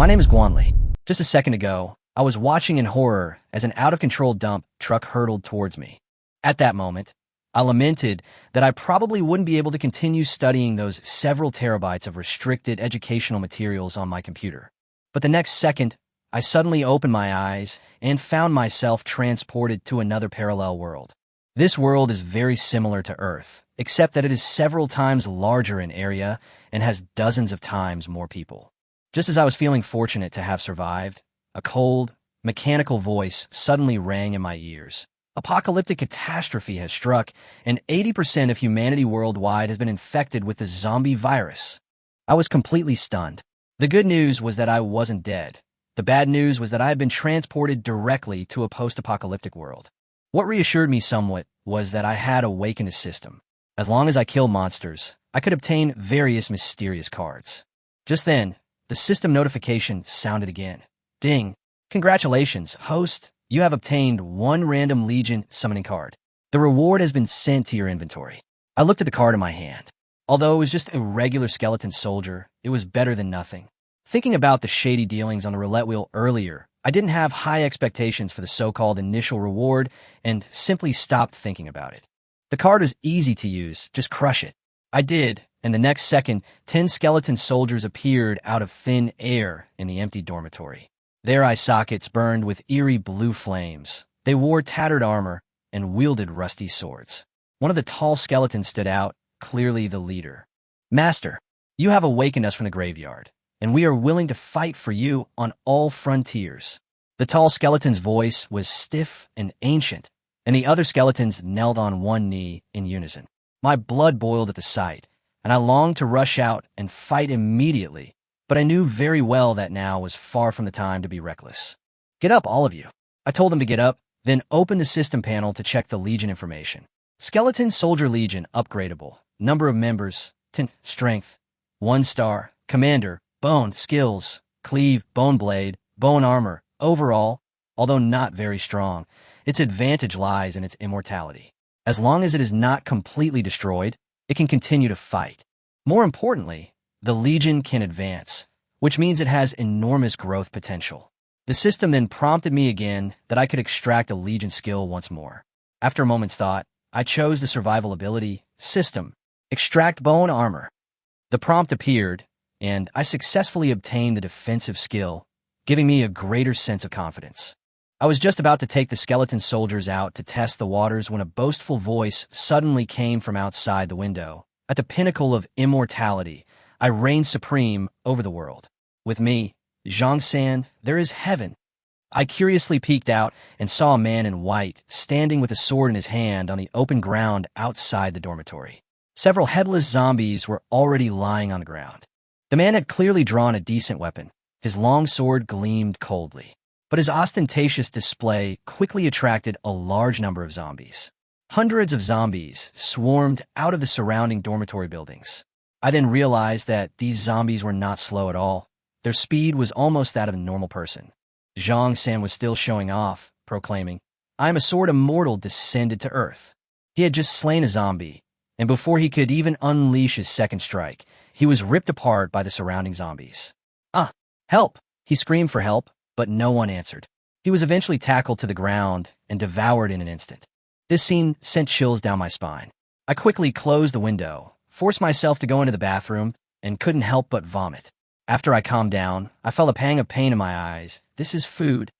My name is Guan Li. Just a second ago, I was watching in horror as an out-of-control dump truck hurtled towards me. At that moment, I lamented that I probably wouldn't be able to continue studying those several terabytes of restricted educational materials on my computer. But the next second, I suddenly opened my eyes and found myself transported to another parallel world. This world is very similar to Earth, except that it is several times larger in area and has dozens of times more people. Just as I was feeling fortunate to have survived, a cold, mechanical voice suddenly rang in my ears. Apocalyptic catastrophe has struck, and 80% of humanity worldwide has been infected with the zombie virus. I was completely stunned. The good news was that I wasn't dead. The bad news was that I had been transported directly to a post-apocalyptic world. What reassured me somewhat was that I had awakened a system. As long as I killed monsters, I could obtain various mysterious cards. Just then, the system notification sounded again. Ding! Congratulations, host! You have obtained 1 random Legion summoning card. The reward has been sent to your inventory. I looked at the card in my hand. Although it was just a regular skeleton soldier, it was better than nothing. Thinking about the shady dealings on the roulette wheel earlier, I didn't have high expectations for the so-called initial reward and simply stopped thinking about it. The card was easy to use, just crush it. I did, and the next second, 10 skeleton soldiers appeared out of thin air in the empty dormitory. Their eye sockets burned with eerie blue flames. They wore tattered armor and wielded rusty swords. One of the tall skeletons stood out, clearly the leader. Master, you have awakened us from the graveyard, and we are willing to fight for you on all frontiers. The tall skeleton's voice was stiff and ancient, and the other skeletons knelt on one knee in unison. My blood boiled at the sight, and I longed to rush out and fight immediately, but I knew very well that now was far from the time to be reckless. Get up, all of you. I told them to get up, then opened the system panel to check the Legion information. Skeleton Soldier Legion upgradable. Number of members, 10. Strength, 1 star. Commander, bone, skills, cleave, bone blade, bone armor. Overall, although not very strong, its advantage lies in its immortality. As long as it is not completely destroyed, it can continue to fight. More importantly, the Legion can advance, which means it has enormous growth potential. The system then prompted me again that I could extract a Legion skill once more. After a moment's thought, I chose the survival ability, System, Extract Bone Armor. The prompt appeared, and I successfully obtained the defensive skill, giving me a greater sense of confidence. I was just about to take the skeleton soldiers out to test the waters when a boastful voice suddenly came from outside the window. At the pinnacle of immortality, I reign supreme over the world. With me, Zhang-san, there is heaven. I curiously peeked out and saw a man in white standing with a sword in his hand on the open ground outside the dormitory. Several headless zombies were already lying on the ground. The man had clearly drawn a decent weapon. His long sword gleamed coldly, but his ostentatious display quickly attracted a large number of zombies. Hundreds of zombies swarmed out of the surrounding dormitory buildings. I then realized that these zombies were not slow at all. Their speed was almost that of a normal person. Zhang-san was still showing off, proclaiming, "I am a sword immortal descended to Earth." He had just slain a zombie, and before he could even unleash his second strike, he was ripped apart by the surrounding zombies. "Ah, help!" He screamed for help, but no one answered. He was eventually tackled to the ground and devoured in an instant. This scene sent chills down my spine. I quickly closed the window, forced myself to go into the bathroom, and couldn't help but vomit. After I calmed down, I felt a pang of pain in my eyes. This is food.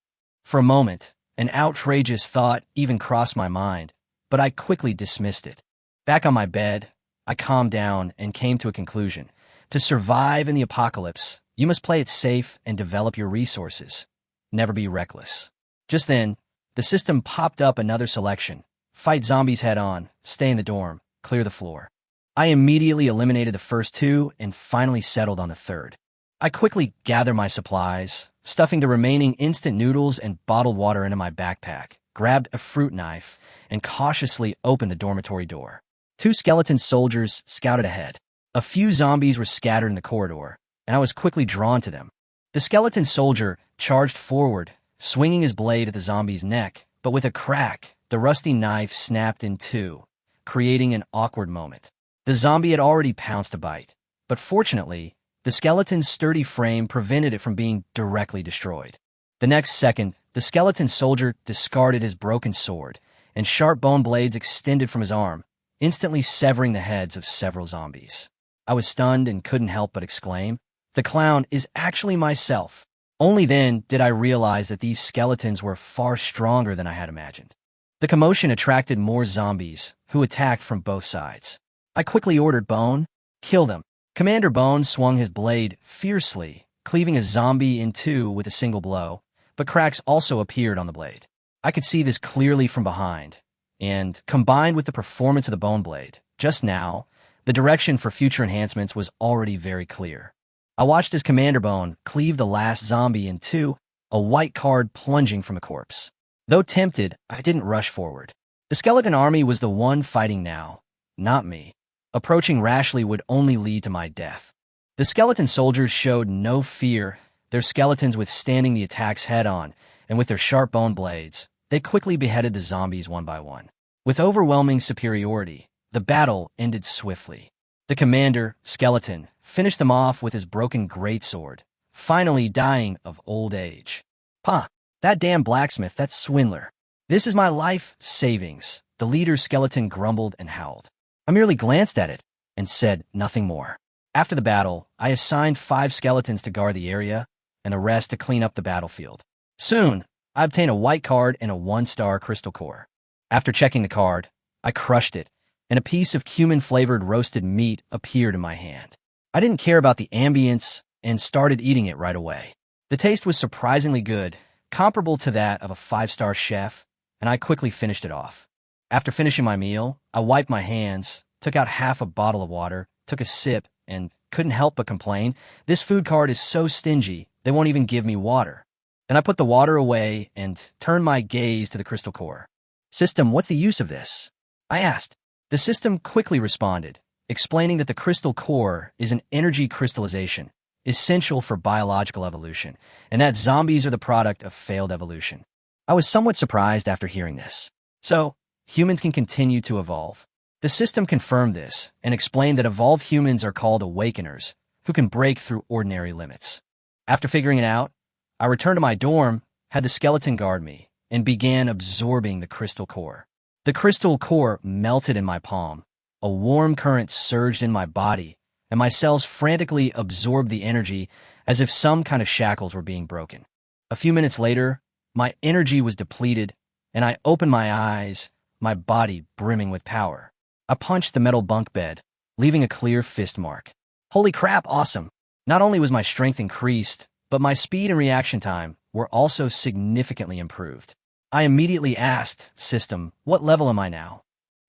For a moment, an outrageous thought even crossed my mind, but I quickly dismissed it. Back on my bed, I calmed down and came to a conclusion. To survive in the apocalypse, you must play it safe and develop your resources. Never be reckless. Just then, the system popped up another selection. Fight zombies head on, stay in the dorm, clear the floor. I immediately eliminated the first 2 and finally settled on the third. I quickly gathered my supplies, stuffing the remaining instant noodles and bottled water into my backpack, grabbed a fruit knife, and cautiously opened the dormitory door. 2 skeleton soldiers scouted ahead. A few zombies were scattered in the corridor, and I was quickly drawn to them. The skeleton soldier charged forward, swinging his blade at the zombie's neck, but with a crack, the rusty knife snapped in 2, creating an awkward moment. The zombie had already pounced to bite, but fortunately, The skeleton's sturdy frame prevented it from being directly destroyed. The next second, the skeleton soldier discarded his broken sword, and sharp bone blades extended from his arm, instantly severing the heads of several zombies. I was stunned and couldn't help but exclaim, "The clown is actually myself." Only then did I realize that these skeletons were far stronger than I had imagined. The commotion attracted more zombies, who attacked from both sides. I quickly ordered Bone, "Kill them." Commander Bone swung his blade fiercely, cleaving a zombie in two with a single blow, but cracks also appeared on the blade. I could see this clearly from behind, and, combined with the performance of the bone blade, just now, the direction for future enhancements was already very clear. I watched as Commander Bone cleave the last zombie in two, a white card plunging from a corpse. Though tempted, I didn't rush forward. The skeleton army was the one fighting now, not me. Approaching rashly would only lead to my death. The skeleton soldiers showed no fear, their skeletons withstanding the attacks head-on, and with their sharp bone blades, they quickly beheaded the zombies one by one. With overwhelming superiority, the battle ended swiftly. The commander, Skeleton, finished them off with his broken greatsword, finally dying of old age. "Pah, that damn blacksmith, that swindler. This is my life savings," the leader Skeleton grumbled and howled. I merely glanced at it and said nothing more. After the battle, I assigned 5 skeletons to guard the area and the rest to clean up the battlefield. Soon, I obtained a white card and a 1-star crystal core. After checking the card, I crushed it, and a piece of cumin-flavored roasted meat appeared in my hand. I didn't care about the ambience and started eating it right away. The taste was surprisingly good, comparable to that of a 5-star chef, and I quickly finished it off. After finishing my meal, I wiped my hands, took out half a bottle of water, took a sip, and couldn't help but complain, "This food card is so stingy, they won't even give me water." Then I put the water away and turned my gaze to the crystal core. "System, what's the use of this?" I asked. The system quickly responded, explaining that the crystal core is an energy crystallization, essential for biological evolution, and that zombies are the product of failed evolution. I was somewhat surprised after hearing this. So, humans can continue to evolve. The system confirmed this and explained that evolved humans are called awakeners, who can break through ordinary limits. After figuring it out, I returned to my dorm, had the skeleton guard me, and began absorbing the crystal core. The crystal core melted in my palm, a warm current surged in my body, and my cells frantically absorbed the energy as if some kind of shackles were being broken. A few minutes later, my energy was depleted, and I opened my eyes, my body brimming with power. I punched the metal bunk bed, leaving a clear fist mark. Holy crap, awesome! Not only was my strength increased, but my speed and reaction time were also significantly improved. I immediately asked, "System, what level am I now?"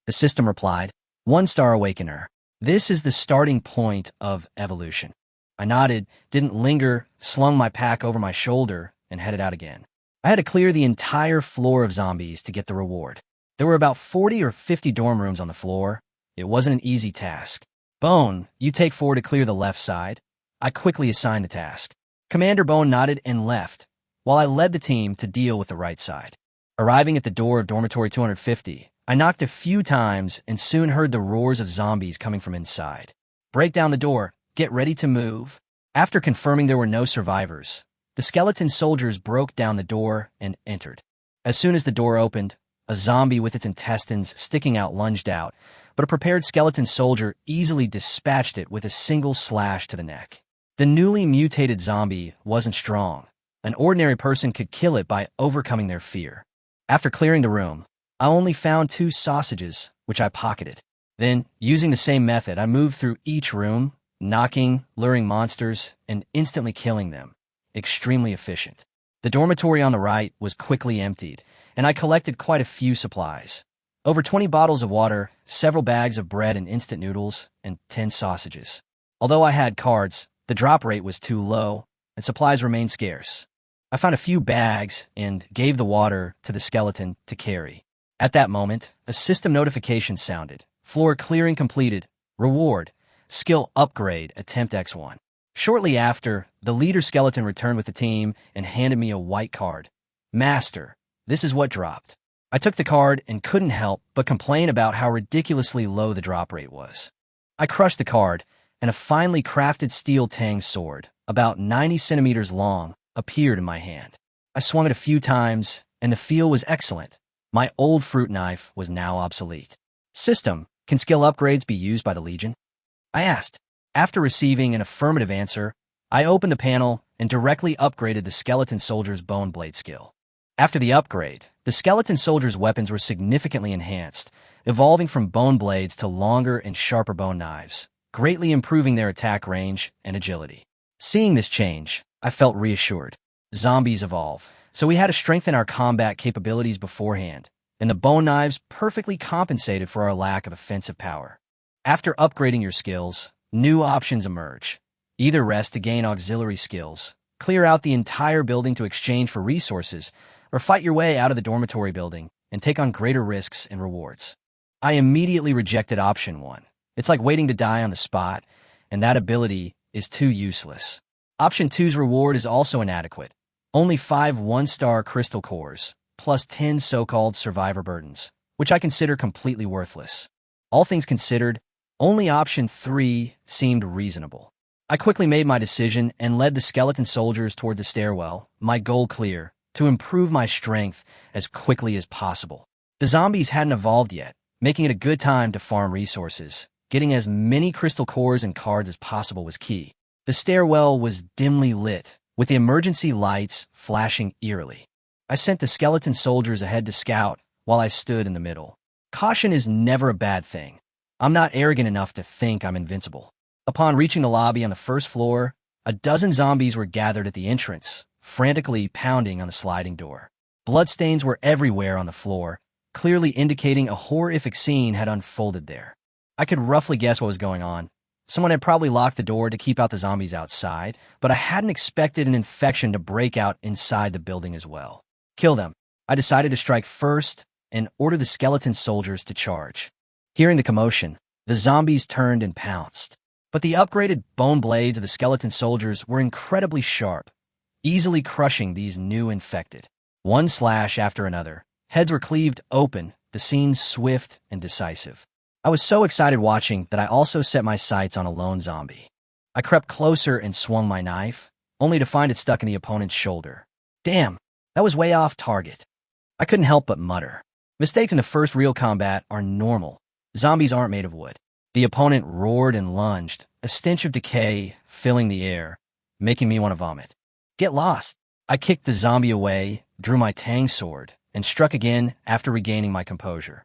The system replied, 1-star awakener. This is the starting point of evolution. I nodded, didn't linger, slung my pack over my shoulder, and headed out again. I had to clear the entire floor of zombies to get the reward. There were about 40 or 50 dorm rooms on the floor. It wasn't an easy task. "Bone, you take 4 to clear the left side." I quickly assigned the task. Commander Bone nodded and left, while I led the team to deal with the right side. Arriving at the door of dormitory 250, I knocked a few times and soon heard the roars of zombies coming from inside. "Break down the door. Get ready to move." After confirming there were no survivors, the skeleton soldiers broke down the door and entered. As soon as the door opened, a zombie with its intestines sticking out lunged out, but a prepared skeleton soldier easily dispatched it with a single slash to the neck. The newly mutated zombie wasn't strong. An ordinary person could kill it by overcoming their fear. After clearing the room, I only found 2 sausages, which I pocketed. Then, using the same method, I moved through each room, knocking, luring monsters, and instantly killing them. Extremely efficient. The dormitory on the right was quickly emptied, and I collected quite a few supplies. Over 20 bottles of water, several bags of bread and instant noodles, and 10 sausages. Although I had cards, the drop rate was too low, and supplies remained scarce. I found a few bags and gave the water to the skeleton to carry. At that moment, a system notification sounded. "Floor clearing completed. Reward. Skill upgrade. Attempt X1. Shortly after, the leader skeleton returned with the team and handed me a white card. "Master, this is what dropped." I took the card and couldn't help but complain about how ridiculously low the drop rate was. I crushed the card, and a finely crafted steel tang sword, about 90 centimeters long, appeared in my hand. I swung it a few times, and the feel was excellent. My old fruit knife was now obsolete. System, can skill upgrades be used by the Legion? I asked. After receiving an affirmative answer, I opened the panel and directly upgraded the skeleton soldier's bone blade skill. After the upgrade, the skeleton soldier's weapons were significantly enhanced, evolving from bone blades to longer and sharper bone knives, greatly improving their attack range and agility. Seeing this change, I felt reassured. Zombies evolve, so we had to strengthen our combat capabilities beforehand, and the bone knives perfectly compensated for our lack of offensive power. After upgrading your skills, new options emerge. Either rest to gain auxiliary skills, clear out the entire building to exchange for resources, or fight your way out of the dormitory building and take on greater risks and rewards. I immediately rejected option 1. It's like waiting to die on the spot, and that ability is too useless. Option 2's reward is also inadequate. Only 5 one-star crystal cores, plus 10 so-called survivor burdens, which I consider completely worthless. All things considered, only option 3 seemed reasonable. I quickly made my decision and led the skeleton soldiers toward the stairwell, my goal clear, to improve my strength as quickly as possible. The zombies hadn't evolved yet, making it a good time to farm resources. Getting as many crystal cores and cards as possible was key. The stairwell was dimly lit, with the emergency lights flashing eerily. I sent the skeleton soldiers ahead to scout while I stood in the middle. Caution is never a bad thing. I'm not arrogant enough to think I'm invincible. Upon reaching the lobby on the first floor, a dozen zombies were gathered at the entrance, frantically pounding on the sliding door. Bloodstains were everywhere on the floor, clearly indicating a horrific scene had unfolded there. I could roughly guess what was going on. Someone had probably locked the door to keep out the zombies outside, but I hadn't expected an infection to break out inside the building as well. Kill them. I decided to strike first and order the skeleton soldiers to charge. Hearing the commotion, the zombies turned and pounced. But the upgraded bone blades of the skeleton soldiers were incredibly sharp, easily crushing these new infected. One slash after another, heads were cleaved open, the scene swift and decisive. I was so excited watching that I also set my sights on a lone zombie. I crept closer and swung my knife, only to find it stuck in the opponent's shoulder. Damn, that was way off target. I couldn't help but mutter. Mistakes in the first real combat are normal. Zombies aren't made of wood. The opponent roared and lunged, a stench of decay filling the air, making me want to vomit. Get lost. I kicked the zombie away, drew my tang sword, and struck again after regaining my composure.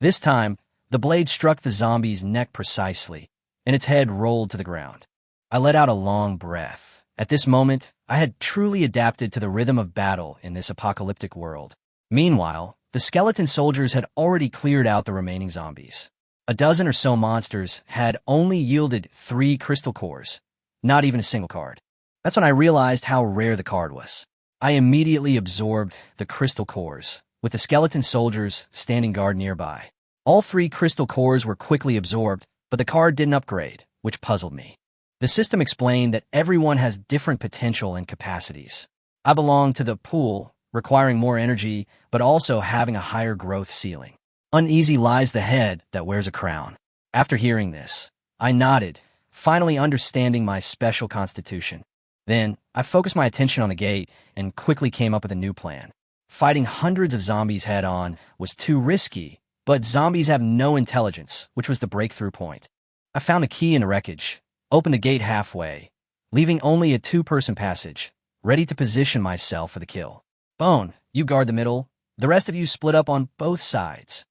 This time, the blade struck the zombie's neck precisely, and its head rolled to the ground. I let out a long breath. At this moment, I had truly adapted to the rhythm of battle in this apocalyptic world. Meanwhile, the skeleton soldiers had already cleared out the remaining zombies. A dozen or so monsters had only yielded 3 crystal cores, not even a single card. That's when I realized how rare the card was. I immediately absorbed the crystal cores, with the skeleton soldiers standing guard nearby. All 3 crystal cores were quickly absorbed, but the card didn't upgrade, which puzzled me. The system explained that everyone has different potential and capacities. I belong to the pool, requiring more energy, but also having a higher growth ceiling. Uneasy lies the head that wears a crown. After hearing this, I nodded, finally understanding my special constitution. Then, I focused my attention on the gate and quickly came up with a new plan. Fighting hundreds of zombies head-on was too risky, but zombies have no intelligence, which was the breakthrough point. I found the key in the wreckage, opened the gate halfway, leaving only a 2-person passage, ready to position myself for the kill. Bone, you guard the middle. The rest of you split up on both sides.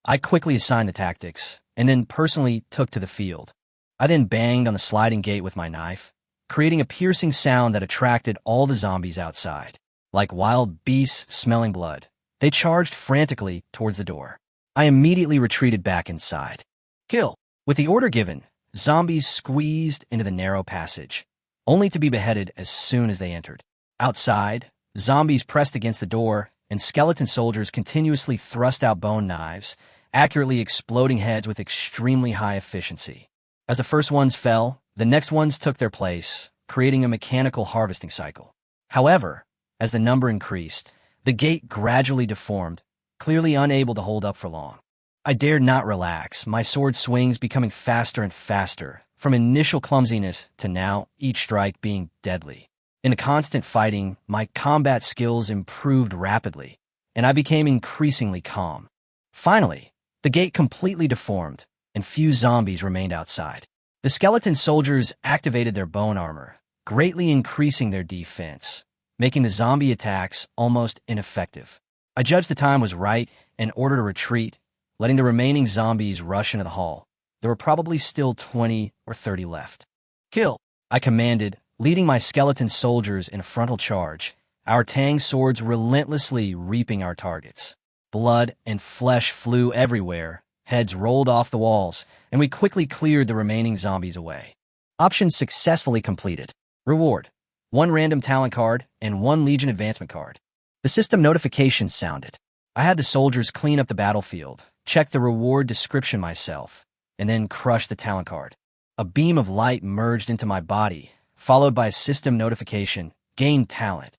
I quickly assigned the tactics, and then personally took to the field. I then banged on the sliding gate with my knife, creating a piercing sound that attracted all the zombies outside. Like wild beasts smelling blood, they charged frantically towards the door. I immediately retreated back inside. Kill. With the order given, zombies squeezed into the narrow passage, only to be beheaded as soon as they entered. Outside, zombies pressed against the door, and skeleton soldiers continuously thrust out bone knives, accurately exploding heads with extremely high efficiency. As the first ones fell, the next ones took their place, creating a mechanical harvesting cycle. However, as the number increased, the gate gradually deformed, clearly unable to hold up for long. I dared not relax, my sword swings becoming faster and faster, from initial clumsiness to now each strike being deadly. In the constant fighting, my combat skills improved rapidly, and I became increasingly calm. Finally, the gate completely deformed, and few zombies remained outside. The skeleton soldiers activated their bone armor, greatly increasing their defense, making the zombie attacks almost ineffective. I judged the time was right and ordered a retreat, letting the remaining zombies rush into the hall. There were probably still 20 or 30 left. "Kill!" I commanded, leading my skeleton soldiers in a frontal charge, our tang swords relentlessly reaping our targets. Blood and flesh flew everywhere, heads rolled off the walls, and we quickly cleared the remaining zombies away. Option successfully completed. Reward: 1 random talent card and 1 Legion advancement card. The system notification sounded. I had the soldiers clean up the battlefield, check the reward description myself, and then crush the talent card. A beam of light merged into my body, followed by a system notification: gain talent.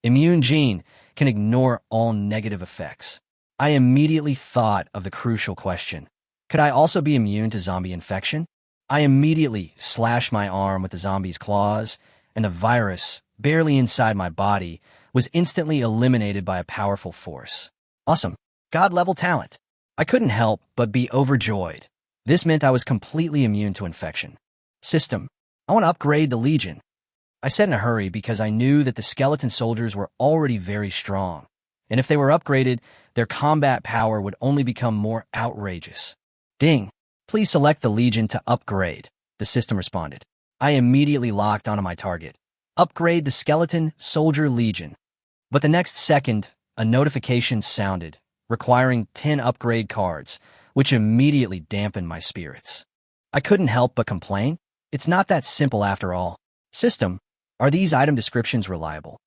Immune gene can ignore all negative effects. I immediately thought of the crucial question: could I also be immune to zombie infection? I immediately slashed my arm with the zombie's claws, and the virus, barely inside my body, was instantly eliminated by a powerful force. Awesome. God-level talent. I couldn't help but be overjoyed. This meant I was completely immune to infection. System: I want to upgrade the Legion. I said in a hurry because I knew that the skeleton soldiers were already very strong, and if they were upgraded, their combat power would only become more outrageous. Ding. Please select the Legion to upgrade, the system responded. I immediately locked onto my target. Upgrade the Skeleton Soldier Legion. But the next second, a notification sounded, requiring 10 upgrade cards, which immediately dampened my spirits. I couldn't help but complain. It's not that simple after all. System: are these item descriptions reliable?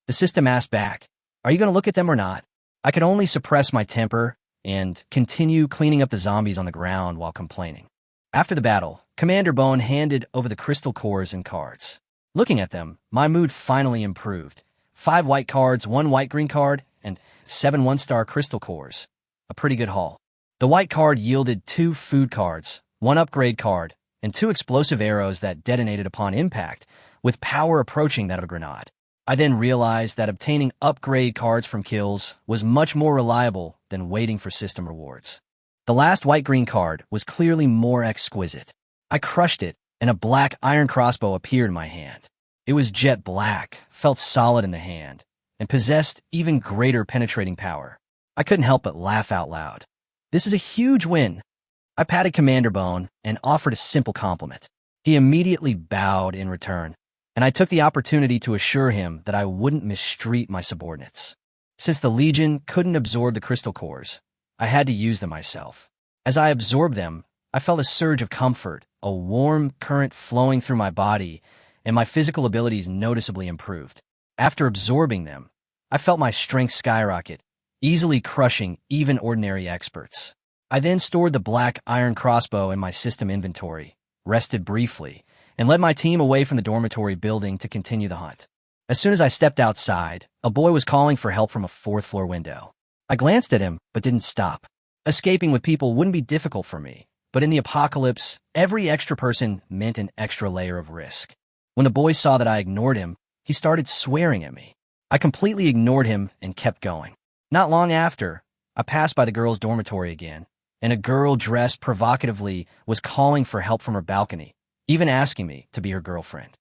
The system asked back, are you going to look at them or not? I could only suppress my temper and continue cleaning up the zombies on the ground while complaining. After the battle, Commander Bone handed over the crystal cores and cards. Looking at them, my mood finally improved. 5 white cards, 1 white-green card, and 7 one-star crystal cores. A pretty good haul. The white card yielded 2 food cards, 1 upgrade card, and 2 explosive arrows that detonated upon impact, with power approaching that of a grenade. I then realized that obtaining upgrade cards from kills was much more reliable than waiting for system rewards. The last white-green card was clearly more exquisite. I crushed it, and a black iron crossbow appeared in my hand. It was jet black, felt solid in the hand, and possessed even greater penetrating power. I couldn't help but laugh out loud. This is a huge win. I patted Commander Bone and offered a simple compliment. He immediately bowed in return, and I took the opportunity to assure him that I wouldn't mistreat my subordinates. Since the Legion couldn't absorb the crystal cores, I had to use them myself. As I absorbed them, I felt a surge of comfort, a warm current flowing through my body, and my physical abilities noticeably improved. After absorbing them, I felt my strength skyrocket, easily crushing even ordinary experts. I then stored the black iron crossbow in my system inventory, rested briefly, and led my team away from the dormitory building to continue the hunt. As soon as I stepped outside, a boy was calling for help from a 4th-floor window. I glanced at him, but didn't stop. Escaping with people wouldn't be difficult for me, but in the apocalypse, every extra person meant an extra layer of risk. When the boy saw that I ignored him, he started swearing at me. I completely ignored him and kept going. Not long after, I passed by the girls' dormitory again, and a girl dressed provocatively was calling for help from her balcony, even asking me to be her girlfriend.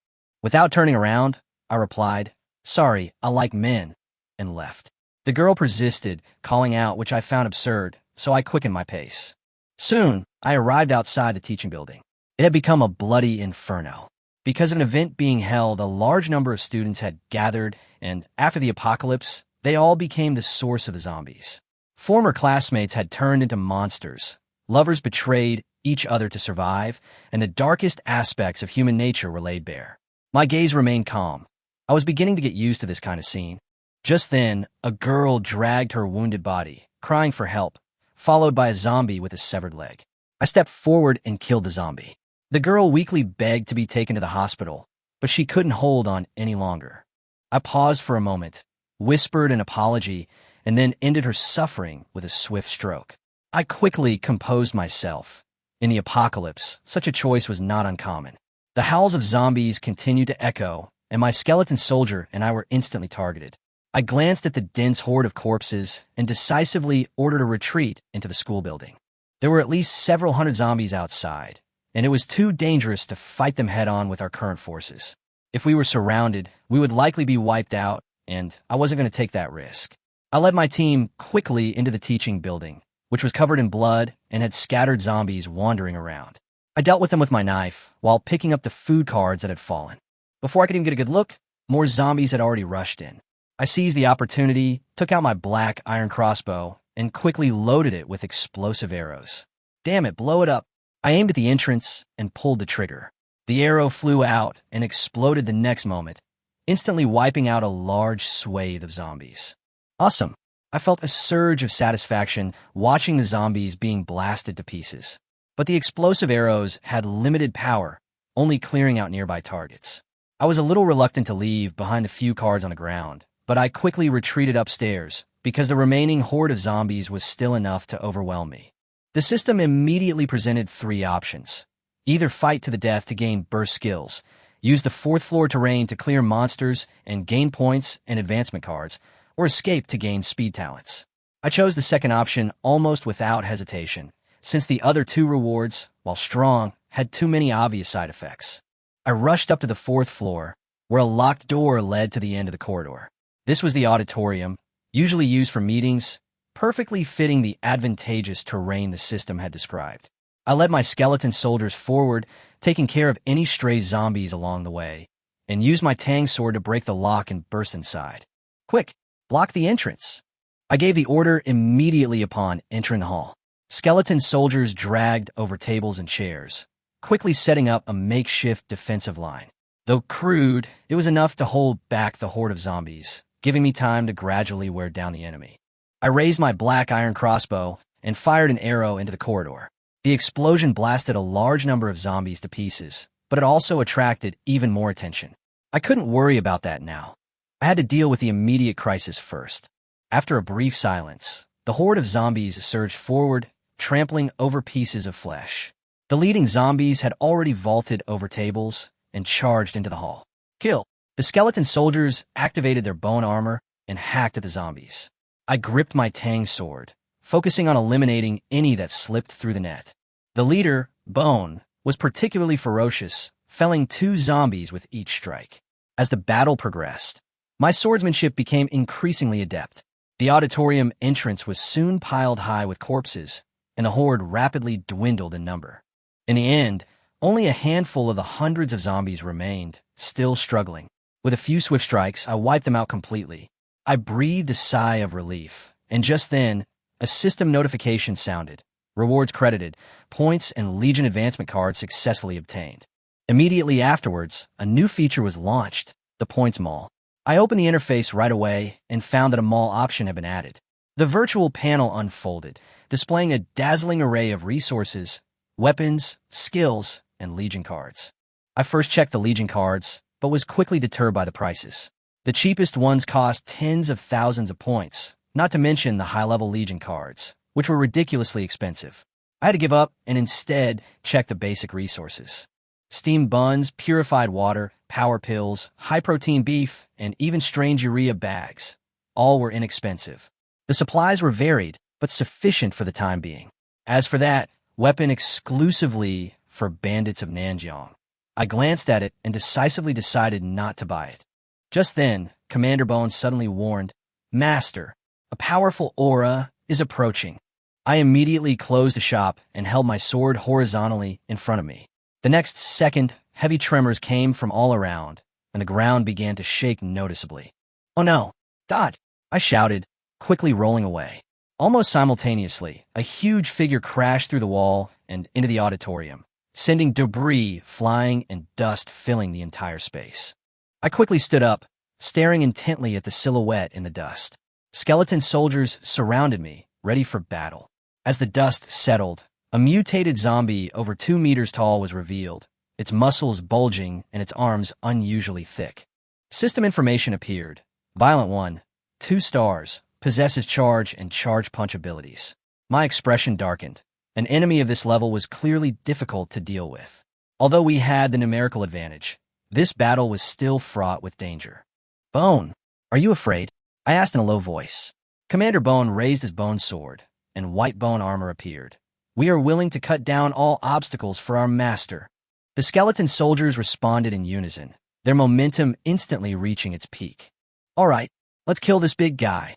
Without turning around, I replied, "Sorry, I like men," and left. The girl persisted, calling out, which I found absurd, so I quickened my pace. Soon, I arrived outside the teaching building. It had become a bloody inferno. Because of an event being held, a large number of students had gathered, and after the apocalypse, they all became the source of the zombies. Former classmates had turned into monsters. Lovers betrayed each other to survive, and the darkest aspects of human nature were laid bare. My gaze remained calm. I was beginning to get used to this kind of scene. Just then, a girl dragged her wounded body, crying for help, followed by a zombie with a severed leg. I stepped forward and killed the zombie. The girl weakly begged to be taken to the hospital, but she couldn't hold on any longer. I paused for a moment, whispered an apology, and then ended her suffering with a swift stroke. I quickly composed myself In the apocalypse, such a choice was not uncommon. The howls of zombies continued to echo, and my skeleton soldier and I were instantly targeted. I glanced at the dense horde of corpses and decisively ordered a retreat into the school building. There were at least several hundred zombies outside, and it was too dangerous to fight them head-on with our current forces. If we were surrounded, we would likely be wiped out, and I wasn't going to take that risk. I led my team quickly into the teaching building, which was covered in blood and had scattered zombies wandering around. I dealt with them with my knife while picking up the food cards that had fallen. Before I could even get a good look, more zombies had already rushed in. I seized the opportunity, took out my black iron crossbow, and quickly loaded it with explosive arrows. Damn it, blow it up. I aimed at the entrance and pulled the trigger. The arrow flew out and exploded the next moment, instantly wiping out a large swathe of zombies. Awesome. I felt a surge of satisfaction watching the zombies being blasted to pieces. But the explosive arrows had limited power, only clearing out nearby targets. I was a little reluctant to leave behind the few cards on the ground, but I quickly retreated upstairs because the remaining horde of zombies was still enough to overwhelm me. The system immediately presented three options. Either fight to the death to gain burst skills, use the fourth floor terrain to clear monsters and gain points and advancement cards, or escape to gain speed talents. I chose the second option almost without hesitation, since the other two rewards, while strong, had too many obvious side effects. I rushed up to the fourth floor, where a locked door led to the end of the corridor. This was the auditorium, usually used for meetings, perfectly fitting the advantageous terrain the system had described. I led my skeleton soldiers forward, taking care of any stray zombies along the way, and used my tang sword to break the lock and burst inside. Quick, block the entrance. I gave the order immediately upon entering the hall. Skeleton soldiers dragged over tables and chairs, quickly setting up a makeshift defensive line. Though crude, it was enough to hold back the horde of zombies, giving me time to gradually wear down the enemy. I raised my black iron crossbow and fired an arrow into the corridor. The explosion blasted a large number of zombies to pieces, but it also attracted even more attention. I couldn't worry about that now. I had to deal with the immediate crisis first. After a brief silence, the horde of zombies surged forward, trampling over pieces of flesh. The leading zombies had already vaulted over tables and charged into the hall. Kill! The skeleton soldiers activated their bone armor and hacked at the zombies. I gripped my tang sword, focusing on eliminating any that slipped through the net. The leader, Bone, was particularly ferocious, felling 2 zombies with each strike. As the battle progressed, my swordsmanship became increasingly adept. The auditorium entrance was soon piled high with corpses, and the horde rapidly dwindled in number. In the end, only a handful of the hundreds of zombies remained, still struggling. With a few swift strikes, I wiped them out completely. I breathed a sigh of relief, and just then, a system notification sounded. Rewards credited, points and Legion advancement cards successfully obtained. Immediately afterwards, a new feature was launched, the Points Mall. I opened the interface right away and found that a mall option had been added. The virtual panel unfolded, displaying a dazzling array of resources, weapons, skills, and Legion cards. I first checked the Legion cards, but was quickly deterred by the prices. The cheapest ones cost tens of thousands of points, not to mention the high-level Legion cards, which were ridiculously expensive. I had to give up and instead check the basic resources. Steamed buns, purified water, power pills, high-protein beef, and even strange urea bags. All were inexpensive. The supplies were varied, but sufficient for the time being. As for that weapon exclusively for bandits of Nanjiang, I glanced at it and decisively decided not to buy it. Just then, Commander Bones suddenly warned, "Master, a powerful aura is approaching." I immediately closed the shop and held my sword horizontally in front of me. The next second, heavy tremors came from all around, and the ground began to shake noticeably. "Oh no! Dot!" I shouted, quickly rolling away. Almost simultaneously, a huge figure crashed through the wall and into the auditorium, sending debris flying and dust filling the entire space. I quickly stood up, staring intently at the silhouette in the dust. Skeleton soldiers surrounded me, ready for battle. As the dust settled, a mutated zombie over 2 meters tall was revealed, its muscles bulging and its arms unusually thick. System information appeared. Violent 1, 2 stars, possesses charge and charge punch abilities. My expression darkened. An enemy of this level was clearly difficult to deal with. Although we had the numerical advantage, this battle was still fraught with danger. Bone, are you afraid? I asked in a low voice. Commander Bone raised his bone sword, and white bone armor appeared. We are willing to cut down all obstacles for our master. The skeleton soldiers responded in unison, their momentum instantly reaching its peak. All right, let's kill this big guy.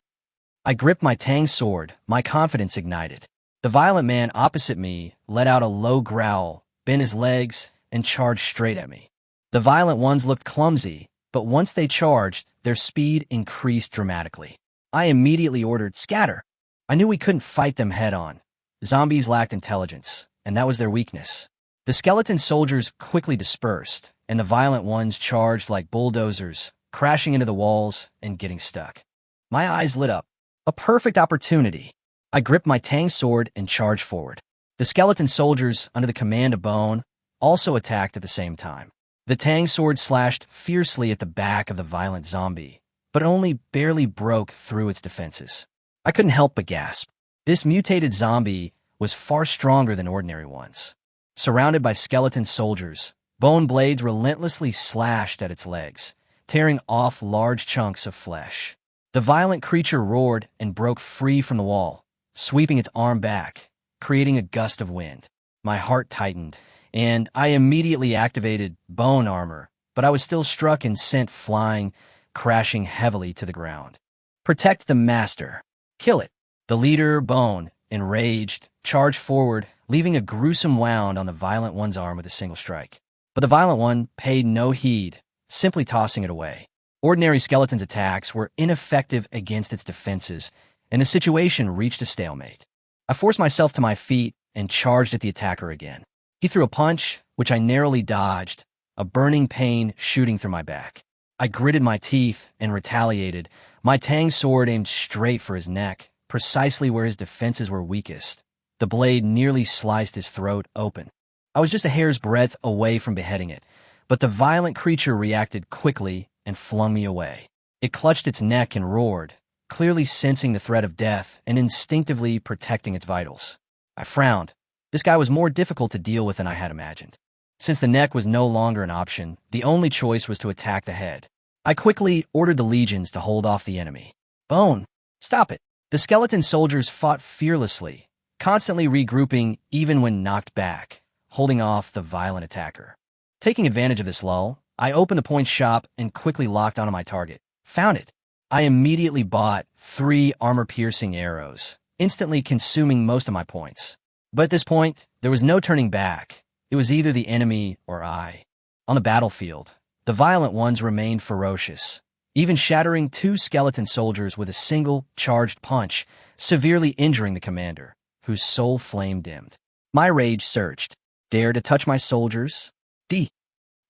I gripped my tang sword, my confidence ignited. The violent man opposite me let out a low growl, bent his legs, and charged straight at me. The violent ones looked clumsy, but once they charged, their speed increased dramatically. I immediately ordered scatter. I knew we couldn't fight them head-on. Zombies lacked intelligence, and that was their weakness. The skeleton soldiers quickly dispersed, and the violent ones charged like bulldozers, crashing into the walls and getting stuck. My eyes lit up. A perfect opportunity. I gripped my tang sword and charged forward. The skeleton soldiers, under the command of Bone, also attacked at the same time. The tang sword slashed fiercely at the back of the violent zombie, but only barely broke through its defenses. I couldn't help but gasp. This mutated zombie was far stronger than ordinary ones. Surrounded by skeleton soldiers, bone blades relentlessly slashed at its legs, tearing off large chunks of flesh. The violent creature roared and broke free from the wall, sweeping its arm back, creating a gust of wind. My heart tightened, and I immediately activated bone armor, but I was still struck and sent flying, crashing heavily to the ground. Protect the master. Kill it. The leader, Bone, enraged, charged forward, leaving a gruesome wound on the violent one's arm with a single strike. But the violent one paid no heed, simply tossing it away. Ordinary skeleton's attacks were ineffective against its defenses, and the situation reached a stalemate. I forced myself to my feet and charged at the attacker again. He threw a punch, which I narrowly dodged, a burning pain shooting through my back. I gritted my teeth and retaliated, my tang sword aimed straight for his neck, precisely where his defenses were weakest. The blade nearly sliced his throat open. I was just a hair's breadth away from beheading it, but the violent creature reacted quickly and flung me away. It clutched its neck and roared, clearly sensing the threat of death and instinctively protecting its vitals. I frowned. This guy was more difficult to deal with than I had imagined. Since the neck was no longer an option, the only choice was to attack the head. I quickly ordered the legions to hold off the enemy. Bone, stop it. The skeleton soldiers fought fearlessly, constantly regrouping even when knocked back, holding off the violent attacker. Taking advantage of this lull, I opened the point shop and quickly locked onto my target. Found it. I immediately bought 3 armor-piercing arrows, instantly consuming most of my points. But at this point, there was no turning back. It was either the enemy or I. On the battlefield, the violent ones remained ferocious, even shattering 2 skeleton soldiers with a single charged punch, severely injuring the commander, whose soul flame dimmed. My rage surged. Dare to touch my soldiers? D.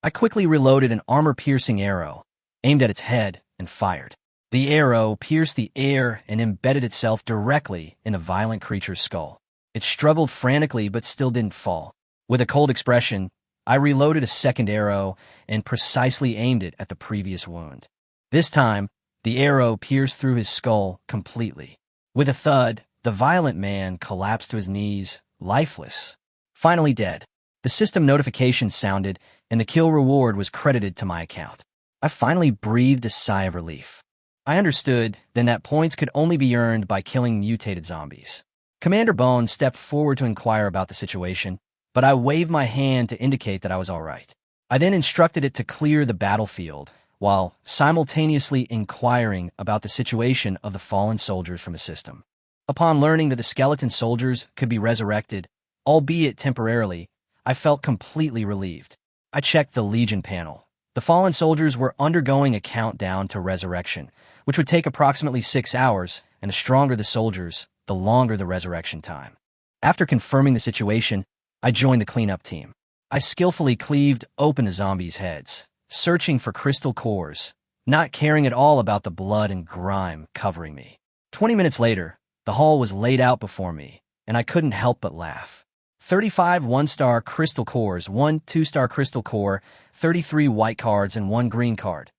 I quickly reloaded an armor-piercing arrow, aimed at its head, and fired. The arrow pierced the air and embedded itself directly in the violent creature's skull. It struggled frantically but still didn't fall. With a cold expression, I reloaded a second arrow and precisely aimed it at the previous wound. This time, the arrow pierced through his skull completely. With a thud, the violent man collapsed to his knees, lifeless. Finally dead. The system notification sounded, and the kill reward was credited to my account. I finally breathed a sigh of relief. I understood then that points could only be earned by killing mutated zombies. Commander Bone stepped forward to inquire about the situation, but I waved my hand to indicate that I was all right. I then instructed it to clear the battlefield, while simultaneously inquiring about the situation of the fallen soldiers from the system. Upon learning that the skeleton soldiers could be resurrected, albeit temporarily, I felt completely relieved. I checked the Legion panel. The fallen soldiers were undergoing a countdown to resurrection, which would take approximately 6 hours, and the stronger the soldiers, the longer the resurrection time. After confirming the situation, I joined the cleanup team. I skillfully cleaved open the zombies' heads, searching for crystal cores, not caring at all about the blood and grime covering me. 20 minutes later, the haul was laid out before me, and I couldn't help but laugh. 35 1-star crystal cores, 1 2-star crystal core, 33 white cards, and 1 green card.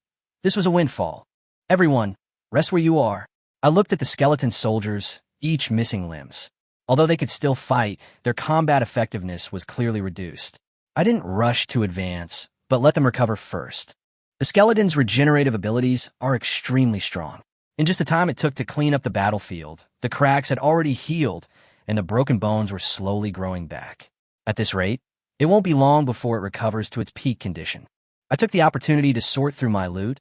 This was a windfall. Everyone, rest where you are. I looked at the skeleton soldiers, each missing limbs. Although they could still fight, their combat effectiveness was clearly reduced. I didn't rush to advance, but let them recover first. The skeleton's regenerative abilities are extremely strong. In just the time it took to clean up the battlefield, the cracks had already healed, and the broken bones were slowly growing back. At this rate, it won't be long before it recovers to its peak condition. I took the opportunity to sort through my loot,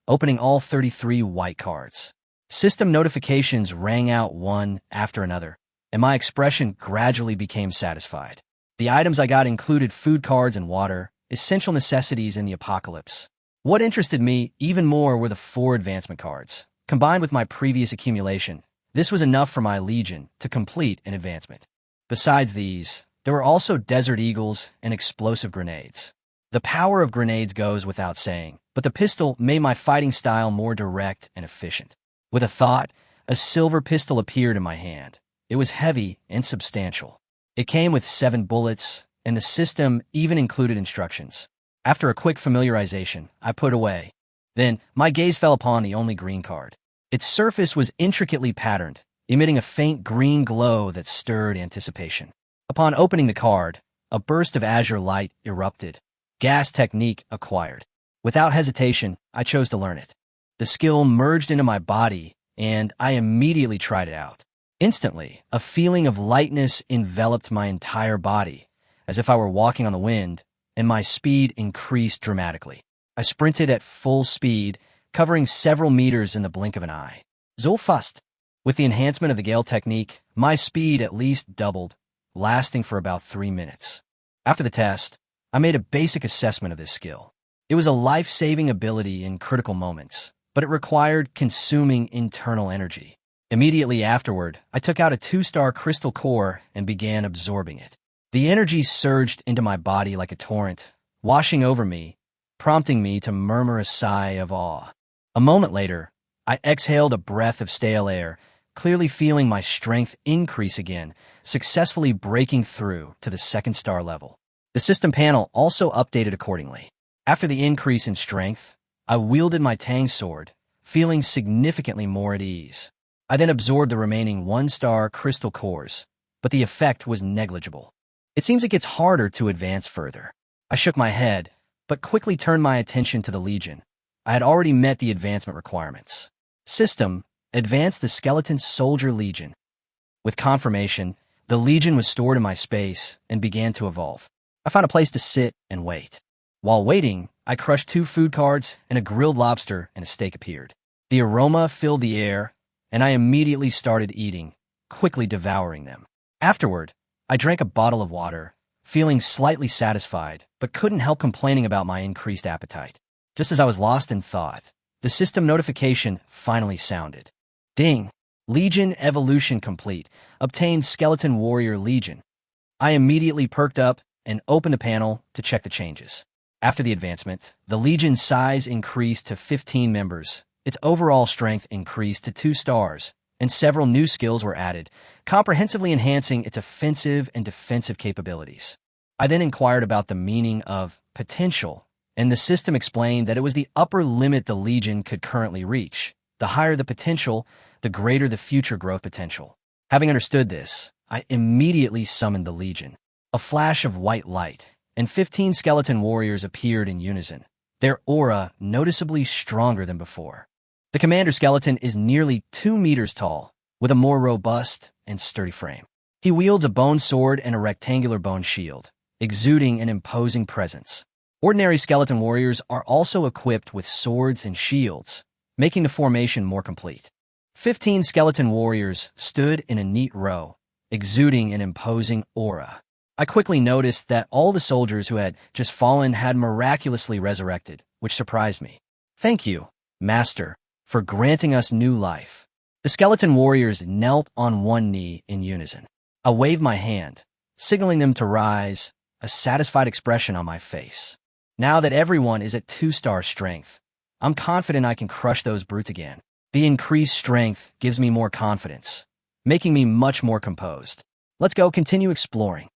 opening all 33 white cards. System notifications rang out one after another, and my expression gradually became satisfied. The items I got included food cards and water, essential necessities in the apocalypse. What interested me even more were the 4 advancement cards. Combined with my previous accumulation, this was enough for my legion to complete an advancement. Besides these, there were also desert eagles and explosive grenades. The power of grenades goes without saying, but the pistol made my fighting style more direct and efficient. With a thought, a silver pistol appeared in my hand. It was heavy and substantial. It came with 7 bullets, and the system even included instructions. After a quick familiarization, I put away. Then, my gaze fell upon the only green card. Its surface was intricately patterned, emitting a faint green glow that stirred anticipation. Upon opening the card, a burst of azure light erupted. Gas technique acquired. Without hesitation, I chose to learn it. The skill merged into my body, and I immediately tried it out. Instantly, a feeling of lightness enveloped my entire body, as if I were walking on the wind, and my speed increased dramatically. I sprinted at full speed, covering several meters in the blink of an eye. So fast. With the enhancement of the Gale technique, my speed at least doubled, lasting for about 3 minutes. After the test, I made a basic assessment of this skill. It was a life-saving ability in critical moments, but it required consuming internal energy. Immediately afterward, I took out a 2-star crystal core and began absorbing it. The energy surged into my body like a torrent, washing over me, prompting me to murmur a sigh of awe. A moment later, I exhaled a breath of stale air, clearly feeling my strength increase again, successfully breaking through to the 2nd-star level. The system panel also updated accordingly. After the increase in strength, I wielded my Tang sword, feeling significantly more at ease. I then absorbed the remaining 1-star crystal cores, but the effect was negligible. It seems it gets harder to advance further. I shook my head, but quickly turned my attention to the Legion. I had already met the advancement requirements. System, advance the Skeleton Soldier Legion. With confirmation, the Legion was stored in my space and began to evolve. I found a place to sit and wait. While waiting, I crushed 2 food cards, and a grilled lobster and a steak appeared. The aroma filled the air, and I immediately started eating, quickly devouring them. Afterward, I drank a bottle of water, feeling slightly satisfied, but couldn't help complaining about my increased appetite. Just as I was lost in thought, the system notification finally sounded. Ding! Legion evolution complete. Obtained Skeleton Warrior Legion. I immediately perked up and opened the panel to check the changes. After the advancement, the Legion's size increased to 15 members, its overall strength increased to 2 stars, and several new skills were added, comprehensively enhancing its offensive and defensive capabilities. I then inquired about the meaning of potential, and the system explained that it was the upper limit the Legion could currently reach. The higher the potential, the greater the future growth potential. Having understood this, I immediately summoned the Legion. A flash of white light, and 15 skeleton warriors appeared in unison, their aura noticeably stronger than before. The commander skeleton is nearly 2 meters tall, with a more robust and sturdy frame. He wields a bone sword and a rectangular bone shield, exuding an imposing presence. Ordinary skeleton warriors are also equipped with swords and shields, making the formation more complete. 15 skeleton warriors stood in a neat row, exuding an imposing aura. I quickly noticed that all the soldiers who had just fallen had miraculously resurrected, which surprised me. Thank you, Master, for granting us new life. The skeleton warriors knelt on one knee in unison. I waved my hand, signaling them to rise, a satisfied expression on my face. Now that everyone is at 2-star strength, I'm confident I can crush those brutes again. The increased strength gives me more confidence, making me much more composed. Let's go continue exploring.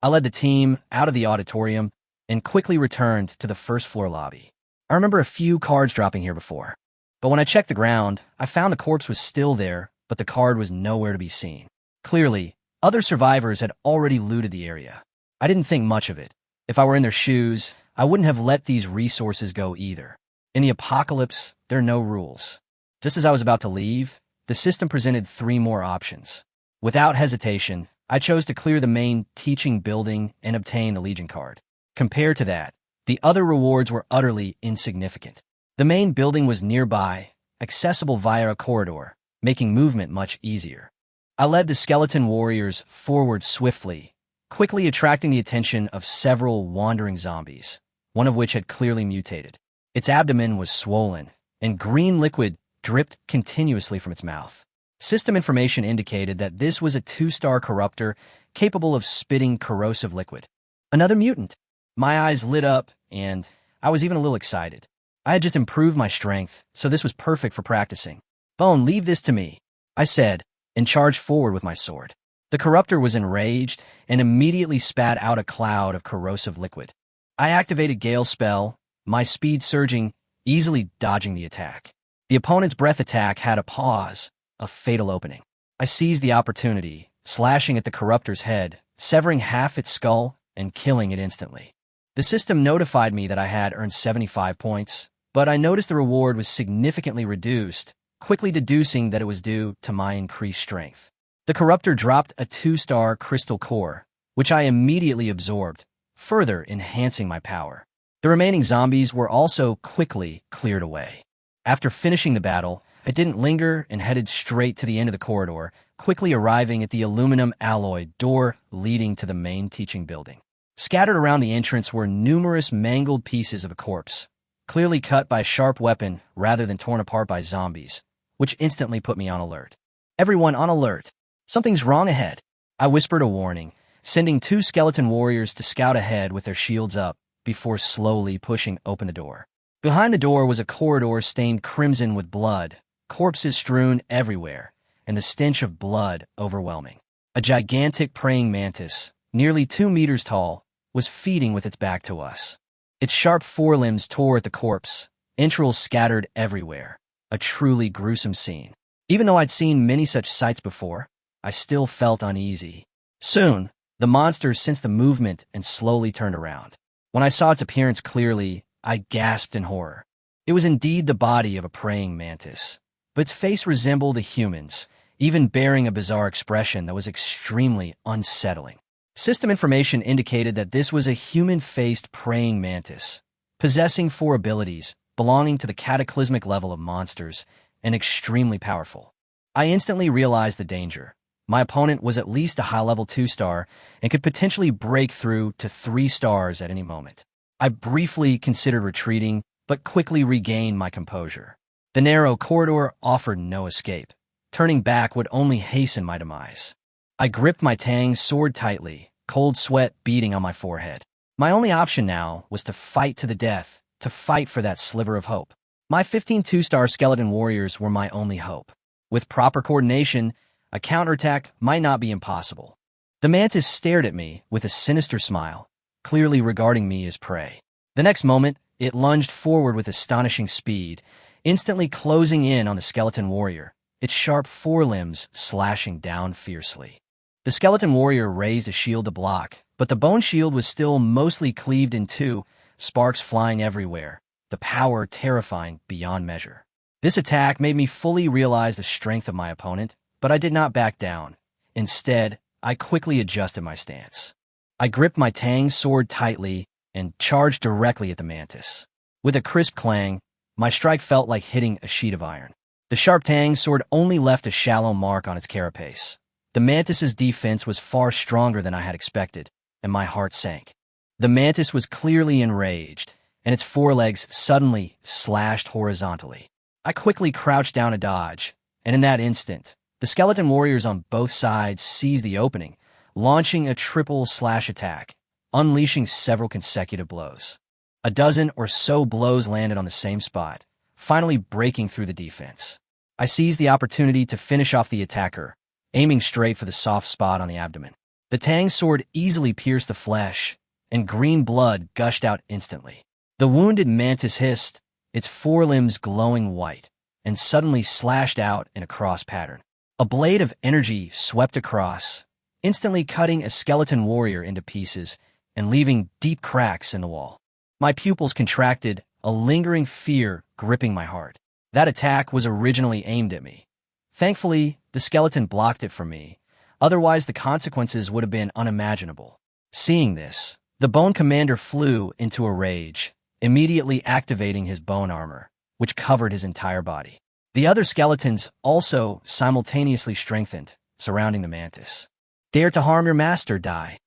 I led the team out of the auditorium and quickly returned to the first-floor lobby. I remember a few cards dropping here before, but when I checked the ground, I found the corpse was still there, but the card was nowhere to be seen. Clearly, Other survivors had already looted the area. I didn't think much of it. If I were in their shoes, I wouldn't have let these resources go either. In the apocalypse, there are no rules. Just as I was about to leave, the system presented 3 more options. Without hesitation, I chose to clear the main teaching building and obtain the Legion card. Compared to that, the other rewards were utterly insignificant. The main building was nearby, accessible via a corridor, making movement much easier. I led the skeleton warriors forward swiftly, quickly attracting the attention of several wandering zombies, one of which had clearly mutated. Its abdomen was swollen, and green liquid dripped continuously from its mouth. System information indicated that this was a 2-star corruptor capable of spitting corrosive liquid. Another mutant. My eyes lit up, and I was even a little excited. I had just improved my strength, so this was perfect for practicing. "Bone, leave this to me," I said, and charged forward with my sword. The corruptor was enraged and immediately spat out a cloud of corrosive liquid. I activated Gale's spell, my speed surging, easily dodging the attack. The opponent's breath attack had a pause, a fatal opening. I seized the opportunity, slashing at the corruptor's head, severing half its skull and killing it instantly. The system notified me that I had earned 75 points, but I noticed the reward was significantly reduced, quickly deducing that it was due to my increased strength. The corruptor dropped a 2-star crystal core, which I immediately absorbed, further enhancing my power. The remaining zombies were also quickly cleared away. After finishing the battle, I didn't linger and headed straight to the end of the corridor, quickly arriving at the aluminum alloy door leading to the main teaching building. Scattered around the entrance were numerous mangled pieces of a corpse, clearly cut by a sharp weapon rather than torn apart by zombies, which instantly put me on alert. "Everyone on alert! Something's wrong ahead," I whispered a warning, sending 2 skeleton warriors to scout ahead with their shields up before slowly pushing open the door. Behind the door was a corridor stained crimson with blood, corpses strewn everywhere, and the stench of blood overwhelming. A gigantic praying mantis, nearly 2 meters tall, was feeding with its back to us. Its sharp forelimbs tore at the corpse, entrails scattered everywhere. A truly gruesome scene. Even though I'd seen many such sights before, I still felt uneasy. Soon, the monster sensed the movement and slowly turned around. When I saw its appearance clearly, I gasped in horror. It was indeed the body of a praying mantis, but its face resembled a human's, even bearing a bizarre expression that was extremely unsettling. System information indicated that this was a human-faced praying mantis, possessing 4 abilities, belonging to the cataclysmic level of monsters, and extremely powerful. I instantly realized the danger. My opponent was at least a high-level 2-star and could potentially break through to 3 stars at any moment. I briefly considered retreating, but quickly regained my composure. The narrow corridor offered no escape. Turning back would only hasten my demise. I gripped my Tang sword tightly, cold sweat beading on my forehead. My only option now was to fight to the death, to fight for that sliver of hope. My 15 2-star skeleton warriors were my only hope. With proper coordination, a counterattack might not be impossible. The mantis stared at me with a sinister smile, clearly regarding me as prey. The next moment, it lunged forward with astonishing speed, instantly closing in on the skeleton warrior, its sharp forelimbs slashing down fiercely. The skeleton warrior raised a shield to block, but the bone shield was still mostly cleaved in 2, sparks flying everywhere, the power terrifying beyond measure. This attack made me fully realize the strength of my opponent, but I did not back down. Instead, I quickly adjusted my stance. I gripped my Tang sword tightly and charged directly at the mantis. With a crisp clang, my strike felt like hitting a sheet of iron. The sharp Tang sword only left a shallow mark on its carapace. The mantis's defense was far stronger than I had expected, and my heart sank. The mantis was clearly enraged, and its forelegs suddenly slashed horizontally. I quickly crouched down to dodge, and in that instant, the skeleton warriors on both sides seized the opening, launching a triple slash attack, unleashing several consecutive blows. A dozen or so blows landed on the same spot, finally breaking through the defense. I seized the opportunity to finish off the attacker, aiming straight for the soft spot on the abdomen. The Tang sword easily pierced the flesh, and green blood gushed out instantly. The wounded mantis hissed, its forelimbs glowing white, and suddenly slashed out in a cross pattern. A blade of energy swept across, instantly cutting a skeleton warrior into pieces and leaving deep cracks in the wall. My pupils contracted, a lingering fear gripping my heart. That attack was originally aimed at me. Thankfully, the skeleton blocked it from me. Otherwise, the consequences would have been unimaginable. Seeing this, the Bone Commander flew into a rage, immediately activating his bone armor, which covered his entire body. The other skeletons also simultaneously strengthened, surrounding the mantis. Dare to harm your master, die.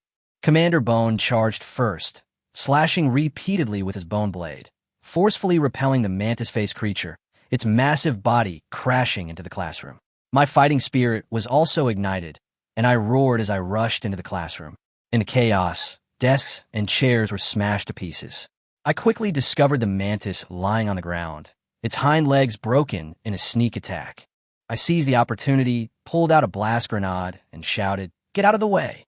Commander Bone charged first, slashing repeatedly with his bone blade, forcefully repelling the mantis-faced creature, its massive body crashing into the classroom. My fighting spirit was also ignited, and I roared as I rushed into the classroom. In the chaos, desks and chairs were smashed to pieces. I quickly discovered the mantis lying on the ground, its hind legs broken in a sneak attack. I seized the opportunity, pulled out a blast grenade, and shouted, "Get out of the way!"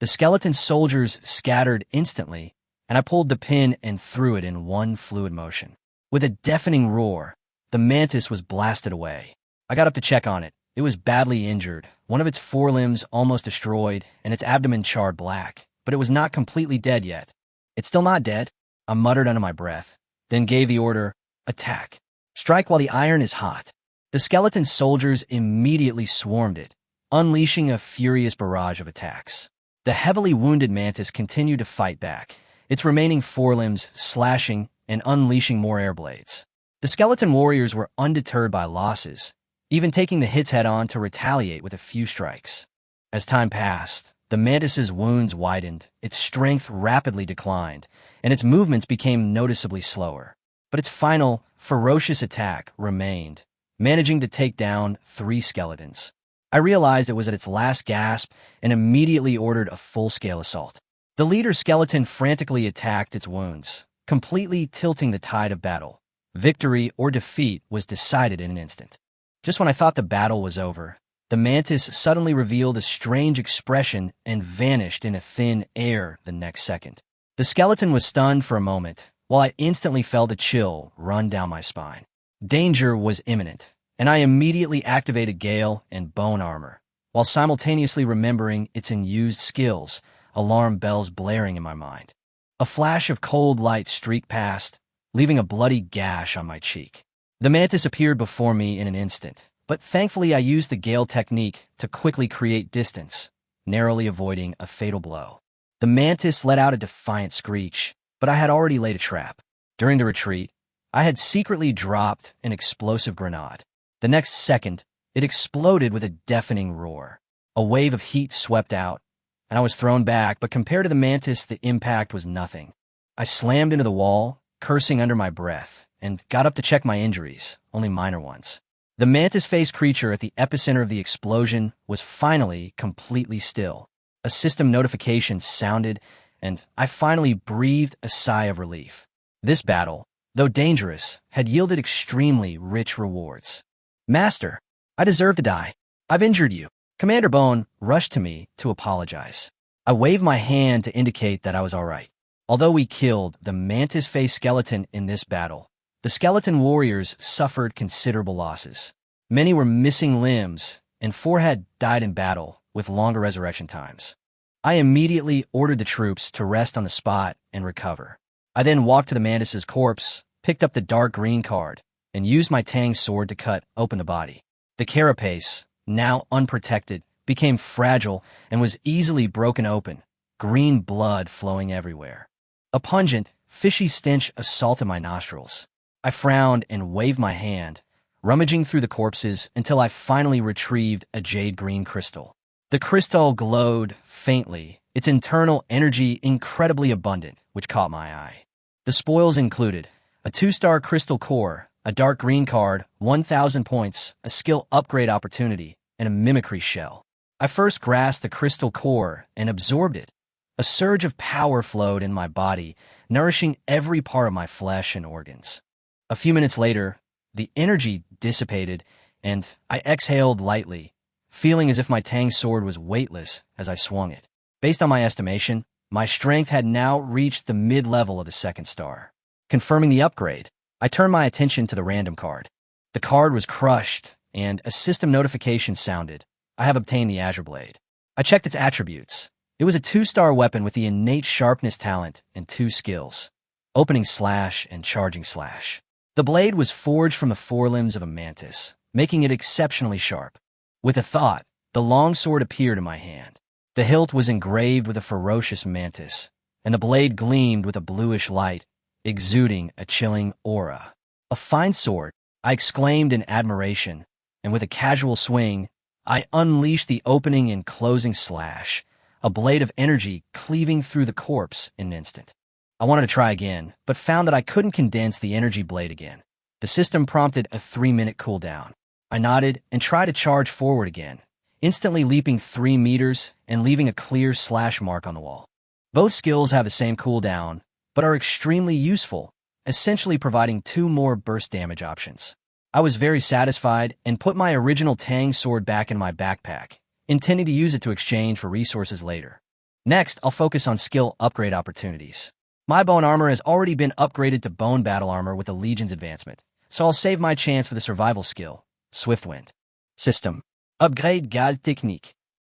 The skeleton soldiers scattered instantly, and I pulled the pin and threw it in one fluid motion. With a deafening roar, the mantis was blasted away. I got up to check on it. It was badly injured, one of its forelimbs almost destroyed, and its abdomen charred black, but it was not completely dead yet. "It's still not dead," I muttered under my breath, then gave the order, "Attack. Strike while the iron is hot." The skeleton soldiers immediately swarmed it, unleashing a furious barrage of attacks. The heavily wounded mantis continued to fight back, its remaining forelimbs slashing and unleashing more air blades. The skeleton warriors were undeterred by losses, even taking the hits head-on to retaliate with a few strikes. As time passed, the mantis's wounds widened, its strength rapidly declined, and its movements became noticeably slower. But its final, ferocious attack remained, managing to take down 3 skeletons. I realized it was at its last gasp and immediately ordered a full-scale assault. The leader skeleton frantically attacked its wounds, completely tilting the tide of battle. Victory or defeat was decided in an instant. Just when I thought the battle was over, the mantis suddenly revealed a strange expression and vanished in a thin air the next second. The skeleton was stunned for a moment, while I instantly felt a chill run down my spine. Danger was imminent, and I immediately activated Gale and Bone Armor, while simultaneously remembering its unused skills, alarm bells blaring in my mind. A flash of cold light streaked past, leaving a bloody gash on my cheek. The mantis appeared before me in an instant, but thankfully I used the Gale technique to quickly create distance, narrowly avoiding a fatal blow. The mantis let out a defiant screech, but I had already laid a trap. During the retreat, I had secretly dropped an explosive grenade. The next second, it exploded with a deafening roar. A wave of heat swept out, and I was thrown back, but compared to the mantis, the impact was nothing. I slammed into the wall, cursing under my breath, and got up to check my injuries, only minor ones. The mantis-faced creature at the epicenter of the explosion was finally completely still. A system notification sounded, and I finally breathed a sigh of relief. This battle, though dangerous, had yielded extremely rich rewards. "Master, I deserve to die. I've injured you." Commander Bone rushed to me to apologize. I waved my hand to indicate that I was all right. Although we killed the mantis-faced skeleton in this battle, the skeleton warriors suffered considerable losses. Many were missing limbs, and 4 had died in battle with longer resurrection times. I immediately ordered the troops to rest on the spot and recover. I then walked to the mantis's corpse, picked up the dark green card, and used my tang sword to cut open the body. The carapace, now unprotected, became fragile and was easily broken open, green blood flowing everywhere. A pungent, fishy stench assaulted my nostrils. I frowned and waved my hand, rummaging through the corpses until I finally retrieved a jade green crystal. The crystal glowed faintly, its internal energy incredibly abundant, which caught my eye. The spoils included a 2-star crystal core, a dark green card, 1,000 points, a skill upgrade opportunity, and a mimicry shell. I first grasped the crystal core and absorbed it. A surge of power flowed in my body, nourishing every part of my flesh and organs. A few minutes later, the energy dissipated, and I exhaled lightly, feeling as if my tang sword was weightless as I swung it. Based on my estimation, my strength had now reached the mid-level of the 2nd star. Confirming the upgrade, I turned my attention to the random card. The card was crushed, and a system notification sounded. I have obtained the Azure Blade. I checked its attributes. It was a 2-star weapon with the innate sharpness talent and 2 skills, opening slash and charging slash. The blade was forged from the forelimbs of a mantis, making it exceptionally sharp. With a thought, the long sword appeared in my hand. The hilt was engraved with a ferocious mantis, and the blade gleamed with a bluish light, exuding a chilling aura. A fine sword, I exclaimed in admiration, and with a casual swing, I unleashed the opening and closing slash, a blade of energy cleaving through the corpse in an instant. I wanted to try again, but found that I couldn't condense the energy blade again. The system prompted a 3-minute cooldown. I nodded and tried to charge forward again, instantly leaping 3 meters and leaving a clear slash mark on the wall. Both skills have the same cooldown, but are extremely useful, essentially providing 2 more burst damage options. I was very satisfied and put my original Tang sword back in my backpack, intending to use it to exchange for resources later. Next, I'll focus on skill upgrade opportunities. My bone armor has already been upgraded to bone battle armor with the Legion's advancement, so I'll save my chance for the survival skill, Swift Wind. System. Upgrade Garde Technique.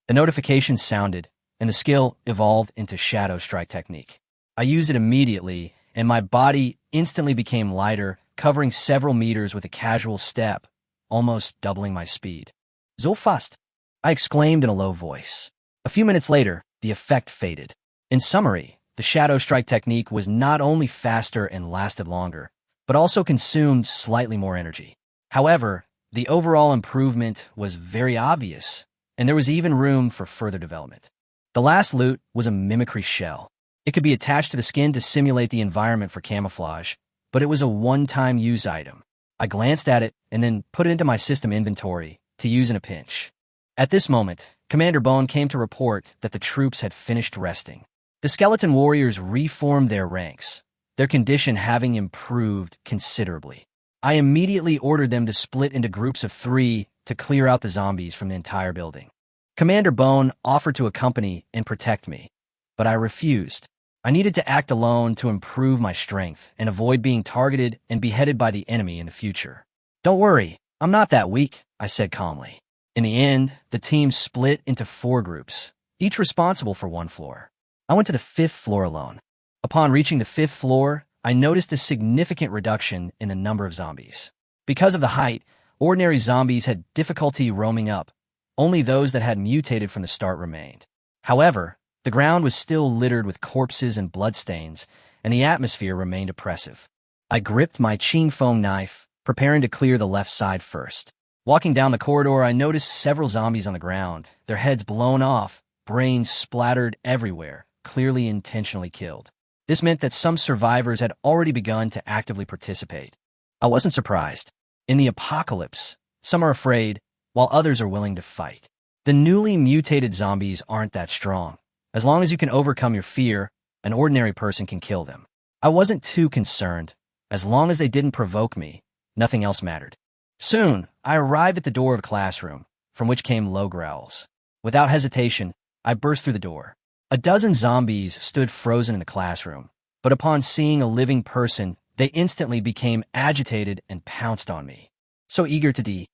The notification sounded, and the skill evolved into Shadow Strike Technique. I used it immediately, and my body instantly became lighter, covering several meters with a casual step, almost doubling my speed. So fast! I exclaimed in a low voice. A few minutes later, the effect faded. In summary, the Shadow Strike technique was not only faster and lasted longer, but also consumed slightly more energy. However, the overall improvement was very obvious, and there was even room for further development. The last loot was a mimicry shell. It could be attached to the skin to simulate the environment for camouflage, but it was a one-time use item. I glanced at it and then put it into my system inventory to use in a pinch. At this moment, Commander Bone came to report that the troops had finished resting. The skeleton warriors reformed their ranks, their condition having improved considerably. I immediately ordered them to split into groups of 3 to clear out the zombies from the entire building. Commander Bone offered to accompany and protect me, but I refused. I needed to act alone to improve my strength and avoid being targeted and beheaded by the enemy in the future. Don't worry, I'm not that weak, I said calmly. In the end, the team split into 4 groups, each responsible for 1 floor. I went to the 5th floor alone. Upon reaching the 5th floor, I noticed a significant reduction in the number of zombies. Because of the height, ordinary zombies had difficulty roaming up. Only those that had mutated from the start remained. However, the ground was still littered with corpses and bloodstains, and the atmosphere remained oppressive. I gripped my Qing Feng knife, preparing to clear the left side first. Walking down the corridor, I noticed several zombies on the ground, their heads blown off, brains splattered everywhere, clearly intentionally killed. This meant that some survivors had already begun to actively participate. I wasn't surprised. In the apocalypse, some are afraid, while others are willing to fight. The newly mutated zombies aren't that strong. As long as you can overcome your fear, an ordinary person can kill them. I wasn't too concerned. As long as they didn't provoke me, nothing else mattered. Soon, I arrived at the door of a classroom, from which came low growls. Without hesitation, I burst through the door. A dozen zombies stood frozen in the classroom, but upon seeing a living person, they instantly became agitated and pounced on me. So eager to die,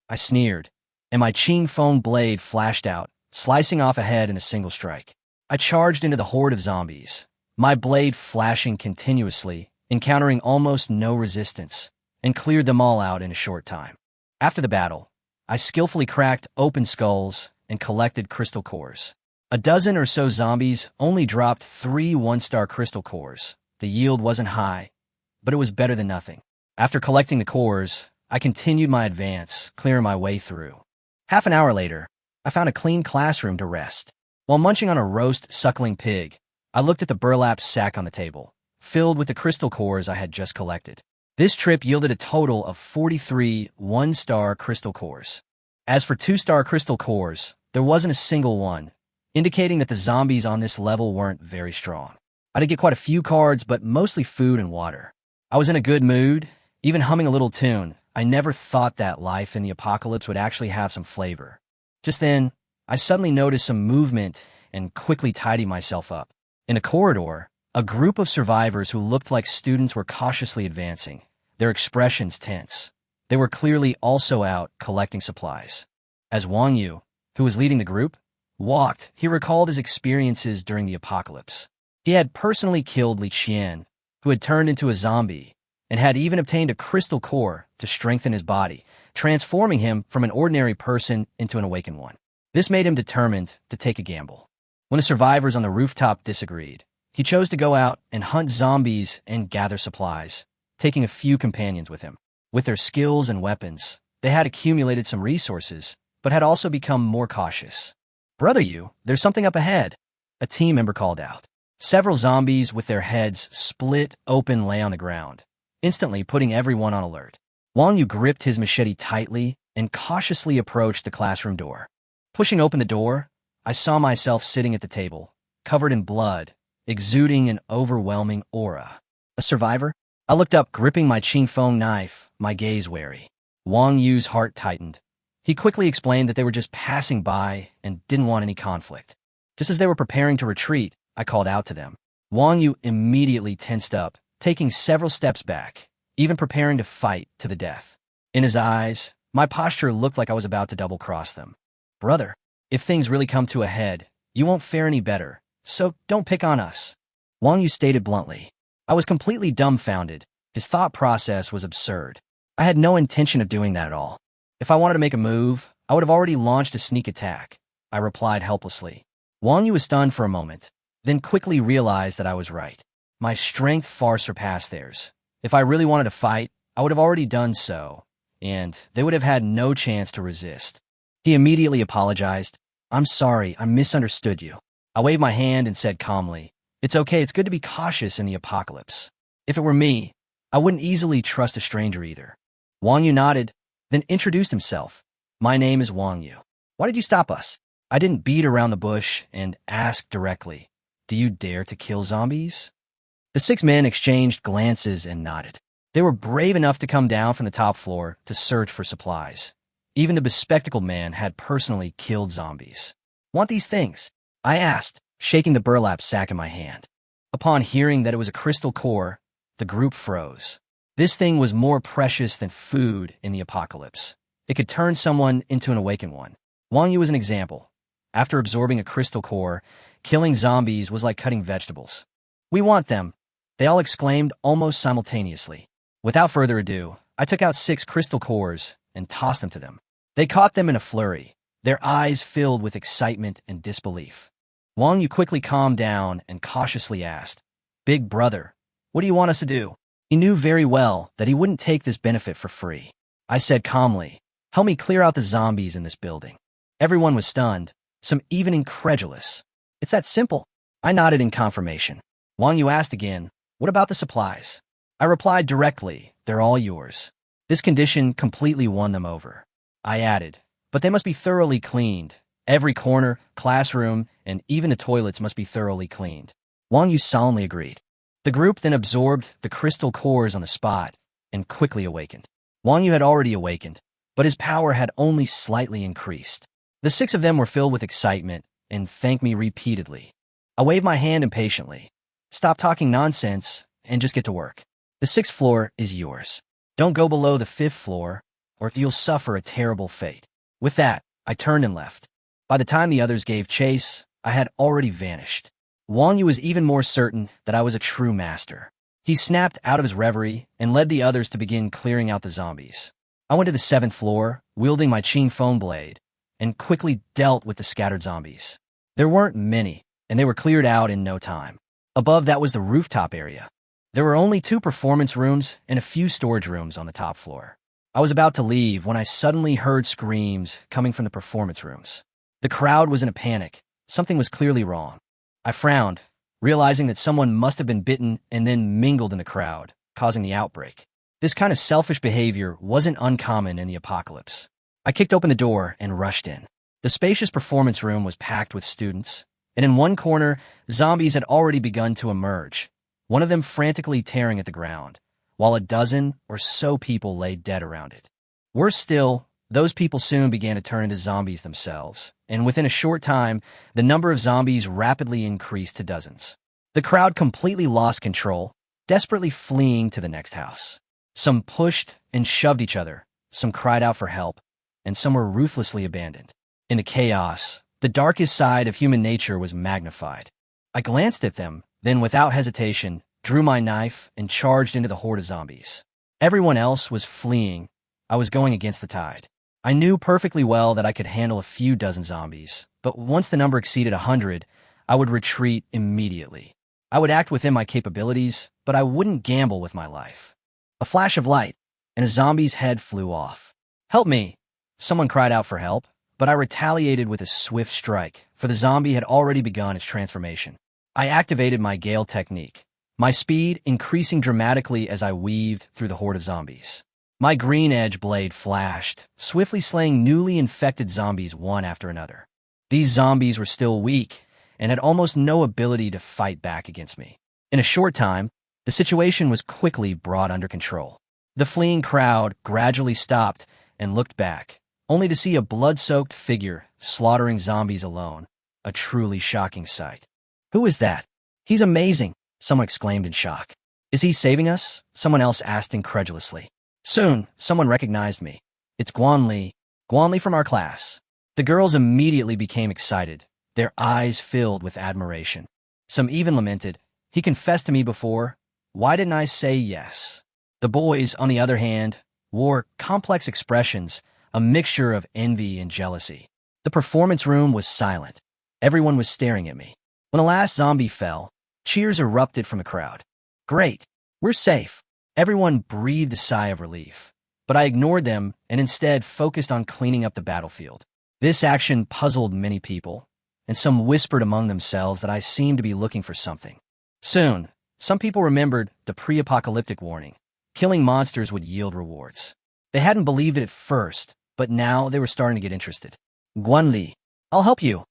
I sneered, and my Qing Feng blade flashed out, slicing off a head in a single strike. I charged into the horde of zombies, my blade flashing continuously, encountering almost no resistance, and cleared them all out in a short time. After the battle, I skillfully cracked open skulls and collected crystal cores. A dozen or so zombies only dropped 3 1-star crystal cores. The yield wasn't high, but it was better than nothing. After collecting the cores, I continued my advance, clearing my way through. Half an hour later, I found a clean classroom to rest. While munching on a roast suckling pig, I looked at the burlap sack on the table, filled with the crystal cores I had just collected. This trip yielded a total of 43 1-star crystal cores. As for 2-star crystal cores, there wasn't a single one, indicating that the zombies on this level weren't very strong. I did get quite a few cards, but mostly food and water. I was in a good mood, even humming a little tune. I never thought that life in the apocalypse would actually have some flavor. Just then, I suddenly noticed some movement and quickly tidied myself up. In a corridor, a group of survivors who looked like students were cautiously advancing, their expressions tense. They were clearly also out collecting supplies. As Wang Yu, who was leading the group, walked, he recalled his experiences during the apocalypse. He had personally killed Li Qian, who had turned into a zombie, and had even obtained a crystal core to strengthen his body, transforming him from an ordinary person into an awakened one. This made him determined to take a gamble. When the survivors on the rooftop disagreed, he chose to go out and hunt zombies and gather supplies, taking a few companions with him. With their skills and weapons, they had accumulated some resources, but had also become more cautious. "Brother Yu, there's something up ahead," a team member called out. Several zombies with their heads split open lay on the ground, instantly putting everyone on alert. Wang Yu gripped his machete tightly and cautiously approached the classroom door. Pushing open the door, I saw myself sitting at the table, covered in blood, exuding an overwhelming aura. A survivor? I looked up, gripping my Qingfeng knife, my gaze wary. Wang Yu's heart tightened. He quickly explained that they were just passing by and didn't want any conflict. Just as they were preparing to retreat, I called out to them. Wang Yu immediately tensed up, taking several steps back, even preparing to fight to the death. In his eyes, my posture looked like I was about to double-cross them. "Brother, if things really come to a head, you won't fare any better, so don't pick on us," Wang Yu stated bluntly. I was completely dumbfounded. His thought process was absurd. I had no intention of doing that at all. If I wanted to make a move, I would have already launched a sneak attack, I replied helplessly. Wang Yu was stunned for a moment, then quickly realized that I was right. My strength far surpassed theirs. If I really wanted to fight, I would have already done so, and they would have had no chance to resist. He immediately apologized. "I'm sorry, I misunderstood you." I waved my hand and said calmly, "It's okay, it's good to be cautious in the apocalypse. If it were me, I wouldn't easily trust a stranger either." Wang Yu nodded, then introduced himself. "My name is Wang Yu. Why did you stop us?" I didn't beat around the bush and asked directly, "Do you dare to kill zombies?" The 6 men exchanged glances and nodded. They were brave enough to come down from the top floor to search for supplies. Even the bespectacled man had personally killed zombies. "Want these things?" I asked, shaking the burlap sack in my hand. Upon hearing that it was a crystal core, the group froze. This thing was more precious than food in the apocalypse. It could turn someone into an awakened one. Wang Yu was an example. After absorbing a crystal core, killing zombies was like cutting vegetables. "We want them," they all exclaimed almost simultaneously. Without further ado, I took out 6 crystal cores and tossed them to them. They caught them in a flurry, their eyes filled with excitement and disbelief. Wang Yu quickly calmed down and cautiously asked, "Big brother, what do you want us to do?" He knew very well that he wouldn't take this benefit for free. I said calmly, "Help me clear out the zombies in this building." Everyone was stunned, some even incredulous. "It's that simple." I nodded in confirmation. Wang Yu asked again, "What about the supplies?" I replied directly, "They're all yours." This condition completely won them over. I added, "But they must be thoroughly cleaned. Every corner, classroom, and even the toilets must be thoroughly cleaned." Wang Yu solemnly agreed. The group then absorbed the crystal cores on the spot and quickly awakened. Wang Yu had already awakened, but his power had only slightly increased. The 6 of them were filled with excitement and thanked me repeatedly. I waved my hand impatiently. "Stop talking nonsense and just get to work. The 6th floor is yours. Don't go below the 5th floor, or you'll suffer a terrible fate." With that, I turned and left. By the time the others gave chase, I had already vanished. Wang Yu was even more certain that I was a true master. He snapped out of his reverie and led the others to begin clearing out the zombies. I went to the 7th floor, wielding my Qingfeng blade, and quickly dealt with the scattered zombies. There weren't many, and they were cleared out in no time. Above that was the rooftop area. There were only 2 performance rooms and a few storage rooms on the top floor. I was about to leave when I suddenly heard screams coming from the performance rooms. The crowd was in a panic. Something was clearly wrong. I frowned, realizing that someone must have been bitten and then mingled in the crowd, causing the outbreak. This kind of selfish behavior wasn't uncommon in the apocalypse. I kicked open the door and rushed in. The spacious performance room was packed with students, and in one corner, zombies had already begun to emerge, one of them frantically tearing at the ground, while a dozen or so people lay dead around it. Worse still, those people soon began to turn into zombies themselves, and within a short time, the number of zombies rapidly increased to dozens. The crowd completely lost control, desperately fleeing to the next house. Some pushed and shoved each other, some cried out for help, and some were ruthlessly abandoned. In the chaos, the The darkest side of human nature was magnified. I glanced at them, then without hesitation, drew my knife and charged into the horde of zombies. Everyone else was fleeing. I was going against the tide. I knew perfectly well that I could handle a few dozen zombies, but once the number exceeded 100, I would retreat immediately. I would act within my capabilities, but I wouldn't gamble with my life. A flash of light, and a zombie's head flew off. "Help me!" Someone cried out for help, but I retaliated with a swift strike, for the zombie had already begun its transformation. I activated my Gale technique, my speed increasing dramatically as I weaved through the horde of zombies. My green edge blade flashed, swiftly slaying newly infected zombies one after another. These zombies were still weak, and had almost no ability to fight back against me. In a short time, the situation was quickly brought under control. The fleeing crowd gradually stopped and looked back, only to see a blood-soaked figure slaughtering zombies alone, a truly shocking sight. "Who is that? He's amazing!" someone exclaimed in shock. "Is he saving us?" someone else asked incredulously. Soon, someone recognized me. "It's Guan Li. Guan Li from our class." The girls immediately became excited, their eyes filled with admiration. Some even lamented, "He confessed to me before. Why didn't I say yes?" The boys, on the other hand, wore complex expressions, a mixture of envy and jealousy. The performance room was silent. Everyone was staring at me. When the last zombie fell, cheers erupted from the crowd. "Great! We're safe!" Everyone breathed a sigh of relief. But I ignored them and instead focused on cleaning up the battlefield. This action puzzled many people, and some whispered among themselves that I seemed to be looking for something. Soon, some people remembered the pre-apocalyptic warning. Killing monsters would yield rewards. They hadn't believed it at first, but now they were starting to get interested. "Guan Li, I'll help you."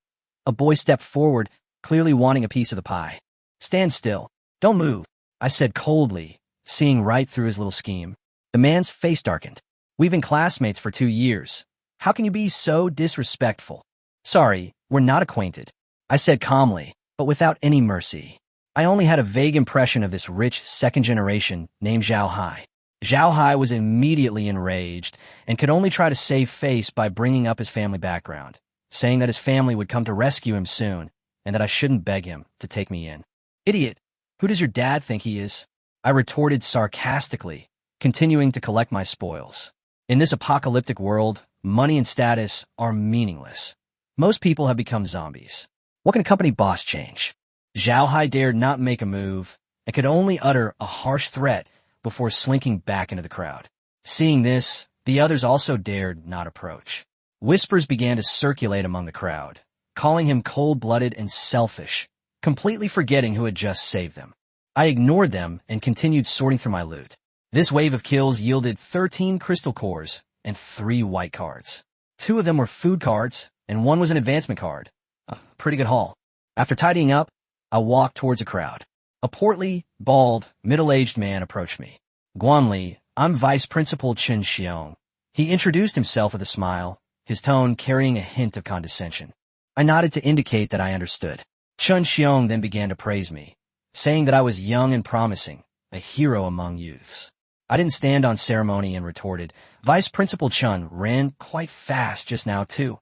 A boy stepped forward, clearly wanting a piece of the pie. "Stand still. Don't move," I said coldly, seeing right through his little scheme. The man's face darkened. "We've been classmates for 2 years. How can you be so disrespectful?" "Sorry, we're not acquainted," I said calmly, but without any mercy. I only had a vague impression of this rich second generation named Zhao Hai. Zhao Hai was immediately enraged and could only try to save face by bringing up his family background, saying that his family would come to rescue him soon and that I shouldn't beg him to take me in. "Idiot! Who does your dad think he is?" I retorted sarcastically, continuing to collect my spoils. In this apocalyptic world, money and status are meaningless. Most people have become zombies. What can a company boss change? Zhao Hai dared not make a move and could only utter a harsh threat before slinking back into the crowd. Seeing this, the others also dared not approach. Whispers began to circulate among the crowd, calling him cold-blooded and selfish, completely forgetting who had just saved them. I ignored them and continued sorting through my loot. This wave of kills yielded 13 crystal cores and 3 white cards. 2 of them were food cards, and 1 was an advancement card. A pretty good haul. After tidying up, I walked towards a crowd. A portly, bald, middle-aged man approached me. "Guan Li, I'm Vice Principal Chen Xiong." He introduced himself with a smile, his tone carrying a hint of condescension. I nodded to indicate that I understood. Chen Xiong then began to praise me, saying that I was young and promising, a hero among youths. I didn't stand on ceremony and retorted. Vice Principal Chen ran quite fast just now, too,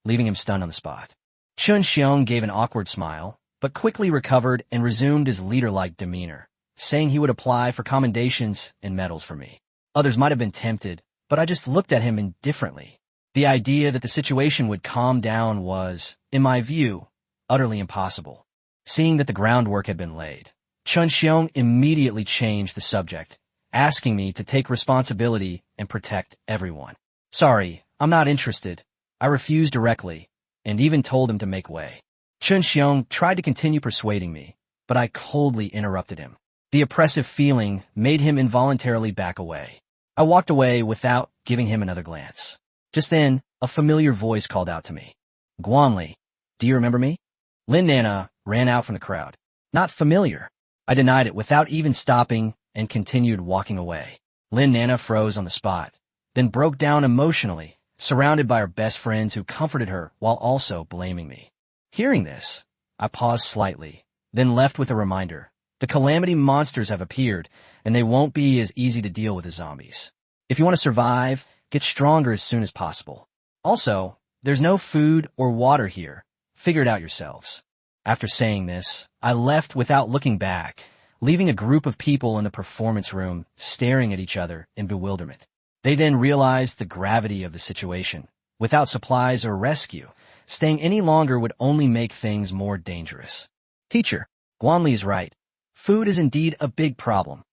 leaving him stunned on the spot. Chen Xiong gave an awkward smile, but quickly recovered and resumed his leader-like demeanor, saying he would apply for commendations and medals for me. Others might have been tempted, but I just looked at him indifferently. The idea that the situation would calm down was, in my view, utterly impossible. Seeing that the groundwork had been laid, Chen Xiong immediately changed the subject, asking me to take responsibility and protect everyone. "Sorry, I'm not interested," I refused directly, and even told him to make way. Chen Xiong tried to continue persuading me, but I coldly interrupted him. The oppressive feeling made him involuntarily back away. I walked away without giving him another glance. Just then, a familiar voice called out to me. "Guan Li, do you remember me?" Lin Nana ran out from the crowd. "Not familiar." I denied it without even stopping and continued walking away. Lin Nana froze on the spot, then broke down emotionally, surrounded by her best friends who comforted her while also blaming me. Hearing this, I paused slightly, then left with a reminder. The calamity monsters have appeared, and they won't be as easy to deal with as zombies. If you want to survive, get stronger as soon as possible. Also, there's no food or water here, Figure it out yourselves. After saying this, I left without looking back, leaving a group of people in the performance room staring at each other in bewilderment. They then realized the gravity of the situation. Without supplies or rescue, staying any longer would only make things more dangerous. Teacher, Guan Li is right. Food is indeed a big problem.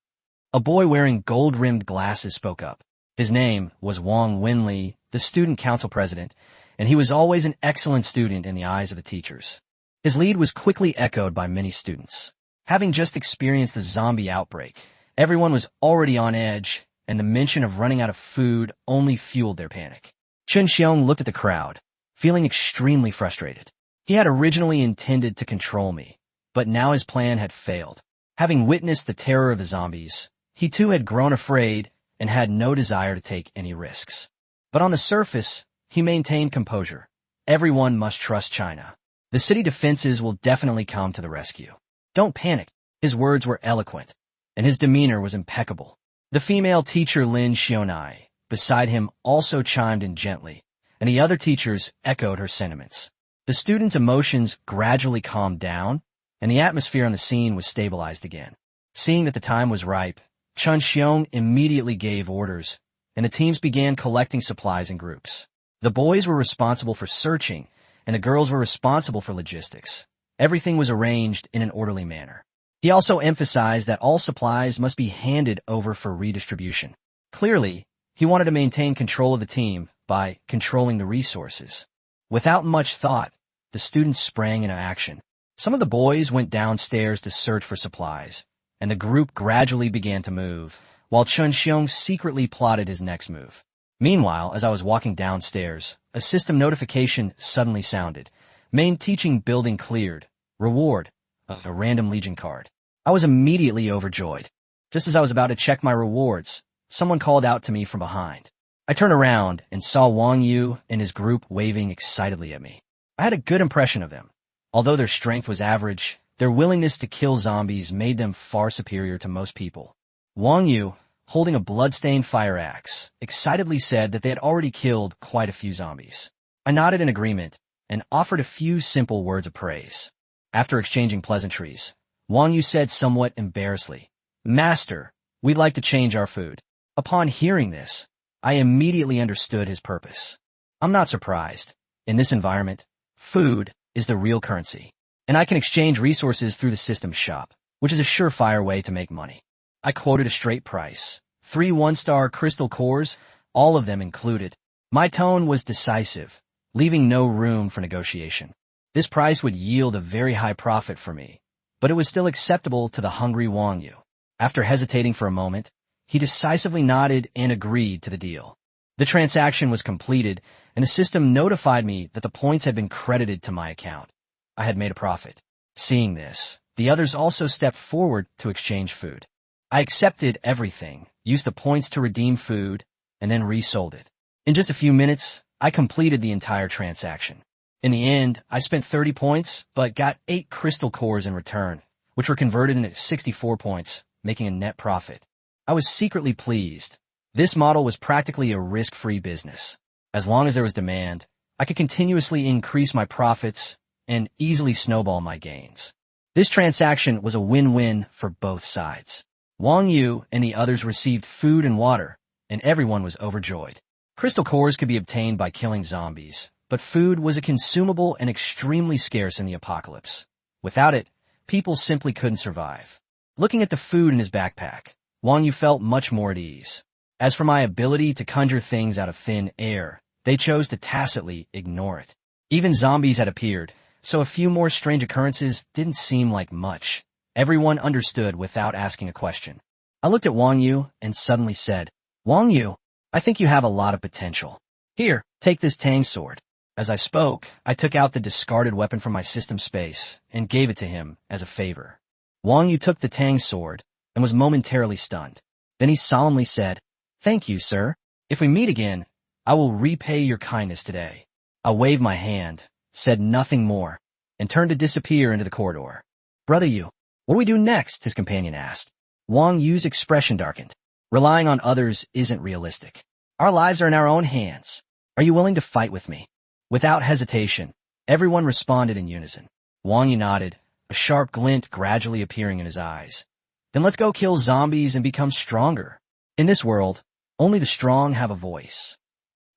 A boy wearing gold-rimmed glasses spoke up. His name was Guan Li, the student council president, and he was always an excellent student in the eyes of the teachers. His lead was quickly echoed by many students. Having just experienced the zombie outbreak, everyone was already on edge, and the mention of running out of food only fueled their panic. Chen Xiong looked at the crowd, feeling extremely frustrated. He had originally intended to control me, but now his plan had failed. Having witnessed the terror of the zombies, he too had grown afraid and had no desire to take any risks. But on the surface, he maintained composure. Everyone must trust China. The city defenses will definitely come to the rescue. Don't panic. His words were eloquent, and his demeanor was impeccable. The female teacher Lin Xionai, beside him, also chimed in gently, and the other teachers echoed her sentiments. The students' emotions gradually calmed down, and the atmosphere on the scene was stabilized again. Seeing that the time was ripe, Chen Xiong immediately gave orders, and the teams began collecting supplies in groups. The boys were responsible for searching, and the girls were responsible for logistics. Everything was arranged in an orderly manner. He also emphasized that all supplies must be handed over for redistribution. Clearly, he wanted to maintain control of the team by controlling the resources. Without much thought, the students sprang into action. Some of the boys went downstairs to search for supplies, and the group gradually began to move, while Chen Xiong secretly plotted his next move. Meanwhile, as I was walking downstairs, a system notification suddenly sounded. Main teaching building cleared. Reward. A random Legion card. I was immediately overjoyed. Just as I was about to check my rewards, someone called out to me from behind. I turned around and saw Wang Yu and his group waving excitedly at me. I had a good impression of them. Although their strength was average, their willingness to kill zombies made them far superior to most people. Wang Yu, holding a blood-stained fire axe, excitedly said that they had already killed quite a few zombies. I nodded in agreement and offered a few simple words of praise. After exchanging pleasantries, Wang Yu said somewhat embarrassedly, "Master, we'd like to change our food." Upon hearing this, I immediately understood his purpose. I'm not surprised. In this environment, food is the real currency, and I can exchange resources through the system shop, which is a surefire way to make money. I quoted a straight price, 3 one-star crystal cores, all of them included. My tone was decisive, leaving no room for negotiation. This price would yield a very high profit for me, but it was still acceptable to the hungry Wang Yu. After hesitating for a moment, he decisively nodded and agreed to the deal. The transaction was completed, and the system notified me that the points had been credited to my account. I had made a profit. Seeing this, the others also stepped forward to exchange food. I accepted everything, used the points to redeem food, and then resold it. In just a few minutes, I completed the entire transaction. In the end, I spent 30 points, but got 8 crystal cores in return, which were converted into 64 points, making a net profit. I was secretly pleased. This model was practically a risk-free business. As long as there was demand, I could continuously increase my profits and easily snowball my gains. This transaction was a win-win for both sides. Wang Yu and the others received food and water, and everyone was overjoyed. Crystal cores could be obtained by killing zombies, but food was a consumable and extremely scarce in the apocalypse. Without it, people simply couldn't survive. Looking at the food in his backpack, Wang Yu felt much more at ease. As for my ability to conjure things out of thin air, they chose to tacitly ignore it. Even zombies had appeared, so a few more strange occurrences didn't seem like much. Everyone understood without asking a question. I looked at Wang Yu and suddenly said, "Wang Yu, I think you have a lot of potential. Here, take this Tang sword." As I spoke, I took out the discarded weapon from my system space and gave it to him as a favor. Wang Yu took the Tang sword and was momentarily stunned. Then he solemnly said, "Thank you, sir. If we meet again, I will repay your kindness today." I waved my hand, said nothing more, and turned to disappear into the corridor. "Brother Yu, what do we do next?" his companion asked. Wang Yu's expression darkened. "Relying on others isn't realistic. Our lives are in our own hands. Are you willing to fight with me?" Without hesitation, Everyone responded in unison. Wang Yu nodded, a sharp glint gradually appearing in his eyes. Then let's go kill zombies and become stronger. In this world, only the strong have a voice.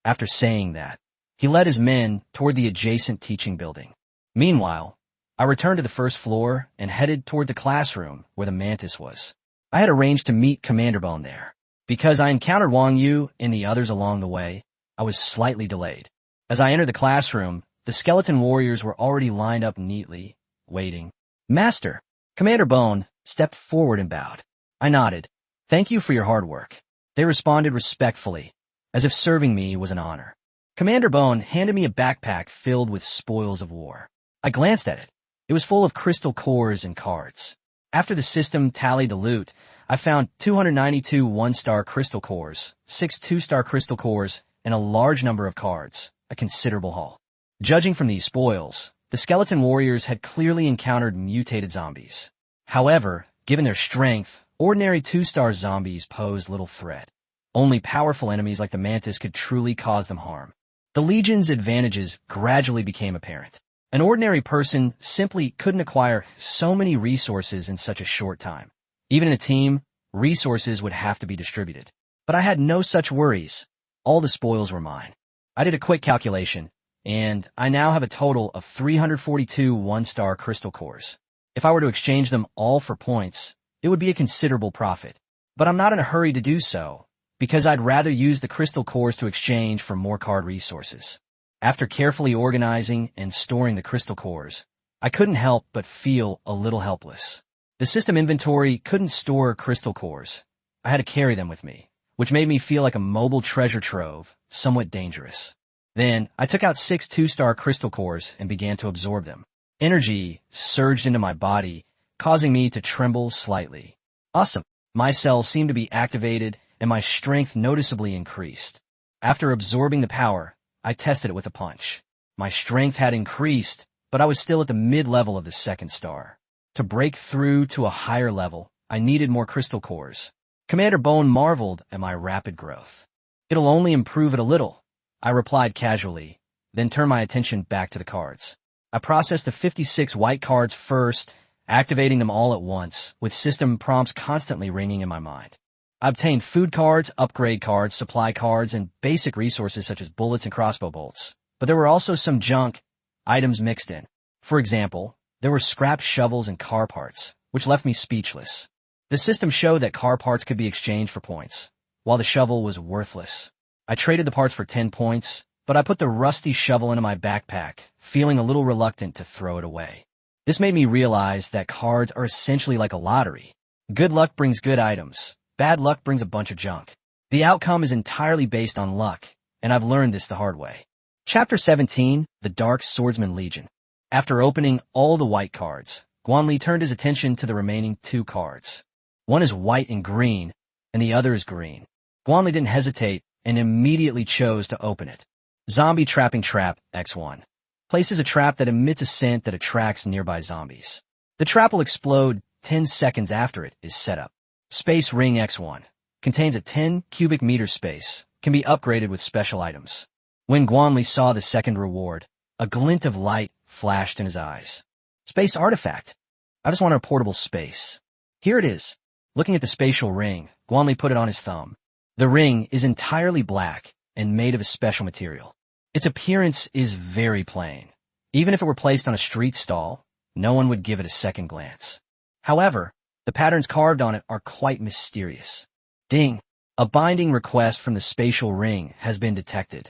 After saying that, he led his men toward the adjacent teaching building. Meanwhile, I returned to the first floor and headed toward the classroom where the mantis was. I had arranged to meet Commander Bone there. Because I encountered Wang Yu and the others along the way, I was slightly delayed. As I entered the classroom, the skeleton warriors were already lined up neatly, waiting. Master, Commander Bone stepped forward and bowed. I nodded. Thank you for your hard work. They responded respectfully, as if serving me was an honor. Commander Bone handed me a backpack filled with spoils of war. I glanced at it. It was full of crystal cores and cards. After the system tallied the loot, I found 292 one-star crystal cores, 6 two-star crystal cores, and a large number of cards, a considerable haul. Judging from these spoils, the skeleton warriors had clearly encountered mutated zombies. However, given their strength, ordinary two-star zombies posed little threat. Only powerful enemies like the mantis could truly cause them harm. The Legion's advantages gradually became apparent. An ordinary person simply couldn't acquire so many resources in such a short time. Even in a team, resources would have to be distributed. But I had no such worries. All the spoils were mine. I did a quick calculation, and I now have a total of 342 one-star crystal cores. If I were to exchange them all for points, it would be a considerable profit. But I'm not in a hurry to do so, because I'd rather use the crystal cores to exchange for more card resources. After carefully organizing and storing the crystal cores, I couldn't help but feel a little helpless. The system inventory couldn't store crystal cores. I had to carry them with me, which made me feel like a mobile treasure trove, somewhat dangerous. Then, I took out 6 two-star crystal cores and began to absorb them. Energy surged into my body, causing me to tremble slightly. Awesome! My cells seemed to be activated, and my strength noticeably increased. After absorbing the power, I tested it with a punch. My strength had increased, but I was still at the mid-level of the 2nd star. To break through to a higher level, I needed more crystal cores. Commander Bone marveled at my rapid growth. It'll only improve it a little, I replied casually, then turned my attention back to the cards. I processed the 56 white cards first, activating them all at once, with system prompts constantly ringing in my mind. I obtained food cards, upgrade cards, supply cards, and basic resources such as bullets and crossbow bolts. But there were also some junk items mixed in. For example, there were scrap shovels and car parts, which left me speechless. The system showed that car parts could be exchanged for points, while the shovel was worthless. I traded the parts for 10 points, but I put the rusty shovel into my backpack, feeling a little reluctant to throw it away. This made me realize that cards are essentially like a lottery. Good luck brings good items. Bad luck brings a bunch of junk. The outcome is entirely based on luck, and I've learned this the hard way. Chapter 17, The Dark Swordsman Legion. After opening all the white cards, Guan Li turned his attention to the remaining 2 cards. One is white and green, and the other is green. Guan Li didn't hesitate and immediately chose to open it. Zombie Trapping Trap X1. Places a trap that emits a scent that attracts nearby zombies. The trap will explode 10 seconds after it is set up. Space Ring X1. Contains a 10 cubic meter space. Can be upgraded with special items. When Guan Li saw the second reward, a glint of light flashed in his eyes. Space Artifact. I just want a portable space. Here it is. Looking at the spatial ring, Guan Li put it on his thumb. The ring is entirely black and made of a special material. Its appearance is very plain. Even if it were placed on a street stall, no one would give it a second glance. However, the patterns carved on it are quite mysterious. Ding! A binding request from the spatial ring has been detected.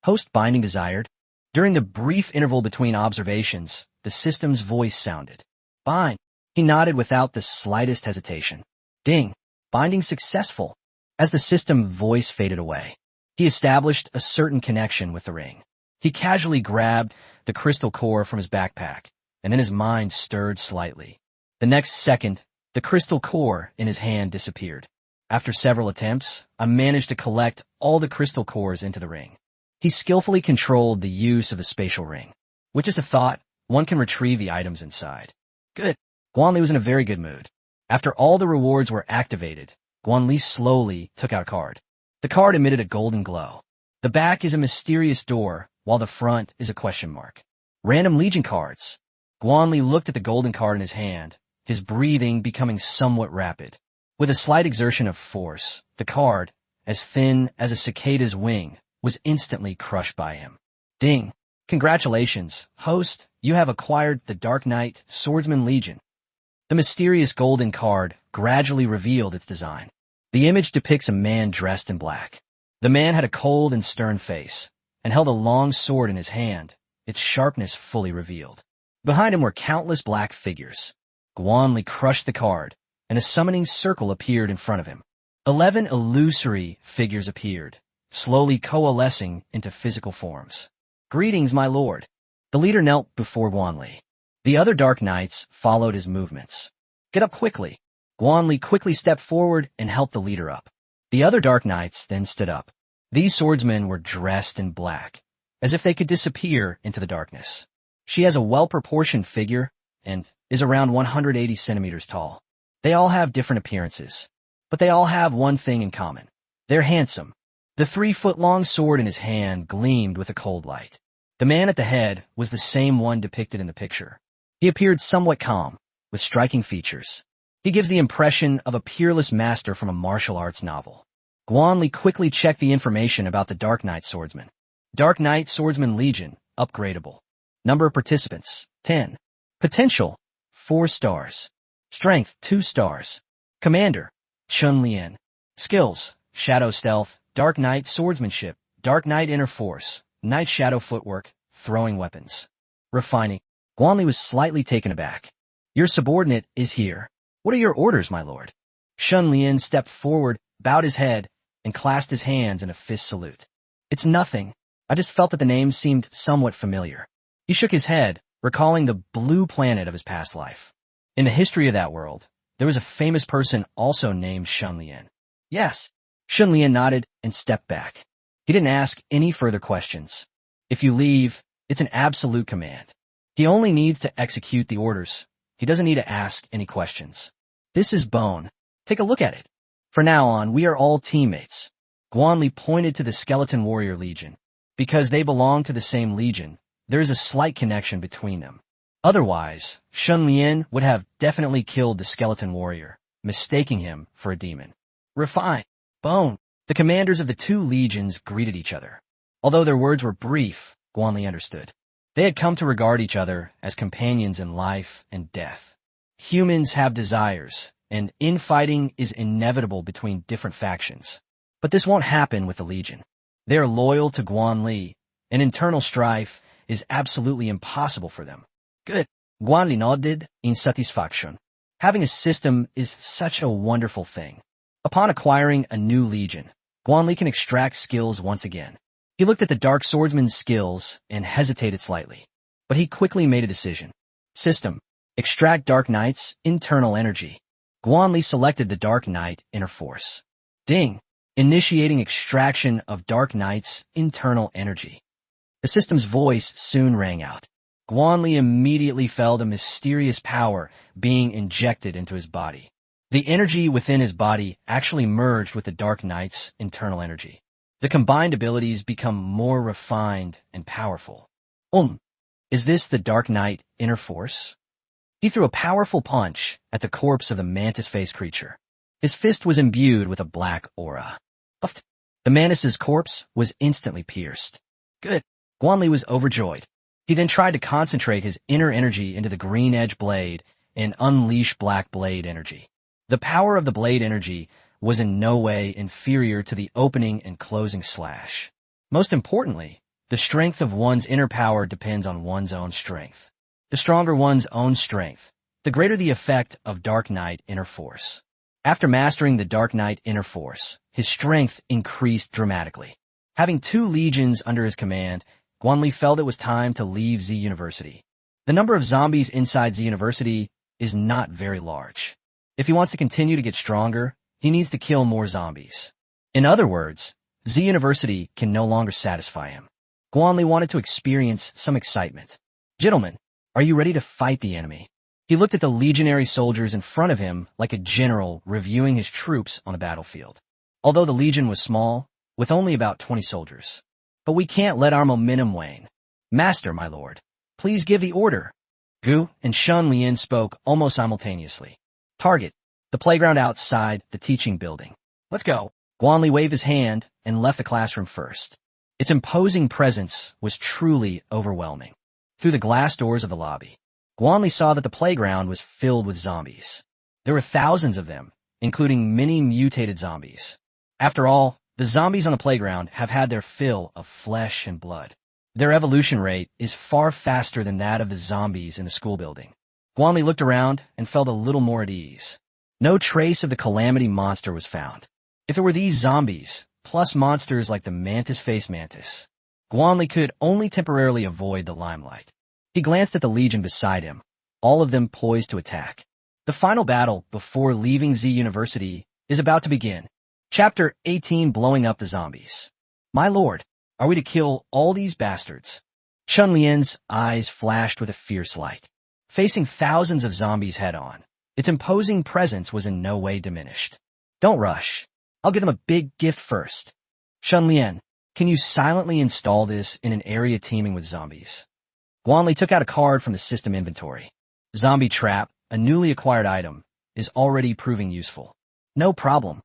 Host binding desired. During the brief interval between observations, the system's voice sounded. Bind. He nodded without the slightest hesitation. Ding! Binding successful. As the system voice faded away, he established a certain connection with the ring. He casually grabbed the crystal core from his backpack, and then his mind stirred slightly. The next second, the crystal core in his hand disappeared. After several attempts, I managed to collect all the crystal cores into the ring. He skillfully controlled the use of the spatial ring, which is a thought one can retrieve the items inside. Good. Guan Li was in a very good mood. After all the rewards were activated, Guan Li slowly took out a card. The card emitted a golden glow. The back is a mysterious door, while the front is a question mark. Random Legion cards. Guan Li looked at the golden card in his hand, his breathing becoming somewhat rapid. With a slight exertion of force, the card, as thin as a cicada's wing, was instantly crushed by him. Ding! Congratulations, host, you have acquired the Dark Knight Swordsman Legion. The mysterious golden card gradually revealed its design. The image depicts a man dressed in black. The man had a cold and stern face, and held a long sword in his hand, its sharpness fully revealed. Behind him were countless black figures. Guan Li crushed the card, and a summoning circle appeared in front of him. 11 illusory figures appeared, slowly coalescing into physical forms. Greetings, my lord. The leader knelt before Guan Li. The other Dark Knights followed his movements. Get up quickly. Guan Li quickly stepped forward and helped the leader up. The other Dark Knights then stood up. These swordsmen were dressed in black, as if they could disappear into the darkness. She has a well-proportioned figure and is around 180 centimeters tall. They all have different appearances, but they all have one thing in common. They're handsome. The 3-foot-long sword in his hand gleamed with a cold light. The man at the head was the same one depicted in the picture. He appeared somewhat calm, with striking features. He gives the impression of a peerless master from a martial arts novel. Guan Li quickly checked the information about the Dark Knight Swordsman. Dark Knight Swordsman Legion, upgradable. Number of participants, 10. Potential, 4 stars. Strength, 2 stars. Commander, Chun Lian. Skills, Shadow Stealth, Dark Knight Swordsmanship, Dark Knight Inner Force, Night Shadow Footwork, Throwing Weapons. Refining. Guan Li was slightly taken aback. Your subordinate is here. What are your orders, my lord? Chun Lian stepped forward, bowed his head, and clasped his hands in a fist salute. It's nothing. I just felt that the name seemed somewhat familiar. He shook his head, recalling the blue planet of his past life. In the history of that world, there was a famous person also named Chun Lian. Yes. Chun Lian nodded and stepped back. He didn't ask any further questions. If you leave, it's an absolute command. He only needs to execute the orders. He doesn't need to ask any questions. This is bone. Take a look at it. For now on, we are all teammates. Guan Li pointed to the Skeleton Warrior Legion. Because they belong to the same legion, there is a slight connection between them. Otherwise, Chun Lian would have definitely killed the Skeleton Warrior, mistaking him for a demon. Refine. Bone. The commanders of the 2 legions greeted each other. Although their words were brief, Guan Li understood. They had come to regard each other as companions in life and death. Humans have desires, and infighting is inevitable between different factions. But this won't happen with the Legion. They are loyal to Guan Li, and internal strife is absolutely impossible for them. Good. Guan Li nodded in satisfaction. Having a system is such a wonderful thing. Upon acquiring a new legion, Guan Li can extract skills once again. He looked at the Dark Swordsman's skills and hesitated slightly, but he quickly made a decision. System. Extract Dark Knight's internal energy. Guan Li selected the Dark Knight Inner Force. Ding. Initiating extraction of Dark Knight's internal energy. The system's voice soon rang out. Guan Li immediately felt a mysterious power being injected into his body. The energy within his body actually merged with the Dark Knight's internal energy. The combined abilities become more refined and powerful. Is this the Dark Knight Inner Force? He threw a powerful punch at the corpse of the mantis-faced creature. His fist was imbued with a black aura. The mantis's corpse was instantly pierced. Good. Guan Li was overjoyed. He then tried to concentrate his inner energy into the green edge blade and unleash black blade energy. The power of the blade energy was in no way inferior to the opening and closing slash. Most importantly, the strength of one's inner power depends on one's own strength. The stronger one's own strength, the greater the effect of Dark Knight Inner Force. After mastering the Dark Knight Inner Force, his strength increased dramatically. Having 2 legions under his command, Guan Li felt it was time to leave Z University. The number of zombies inside Z University is not very large. If he wants to continue to get stronger, he needs to kill more zombies. In other words, Z University can no longer satisfy him. Guan Li wanted to experience some excitement. Gentlemen, are you ready to fight the enemy? He looked at the legionary soldiers in front of him like a general reviewing his troops on a battlefield. Although the legion was small, with only about 20 soldiers. But we can't let our momentum wane. Master, my lord. Please give the order. Gu and Shun Lian spoke almost simultaneously. Target. The playground outside the teaching building. Let's go. Guan Li waved his hand and left the classroom first. Its imposing presence was truly overwhelming. Through the glass doors of the lobby, Guan Li saw that the playground was filled with zombies. There were thousands of them, including many mutated zombies. After all, the zombies on the playground have had their fill of flesh and blood. Their evolution rate is far faster than that of the zombies in the school building. Guan Li looked around and felt a little more at ease. No trace of the calamity monster was found. If it were these zombies, plus monsters like the mantis-faced mantis, Guan Li could only temporarily avoid the limelight. He glanced at the legion beside him, all of them poised to attack. The final battle before leaving Z University is about to begin. Chapter 18, Blowing Up the Zombies. My lord, are we to kill all these bastards? Chun Lian's eyes flashed with a fierce light. Facing thousands of zombies head-on, its imposing presence was in no way diminished. Don't rush. I'll give them a big gift first. Chun Lian, can you silently install this in an area teeming with zombies? Guan Li took out a card from the system inventory. Zombie Trap, a newly acquired item, is already proving useful. No problem.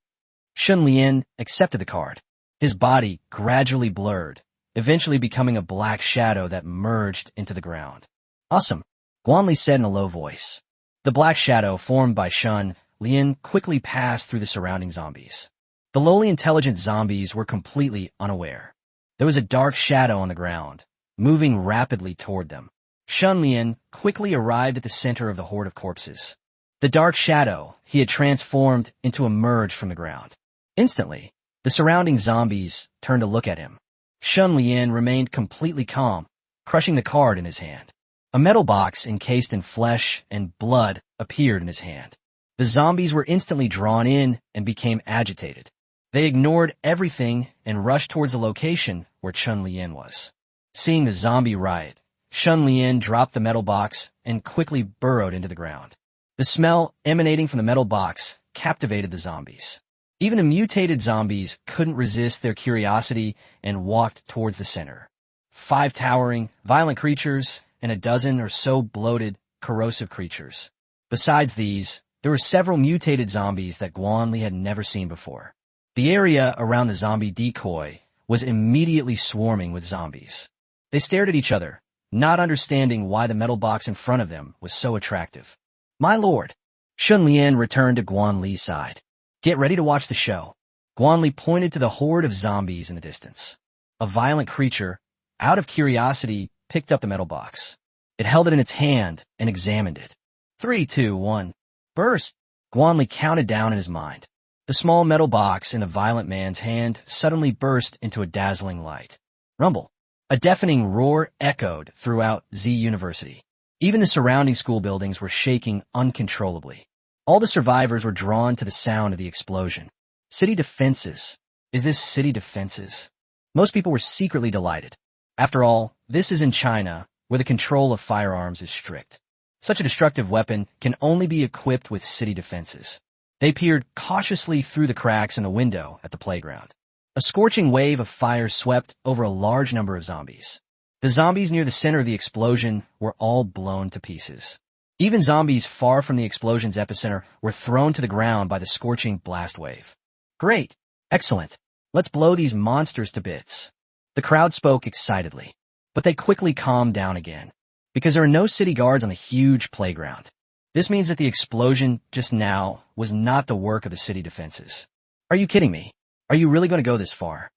Shun Lian accepted the card. His body gradually blurred, eventually becoming a black shadow that merged into the ground. Awesome, Guan Li said in a low voice. The black shadow formed by Shun Lian quickly passed through the surrounding zombies. The lowly intelligent zombies were completely unaware. There was a dark shadow on the ground, moving rapidly toward them. Shun Lian quickly arrived at the center of the horde of corpses. The dark shadow he had transformed into emerged from the ground. Instantly, the surrounding zombies turned to look at him. Shun Lian remained completely calm, crushing the card in his hand. A metal box encased in flesh and blood appeared in his hand. The zombies were instantly drawn in and became agitated. They ignored everything and rushed towards the location where Chun Lian was. Seeing the zombie riot, Shun Lian dropped the metal box and quickly burrowed into the ground. The smell emanating from the metal box captivated the zombies. Even the mutated zombies couldn't resist their curiosity and walked towards the center. 5 towering, violent creatures and a dozen or so bloated, corrosive creatures. Besides these, there were several mutated zombies that Guan Li had never seen before. The area around the zombie decoy was immediately swarming with zombies. They stared at each other, not understanding why the metal box in front of them was so attractive. My lord, Shun Lian returned to Guan Li's side. Get ready to watch the show. Guan Li pointed to the horde of zombies in the distance. A violent creature, out of curiosity, picked up the metal box. It held it in its hand and examined it. 3, 2, 1. Burst! Guan Li counted down in his mind. The small metal box in the violent man's hand suddenly burst into a dazzling light. Rumble! A deafening roar echoed throughout Z University. Even the surrounding school buildings were shaking uncontrollably. All the survivors were drawn to the sound of the explosion. City defenses. Is this city defenses? Most people were secretly delighted. After all, this is in China, where the control of firearms is strict. Such a destructive weapon can only be equipped with city defenses. They peered cautiously through the cracks in the window at the playground. A scorching wave of fire swept over a large number of zombies. The zombies near the center of the explosion were all blown to pieces. Even zombies far from the explosion's epicenter were thrown to the ground by the scorching blast wave. Great! Excellent! Let's blow these monsters to bits. The crowd spoke excitedly, but they quickly calmed down again, because there are no city guards on the huge playground. This means that the explosion just now was not the work of the city defenses. Are you kidding me? Are you really going to go this far?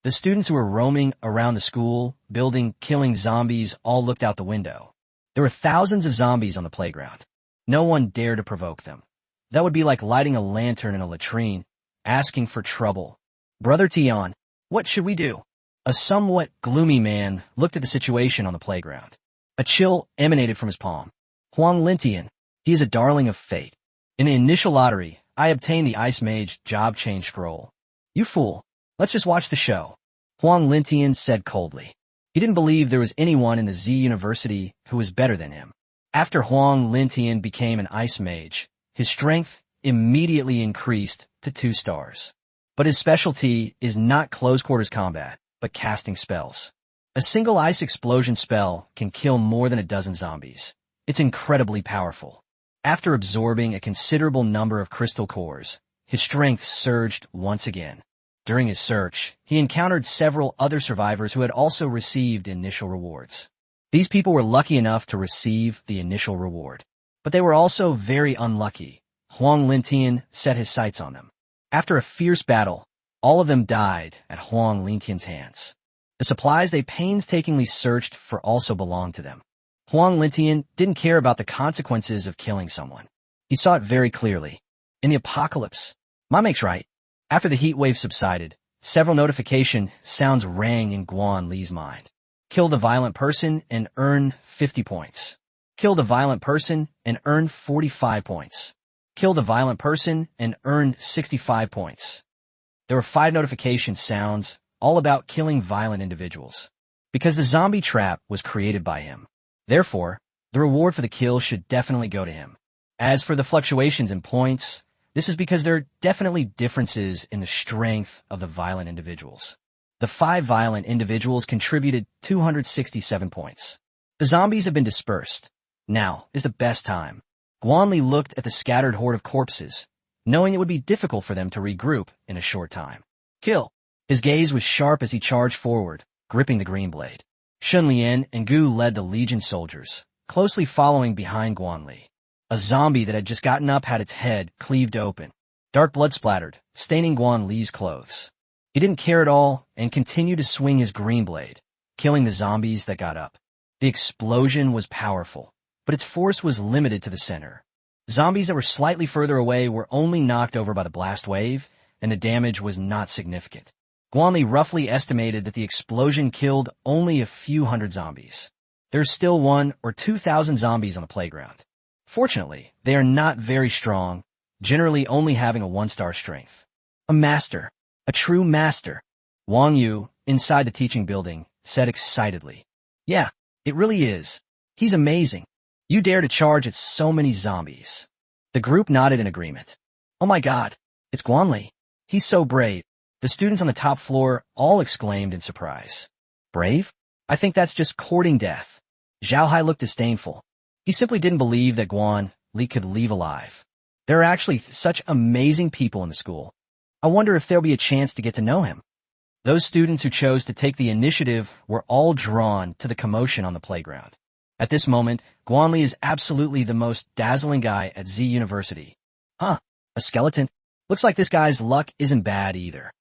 The students who were roaming around the school, building, killing zombies all looked out the window. There were thousands of zombies on the playground. No one dared to provoke them. That would be like lighting a lantern in a latrine, asking for trouble. Brother Tian, what should we do? A somewhat gloomy man looked at the situation on the playground. A chill emanated from his palm. Huang Lintian, he is a darling of fate. In the initial lottery, I obtained the Ice Mage job change scroll. You fool. Let's just watch the show. Huang Lintian said coldly. He didn't believe there was anyone in the Z University who was better than him. After Huang Lintian became an Ice Mage, his strength immediately increased to 2 stars. But his specialty is not close-quarters combat, but casting spells. A single ice explosion spell can kill more than a dozen zombies. It's incredibly powerful. After absorbing a considerable number of crystal cores, his strength surged once again. During his search, he encountered several other survivors who had also received initial rewards. These people were lucky enough to receive the initial reward. But they were also very unlucky. Huang Lintian set his sights on them. After a fierce battle, all of them died at Huang Lintian's hands. The supplies they painstakingly searched for also belonged to them. Huang Lintian didn't care about the consequences of killing someone. He saw it very clearly. In the apocalypse, Ma makes right. After the heat wave subsided, several notification sounds rang in Guan Li's mind. Kill the violent person and earn 50 points. Kill the violent person and earn 45 points. Kill the violent person and earn 65 points. There were 5 notification sounds, all about killing violent individuals. Because the zombie trap was created by him. Therefore, the reward for the kill should definitely go to him. As for the fluctuations in points, this is because there are definitely differences in the strength of the violent individuals. The 5 violent individuals contributed 267 points. The zombies have been dispersed. Now is the best time. Guan Li looked at the scattered horde of corpses, knowing it would be difficult for them to regroup in a short time. Kill! His gaze was sharp as he charged forward, gripping the green blade. Shun Lian and Gu led the Legion soldiers, closely following behind Guan Li. A zombie that had just gotten up had its head cleaved open. Dark blood splattered, staining Guan Li's clothes. He didn't care at all and continued to swing his green blade, killing the zombies that got up. The explosion was powerful, but its force was limited to the center. Zombies that were slightly further away were only knocked over by the blast wave, and the damage was not significant. Guan Li roughly estimated that the explosion killed only a few hundred zombies. There's still 1,000 or 2,000 zombies on the playground. Fortunately, they are not very strong, generally only having a 1-star strength. A master. A true master. Wang Yu, inside the teaching building, said excitedly. Yeah, it really is. He's amazing. You dare to charge at so many zombies. The group nodded in agreement. Oh my god, it's Guan Li. He's so brave. The students on the top floor all exclaimed in surprise. Brave? I think that's just courting death. Zhao Hai looked disdainful. He simply didn't believe that Guan Li could leave alive. There are actually such amazing people in the school. I wonder if there'll be a chance to get to know him. Those students who chose to take the initiative were all drawn to the commotion on the playground. At this moment, Guan Li is absolutely the most dazzling guy at Z University. Huh, a skeleton? Looks like this guy's luck isn't bad either.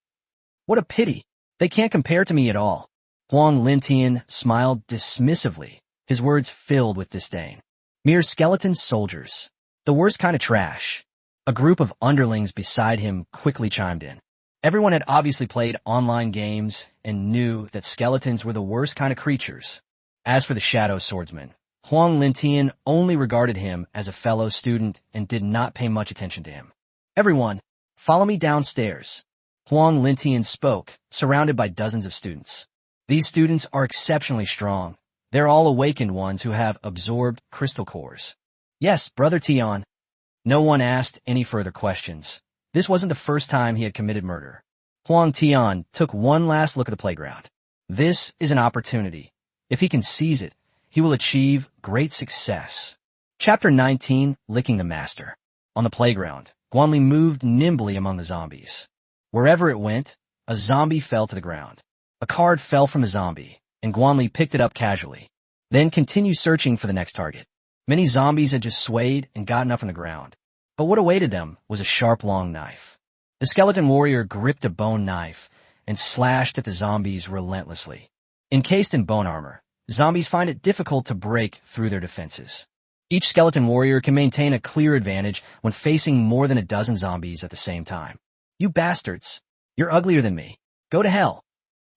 What a pity. They can't compare to me at all. Huang Lintian smiled dismissively, his words filled with disdain. Mere skeleton soldiers. The worst kind of trash. A group of underlings beside him quickly chimed in. Everyone had obviously played online games and knew that skeletons were the worst kind of creatures. As for the shadow swordsman, Huang Lintian only regarded him as a fellow student and did not pay much attention to him. Everyone, follow me downstairs. Huang Lintian spoke, surrounded by dozens of students. These students are exceptionally strong. They're all awakened ones who have absorbed crystal cores. Yes, Brother Tian. No one asked any further questions. This wasn't the first time he had committed murder. Huang Tian took one last look at the playground. This is an opportunity. If he can seize it, he will achieve great success. Chapter 19, Licking the Master. On the playground, Guan Li moved nimbly among the zombies. Wherever it went, a zombie fell to the ground. A card fell from a zombie, and Guan Li picked it up casually. Then continued searching for the next target. Many zombies had just swayed and gotten up from the ground. But what awaited them was a sharp, long knife. The skeleton warrior gripped a bone knife and slashed at the zombies relentlessly. Encased in bone armor, zombies find it difficult to break through their defenses. Each skeleton warrior can maintain a clear advantage when facing more than a dozen zombies at the same time. You bastards! You're uglier than me. Go to hell!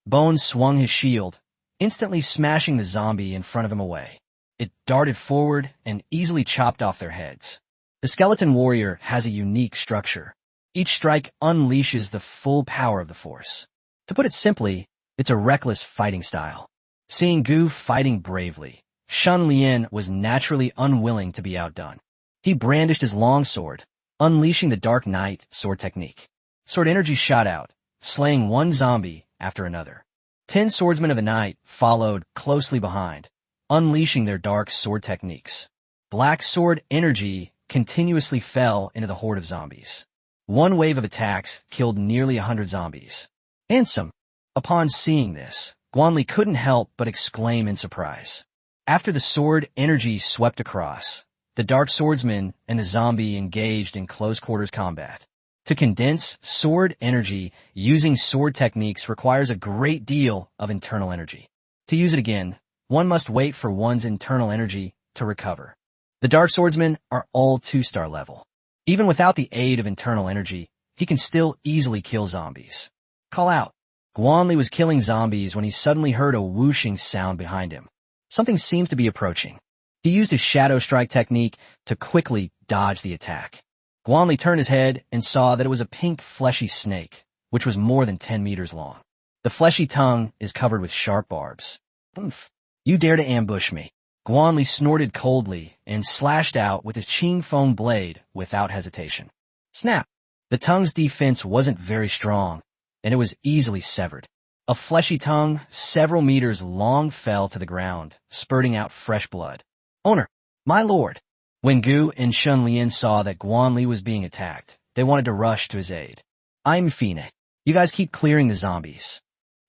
Bone swung his shield, instantly smashing the zombie in front of him away. It darted forward and easily chopped off their heads. The skeleton warrior has a unique structure. Each strike unleashes the full power of the force. To put it simply, it's a reckless fighting style. Seeing Gu fighting bravely, Shun Lian was naturally unwilling to be outdone. He brandished his long sword, unleashing the Dark Knight sword technique. Sword energy shot out, slaying one zombie after another. 10 swordsmen of the night followed closely behind, unleashing their dark sword techniques. Black sword energy continuously fell into the horde of zombies. One wave of attacks killed nearly 100 zombies. Handsome. Upon seeing this, Guan Li couldn't help but exclaim in surprise. After the sword energy swept across, the dark swordsman and the zombie engaged in close-quarters combat. To condense sword energy using sword techniques requires a great deal of internal energy. To use it again, one must wait for one's internal energy to recover. The dark swordsmen are all 2-star level. Even without the aid of internal energy, he can still easily kill zombies. Call out. Guan Li was killing zombies when he suddenly heard a whooshing sound behind him. Something seems to be approaching. He used his shadow strike technique to quickly dodge the attack. Guan Li turned his head and saw that it was a pink fleshy snake, which was more than 10 meters long. The fleshy tongue is covered with sharp barbs. "Oomph! You dare to ambush me." Guan Li snorted coldly and slashed out with his Qing Feng blade without hesitation. Snap! The tongue's defense wasn't very strong, and it was easily severed. A fleshy tongue several meters long fell to the ground, spurting out fresh blood. "Owner, my lord." When Gu and Shun Lian saw that Guan Li was being attacked, they wanted to rush to his aid. "I'm Fine. You guys keep clearing the zombies."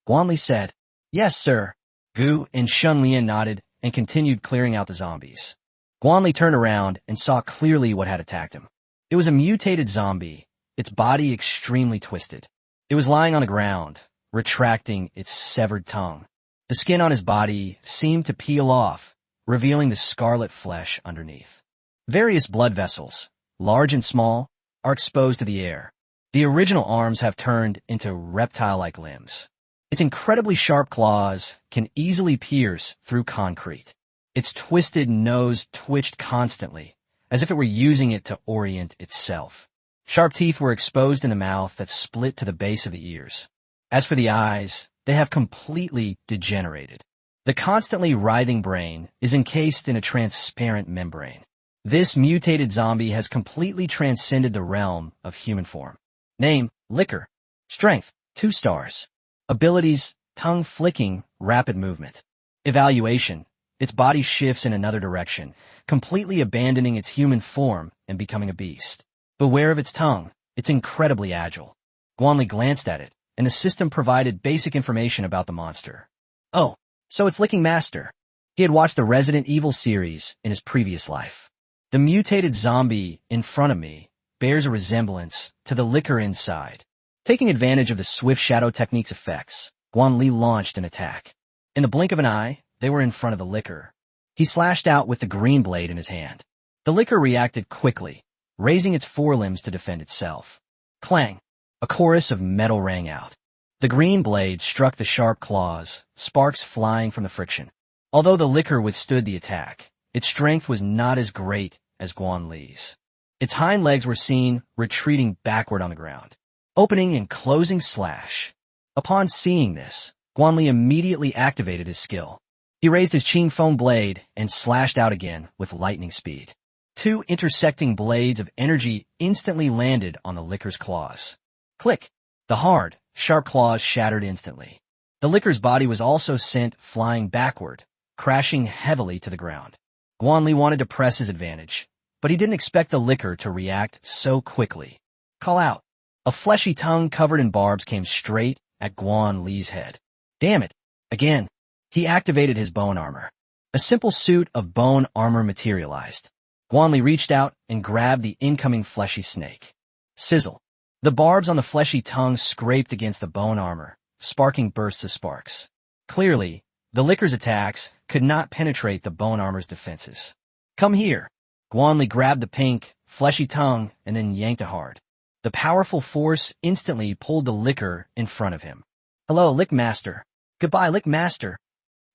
Guan Li said, "Yes, sir." Gu and Shun Lian nodded and continued clearing out the zombies. Guan Li turned around and saw clearly what had attacked him. It was a mutated zombie, its body extremely twisted. It was lying on the ground, retracting its severed tongue. The skin on his body seemed to peel off, revealing the scarlet flesh underneath. Various blood vessels, large and small, are exposed to the air. The original arms have turned into reptile-like limbs. Its incredibly sharp claws can easily pierce through concrete. Its twisted nose twitched constantly, as if it were using it to orient itself. Sharp teeth were exposed in the mouth that split to the base of the ears. As for the eyes, they have completely degenerated. The constantly writhing brain is encased in a transparent membrane. This mutated zombie has completely transcended the realm of human form. Name, Liquor. Strength, 2 stars. Abilities, tongue flicking, rapid movement. Evaluation, its body shifts in another direction, completely abandoning its human form and becoming a beast. Beware of its tongue, it's incredibly agile. Guan Li glanced at it, and the system provided basic information about the monster. Oh, so it's Licking Master. He had watched the Resident Evil series in his previous life. The mutated zombie in front of me bears a resemblance to the liquor inside. Taking advantage of the swift shadow technique's effects, Guan Li launched an attack. In the blink of an eye, they were in front of the liquor. He slashed out with the green blade in his hand. The liquor reacted quickly, raising its forelimbs to defend itself. Clang! A chorus of metal rang out. The green blade struck the sharp claws, sparks flying from the friction. Although the liquor withstood the attack, its strength was not as great as Guan Li's. Its hind legs were seen retreating backward on the ground. Opening and closing slash. Upon seeing this, Guan Li immediately activated his skill. He raised his Qing Feng blade and slashed out again with lightning speed. 2 intersecting blades of energy instantly landed on the liquor's claws. Click! The hard, sharp claws shattered instantly. The liquor's body was also sent flying backward, crashing heavily to the ground. Guan Li wanted to press his advantage, but he didn't expect the liquor to react so quickly. Call out. A fleshy tongue covered in barbs came straight at Guan Li's head. Damn it! Again. He activated his bone armor. A simple suit of bone armor materialized. Guan Li reached out and grabbed the incoming fleshy snake. Sizzle. The barbs on the fleshy tongue scraped against the bone armor, sparking bursts of sparks. Clearly, the liquor's attacks could not penetrate the bone armor's defenses. Come here. Guan Li grabbed the pink, fleshy tongue and then yanked it hard. The powerful force instantly pulled the liquor in front of him. Hello, Lick Master. Goodbye, Lick Master.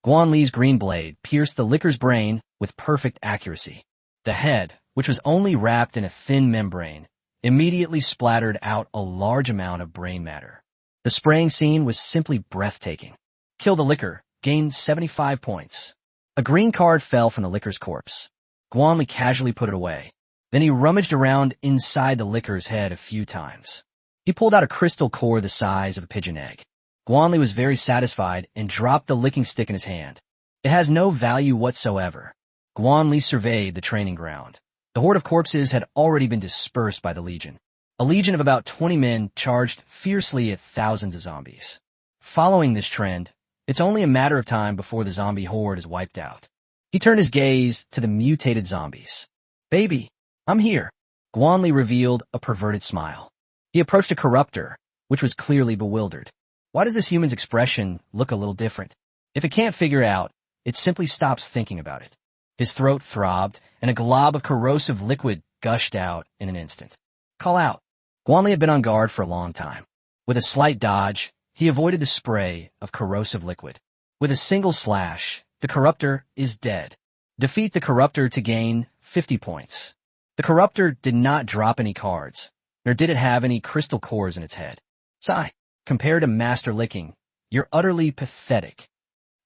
Guan Li's green blade pierced the liquor's brain with perfect accuracy. The head, which was only wrapped in a thin membrane, immediately splattered out a large amount of brain matter. The spraying scene was simply breathtaking. Kill the liquor, gained 75 points. A green card fell from the liquor's corpse. Guan Li casually put it away. Then he rummaged around inside the liquor's head a few times. He pulled out a crystal core the size of a pigeon egg. Guan Li was very satisfied and dropped the licking stick in his hand. It has no value whatsoever. Guan Li surveyed the training ground. The horde of corpses had already been dispersed by the legion. A legion of about 20 men charged fiercely at thousands of zombies. Following this trend, it's only a matter of time before the zombie horde is wiped out. He turned his gaze to the mutated zombies. "Baby, I'm here." Guan Li revealed a perverted smile. He approached a corruptor, which was clearly bewildered. Why does this human's expression look a little different? If it can't figure out, it simply stops thinking about it. His throat throbbed, and a glob of corrosive liquid gushed out in an instant. "Call out." Guan Li had been on guard for a long time. With a slight dodge, he avoided the spray of corrosive liquid. With a single slash, the corruptor is dead. Defeat the corruptor to gain 50 points. The corruptor did not drop any cards, nor did it have any crystal cores in its head. Sigh, compared to Master Licking, you're utterly pathetic.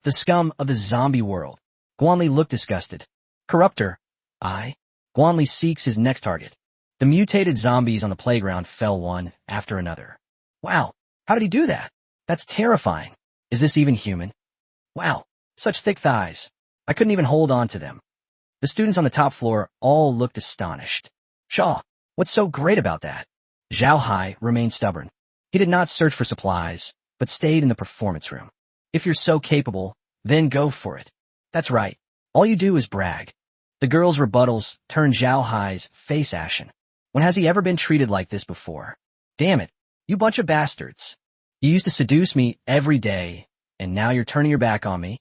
The scum of the zombie world. Guan Li looked disgusted. Corruptor. Guan Li seeks his next target. The mutated zombies on the playground fell one after another. Wow, how did he do that? That's terrifying. Is this even human? Wow, such thick thighs. I couldn't even hold on to them. The students on the top floor all looked astonished. Shaw, what's so great about that? Zhao Hai remained stubborn. He did not search for supplies, but stayed in the performance room. If you're so capable, then go for it. That's right. All you do is brag. The girl's rebuttals turned Zhao Hai's face ashen. When has he ever been treated like this before? Damn it, you bunch of bastards. You used to seduce me every day, and now you're turning your back on me?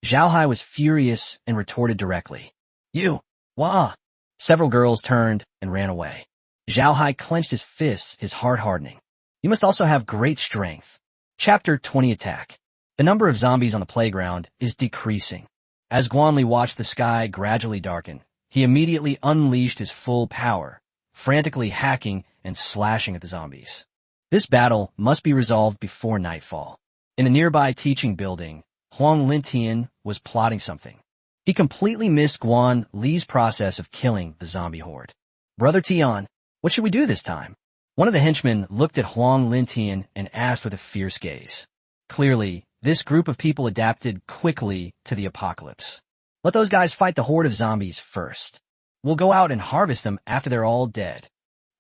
Zhao Hai was furious and retorted directly. You, wah! Several girls turned and ran away. Zhao Hai clenched his fists, his heart hardening. You must also have great strength. Chapter 20 Attack. The number of zombies on the playground is decreasing. As Guan Li watched the sky gradually darken, he immediately unleashed his full power, frantically hacking and slashing at the zombies. This battle must be resolved before nightfall. In a nearby teaching building, Huang Lintian was plotting something. He completely missed Guan Li's process of killing the zombie horde. Brother Tian, what should we do this time? One of the henchmen looked at Huang Lintian and asked with a fierce gaze. Clearly, this group of people adapted quickly to the apocalypse. Let those guys fight the horde of zombies first. We'll go out and harvest them after they're all dead.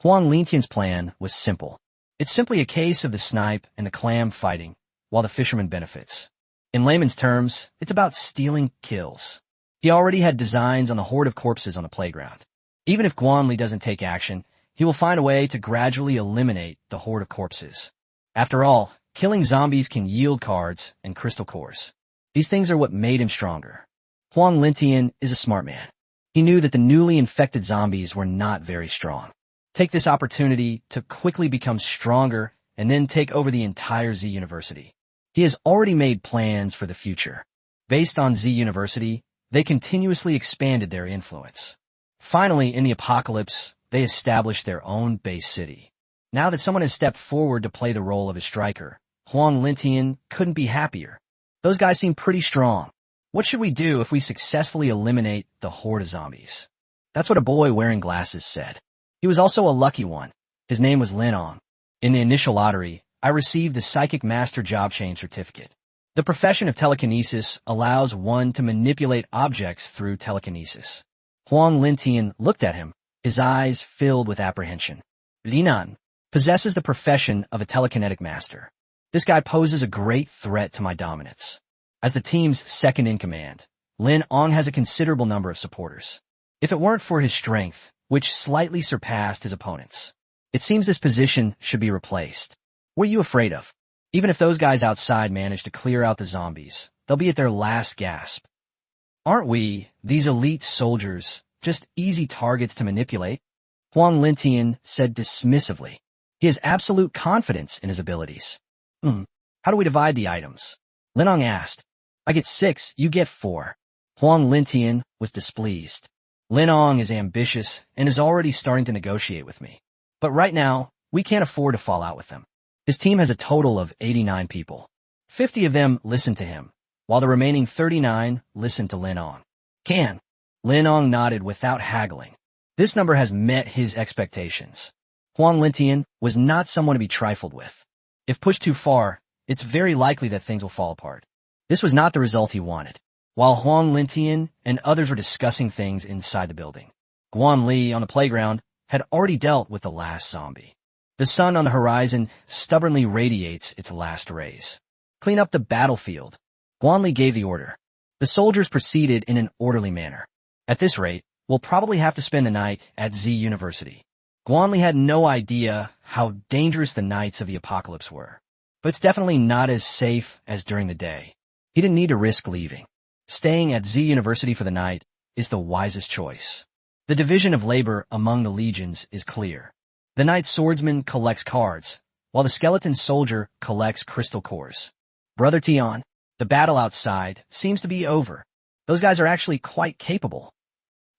Huang Lintian's plan was simple. It's simply a case of the snipe and the clam fighting, while the fisherman benefits. In layman's terms, it's about stealing kills. He already had designs on the horde of corpses on the playground. Even if Guan Li doesn't take action, he will find a way to gradually eliminate the horde of corpses. After all, killing zombies can yield cards and crystal cores. These things are what made him stronger. Huang Lintian is a smart man. He knew that the newly infected zombies were not very strong. Take this opportunity to quickly become stronger and then take over the entire Z University. He has already made plans for the future. Based on Z University, they continuously expanded their influence. Finally, in the apocalypse, they established their own base city. Now that someone has stepped forward to play the role of a striker, Huang Lintian couldn't be happier. Those guys seem pretty strong. What should we do if we successfully eliminate the horde of zombies? That's what a boy wearing glasses said. He was also a lucky one. His name was Lin Ong. In the initial lottery, I received the Psychic Master Job Change Certificate. The profession of telekinesis allows one to manipulate objects through telekinesis. Huang Lintian looked at him, his eyes filled with apprehension. Linan possesses the profession of a telekinetic master. This guy poses a great threat to my dominance. As the team's second-in-command, Lin Ong has a considerable number of supporters. If it weren't for his strength, which slightly surpassed his opponents, it seems this position should be replaced. What are you afraid of? Even if those guys outside manage to clear out the zombies, they'll be at their last gasp. Aren't we, these elite soldiers, just easy targets to manipulate? Huang Lintian said dismissively. He has absolute confidence in his abilities. How do we divide the items? Lin Ong asked. I get 6, you get 4. Huang Lintian was displeased. Lin Ong is ambitious and is already starting to negotiate with me. But right now, we can't afford to fall out with them. His team has a total of 89 people. 50 of them listen to him, while the remaining 39 listen to Lin Ong. Can? Lin Ong nodded without haggling. This number has met his expectations. Huang Lintian was not someone to be trifled with. If pushed too far, it's very likely that things will fall apart. This was not the result he wanted. While Huang Lintian and others were discussing things inside the building, Guan Li on the playground had already dealt with the last zombie. The sun on the horizon stubbornly radiates its last rays. Clean up the battlefield. Guan Li gave the order. The soldiers proceeded in an orderly manner. At this rate, we'll probably have to spend the night at Z University. Guan Li had no idea how dangerous the nights of the apocalypse were. But it's definitely not as safe as during the day. He didn't need to risk leaving. Staying at Z University for the night is the wisest choice. The division of labor among the legions is clear. The knight swordsman collects cards, while the skeleton soldier collects crystal cores. Brother Tion, the battle outside seems to be over. Those guys are actually quite capable.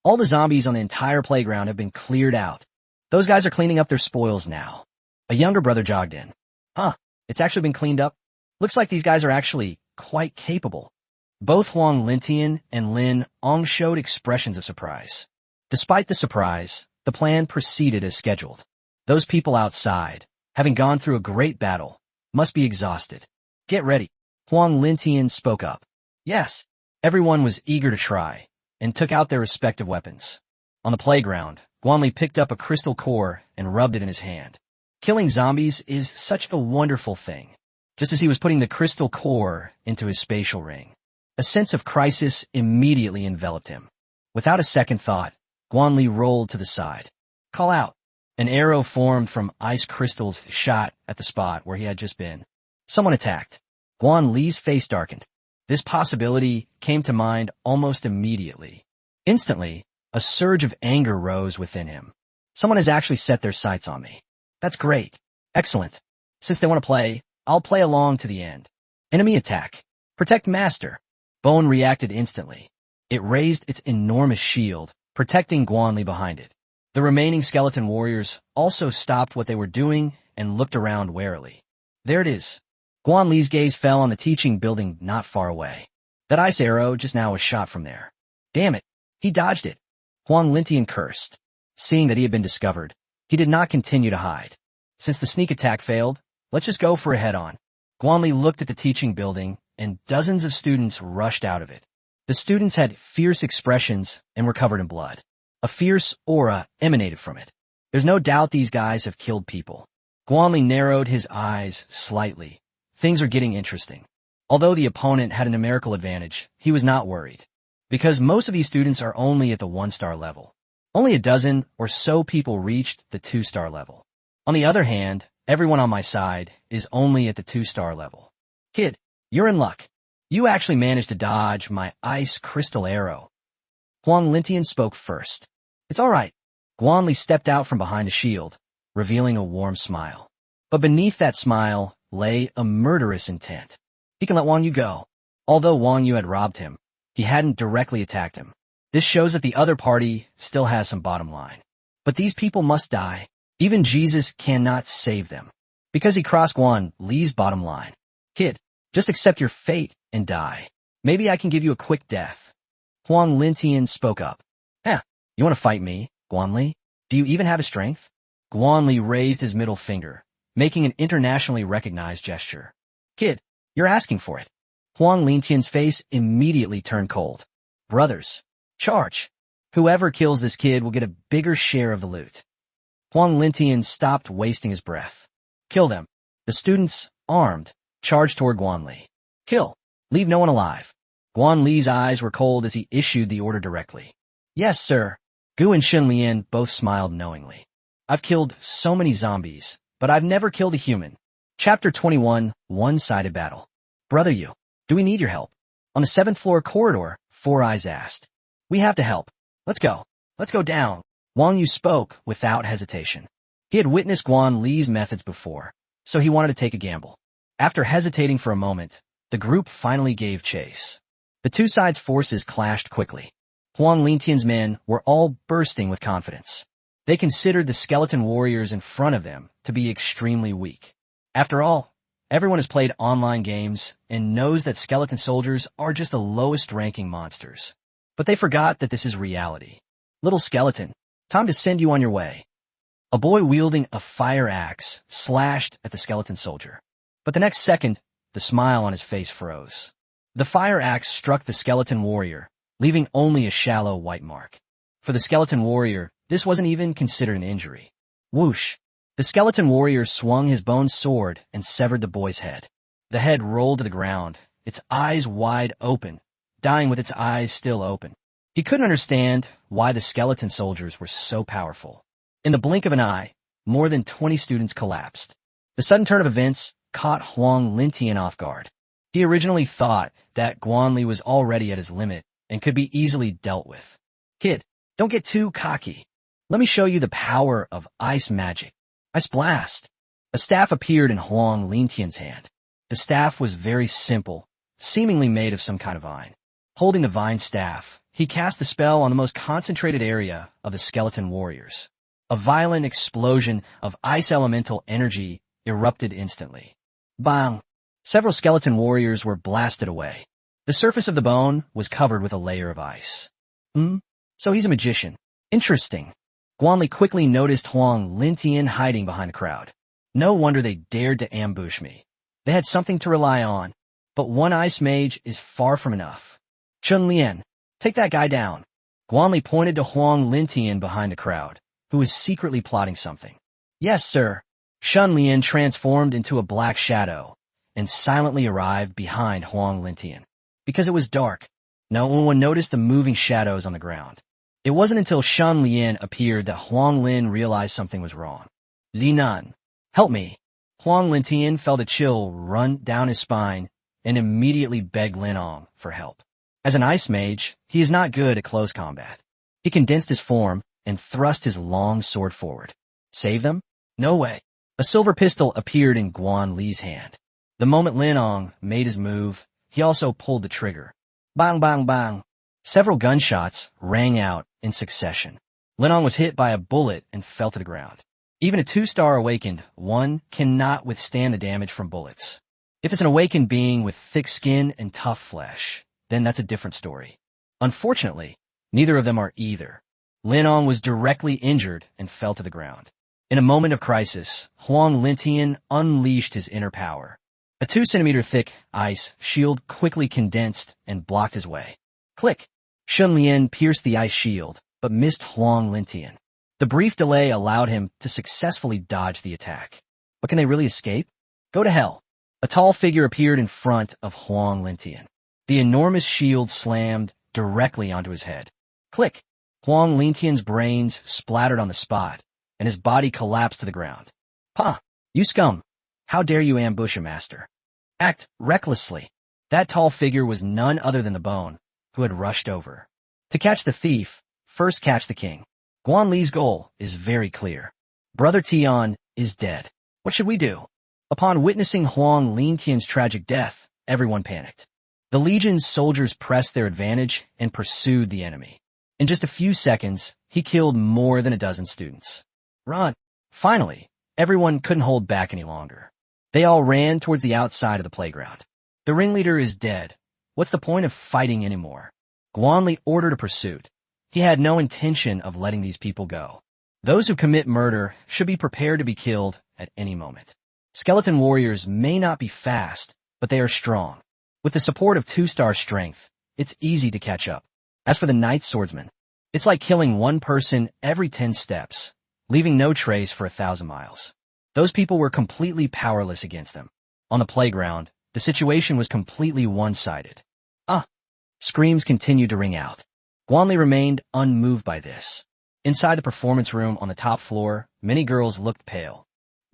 All the zombies on the entire playground have been cleared out. Those guys are cleaning up their spoils now. A younger brother jogged in. Huh, it's actually been cleaned up? Looks like these guys are actually quite capable. Both Huang Lintian and Lin Ong showed expressions of surprise. Despite the surprise, the plan proceeded as scheduled. Those people outside, having gone through a great battle, must be exhausted. Get ready. Huang Lintian spoke up. Yes, everyone was eager to try, and took out their respective weapons. On the playground, Guan Li picked up a crystal core and rubbed it in his hand. Killing zombies is such a wonderful thing. Just as he was putting the crystal core into his spatial ring, a sense of crisis immediately enveloped him. Without a second thought, Guan Li rolled to the side. Call out. An arrow formed from ice crystals shot at the spot where he had just been. Someone attacked. Guan Li's face darkened. This possibility came to mind almost immediately. Instantly, a surge of anger rose within him. Someone has actually set their sights on me. That's great. Excellent. Since they want to play, I'll play along to the end. Enemy attack. Protect master. Bone reacted instantly. It raised its enormous shield, protecting Guan Li behind it. The remaining skeleton warriors also stopped what they were doing and looked around warily. There it is. Guan Li's gaze fell on the teaching building not far away. That ice arrow just now was shot from there. Damn it. He dodged it. Huang Lintian cursed. Seeing that he had been discovered, he did not continue to hide. Since the sneak attack failed, let's just go for a head-on. Guan Li looked at the teaching building, and dozens of students rushed out of it. The students had fierce expressions and were covered in blood. A fierce aura emanated from it. There's no doubt these guys have killed people. Guan Li narrowed his eyes slightly. Things are getting interesting. Although the opponent had a numerical advantage, he was not worried. Because most of these students are only at the 1-star level. Only a dozen or so people reached the 2-star level. On the other hand, everyone on my side is only at the 2-star level. Kid, you're in luck. You actually managed to dodge my ice crystal arrow. Huang Lintian spoke first. It's all right. Guan Li stepped out from behind a shield, revealing a warm smile. But beneath that smile lay a murderous intent. He can let Wang Yu go. Although Wang Yu had robbed him, he hadn't directly attacked him. This shows that the other party still has some bottom line. But these people must die. Even Jesus cannot save them. Because he crossed Guan Li's bottom line. Kid, just accept your fate and die. Maybe I can give you a quick death. Huang Lintian spoke up. You want to fight me, Guan Li? Do you even have a strength? Guan Li raised his middle finger, making an internationally recognized gesture. Kid, you're asking for it. Huang Lintian's face immediately turned cold. Brothers, charge. Whoever kills this kid will get a bigger share of the loot. Huang Lintian stopped wasting his breath. Kill them. The students, armed, charged toward Guan Li. Kill. Leave no one alive. Guan Li's eyes were cold as he issued the order directly. Yes, sir. Gu and Shen Lian both smiled knowingly. I've killed so many zombies, but I've never killed a human. Chapter 21, One-Sided Battle. Brother Yu, do we need your help? On the 7th floor corridor, Four Eyes asked. We have to help. Let's go. Let's go down. Wang Yu spoke without hesitation. He had witnessed Guan Li's methods before, so he wanted to take a gamble. After hesitating for a moment, the group finally gave chase. The two sides' forces clashed quickly. Huang Lintian's men were all bursting with confidence. They considered the skeleton warriors in front of them to be extremely weak. After all, everyone has played online games and knows that skeleton soldiers are just the lowest-ranking monsters. But they forgot that this is reality. Little skeleton, time to send you on your way. A boy wielding a fire axe slashed at the skeleton soldier. But the next second, the smile on his face froze. The fire axe struck the skeleton warrior, leaving only a shallow white mark. For the skeleton warrior, this wasn't even considered an injury. Whoosh! The skeleton warrior swung his bone sword and severed the boy's head. The head rolled to the ground, its eyes wide open, dying with its eyes still open. He couldn't understand why the skeleton soldiers were so powerful. In the blink of an eye, more than 20 students collapsed. The sudden turn of events caught Huang Lintian off guard. He originally thought that Guan Li was already at his limit and could be easily dealt with. Kid, don't get too cocky. Let me show you the power of ice magic. Ice blast. A staff appeared in Huang Lintian's hand. The staff was very simple, seemingly made of some kind of vine. Holding the vine staff, he cast the spell on the most concentrated area of the skeleton warriors. A violent explosion of ice elemental energy erupted instantly. Bang! Several skeleton warriors were blasted away. The surface of the bone was covered with a layer of ice. So he's a magician. Interesting. Guan Li quickly noticed Huang Lintian hiding behind the crowd. No wonder they dared to ambush me. They had something to rely on, but one ice mage is far from enough. Chun Lian, take that guy down. Guan Li pointed to Huang Lintian behind the crowd, who was secretly plotting something. Yes, sir. Chun Lian transformed into a black shadow and silently arrived behind Huang Lintian. Because it was dark, no one noticed the moving shadows on the ground. It wasn't until Chun Lian appeared that Huang Lin realized something was wrong. Li Nan, help me. Huang Lintian felt a chill run down his spine and immediately begged Linong for help. As an ice mage, he is not good at close combat. He condensed his form and thrust his long sword forward. Save them? No way. A silver pistol appeared in Guan Li's hand. The moment Linong made his move, he also pulled the trigger. Bang, bang, bang. Several gunshots rang out in succession. Linong was hit by a bullet and fell to the ground. Even a 2-star awakened one cannot withstand the damage from bullets. If it's an awakened being with thick skin and tough flesh, then that's a different story. Unfortunately, neither of them are either. Linong was directly injured and fell to the ground. In a moment of crisis, Huang Lintian unleashed his inner power. A 2-centimeter thick ice shield quickly condensed and blocked his way. Click! Chun Lian pierced the ice shield, but missed Huang Lintian. The brief delay allowed him to successfully dodge the attack. But can they really escape? Go to hell. A tall figure appeared in front of Huang Lintian. The enormous shield slammed directly onto his head. Click! Huang Lintian's brains splattered on the spot, and his body collapsed to the ground. Pah! You scum! How dare you ambush a master? Act recklessly. That tall figure was none other than the Bone, who had rushed over. To catch the thief, first catch the king. Guan Li's goal is very clear. Brother Tian is dead. What should we do? Upon witnessing Huang Lintian's tragic death, everyone panicked. The Legion's soldiers pressed their advantage and pursued the enemy. In just a few seconds, he killed more than a dozen students. Run! Finally, everyone couldn't hold back any longer. They all ran towards the outside of the playground. The ringleader is dead. What's the point of fighting anymore? Guan Li ordered a pursuit. He had no intention of letting these people go. Those who commit murder should be prepared to be killed at any moment. Skeleton warriors may not be fast, but they are strong. With the support of 2-star strength, it's easy to catch up. As for the Knight Swordsman, it's like killing one person every 10 steps, leaving no trace for 1,000 miles. Those people were completely powerless against them. On the playground, the situation was completely one-sided. Screams continued to ring out. Guan Li remained unmoved by this. Inside the performance room on the top floor, many girls looked pale.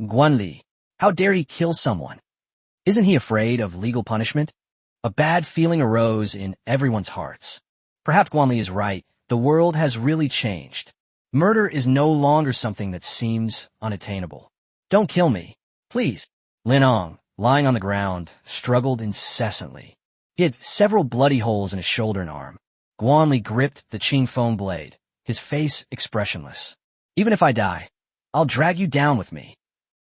Guan Li, how dare he kill someone? Isn't he afraid of legal punishment? A bad feeling arose in everyone's hearts. Perhaps Guan Li is right. The world has really changed. Murder is no longer something that seems unattainable. Don't kill me, please. Linong, lying on the ground, struggled incessantly. He had several bloody holes in his shoulder and arm. Guan Li gripped the Qing Feng blade, his face expressionless. Even if I die, I'll drag you down with me.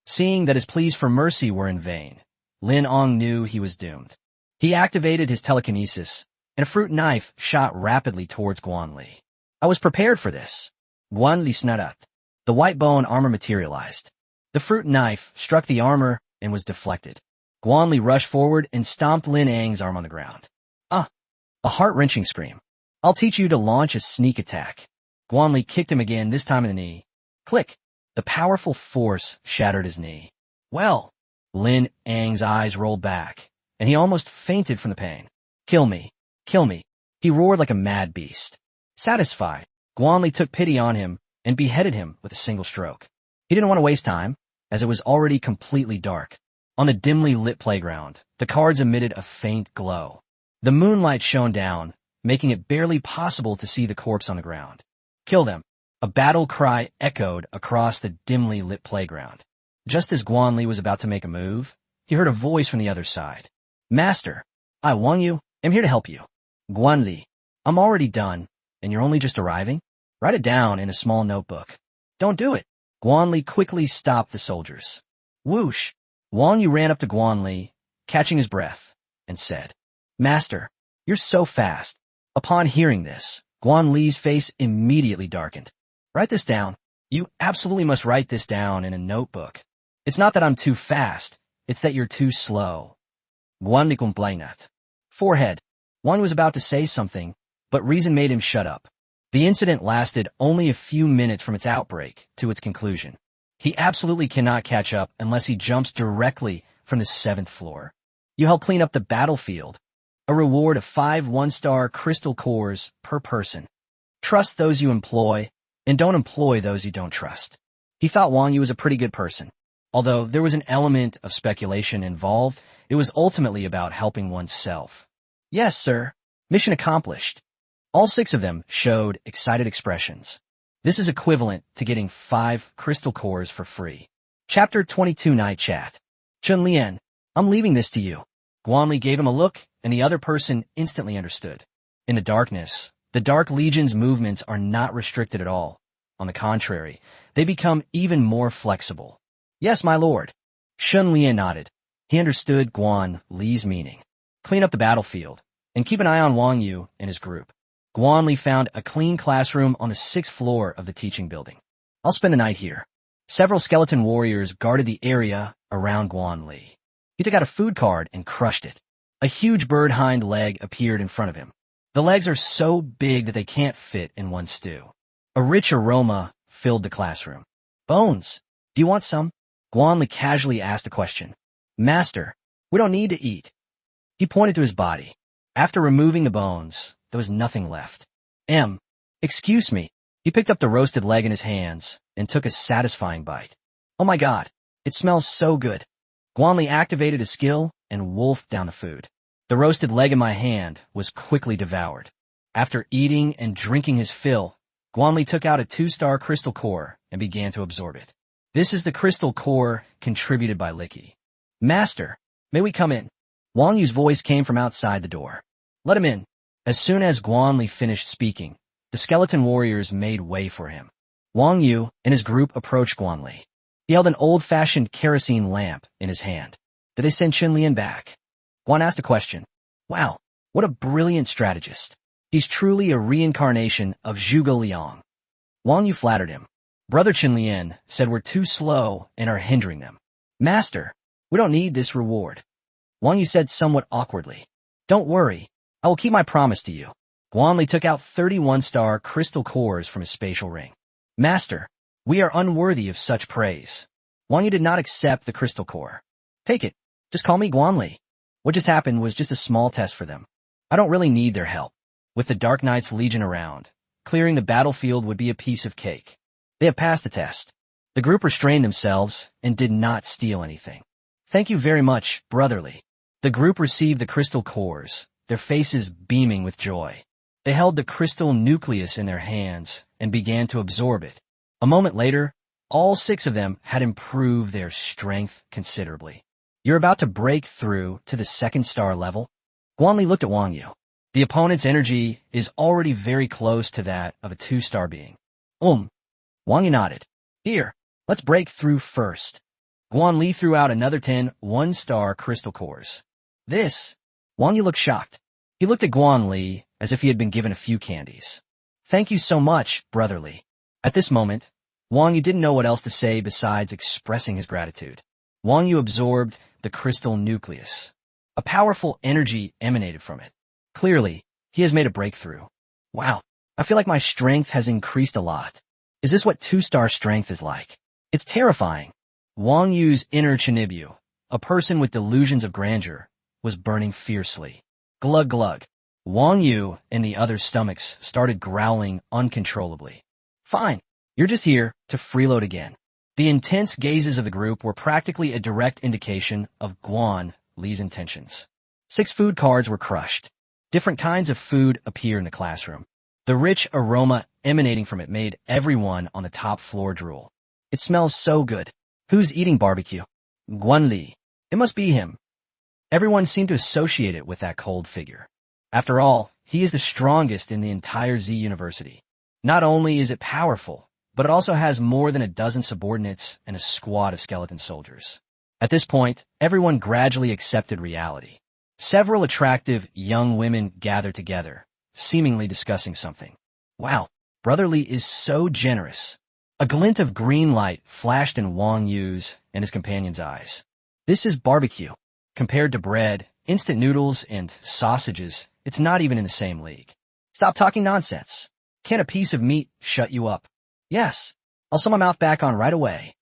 Seeing that his pleas for mercy were in vain, Lin Ong knew he was doomed. He activated his telekinesis, and a fruit knife shot rapidly towards Guan Li. I was prepared for this. Guan Li snarat. The white bone armor materialized. The fruit knife struck the armor and was deflected. Guan Li rushed forward and stomped Lin Ang's arm on the ground. Ah! A heart-wrenching scream. I'll teach you to launch a sneak attack. Guan Li kicked him again, this time in the knee. Click! The powerful force shattered his knee. Well, Lin Ang's eyes rolled back, and he almost fainted from the pain. Kill me! Kill me! He roared like a mad beast. Satisfied, Guan Li took pity on him and beheaded him with a single stroke. He didn't want to waste time, as it was already completely dark. On the dimly lit playground, the cards emitted a faint glow. The moonlight shone down, making it barely possible to see the corpse on the ground. Kill them! A battle cry echoed across the dimly lit playground. Just as Guan Li was about to make a move, he heard a voice from the other side. Master, I Wang Yu am here to help you. Guan Li, I'm already done, and you're only just arriving? Write it down in a small notebook. Don't do it. Guan Li quickly stopped the soldiers. Whoosh! Wang Yu ran up to Guan Li, catching his breath, and said, Master, you're so fast. Upon hearing this, Guan Li's face immediately darkened. Write this down. You absolutely must write this down in a notebook. It's not that I'm too fast, it's that you're too slow. Guan Li complained. Forehead. Wang was about to say something, but reason made him shut up. The incident lasted only a few minutes from its outbreak to its conclusion. He absolutely cannot catch up unless he jumps directly from the 7th floor. You help clean up the battlefield. A reward of 5 one-star crystal cores per person. Trust those you employ, and don't employ those you don't trust. He thought Wang Yu was a pretty good person. Although there was an element of speculation involved, it was ultimately about helping oneself. Yes, sir. Mission accomplished. All 6 of them showed excited expressions. This is equivalent to getting 5 crystal cores for free. Chapter 22 Night Chat. Chun Lian, I'm leaving this to you. Guan Li gave him a look, and the other person instantly understood. In the darkness, the Dark Legion's movements are not restricted at all. On the contrary, they become even more flexible. Yes, my lord. Shun Lian nodded. He understood Guan Li's meaning. Clean up the battlefield, and keep an eye on Wang Yu and his group. Guan Li found a clean classroom on the 6th floor of the teaching building. I'll spend the night here. Several skeleton warriors guarded the area around Guan Li. He took out a food card and crushed it. A huge bird hind leg appeared in front of him. The legs are so big that they can't fit in one stew. A rich aroma filled the classroom. Bones. Do you want some? Guan Li casually asked a question. Master, we don't need to eat. He pointed to his body. After removing the bones, there was nothing left. Excuse me. He picked up the roasted leg in his hands and took a satisfying bite. Oh my god, it smells so good. Guan Li activated his skill and wolfed down the food. The roasted leg in my hand was quickly devoured. After eating and drinking his fill, Guan Li took out a 2-star crystal core and began to absorb it. This is the crystal core contributed by Licky. Master, may we come in? Wang Yu's voice came from outside the door. Let him in. As soon as Guan Li finished speaking, the skeleton warriors made way for him. Wang Yu and his group approached Guan Li. He held an old-fashioned kerosene lamp in his hand. Did they send Chun Lian back? Guan asked a question. Wow, what a brilliant strategist. He's truly a reincarnation of Zhuge Liang. Wang Yu flattered him. Brother Chun Lian said we're too slow and are hindering them. Master, we don't need this reward. Wang Yu said somewhat awkwardly. Don't worry, I will keep my promise to you. Guan Li took out 31-star crystal cores from his spatial ring. Master, we are unworthy of such praise. Wang Yu did not accept the crystal core. Take it. Just call me Guan Li. What just happened was just a small test for them. I don't really need their help. With the Dark Knight's Legion around, clearing the battlefield would be a piece of cake. They have passed the test. The group restrained themselves and did not steal anything. Thank you very much, brotherly. The group received the crystal cores, their faces beaming with joy. They held the crystal nucleus in their hands and began to absorb it. A moment later, all 6 of them had improved their strength considerably. You're about to break through to the 2nd star level? Guan Li looked at Wang Yu. The opponent's energy is already very close to that of a 2-star being. Wang Yu nodded. Here, let's break through first. Guan Li threw out another 10 1-star crystal cores. This? Wang Yu looked shocked. He looked at Guan Li as if he had been given a few candies. Thank you so much, brotherly. At this moment, Wang Yu didn't know what else to say besides expressing his gratitude. Wang Yu absorbed the crystal nucleus. A powerful energy emanated from it. Clearly, he has made a breakthrough. Wow, I feel like my strength has increased a lot. Is this what 2-star strength is like? It's terrifying. Wang Yu's inner Chinibu, a person with delusions of grandeur, was burning fiercely. Glug glug. Wang Yu and the other's stomachs started growling uncontrollably. Fine, you're just here to freeload again. The intense gazes of the group were practically a direct indication of Guan Li's intentions. 6 food cards were crushed. Different kinds of food appear in the classroom. The rich aroma emanating from it made everyone on the top floor drool. It smells so good. Who's eating barbecue? Guan Li. It must be him. Everyone seemed to associate it with that cold figure. After all, he is the strongest in the entire Z University. Not only is it powerful, but it also has more than a dozen subordinates and a squad of skeleton soldiers. At this point, everyone gradually accepted reality. Several attractive young women gathered together, seemingly discussing something. Wow, Brother Li is so generous. A glint of green light flashed in Wang Yu's and his companion's eyes. This is barbecue. Compared to bread, instant noodles, and sausages, it's not even in the same league. Stop talking nonsense. Can't a piece of meat shut you up? Yes, I'll sew my mouth back on right away.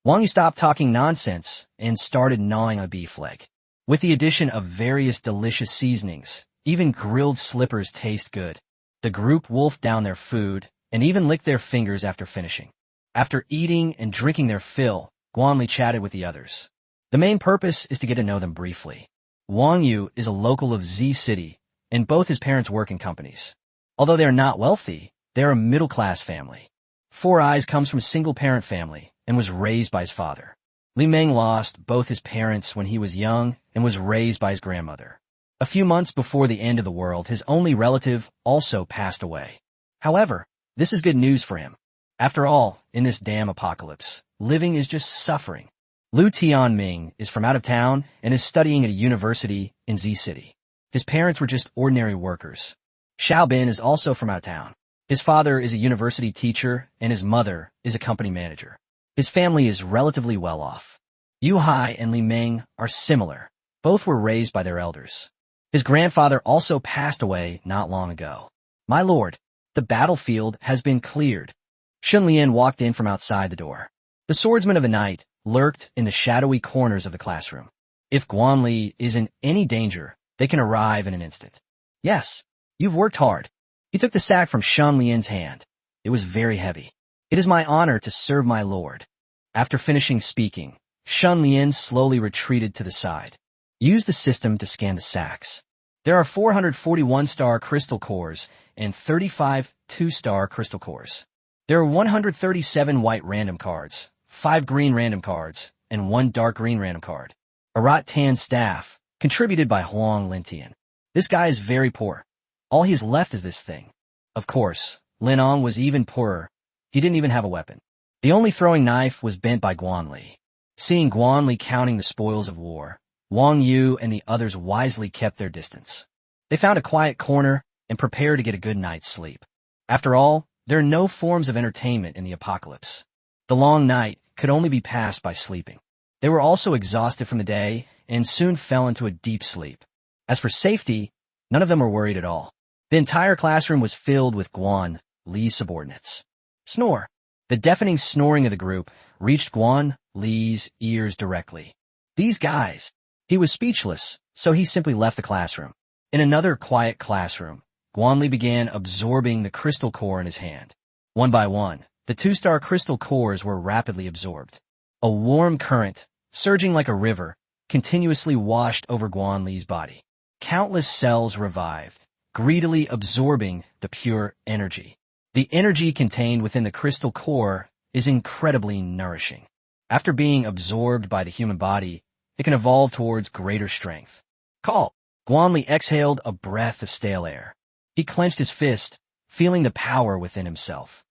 Wang Yu stopped talking nonsense and started gnawing a beef leg. With the addition of various delicious seasonings, even grilled slippers taste good. The group wolfed down their food and even licked their fingers after finishing. After eating and drinking their fill, Guan Li chatted with the others. The main purpose is to get to know them briefly. Wang Yu is a local of Z City, and both his parents work in companies. Although they are not wealthy, they are a middle-class family. Four Eyes comes from a single-parent family and was raised by his father. Li Meng lost both his parents when he was young and was raised by his grandmother. A few months before the end of the world, his only relative also passed away. However, this is good news for him. After all, in this damn apocalypse, living is just suffering. Lu Tianming is from out of town and is studying at a university in Z City. His parents were just ordinary workers. Xiao Bin is also from out of town. His father is a university teacher and his mother is a company manager. His family is relatively well off. Yu Hai and Li Meng are similar. Both were raised by their elders. His grandfather also passed away not long ago. My lord, the battlefield has been cleared. Shun Lian walked in from outside the door. The swordsman of the night lurked in the shadowy corners of the classroom. If Guan Li is in any danger, they can arrive in an instant. Yes, you've worked hard. He took the sack from Shun Lian's hand. It was very heavy. It is my honor to serve my lord. After finishing speaking, Shun Lian slowly retreated to the side. Use the system to scan the sacks. There are 441-star crystal cores and 35 2-star crystal cores. There are 137 white random cards, 5 green random cards, and 1 dark green random card. A Rat-Tan staff, contributed by Huang Lintian. This guy is very poor. All he has left is this thing. Of course, Linong was even poorer. He didn't even have a weapon. The only throwing knife was bent by Guan Li. Seeing Guan Li counting the spoils of war, Wang Yu and the others wisely kept their distance. They found a quiet corner and prepared to get a good night's sleep. After all, there are no forms of entertainment in the apocalypse. The long night could only be passed by sleeping. They were also exhausted from the day and soon fell into a deep sleep. As for safety, none of them were worried at all. The entire classroom was filled with Guan Li's subordinates. Snore. The deafening snoring of the group reached Guan Li's ears directly. These guys. He was speechless, so he simply left the classroom. In another quiet classroom, Guan Li began absorbing the crystal core in his hand. One by one, the 2-star crystal cores were rapidly absorbed. A warm current, surging like a river, continuously washed over Guan Li's body. Countless cells revived, greedily absorbing the pure energy. The energy contained within the crystal core is incredibly nourishing. After being absorbed by the human body, it can evolve towards greater strength. Call! Guan Li exhaled a breath of stale air. He clenched his fist, feeling the power within himself.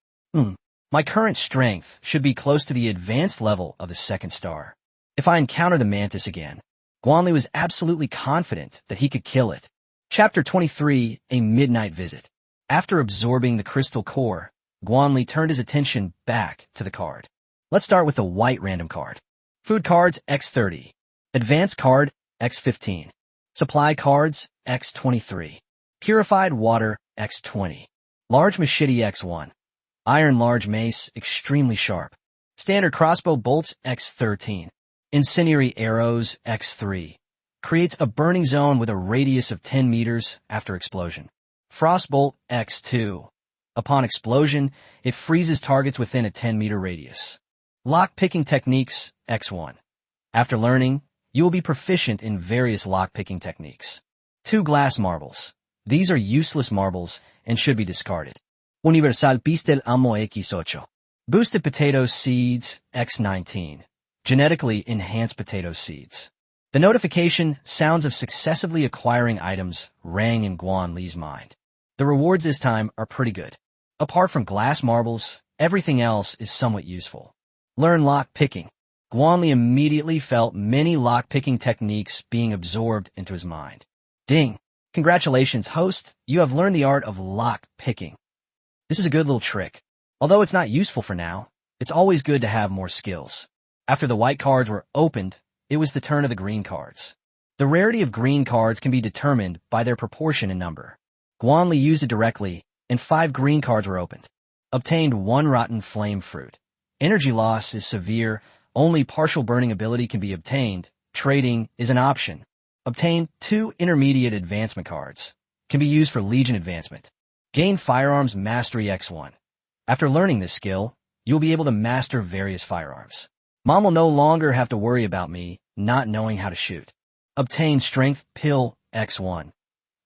My current strength should be close to the advanced level of the 2nd star. If I encounter the mantis again, Guan Li was absolutely confident that he could kill it. Chapter 23, A Midnight Visit. After absorbing the crystal core, Guan Li turned his attention back to the card. Let's start with the white random card. Food cards X30. Advanced card, X15. Supply cards, X23. Purified water, X20. Large machete, X1. Iron large mace, extremely sharp. Standard crossbow bolts, X13. Incendiary arrows, X3. Creates a burning zone with a radius of 10 meters after explosion. Frostbolt, X2. Upon explosion, it freezes targets within a 10-meter radius. Lock-picking techniques, X1. After learning, you will be proficient in various lock-picking techniques. 2 glass marbles. These are useless marbles and should be discarded. Universal Pistel Amo X8. Boosted potato seeds, X19. Genetically enhanced potato seeds. The notification, sounds of successively acquiring items, rang in Guan Li's mind. The rewards this time are pretty good. Apart from glass marbles, everything else is somewhat useful. Learn lock-picking. Guan Li immediately felt many lock-picking techniques being absorbed into his mind. Ding! Congratulations, host, you have learned the art of lock-picking. This is a good little trick. Although it's not useful for now, it's always good to have more skills. After the white cards were opened, it was the turn of the green cards. The rarity of green cards can be determined by their proportion in number. Guan Li used it directly, and 5 green cards were opened. Obtained 1 rotten flame fruit. Energy loss is severe, only partial burning ability can be obtained. Trading is an option. Obtain 2 intermediate advancement cards. Can be used for Legion advancement. Gain Firearms Mastery X1. After learning this skill, you'll be able to master various firearms. Mom will no longer have to worry about me not knowing how to shoot. Obtain Strength Pill X1.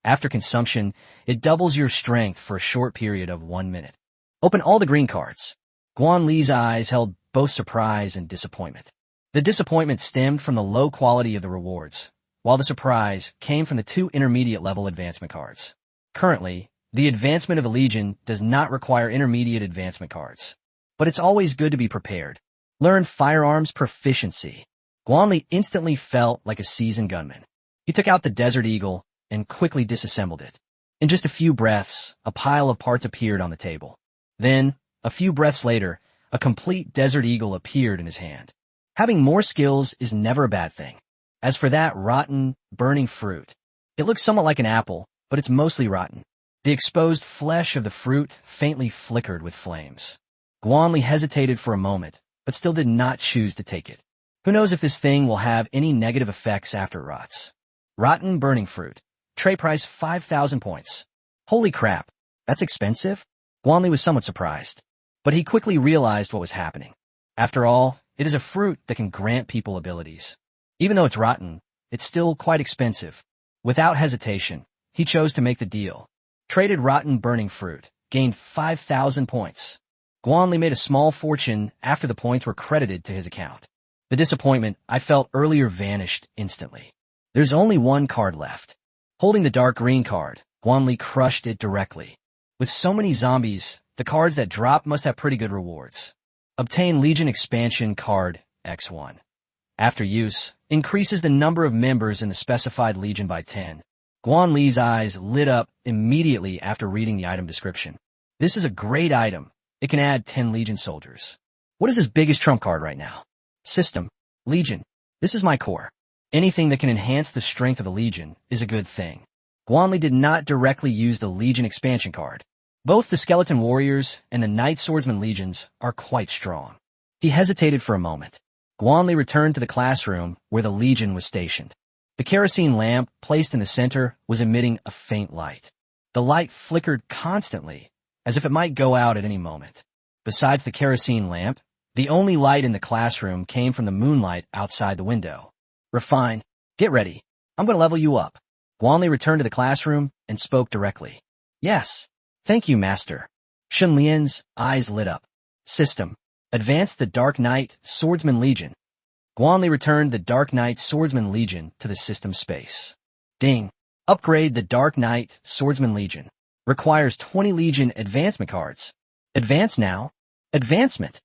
After consumption, it doubles your strength for a short period of 1 minute. Open all the green cards. Guan Li's eyes held both surprise and disappointment. The disappointment stemmed from the low quality of the rewards, while the surprise came from the 2 intermediate level advancement cards. Currently, the advancement of the Legion does not require intermediate advancement cards. But it's always good to be prepared. Learn Firearms Proficiency. Guan Li instantly felt like a seasoned gunman. He took out the Desert Eagle and quickly disassembled it. In just a few breaths, a pile of parts appeared on the table. Then, a few breaths later, a complete Desert Eagle appeared in his hand. Having more skills is never a bad thing. As for that rotten, burning fruit, it looks somewhat like an apple, but it's mostly rotten. The exposed flesh of the fruit faintly flickered with flames. Guan Li hesitated for a moment, but still did not choose to take it. Who knows if this thing will have any negative effects after it rots. Rotten burning fruit. Trade price 5,000 points. Holy crap, that's expensive? Guan Li was somewhat surprised, but he quickly realized what was happening. After all, it is a fruit that can grant people abilities. Even though it's rotten, it's still quite expensive. Without hesitation, he chose to make the deal. Traded rotten burning fruit, gained 5,000 points. Guan Li made a small fortune after the points were credited to his account. The disappointment I felt earlier vanished instantly. There's only 1 card left. Holding the dark green card, Guan Li crushed it directly. With so many zombies, the cards that drop must have pretty good rewards. Obtain Legion Expansion Card X1. After use, increases the number of members in the specified Legion by 10. Guan Li's eyes lit up immediately after reading the item description. This is a great item. It can add 10 Legion soldiers. What is his biggest trump card right now? System. Legion. This is my core. Anything that can enhance the strength of the Legion is a good thing. Guan Li did not directly use the Legion expansion card. Both the Skeleton Warriors and the Knight Swordsman Legions are quite strong. He hesitated for a moment. Guan Li returned to the classroom where the Legion was stationed. The kerosene lamp placed in the center was emitting a faint light. The light flickered constantly, as if it might go out at any moment. Besides the kerosene lamp, the only light in the classroom came from the moonlight outside the window. Refine. Get ready. I'm going to level you up. Guan Li returned to the classroom and spoke directly. Yes. Thank you, Master. Shun Lian's eyes lit up. System. Advance the Dark Knight Swordsman Legion. Guan Li returned the Dark Knight Swordsman Legion to the system space. Ding. Upgrade the Dark Knight Swordsman Legion. Requires 20 Legion advancement cards. Advance now. Advancement.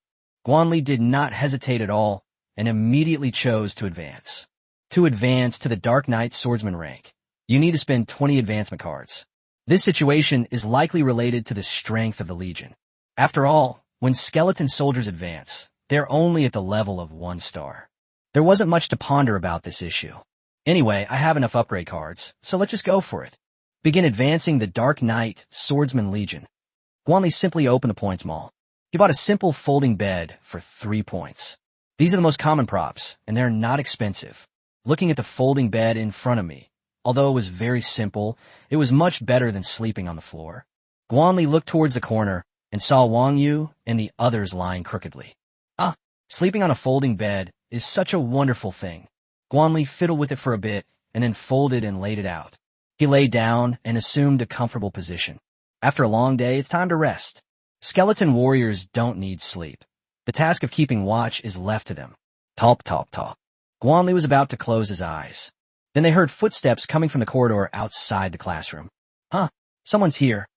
Guan Li did not hesitate at all and immediately chose to advance. To advance to the Dark Knight Swordsman rank, you need to spend 20 advancement cards. This situation is likely related to the strength of the Legion. After all, when skeleton soldiers advance, they're only at the level of 1 star. There wasn't much to ponder about this issue. Anyway, I have enough upgrade cards, so let's just go for it. Begin advancing the Dark Knight Swordsman Legion. Guan Li simply opened the points mall. He bought a simple folding bed for 3 points. These are the most common props, and they're not expensive. Looking at the folding bed in front of me, although it was very simple, it was much better than sleeping on the floor. Guan Li looked towards the corner and saw Wang Yu and the others lying crookedly. Sleeping on a folding bed is such a wonderful thing. Guan Li fiddled with it for a bit and then folded and laid it out. He lay down and assumed a comfortable position. After a long day, it's time to rest. Skeleton warriors don't need sleep. The task of keeping watch is left to them. Talp, talp, talp. Guan Li was about to close his eyes. Then they heard footsteps coming from the corridor outside the classroom. Someone's here.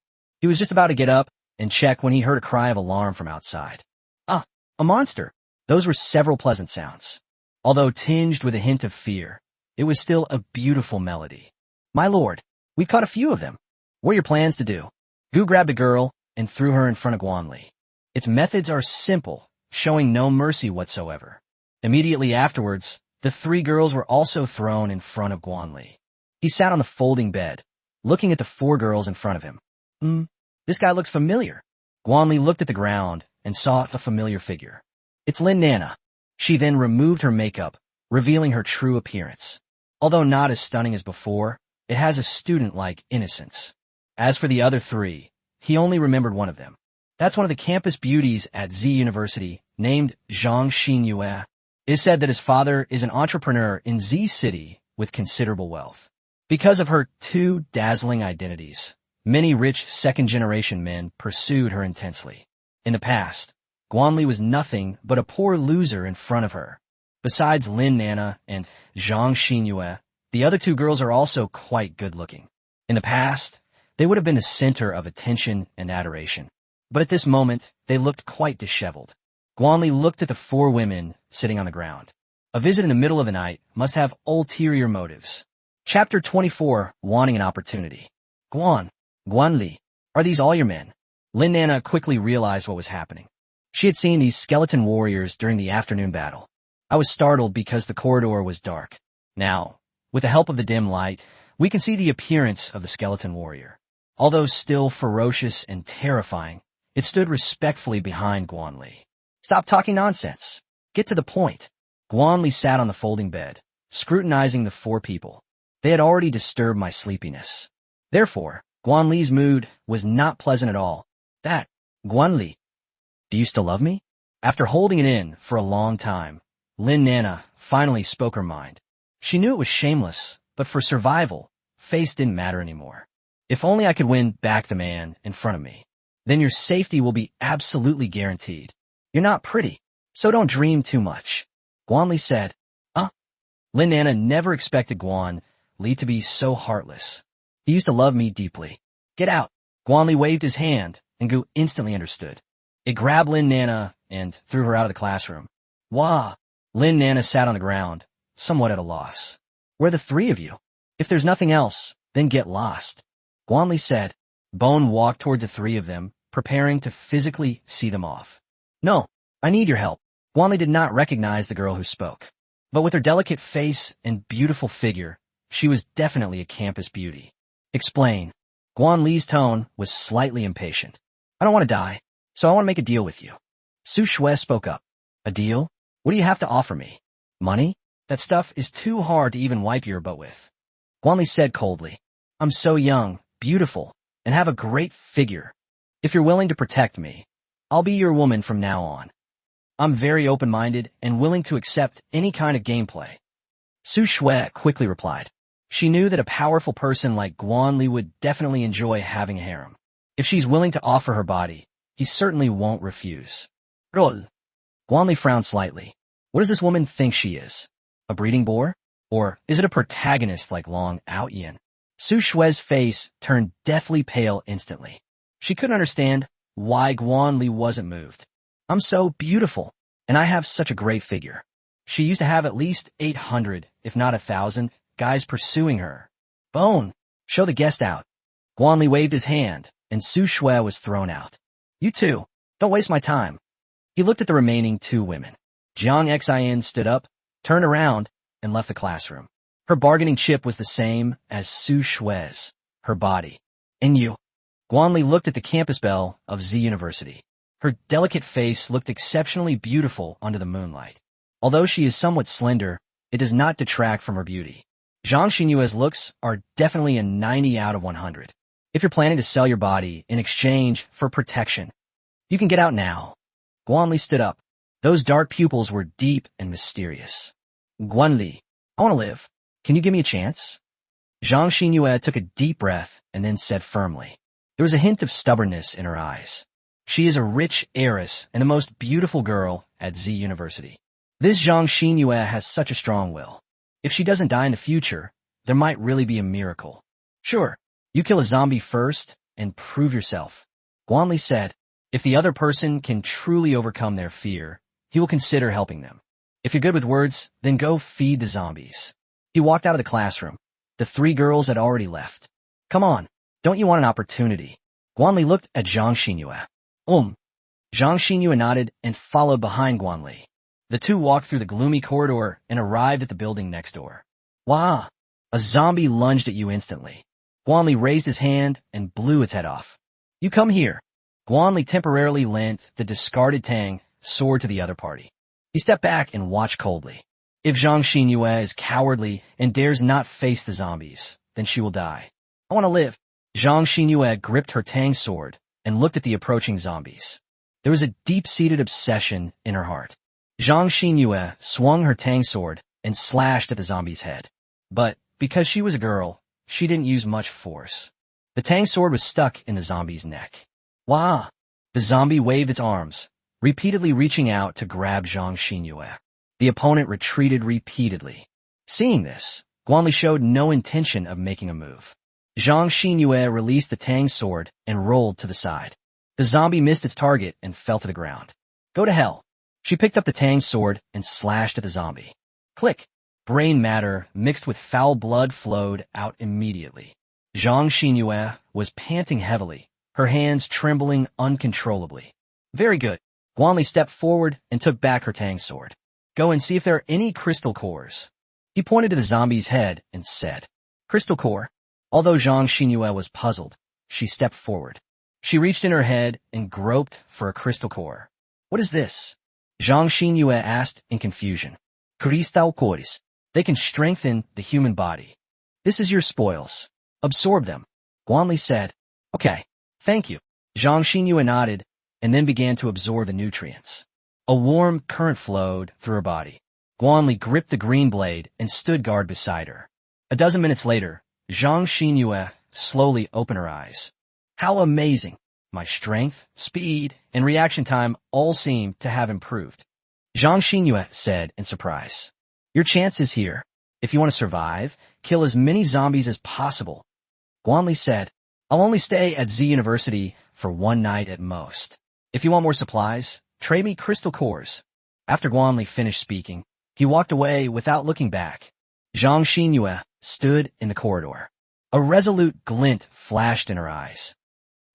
He was just about to get up and check when he heard a cry of alarm from outside. A monster. Those were several pleasant sounds. Although tinged with a hint of fear, it was still a beautiful melody. My lord, we've caught a few of them. What are your plans to do? Gu grabbed a girl and threw her in front of Guan Li. Its methods are simple, showing no mercy whatsoever. Immediately afterwards, the 3 girls were also thrown in front of Guan Li. He sat on the folding bed, looking at the 4 girls in front of him. This guy looks familiar. Guan Li looked at the ground and saw a familiar figure. It's Lin Nana. She then removed her makeup, revealing her true appearance. Although not as stunning as before, it has a student-like innocence. As for the other 3, he only remembered one of them. That's one of the campus beauties at Z University, named Zhang Xinyue. It is said that his father is an entrepreneur in Z City with considerable wealth. Because of her 2 dazzling identities, many rich second-generation men pursued her intensely. In the past, Guan Li was nothing but a poor loser in front of her. Besides Lin Nana and Zhang Xinyue, the other 2 girls are also quite good-looking. In the past, they would have been the center of attention and adoration. But at this moment, they looked quite disheveled. Guan Li looked at the 4 women sitting on the ground. A visit in the middle of the night must have ulterior motives. Chapter 24, Wanting an Opportunity. Guan Li, are these all your men? Lin Nana quickly realized what was happening. She had seen these skeleton warriors during the afternoon battle. I was startled because the corridor was dark. Now, with the help of the dim light, we can see the appearance of the skeleton warrior. Although still ferocious and terrifying, it stood respectfully behind Guan Li. Stop talking nonsense. Get to the point. Guan Li sat on the folding bed, scrutinizing the 4 people. They had already disturbed my sleepiness. Therefore, Guan Li's mood was not pleasant at all. Guan Li, do you still love me? After holding it in for a long time, Lin Nana finally spoke her mind. She knew it was shameless, but for survival, face didn't matter anymore. If only I could win back the man in front of me. Then your safety will be absolutely guaranteed. You're not pretty, so don't dream too much. Guan Li said. Lin Nana never expected Guan Li to be so heartless. He used to love me deeply. Get out. Guan Li waved his hand, and Gu instantly understood. It grabbed Lin Nana and threw her out of the classroom. Wah! Lin Nana sat on the ground, somewhat at a loss. Where are the 3 of you? If there's nothing else, then get lost. Guan Li said. Bone walked toward the 3 of them, preparing to physically see them off. No, I need your help. Guan Li did not recognize the girl who spoke. But with her delicate face and beautiful figure, she was definitely a campus beauty. Explain. Guan Li's tone was slightly impatient. I don't want to die, so I want to make a deal with you. Su Shui spoke up. A deal? What do you have to offer me? Money? That stuff is too hard to even wipe your butt with. Guan Li said coldly. I'm so young, beautiful, and have a great figure. If you're willing to protect me, I'll be your woman from now on. I'm very open-minded and willing to accept any kind of gameplay. Su Shui quickly replied. She knew that a powerful person like Guan Li would definitely enjoy having a harem. If she's willing to offer her body, he certainly won't refuse. Roll. Guan Li frowned slightly. What does this woman think she is? A breeding boar? Or is it a protagonist like Long Outyin? Su Shui's face turned deathly pale instantly. She couldn't understand why Guan Li wasn't moved. I'm so beautiful, and I have such a great figure. She used to have at least 800, if not 1,000, guys pursuing her. Bone, show the guest out. Guan Li waved his hand, and Su Shui was thrown out. You too, don't waste my time. He looked at the remaining 2 women. Jiang Xin stood up, turned around, and left the classroom. Her bargaining chip was the same as Su Shui's, her body. And you? Guan Li looked at the campus bell of Z University. Her delicate face looked exceptionally beautiful under the moonlight. Although she is somewhat slender, it does not detract from her beauty. Zhang Xinyue's looks are definitely a 90 out of 100. If you're planning to sell your body in exchange for protection, you can get out now. Guan Li stood up. Those dark pupils were deep and mysterious. Guan Li, I want to live. Can you give me a chance? Zhang Xinyue took a deep breath and then said firmly. There was a hint of stubbornness in her eyes. She is a rich heiress and the most beautiful girl at Z University. This Zhang Xinyue has such a strong will. If she doesn't die in the future, there might really be a miracle. Sure, you kill a zombie first and prove yourself. Guan Li said, if the other person can truly overcome their fear, he will consider helping them. If you're good with words, then go feed the zombies. He walked out of the classroom. The three girls had already left. Come on, don't you want an opportunity? Guan Li looked at Zhang Xinyue. Zhang Xinyue nodded and followed behind Guan Li. The two walked through the gloomy corridor and arrived at the building next door. Wah! A zombie lunged at you instantly. Guan Li raised his hand and blew its head off. You come here. Guan Li temporarily lent the discarded Tang sword to the other party. He stepped back and watched coldly. If Zhang Xinyue is cowardly and dares not face the zombies, then she will die. I want to live. Zhang Xinyue gripped her Tang sword and looked at the approaching zombies. There was a deep-seated obsession in her heart. Zhang Xinyue swung her Tang sword and slashed at the zombie's head. But because she was a girl, she didn't use much force. The Tang sword was stuck in the zombie's neck. Wah! The zombie waved its arms, repeatedly reaching out to grab Zhang Xinyue. The opponent retreated repeatedly. Seeing this, Guan Li showed no intention of making a move. Zhang Xinyue released the Tang sword and rolled to the side. The zombie missed its target and fell to the ground. Go to hell. She picked up the Tang sword and slashed at the zombie. Click! Brain matter mixed with foul blood flowed out immediately. Zhang Xinyue was panting heavily, her hands trembling uncontrollably. Very good. Guan Li stepped forward and took back her Tang sword. Go and see if there are any crystal cores. He pointed to the zombie's head and said, Crystal core. Although Zhang Xinyue was puzzled, she stepped forward. She reached in her head and groped for a crystal core. What is this? Zhang Xinyue asked in confusion. Crystal cores. They can strengthen the human body. This is your spoils. Absorb them. Guan Li said. Okay, thank you. Zhang Xinyue nodded and then began to absorb the nutrients. A warm current flowed through her body. Guan Li gripped the green blade and stood guard beside her. A dozen minutes later, Zhang Xinyue slowly opened her eyes. How amazing! My strength, speed, and reaction time all seem to have improved. Zhang Xinyue said in surprise. Your chance is here. If you want to survive, kill as many zombies as possible. Guan Li said, I'll only stay at Z University for one night at most. If you want more supplies, trade me crystal cores. After Guan Li finished speaking, he walked away without looking back. Zhang Xinyue stood in the corridor. A resolute glint flashed in her eyes.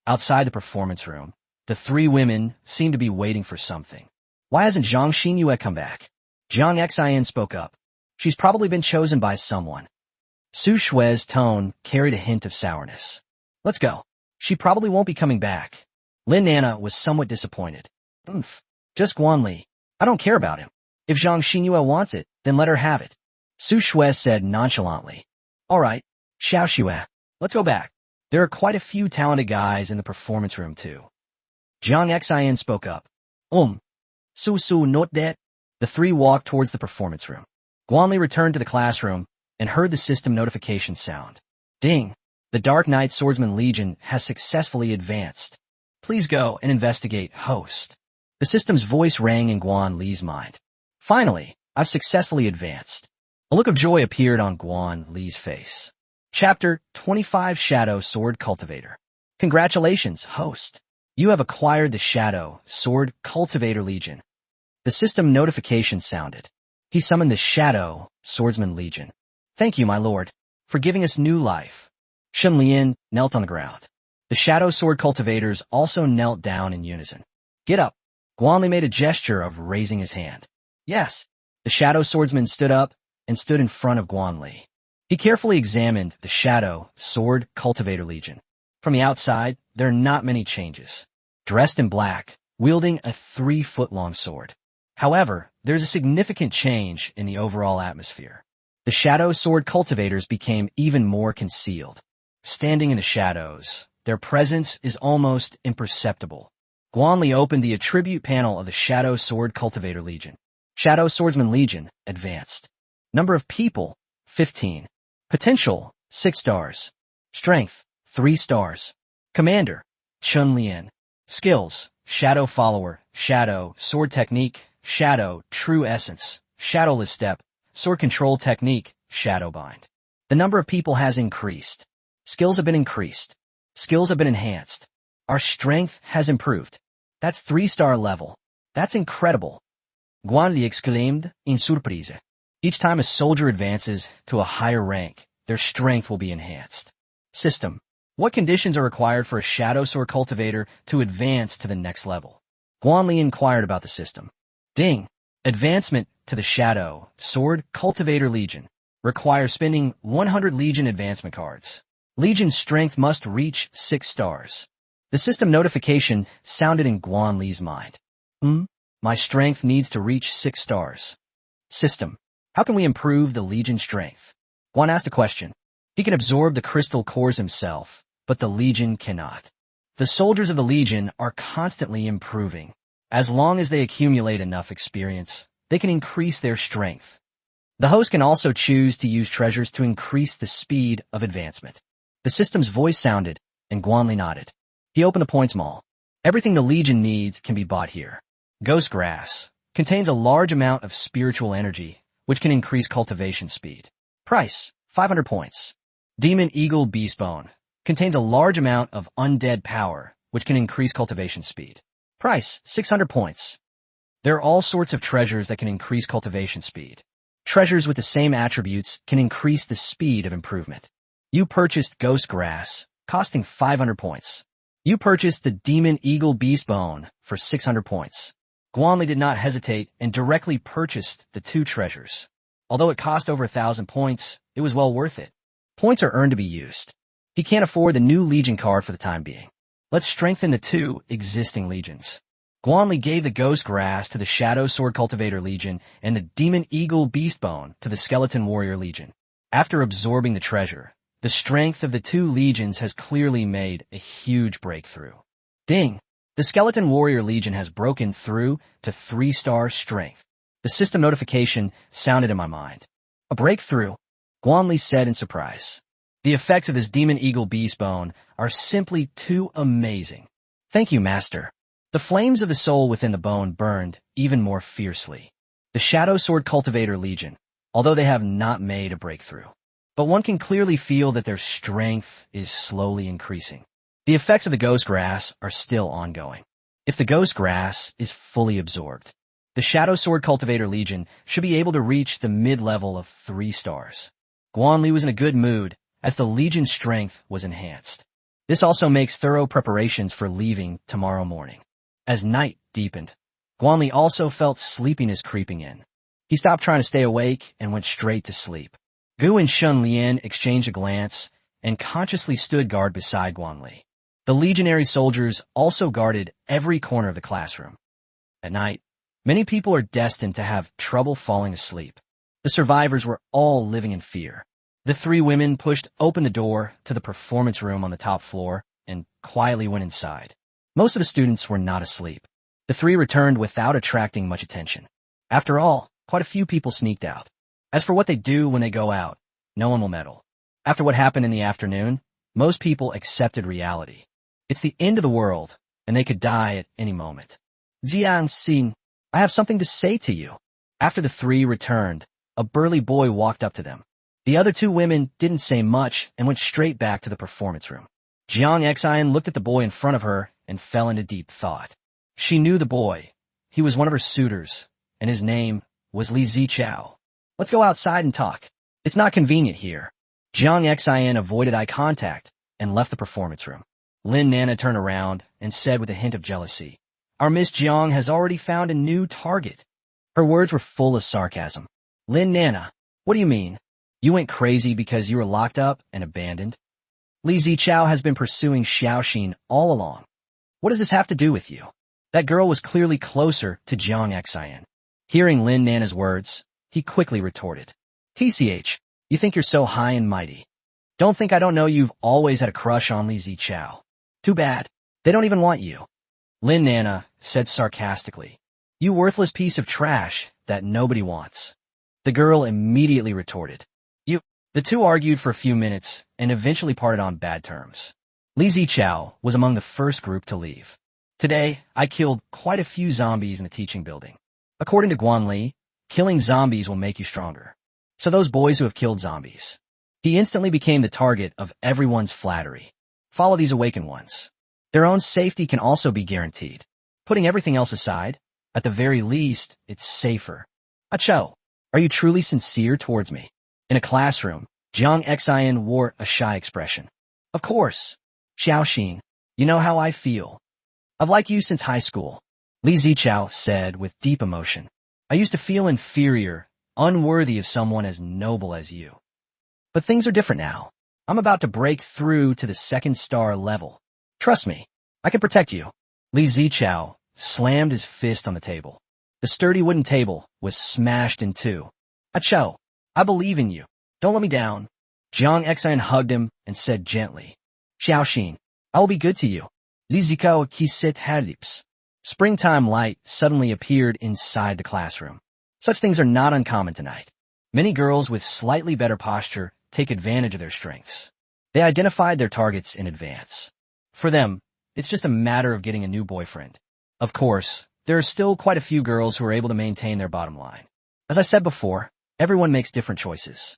Outside the performance room, the three women seemed to be waiting for something. Why hasn't Zhang Xinyue come back? Jiang Xin spoke up. She's probably been chosen by someone. Su Shui's tone carried a hint of sourness. Let's go. She probably won't be coming back. Lin Nana was somewhat disappointed. Just Guan Li. I don't care about him. If Zhang Xinyue wants it, then let her have it. Su Shui said nonchalantly. All right, Xiao Xue, let's go back. There are quite a few talented guys in the performance room too. Jiang Xin spoke up. Su note that. The three walked towards the performance room. Guan Li returned to the classroom and heard the system notification sound. Ding! The Dark Knight Swordsman Legion has successfully advanced. Please go and investigate, host. The system's voice rang in Guan Li's mind. Finally, I've successfully advanced. A look of joy appeared on Guan Li's face. Chapter 25 Shadow Sword Cultivator. Congratulations, host. You have acquired the Shadow Sword Cultivator Legion. The system notification sounded. He summoned the Shadow Swordsman Legion. Thank you, my lord, for giving us new life. Shen Lian knelt on the ground. The Shadow Sword Cultivators also knelt down in unison. Get up. Guan Li made a gesture of raising his hand. Yes. The shadow swordsman stood up and stood in front of Guan Li. He carefully examined the shadow sword cultivator legion. From the outside, there are not many changes. Dressed in black, wielding a 3-foot-long sword. However, there's a significant change in the overall atmosphere. The shadow sword cultivators became even more concealed. Standing in the shadows, their presence is almost imperceptible. Guan Li opened the attribute panel of the Shadow Sword Cultivator Legion. Shadow Swordsman Legion, Advanced. Number of people, 15. Potential, 6 stars. Strength, 3 stars. Commander, Chun Lian. Skills, Shadow Follower, Shadow, Sword Technique, Shadow, True Essence, Shadowless Step, Sword Control Technique, Shadowbind. The number of people has increased. Skills have been increased. Skills have been enhanced. Our strength has improved. That's 3-star level. That's incredible. Guan Li exclaimed in surprise. Each time a soldier advances to a higher rank, their strength will be enhanced. System. What conditions are required for a Shadow Sword Cultivator to advance to the next level? Guan Li inquired about the system. Ding. Advancement to the Shadow Sword Cultivator Legion. Requires spending 100 Legion advancement cards. Legion strength must reach 6 stars. The system notification sounded in Guan Li's mind. My strength needs to reach 6 stars. System. How can we improve the Legion strength? Guan asked a question. He can absorb the crystal cores himself, but the Legion cannot. The soldiers of the Legion are constantly improving. As long as they accumulate enough experience, they can increase their strength. The host can also choose to use treasures to increase the speed of advancement. The system's voice sounded, and Guan Li nodded. He opened the points mall. Everything the Legion needs can be bought here. Ghost Grass contains a large amount of spiritual energy, which can increase cultivation speed. Price, 500 points. Demon Eagle Beastbone contains a large amount of undead power, which can increase cultivation speed. Price, 600 points. There are all sorts of treasures that can increase cultivation speed. Treasures with the same attributes can increase the speed of improvement. You purchased Ghost Grass, costing 500 points. You purchased the Demon Eagle Beastbone for 600 points. Guan Li did not hesitate and directly purchased the 2 treasures. Although it cost over 1,000 points, it was well worth it. Points are earned to be used. He can't afford the new Legion card for the time being. Let's strengthen the 2 existing Legions. Guan Li gave the Ghost Grass to the Shadow Sword Cultivator Legion and the Demon Eagle Beastbone to the Skeleton Warrior Legion. After absorbing the treasure, the strength of the 2 legions has clearly made a huge breakthrough. Ding! The Skeleton Warrior Legion has broken through to 3-star strength. The system notification sounded in my mind. A breakthrough, Guan Li said in surprise. The effects of this Demon Eagle Beastbone are simply too amazing. Thank you, Master. The flames of the soul within the bone burned even more fiercely. The Shadow Sword Cultivator Legion, although they have not made a breakthrough, but one can clearly feel that their strength is slowly increasing. The effects of the Ghost Grass are still ongoing. If the Ghost Grass is fully absorbed, the Shadow Sword Cultivator Legion should be able to reach the mid-level of 3 stars. Guan Li was in a good mood as the Legion's strength was enhanced. This also makes thorough preparations for leaving tomorrow morning. As night deepened, Guan Li also felt sleepiness creeping in. He stopped trying to stay awake and went straight to sleep. Gu and Chun Lian exchanged a glance and consciously stood guard beside Guan Li. The legionary soldiers also guarded every corner of the classroom. At night, many people are destined to have trouble falling asleep. The survivors were all living in fear. The 3 women pushed open the door to the performance room on the top floor and quietly went inside. Most of the students were not asleep. The 3 returned without attracting much attention. After all, quite a few people sneaked out. As for what they do when they go out, no one will meddle. After what happened in the afternoon, most people accepted reality. It's the end of the world, and they could die at any moment. Jiang Xin, I have something to say to you. After the 3 returned, a burly boy walked up to them. The other 2 women didn't say much and went straight back to the performance room. Jiang Xian looked at the boy in front of her and fell into deep thought. She knew the boy. He was one of her suitors, and his name was Li Zichao. Let's go outside and talk. It's not convenient here. Jiang Xian avoided eye contact and left the performance room. Lin Nana turned around and said with a hint of jealousy, Our Miss Jiang has already found a new target. Her words were full of sarcasm. Lin Nana, what do you mean? You went crazy because you were locked up and abandoned? Li Zichao has been pursuing Xiaoxin all along. What does this have to do with you? That girl was clearly closer to Jiang Xian. Hearing Lin Nana's words, he quickly retorted. TCH, you think you're so high and mighty. Don't think I don't know you've always had a crush on Li Zichao. Too bad. They don't even want you. Lin Nana said sarcastically. You worthless piece of trash that nobody wants. The girl immediately retorted. You. The two argued for a few minutes and eventually parted on bad terms. Li Zichao was among the first group to leave. Today, I killed quite a few zombies in the teaching building. According to Guan Li, killing zombies will make you stronger. So those boys who have killed zombies. He instantly became the target of everyone's flattery. Follow these awakened ones. Their own safety can also be guaranteed. Putting everything else aside, at the very least, it's safer. Acho, are you truly sincere towards me? In a classroom, Jiang Xian wore a shy expression. Of course. Xiaoxin, you know how I feel. I've liked you since high school. Li Zichao said with deep emotion. I used to feel inferior, unworthy of someone as noble as you. But things are different now. I'm about to break through to the 2nd star level. Trust me, I can protect you. Li Zichao slammed his fist on the table. The sturdy wooden table was smashed in two. Acho, I believe in you. Don't let me down. Jiang Xian hugged him and said gently. Xiaoxin, I will be good to you. Li Zichao kisit hadips. Springtime light suddenly appeared inside the classroom. Such things are not uncommon tonight. Many girls with slightly better posture take advantage of their strengths. They identified their targets in advance. For them, it's just a matter of getting a new boyfriend. Of course, there are still quite a few girls who are able to maintain their bottom line. As I said before, everyone makes different choices.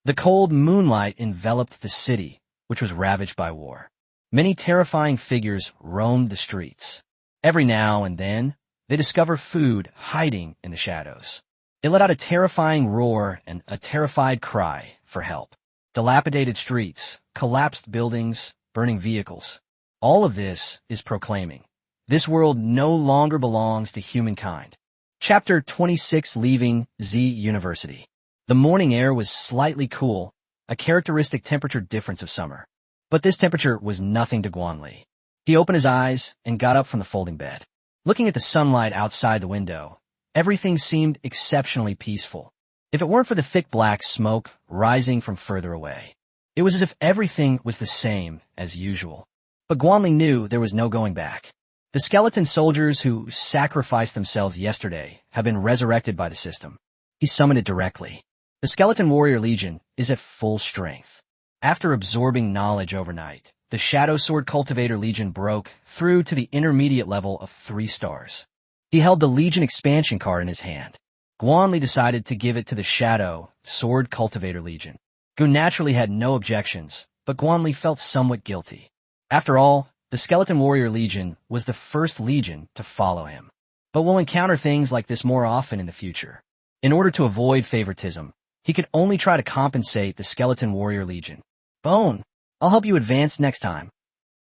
The cold moonlight enveloped the city, which was ravaged by war. Many terrifying figures roamed the streets. Every now and then, they discover food hiding in the shadows. They let out a terrifying roar and a terrified cry for help. Dilapidated streets, collapsed buildings, burning vehicles. All of this is proclaiming, this world no longer belongs to humankind. Chapter 26, Leaving Z University. The morning air was slightly cool, a characteristic temperature difference of summer. But this temperature was nothing to Guan Li. He opened his eyes and got up from the folding bed. Looking at the sunlight outside the window, everything seemed exceptionally peaceful. If it weren't for the thick black smoke rising from further away, it was as if everything was the same as usual. But Guan Li knew there was no going back. The skeleton soldiers who sacrificed themselves yesterday have been resurrected by the system. He summoned it directly. The Skeleton Warrior Legion is at full strength. After absorbing knowledge overnight, the Shadow Sword Cultivator Legion broke through to the intermediate level of 3 stars. He held the Legion expansion card in his hand. Guan Li decided to give it to the Shadow Sword Cultivator Legion. Gu naturally had no objections, but Guan Li felt somewhat guilty. After all, the Skeleton Warrior Legion was the first legion to follow him. But we'll encounter things like this more often in the future. In order to avoid favoritism, he could only try to compensate the Skeleton Warrior Legion. Bone, I'll help you advance next time.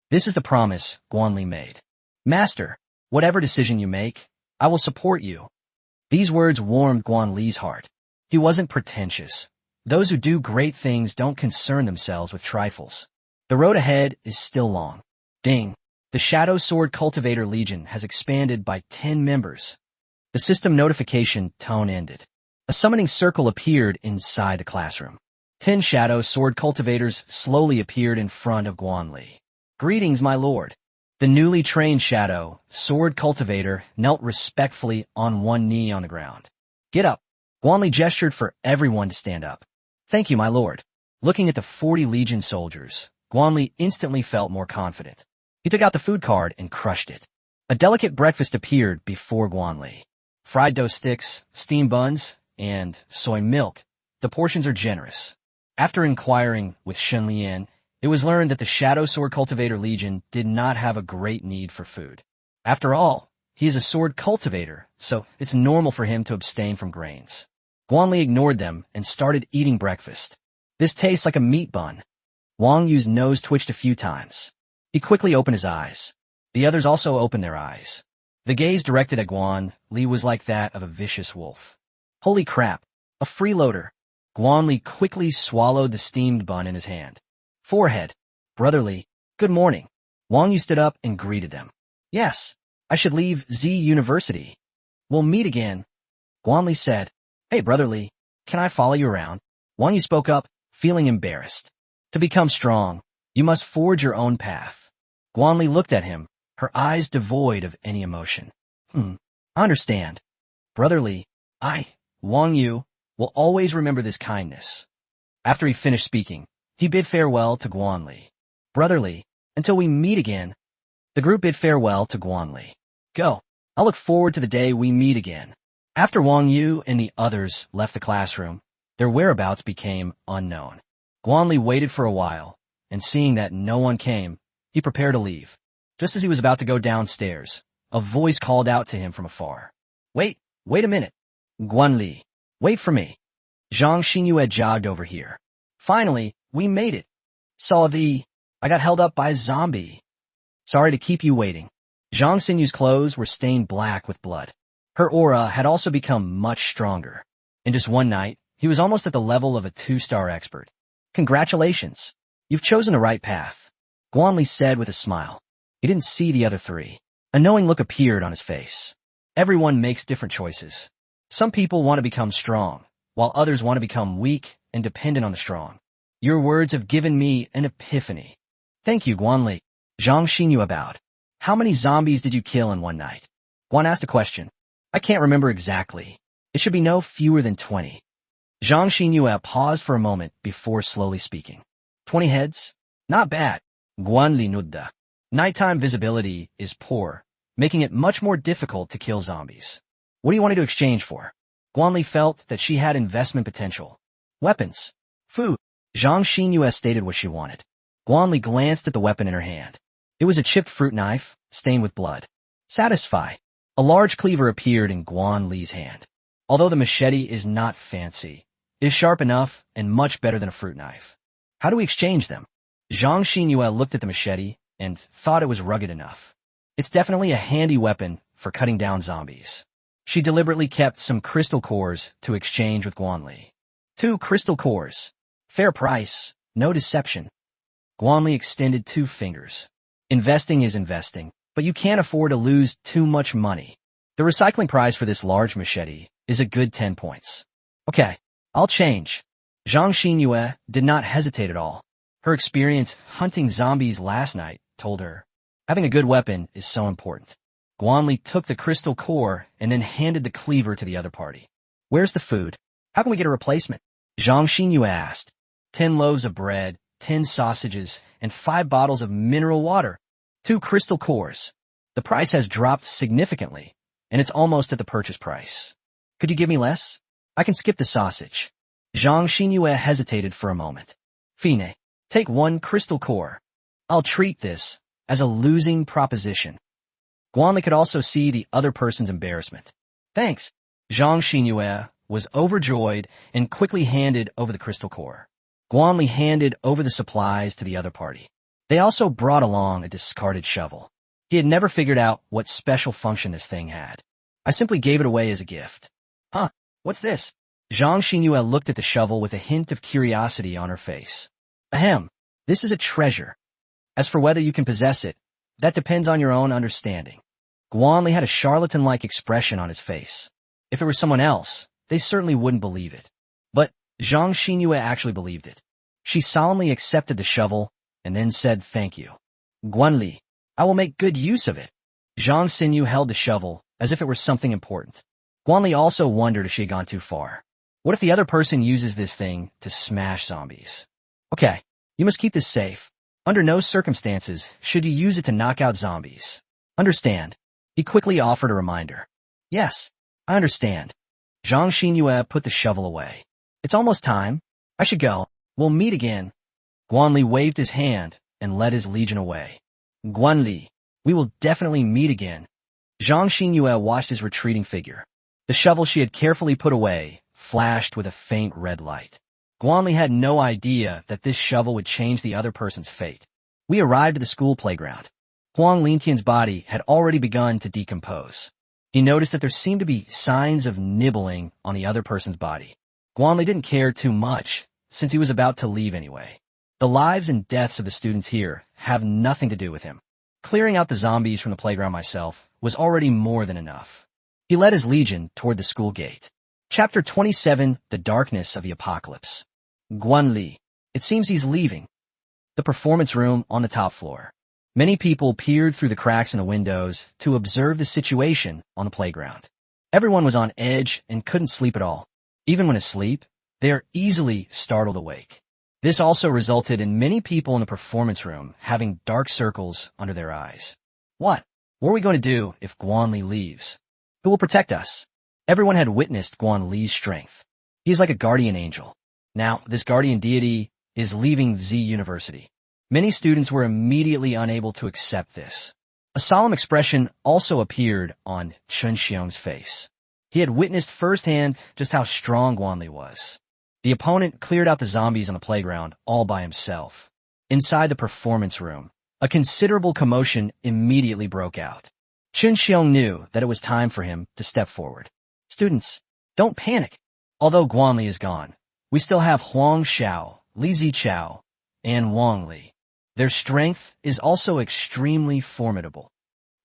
This is the promise Guan Li made. Master, whatever decision you make, I will support you. These words warmed Guan Li's heart. He wasn't pretentious. Those who do great things don't concern themselves with trifles. The road ahead is still long. Ding. The Shadow Sword Cultivator Legion has expanded by 10 members. The system notification tone ended. A summoning circle appeared inside the classroom. 10 Shadow Sword Cultivators slowly appeared in front of Guan Li. Greetings, my lord. The newly trained Shadow Sword Cultivator knelt respectfully on one knee on the ground. Get up. Guan Li gestured for everyone to stand up. Thank you, my lord. Looking at the 40 Legion soldiers, Guan Li instantly felt more confident. He took out the food card and crushed it. A delicate breakfast appeared before Guan Li. Fried dough sticks, steamed buns, and soy milk. The portions are generous. After inquiring with Shen Lian, it was learned that the Shadow Sword Cultivator Legion did not have a great need for food. After all, he is a sword cultivator, so it's normal for him to abstain from grains. Guan Li ignored them and started eating breakfast. This tastes like a meat bun. Wang Yu's nose twitched a few times. He quickly opened his eyes. The others also opened their eyes. The gaze directed at Guan Li was like that of a vicious wolf. Holy crap, a freeloader. Guan Li quickly swallowed the steamed bun in his hand. Forehead. Brotherly, good morning. Wang Yu stood up and greeted them. Yes, I should leave Z University. We'll meet again. Guan Li said, Hey brotherly, can I follow you around? Wang Yu spoke up, feeling embarrassed. To become strong, you must forge your own path. Guan Li looked at him, her eyes devoid of any emotion. I understand. Brotherly, Wang Yu, will always remember this kindness. After he finished speaking, he bid farewell to Guan Li. Brotherly, until we meet again. The group bid farewell to Guan Li. Go. I'll look forward to the day we meet again. After Wang Yu and the others left the classroom, their whereabouts became unknown. Guan Li waited for a while, and seeing that no one came, he prepared to leave. Just as he was about to go downstairs, a voice called out to him from afar. Wait a minute. Guan Li, wait for me. Zhang Xinyue had jogged over here. Finally, we made it. I got held up by a zombie. Sorry to keep you waiting. Zhang Xinyue's clothes were stained black with blood. Her aura had also become much stronger. In just one night, he was almost at the level of a 2-star expert. Congratulations. You've chosen the right path. Guan Li said with a smile. He didn't see the other three. A knowing look appeared on his face. Everyone makes different choices. Some people want to become strong, while others want to become weak and dependent on the strong. Your words have given me an epiphany. Thank you, Guan Li. Zhang Xinyue bowed. How many zombies did you kill in one night? Guan asked a question. I can't remember exactly. It should be no fewer than 20. Zhang Xinyue paused for a moment before slowly speaking. 20 heads? Not bad. Guan Li nodded. Nighttime visibility is poor, making it much more difficult to kill zombies. What do you want to exchange for? Guan Li felt that she had investment potential. Weapons. Food. Zhang Xinyue stated what she wanted. Guan Li glanced at the weapon in her hand. It was a chipped fruit knife, stained with blood. Satisfy. A large cleaver appeared in Guan Li's hand. Although the machete is not fancy, it is sharp enough and much better than a fruit knife. How do we exchange them? Zhang Xinyue looked at the machete and thought it was rugged enough. It's definitely a handy weapon for cutting down zombies. She deliberately kept some crystal cores to exchange with Guan Li. 2 crystal cores. Fair price, no deception. Guan Li extended 2 fingers. Investing is investing, but you can't afford to lose too much money. The recycling price for this large machete is a good 10 points. Okay, I'll change. Zhang Xinyue did not hesitate at all. Her experience hunting zombies last night told her, having a good weapon is so important. Guan Li took the crystal core and then handed the cleaver to the other party. Where's the food? How can we get a replacement? Zhang Xinyue asked. 10 loaves of bread, 10 sausages, and 5 bottles of mineral water. 2 crystal cores. The price has dropped significantly, and it's almost at the purchase price. Could you give me less? I can skip the sausage. Zhang Xinyue hesitated for a moment. Fine, take 1 crystal core. I'll treat this as a losing proposition. Guan Li could also see the other person's embarrassment. Thanks. Zhang Xinyue was overjoyed and quickly handed over the crystal core. Guan Li handed over the supplies to the other party. They also brought along a discarded shovel. He had never figured out what special function this thing had. I simply gave it away as a gift. Huh, what's this? Zhang Xinyue looked at the shovel with a hint of curiosity on her face. Ahem, this is a treasure. As for whether you can possess it, that depends on your own understanding. Guan Li had a charlatan-like expression on his face. If it were someone else, they certainly wouldn't believe it. But Zhang Xinyue actually believed it. She solemnly accepted the shovel and then said thank you. Guan Li, I will make good use of it. Zhang Xinyue held the shovel as if it were something important. Guan Li also wondered if she had gone too far. What if the other person uses this thing to smash zombies? Okay, you must keep this safe. Under no circumstances should you use it to knock out zombies. Understand? He quickly offered a reminder. Yes, I understand. Zhang Xinyue put the shovel away. It's almost time. I should go. We'll meet again. Guan Li waved his hand and led his legion away. Guan Li, we will definitely meet again. Zhang Xinyue watched his retreating figure. The shovel she had carefully put away flashed with a faint red light. Guan Li had no idea that this shovel would change the other person's fate. We arrived at the school playground. Huang Lintian's body had already begun to decompose. He noticed that there seemed to be signs of nibbling on the other person's body. Guan Li didn't care too much, since he was about to leave anyway. The lives and deaths of the students here have nothing to do with him. Clearing out the zombies from the playground myself was already more than enough. He led his legion toward the school gate. Chapter 27, The Darkness of the Apocalypse. Guan Li. It seems he's leaving. The performance room on the top floor. Many people peered through the cracks in the windows to observe the situation on the playground. Everyone was on edge and couldn't sleep at all. Even when asleep, they are easily startled awake. This also resulted in many people in the performance room having dark circles under their eyes. What are we going to do if Guan Li leaves? Who will protect us? Everyone had witnessed Guan Li's strength. He is like a guardian angel. Now, this guardian deity is leaving Z University. Many students were immediately unable to accept this. A solemn expression also appeared on Chen Xiong's face. He had witnessed firsthand just how strong Guan Li was. The opponent cleared out the zombies on the playground all by himself. Inside the performance room, a considerable commotion immediately broke out. Chen Xiong knew that it was time for him to step forward. Students, don't panic. Although Guan Li is gone, we still have Huang Xiao, Li Zichao, and Wang Li. Their strength is also extremely formidable.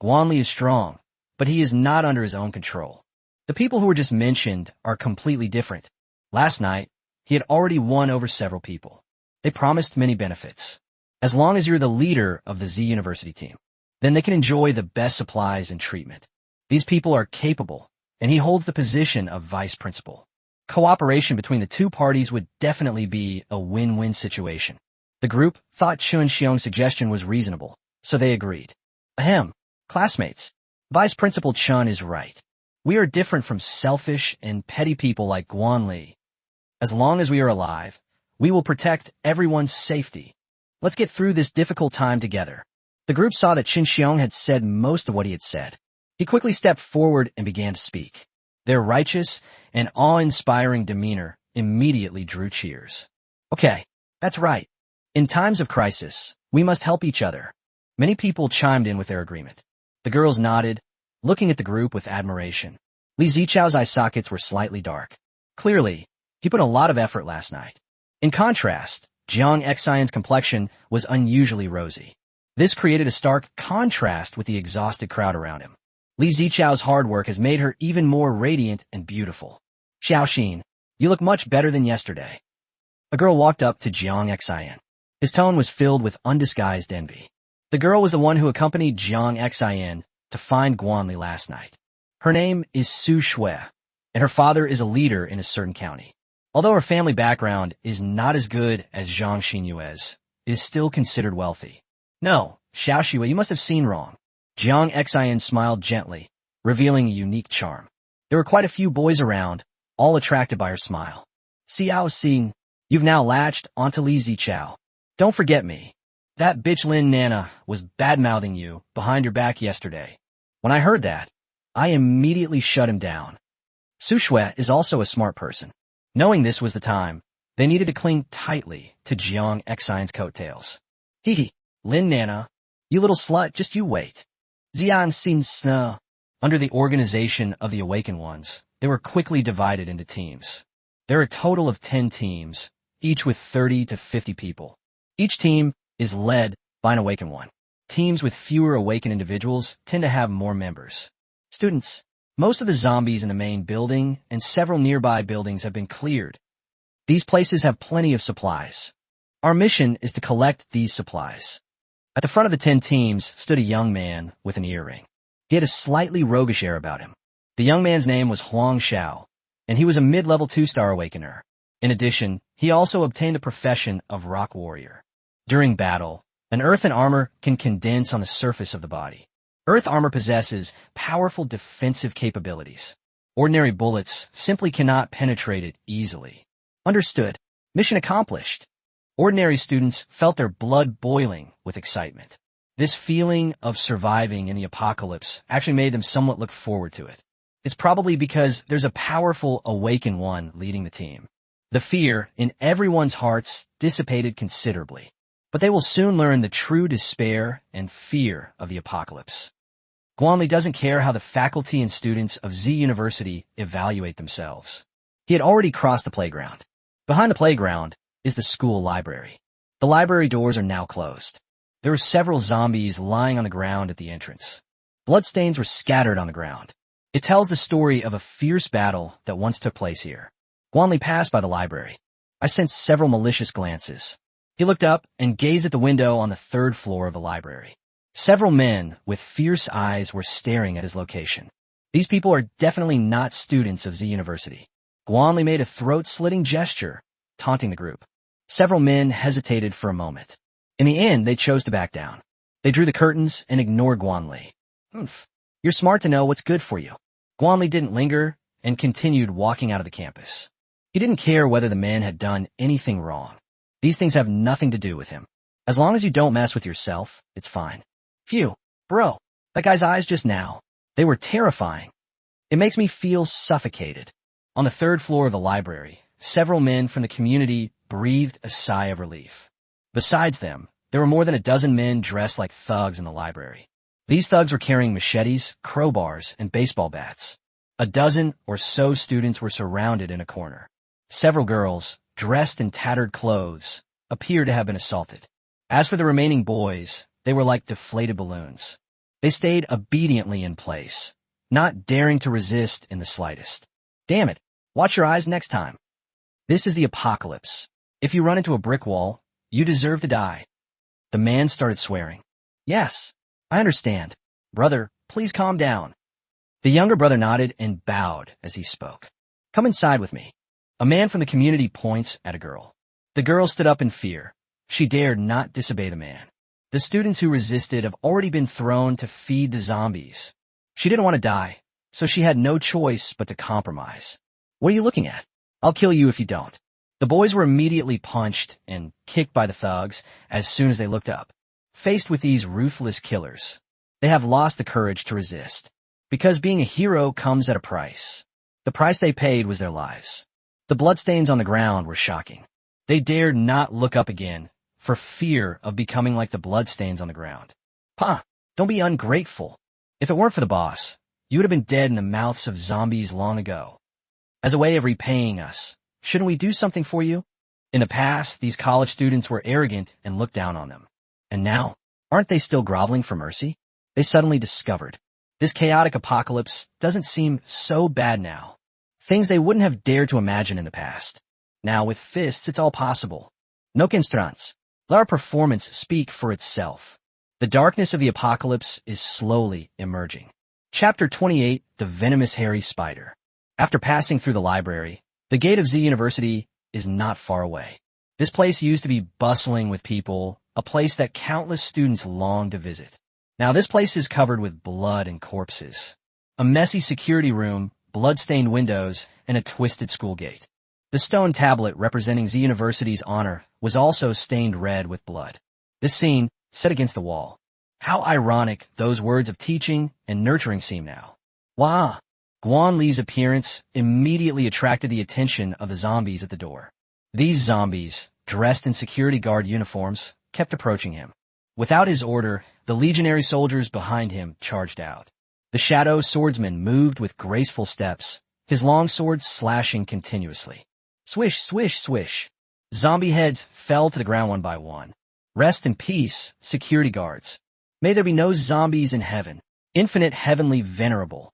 Guan Li is strong, but he is not under his own control. The people who were just mentioned are completely different. Last night, he had already won over several people. They promised many benefits. As long as you're the leader of the Z University team, then they can enjoy the best supplies and treatment. These people are capable, and he holds the position of vice principal. Cooperation between the two parties would definitely be a win-win situation. The group thought Chen Xiong's suggestion was reasonable, so they agreed. Ahem, classmates, Vice Principal Chen is right. We are different from selfish and petty people like Guan Li. As long as we are alive, we will protect everyone's safety. Let's get through this difficult time together. The group saw that Chen Xiong had said most of what he had said. He quickly stepped forward and began to speak. Their righteous and awe-inspiring demeanor immediately drew cheers. Okay, that's right. In times of crisis, we must help each other. Many people chimed in with their agreement. The girls nodded, looking at the group with admiration. Li Zichao's eye sockets were slightly dark. Clearly, he put a lot of effort last night. In contrast, Jiang Xian's complexion was unusually rosy. This created a stark contrast with the exhausted crowd around him. Li Zichao's hard work has made her even more radiant and beautiful. Xiaoxin, you look much better than yesterday. A girl walked up to Jiang Xian. His tone was filled with undisguised envy. The girl was the one who accompanied Jiang Xian to find Guan Li last night. Her name is Su Shui, and her father is a leader in a certain county. Although her family background is not as good as Zhang Xinyue's, it is still considered wealthy. No, Xiao Xue, you must have seen wrong. Jiang Xian smiled gently, revealing a unique charm. There were quite a few boys around, all attracted by her smile. Xiao Xing, you've now latched onto Li Zichao. Don't forget me. That bitch Lin Nana was bad-mouthing you behind your back yesterday. When I heard that, I immediately shut him down. Su Shui is also a smart person. Knowing this was the time, they needed to cling tightly to Jiang Xian's coattails. Hee, Lin Nana, you little slut, just you wait. Xian Xin Sna. Under the organization of the Awakened Ones, they were quickly divided into teams. There are a total of 10 teams, each with 30 to 50 people. Each team is led by an Awakened One. Teams with fewer awakened individuals tend to have more members. Students, most of the zombies in the main building and several nearby buildings have been cleared. These places have plenty of supplies. Our mission is to collect these supplies. At the front of the 10 teams stood a young man with an earring. He had a slightly roguish air about him. The young man's name was Huang Xiao, and he was a mid-level 2-star awakener. In addition, he also obtained the profession of rock warrior. During battle, an earthen armor can condense on the surface of the body. Earth armor possesses powerful defensive capabilities. Ordinary bullets simply cannot penetrate it easily. Understood. Mission accomplished. Ordinary students felt their blood boiling with excitement. This feeling of surviving in the apocalypse actually made them somewhat look forward to it. It's probably because there's a powerful Awakened One leading the team. The fear in everyone's hearts dissipated considerably. but they will soon learn the true despair and fear of the apocalypse. Guan Li doesn't care how the faculty and students of Z University evaluate themselves. He had already crossed the playground. Behind the playground is the school library. The library doors are now closed. There were several zombies lying on the ground at the entrance. Bloodstains were scattered on the ground. It tells the story of a fierce battle that once took place here. Guan Li passed by the library. I sensed several malicious glances. He looked up and gazed at the window on the third floor of the library. Several men with fierce eyes were staring at his location. These people are definitely not students of Z University. Guan Li made a throat-slitting gesture, taunting the group. Several men hesitated for a moment. In the end, they chose to back down. They drew the curtains and ignored Guan Li. You're smart to know what's good for you. Guan Li didn't linger and continued walking out of the campus. He didn't care whether the men had done anything wrong. These things have nothing to do with him. As long as you don't mess with yourself, it's fine. Phew, bro, that guy's eyes just now. They were terrifying. It makes me feel suffocated. On the third floor of the library, several men from the community breathed a sigh of relief. Besides them, there were more than a dozen men dressed like thugs in the library. These thugs were carrying machetes, crowbars, and baseball bats. A dozen or so students were surrounded in a corner. Several girls, dressed in tattered clothes, appeared to have been assaulted. As for the remaining boys, they were like deflated balloons. They stayed obediently in place, not daring to resist in the slightest. Damn it, watch your eyes next time. This is the apocalypse. If you run into a brick wall, you deserve to die. The man started swearing. Yes, I understand. Brother, please calm down. The younger brother nodded and bowed as he spoke. Come inside with me. A man from the community points at a girl. The girl stood up in fear. She dared not disobey the man. The students who resisted have already been thrown to feed the zombies. She didn't want to die, so she had no choice but to compromise. What are you looking at? I'll kill you if you don't. The boys were immediately punched and kicked by the thugs as soon as they looked up. Faced with these ruthless killers, they have lost the courage to resist. Because being a hero comes at a price. The price they paid was their lives. The bloodstains on the ground were shocking. They dared not look up again for fear of becoming like the bloodstains on the ground. Pa, don't be ungrateful. If it weren't for the boss, you would have been dead in the mouths of zombies long ago. As a way of repaying us, shouldn't we do something for you? In the past, these college students were arrogant and looked down on them. And now, aren't they still groveling for mercy? They suddenly discovered this chaotic apocalypse doesn't seem so bad now. Things they wouldn't have dared to imagine in the past. Now with fists, it's all possible. No constraints. Let our performance speak for itself. The darkness of the apocalypse is slowly emerging. Chapter 28, The Venomous Hairy Spider. After passing through the library, the gate of Z University is not far away. This place used to be bustling with people, a place that countless students longed to visit. Now this place is covered with blood and corpses. A messy security room, blood-stained windows, and a twisted school gate. The stone tablet representing Z University's honor was also stained red with blood. This scene, set against the wall. How ironic those words of teaching and nurturing seem now. Wow! Guan Li's appearance immediately attracted the attention of the zombies at the door. These zombies, dressed in security guard uniforms, kept approaching him. Without his order, the legionary soldiers behind him charged out. The shadow swordsman moved with graceful steps, his long sword slashing continuously. Swish, swish, swish. Zombie heads fell to the ground one by one. Rest in peace, security guards. May there be no zombies in heaven. Infinite heavenly venerable.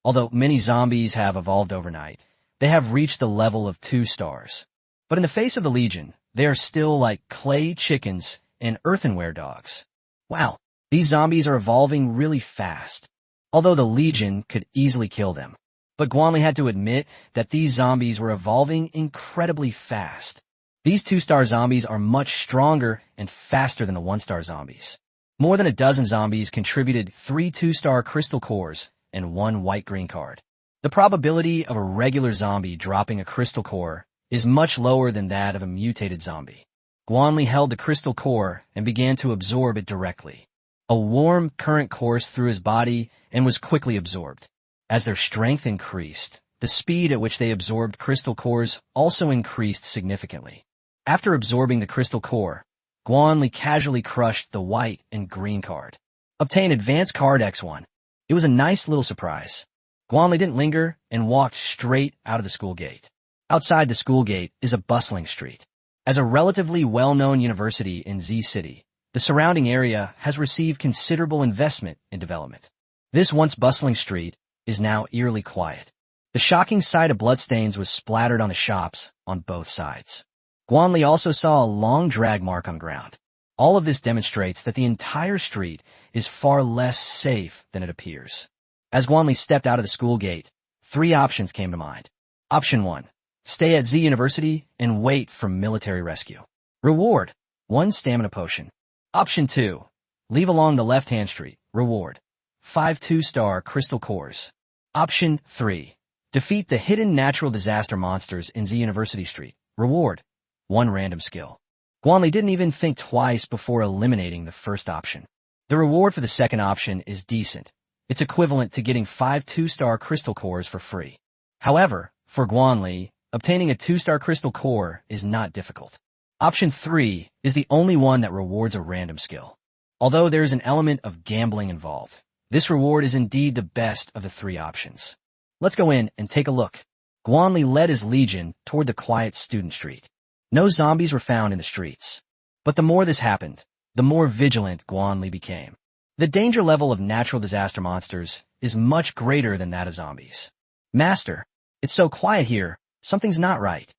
Although many zombies have evolved overnight, they have reached the level of 2 stars. But in the face of the Legion, they are still like clay chickens and earthenware dogs. Wow, these zombies are evolving really fast. Although the Legion could easily kill them. But Guan Li had to admit that these zombies were evolving incredibly fast. These 2-star zombies are much stronger and faster than the 1-star zombies. More than a dozen zombies contributed 3 2-star crystal cores and 1 white-green card. The probability of a regular zombie dropping a crystal core is much lower than that of a mutated zombie. Guan Li held the crystal core and began to absorb it directly. A warm current coursed through his body and was quickly absorbed. As their strength increased, the speed at which they absorbed crystal cores also increased significantly. After absorbing the crystal core, Guan Li casually crushed the white and green card. Obtain advanced card X1. It was a nice little surprise. Guan Li didn't linger and walked straight out of the school gate. Outside the school gate is a bustling street. As a relatively well-known university in Z City, the surrounding area has received considerable investment in development. This once bustling street is now eerily quiet. The shocking sight of bloodstains was splattered on the shops on both sides. Guan Li also saw a long drag mark on the ground. All of this demonstrates that the entire street is far less safe than it appears. As Guan Li stepped out of the school gate, 3 options came to mind. Option 1. Stay at Z University and wait for military rescue. Reward: 1 stamina potion. Option 2. Leave along the left-hand street. Reward: 5 2-star crystal cores. Option 3. Defeat the hidden natural disaster monsters in Z University Street. Reward: 1 random skill. Guan Li didn't even think twice before eliminating the first option. The reward for the second option is decent. It's equivalent to getting 5 2-star crystal cores for free. However, for Guan Li, obtaining a 2-star crystal core is not difficult. Option 3 is the only one that rewards a random skill. Although there is an element of gambling involved, this reward is indeed the best of the 3 options. Let's go in and take a look. Guan Li led his legion toward the quiet student street. No zombies were found in the streets. But the more this happened, the more vigilant Guan Li became. The danger level of natural disaster monsters is much greater than that of zombies. Master, it's so quiet here, something's not right.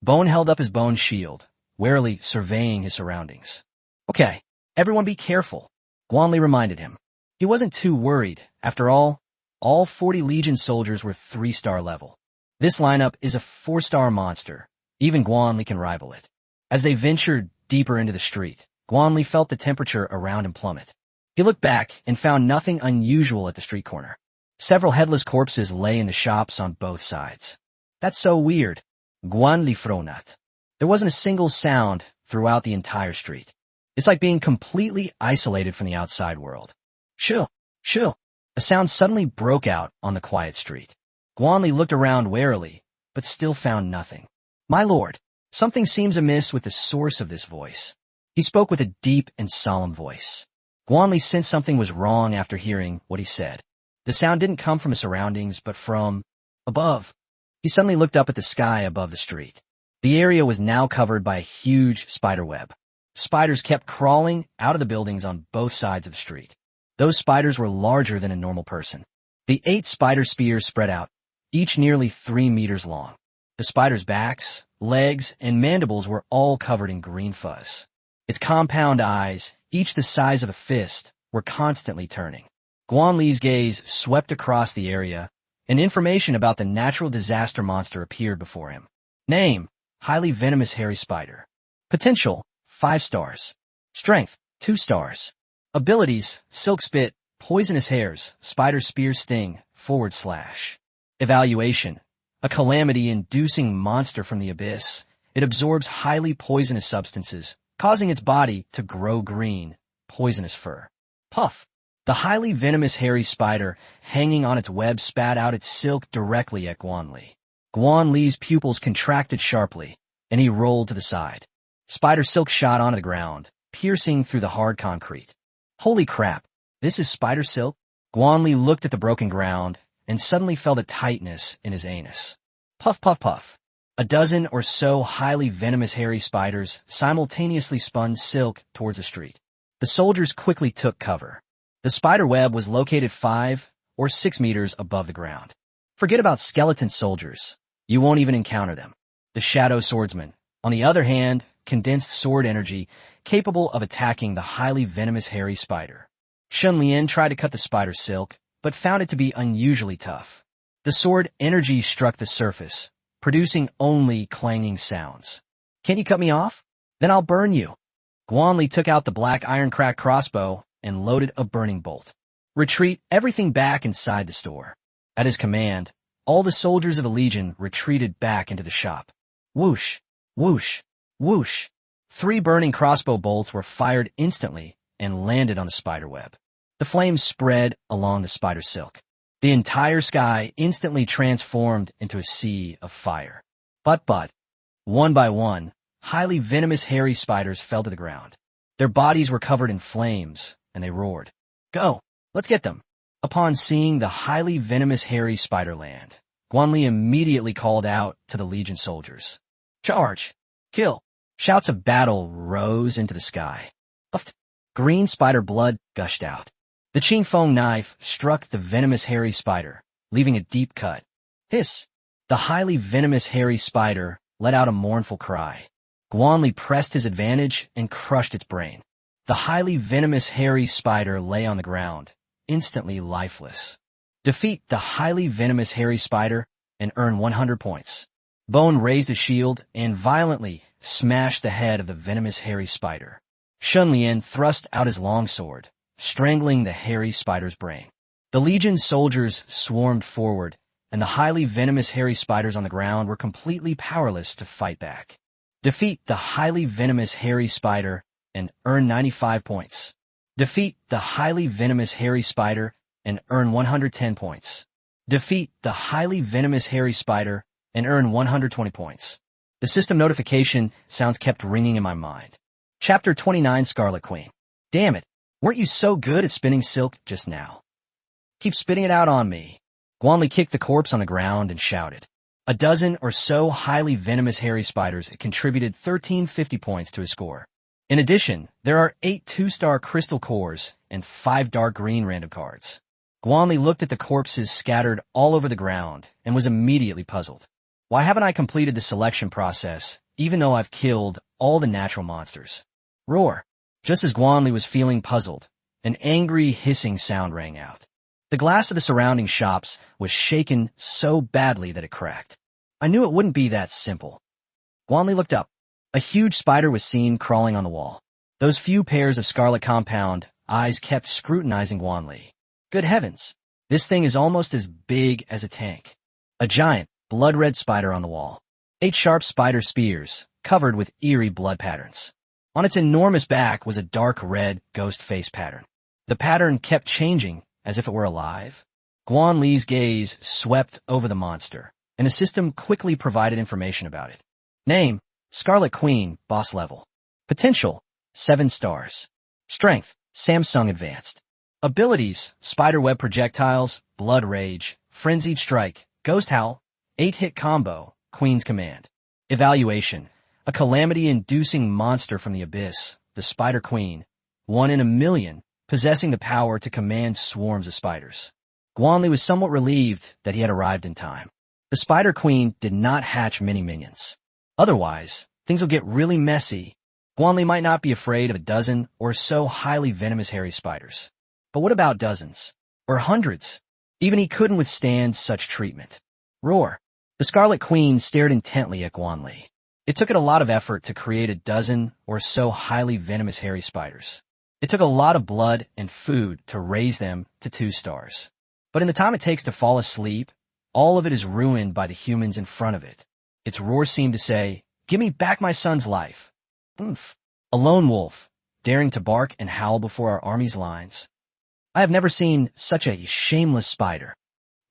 Bone held up his bone shield, warily surveying his surroundings. Okay, everyone be careful, Guan Li reminded him. He wasn't too worried. After all 40 Legion soldiers were 3-star level. This lineup is a 4-star monster. Even Guan Li can rival it. As they ventured deeper into the street, Guan Li felt the temperature around him plummet. He looked back and found nothing unusual at the street corner. Several headless corpses lay in the shops on both sides. That's so weird, Guan Li fronat. There wasn't a single sound throughout the entire street. It's like being completely isolated from the outside world. Shoo, shoo. A sound suddenly broke out on the quiet street. Guan Li looked around warily, but still found nothing. My lord, something seems amiss with the source of this voice. He spoke with a deep and solemn voice. Guan Li sensed something was wrong after hearing what he said. The sound didn't come from his surroundings, but from above. He suddenly looked up at the sky above the street. The area was now covered by a huge spider web. Spiders kept crawling out of the buildings on both sides of the street. Those spiders were larger than a normal person. The 8 spider spears spread out, each nearly 3 meters long. The spider's backs, legs, and mandibles were all covered in green fuzz. Its compound eyes, each the size of a fist, were constantly turning. Guan Li's gaze swept across the area, and information about the natural disaster monster appeared before him. Name: highly venomous hairy spider. Potential: 5 stars. Strength: 2 stars. Abilities: silk spit, poisonous hairs, spider spear sting, /. Evaluation: a calamity-inducing monster from the abyss. It absorbs highly poisonous substances, causing its body to grow green, poisonous fur. Puff: the highly venomous hairy spider hanging on its web spat out its silk directly at Guan Li. Guan Li's pupils contracted sharply, and he rolled to the side. Spider silk shot onto the ground, piercing through the hard concrete. Holy crap, this is spider silk? Guan Li looked at the broken ground and suddenly felt a tightness in his anus. Puff, puff, puff. A dozen or so highly venomous hairy spiders simultaneously spun silk towards the street. The soldiers quickly took cover. The spider web was located 5 or 6 meters above the ground. Forget about skeleton soldiers. You won't even encounter them. The shadow swordsman, on the other hand, condensed sword energy capable of attacking the highly venomous hairy spider. Shun Lian tried to cut the spider silk, but found it to be unusually tough. The sword energy struck the surface, producing only clanging sounds. Can't you cut me off? Then I'll burn you. Guan Li took out the black iron-cracked crossbow and loaded a burning bolt. Retreat everything back inside the store. At his command, all the soldiers of the Legion retreated back into the shop. Whoosh, whoosh, whoosh. 3 burning crossbow bolts were fired instantly and landed on the spider web. The flames spread along the spider silk. The entire sky instantly transformed into a sea of fire. But, one by one, highly venomous hairy spiders fell to the ground. Their bodies were covered in flames, and they roared. Go! Let's get them! Upon seeing the highly venomous hairy spider land, Guan Li immediately called out to the Legion soldiers. Charge! Kill! Shouts of battle rose into the sky. Puffed. Green spider blood gushed out. The Qing Feng knife struck the venomous hairy spider, leaving a deep cut. Hiss! The highly venomous hairy spider let out a mournful cry. Guan Li pressed his advantage and crushed its brain. The highly venomous hairy spider lay on the ground, instantly lifeless. Defeat the highly venomous hairy spider and earn 100 points. Bone raised a shield and violently smashed the head of the venomous hairy spider. Shun Lian thrust out his longsword, strangling the hairy spider's brain. The Legion soldiers swarmed forward, and the highly venomous hairy spiders on the ground were completely powerless to fight back. Defeat the highly venomous hairy spider and earn 95 points. Defeat the highly venomous hairy spider and earn 110 points. Defeat the highly venomous hairy spider and earn 120 points. The system notification sounds kept ringing in my mind. Chapter 29, Scarlet Queen. Damn it, weren't you so good at spinning silk just now? Keep spitting it out on me. Guan Li kicked the corpse on the ground and shouted. A dozen or so highly venomous hairy spiders contributed 1350 points to his score. In addition, there are 8 2-star crystal cores and 5 dark green random cards. Guan Li looked at the corpses scattered all over the ground and was immediately puzzled. Why haven't I completed the selection process, even though I've killed all the natural monsters? Roar! Just as Guan Li was feeling puzzled, an angry hissing sound rang out. The glass of the surrounding shops was shaken so badly that it cracked. I knew it wouldn't be that simple. Guan Li looked up. A huge spider was seen crawling on the wall. Those few pairs of scarlet compound eyes kept scrutinizing Guan Li. Good heavens! This thing is almost as big as a tank. A giant, blood-red spider on the wall. 8 sharp spider spears, covered with eerie blood patterns. On its enormous back was a dark red ghost face pattern. The pattern kept changing as if it were alive. Guan Li's gaze swept over the monster, and the system quickly provided information about it. Name, Scarlet Queen, boss level. Potential, 7 stars. Strength, Samsung Advanced. Abilities, Spiderweb Projectiles, Blood Rage, Frenzied Strike, Ghost Howl, 8-hit combo, Queen's Command. Evaluation, a calamity-inducing monster from the abyss, the Spider Queen, 1 in a million, possessing the power to command swarms of spiders. Guan Li was somewhat relieved that he had arrived in time. The Spider Queen did not hatch many minions. Otherwise, things will get really messy. Guan Li might not be afraid of a dozen or so highly venomous hairy spiders. But what about dozens? Or hundreds? Even he couldn't withstand such treatment. Roar! The Scarlet Queen stared intently at Guan Li. It took it a lot of effort to create a dozen or so highly venomous hairy spiders. It took a lot of blood and food to raise them to 2 stars. But in the time it takes to fall asleep, all of it is ruined by the humans in front of it. Its roar seemed to say, "Give me back my son's life." Oomph. A lone wolf, daring to bark and howl before our army's lines. I have never seen such a shameless spider.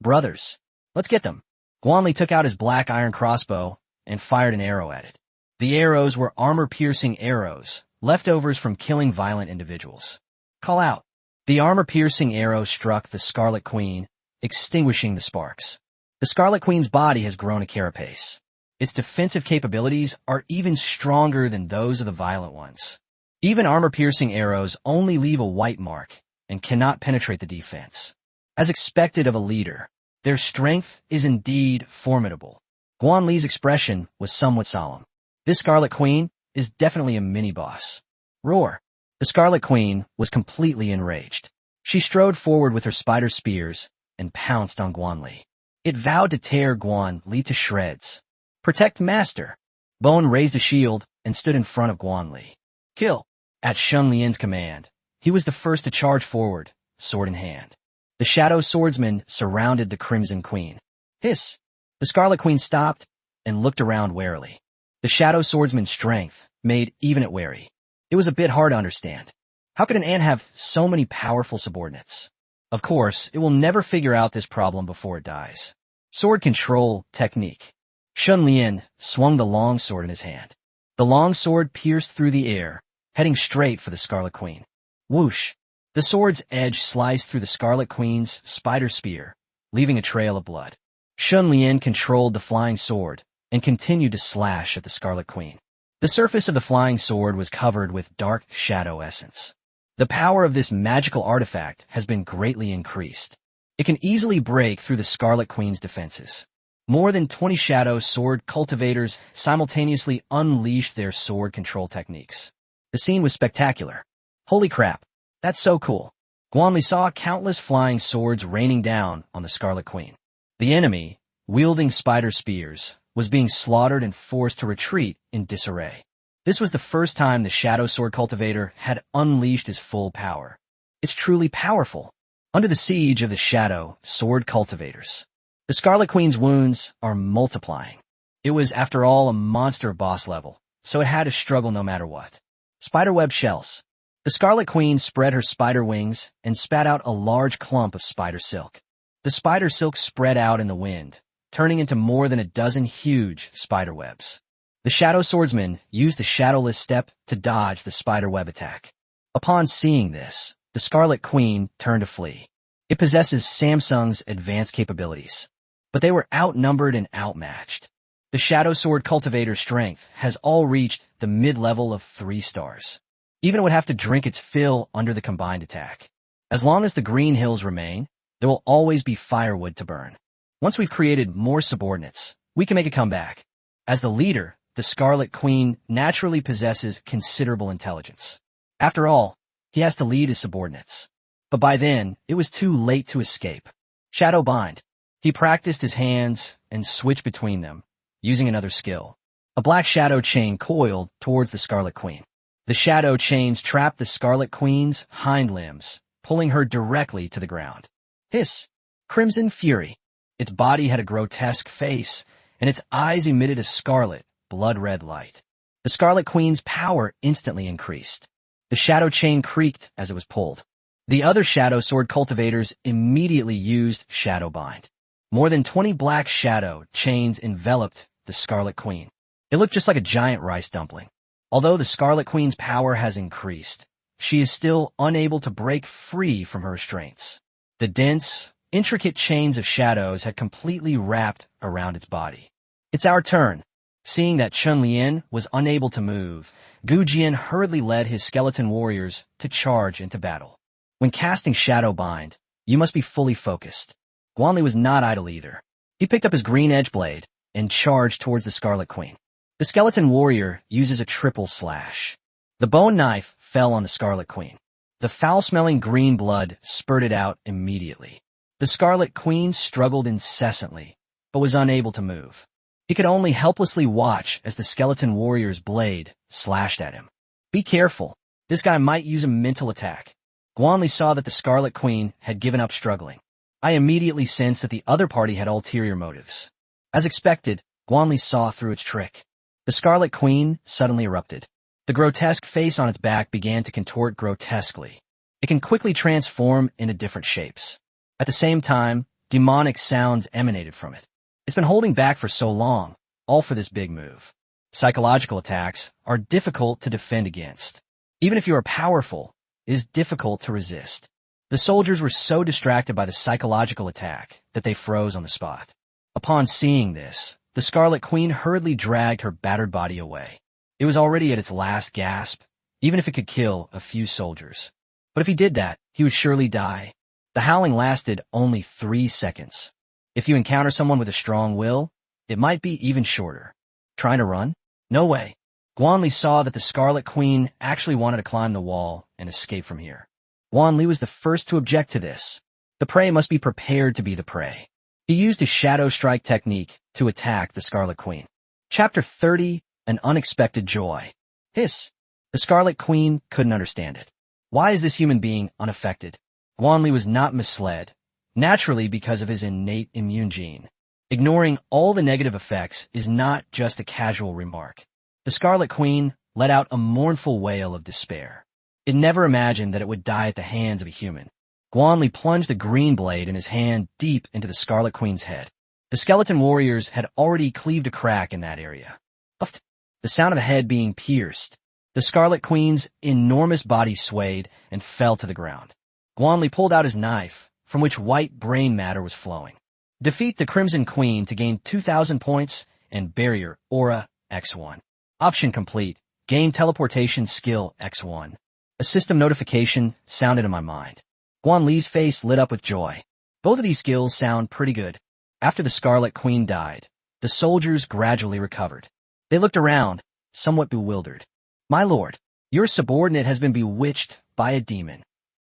Brothers, let's get them. Guan Li took out his black iron crossbow and fired an arrow at it. The arrows were armor-piercing arrows, leftovers from killing violent individuals. Call out. The armor-piercing arrow struck the Scarlet Queen, extinguishing the sparks. The Scarlet Queen's body has grown a carapace. Its defensive capabilities are even stronger than those of the violent ones. Even armor-piercing arrows only leave a white mark and cannot penetrate the defense. As expected of a leader, their strength is indeed formidable. Guan Li's expression was somewhat solemn. This Scarlet Queen is definitely a mini-boss. Roar! The Scarlet Queen was completely enraged. She strode forward with her spider spears and pounced on Guan Li. It vowed to tear Guan Li to shreds. Protect Master! Bone raised a shield and stood in front of Guan Li. Kill! At Shun Lian's command, he was the first to charge forward, sword in hand. The Shadow Swordsman surrounded the Crimson Queen. Hiss! The Scarlet Queen stopped and looked around warily. The Shadow Swordsman's strength made even it wary. It was a bit hard to understand. How could an ant have so many powerful subordinates? Of course, it will never figure out this problem before it dies. Sword control technique. Shun Lian swung the long sword in his hand. The long sword pierced through the air heading straight for the Scarlet Queen. Whoosh! The sword's edge sliced through the Scarlet Queen's spider spear, leaving a trail of blood. Shun Lian controlled the flying sword and continued to slash at the Scarlet Queen. The surface of the flying sword was covered with dark shadow essence. The power of this magical artifact has been greatly increased. It can easily break through the Scarlet Queen's defenses. More than 20 shadow sword cultivators simultaneously unleashed their sword control techniques. The scene was spectacular. Holy crap, that's so cool. Guan Li saw countless flying swords raining down on the Scarlet Queen. The enemy, wielding spider spears, was being slaughtered and forced to retreat in disarray. This was the first time the shadow sword cultivator had unleashed his full power. It's truly powerful. Under the siege of the shadow sword cultivators, the Scarlet Queen's wounds are multiplying. It was, after all, a monster boss level, so it had to struggle no matter what. Spiderweb shells. The Scarlet Queen spread her spider wings and spat out a large clump of spider silk. The spider silk spread out in the wind, turning into more than a dozen huge spiderwebs. The shadow swordsman used the shadowless step to dodge the spiderweb attack. Upon seeing this, the Scarlet Queen turned to flee. It possesses Samsung's advanced capabilities, but they were outnumbered and outmatched. The shadow sword cultivator's strength has all reached the mid-level of 3 stars. Even it would have to drink its fill under the combined attack. As long as the green hills remain, there will always be firewood to burn. Once we've created more subordinates, we can make a comeback. As the leader, the Scarlet Queen naturally possesses considerable intelligence. After all, he has to lead his subordinates. But by then, it was too late to escape. Shadow Bind. He practiced his hands and switched between them, using another skill. A black shadow chain coiled towards the Scarlet Queen. The shadow chains trapped the Scarlet Queen's hind limbs, pulling her directly to the ground. Hiss! Crimson fury. Its body had a grotesque face, and its eyes emitted a scarlet, blood-red light. The Scarlet Queen's power instantly increased. The shadow chain creaked as it was pulled. The other shadow sword cultivators immediately used Shadow Bind. More than 20 black shadow chains enveloped the Scarlet Queen. It looked just like a giant rice dumpling. Although the Scarlet Queen's power has increased, she is still unable to break free from her restraints. The dense, intricate chains of shadows had completely wrapped around its body. It's our turn. Seeing that Chun Lian was unable to move, Gu Jian hurriedly led his skeleton warriors to charge into battle. When casting Shadow Bind, you must be fully focused. Guan Li was not idle either. He picked up his green edge blade and charged towards the Scarlet Queen. The skeleton warrior uses a triple slash. The bone knife fell on the Scarlet Queen. The foul-smelling green blood spurted out immediately. The Scarlet Queen struggled incessantly, but was unable to move. He could only helplessly watch as the skeleton warrior's blade slashed at him. Be careful. This guy might use a mental attack. Guan Li saw that the Scarlet Queen had given up struggling. I immediately sensed that the other party had ulterior motives. As expected, Guan Li saw through its trick. The Scarlet Queen suddenly erupted. The grotesque face on its back began to contort grotesquely. It can quickly transform into different shapes. At the same time, demonic sounds emanated from it. It's been holding back for so long, all for this big move. Psychological attacks are difficult to defend against. Even if you are powerful, it is difficult to resist. The soldiers were so distracted by the psychological attack that they froze on the spot. Upon seeing this, the Scarlet Queen hurriedly dragged her battered body away. It was already at its last gasp, even if it could kill a few soldiers. But if he did that, he would surely die. The howling lasted only 3 seconds. If you encounter someone with a strong will, it might be even shorter. Trying to run? No way. Guan Li saw that the Scarlet Queen actually wanted to climb the wall and escape from here. Guan Li was the first to object to this. The prey must be prepared to be the prey. He used his Shadow Strike technique to attack the Scarlet Queen. Chapter 30, An Unexpected Joy. Hiss. The Scarlet Queen couldn't understand it. Why is this human being unaffected? Guan Li was not misled, naturally because of his innate immune gene. Ignoring all the negative effects is not just a casual remark. The Scarlet Queen let out a mournful wail of despair. It never imagined that it would die at the hands of a human. Guan Li plunged the green blade in his hand deep into the Scarlet Queen's head. The skeleton warriors had already cleaved a crack in that area. Uffed. The sound of a head being pierced. The Scarlet Queen's enormous body swayed and fell to the ground. Guan Li pulled out his knife, from which white brain matter was flowing. Defeat the Crimson Queen to gain 2,000 points and Barrier Aura X1. Option complete. Gain Teleportation Skill X1. A system notification sounded in my mind. Guan Li's face lit up with joy. Both of these skills sound pretty good. After the Scarlet Queen died, the soldiers gradually recovered. They looked around, somewhat bewildered. My lord, your subordinate has been bewitched by a demon.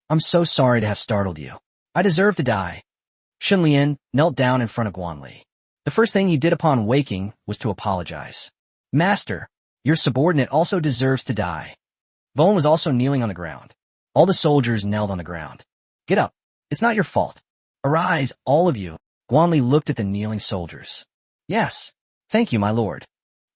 I'm so sorry to have startled you. I deserve to die. Shun Lian knelt down in front of Guan Li. The first thing he did upon waking was to apologize. Master, your subordinate also deserves to die. Vone was also kneeling on the ground. All the soldiers knelt on the ground. Get up. It's not your fault. Arise, all of you. Guan Li looked at the kneeling soldiers. Yes. Thank you, my lord.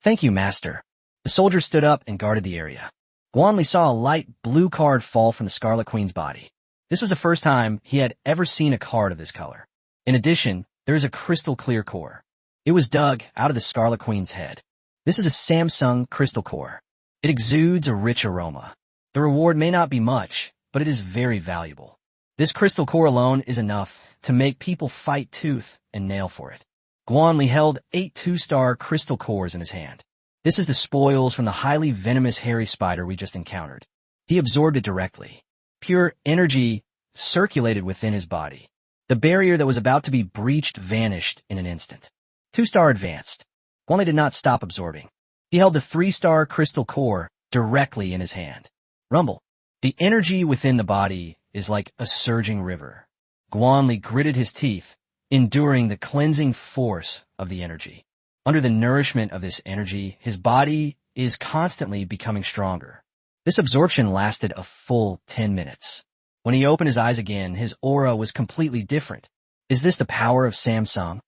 Thank you, master. The soldiers stood up and guarded the area. Guan Li saw a light blue card fall from the Scarlet Queen's body. This was the first time he had ever seen a card of this color. In addition, there is a crystal clear core. It was dug out of the Scarlet Queen's head. This is a Samsung crystal core. It exudes a rich aroma. The reward may not be much, but it is very valuable. This crystal core alone is enough to make people fight tooth and nail for it. Guan Li held 8 2-star crystal cores in his hand. This is the spoils from the highly venomous hairy spider we just encountered. He absorbed it directly. Pure energy circulated within his body. The barrier that was about to be breached vanished in an instant. 2-star advanced. Guan Li did not stop absorbing. He held the 3-star crystal core directly in his hand. Rumble. The energy within the body is like a surging river. Guan Li gritted his teeth, enduring the cleansing force of the energy. Under the nourishment of this energy, his body is constantly becoming stronger. This absorption lasted a full 10 minutes. When he opened his eyes again, his aura was completely different. Is this the power of Samsung?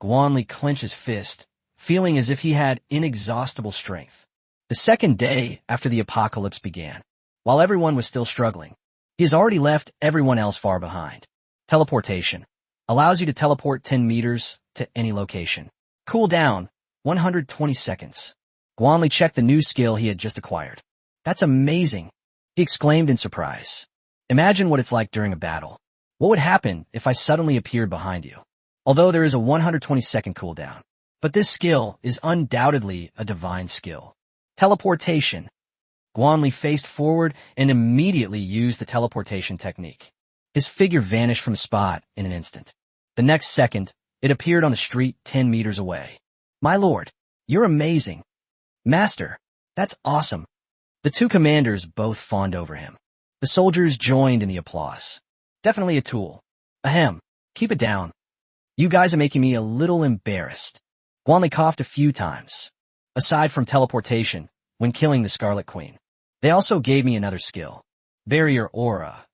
Guan Li clenched his fist, feeling as if he had inexhaustible strength. The second day after the apocalypse began, while everyone was still struggling, he has already left everyone else far behind. Teleportation allows you to teleport 10 meters to any location. Cool down, 120 seconds. Guan Li checked the new skill he had just acquired. That's amazing, he exclaimed in surprise. Imagine what it's like during a battle. What would happen if I suddenly appeared behind you? Although there is a 120-second cooldown. But this skill is undoubtedly a divine skill. Teleportation. Guan Li faced forward and immediately used the teleportation technique. His figure vanished from the spot in an instant. The next second, it appeared on the street 10 meters away. My lord, you're amazing. Master, that's awesome. The two commanders both fawned over him. The soldiers joined in the applause. Definitely a tool. Ahem, keep it down. You guys are making me a little embarrassed. Guan Li coughed a few times. Aside from teleportation, when killing the Scarlet Queen, they also gave me another skill. Barrier Aura.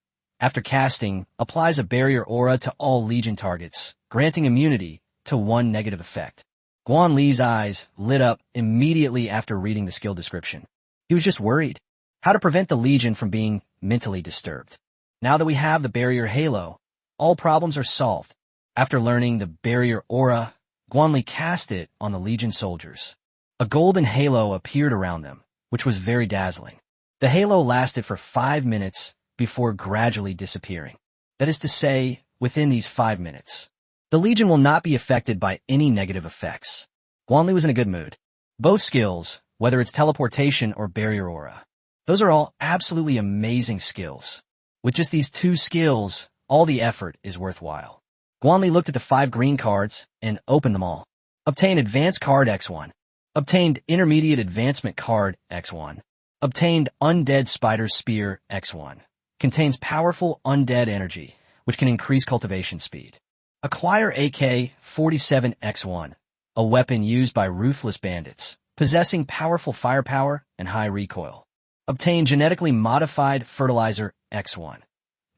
After casting, applies a barrier aura to all Legion targets, granting immunity to one negative effect. Guan Li's eyes lit up immediately after reading the skill description. He was just worried. How to prevent the Legion from being mentally disturbed. Now that we have the barrier halo, all problems are solved. After learning the barrier aura, Guan Li cast it on the Legion soldiers. A golden halo appeared around them, which was very dazzling. The halo lasted for 5 minutes before gradually disappearing. That is to say, within these 5 minutes, the Legion will not be affected by any negative effects. Guan Li was in a good mood. Both skills, whether it's teleportation or barrier aura, those are all absolutely amazing skills. With just these 2 skills, all the effort is worthwhile. Guan Li looked at the 5 green cards and opened them all. Obtained Advanced Card X1. Obtained Intermediate Advancement Card X1. Obtained Undead Spider Spear X1. Contains powerful undead energy, which can increase cultivation speed. Acquire AK-47X1, a weapon used by ruthless bandits, possessing powerful firepower and high recoil. Obtain Genetically Modified Fertilizer X1.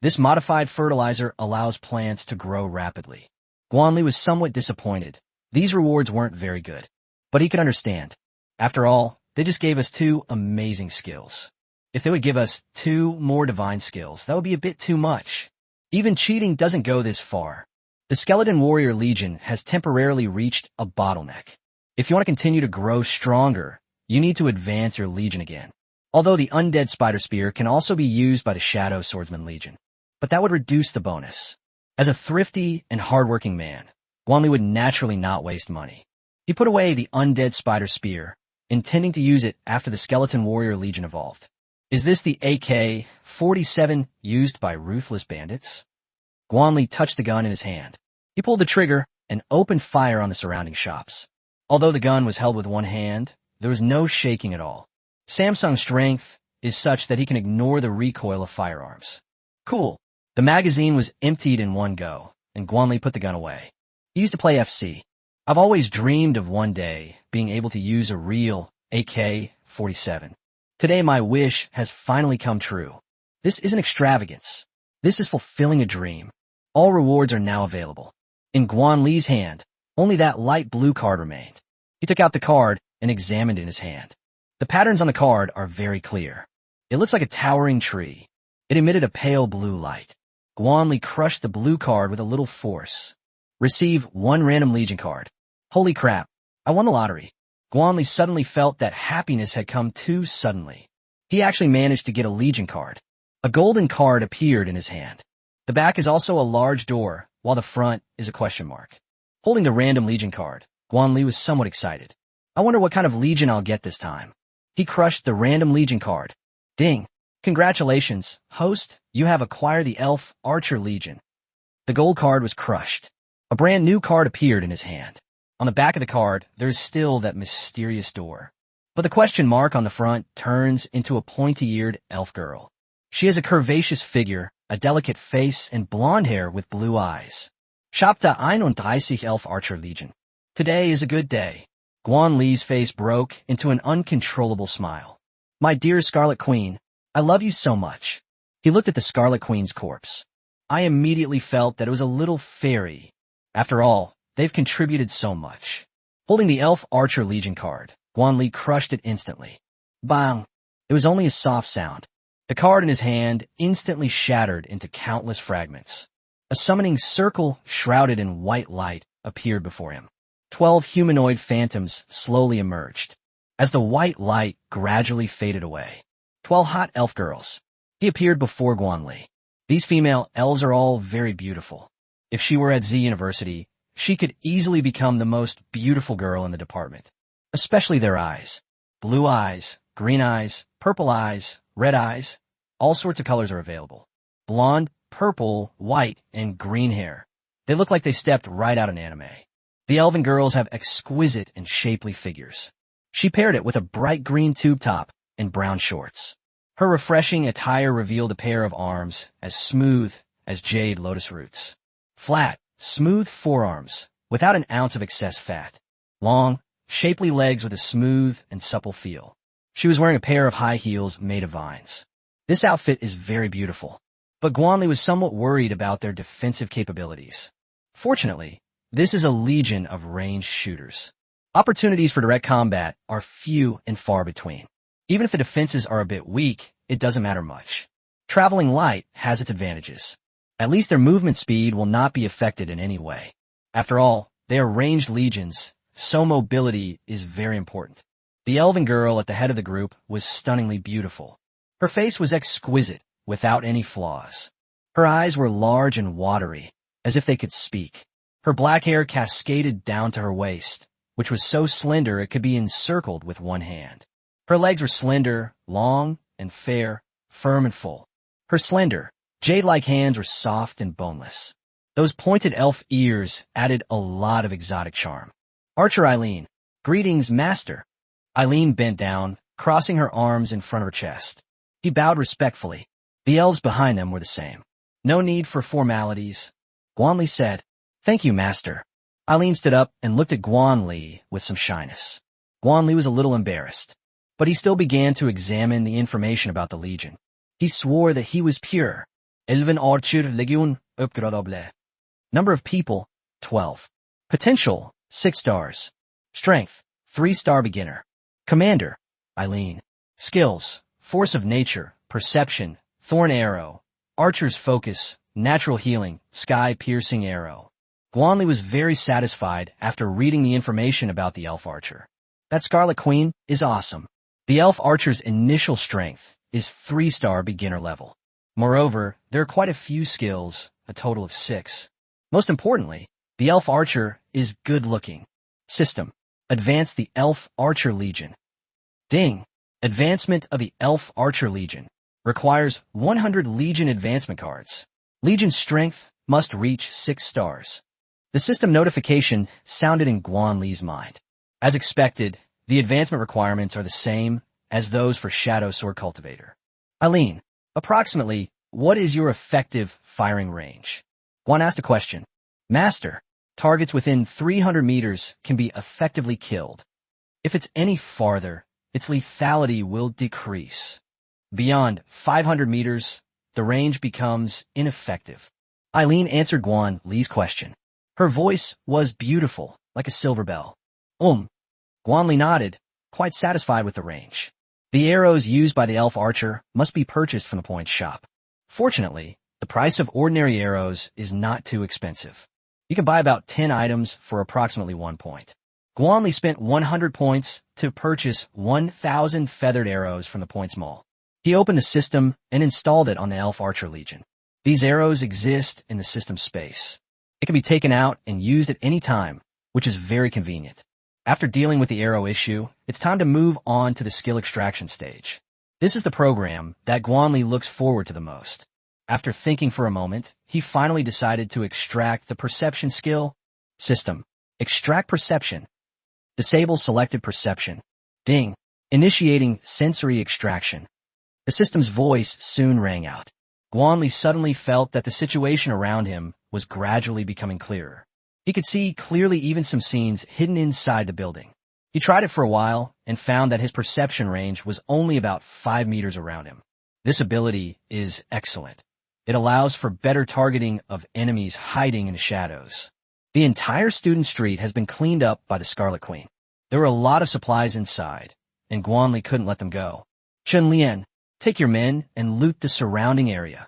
This modified fertilizer allows plants to grow rapidly. Guan Li was somewhat disappointed. These rewards weren't very good, but he could understand. After all, they just gave us 2 amazing skills. If they would give us 2 more divine skills, that would be a bit too much. Even cheating doesn't go this far. The Skeleton Warrior Legion has temporarily reached a bottleneck. If you want to continue to grow stronger, you need to advance your Legion again. Although the undead spider spear can also be used by the Shadow Swordsman Legion, but that would reduce the bonus. As a thrifty and hardworking man, Guan Li would naturally not waste money. He put away the undead spider spear, intending to use it after the Skeleton Warrior Legion evolved. Is this the AK-47 used by ruthless bandits? Guan Li touched the gun in his hand. He pulled the trigger and opened fire on the surrounding shops. Although the gun was held with one hand, there was no shaking at all. Samsung's strength is such that he can ignore the recoil of firearms. Cool. The magazine was emptied in one go, and Guan Li put the gun away. He used to play FC. I've always dreamed of one day being able to use a real AK-47. Today my wish has finally come true. This isn't extravagance. This is fulfilling a dream. All rewards are now available. In Guan Li's hand, only that light blue card remained. He took out the card and examined it in his hand. The patterns on the card are very clear. It looks like a towering tree. It emitted a pale blue light. Guan Li crushed the blue card with a little force. Receive 1 random Legion card. Holy crap, I won the lottery. Guan Li suddenly felt that happiness had come too suddenly. He actually managed to get a Legion card. A golden card appeared in his hand. The back is also a large door, while the front is a question mark. Holding the random Legion card, Guan Li was somewhat excited. I wonder what kind of Legion I'll get this time. He crushed the random Legion card. Ding! Congratulations, host, you have acquired the Elf Archer Legion. The gold card was crushed. A brand new card appeared in his hand. On the back of the card, there is still that mysterious door. But the question mark on the front turns into a pointy-eared elf girl. She has a curvaceous figure, a delicate face, and blonde hair with blue eyes. Chapter 31 Elf Archer Legion. Today is a good day. Guan Li's face broke into an uncontrollable smile. My dear Scarlet Queen, I love you so much. He looked at the Scarlet Queen's corpse. I immediately felt that it was a little fairy. After all, they've contributed so much. Holding the Elf Archer Legion card, Guan Li crushed it instantly. Bang! It was only a soft sound. The card in his hand instantly shattered into countless fragments. A summoning circle shrouded in white light appeared before him. 12 humanoid phantoms slowly emerged. As the white light gradually faded away, 12 hot elf girls. He appeared before Guan Li. These female elves are all very beautiful. If she were at Z University, she could easily become the most beautiful girl in the department. Especially their eyes. Blue eyes, green eyes, purple eyes, red eyes. All sorts of colors are available. Blonde, purple, white, and green hair. They look like they stepped right out of an anime. The elven girls have exquisite and shapely figures. She paired it with a bright green tube top and brown shorts. Her refreshing attire revealed a pair of arms as smooth as jade lotus roots. Flat, smooth forearms without an ounce of excess fat. Long, shapely legs with a smooth and supple feel. She was wearing a pair of high heels made of vines. This outfit is very beautiful, but Guan Li was somewhat worried about their defensive capabilities. Fortunately, this is a legion of ranged shooters. Opportunities for direct combat are few and far between. Even if the defenses are a bit weak, it doesn't matter much. Traveling light has its advantages. At least their movement speed will not be affected in any way. After all, they are ranged legions, so mobility is very important. The elven girl at the head of the group was stunningly beautiful. Her face was exquisite, without any flaws. Her eyes were large and watery, as if they could speak. Her black hair cascaded down to her waist, which was so slender it could be encircled with one hand. Her legs were slender, long, and fair, firm and full. Her slender, jade-like hands were soft and boneless. Those pointed elf ears added a lot of exotic charm. Archer Eileen. Greetings, master. Eileen bent down, crossing her arms in front of her chest. He bowed respectfully. The elves behind them were the same. No need for formalities. Guan Li said, "Thank you, master." Eileen stood up and looked at Guan Li with some shyness. Guan Li was a little embarrassed, but he still began to examine the information about the Legion. He swore that he was pure. Elven Archer Legion uppgradable. Number of people, 12. Potential, 6 stars. Strength, 3-star beginner. Commander, Eileen. Skills, Force of Nature, Perception, Thorn Arrow, Archer's Focus, Natural Healing, Sky-Piercing Arrow. Guan Li was very satisfied after reading the information about the Elf Archer. That Scarlet Queen is awesome. The elf archer's initial strength is 3-star beginner level. Moreover, there are quite a few skills, a total of 6. Most importantly, the elf archer is good-looking. System: advance the elf archer legion. Ding! Advancement of the elf archer legion requires 100 legion advancement cards. Legion strength must reach 6 stars. The system notification sounded in Guan Li's mind. As expected, the advancement requirements are the same as those for Shadow Sword Cultivator. Eileen, approximately, what is your effective firing range? Guan asked a question. Master, targets within 300 meters can be effectively killed. If it's any farther, its lethality will decrease. Beyond 500 meters, the range becomes ineffective. Eileen answered Guan Li's question. Her voice was beautiful, like a silver bell. Guan Li nodded, quite satisfied with the range. The arrows used by the elf archer must be purchased from the point shop. Fortunately, the price of ordinary arrows is not too expensive. You can buy about 10 items for approximately 1 point. Guan Li spent 100 points to purchase 1,000 feathered arrows from the points mall. He opened the system and installed it on the elf archer legion. These arrows exist in the system space. It can be taken out and used at any time, which is very convenient. After dealing with the arrow issue, it's time to move on to the skill extraction stage. This is the program that Guan Li looks forward to the most. After thinking for a moment, he finally decided to extract the perception skill. System: extract perception. Disable selected perception. Ding! Initiating sensory extraction. The system's voice soon rang out. Guan Li suddenly felt that the situation around him was gradually becoming clearer. He could see clearly even some scenes hidden inside the building. He tried it for a while and found that his perception range was only about 5 meters around him. This ability is excellent. It allows for better targeting of enemies hiding in the shadows. The entire student street has been cleaned up by the Scarlet Queen. There were a lot of supplies inside, and Guan Li couldn't let them go. Chen Lian, take your men and loot the surrounding area.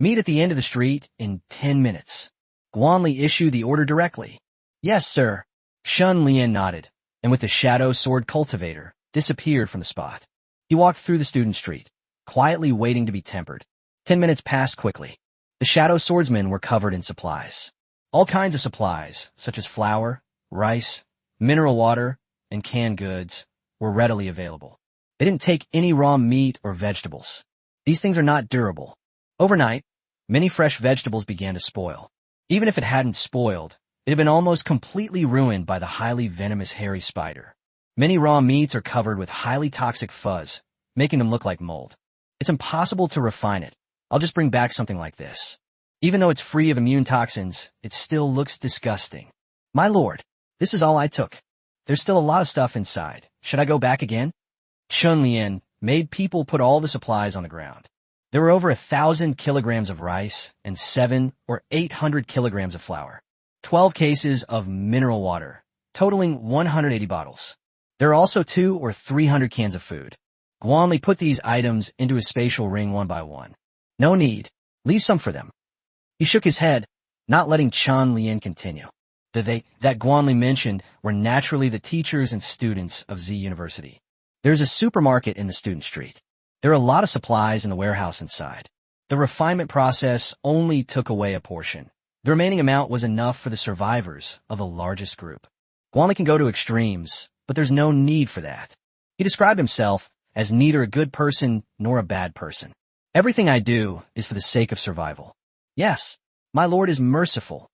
Meet at the end of the street in 10 minutes. Guan Li issued the order directly. Yes, sir. Shun Lian nodded, and with the Shadow Sword Cultivator, disappeared from the spot. He walked through the student street, quietly waiting to be tempered. 10 minutes passed quickly. The Shadow Swordsmen were covered in supplies. All kinds of supplies, such as flour, rice, mineral water, and canned goods, were readily available. They didn't take any raw meat or vegetables. These things are not durable. Overnight, many fresh vegetables began to spoil. Even if it hadn't spoiled, it had been almost completely ruined by the highly venomous hairy spider. Many raw meats are covered with highly toxic fuzz, making them look like mold. It's impossible to refine it. I'll just bring back something like this. Even though it's free of immune toxins, it still looks disgusting. My lord, this is all I took. There's still a lot of stuff inside. Should I go back again? Chun Lian made people put all the supplies on the ground. There were over 1,000 kilograms of rice and 700 or 800 kilograms of flour. 12 cases of mineral water, totaling 180 bottles. There are also 200 or 300 cans of food. Guan Li put these items into his spatial ring one by one. No need. Leave some for them. He shook his head, not letting Chan Lian continue. The they that Guan Li mentioned were naturally the teachers and students of Z University. There's a supermarket in the student street. There are a lot of supplies in the warehouse inside. The refinement process only took away a portion. The remaining amount was enough for the survivors of the largest group. Guan Li can go to extremes, but there's no need for that. He described himself as neither a good person nor a bad person. Everything I do is for the sake of survival. Yes, my lord is merciful.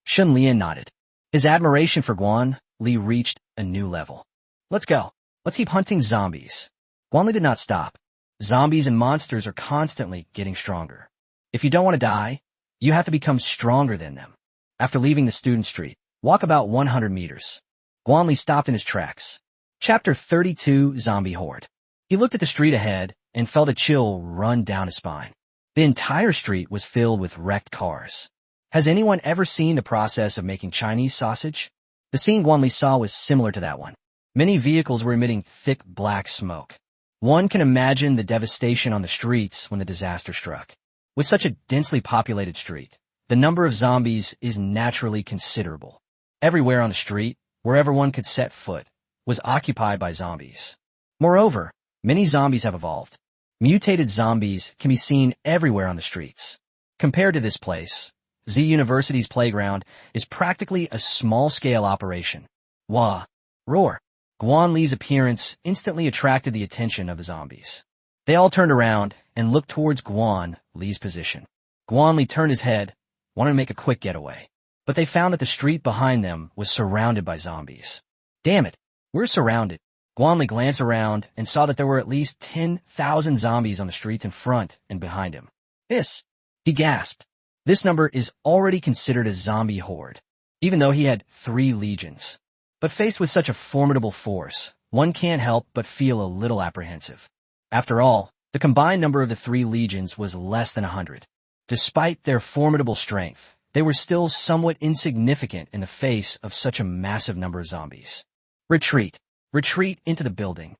Shun Lian nodded. His admiration for Guan Li reached a new level. Let's go. Let's keep hunting zombies. Guan Li did not stop. Zombies and monsters are constantly getting stronger. If you don't want to die, you have to become stronger than them. After leaving the student street, walk about 100 meters. Guan Li stopped in his tracks. Chapter 32, Zombie Horde. He looked at the street ahead and felt a chill run down his spine. The entire street was filled with wrecked cars. Has anyone ever seen the process of making Chinese sausage? The scene Guan Li saw was similar to that one. Many vehicles were emitting thick black smoke. One can imagine the devastation on the streets when the disaster struck. With such a densely populated street, the number of zombies is naturally considerable. Everywhere on the street, wherever one could set foot, was occupied by zombies. Moreover, many zombies have evolved. Mutated zombies can be seen everywhere on the streets. Compared to this place, Z University's playground is practically a small-scale operation. Wah! Roar! Guan Li's appearance instantly attracted the attention of the zombies. They all turned around and looked towards Guan Li's position. Guan Li turned his head, wanted to make a quick getaway. But they found that the street behind them was surrounded by zombies. Damn it, we're surrounded. Guan Li glanced around and saw that there were at least 10,000 zombies on the streets in front and behind him. He gasped. This number is already considered a zombie horde, even though he had 3 legions. But faced with such a formidable force, one can't help but feel a little apprehensive. After all, the combined number of the 3 legions was less than 100. Despite their formidable strength, they were still somewhat insignificant in the face of such a massive number of zombies. Retreat. Retreat into the building.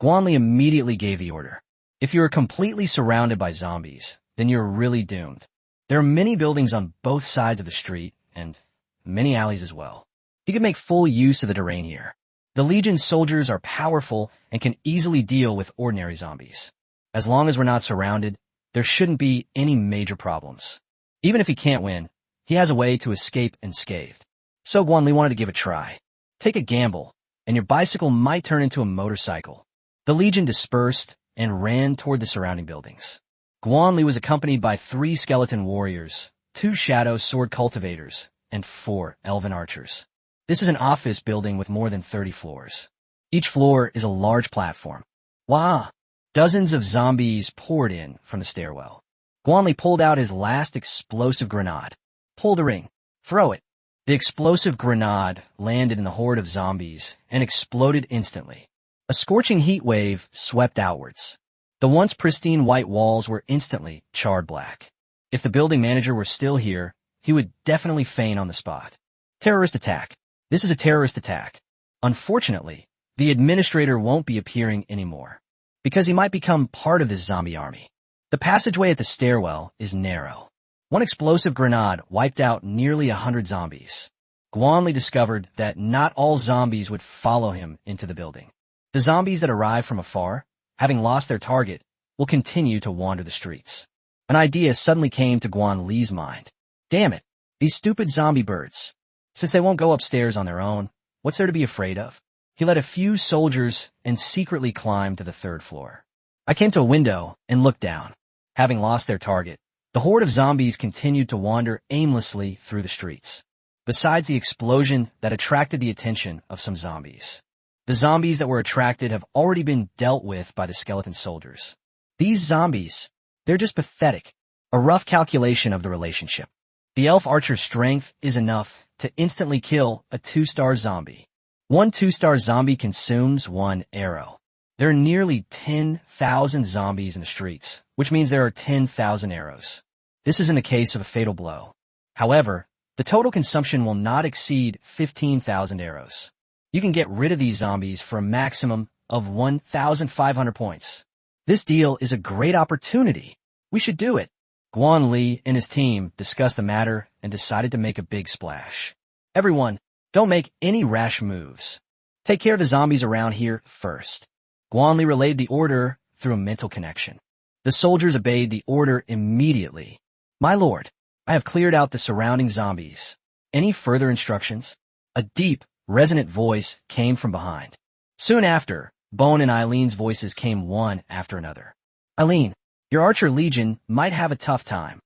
Guan Li immediately gave the order. If you are completely surrounded by zombies, then you're really doomed. There are many buildings on both sides of the street, and many alleys as well. He could make full use of the terrain here. The Legion's soldiers are powerful and can easily deal with ordinary zombies. As long as we're not surrounded, there shouldn't be any major problems. Even if he can't win, he has a way to escape unscathed. So Guan Li wanted to give it a try. Take a gamble, and your bicycle might turn into a motorcycle. The Legion dispersed and ran toward the surrounding buildings. Guan Li was accompanied by 3 skeleton warriors, 2 shadow sword cultivators, and 4 elven archers. This is an office building with more than 30 floors. Each floor is a large platform. Wow! Dozens of zombies poured in from the stairwell. Guan Li pulled out his last explosive grenade. Pull the ring. Throw it. The explosive grenade landed in the horde of zombies and exploded instantly. A scorching heat wave swept outwards. The once pristine white walls were instantly charred black. If the building manager were still here, he would definitely faint on the spot. Terrorist attack. This is a terrorist attack. Unfortunately, the administrator won't be appearing anymore, because he might become part of this zombie army. The passageway at the stairwell is narrow. One explosive grenade wiped out nearly 100 zombies. Guan Li discovered that not all zombies would follow him into the building. The zombies that arrive from afar, having lost their target, will continue to wander the streets. An idea suddenly came to Guan Li's mind. Damn it, these stupid zombie birds. Since they won't go upstairs on their own, what's there to be afraid of? He led a few soldiers and secretly climbed to the 3rd floor. I came to a window and looked down. Having lost their target, the horde of zombies continued to wander aimlessly through the streets. Besides the explosion that attracted the attention of some zombies. The zombies that were attracted have already been dealt with by the skeleton soldiers. These zombies, they're just pathetic. A rough calculation of the relationship. The elf archer's strength is enough to instantly kill a 2-star zombie. One 2-star zombie consumes 1 arrow. There are nearly 10,000 zombies in the streets, which means there are 10,000 arrows. This is in the case of a fatal blow. However, the total consumption will not exceed 15,000 arrows. You can get rid of these zombies for a maximum of 1,500 points. This deal is a great opportunity. We should do it. Guan Li and his team discussed the matter and decided to make a big splash. Everyone, don't make any rash moves. Take care of the zombies around here first. Guan Li relayed the order through a mental connection. The soldiers obeyed the order immediately. My lord, I have cleared out the surrounding zombies. Any further instructions? A deep, resonant voice came from behind. Soon after, Bone and Eileen's voices came one after another. Eileen, your Archer Legion might have a tough time.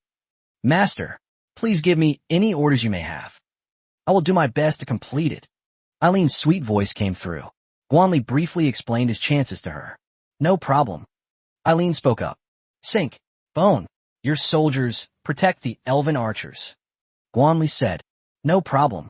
Master, please give me any orders you may have. I will do my best to complete it. Eileen's sweet voice came through. Guan Li briefly explained his chances to her. No problem. Eileen spoke up. Sink, Bone, your soldiers protect the elven archers. Guan Li said. No problem.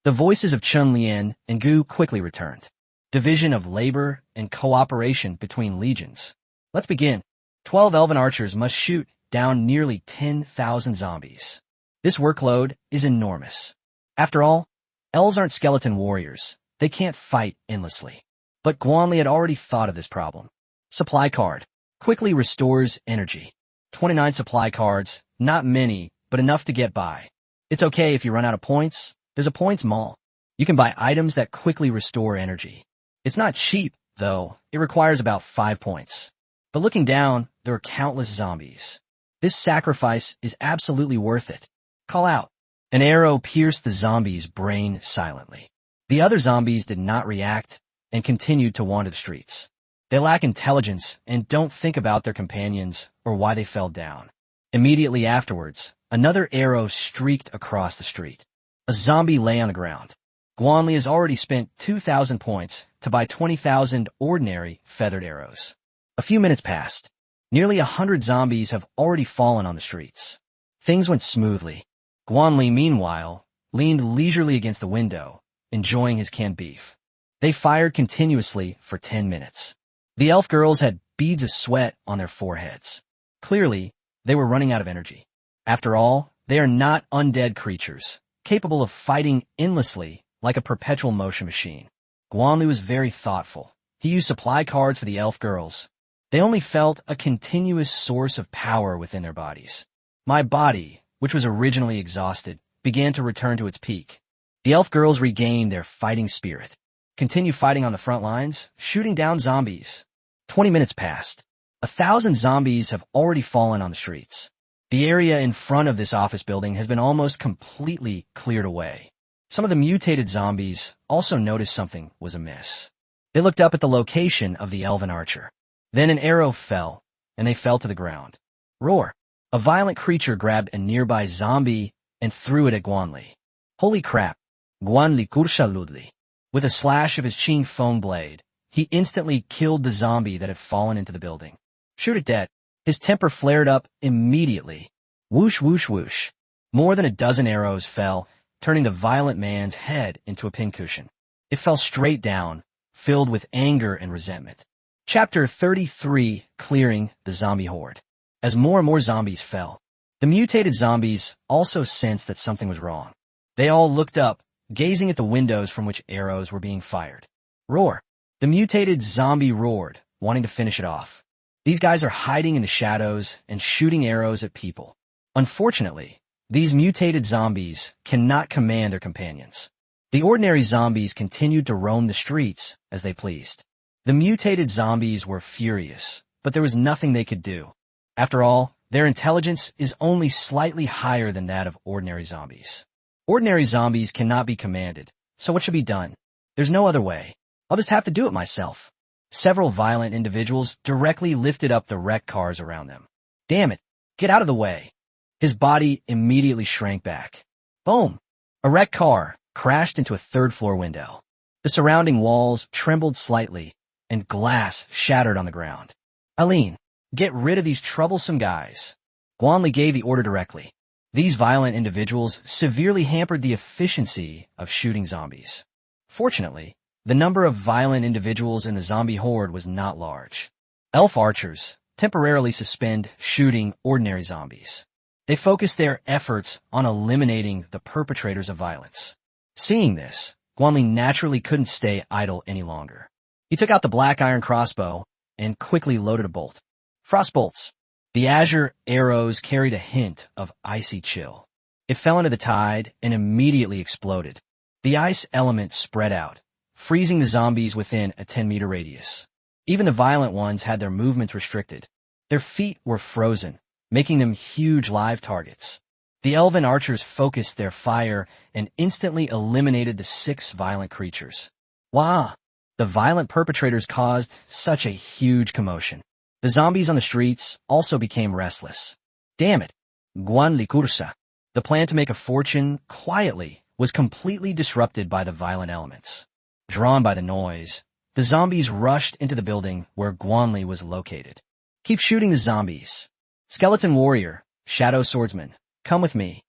The voices of Chun Lian and Gu quickly returned. Division of labor and cooperation between legions. Let's begin. 12 elven archers must shoot down nearly 10,000 zombies. This workload is enormous. After all, elves aren't skeleton warriors. They can't fight endlessly. But Guan Li had already thought of this problem. Supply card. Quickly restores energy. 29 supply cards, not many, but enough to get by. It's okay if you run out of points. There's a points mall. You can buy items that quickly restore energy. It's not cheap, though it requires about 5 points. But looking down, there are countless zombies. This sacrifice is absolutely worth it. Call out. An arrow pierced the zombie's brain silently. The other zombies did not react and continued to wander the streets. They lack intelligence and don't think about their companions or why they fell down. Immediately afterwards, another arrow streaked across the street. A zombie lay on the ground. Guan Li has already spent 2,000 points to buy 20,000 ordinary feathered arrows. A few minutes passed. Nearly 100 zombies have already fallen on the streets. Things went smoothly. Guan Li, meanwhile, leaned leisurely against the window, enjoying his canned beef. They fired continuously for 10 minutes. The elf girls had beads of sweat on their foreheads. Clearly, they were running out of energy. After all, they are not undead creatures, capable of fighting endlessly like a perpetual motion machine. Guan Li was very thoughtful. He used supply cards for the elf girls. They only felt a continuous source of power within their bodies. My body, which was originally exhausted, began to return to its peak. The elf girls regained their fighting spirit. Continue fighting on the front lines, shooting down zombies. 20 minutes passed. 1,000 zombies have already fallen on the streets. The area in front of this office building has been almost completely cleared away. Some of the mutated zombies also noticed something was amiss. They looked up at the location of the elven archer. Then an arrow fell, and they fell to the ground. Roar! A violent creature grabbed a nearby zombie and threw it at Guan Li. Holy crap! Guan Li hurtled. With a slash of his Qing Feng blade, he instantly killed the zombie that had fallen into the building. Shoot it dead. His temper flared up immediately. Whoosh, whoosh, whoosh. More than a dozen arrows fell, turning the violent man's head into a pincushion. It fell straight down, filled with anger and resentment. Chapter 33, Clearing the Zombie Horde. As more and more zombies fell, the mutated zombies also sensed that something was wrong. They all looked up, gazing at the windows from which arrows were being fired. Roar! The mutated zombie roared, wanting to finish it off. These guys are hiding in the shadows and shooting arrows at people. Unfortunately, these mutated zombies cannot command their companions. The ordinary zombies continued to roam the streets as they pleased. The mutated zombies were furious, but there was nothing they could do. After all, their intelligence is only slightly higher than that of ordinary zombies. Ordinary zombies cannot be commanded, so what should be done? There's no other way. I'll just have to do it myself. Several violent individuals directly lifted up the wrecked cars around them. Damn it! Get out of the way! His body immediately shrank back. Boom! A wrecked car crashed into a third-floor window. The surrounding walls trembled slightly, and glass shattered on the ground. Aline, get rid of these troublesome guys. Guan Li gave the order directly. These violent individuals severely hampered the efficiency of shooting zombies. Fortunately, the number of violent individuals in the zombie horde was not large. Elf archers temporarily suspend shooting ordinary zombies. They focus their efforts on eliminating the perpetrators of violence. Seeing this, Guan Li naturally couldn't stay idle any longer. He took out the black iron crossbow and quickly loaded a bolt. Frost bolts. The azure arrows carried a hint of icy chill. It fell into the tide and immediately exploded. The ice element spread out, freezing the zombies within a 10-meter radius. Even the violent ones had their movements restricted. Their feet were frozen, making them huge live targets. The elven archers focused their fire and instantly eliminated the 6 violent creatures. Wow! The violent perpetrators caused such a huge commotion. The zombies on the streets also became restless. Damn it! Guan Li cursa. The plan to make a fortune quietly was completely disrupted by the violent elements. Drawn by the noise, the zombies rushed into the building where Guan Li was located. Keep shooting the zombies. Skeleton warrior, shadow swordsman, come with me.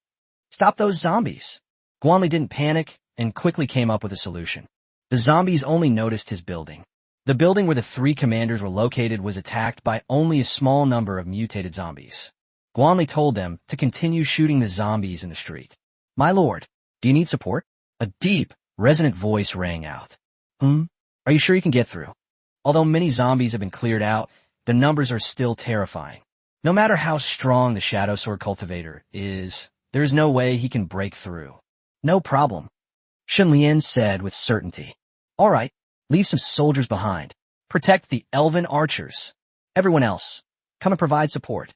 Stop those zombies. Guan Li didn't panic and quickly came up with a solution. The zombies only noticed his building. The building where the 3 commanders were located was attacked by only a small number of mutated zombies. Guan Li told them to continue shooting the zombies in the street. My lord, do you need support? A deep, resonant voice rang out. Are you sure you can get through? Although many zombies have been cleared out, the numbers are still terrifying. No matter how strong the Shadow Sword Cultivator is, there is no way he can break through. No problem, Shun Lian said with certainty. All right, leave some soldiers behind. Protect the elven archers. Everyone else, come and provide support.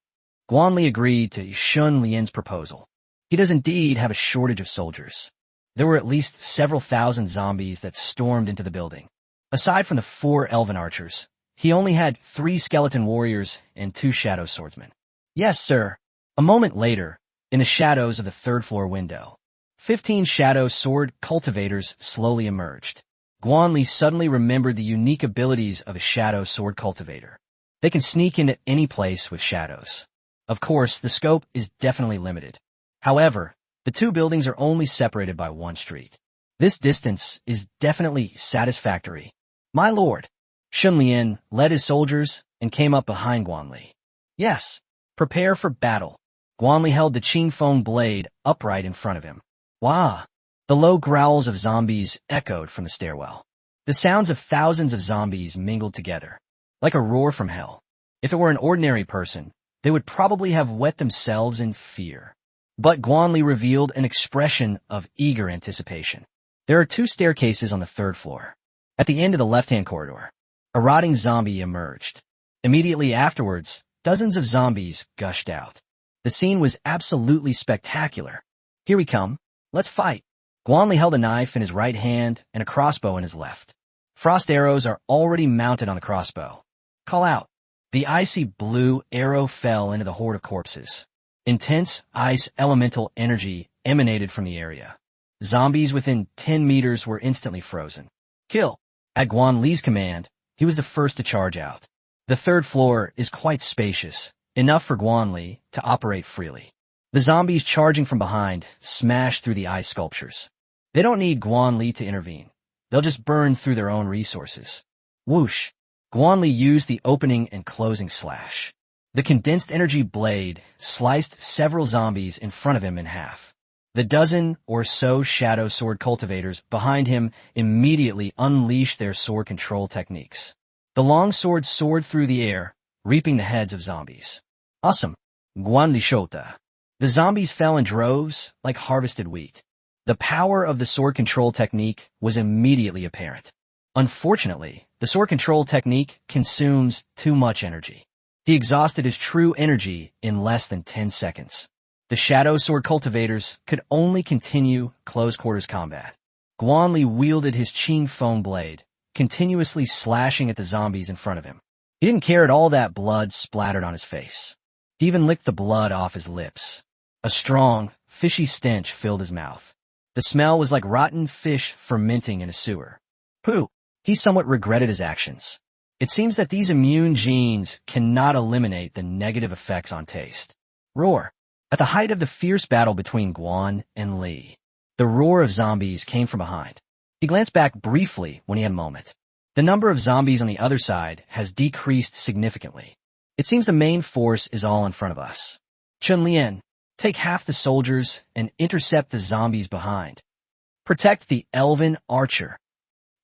Guan Li agreed to Shun Lian's proposal. He does indeed have a shortage of soldiers. There were at least several thousand zombies that stormed into the building. Aside from the 4 elven archers, he only had 3 skeleton warriors and 2 shadow swordsmen. Yes, sir. A moment later, in the shadows of the 3rd floor window, 15 shadow sword cultivators slowly emerged. Guan Li suddenly remembered the unique abilities of a shadow sword cultivator. They can sneak into any place with shadows. Of course, the scope is definitely limited. However, the 2 buildings are only separated by 1 street. This distance is definitely satisfactory. My lord, Shun Lian led his soldiers and came up behind Guan Li. Yes, prepare for battle. Guan Li held the Qing Feng blade upright in front of him. Wah! The low growls of zombies echoed from the stairwell. The sounds of thousands of zombies mingled together, like a roar from hell. If it were an ordinary person, they would probably have wet themselves in fear. But Guan Li revealed an expression of eager anticipation. There are 2 staircases on the 3rd floor. At the end of the left-hand corridor, a rotting zombie emerged. Immediately afterwards, dozens of zombies gushed out. The scene was absolutely spectacular. Here we come. Let's fight. Guan Li held a knife in his right hand and a crossbow in his left. Frost arrows are already mounted on the crossbow. Call out. The icy blue arrow fell into the horde of corpses. Intense ice elemental energy emanated from the area. Zombies within 10 meters were instantly frozen. Kill. At Guan Li's command, he was the first to charge out. The 3rd floor is quite spacious, enough for Guan Li to operate freely. The zombies charging from behind smashed through the ice sculptures. They don't need Guan Li to intervene. They'll just burn through their own resources. Whoosh! Guan Li used the opening and closing slash. The condensed energy blade sliced several zombies in front of him in half. The dozen or so shadow sword cultivators behind him immediately unleashed their sword control techniques. The long sword soared through the air, reaping the heads of zombies. Awesome! Guan Li Shota. The zombies fell in droves like harvested wheat. The power of the sword control technique was immediately apparent. Unfortunately, the sword control technique consumes too much energy. He exhausted his true energy in less than 10 seconds. The shadow sword cultivators could only continue close-quarters combat. Guan Li wielded his Qing Feng blade, continuously slashing at the zombies in front of him. He didn't care at all that blood splattered on his face. He even licked the blood off his lips. A strong, fishy stench filled his mouth. The smell was like rotten fish fermenting in a sewer. Pooh! He somewhat regretted his actions. It seems that these immune genes cannot eliminate the negative effects on taste. Roar! At the height of the fierce battle between Guan and Li, the roar of zombies came from behind. He glanced back briefly when he had a moment. The number of zombies on the other side has decreased significantly. It seems the main force is all in front of us. Chun Lian, take half the soldiers and intercept the zombies behind. Protect the elven archer.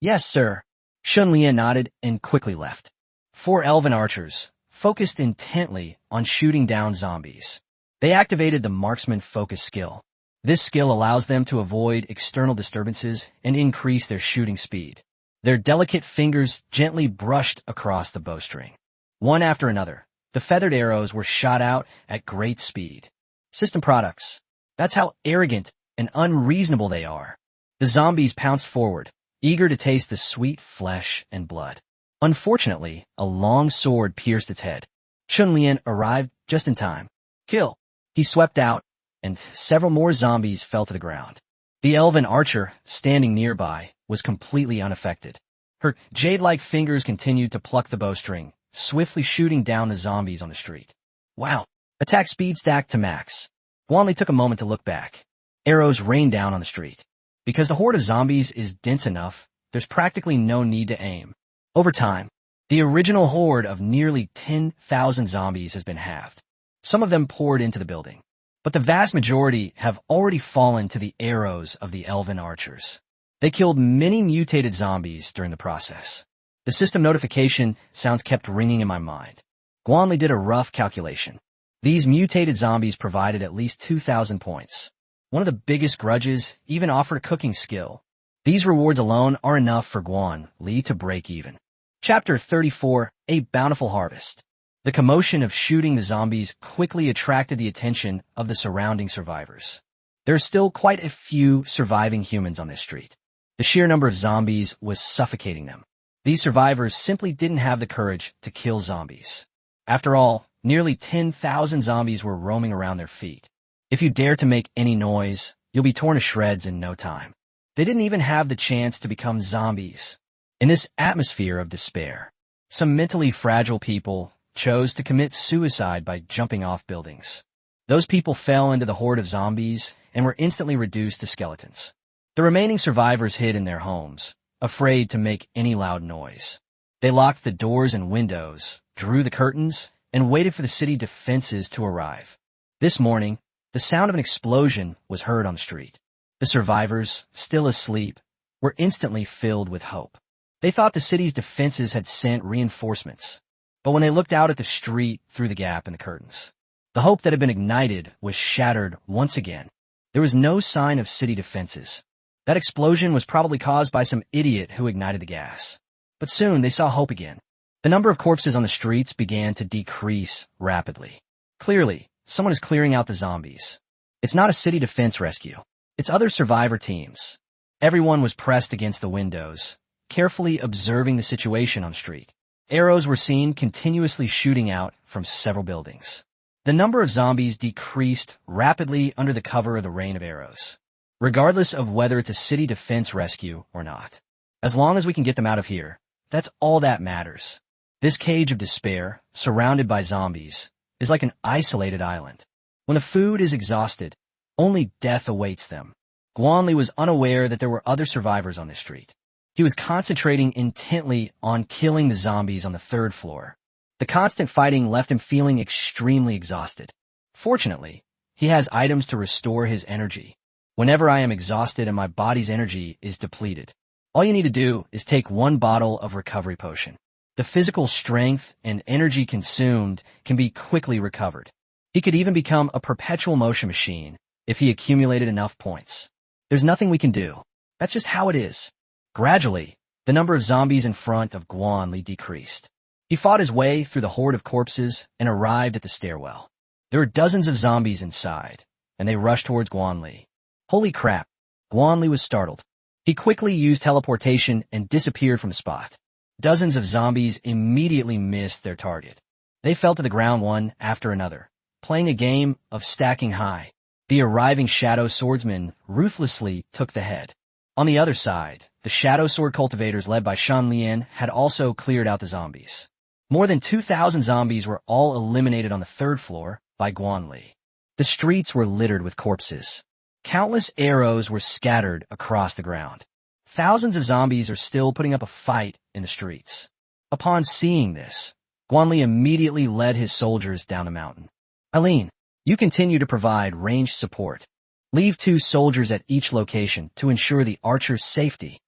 Yes, sir. Shun Lian nodded and quickly left. 4 elven archers focused intently on shooting down zombies. They activated the marksman focus skill. This skill allows them to avoid external disturbances and increase their shooting speed. Their delicate fingers gently brushed across the bowstring. One after another, the feathered arrows were shot out at great speed. System products. That's how arrogant and unreasonable they are. The zombies pounced forward, eager to taste the sweet flesh and blood. Unfortunately, a long sword pierced its head. Chun Lian arrived just in time. Kill! He swept out, and several more zombies fell to the ground. The elven archer, standing nearby, was completely unaffected. Her jade-like fingers continued to pluck the bowstring, swiftly shooting down the zombies on the street. Wow! Attack speed stacked to max. Guan Li took a moment to look back. Arrows rained down on the street. Because the horde of zombies is dense enough, there's practically no need to aim. Over time, the original horde of nearly 10,000 zombies has been halved. Some of them poured into the building, but the vast majority have already fallen to the arrows of the elven archers. They killed many mutated zombies during the process. The system notification sounds kept ringing in my mind. Guan Li did a rough calculation. These mutated zombies provided at least 2,000 points. One of the biggest grudges even offered a cooking skill. These rewards alone are enough for Guan Li to break even. Chapter 34, A Bountiful Harvest. The commotion of shooting the zombies quickly attracted the attention of the surrounding survivors. There are still quite a few surviving humans on this street. The sheer number of zombies was suffocating them. These survivors simply didn't have the courage to kill zombies. After all, nearly 10,000 zombies were roaming around their feet. If you dare to make any noise, you'll be torn to shreds in no time. They didn't even have the chance to become zombies. In this atmosphere of despair, some mentally fragile people chose to commit suicide by jumping off buildings. Those people fell into the horde of zombies and were instantly reduced to skeletons. The remaining survivors hid in their homes, afraid to make any loud noise. They locked the doors and windows, drew the curtains, and waited for the city defenses to arrive. This morning, the sound of an explosion was heard on the street. The survivors, still asleep, were instantly filled with hope. They thought the city's defenses had sent reinforcements. But when they looked out at the street through the gap in the curtains, the hope that had been ignited was shattered once again. There was no sign of city defenses. That explosion was probably caused by some idiot who ignited the gas. But soon they saw hope again. The number of corpses on the streets began to decrease rapidly. Clearly, someone is clearing out the zombies. It's not a city defense rescue. It's other survivor teams. Everyone was pressed against the windows, carefully observing the situation on the street. Arrows were seen continuously shooting out from several buildings. The number of zombies decreased rapidly under the cover of the rain of arrows. Regardless of whether it's a city defense rescue or not, as long as we can get them out of here, that's all that matters. This cage of despair, surrounded by zombies, is like an isolated island. When the food is exhausted, only death awaits them. Guan Li was unaware that there were other survivors on this street. He was concentrating intently on killing the zombies on the third floor. The constant fighting left him feeling extremely exhausted. Fortunately, he has items to restore his energy. Whenever I am exhausted and my body's energy is depleted, all you need to do is take one bottle of recovery potion. The physical strength and energy consumed can be quickly recovered. He could even become a perpetual motion machine if he accumulated enough points. There's nothing we can do. That's just how it is. Gradually, the number of zombies in front of Guan Li decreased. He fought his way through the horde of corpses and arrived at the stairwell. There were dozens of zombies inside, and they rushed towards Guan Li. Holy crap! Guan Li was startled. He quickly used teleportation and disappeared from the spot. Dozens of zombies immediately missed their target. They fell to the ground one after another, playing a game of stacking high. The arriving shadow swordsman ruthlessly took the head. On the other side, the shadow sword cultivators led by Shan Lian had also cleared out the zombies. More than 2,000 zombies were all eliminated on the third floor by Guan Li. The streets were littered with corpses. Countless arrows were scattered across the ground. Thousands of zombies are still putting up a fight in the streets. Upon seeing this, Guan Li immediately led his soldiers down a mountain. Eileen, you continue to provide ranged support. Leave 2 soldiers at each location to ensure the archer's safety.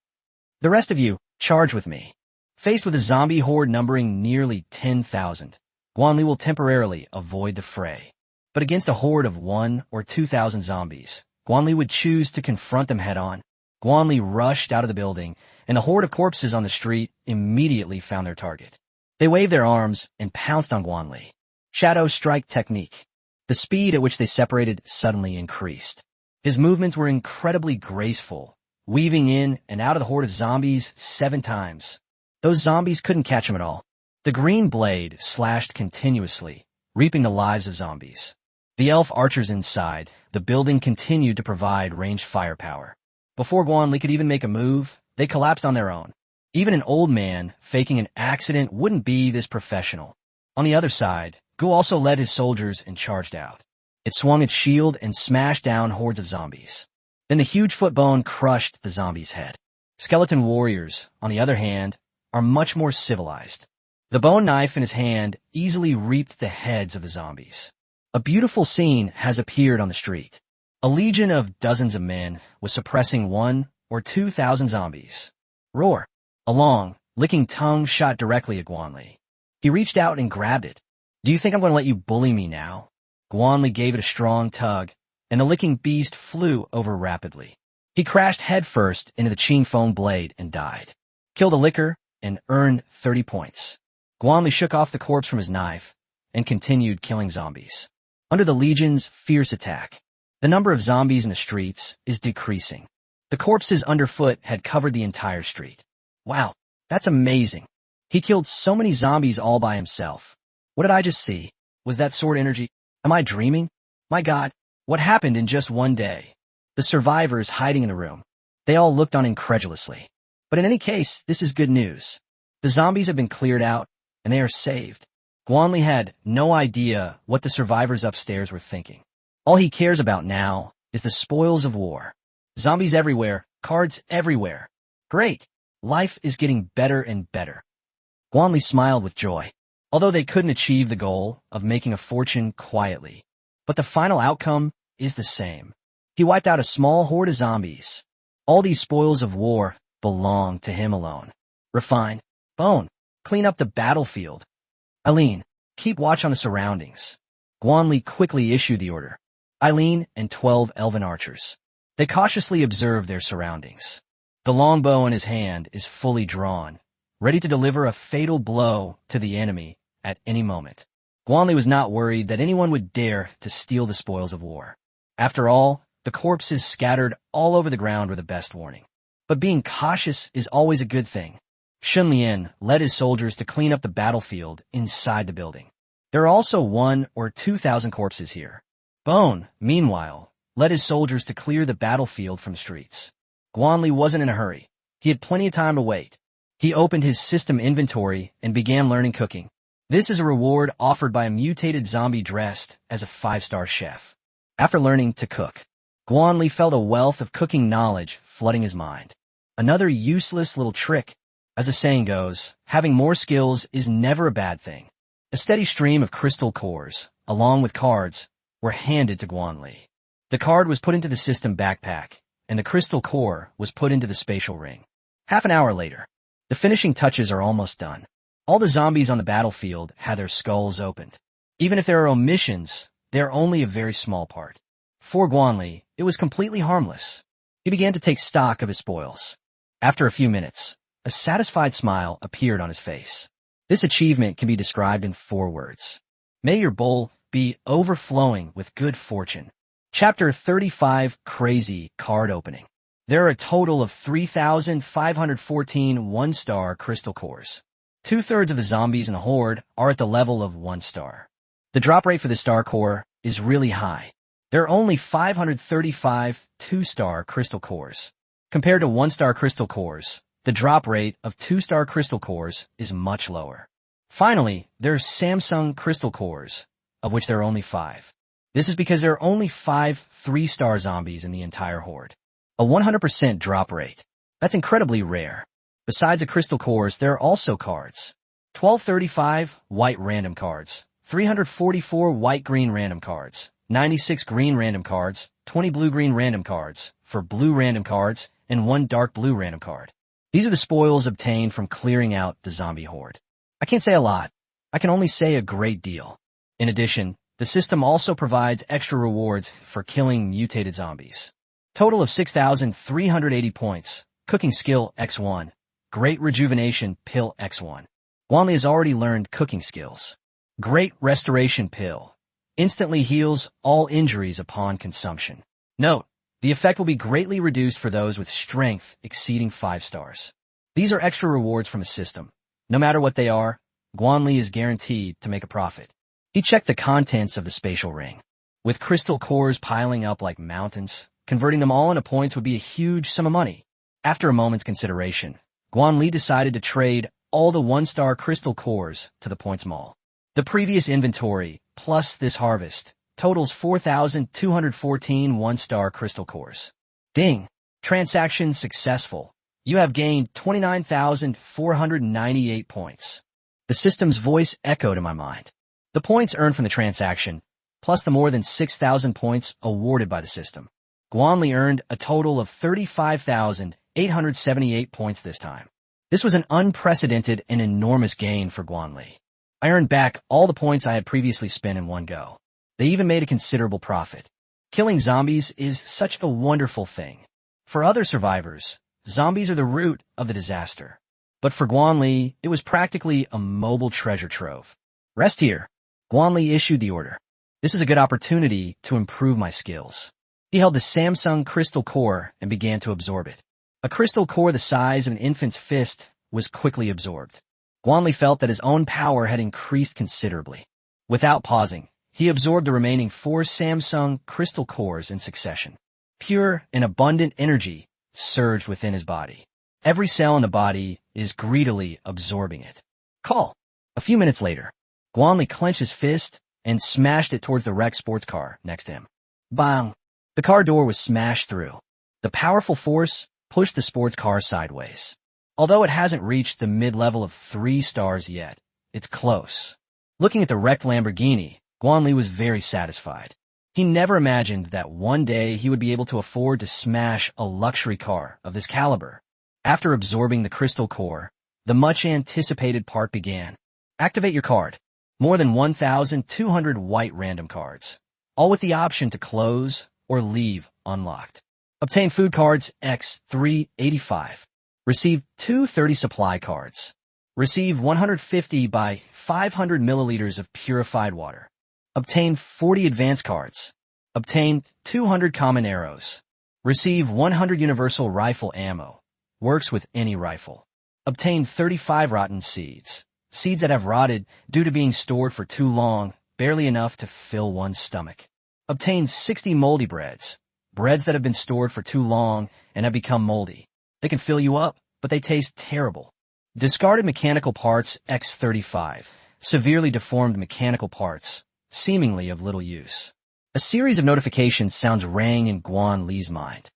The rest of you, charge with me. Faced with a zombie horde numbering nearly 10,000, Guan Li will temporarily avoid the fray. But against a horde of 1,000 or 2,000 zombies, Guan Li would choose to confront them head-on. Guan Li rushed out of the building, and the horde of corpses on the street immediately found their target. They waved their arms and pounced on Guan Li. Shadow strike technique. The speed at which they separated suddenly increased. His movements were incredibly graceful, weaving in and out of the horde of zombies 7 times. Those zombies couldn't catch him at all. The green blade slashed continuously, reaping the lives of zombies. The elf archers inside the building continued to provide ranged firepower. Before Guan Li could even make a move, they collapsed on their own. Even an old man faking an accident wouldn't be this professional. On the other side, Gu also led his soldiers and charged out. It swung its shield and smashed down hordes of zombies. Then the huge foot bone crushed the zombie's head. Skeleton warriors, on the other hand, are much more civilized. The bone knife in his hand easily reaped the heads of the zombies. A beautiful scene has appeared on the street. A legion of dozens of men was suppressing 1,000 or 2,000 zombies. Roar! A long, licking tongue shot directly at Guan Li. He reached out and grabbed it. Do you think I'm going to let you bully me now? Guan Li gave it a strong tug, and the licking beast flew over rapidly. He crashed headfirst into the Qing Feng blade and died. Kill the licker, and earned 30 points. Guan Li shook off the corpse from his knife and continued killing zombies. Under the Legion's fierce attack, the number of zombies in the streets is decreasing. The corpses underfoot had covered the entire street. Wow, that's amazing. He killed so many zombies all by himself. What did I just see? Was that sword energy? Am I dreaming? My God, what happened in just one day? The survivors hiding in the room. They all looked on incredulously. But in any case, this is good news. The zombies have been cleared out, and they are saved. Guan Li had no idea what the survivors upstairs were thinking. All he cares about now is the spoils of war. Zombies everywhere, cards everywhere. Great. Life is getting better and better. Guan Li smiled with joy, although they couldn't achieve the goal of making a fortune quietly. But the final outcome is the same. He wiped out a small horde of zombies. All these spoils of war belong to him alone. Refine, Bone, clean up the battlefield. Eileen, keep watch on the surroundings. Guan Li quickly issued the order. Eileen and 12 elven archers. They cautiously observed their surroundings. The longbow in his hand is fully drawn, ready to deliver a fatal blow to the enemy at any moment. Guan Li was not worried that anyone would dare to steal the spoils of war. After all, the corpses scattered all over the ground were the best warning. But being cautious is always a good thing. Shun Lian led his soldiers to clean up the battlefield inside the building. There are also 1,000 or 2,000 corpses here. Bone, meanwhile, led his soldiers to clear the battlefield from streets. Guan Li wasn't in a hurry. He had plenty of time to wait. He opened his system inventory and began learning cooking. This is a reward offered by a mutated zombie dressed as a 5-star chef. After learning to cook, Guan Li felt a wealth of cooking knowledge flooding his mind. Another useless little trick. As the saying goes, having more skills is never a bad thing. A steady stream of crystal cores, along with cards, were handed to Guan Li. The card was put into the system backpack, and the crystal core was put into the spatial ring. Half an hour later, the finishing touches are almost done. All the zombies on the battlefield had their skulls opened. Even if there are omissions, they are only a very small part. For Guan Li, it was completely harmless. He began to take stock of his spoils. After a few minutes, a satisfied smile appeared on his face. This achievement can be described in 4 words. May your bowl be overflowing with good fortune. Chapter 35, Crazy Card Opening. There are a total of 3,514 1-star crystal cores. 2/3 of the zombies in the horde are at the level of 1 star. The drop rate for the star core is really high. There are only 535 2-star crystal cores. Compared to 1-star crystal cores, the drop rate of 2-star crystal cores is much lower. Finally, there are Samsung crystal cores, of which there are only 5. This is because there are only 5 3-star zombies in the entire horde. A 100% drop rate. That's incredibly rare. Besides the crystal cores, there are also cards. 1235 white random cards, 344 white-green random cards, 96 green random cards, 20 blue-green random cards, for blue random cards, and 1 dark blue random card. These are the spoils obtained from clearing out the zombie horde. I can't say a lot. I can only say a great deal. In addition, the system also provides extra rewards for killing mutated zombies. Total of 6,380 points. Cooking skill X1. Great rejuvenation pill X1. Guan Li has already learned cooking skills. Great restoration pill. Instantly heals all injuries upon consumption. Note, the effect will be greatly reduced for those with strength exceeding 5 stars. These are extra rewards from the system. No matter what they are, Guan Li is guaranteed to make a profit. He checked the contents of the spatial ring. With crystal cores piling up like mountains, converting them all into points would be a huge sum of money. After a moment's consideration, Guan Li decided to trade all the 1-star crystal cores to the points mall. The previous inventory, plus this harvest, totals 4,214 1-star crystal cores. Ding! Transaction successful. You have gained 29,498 points. The system's voice echoed in my mind. The points earned from the transaction, plus the more than 6,000 points awarded by the system. Guan Li earned a total of 35,878 points this time. This was an unprecedented and enormous gain for Guan Li. I earned back all the points I had previously spent in one go. They even made a considerable profit. Killing zombies is such a wonderful thing. For other survivors, zombies are the root of the disaster. But for Guan Li, it was practically a mobile treasure trove. Rest here. Guan Li issued the order. This is a good opportunity to improve my skills. He held the Samsung crystal core and began to absorb it. A crystal core the size of an infant's fist was quickly absorbed. Guan Li felt that his own power had increased considerably. Without pausing, he absorbed the remaining 4 Samsung crystal cores in succession. Pure and abundant energy surged within his body. Every cell in the body is greedily absorbing it. Call. A few minutes later, Guan Li clenched his fist and smashed it towards the wrecked sports car next to him. Bang! The car door was smashed through. The powerful force pushed the sports car sideways. Although it hasn't reached the mid-level of 3 stars yet, it's close. Looking at the wrecked Lamborghini, Guan Li was very satisfied. He never imagined that one day he would be able to afford to smash a luxury car of this caliber. After absorbing the crystal core, the much-anticipated part began. Activate your card. More than 1,200 white random cards, all with the option to close or leave unlocked. Obtain food cards X385. Receive 230 supply cards. Receive 150 by 500 milliliters of purified water. Obtain 40 advanced cards. Obtain 200 common arrows. Receive 100 universal rifle ammo. Works with any rifle. Obtain 35 rotten seeds. Seeds that have rotted due to being stored for too long, barely enough to fill one's stomach. Obtain 60 moldy breads. Breads that have been stored for too long and have become moldy. They can fill you up, but they taste terrible. Discarded mechanical parts X35. Severely deformed mechanical parts, seemingly of little use. A series of notification sounds rang in Guan Li's mind.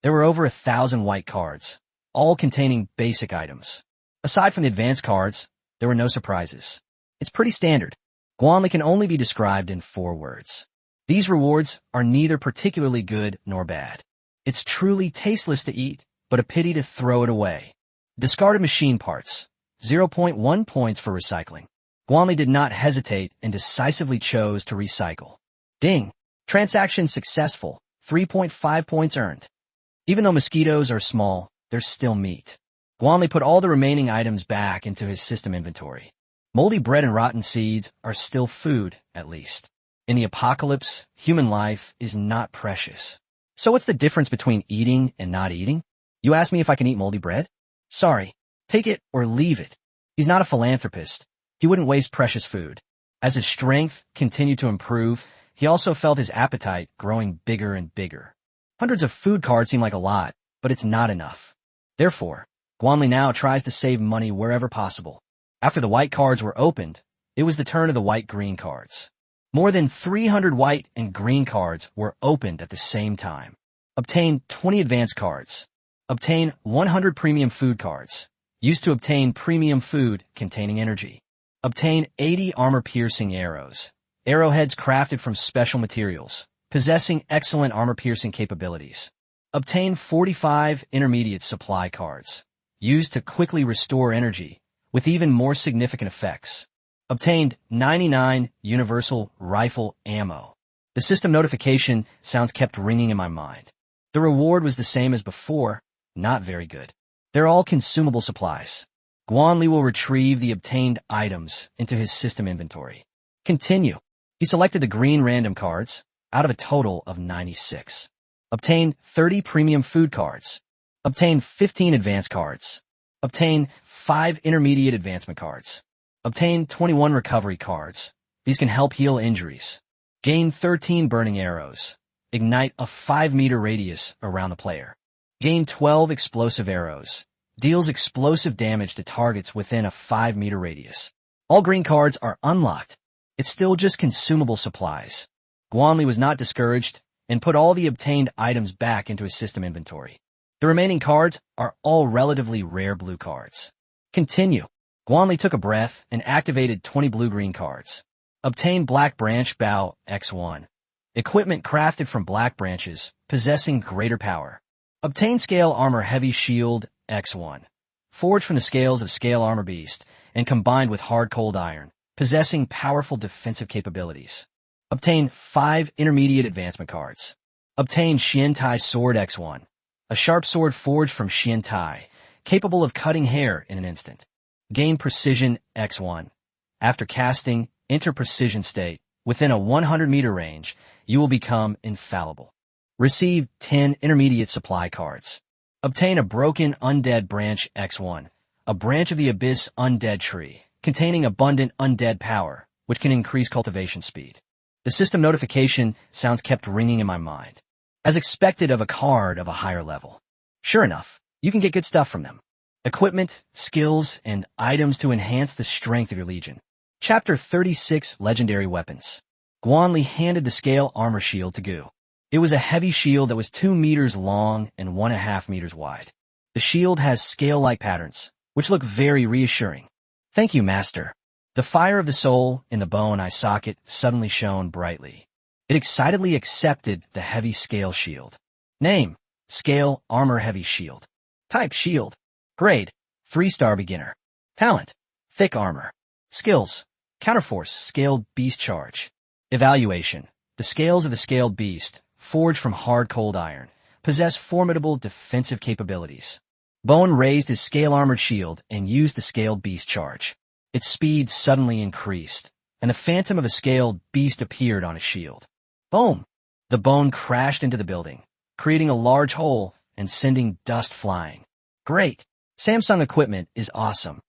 There were over 1,000 white cards, all containing basic items. Aside from the advanced cards, there were no surprises. It's pretty standard. Guan Li can only be described in 4 words. These rewards are neither particularly good nor bad. It's truly tasteless to eat, but a pity to throw it away. Discarded machine parts. 0.1 points for recycling. Guan Li did not hesitate and decisively chose to recycle. Ding! Transaction successful. 3.5 points earned. Even though mosquitoes are small, they're still meat. Guan Li put all the remaining items back into his system inventory. Moldy bread and rotten seeds are still food, at least. In the apocalypse, human life is not precious. So what's the difference between eating and not eating? You ask me if I can eat moldy bread? Sorry. Take it or leave it. He's not a philanthropist. He wouldn't waste precious food. As his strength continued to improve, he also felt his appetite growing bigger and bigger. Hundreds of food cards seem like a lot, but it's not enough. Therefore, Guan Li now tries to save money wherever possible. After the white cards were opened, it was the turn of the white-green cards. More than 300 white and green cards were opened at the same time. Obtain 20 advanced cards. Obtain 100 premium food cards. Used to obtain premium food containing energy. Obtain 80 armor-piercing arrows. Arrowheads crafted from special materials, possessing excellent armor-piercing capabilities. Obtain 45 intermediate supply cards. Used to quickly restore energy, with even more significant effects. Obtained 99 universal rifle ammo. The system notification sounds kept ringing in my mind. The reward was the same as before, not very good. They're all consumable supplies. Guan Li will retrieve the obtained items into his system inventory. Continue. He selected the green random cards, out of a total of 96. Obtain 30 premium food cards. Obtain 15 advanced cards. Obtain 5 intermediate advancement cards. Obtain 21 recovery cards. These can help heal injuries. Gain 13 burning arrows. Ignite a 5-meter radius around the player. Gain 12 explosive arrows. Deals explosive damage to targets within a 5-meter radius. All green cards are unlocked. It's still just consumable supplies. Guan Li was not discouraged and put all the obtained items back into his system inventory. The remaining cards are all relatively rare blue cards. Continue. Guan Li took a breath and activated 20 blue-green cards. Obtain Black Branch Bow X1. Equipment crafted from black branches, possessing greater power. Obtain Scale Armor Heavy Shield X1. Forged from the scales of Scale Armor Beast and combined with hard cold iron, possessing powerful defensive capabilities. Obtain 5 intermediate advancement cards. Obtain Xian Tai Sword X1. A sharp sword forged from Xian Tai, capable of cutting hair in an instant. Gain precision X1. After casting, enter precision state. Within a 100-meter range, you will become infallible. Receive 10 intermediate supply cards. Obtain a broken undead branch X1, a branch of the abyss undead tree, containing abundant undead power, which can increase cultivation speed. The system notification sounds kept ringing in my mind, as expected of a card of a higher level. Sure enough, you can get good stuff from them. Equipment, skills, and items to enhance the strength of your legion. Chapter 36, Legendary Weapons. Guan Li handed the scale armor shield to Gu. It was a heavy shield that was 2 meters long and 1.5 meters wide. The shield has scale-like patterns, which look very reassuring. Thank you, Master. The fire of the soul in the bone eye socket suddenly shone brightly. It excitedly accepted the heavy scale shield. Name: Scale Armor Heavy Shield. Type: Shield. Grade: 3-star beginner. Talent: Thick Armor. Skills: Counterforce Scaled Beast Charge. Evaluation: The scales of the scaled beast, forged from hard cold iron, possess formidable defensive capabilities. Bone raised his scale-armored shield and used the scaled beast charge. Its speed suddenly increased, and the phantom of a scaled beast appeared on his shield. Boom! The bone crashed into the building, creating a large hole and sending dust flying. Great! Samsung equipment is awesome.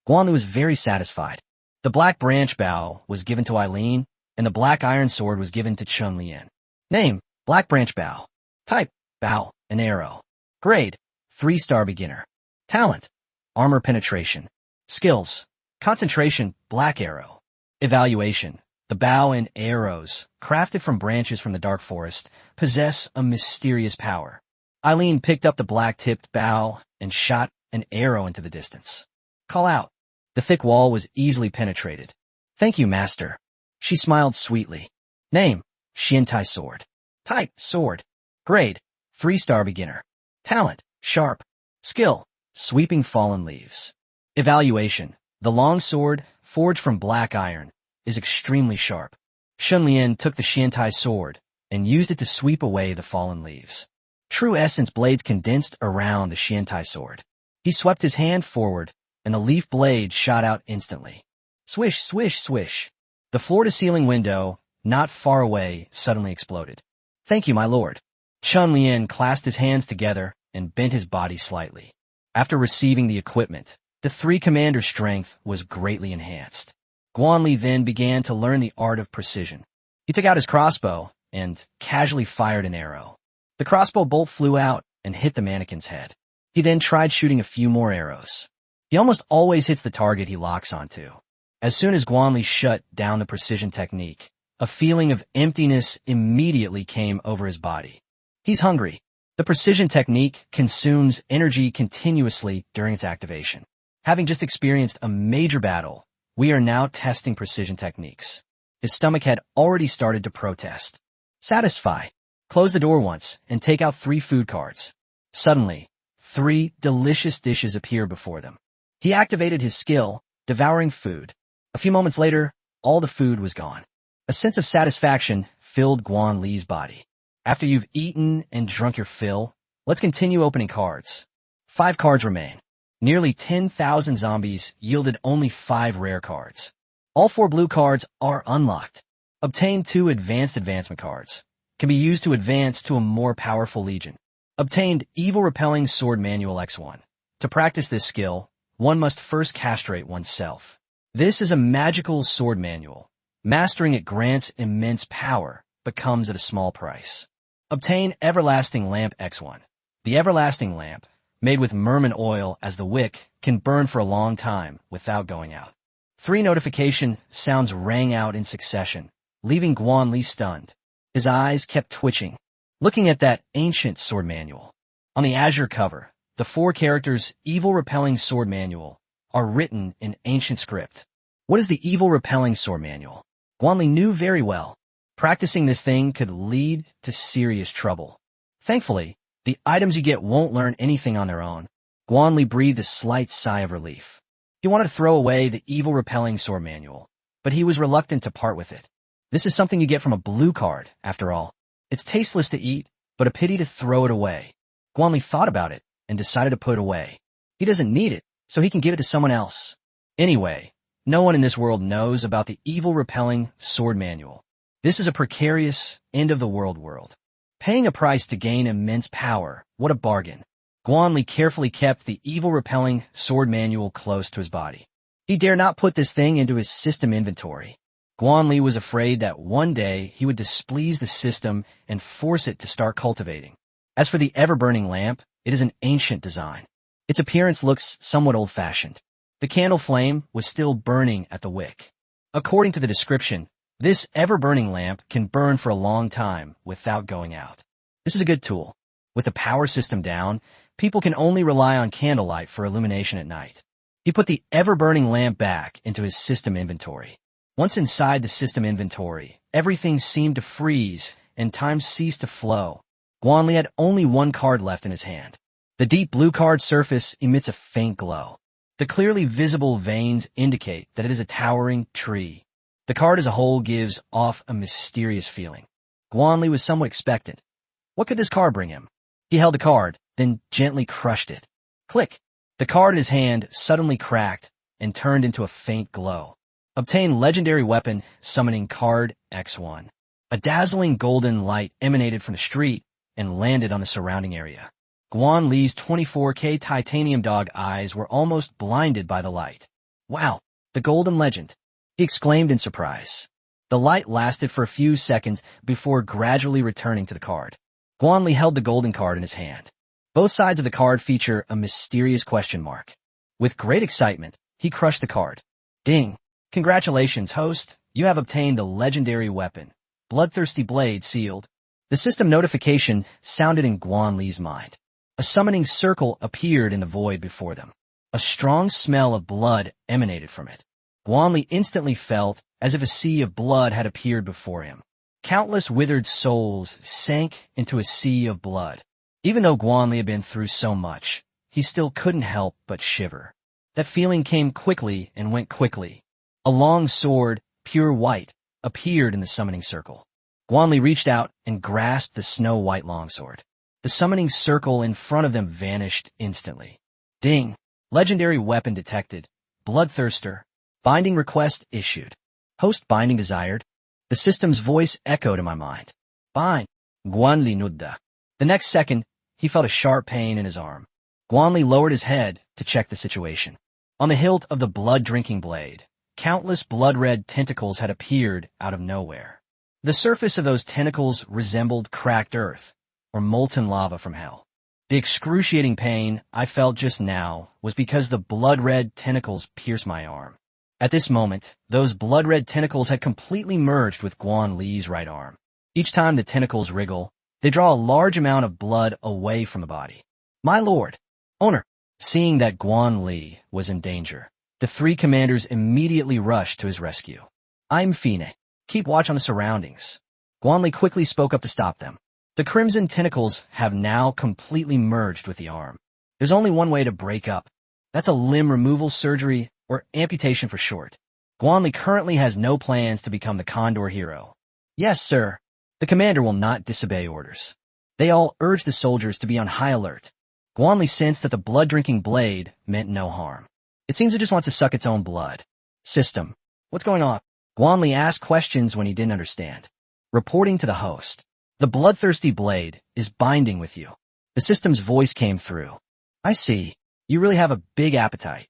Guan Li was very satisfied. The black branch bow was given to Eileen, and the black iron sword was given to Chun Lian. Name: Black Branch Bow. Type: Bow, an arrow. Grade: 3-star beginner. Talent: Armor Penetration. Skills: Concentration, Black Arrow. Evaluation: The bow and arrows, crafted from branches from the dark forest, possess a mysterious power. Eileen picked up the black-tipped bow and shot an arrow into the distance. Call out. The thick wall was easily penetrated. Thank you, Master. She smiled sweetly. Name: Xiantai Sword. Type: Sword. Grade: 3-star beginner. Talent: Sharp. Skill: Sweeping fallen leaves. Evaluation: The long sword, forged from black iron, is extremely sharp. Chun Lian took the Xiantai sword and used it to sweep away the fallen leaves. True essence blades condensed around the Xiantai sword. He swept his hand forward, and the leaf blade shot out instantly. Swish, swish, swish. The floor-to-ceiling window, not far away, suddenly exploded. Thank you, my lord. Chun Lian clasped his hands together and bent his body slightly. After receiving the equipment, the 3 commanders' strength was greatly enhanced. Guan Li then began to learn the art of precision. He took out his crossbow and casually fired an arrow. The crossbow bolt flew out and hit the mannequin's head. He then tried shooting a few more arrows. He almost always hits the target he locks onto. As soon as Guan Li shut down the precision technique, a feeling of emptiness immediately came over his body. He's hungry. The precision technique consumes energy continuously during its activation. Having just experienced a major battle, we are now testing precision techniques. His stomach had already started to protest. Satisfy. Close the door once and take out 3 food cards. Suddenly, 3 delicious dishes appear before them. He activated his skill, devouring food. A few moments later, all the food was gone. A sense of satisfaction filled Guan Li's body. After you've eaten and drunk your fill, let's continue opening cards. 5 cards remain. Nearly 10,000 zombies yielded only 5 rare cards. All 4 blue cards are unlocked. Obtain 2 advanced advancement cards. Can be used to advance to a more powerful legion. Obtained Evil Repelling Sword Manual X1. To practice this skill, one must first castrate oneself. This is a magical sword manual. Mastering it grants immense power, but comes at a small price. Obtain Everlasting Lamp X1. The Everlasting Lamp, made with merman oil as the wick, can burn for a long time without going out. 3 notification sounds rang out in succession, leaving Guan Li stunned. His eyes kept twitching, looking at that ancient sword manual. On the azure cover, the 4 characters Evil Repelling Sword Manual are written in ancient script. What is the Evil Repelling Sword Manual? Guan Li knew very well. Practicing this thing could lead to serious trouble. Thankfully, the items you get won't learn anything on their own. Guan Li breathed a slight sigh of relief. He wanted to throw away the Evil Repelling Sword Manual, but he was reluctant to part with it. This is something you get from a blue card, after all. It's tasteless to eat, but a pity to throw it away. Guan Li thought about it and decided to put it away. He doesn't need it, so he can give it to someone else. Anyway, no one in this world knows about the evil repelling sword manual. This is a precarious, end-of-the-world world. Paying a price to gain immense power, what a bargain. Guan Li carefully kept the evil-repelling sword manual close to his body. He dare not put this thing into his system inventory. Guan Li was afraid that one day he would displease the system and force it to start cultivating. As for the ever-burning lamp, it is an ancient design. Its appearance looks somewhat old-fashioned. The candle flame was still burning at the wick. According to the description, this ever-burning lamp can burn for a long time without going out. This is a good tool. With the power system down, people can only rely on candlelight for illumination at night. He put the ever-burning lamp back into his system inventory. Once inside the system inventory, everything seemed to freeze and time ceased to flow. Guan Li had only one card left in his hand. The deep blue card surface emits a faint glow. The clearly visible veins indicate that it is a towering tree. The card as a whole gives off a mysterious feeling. Guan Li was somewhat expectant. What could this card bring him? He held the card, then gently crushed it. Click! The card in his hand suddenly cracked and turned into a faint glow. Obtain legendary weapon summoning card X1. A dazzling golden light emanated from the street and landed on the surrounding area. Guan Li's 24K titanium dog eyes were almost blinded by the light. Wow, the golden legend! He exclaimed in surprise. The light lasted for a few seconds before gradually returning to the card. Guan Li held the golden card in his hand. Both sides of the card feature a mysterious question mark. With great excitement, he crushed the card. Ding! Congratulations, host! You have obtained the legendary weapon, Bloodthirsty Blade sealed. The system notification sounded in Guan Li's mind. A summoning circle appeared in the void before them. A strong smell of blood emanated from it. Guan Li instantly felt as if a sea of blood had appeared before him. Countless withered souls sank into a sea of blood. Even though Guan Li had been through so much, he still couldn't help but shiver. That feeling came quickly and went quickly. A long sword, pure white, appeared in the summoning circle. Guan Li reached out and grasped the snow-white longsword. The summoning circle in front of them vanished instantly. Ding! Legendary weapon detected. Bloodthirster. Binding request issued. Host binding desired. The system's voice echoed in my mind. Bind. Guan Li nudda. The next second, he felt a sharp pain in his arm. Guan Li lowered his head to check the situation. On the hilt of the blood-drinking blade, countless blood-red tentacles had appeared out of nowhere. The surface of those tentacles resembled cracked earth, or molten lava from hell. The excruciating pain I felt just now was because the blood-red tentacles pierced my arm. At this moment, those blood-red tentacles had completely merged with Guan Li's right arm. Each time the tentacles wriggle, they draw a large amount of blood away from the body. My lord, owner, seeing that Guan Li was in danger, the three commanders immediately rushed to his rescue. I'm Fine. Keep watch on the surroundings. Guan Li quickly spoke up to stop them. The crimson tentacles have now completely merged with the arm. There's only one way to break up. That's a limb removal surgery, or amputation for short. Guan Li currently has no plans to become the Condor hero. Yes, sir. The commander will not disobey orders. They all urge the soldiers to be on high alert. Guan Li sensed that the blood-drinking blade meant no harm. It seems it just wants to suck its own blood. System. What's going on? Guan Li asked questions when he didn't understand. Reporting to the host. The bloodthirsty blade is binding with you. The system's voice came through. I see. You really have a big appetite.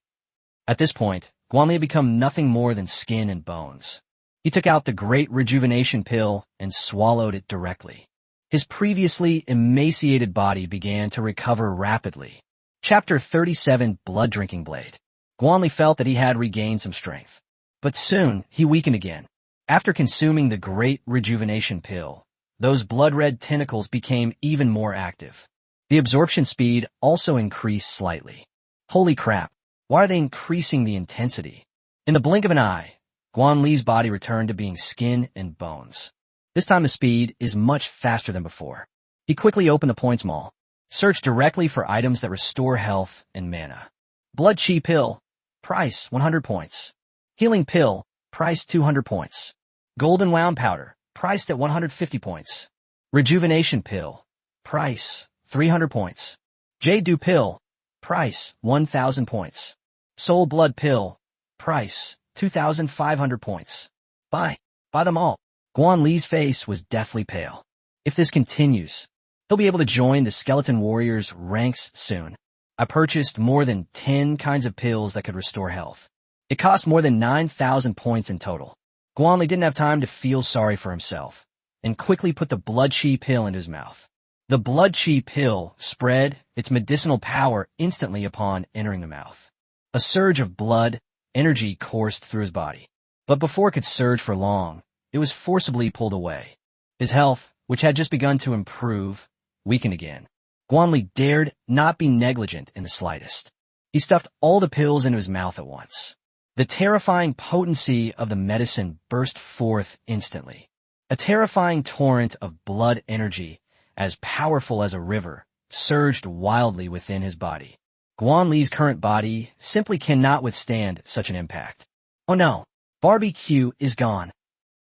At this point, Guan Li had become nothing more than skin and bones. He took out the great rejuvenation pill and swallowed it directly. His previously emaciated body began to recover rapidly. Chapter 37, Blood-Drinking Blade. Guan Li felt that he had regained some strength. But soon, he weakened again. After consuming the great rejuvenation pill, those blood-red tentacles became even more active. The absorption speed also increased slightly. Holy crap, why are they increasing the intensity? In the blink of an eye, Guan Li's body returned to being skin and bones. This time the speed is much faster than before. He quickly opened the points mall. Search directly for items that restore health and mana. Blood Chi Pill, price 100 points. Healing Pill, price 200 points. Golden Wound Powder, priced at 150 points. Rejuvenation Pill, price 300 points. Jade Dew Pill, Price, 1,000 points. Soul Blood Pill. Price, 2,500 points. Buy them all. Guan Li's face was deathly pale. If this continues, he'll be able to join the Skeleton Warriors' ranks soon. I purchased more than 10 kinds of pills that could restore health. It cost more than 9,000 points in total. Guan Li didn't have time to feel sorry for himself, and quickly put the Blood Chi pill into his mouth. The Blood Chi pill spread its medicinal power instantly upon entering the mouth. A surge of blood energy coursed through his body, but before it could surge for long, it was forcibly pulled away. His health, which had just begun to improve, weakened again. Guan Li dared not be negligent in the slightest. He stuffed all the pills into his mouth at once. The terrifying potency of the medicine burst forth instantly. A terrifying torrent of blood energy, as powerful as a river, surged wildly within his body. Guan Li's current body simply cannot withstand such an impact. Oh no, barbecue is gone.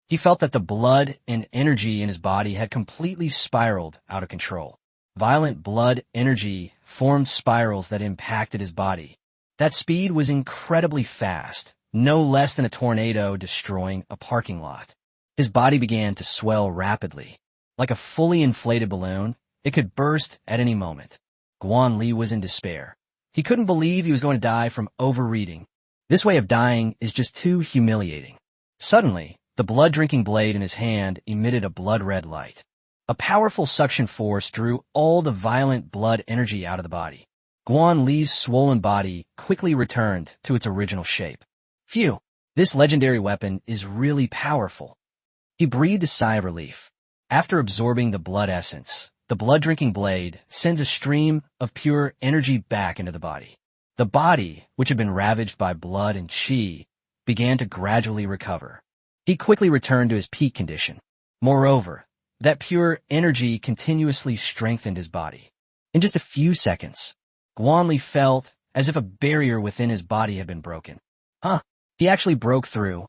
He felt that the blood and energy in his body had completely spiraled out of control. Violent blood energy formed spirals that impacted his body. That speed was incredibly fast, no less than a tornado destroying a parking lot. His body began to swell rapidly. Like a fully inflated balloon, it could burst at any moment. Guan Li was in despair. He couldn't believe he was going to die from overeating. This way of dying is just too humiliating. Suddenly, the blood-drinking blade in his hand emitted a blood-red light. A powerful suction force drew all the violent blood energy out of the body. Guan Li's swollen body quickly returned to its original shape. Phew, this legendary weapon is really powerful. He breathed a sigh of relief. After absorbing the blood essence, the blood-drinking blade sends a stream of pure energy back into the body. The body, which had been ravaged by blood and chi, began to gradually recover. He quickly returned to his peak condition. Moreover, that pure energy continuously strengthened his body. In just a few seconds, Guan Li felt as if a barrier within his body had been broken. He actually broke through.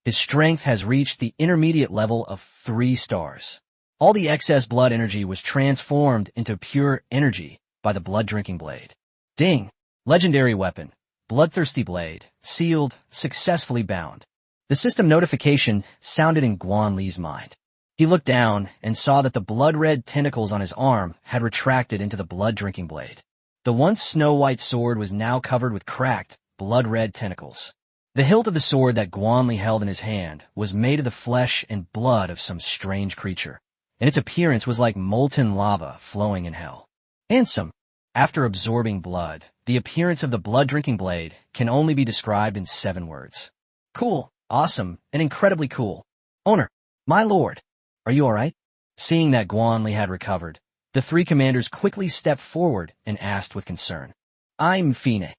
His strength has reached the intermediate level of 3 stars. All the excess blood energy was transformed into pure energy by the blood-drinking blade. Ding! Legendary weapon, Bloodthirsty Blade, sealed, successfully bound. The system notification sounded in Guan Li's mind. He looked down and saw that the blood-red tentacles on his arm had retracted into the blood-drinking blade. The once snow-white sword was now covered with cracked, blood-red tentacles. The hilt of the sword that Guan Li held in his hand was made of the flesh and blood of some strange creature, and its appearance was like molten lava flowing in hell. Handsome. After absorbing blood, the appearance of the blood-drinking blade can only be described in 7 words. Cool, awesome, and incredibly cool. Owner, my lord, are you alright? Seeing that Guan Li had recovered, the 3 commanders quickly stepped forward and asked with concern. I'm Fine.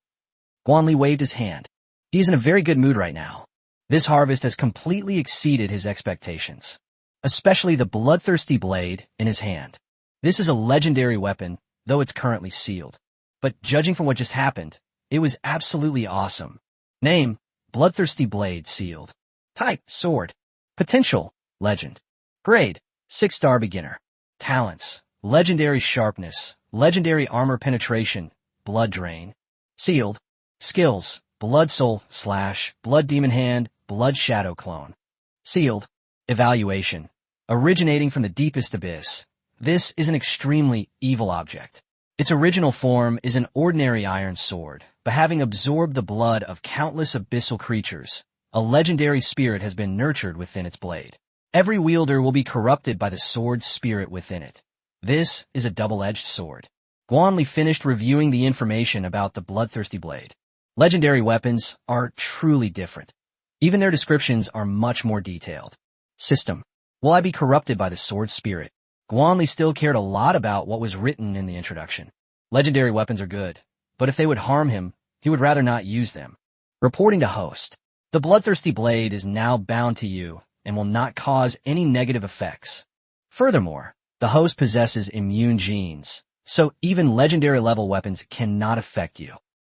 Guan Li waved his hand. He is in a very good mood right now. This harvest has completely exceeded his expectations, especially the bloodthirsty blade in his hand. This is a legendary weapon, though it's currently sealed. But judging from what just happened, it was absolutely awesome. Name, Bloodthirsty Blade sealed. Type, sword. Potential, legend. Grade, 6-star beginner. Talents, legendary sharpness, legendary armor penetration, blood drain. Sealed. Skills, Blood Soul / Blood Demon Hand, Blood Shadow Clone. Sealed. Evaluation. Originating from the deepest abyss, this is an extremely evil object. Its original form is an ordinary iron sword, but having absorbed the blood of countless abyssal creatures, a legendary spirit has been nurtured within its blade. Every wielder will be corrupted by the sword's spirit within it. This is a double-edged sword. Guan Li finished reviewing the information about the bloodthirsty blade. Legendary weapons are truly different. Even their descriptions are much more detailed. System. Will I be corrupted by the sword's spirit? Guan Li still cared a lot about what was written in the introduction. Legendary weapons are good, but if they would harm him, he would rather not use them. Reporting to host. The bloodthirsty blade is now bound to you and will not cause any negative effects. Furthermore, the host possesses immune genes, so even legendary level weapons cannot affect you.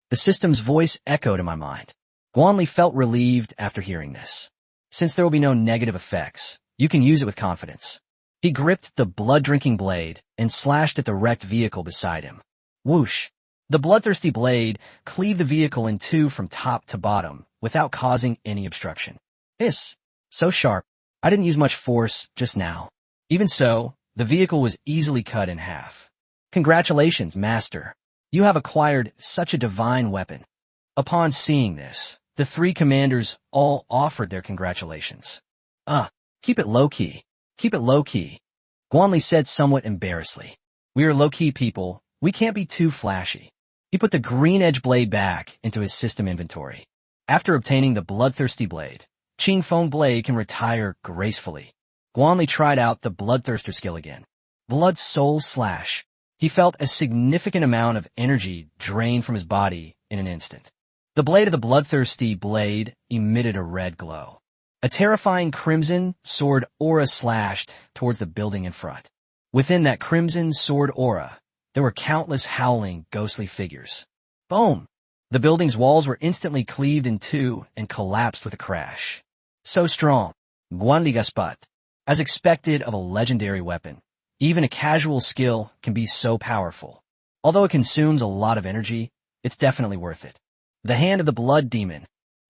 The system's voice echoed in my mind. Guan Li felt relieved after hearing this. Since there will be no negative effects, you can use it with confidence. He gripped the blood-drinking blade and slashed at the wrecked vehicle beside him. Whoosh! The bloodthirsty blade cleaved the vehicle in two from top to bottom without causing any obstruction. Hiss! So sharp. I didn't use much force just now. Even so, the vehicle was easily cut in half. Congratulations, Master. You have acquired such a divine weapon. Upon seeing this, the three commanders all offered their congratulations. Keep it low-key. Keep it low-key. Guan Li said somewhat embarrassedly. We are low-key people. We can't be too flashy. He put the green-edge blade back into his system inventory. After obtaining the bloodthirsty blade, Qing Feng blade can retire gracefully. Guan Li tried out the bloodthirster skill again. Blood Soul Slash. He felt a significant amount of energy drain from his body in an instant. The blade of the bloodthirsty blade emitted a red glow. A terrifying crimson sword aura slashed towards the building in front. Within that crimson sword aura, there were countless howling, ghostly figures. Boom! The building's walls were instantly cleaved in two and collapsed with a crash. So strong. Guan Li Gaspat. As expected of a legendary weapon, even a casual skill can be so powerful. Although it consumes a lot of energy, it's definitely worth it. The Hand of the Blood Demon.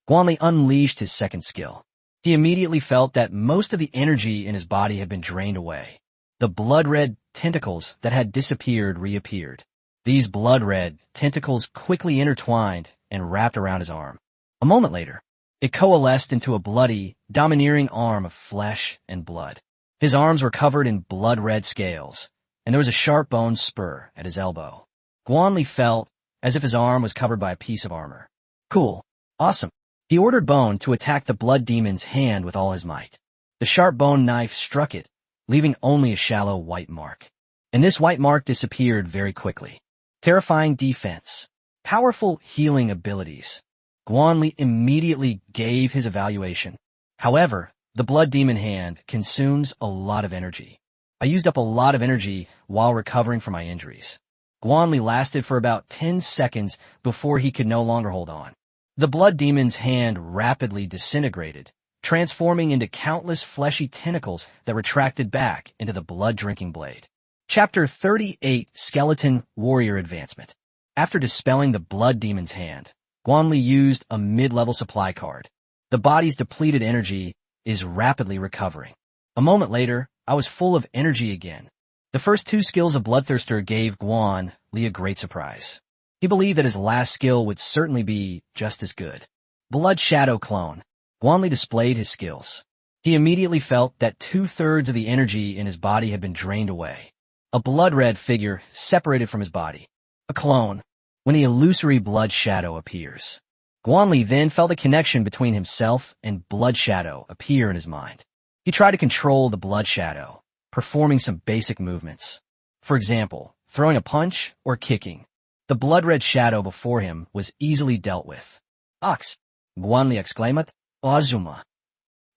Guan Li unleashed his second skill. He immediately felt that most of the energy in his body had been drained away. The blood-red tentacles that had disappeared reappeared. These blood-red tentacles quickly intertwined and wrapped around his arm. A moment later, it coalesced into a bloody, domineering arm of flesh and blood. His arms were covered in blood-red scales, and there was a sharp bone spur at his elbow. Guan Li felt as if his arm was covered by a piece of armor. Cool. Awesome. He ordered Bone to attack the blood demon's hand with all his might. The sharp bone knife struck it, leaving only a shallow white mark. And this white mark disappeared very quickly. Terrifying defense. Powerful healing abilities. Guan Li immediately gave his evaluation. However, the blood demon hand consumes a lot of energy. I used up a lot of energy while recovering from my injuries. Guan Li lasted for about 10 seconds before he could no longer hold on. The blood demon's hand rapidly disintegrated, transforming into countless fleshy tentacles that retracted back into the blood-drinking blade. Chapter 38, Skeleton Warrior Advancement. After dispelling the blood demon's hand, Guan Li used a mid-level supply card. The body's depleted energy is rapidly recovering. A moment later, I was full of energy again. The first two skills of Bloodthirster gave Guan Li a great surprise. He believed that his last skill would certainly be just as good. Blood Shadow Clone. Guan Li displayed his skills. He immediately felt that 2/3 of the energy in his body had been drained away. A blood-red figure separated from his body. A clone. When the illusory Blood Shadow appears. Guan Li then felt a connection between himself and Blood Shadow appear in his mind. He tried to control the Blood Shadow, performing some basic movements. For example, throwing a punch or kicking. The blood-red shadow before him was easily dealt with. Ox! Guan Li exclaimed, Azuma.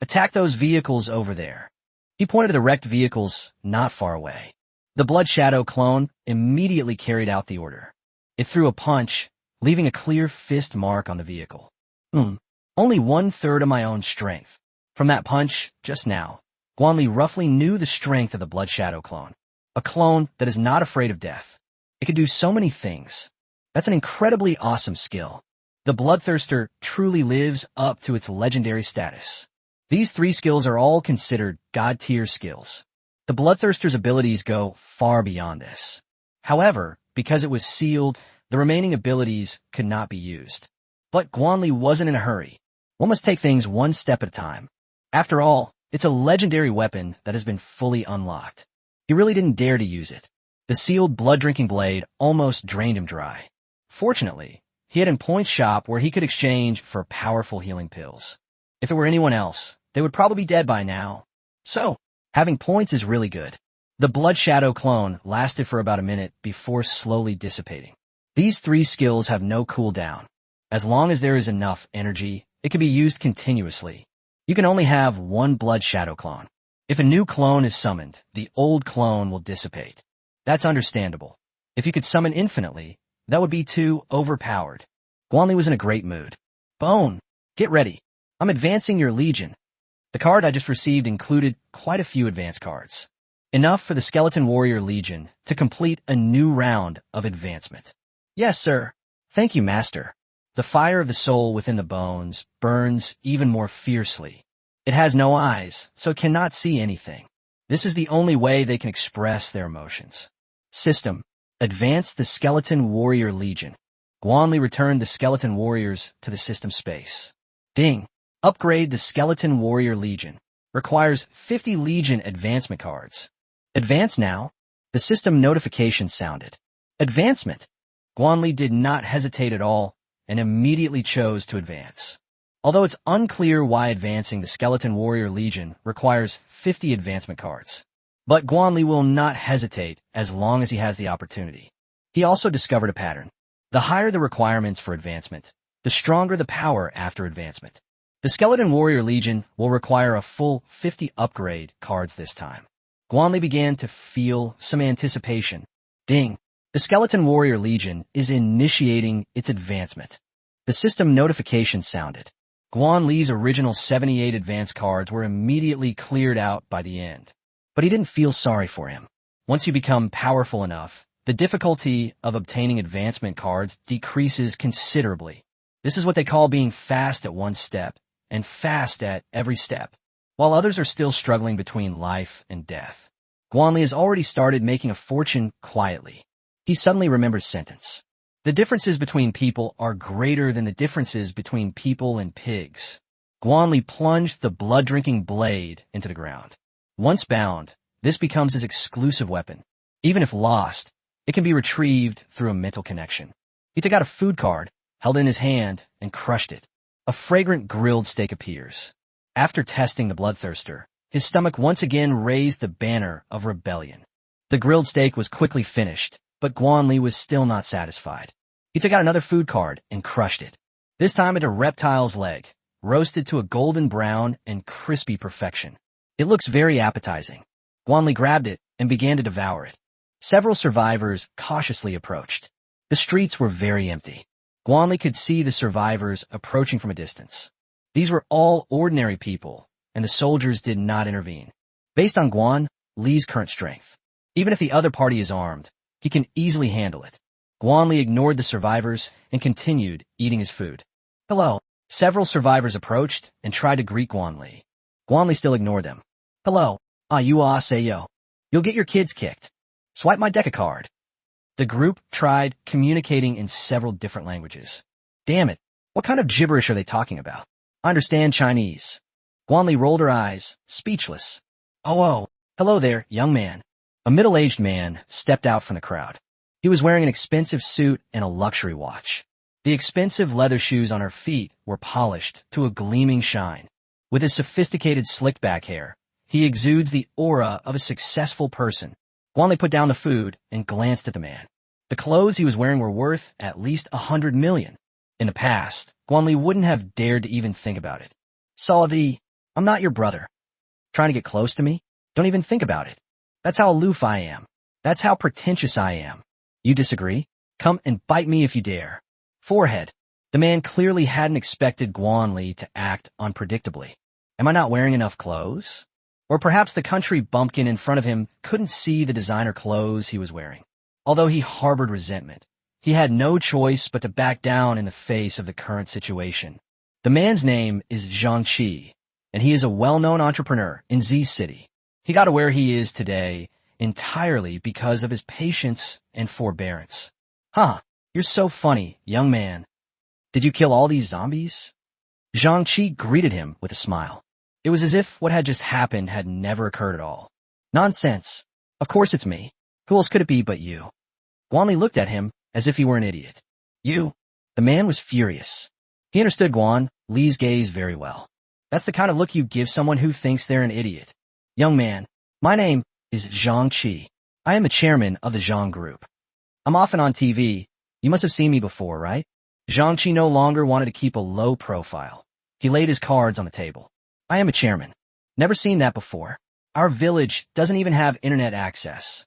Attack those vehicles over there. He pointed to the wrecked vehicles not far away. The Blood Shadow clone immediately carried out the order. It threw a punch, leaving a clear fist mark on the vehicle. Only 1/3 of my own strength. From that punch, just now, Guan Li roughly knew the strength of the Blood Shadow clone. A clone that is not afraid of death. It can do so many things. That's an incredibly awesome skill. The Bloodthirster truly lives up to its legendary status. These 3 skills are all considered God-tier skills. The Bloodthirster's abilities go far beyond this. However, because it was sealed, the remaining abilities could not be used. But Guan Li wasn't in a hurry. One must take things one step at a time. After all, it's a legendary weapon that has been fully unlocked. He really didn't dare to use it. The sealed blood-drinking blade almost drained him dry. Fortunately, he had a point shop where he could exchange for powerful healing pills. If it were anyone else, they would probably be dead by now. So, having points is really good. The Blood Shadow clone lasted for about a minute before slowly dissipating. These 3 skills have no cooldown. As long as there is enough energy, it can be used continuously. You can only have 1 Blood Shadow clone. If a new clone is summoned, the old clone will dissipate. That's understandable. If you could summon infinitely, that would be too overpowered. Guan Li was in a great mood. Bone, get ready. I'm advancing your legion. The card I just received included quite a few advance cards. Enough for the Skeleton Warrior Legion to complete a new round of advancement. Yes, sir. Thank you, master. The fire of the soul within the bones burns even more fiercely. It has no eyes, so it cannot see anything. This is the only way they can express their emotions. System. Advance the Skeleton Warrior Legion. Guan Li returned the Skeleton Warriors to the system space. Ding. Upgrade the Skeleton Warrior Legion. Requires 50 Legion advancement cards. Advance now. The system notification sounded. Advancement. Guan Li did not hesitate at all and immediately chose to advance. Although it's unclear why advancing the Skeleton Warrior Legion requires 50 advancement cards. But Guan Li will not hesitate as long as he has the opportunity. He also discovered a pattern. The higher the requirements for advancement, the stronger the power after advancement. The Skeleton Warrior Legion will require a full 50 upgrade cards this time. Guan Li began to feel some anticipation. Ding! The Skeleton Warrior Legion is initiating its advancement. The system notification sounded. Guan Li's original 78 advance cards were immediately cleared out by the end. But he didn't feel sorry for him. Once you become powerful enough, the difficulty of obtaining advancement cards decreases considerably. This is what they call being fast at one step, and fast at every step, while others are still struggling between life and death. Guan Li has already started making a fortune quietly. He suddenly remembers sentence. The differences between people are greater than the differences between people and pigs. Guan Li plunged the blood-drinking blade into the ground. Once bound, this becomes his exclusive weapon. Even if lost, it can be retrieved through a mental connection. He took out a food card, held it in his hand, and crushed it. A fragrant grilled steak appears. After testing the bloodthirster, his stomach once again raised the banner of rebellion. The grilled steak was quickly finished, but Guan Li was still not satisfied. He took out another food card and crushed it. This time into reptile's leg, roasted to a golden brown and crispy perfection. It looks very appetizing. Guan Li grabbed it and began to devour it. Several survivors cautiously approached. The streets were very empty. Guan Li could see the survivors approaching from a distance. These were all ordinary people, and the soldiers did not intervene. Based on Guan Li's current strength, even if the other party is armed, he can easily handle it. Guan Li ignored the survivors and continued eating his food. Hello. Several survivors approached and tried to greet Guan Li. Guan Li still ignored them. Hello. You say yo. You'll get your kids kicked. Swipe my deck a card. The group tried communicating in several different languages. Damn it. What kind of gibberish are they talking about? I understand Chinese. Guan Li rolled her eyes, speechless. Oh, hello there, young man. A middle-aged man stepped out from the crowd. He was wearing an expensive suit and a luxury watch. The expensive leather shoes on her feet were polished to a gleaming shine. With his sophisticated slicked-back hair, he exudes the aura of a successful person. Guan Li put down the food and glanced at the man. The clothes he was wearing were worth at least 100 million. In the past, Guan Li wouldn't have dared to even think about it. I'm not your brother. Trying to get close to me? Don't even think about it. That's how aloof I am. That's how pretentious I am. You disagree? Come and bite me if you dare. Forehead. The man clearly hadn't expected Guan Li to act unpredictably. Am I not wearing enough clothes? Or perhaps the country bumpkin in front of him couldn't see the designer clothes he was wearing. Although he harbored resentment, he had no choice but to back down in the face of the current situation. The man's name is Zhang Qi, and he is a well-known entrepreneur in Z City. He got to where he is today entirely because of his patience and forbearance. You're so funny, young man. Did you kill all these zombies? Zhang Qi greeted him with a smile. It was as if what had just happened had never occurred at all. Nonsense. Of course it's me. Who else could it be but you? Guan Li looked at him as if he were an idiot. You? The man was furious. He understood Guan Li's gaze very well. That's the kind of look you give someone who thinks they're an idiot. Young man, my name is Zhang Qi. I am the chairman of the Zhang Group. I'm often on TV. You must have seen me before, right? Zhang Qi no longer wanted to keep a low profile. He laid his cards on the table. I am a chairman. Never seen that before. Our village doesn't even have internet access.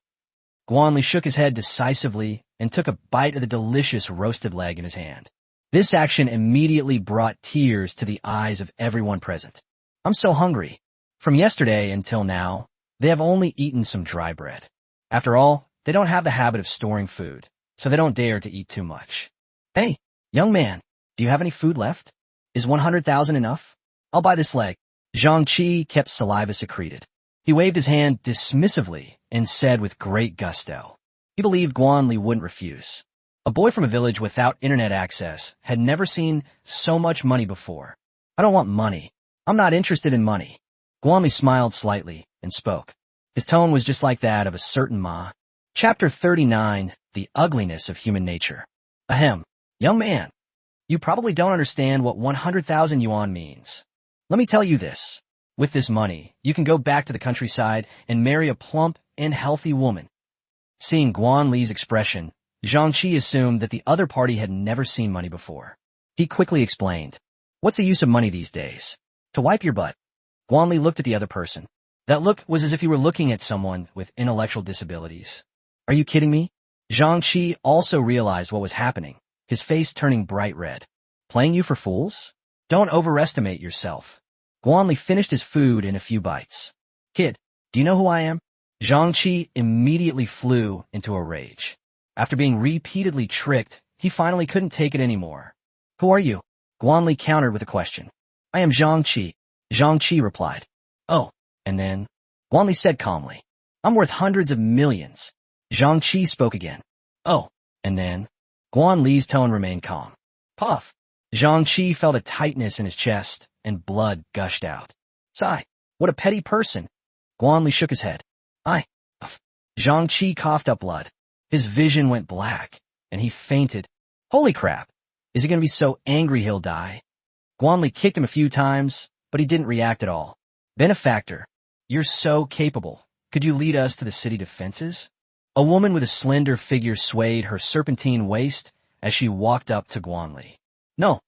Guan Li shook his head decisively and took a bite of the delicious roasted leg in his hand. This action immediately brought tears to the eyes of everyone present. I'm so hungry. From yesterday until now, they have only eaten some dry bread. After all, they don't have the habit of storing food. so they don't dare to eat too much. Hey, young man, do you have any food left? Is 100,000 enough? I'll buy this leg. Zhang Qi kept saliva secreted. He waved his hand dismissively and said with great gusto. He believed Guan Li wouldn't refuse. A boy from a village without internet access had never seen so much money before. I don't want money. I'm not interested in money. Guan Li smiled slightly and spoke. His tone was just like that of a certain ma. Chapter 39, The Ugliness of Human Nature. Ahem. Young man, you probably don't understand what 100,000 yuan means. Let me tell you this. With this money, you can go back to the countryside and marry a plump and healthy woman. Seeing Guan Li's expression, Zhang Qi assumed that the other party had never seen money before. He quickly explained, "What's the use of money these days? To wipe your butt." Guan Li looked at the other person. That look was as if he were looking at someone with intellectual disabilities. Are you kidding me? Zhang Qi also realized what was happening, his face turning bright red. Playing you for fools? Don't overestimate yourself. Guan Li finished his food in a few bites. Kid, do you know who I am? Zhang Qi immediately flew into a rage. After being repeatedly tricked, he finally couldn't take it anymore. Who are you? Guan Li countered with a question. I am Zhang Qi. Zhang Qi replied. Oh, and then? Guan Li said calmly. I'm worth hundreds of millions. Zhang Qi spoke again. Oh, and then? Guan Li's tone remained calm. Puff. Zhang Qi felt a tightness in his chest, and blood gushed out. Sigh, what a petty person. Guan Li shook his head. Zhang Qi coughed up blood. His vision went black, and he fainted. Holy crap. Is he going to be so angry he'll die? Guan Li kicked him a few times, but he didn't react at all. Benefactor, you're so capable. Could you lead us to the city defenses? A woman with a slender figure swayed her serpentine waist as she walked up to Guan Li. No.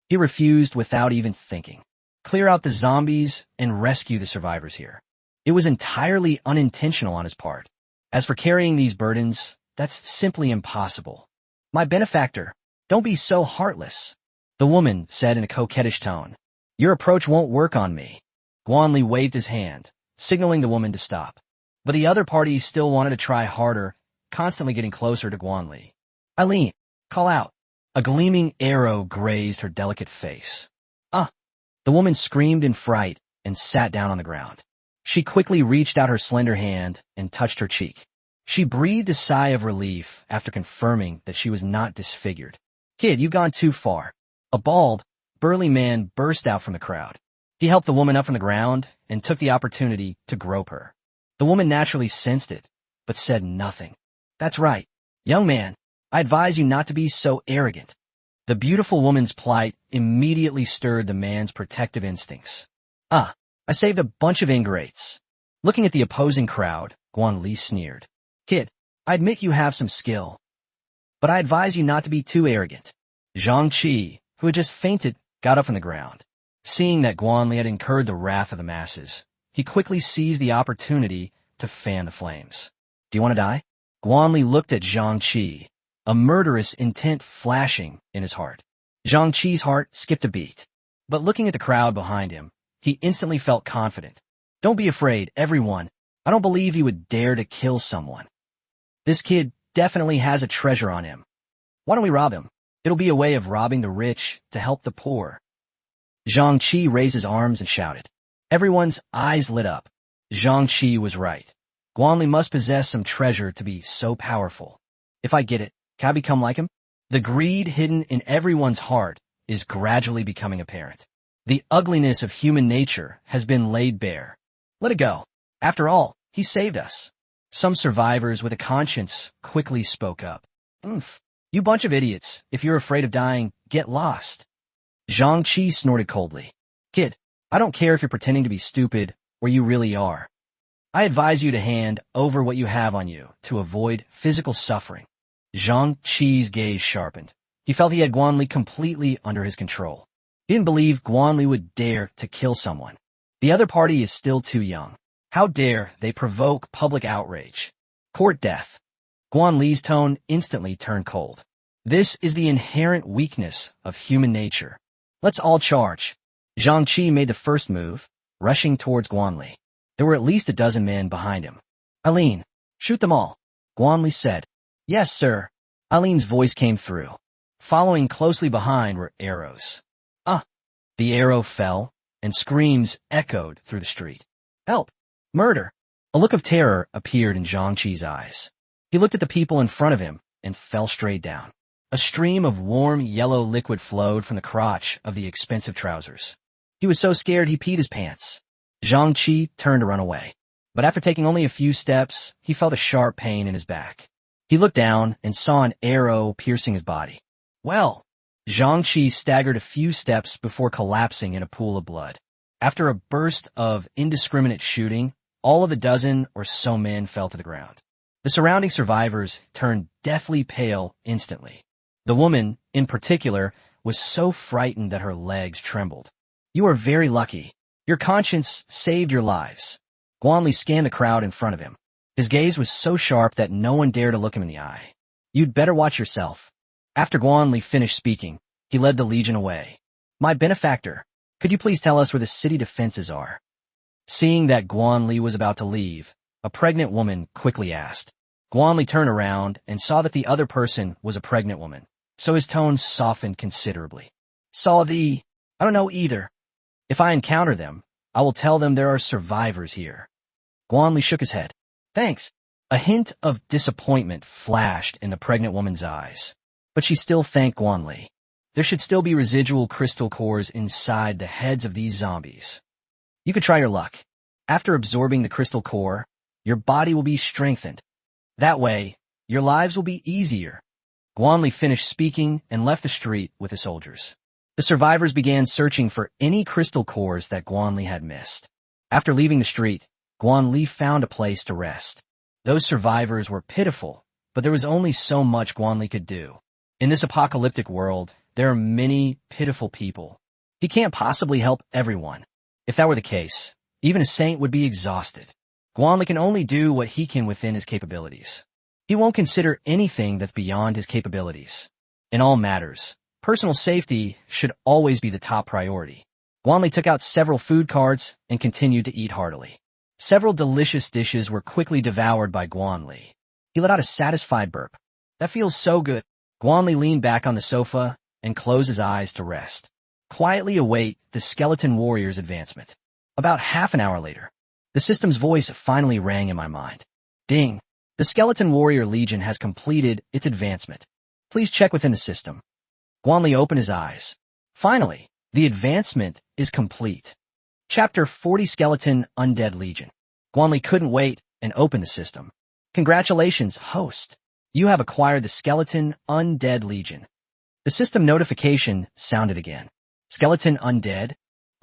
He refused without even thinking. Clear out the zombies and rescue the survivors here. It was entirely unintentional on his part. As for carrying these burdens, that's simply impossible. My benefactor, don't be so heartless. The woman said in a coquettish tone. Your approach won't work on me. Guan Li waved his hand, signaling the woman to stop. But the other party still wanted to try harder, constantly getting closer to Guan Li. Eileen, call out. A gleaming arrow grazed her delicate face. The woman screamed in fright and sat down on the ground. She quickly reached out her slender hand and touched her cheek. She breathed a sigh of relief after confirming that she was not disfigured. Kid, you've gone too far. A bald, burly man burst out from the crowd. He helped the woman up from the ground and took the opportunity to grope her. The woman naturally sensed it, but said nothing. That's right. Young man, I advise you not to be so arrogant. The beautiful woman's plight immediately stirred the man's protective instincts. I saved a bunch of ingrates. Looking at the opposing crowd, Guan Li sneered. Kid, I admit you have some skill, but I advise you not to be too arrogant. Zhang Qi, who had just fainted, got up from the ground. Seeing that Guan Li had incurred the wrath of the masses, he quickly seized the opportunity to fan the flames. Do you want to die? Guan Li looked at Zhang Qi, a murderous intent flashing in his heart. Zhang Qi's heart skipped a beat. But looking at the crowd behind him, he instantly felt confident. Don't be afraid, everyone. I don't believe he would dare to kill someone. This kid definitely has a treasure on him. Why don't we rob him? It'll be a way of robbing the rich to help the poor. Zhang Qi raised his arms and shouted. Everyone's eyes lit up. Zhang Qi was right. Guan Li must possess some treasure to be so powerful. If I get it, can I become like him? The greed hidden in everyone's heart is gradually becoming apparent. The ugliness of human nature has been laid bare. Let it go. After all, he saved us. Some survivors with a conscience quickly spoke up. You bunch of idiots. If you're afraid of dying, get lost. Zhang Qi snorted coldly. Kid, I don't care if you're pretending to be stupid or you really are. I advise you to hand over what you have on you to avoid physical suffering. Zhang Qi's gaze sharpened. He felt he had Guan Li completely under his control. He didn't believe Guan Li would dare to kill someone. The other party is still too young. How dare they provoke public outrage? Court death. Guan Li's tone instantly turned cold. This is the inherent weakness of human nature. Let's all charge. Zhang Qi made the first move, rushing towards Guan Li. There were at least a dozen men behind him. Eileen, shoot them all. Guan Li said. Yes, sir. Eileen's voice came through. Following closely behind were arrows. Ah! The arrow fell, and screams echoed through the street. Help! Murder! A look of terror appeared in Zhang Qi's eyes. He looked at the people in front of him and fell straight down. A stream of warm yellow liquid flowed from the crotch of the expensive trousers. He was so scared he peed his pants. Zhang Qi turned to run away. But after taking only a few steps, he felt a sharp pain in his back. He looked down and saw an arrow piercing his body. Well, Zhang Qi staggered a few steps before collapsing in a pool of blood. After a burst of indiscriminate shooting, all of the dozen or so men fell to the ground. The surrounding survivors turned deathly pale instantly. The woman, in particular, was so frightened that her legs trembled. You are very lucky. Your conscience saved your lives. Guan Li scanned the crowd in front of him. His gaze was so sharp that no one dared to look him in the eye. You'd better watch yourself. After Guan Li finished speaking, he led the legion away. My benefactor, could you please tell us where the city defenses are? Seeing that Guan Li was about to leave, a pregnant woman quickly asked. Guan Li turned around and saw that the other person was a pregnant woman, so his tone softened considerably. I don't know either. If I encounter them, I will tell them there are survivors here. Guan Li shook his head. Thanks. A hint of disappointment flashed in the pregnant woman's eyes, but she still thanked Guan Li. There should still be residual crystal cores inside the heads of these zombies. You could try your luck. After absorbing the crystal core, your body will be strengthened. That way, your lives will be easier. Guan Li finished speaking and left the street with the soldiers. The survivors began searching for any crystal cores that Guan Li had missed. After leaving the street, Guan Li found a place to rest. Those survivors were pitiful, but there was only so much Guan Li could do. In this apocalyptic world, there are many pitiful people. He can't possibly help everyone. If that were the case, even a saint would be exhausted. Guan Li can only do what he can within his capabilities. He won't consider anything that's beyond his capabilities. In all matters, personal safety should always be the top priority. Guan Li took out several food cards and continued to eat heartily. Several delicious dishes were quickly devoured by Guan Li. He let out a satisfied burp. That feels so good. Guan Li leaned back on the sofa and closed his eyes to rest. Quietly await the skeleton warrior's advancement. About half an hour later, the system's voice finally rang in my mind. Ding! The skeleton warrior legion has completed its advancement. Please check within the system. Guan Li opened his eyes. Finally, the advancement is complete. Chapter 40 Skeleton Undead Legion. Guan Li couldn't wait and opened the system. Congratulations, host. You have acquired the Skeleton Undead Legion. The system notification sounded again. Skeleton Undead?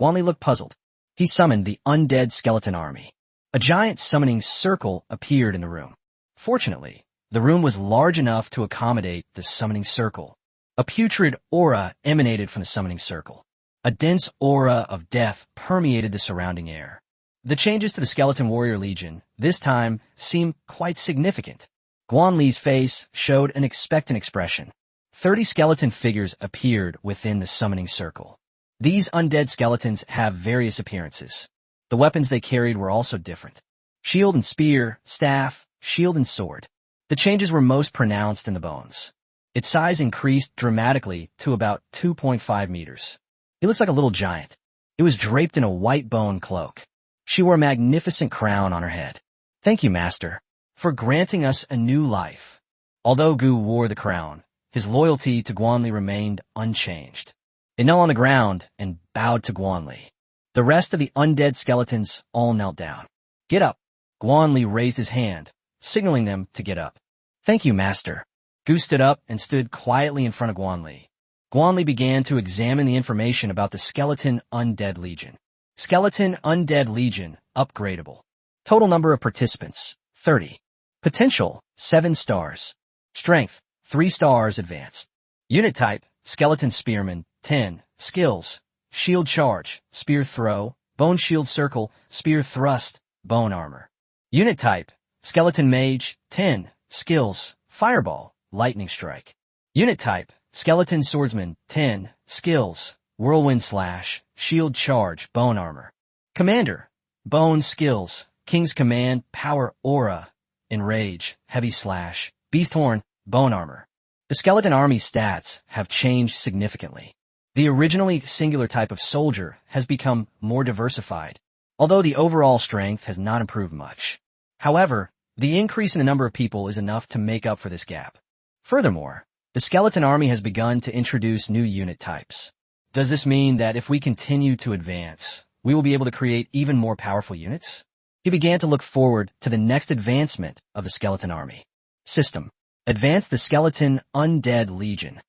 Guan Li looked puzzled. He summoned the Undead Skeleton Army. A giant summoning circle appeared in the room. Fortunately, the room was large enough to accommodate the summoning circle. A putrid aura emanated from the summoning circle. A dense aura of death permeated the surrounding air. The changes to the Skeleton Warrior Legion, this time, seemed quite significant. Guan Li's face showed an expectant expression. 30 skeleton figures appeared within the summoning circle. These undead skeletons have various appearances. The weapons they carried were also different. Shield and spear, staff, shield and sword. The changes were most pronounced in the bones. Its size increased dramatically to about 2.5 meters. It looks like a little giant. It was draped in a white bone cloak. She wore a magnificent crown on her head. Thank you, Master, for granting us a new life. Although Gu wore the crown, his loyalty to Guan Li remained unchanged. It knelt on the ground and bowed to Guan Li. The rest of the undead skeletons all knelt down. Get up. Guan Li raised his hand, signaling them to get up. Thank you, Master. Gu stood up and stood quietly in front of Guan Li. Guan Li began to examine the information about the Skeleton Undead Legion. Skeleton Undead Legion, upgradable. Total number of participants, 30. Potential, 7 stars. Strength, 3 stars advanced. Unit type, Skeleton Spearman, 10. Skills, Shield Charge, Spear Throw, Bone Shield Circle, Spear Thrust, Bone Armor. Unit type, Skeleton Mage, 10. Skills, Fireball, Lightning Strike. Unit type, Skeleton Swordsman, 10. Skills, Whirlwind Slash, Shield Charge, Bone Armor. Commander, Bone Skills, King's Command, Power Aura, Enrage, Heavy Slash, Beast Horn, Bone Armor. The skeleton army's stats have changed significantly. The originally singular type of soldier has become more diversified, although the overall strength has not improved much. However, the increase in the number of people is enough to make up for this gap. Furthermore, the skeleton army has begun to introduce new unit types. Does this mean that if we continue to advance, we will be able to create even more powerful units? He began to look forward to the next advancement of the skeleton army. System. Advance the skeleton undead legion.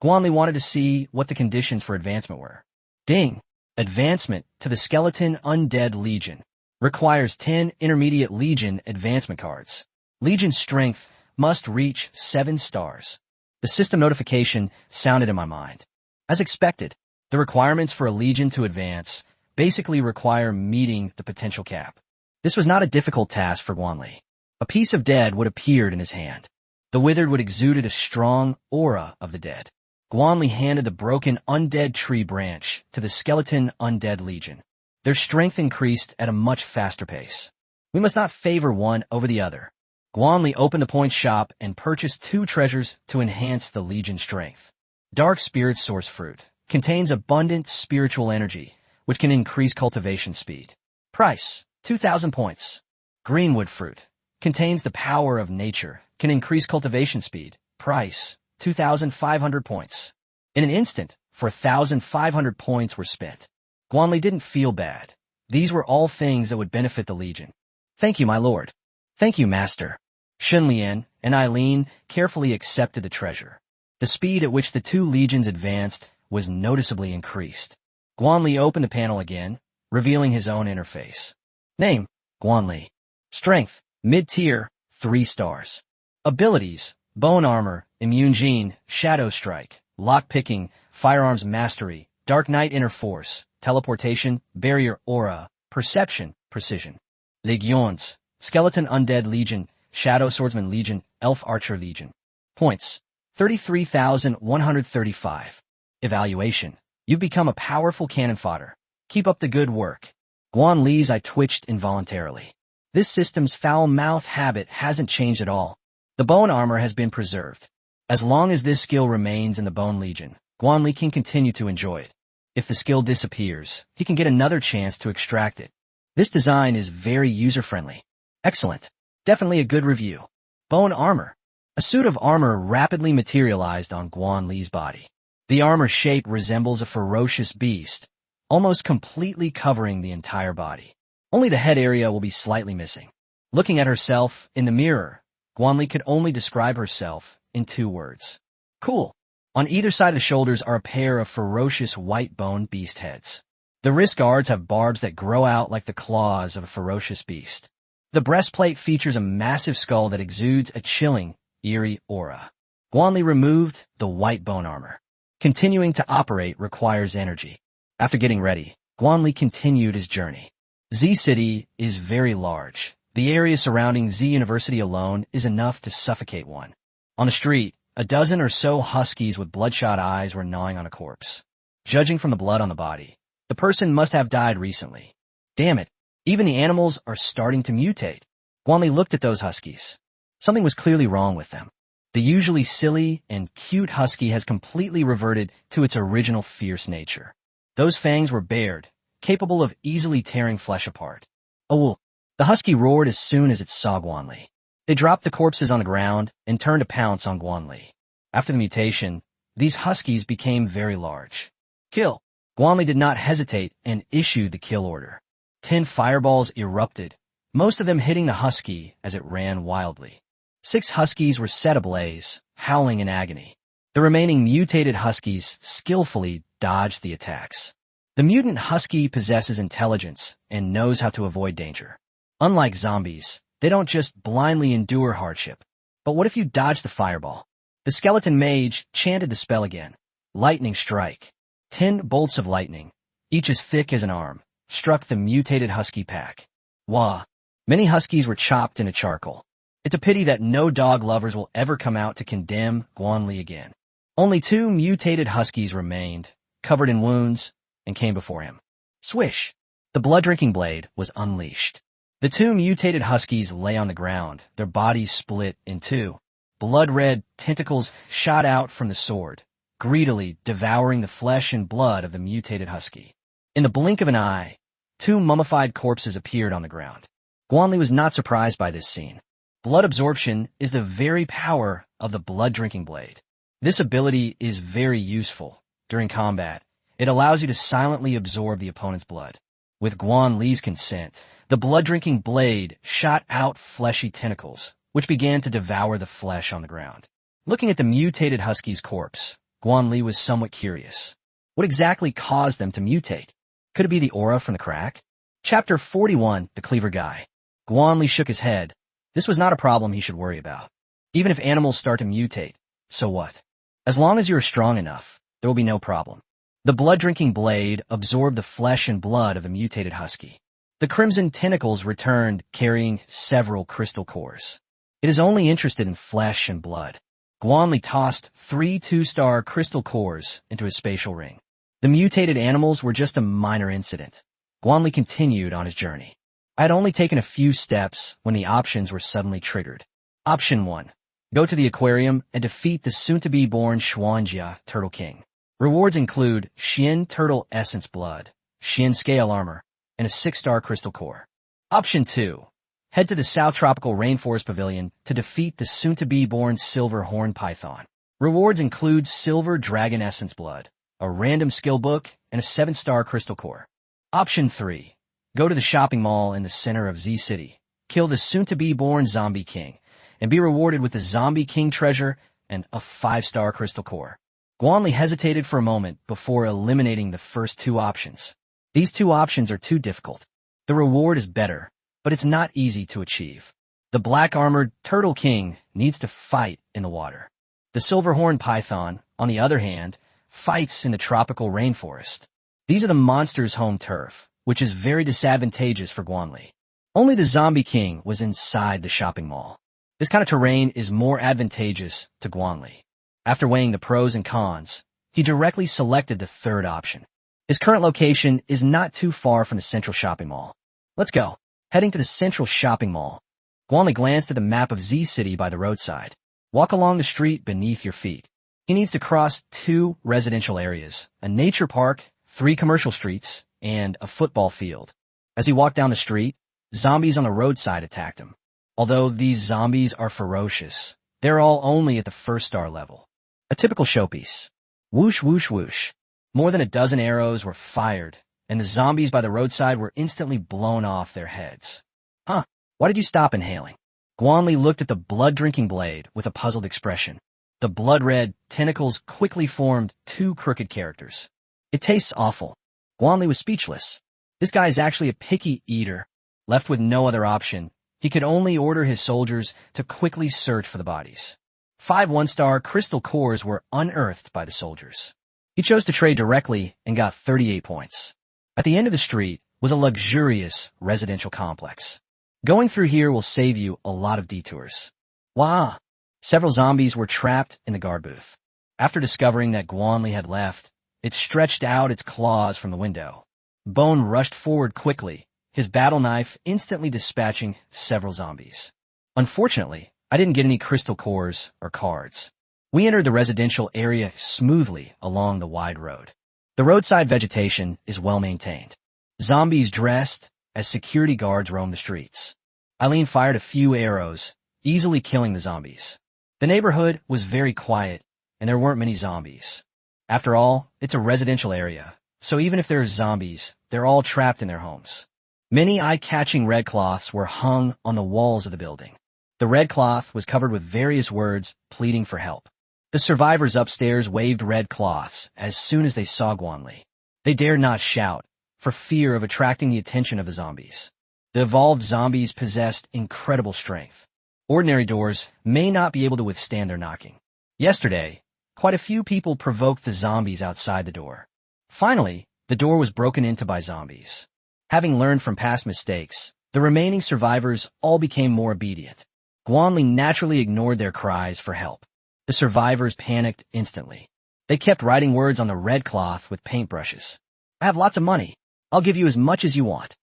Guan Li wanted to see what the conditions for advancement were. Ding. Advancement to the skeleton undead legion. Requires 10 intermediate legion advancement cards. Legion strength must reach 7 stars. The system notification sounded in my mind. As expected, the requirements for a legion to advance basically require meeting the potential cap. This was not a difficult task for Guan Li. A piece of dead would appear in his hand. The withered would exuded a strong aura of the dead. Guan Li handed the broken undead tree branch to the skeleton undead legion. Their strength increased at a much faster pace. We must not favor one over the other. Guan Li opened the point shop and purchased 2 treasures to enhance the legion strength. Dark Spirit Source Fruit contains abundant spiritual energy, which can increase cultivation speed. Price, 2,000 points. Greenwood Fruit contains the power of nature, can increase cultivation speed. Price, 2,500 points. In an instant, 4,500 points were spent. Guan Li didn't feel bad. These were all things that would benefit the legion. Thank you, my lord. Thank you, master. Shun Lian and Eileen carefully accepted the treasure. The speed at which the 2 legions advanced was noticeably increased. Guan Li opened the panel again, revealing his own interface. Name, Guan Li. Strength, mid-tier, 3 stars. Abilities, Bone Armor, Immune Gene, Shadow Strike, Lock-Picking, Firearms Mastery, Dark Knight Inner Force, Teleportation, Barrier Aura, Perception, Precision. Legions, Skeleton Undead Legion, Shadow Swordsman Legion, Elf Archer Legion. Points, 33,135. Evaluation. You've become a powerful cannon fodder. Keep up the good work. Guan Li's eye twitched involuntarily. This system's foul-mouth habit hasn't changed at all. The bone armor has been preserved. As long as this skill remains in the Bone Legion, Guan Li can continue to enjoy it. If the skill disappears, he can get another chance to extract it. This design is very user-friendly. Excellent. Definitely a good review. Bone armor. A suit of armor rapidly materialized on Guan Li's body. The armor shape resembles a ferocious beast, almost completely covering the entire body. Only the head area will be slightly missing. Looking at herself in the mirror, Guan Li could only describe herself in 2 words. Cool. On either side of the shoulders are a pair of ferocious white-boned beast heads. The wrist guards have barbs that grow out like the claws of a ferocious beast. The breastplate features a massive skull that exudes a chilling, eerie aura. Guan Li removed the white bone armor. Continuing to operate requires energy. After getting ready, Guan Li continued his journey. Z City is very large. The area surrounding Z University alone is enough to suffocate one. On the street, a dozen or so huskies with bloodshot eyes were gnawing on a corpse. Judging from the blood on the body, the person must have died recently. Damn it, even the animals are starting to mutate. Guan Li looked at those huskies. Something was clearly wrong with them. The usually silly and cute husky has completely reverted to its original fierce nature. Those fangs were bared, capable of easily tearing flesh apart. Oh, the husky roared as soon as it saw Guan Li. They dropped the corpses on the ground and turned to pounce on Guan Li. After the mutation, these huskies became very large. Kill. Guan Li did not hesitate and issued the kill order. 10 fireballs erupted, most of them hitting the husky as it ran wildly. 6 huskies were set ablaze, howling in agony. The remaining mutated huskies skillfully dodged the attacks. The mutant husky possesses intelligence and knows how to avoid danger. Unlike zombies, they don't just blindly endure hardship. But what if you dodge the fireball? The skeleton mage chanted the spell again. Lightning strike. 10 bolts of lightning, each as thick as an arm, struck the mutated husky pack. Wah! Many huskies were chopped into charcoal. It's a pity that no dog lovers will ever come out to condemn Guan Li again. Only 2 mutated huskies remained, covered in wounds, and came before him. Swish! The blood-drinking blade was unleashed. The 2 mutated huskies lay on the ground, their bodies split in 2. Blood-red tentacles shot out from the sword, greedily devouring the flesh and blood of the mutated husky. In the blink of an eye, 2 mummified corpses appeared on the ground. Guan Li was not surprised by this scene. Blood absorption is the very power of the blood-drinking blade. This ability is very useful during combat. It allows you to silently absorb the opponent's blood. With Guan Li's consent, the blood-drinking blade shot out fleshy tentacles, which began to devour the flesh on the ground. Looking at the mutated husky's corpse, Guan Li was somewhat curious. What exactly caused them to mutate? Could it be the aura from the crack? Chapter 41, The Cleaver Guy. Guan Li shook his head. This was not a problem he should worry about. Even if animals start to mutate, so what? As long as you are strong enough, there will be no problem. The blood-drinking blade absorbed the flesh and blood of the mutated husky. The crimson tentacles returned, carrying several crystal cores. It is only interested in flesh and blood. Guan Li tossed 3 2-star crystal cores into his spatial ring. The mutated animals were just a minor incident. Guan Li continued on his journey. I had only taken a few steps when the options were suddenly triggered. Option 1. Go to the aquarium and defeat the soon-to-be-born Xuanjia Turtle King. Rewards include Xian Turtle Essence Blood, Xian Scale Armor, and a 6-star crystal core. Option 2. Head to the South Tropical Rainforest Pavilion to defeat the soon-to-be-born Silver Horn Python. Rewards include Silver Dragon Essence Blood, a random skill book, and a 7-star crystal core. Option 3. Go to the shopping mall in the center of Z City, kill the soon-to-be-born Zombie King, and be rewarded with the Zombie King treasure and a 5-star crystal core. Guan Li hesitated for a moment before eliminating the first 2 options. These 2 options are too difficult. The reward is better, but it's not easy to achieve. The black-armored Turtle King needs to fight in the water. The Silverhorn Python, on the other hand, fights in the tropical rainforest. These are the monster's home turf, which is very disadvantageous for Guan Li. Only the Zombie King was inside the shopping mall. This kind of terrain is more advantageous to Guan Li. After weighing the pros and cons, he directly selected the 3rd option. His current location is not too far from the central shopping mall. Let's go. Heading to the central shopping mall, Guan Li glanced at the map of Z City by the roadside. Walk along the street beneath your feet. He needs to cross 2 residential areas, a nature park, 3 commercial streets, and a football field. As he walked down the street, zombies on the roadside attacked him. Although these zombies are ferocious, they're all only at the 1-star level. A typical showpiece. Whoosh, whoosh, whoosh. More than a dozen arrows were fired, and the zombies by the roadside were instantly blown off their heads. Huh, why did you stop inhaling? Guan Li looked at the blood-drinking blade with a puzzled expression. The blood-red tentacles quickly formed 2 crooked characters. It tastes awful. Guan Li was speechless. This guy is actually a picky eater. Left with no other option, he could only order his soldiers to quickly search for the bodies. 5 1-star crystal cores were unearthed by the soldiers. He chose to trade directly and got 38 points. At the end of the street was a luxurious residential complex. Going through here will save you a lot of detours. Wow! Several zombies were trapped in the guard booth. After discovering that Guan Li had left, it stretched out its claws from the window. Bone rushed forward quickly, his battle knife instantly dispatching several zombies. Unfortunately, I didn't get any crystal cores or cards. We entered the residential area smoothly along the wide road. The roadside vegetation is well maintained. Zombies dressed as security guards roam the streets. Eileen fired a few arrows, easily killing the zombies. The neighborhood was very quiet, and there weren't many zombies. After all, it's a residential area, so even if there are zombies, they're all trapped in their homes. Many eye-catching red cloths were hung on the walls of the building. The red cloth was covered with various words pleading for help. The survivors upstairs waved red cloths as soon as they saw Guan Li. They dared not shout, for fear of attracting the attention of the zombies. The evolved zombies possessed incredible strength. Ordinary doors may not be able to withstand their knocking. Yesterday, quite a few people provoked the zombies outside the door. Finally, the door was broken into by zombies. Having learned from past mistakes, the remaining survivors all became more obedient. Guan Li naturally ignored their cries for help. The survivors panicked instantly. They kept writing words on the red cloth with paintbrushes. I have lots of money. I'll give you as much as you want.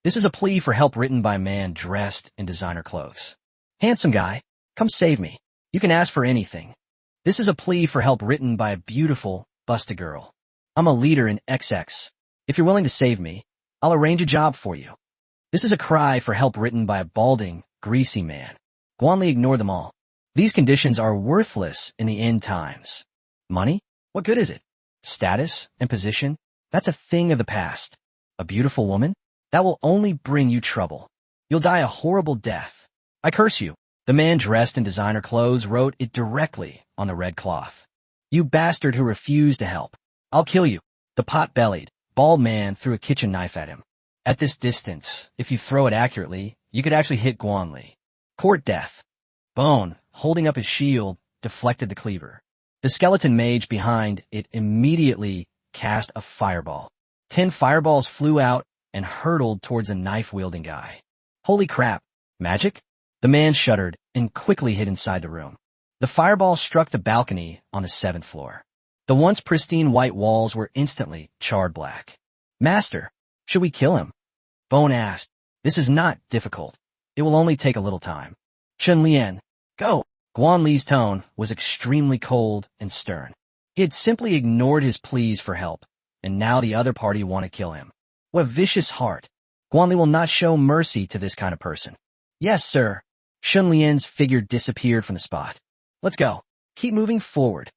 This is a plea for help written by a man dressed in designer clothes. Handsome guy, come save me. You can ask for anything. This is a plea for help written by a beautiful, busted girl. I'm a leader in XX. If you're willing to save me, I'll arrange a job for you. This is a cry for help written by a balding, greasy man. Guan Li ignored them all. These conditions are worthless in the end times. Money? What good is it? Status and position? That's a thing of the past. A beautiful woman? That will only bring you trouble. You'll die a horrible death. I curse you. The man dressed in designer clothes wrote it directly on the red cloth. You bastard who refused to help. I'll kill you. The pot-bellied, bald man threw a kitchen knife at him. At this distance, if you throw it accurately, you could actually hit Guan Li. Court death. Bone, holding up his shield, deflected the cleaver. The skeleton mage behind it immediately cast a fireball. 10 fireballs flew out and hurtled towards a knife-wielding guy. Holy crap, magic? The man shuddered and quickly hid inside the room. The fireball struck the balcony on the 7th floor. The once pristine white walls were instantly charred black. Master, should we kill him? Bone asked. This is not difficult. It will only take a little time. Chen Lian, go. Guan Li's tone was extremely cold and stern. He had simply ignored his pleas for help, and now the other party want to kill him. What a vicious heart. Guan Li will not show mercy to this kind of person. Yes, sir. Chen Lian's figure disappeared from the spot. Let's go. Keep moving forward.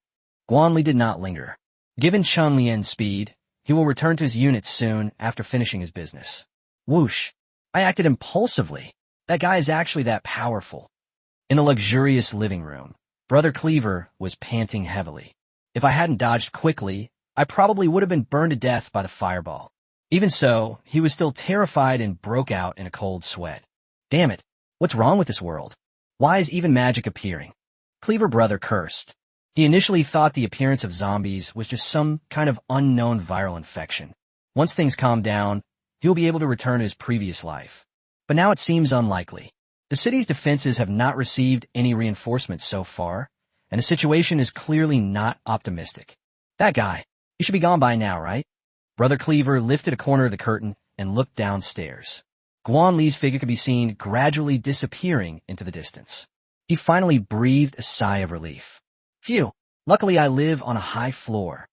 Guan Li did not linger. Given Chen Lian's speed, he will return to his units soon after finishing his business. Whoosh. I acted impulsively. That guy is actually that powerful. In the luxurious living room, Brother Cleaver was panting heavily. If I hadn't dodged quickly, I probably would have been burned to death by the fireball. Even so, he was still terrified and broke out in a cold sweat. Damn it, what's wrong with this world? Why is even magic appearing? Cleaver Brother cursed. He initially thought the appearance of zombies was just some kind of unknown viral infection. Once things calm down, he'll be able to return to his previous life. But now it seems unlikely. The city's defenses have not received any reinforcements so far, and the situation is clearly not optimistic. That guy, he should be gone by now, right? Brother Cleaver lifted a corner of the curtain and looked downstairs. Guan Li's figure could be seen gradually disappearing into the distance. He finally breathed a sigh of relief. Phew, luckily I live on a high floor.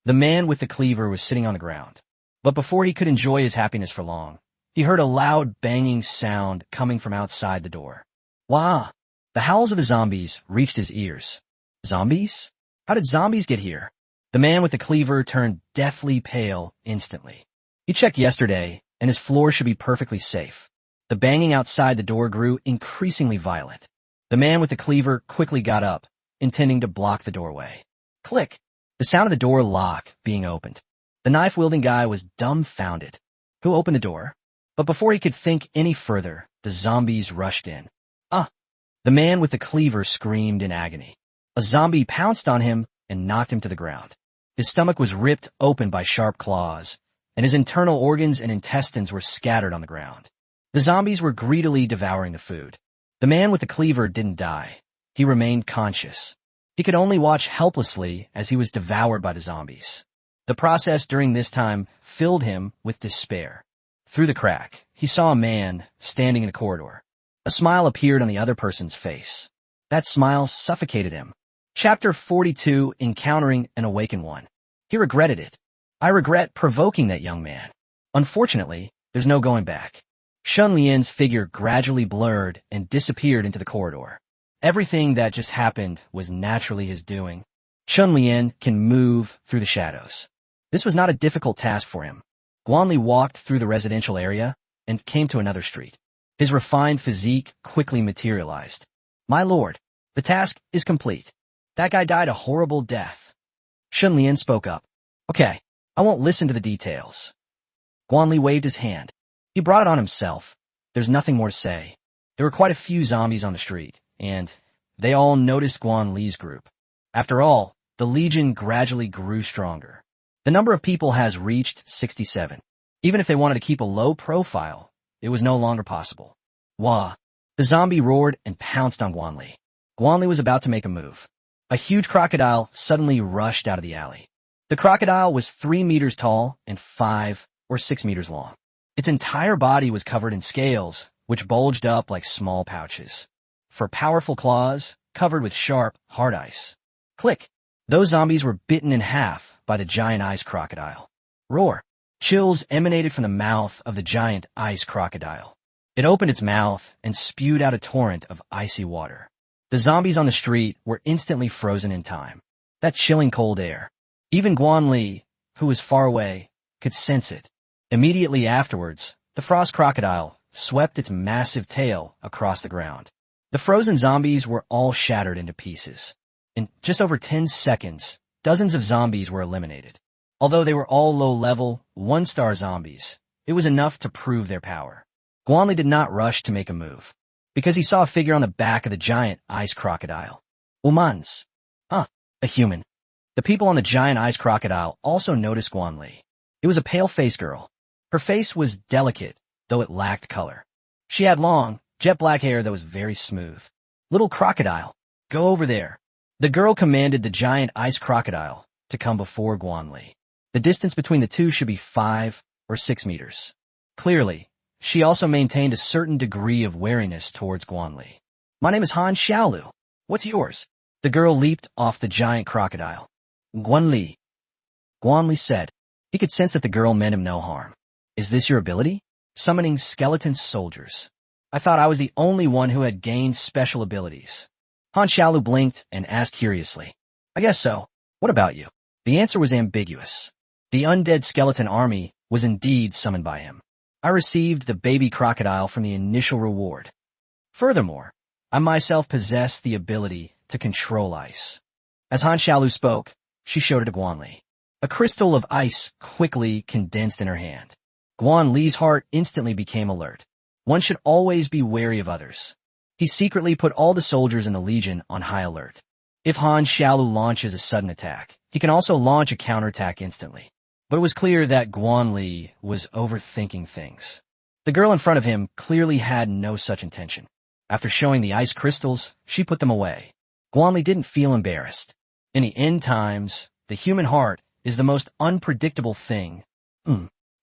The man with the cleaver was sitting on the ground, but before he could enjoy his happiness for long, he heard a loud banging sound coming from outside the door. Wah! The howls of the zombies reached his ears. Zombies? How did zombies get here? The man with the cleaver turned deathly pale instantly. He checked yesterday, and his floor should be perfectly safe. The banging outside the door grew increasingly violent. The man with the cleaver quickly got up, intending to block the doorway. Click! The sound of the door lock being opened. The knife-wielding guy was dumbfounded. Who opened the door? But before he could think any further, the zombies rushed in. Ah! The man with the cleaver screamed in agony. A zombie pounced on him and knocked him to the ground. His stomach was ripped open by sharp claws, and his internal organs and intestines were scattered on the ground. The zombies were greedily devouring the food. The man with the cleaver didn't die. He remained conscious. He could only watch helplessly as he was devoured by the zombies. The process during this time filled him with despair. Through the crack, he saw a man standing in the corridor. A smile appeared on the other person's face. That smile suffocated him. Chapter 42, Encountering an Awakened One. He regretted it. I regret provoking that young man. Unfortunately, there's no going back. Shun Lian's figure gradually blurred and disappeared into the corridor. Everything that just happened was naturally his doing. Shun Lian can move through the shadows. This was not a difficult task for him. Guan Li walked through the residential area and came to another street. His refined physique quickly materialized. My lord, the task is complete. That guy died a horrible death. Shun Lian spoke up. Okay, I won't listen to the details. Guan Li waved his hand. He brought it on himself. There's nothing more to say. There were quite a few zombies on the street, and they all noticed Guan Li's group. After all, the Legion gradually grew stronger. The number of people has reached 67. Even if they wanted to keep a low profile, it was no longer possible. Wah! The zombie roared and pounced on Guan Li. Guan Li was about to make a move. A huge crocodile suddenly rushed out of the alley. The crocodile was 3 meters tall and 5 or 6 meters long. Its entire body was covered in scales, which bulged up like small pouches. For powerful claws, covered with sharp, hard ice. Click! Those zombies were bitten in half by the giant ice crocodile. Roar! Chills emanated from the mouth of the giant ice crocodile. It opened its mouth and spewed out a torrent of icy water. The zombies on the street were instantly frozen in time. That chilling cold air. Even Guan Li, who was far away, could sense it. Immediately afterwards, the frost crocodile swept its massive tail across the ground. The frozen zombies were all shattered into pieces. In just over 10 seconds, dozens of zombies were eliminated. Although they were all low-level, one-star zombies, it was enough to prove their power. Guan Li did not rush to make a move, because he saw a figure on the back of the giant ice crocodile. Humans. A human. The people on the giant ice crocodile also noticed Guan Li. It was a pale-faced girl. Her face was delicate, though it lacked color. She had long, jet-black hair that was very smooth. Little crocodile, go over there. The girl commanded the giant ice crocodile to come before Guan Li. The distance between the two should be 5 or 6 meters. Clearly, she also maintained a certain degree of wariness towards Guan Li. My name is Han Xiaolu. What's yours? The girl leaped off the giant crocodile. Guan Li. Guan Li said. He could sense that the girl meant him no harm. Is this your ability? Summoning skeleton soldiers. I thought I was the only one who had gained special abilities. Han Xiaolu blinked and asked curiously. I guess so. What about you? The answer was ambiguous. The undead skeleton army was indeed summoned by him. I received the baby crocodile from the initial reward. Furthermore, I myself possess the ability to control ice. As Han Xiaolu spoke, she showed it to Guan Li. A crystal of ice quickly condensed in her hand. Guan Li's heart instantly became alert. One should always be wary of others. He secretly put all the soldiers in the Legion on high alert. If Han Xiaolu launches a sudden attack, he can also launch a counterattack instantly. But it was clear that Guan Li was overthinking things. The girl in front of him clearly had no such intention. After showing the ice crystals, she put them away. Guan Li didn't feel embarrassed. In the end times, the human heart is the most unpredictable thing.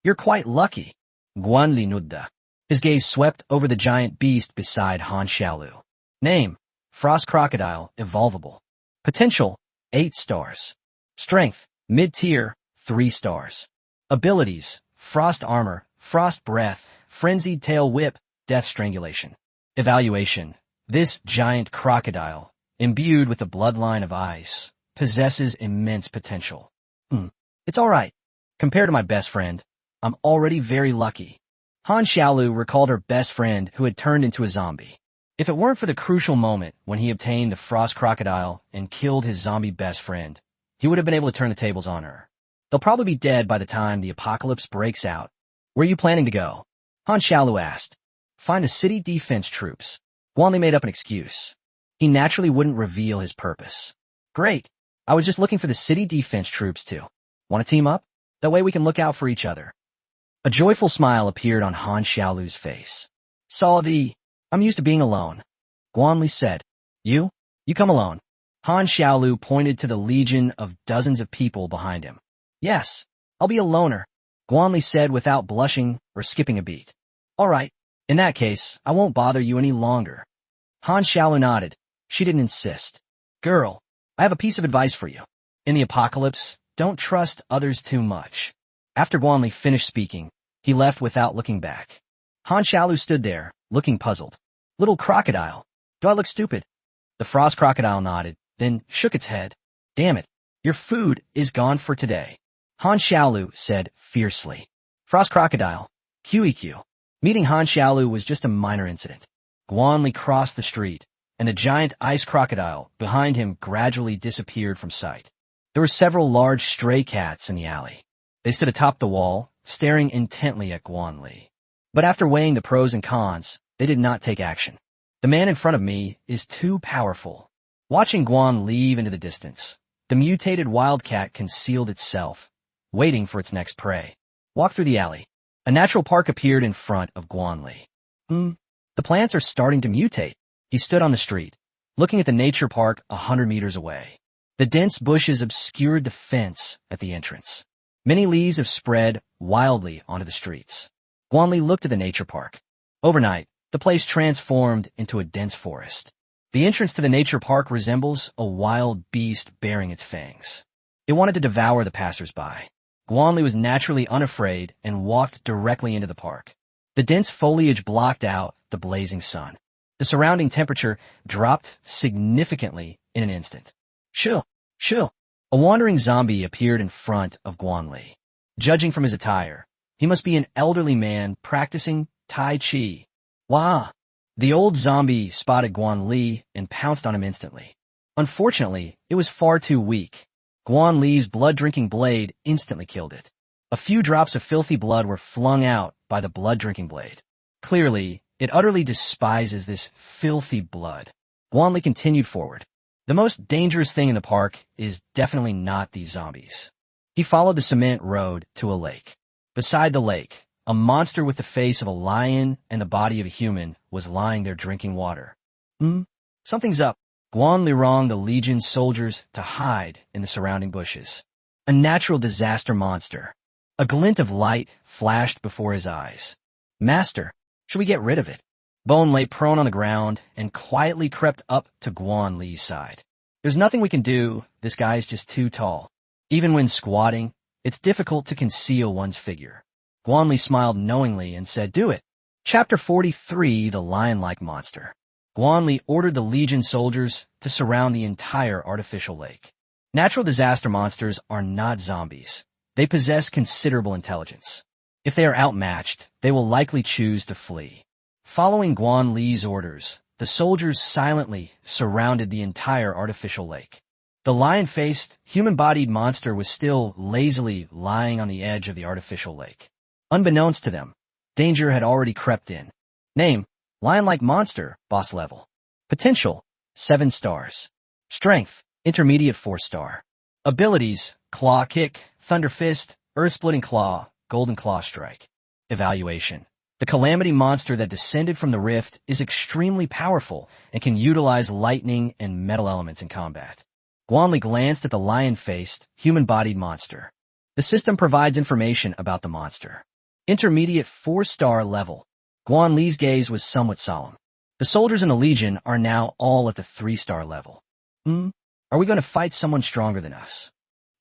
You're quite lucky. Guan Li nodded. His gaze swept over the giant beast beside Han Xiaolu. Name, Frost Crocodile, Evolvable. Potential, 8 stars. Strength, mid-tier, 3 stars. Abilities, Frost Armor, Frost Breath, Frenzied Tail Whip, Death Strangulation. Evaluation. This giant crocodile, imbued with the bloodline of ice, possesses immense potential. It's alright. Compared to my best friend, I'm already very lucky. Han Xiaolu recalled her best friend who had turned into a zombie. If it weren't for the crucial moment when he obtained the frost crocodile and killed his zombie best friend, he would have been able to turn the tables on her. They'll probably be dead by the time the apocalypse breaks out. Where are you planning to go? Han Xiaolu asked. Find the city defense troops. Guan Li made up an excuse. He naturally wouldn't reveal his purpose. Great. I was just looking for the city defense troops too. Want to team up? That way we can look out for each other. A joyful smile appeared on Han Xiaolu's face. I'm used to being alone. Guan Li said. You come alone. Han Xiaolu pointed to the legion of dozens of people behind him. Yes, I'll be a loner, Guan Li said without blushing or skipping a beat. All right, in that case, I won't bother you any longer. Han Xiaolu nodded. She didn't insist. Girl, I have a piece of advice for you. In the apocalypse, don't trust others too much. After Guan Li finished speaking, he left without looking back. Han Xiaolu stood there, looking puzzled. Little crocodile, do I look stupid? The frost crocodile nodded, then shook its head. Damn it, your food is gone for today. Han Xiaolu said fiercely. Frost crocodile, QEQ. Meeting Han Xiaolu was just a minor incident. Guan Li crossed the street, and the giant ice crocodile behind him gradually disappeared from sight. There were several large stray cats in the alley. They stood atop the wall, staring intently at Guan Li. But after weighing the pros and cons, they did not take action. The man in front of me is too powerful. Watching Guan leave into the distance, the mutated wildcat concealed itself, waiting for its next prey. Walk through the alley. A natural park appeared in front of Guan Li. The plants are starting to mutate. He stood on the street, looking at the nature park 100 meters away. The dense bushes obscured the fence at the entrance. Many leaves have spread wildly onto the streets. Guan Li looked at the nature park. Overnight, the place transformed into a dense forest. The entrance to the nature park resembles a wild beast bearing its fangs. It wanted to devour the passers-by. Guan Li was naturally unafraid and walked directly into the park. The dense foliage blocked out the blazing sun. The surrounding temperature dropped significantly in an instant. Shoo! Shoo! A wandering zombie appeared in front of Guan Li. Judging from his attire, he must be an elderly man practicing Tai Chi. Wah! The old zombie spotted Guan Li and pounced on him instantly. Unfortunately, it was far too weak. Guan Li's blood-drinking blade instantly killed it. A few drops of filthy blood were flung out by the blood-drinking blade. Clearly, it utterly despises this filthy blood. Guan Li continued forward. The most dangerous thing in the park is definitely not these zombies. He followed the cement road to a lake. Beside the lake, a monster with the face of a lion and the body of a human was lying there drinking water. Something's up. Guan Li ranged the Legion's soldiers to hide in the surrounding bushes. A natural disaster monster. A glint of light flashed before his eyes. Master, should we get rid of it? Bone lay prone on the ground and quietly crept up to Guan Li's side. There's nothing we can do, this guy's just too tall. Even when squatting, it's difficult to conceal one's figure. Guan Li smiled knowingly and said, do it. Chapter 43, The Lion-like Monster. Guan Li ordered the Legion soldiers to surround the entire artificial lake. Natural disaster monsters are not zombies. They possess considerable intelligence. If they are outmatched, they will likely choose to flee. Following Guan Li's orders, the soldiers silently surrounded the entire artificial lake. The lion-faced, human-bodied monster was still lazily lying on the edge of the artificial lake. Unbeknownst to them, danger had already crept in. Name, lion-like monster, boss level. Potential, 7 stars. Strength, intermediate 4-star. Abilities, claw kick, thunder fist, earth-splitting claw, golden claw strike. Evaluation. The calamity monster that descended from the rift is extremely powerful and can utilize lightning and metal elements in combat. Guan Li glanced at the lion-faced, human-bodied monster. The system provides information about the monster. Intermediate 4-star level. Guan Li's gaze was somewhat solemn. The soldiers in the Legion are now all at the 3-star level. Are we going to fight someone stronger than us?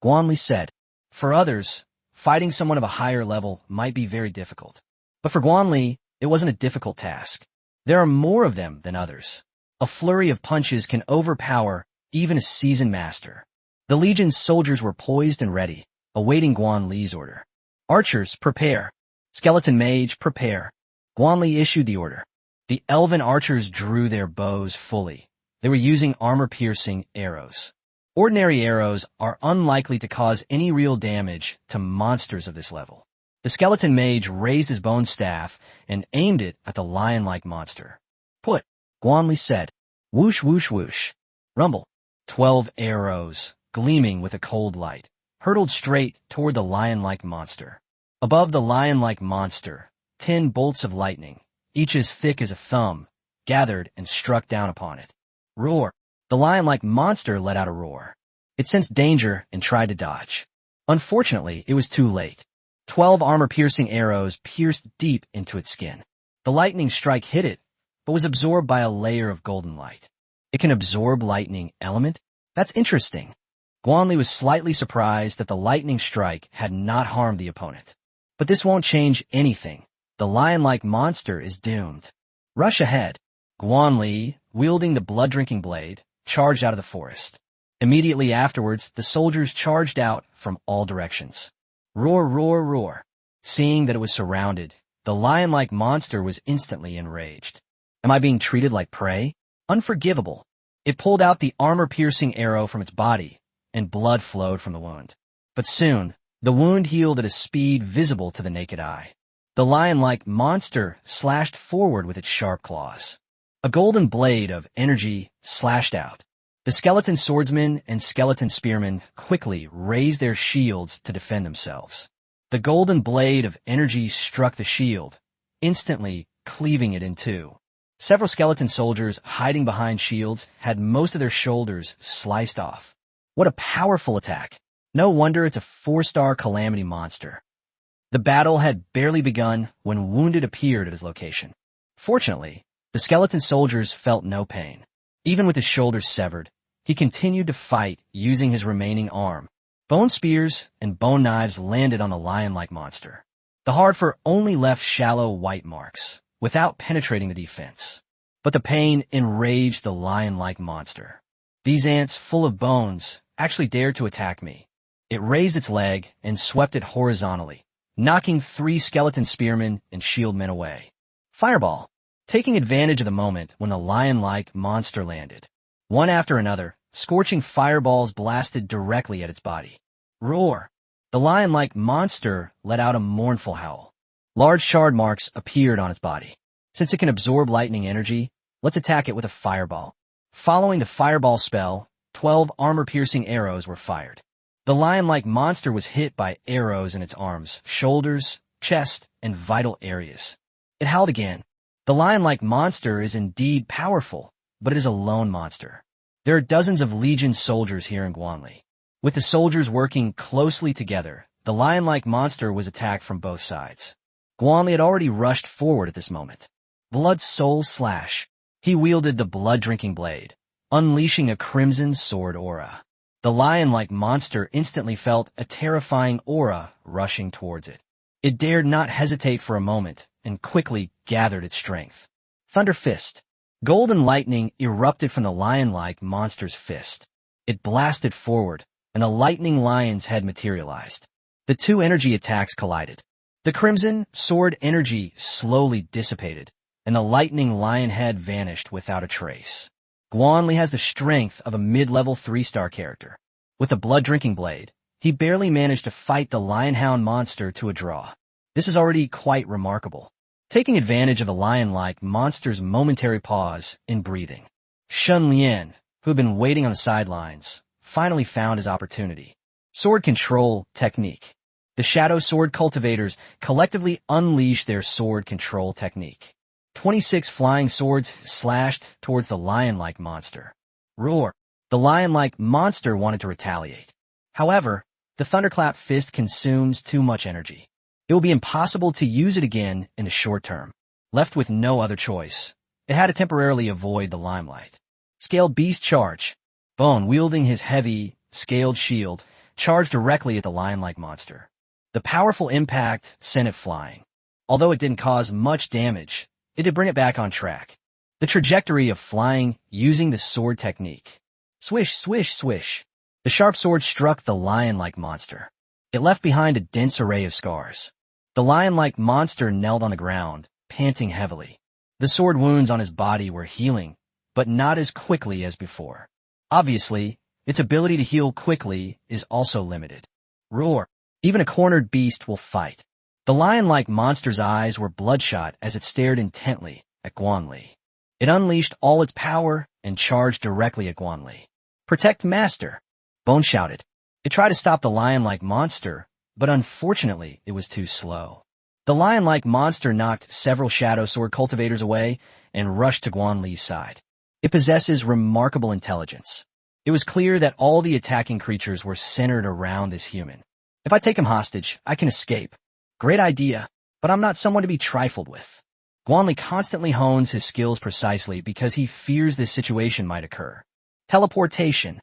Guan Li said. For others, fighting someone of a higher level might be very difficult. But for Guan Li, it wasn't a difficult task. There are more of them than others. A flurry of punches can overpower even a seasoned master. The Legion's soldiers were poised and ready, awaiting Guan Li's order. Archers, prepare. Skeleton mage, prepare. Guan Li issued the order. The elven archers drew their bows fully. They were using armor-piercing arrows. Ordinary arrows are unlikely to cause any real damage to monsters of this level. The skeleton mage raised his bone staff and aimed it at the lion-like monster. Put, Guan Li said. Whoosh, whoosh, whoosh. Rumble. 12 arrows, gleaming with a cold light, hurtled straight toward the lion-like monster. Above the lion-like monster, 10 bolts of lightning, each as thick as a thumb, gathered and struck down upon it. Roar. The lion-like monster let out a roar. It sensed danger and tried to dodge. Unfortunately, it was too late. 12 armor-piercing arrows pierced deep into its skin. The lightning strike hit it, but was absorbed by a layer of golden light. It can absorb lightning element? That's interesting. Guan Li was slightly surprised that the lightning strike had not harmed the opponent. But this won't change anything. The lion-like monster is doomed. Rush ahead. Guan Li, wielding the blood-drinking blade, charged out of the forest. Immediately afterwards, the soldiers charged out from all directions. Roar, roar, roar. Seeing that it was surrounded, the lion-like monster was instantly enraged. Am I being treated like prey? Unforgivable. It pulled out the armor-piercing arrow from its body, and blood flowed from the wound. But soon, the wound healed at a speed visible to the naked eye. The lion-like monster slashed forward with its sharp claws. A golden blade of energy slashed out. The skeleton swordsmen and skeleton spearmen quickly raised their shields to defend themselves. The golden blade of energy struck the shield, instantly cleaving it in two. Several skeleton soldiers hiding behind shields had most of their shoulders sliced off. What a powerful attack. No wonder it's a 4-star calamity monster. The battle had barely begun when Wounded appeared at his location. Fortunately, the skeleton soldiers felt no pain. Even with his shoulders severed, he continued to fight using his remaining arm. Bone spears and bone knives landed on the lion-like monster. The hard fur only left shallow white marks, without penetrating the defense. But the pain enraged the lion-like monster. These ants, full of bones, actually dared to attack me. It raised its leg and swept it horizontally, knocking 3 skeleton spearmen and shield men away. Fireball, taking advantage of the moment when the lion-like monster landed. One after another, scorching fireballs blasted directly at its body. Roar! The lion-like monster let out a mournful howl. Large shard marks appeared on its body. Since it can absorb lightning energy, let's attack it with a fireball. Following the fireball spell, 12 armor-piercing arrows were fired. The lion-like monster was hit by arrows in its arms, shoulders, chest, and vital areas. It howled again. The lion-like monster is indeed powerful, but it is a lone monster. There are dozens of Legion soldiers here in Guan Li. With the soldiers working closely together, the lion-like monster was attacked from both sides. Guan Li had already rushed forward at this moment. Blood Soul Slash. He wielded the blood-drinking blade, unleashing a crimson sword aura. The lion-like monster instantly felt a terrifying aura rushing towards it. It dared not hesitate for a moment and quickly gathered its strength. Thunder Fist. Golden lightning erupted from the lion-like monster's fist. It blasted forward, and the lightning lion's head materialized. The 2 energy attacks collided. The crimson sword energy slowly dissipated, and the lightning lion head vanished without a trace. Guan Li has the strength of a mid-level 3-star character. With a blood-drinking blade, he barely managed to fight the lion-hound monster to a draw. This is already quite remarkable. Taking advantage of the lion-like monster's momentary pause in breathing, Shun Lian, who had been waiting on the sidelines, finally found his opportunity. Sword Control Technique. The Shadow Sword Cultivators collectively unleashed their sword control technique. 26 flying swords slashed towards the lion-like monster. Roar! The lion-like monster wanted to retaliate. However, the thunderclap fist consumes too much energy. It will be impossible to use it again in the short term. Left with no other choice, it had to temporarily avoid the limelight. Scaled Beast Charge. Bone, wielding his heavy, scaled shield, charged directly at the lion-like monster. The powerful impact sent it flying. Although it didn't cause much damage, it did bring it back on track. The trajectory of flying using the sword technique. Swish, swish, swish. The sharp sword struck the lion-like monster. It left behind a dense array of scars. The lion-like monster knelt on the ground, panting heavily. The sword wounds on his body were healing, but not as quickly as before. Obviously, its ability to heal quickly is also limited. Roar! Even a cornered beast will fight. The lion-like monster's eyes were bloodshot as it stared intently at Guan Li. It unleashed all its power and charged directly at Guan Li. Protect Master! Bone shouted. It tried to stop the lion-like monster, but unfortunately it was too slow. The lion-like monster knocked several Shadow Sword Cultivators away and rushed to Guan Li's side. It possesses remarkable intelligence. It was clear that all the attacking creatures were centered around this human. If I take him hostage, I can escape. Great idea, but I'm not someone to be trifled with. Guan Li constantly hones his skills precisely because he fears this situation might occur. Teleportation.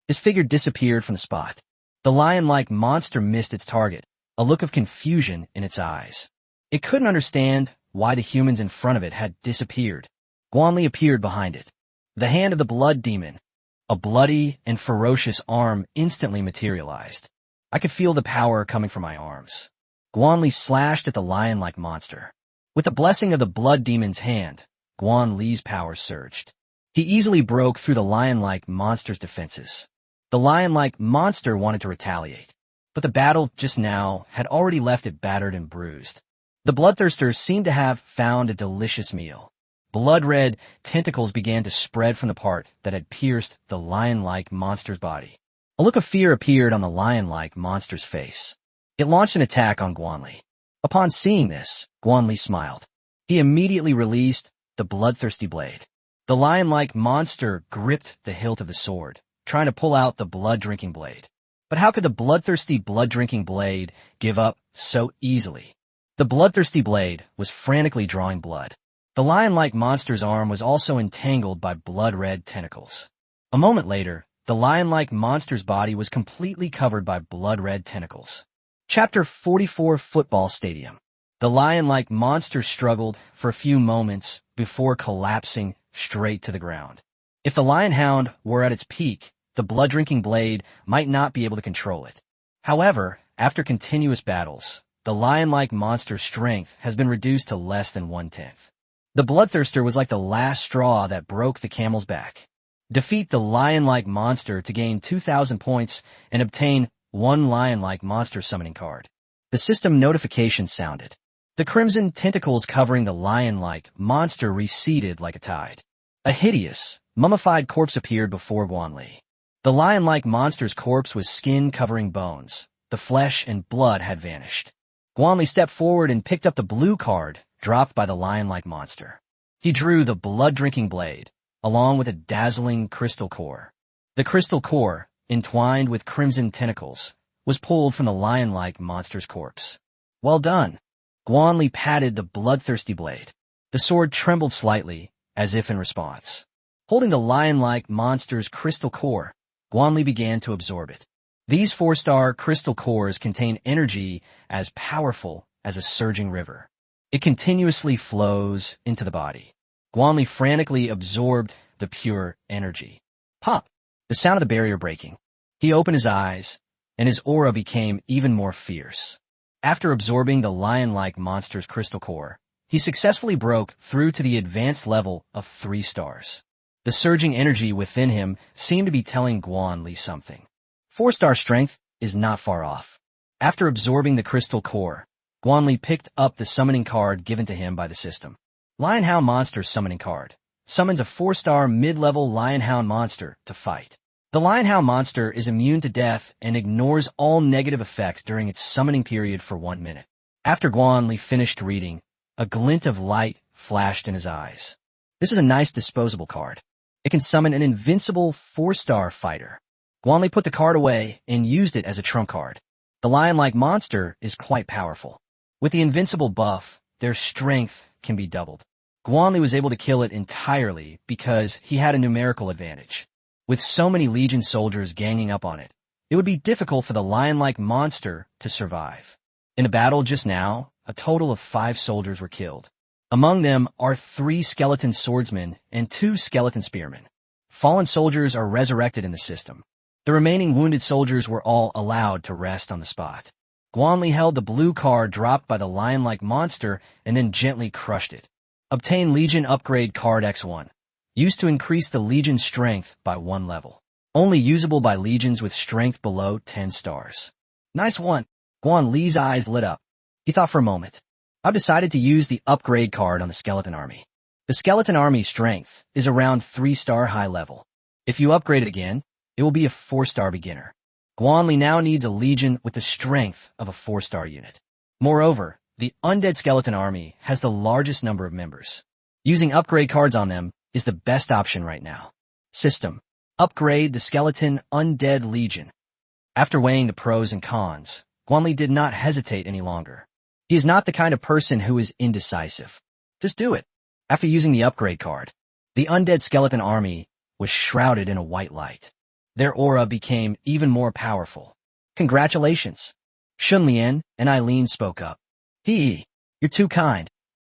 His figure disappeared from the spot. The lion-like monster missed its target, a look of confusion in its eyes. It couldn't understand why the humans in front of it had disappeared. Guan Li appeared behind it. The hand of the blood demon. A bloody and ferocious arm instantly materialized. I could feel the power coming from my arms. Guan Li slashed at the lion-like monster. With the blessing of the blood demon's hand, Guan Li's power surged. He easily broke through the lion-like monster's defenses. The lion-like monster wanted to retaliate, but the battle just now had already left it battered and bruised. The bloodthirster seemed to have found a delicious meal. Blood-red tentacles began to spread from the part that had pierced the lion-like monster's body. A look of fear appeared on the lion-like monster's face. It launched an attack on Guan Li. Upon seeing this, Guan Li smiled. He immediately released the bloodthirsty blade. The lion-like monster gripped the hilt of the sword, trying to pull out the blood-drinking blade. But how could the bloodthirsty blood-drinking blade give up so easily? The bloodthirsty blade was frantically drawing blood. The lion-like monster's arm was also entangled by blood-red tentacles. A moment later, the lion-like monster's body was completely covered by blood-red tentacles. Chapter 44 Football Stadium. The lion-like monster struggled for a few moments before collapsing straight to the ground. If the lion-hound were at its peak, the blood-drinking blade might not be able to control it. However, after continuous battles, the lion-like monster's strength has been reduced to less than 1/10. The bloodthirster was like the last straw that broke the camel's back. Defeat the lion-like monster to gain 2,000 points and obtain one lion-like monster summoning card. The system notification sounded. The crimson tentacles covering the lion-like monster receded like a tide. A hideous, mummified corpse appeared before Guan Li. The lion-like monster's corpse was skin covering bones. The flesh and blood had vanished. Guan Li stepped forward and picked up the blue card dropped by the lion-like monster. He drew the blood-drinking blade, along with a dazzling crystal core. The crystal core, entwined with crimson tentacles, was pulled from the lion-like monster's corpse. Well done. Guan Li patted the bloodthirsty blade. The sword trembled slightly, as if in response. Holding the lion-like monster's crystal core, Guan Li began to absorb it. These 4-star crystal cores contain energy as powerful as a surging river. It continuously flows into the body. Guan Li frantically absorbed the pure energy. Pop! The sound of the barrier breaking. He opened his eyes, and his aura became even more fierce. After absorbing the lion-like monster's crystal core, he successfully broke through to the advanced level of 3 stars. The surging energy within him seemed to be telling Guan Li something. 4-star strength is not far off. After absorbing the crystal core, Guan Li picked up the summoning card given to him by the system. Lionhound Monster Summoning Card. Summons a 4-star mid-level Lionhound monster to fight. The Lionhound monster is immune to death and ignores all negative effects during its summoning period for 1 minute. After Guan Li finished reading, a glint of light flashed in his eyes. This is a nice disposable card. It can summon an invincible 4-star fighter. Guan Li put the card away and used it as a trump card. The lion-like monster is quite powerful. With the invincible buff, their strength can be doubled. Guan Li was able to kill it entirely because he had a numerical advantage. With so many Legion soldiers ganging up on it, it would be difficult for the lion-like monster to survive. In a battle just now, a total of 5 soldiers were killed. Among them are 3 skeleton swordsmen and 2 skeleton spearmen. Fallen soldiers are resurrected in the system. The remaining wounded soldiers were all allowed to rest on the spot. Guan Li held the blue card dropped by the lion-like monster and then gently crushed it. Obtain Legion Upgrade Card X1. Used to increase the Legion strength by 1 level. Only usable by legions with strength below 10 stars. Nice one. Guan Li's eyes lit up. He thought for a moment. I've decided to use the upgrade card on the skeleton army. The skeleton army strength is around 3-star high level. If you upgrade it again, it will be a 4-star beginner. Guan Li now needs a legion with the strength of a 4-star unit. Moreover, the undead skeleton army has the largest number of members. Using upgrade cards on them is the best option right now. System. Upgrade the skeleton undead legion. After weighing the pros and cons, Guan Li did not hesitate any longer. He is not the kind of person who is indecisive. Just do it. After using the upgrade card, the undead skeleton army was shrouded in a white light. Their aura became even more powerful. Congratulations. Shun Lian and Eileen spoke up. You're too kind.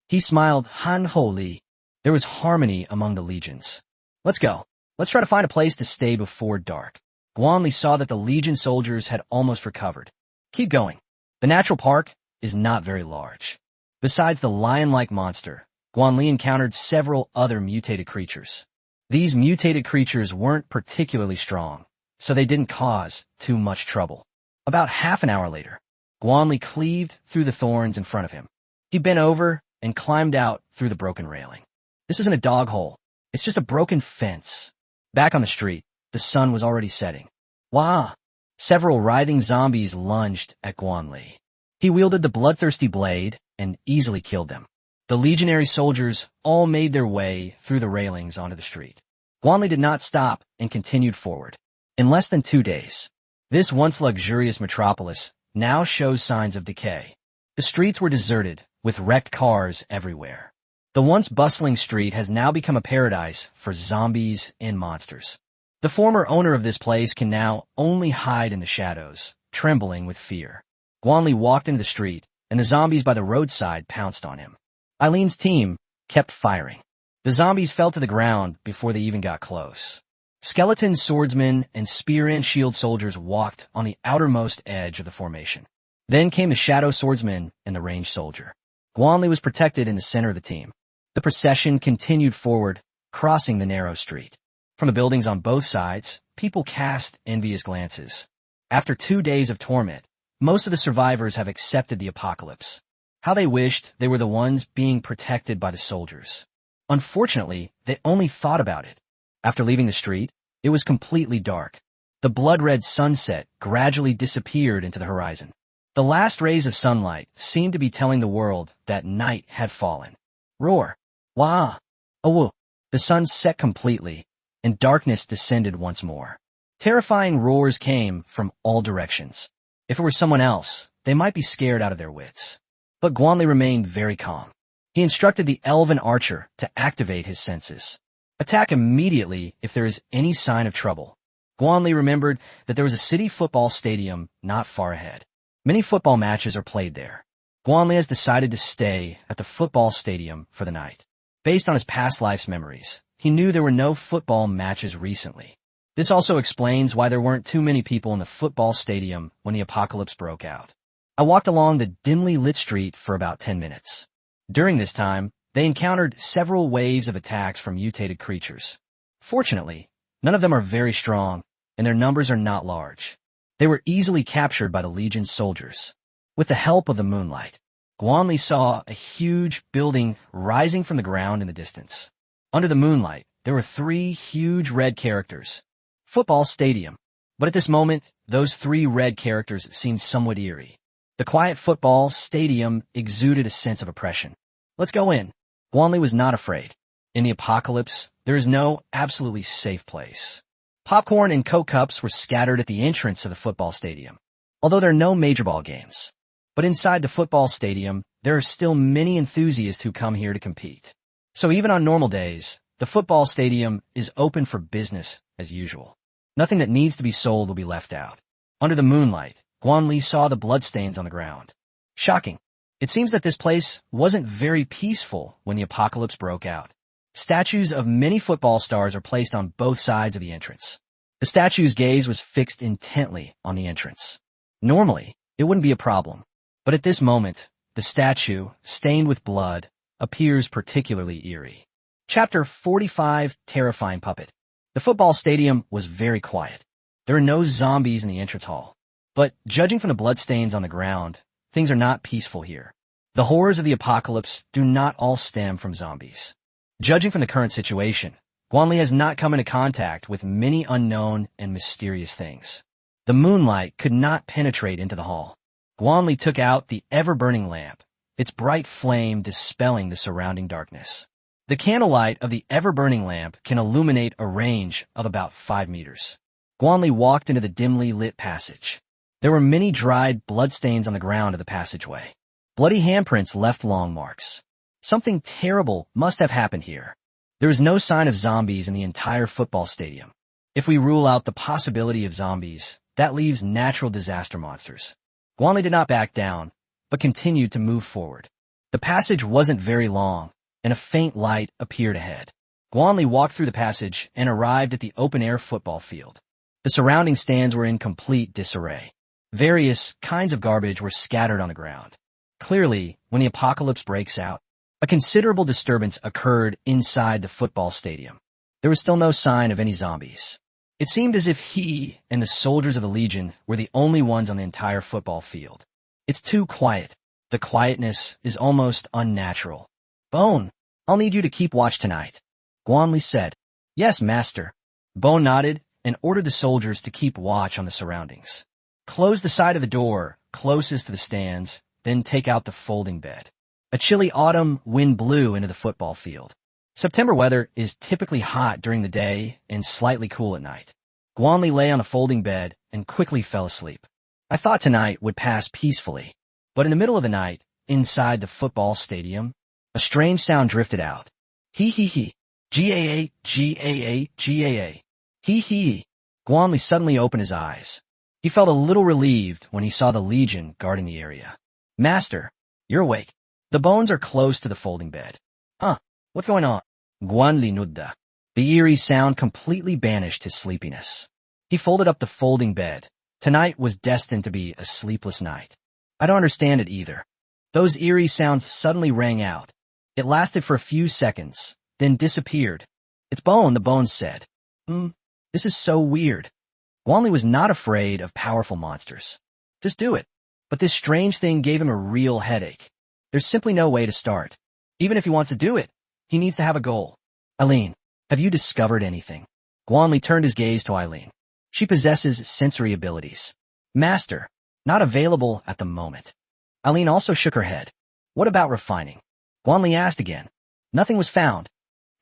He smiled Han Ho Li. There was harmony among the legions. Let's go. Let's try to find a place to stay before dark. Guan Li saw that the legion soldiers had almost recovered. Keep going. The natural park is not very large. Besides the lion-like monster, Guan Li encountered several other mutated creatures. These mutated creatures weren't particularly strong, so they didn't cause too much trouble. About half an hour later, Guan Li cleaved through the thorns in front of him. He bent over and climbed out through the broken railing. This isn't a dog hole. It's just a broken fence. Back on the street, the sun was already setting. Wah! Several writhing zombies lunged at Guan Li. He wielded the bloodthirsty blade and easily killed them. The legionary soldiers all made their way through the railings onto the street. Guan Li did not stop and continued forward. In less than 2 days, this once luxurious metropolis now shows signs of decay. The streets were deserted, with wrecked cars everywhere. The once bustling street has now become a paradise for zombies and monsters. The former owner of this place can now only hide in the shadows, trembling with fear. Guan Li walked into the street, and the zombies by the roadside pounced on him. Eileen's team kept firing. The zombies fell to the ground before they even got close. Skeleton swordsmen and spear and shield soldiers walked on the outermost edge of the formation. Then came the shadow swordsman and the ranged soldier. Guan Li was protected in the center of the team. The procession continued forward, crossing the narrow street. From the buildings on both sides, people cast envious glances. After 2 days of torment, most of the survivors have accepted the apocalypse. How they wished they were the ones being protected by the soldiers. Unfortunately, they only thought about it. After leaving the street, it was completely dark. The blood-red sunset gradually disappeared into the horizon. The last rays of sunlight seemed to be telling the world that night had fallen. Roar! Wah! Awoo! The sun set completely, and darkness descended once more. Terrifying roars came from all directions. If it were someone else, they might be scared out of their wits. But Guan Li remained very calm. He instructed the elven archer to activate his senses. Attack immediately if there is any sign of trouble. Guan Li remembered that there was a city football stadium not far ahead. Many football matches are played there. Guan Li has decided to stay at the football stadium for the night. Based on his past life's memories, he knew there were no football matches recently. This also explains why there weren't too many people in the football stadium when the apocalypse broke out. I walked along the dimly lit street for about 10 minutes. During this time, they encountered several waves of attacks from mutated creatures. Fortunately, none of them are very strong, and their numbers are not large. They were easily captured by the Legion's soldiers. With the help of the moonlight, Guan Li saw a huge building rising from the ground in the distance. Under the moonlight, there were 3 huge red characters. Football stadium. But at this moment, those 3 red characters seemed somewhat eerie. The quiet football stadium exuded a sense of oppression. Let's go in. Guan Li was not afraid. In the apocalypse, there is no absolutely safe place. Popcorn and Coke cups were scattered at the entrance of the football stadium. Although there are no major ball games. But inside the football stadium, there are still many enthusiasts who come here to compete. So even on normal days, the football stadium is open for business as usual. Nothing that needs to be sold will be left out. Under the moonlight, Guan Li saw the bloodstains on the ground. Shocking. It seems that this place wasn't very peaceful when the apocalypse broke out. Statues of many football stars are placed on both sides of the entrance. The statue's gaze was fixed intently on the entrance. Normally, it wouldn't be a problem. But at this moment, the statue, stained with blood, appears particularly eerie. Chapter 45, Terrifying Puppet. The football stadium was very quiet. There are no zombies in the entrance hall. But judging from the bloodstains on the ground, things are not peaceful here. The horrors of the apocalypse do not all stem from zombies. Judging from the current situation, Guan Li has not come into contact with many unknown and mysterious things. The moonlight could not penetrate into the hall. Guan Li took out the ever-burning lamp, its bright flame dispelling the surrounding darkness. The candlelight of the ever-burning lamp can illuminate a range of about 5 meters. Guan Li walked into the dimly lit passage. There were many dried bloodstains on the ground of the passageway. Bloody handprints left long marks. Something terrible must have happened here. There is no sign of zombies in the entire football stadium. If we rule out the possibility of zombies, that leaves natural disaster monsters. Guan Li did not back down, but continued to move forward. The passage wasn't very long, and a faint light appeared ahead. Guan Li walked through the passage and arrived at the open-air football field. The surrounding stands were in complete disarray. Various kinds of garbage were scattered on the ground. Clearly, when the apocalypse breaks out, a considerable disturbance occurred inside the football stadium. There was still no sign of any zombies. It seemed as if he and the soldiers of the Legion were the only ones on the entire football field. It's too quiet. The quietness is almost unnatural. Bone, I'll need you to keep watch tonight, Guan Li said. Yes, master. Bone nodded and ordered the soldiers to keep watch on the surroundings. Close the side of the door closest to the stands, then take out the folding bed. A chilly autumn wind blew into the football field. September weather is typically hot during the day and slightly cool at night. Guan Li lay on a folding bed and quickly fell asleep. I thought tonight would pass peacefully, but in the middle of the night, inside the football stadium, A strange sound drifted out. Hee hee hee. Gaa, gaa, gaa. Hee hee. Guan Li suddenly opened his eyes. He felt a little relieved when he saw the legion guarding the area. Master, you're awake. The bones are close to the folding bed. Huh, what's going on? Guan Li nudda. The eerie sound completely banished his sleepiness. He folded up the folding bed. Tonight was destined to be a sleepless night. I don't understand it either. Those eerie sounds suddenly rang out. It lasted for a few seconds, then disappeared. It's Bone, the bones said. This is so weird. Guan Li was not afraid of powerful monsters. Just do it. But this strange thing gave him a real headache. There's simply no way to start. Even if he wants to do it, he needs to have a goal. Eileen, have you discovered anything? Guan Li turned his gaze to Eileen. She possesses sensory abilities. Master, not available at the moment. Eileen also shook her head. What about refining? Guan Li asked again. Nothing was found.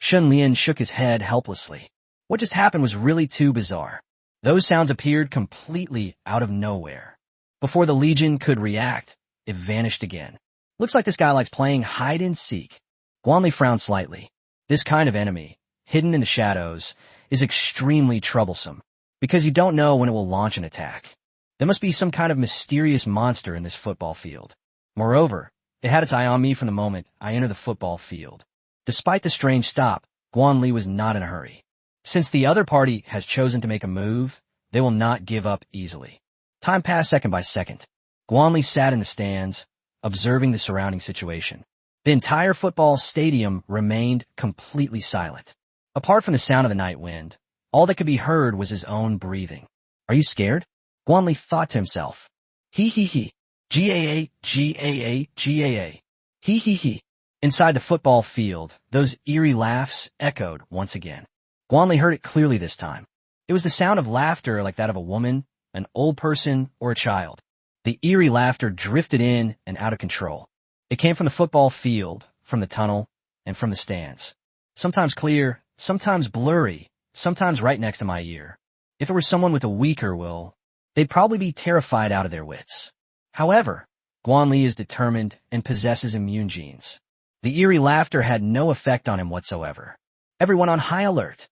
Shun Lian shook his head helplessly. What just happened was really too bizarre. Those sounds appeared completely out of nowhere. Before the Legion could react, it vanished again. Looks like this guy likes playing hide-and-seek. Guan Li frowned slightly. This kind of enemy, hidden in the shadows, is extremely troublesome, because you don't know when it will launch an attack. There must be some kind of mysterious monster in this football field. Moreover, it had its eye on me from the moment I entered the football field. Despite the strange stop, Guan Li was not in a hurry. Since the other party has chosen to make a move, they will not give up easily. Time passed second by second. Guan Li sat in the stands, observing the surrounding situation. The entire football stadium remained completely silent. Apart from the sound of the night wind, all that could be heard was his own breathing. Are you scared? Guan Li thought to himself. Hee hee hee. Gaa, gaa, gaa. Hee hee hee. Inside the football field, those eerie laughs echoed once again. Guan Li heard it clearly this time. It was the sound of laughter like that of a woman, an old person, or a child. The eerie laughter drifted in and out of control. It came from the football field, from the tunnel, and from the stands. Sometimes clear, sometimes blurry, sometimes right next to my ear. If it were someone with a weaker will, they'd probably be terrified out of their wits. However, Guan Li is determined and possesses immune genes. The eerie laughter had no effect on him whatsoever. Everyone on high alert.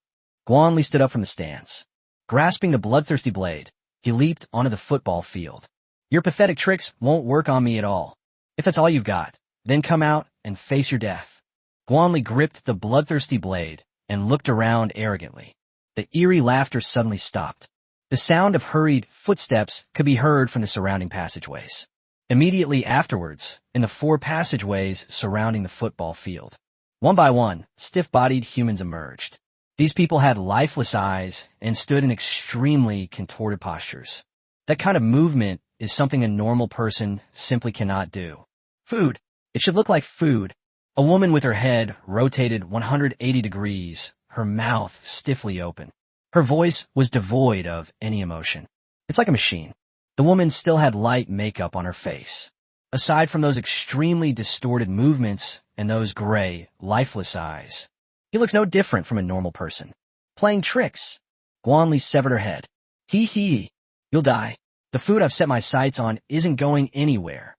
Guan Li stood up from the stands. Grasping the bloodthirsty blade, he leaped onto the football field. Your pathetic tricks won't work on me at all. If that's all you've got, then come out and face your death. Guan Li gripped the bloodthirsty blade and looked around arrogantly. The eerie laughter suddenly stopped. The sound of hurried footsteps could be heard from the surrounding passageways. Immediately afterwards, in the 4 passageways surrounding the football field, one by one, stiff-bodied humans emerged. These people had lifeless eyes and stood in extremely contorted postures. That kind of movement is something a normal person simply cannot do. Food. It should look like food. A woman with her head rotated 180 degrees, her mouth stiffly open. Her voice was devoid of any emotion. It's like a machine. The woman still had light makeup on her face. Aside from those extremely distorted movements and those gray, lifeless eyes, he looks no different from a normal person. Playing tricks. Guan Li severed her head. Hee hee. You'll die. The food I've set my sights on isn't going anywhere.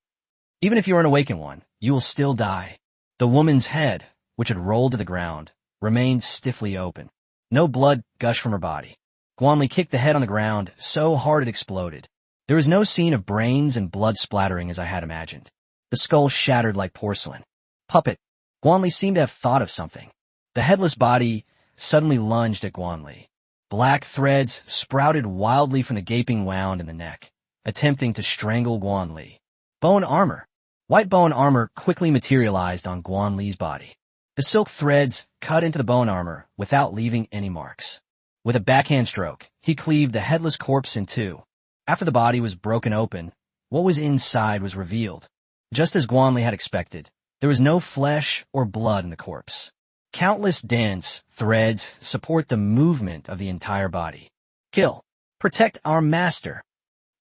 Even if you're an awakened one, you will still die. The woman's head, which had rolled to the ground, remained stiffly open. No blood gushed from her body. Guan Li kicked the head on the ground so hard it exploded. There was no scene of brains and blood splattering as I had imagined. The skull shattered like porcelain. Puppet. Guan Li seemed to have thought of something. The headless body suddenly lunged at Guan Li. Black threads sprouted wildly from the gaping wound in the neck, attempting to strangle Guan Li. Bone armor. White bone armor quickly materialized on Guan Li's body. The silk threads cut into the bone armor without leaving any marks. With a backhand stroke, he cleaved the headless corpse in two. After the body was broken open, what was inside was revealed. Just as Guan Li had expected, there was no flesh or blood in the corpse. Countless dense threads support the movement of the entire body. Kill. Protect our master.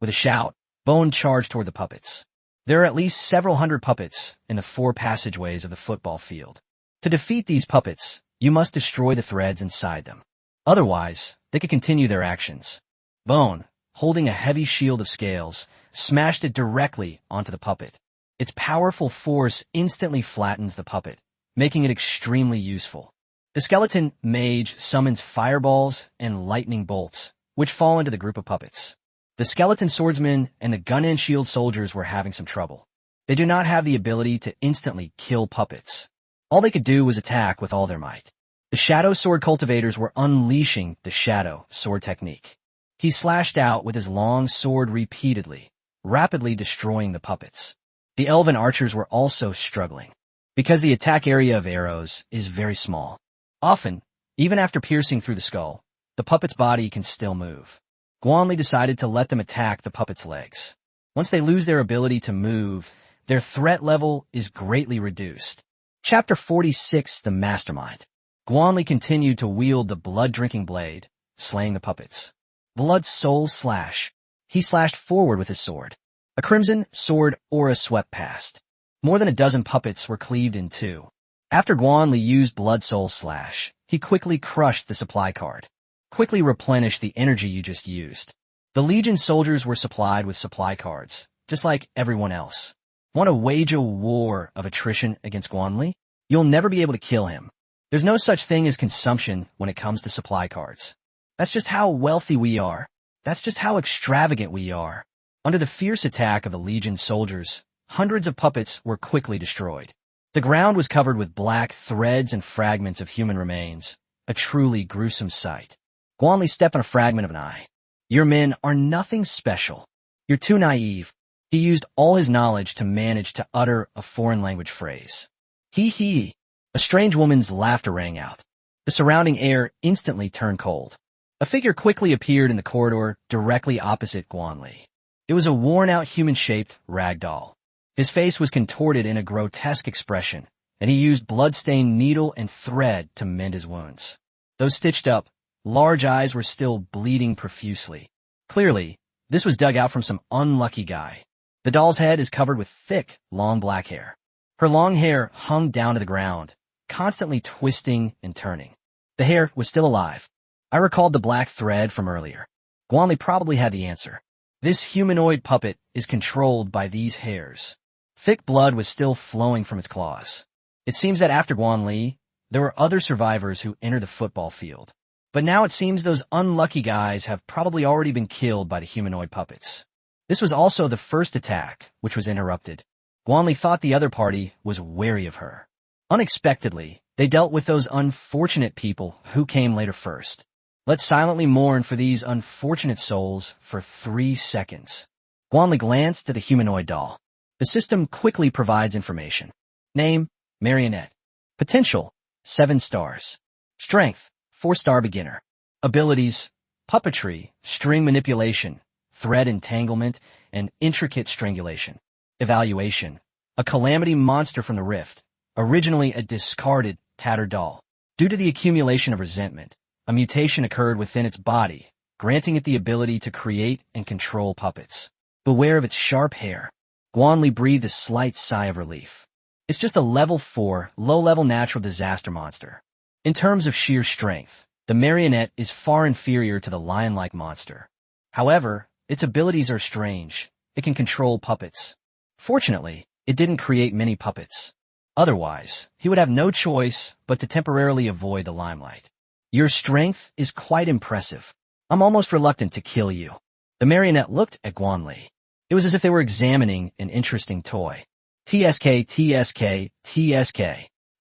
With a shout, Bone charged toward the puppets. There are at least several hundred puppets in the 4 passageways of the football field. To defeat these puppets, you must destroy the threads inside them. Otherwise, they could continue their actions. Bone, holding a heavy shield of scales, smashed it directly onto the puppet. Its powerful force instantly flattens the puppet, making it extremely useful. The skeleton mage summons fireballs and lightning bolts, which fall into the group of puppets. The skeleton swordsman and the gun and shield soldiers were having some trouble. They do not have the ability to instantly kill puppets. All they could do was attack with all their might. The shadow sword cultivators were unleashing the shadow sword technique. He slashed out with his long sword repeatedly, rapidly destroying the puppets. The elven archers were also struggling, because the attack area of arrows is very small. Often, even after piercing through the skull, the puppet's body can still move. Guan Li decided to let them attack the puppet's legs. Once they lose their ability to move, their threat level is greatly reduced. Chapter 46, The Mastermind. Guan Li continued to wield the blood-drinking blade, slaying the puppets. Blood soul slash. He slashed forward with his sword. A crimson sword aura swept past. More than a dozen puppets were cleaved in two. After Guan Li used Blood Soul Slash, he quickly crushed the supply card. Quickly replenish the energy you just used. The Legion soldiers were supplied with supply cards, just like everyone else. Want to wage a war of attrition against Guan Li? You'll never be able to kill him. There's no such thing as consumption when it comes to supply cards. That's just how wealthy we are. That's just how extravagant we are. Under the fierce attack of the Legion soldiers, hundreds of puppets were quickly destroyed. The ground was covered with black threads and fragments of human remains, a truly gruesome sight. Guan Li stepped on a fragment of an eye. Your men are nothing special. You're too naive. He used all his knowledge to manage to utter a foreign language phrase. Hee. A strange woman's laughter rang out. The surrounding air instantly turned cold. A figure quickly appeared in the corridor directly opposite Guan Li. It was a worn-out human-shaped rag doll. His face was contorted in a grotesque expression, and he used blood-stained needle and thread to mend his wounds. Though stitched up, large eyes were still bleeding profusely. Clearly, this was dug out from some unlucky guy. The doll's head is covered with thick, long black hair. Her long hair hung down to the ground, constantly twisting and turning. The hair was still alive. I recalled the black thread from earlier. Guan Li probably had the answer. This humanoid puppet is controlled by these hairs. Thick blood was still flowing from its claws. It seems that after Guan Li, there were other survivors who entered the football field. But now it seems those unlucky guys have probably already been killed by the humanoid puppets. This was also the first attack, which was interrupted. Guan Li thought the other party was wary of her. Unexpectedly, they dealt with those unfortunate people who came later first. Let's silently mourn for these unfortunate souls for 3 seconds. Guan Li glanced at the humanoid doll. The system quickly provides information. Name, Marionette. Potential, 7 stars. Strength, 4-star beginner. Abilities, puppetry, string manipulation, thread entanglement, and intricate strangulation. Evaluation, a calamity monster from the rift, originally a discarded, tattered doll. Due to the accumulation of resentment, a mutation occurred within its body, granting it the ability to create and control puppets. Beware of its sharp hair. Guan Li breathed a slight sigh of relief. It's just a level 4, low-level natural disaster monster. In terms of sheer strength, the marionette is far inferior to the lion-like monster. However, its abilities are strange. It can control puppets. Fortunately, it didn't create many puppets. Otherwise, he would have no choice but to temporarily avoid the limelight. Your strength is quite impressive. I'm almost reluctant to kill you. The marionette looked at Guan Li. It was as if they were examining an interesting toy. TSK.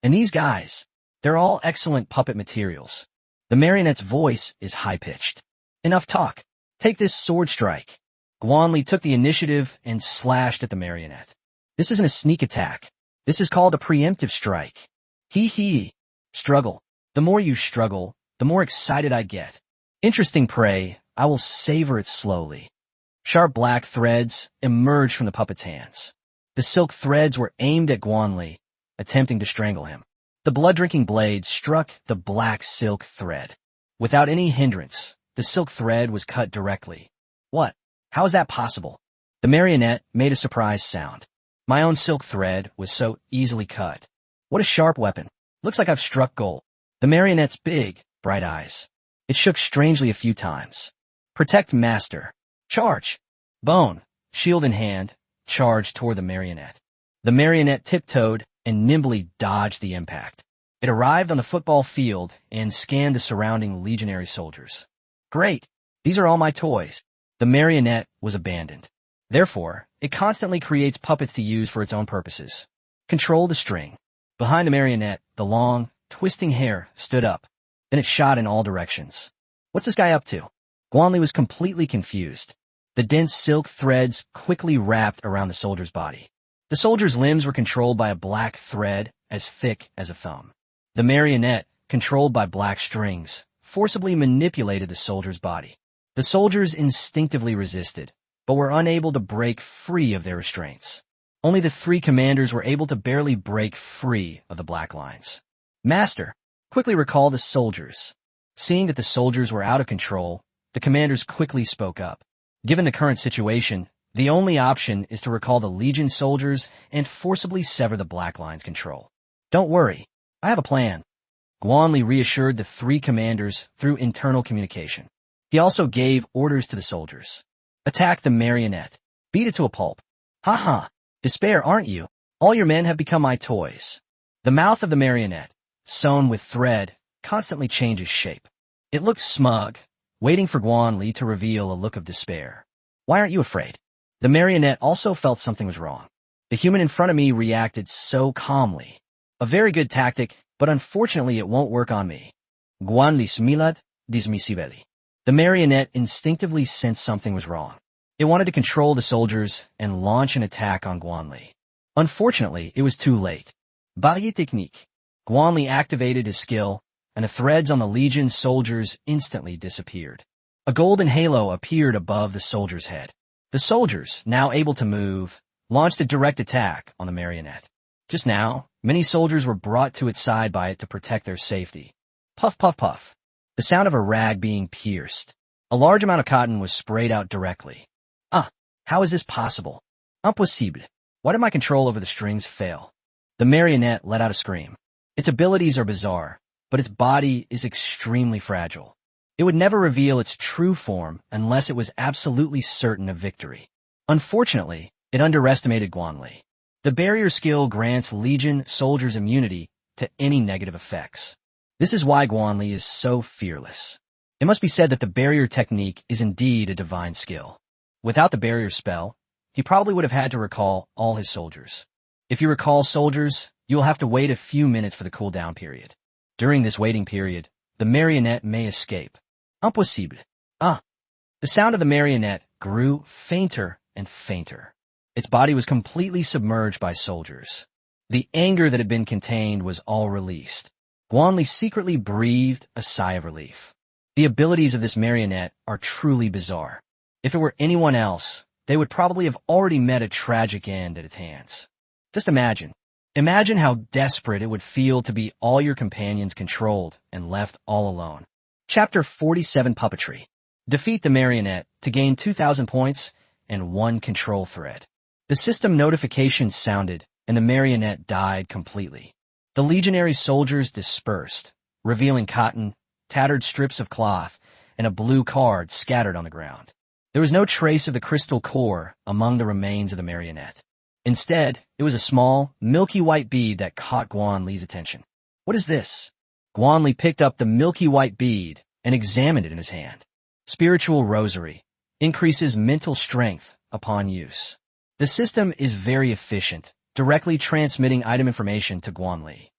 And these guys, they're all excellent puppet materials. The marionette's voice is high-pitched. Enough talk. Take this sword strike. Guan Li took the initiative and slashed at the marionette. This isn't a sneak attack. This is called a preemptive strike. Hee. Struggle. The more you struggle, the more excited I get. Interesting prey, I will savor it slowly. Sharp black threads emerged from the puppet's hands. The silk threads were aimed at Guan Li, attempting to strangle him. The blood-drinking blade struck the black silk thread. Without any hindrance, the silk thread was cut directly. What? How is that possible? The marionette made a surprised sound. My own silk thread was so easily cut. What a sharp weapon. Looks like I've struck gold. The marionette's big, bright eyes. It shook strangely a few times. Protect master. Charge. Bone, shield in hand, charged toward the marionette. The marionette tiptoed, and nimbly dodged the impact. It arrived on the football field and scanned the surrounding legionary soldiers. Great! These are all my toys. The marionette was abandoned. Therefore, it constantly creates puppets to use for its own purposes. Control the string. Behind the marionette, the long, twisting hair stood up. Then it shot in all directions. What's this guy up to? Guan Li was completely confused. The dense silk threads quickly wrapped around the soldier's body. The soldier's limbs were controlled by a black thread as thick as a thumb. The marionette, controlled by black strings, forcibly manipulated the soldier's body. The soldiers instinctively resisted, but were unable to break free of their restraints. Only the three commanders were able to barely break free of the black lines. Master, quickly recall the soldiers. Seeing that the soldiers were out of control, the commanders quickly spoke up. Given the current situation, the only option is to recall the Legion soldiers and forcibly sever the black line's control. Don't worry, I have a plan. Guan Li reassured the three commanders through internal communication. He also gave orders to the soldiers. Attack the marionette. Beat it to a pulp. Ha ha. Despair, aren't you? All your men have become my toys. The mouth of the marionette, sewn with thread, constantly changes shape. It looks smug, waiting for Guan Li to reveal a look of despair. Why aren't you afraid? The marionette also felt something was wrong. The human in front of me reacted so calmly. A very good tactic, but unfortunately it won't work on me. Guan Li smilad dismissibly. The marionette instinctively sensed something was wrong. It wanted to control the soldiers and launch an attack on Guan Li. Unfortunately, it was too late. Barrière technique. Guan Li activated his skill, and the threads on the Legion soldiers instantly disappeared. A golden halo appeared above the soldier's head. The soldiers, now able to move, launched a direct attack on the marionette. Just now, many soldiers were brought to its side by it to protect their safety. Puff, puff, puff. The sound of a rag being pierced. A large amount of cotton was sprayed out directly. How is this possible? Impossible. Why did my control over the strings fail? The marionette let out a scream. Its abilities are bizarre, but its body is extremely fragile. It would never reveal its true form unless it was absolutely certain of victory. Unfortunately, it underestimated Guan Li. The barrier skill grants Legion soldiers immunity to any negative effects. This is why Guan Li is so fearless. It must be said that the barrier technique is indeed a divine skill. Without the barrier spell, he probably would have had to recall all his soldiers. If you recall soldiers, you will have to wait a few minutes for the cooldown period. During this waiting period, the marionette may escape. Impossible. The sound of the marionette grew fainter and fainter. Its body was completely submerged by soldiers. The anger that had been contained was all released. Guan Li secretly breathed a sigh of relief. The abilities of this marionette are truly bizarre. If it were anyone else, they would probably have already met a tragic end at its hands. Just imagine. Imagine how desperate it would feel to be all your companions controlled and left all alone. Chapter 47 Puppetry. Defeat the marionette to gain 2,000 points and 1 control thread. The system notification sounded, and the marionette died completely. The legionary soldiers dispersed, revealing cotton, tattered strips of cloth, and a blue card scattered on the ground. There was no trace of the crystal core among the remains of the marionette. Instead, it was a small, milky white bead that caught Guan Li's attention. What is this? Guan Li picked up the milky white bead and examined it in his hand. Spiritual rosary. Increases mental strength upon use. The system is very efficient, directly transmitting item information to Guan Li.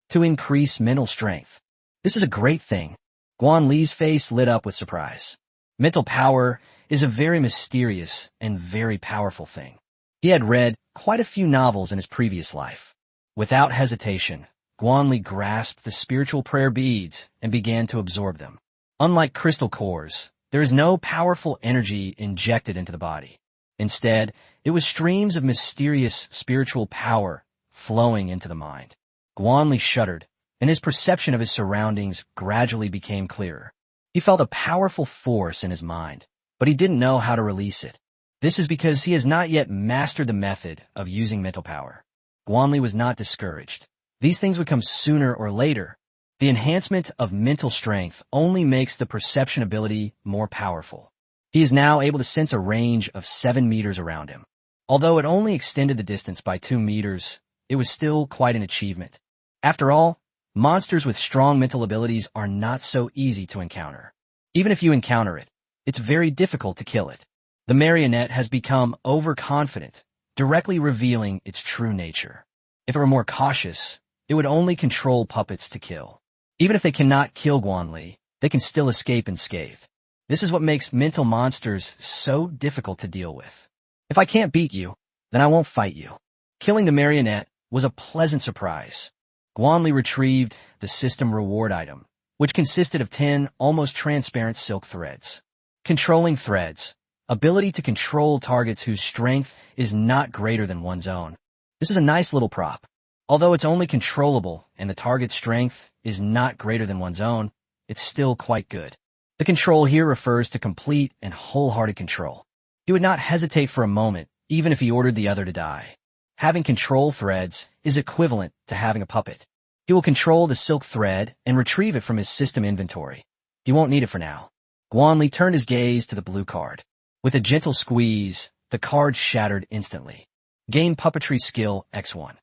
To increase mental strength. This is a great thing. Guan Li's face lit up with surprise. Mental power is a very mysterious and very powerful thing. He had read quite a few novels in his previous life. Without hesitation, Guan Li grasped the spiritual prayer beads and began to absorb them. Unlike crystal cores, there is no powerful energy injected into the body. Instead, it was streams of mysterious spiritual power flowing into the mind. Guan Li shuddered, and his perception of his surroundings gradually became clearer. He felt a powerful force in his mind, but he didn't know how to release it. This is because he has not yet mastered the method of using mental power. Guan Li was not discouraged. These things would come sooner or later. The enhancement of mental strength only makes the perception ability more powerful. He is now able to sense a range of 7 meters around him. Although it only extended the distance by 2 meters, it was still quite an achievement. After all, monsters with strong mental abilities are not so easy to encounter. Even if you encounter it, it's very difficult to kill it. The marionette has become overconfident, directly revealing its true nature. If it were more cautious, it would only control puppets to kill. Even if they cannot kill Guan Li, they can still escape unscathed. This is what makes mental monsters so difficult to deal with. If I can't beat you, then I won't fight you. Killing the marionette was a pleasant surprise. Guan Li retrieved the system reward item, which consisted of 10 almost transparent silk threads. Controlling threads. Ability to control targets whose strength is not greater than one's own. This is a nice little prop. Although it's only controllable and the target's strength is not greater than one's own, it's still quite good. The control here refers to complete and wholehearted control. He would not hesitate for a moment, even if he ordered the other to die. Having control threads is equivalent to having a puppet. He will control the silk thread and retrieve it from his system inventory. He won't need it for now. Guan Li turned his gaze to the blue card. With a gentle squeeze, the card shattered instantly. Gain puppetry skill X1.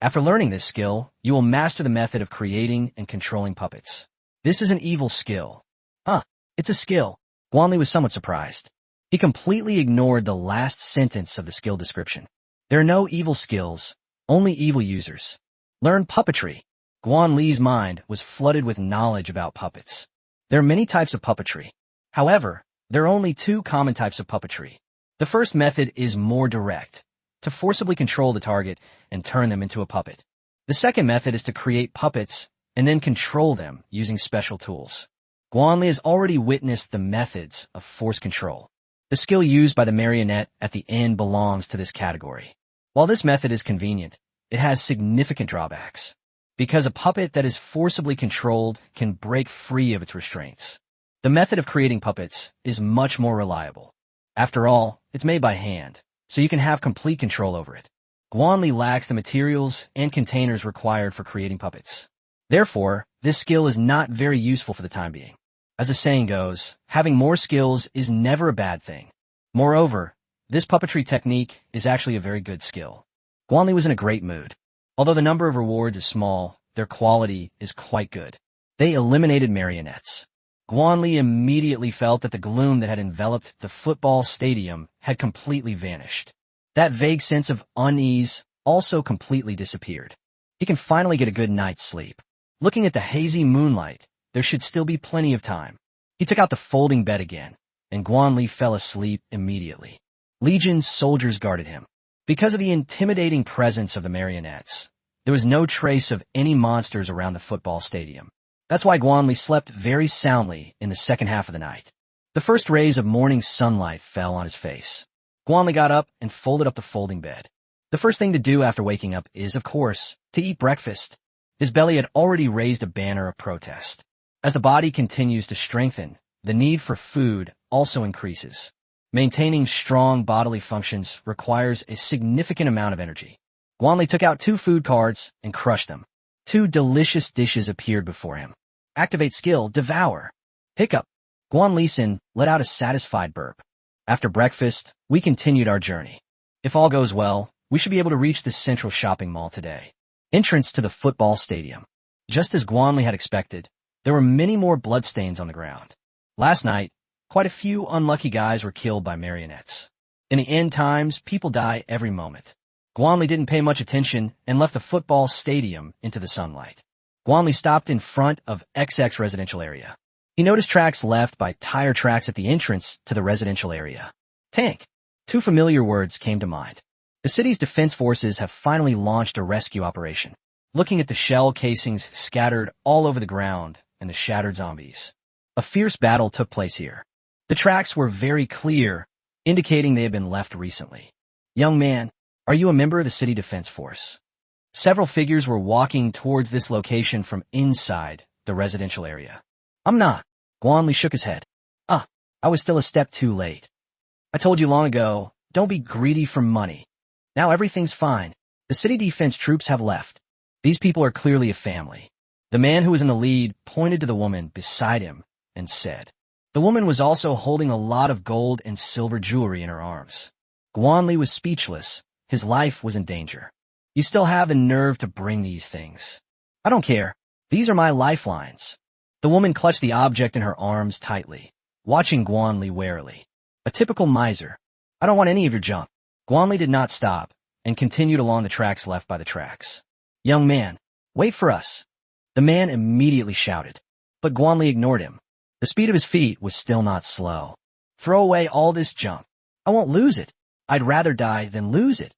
After learning this skill, you will master the method of creating and controlling puppets. This is an evil skill. It's a skill. Guan Li was somewhat surprised. He completely ignored the last sentence of the skill description. There are no evil skills, only evil users. Learn puppetry. Guan Li's mind was flooded with knowledge about puppets. There are many types of puppetry. However, there are only two common types of puppetry. The first method is more direct, to forcibly control the target and turn them into a puppet. The second method is to create puppets and then control them using special tools. Guan Li has already witnessed the methods of force control. The skill used by the marionette at the end belongs to this category. While this method is convenient, it has significant drawbacks. Because a puppet that is forcibly controlled can break free of its restraints. The method of creating puppets is much more reliable. After all, it's made by hand, so you can have complete control over it. Guan Li lacks the materials and containers required for creating puppets. Therefore, this skill is not very useful for the time being. As the saying goes, having more skills is never a bad thing. Moreover, this puppetry technique is actually a very good skill. Guan Li was in a great mood. Although the number of rewards is small, their quality is quite good. They eliminated marionettes. Guan Li immediately felt that the gloom that had enveloped the football stadium had completely vanished. That vague sense of unease also completely disappeared. He can finally get a good night's sleep. Looking at the hazy moonlight, there should still be plenty of time. He took out the folding bed again, and Guan Li fell asleep immediately. Legion's soldiers guarded him. Because of the intimidating presence of the marionettes, there was no trace of any monsters around the football stadium. That's why Guan Li slept very soundly in the second half of the night. The first rays of morning sunlight fell on his face. Guan Li got up and folded up the folding bed. The first thing to do after waking up is, of course, to eat breakfast. His belly had already raised a banner of protest. As the body continues to strengthen, the need for food also increases. Maintaining strong bodily functions requires a significant amount of energy. Guan Li took out 2 food cards and crushed them. 2 delicious dishes appeared before him. Activate skill, Devour. Hiccup. Guan Li let out a satisfied burp. After breakfast, we continued our journey. If all goes well, we should be able to reach the central shopping mall today. Entrance to the football stadium. Just as Guan Li had expected, there were many more bloodstains on the ground. Last night, quite a few unlucky guys were killed by marionettes. In the end times, people die every moment. Guan Li didn't pay much attention and left the football stadium into the sunlight. Guan Li stopped in front of XX residential area. He noticed tracks left by tire tracks at the entrance to the residential area. Tank. 2 familiar words came to mind. The city's defense forces have finally launched a rescue operation. Looking at the shell casings scattered all over the ground and the shattered zombies. A fierce battle took place here. The tracks were very clear, indicating they had been left recently. Young man, are you a member of the city defense force? Several figures were walking towards this location from inside the residential area. I'm not. Guan Li shook his head. I was still a step too late. I told you long ago, don't be greedy for money. Now everything's fine. The city defense troops have left. These people are clearly a family. The man who was in the lead pointed to the woman beside him and said. The woman was also holding a lot of gold and silver jewelry in her arms. Guan Li was speechless. His life was in danger. You still have the nerve to bring these things. I don't care. These are my lifelines. The woman clutched the object in her arms tightly, watching Guan Li warily. A typical miser. I don't want any of your junk. Guan Li did not stop and continued along the tracks left by the tracks. Young man, wait for us. The man immediately shouted, but Guan Li ignored him. The speed of his feet was still not slow. Throw away all this junk. I won't lose it. I'd rather die than lose it.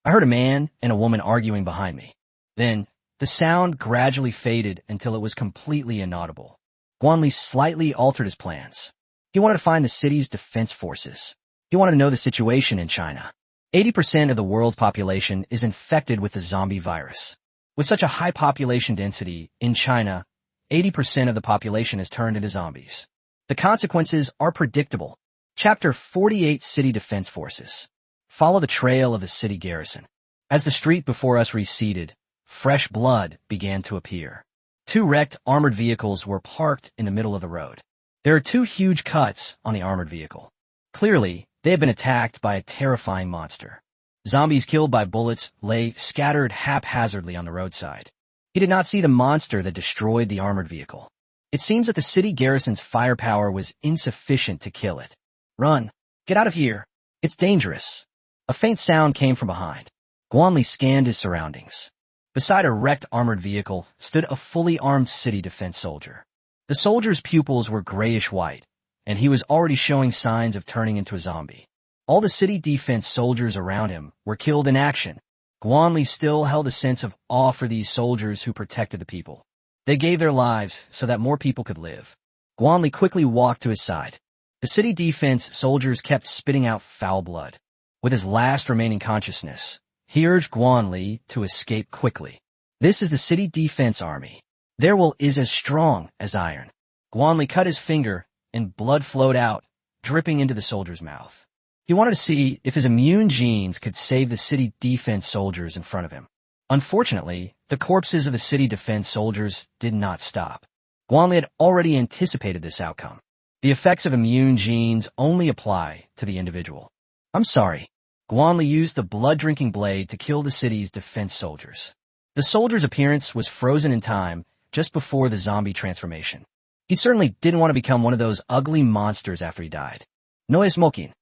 I heard a man and a woman arguing behind me. Then, the sound gradually faded until it was completely inaudible. Guan Li slightly altered his plans. He wanted to find the city's defense forces. He wanted to know the situation in China. 80% of the world's population is infected with the zombie virus. With such a high population density in China, 80% of the population has turned into zombies. The consequences are predictable. Chapter 48 City Defense Forces. Follow the trail of the city garrison. As the street before us receded, fresh blood began to appear. 2 wrecked armored vehicles were parked in the middle of the road. There are 2 huge cuts on the armored vehicle. Clearly, they had been attacked by a terrifying monster. Zombies killed by bullets lay scattered haphazardly on the roadside. He did not see the monster that destroyed the armored vehicle. It seems that the city garrison's firepower was insufficient to kill it. Run! Get out of here! It's dangerous! A faint sound came from behind. Guan Li scanned his surroundings. Beside a wrecked armored vehicle stood a fully armed city defense soldier. The soldier's pupils were grayish-white, and he was already showing signs of turning into a zombie. All the city defense soldiers around him were killed in action. Guan Li still held a sense of awe for these soldiers who protected the people. They gave their lives so that more people could live. Guan Li quickly walked to his side. The city defense soldiers kept spitting out foul blood. With his last remaining consciousness, he urged Guan Li to escape quickly. This is the city defense army. Their will is as strong as iron. Guan Li cut his finger, and blood flowed out, dripping into the soldier's mouth. He wanted to see if his immune genes could save the city defense soldiers in front of him. Unfortunately, the corpses of the city defense soldiers did not stop. Guan Li had already anticipated this outcome. The effects of immune genes only apply to the individual. I'm sorry. Guan Li used the blood-drinking blade to kill the city's defense soldiers. The soldier's appearance was frozen in time just before the zombie transformation. He certainly didn't want to become one of those ugly monsters after he died. No smoking,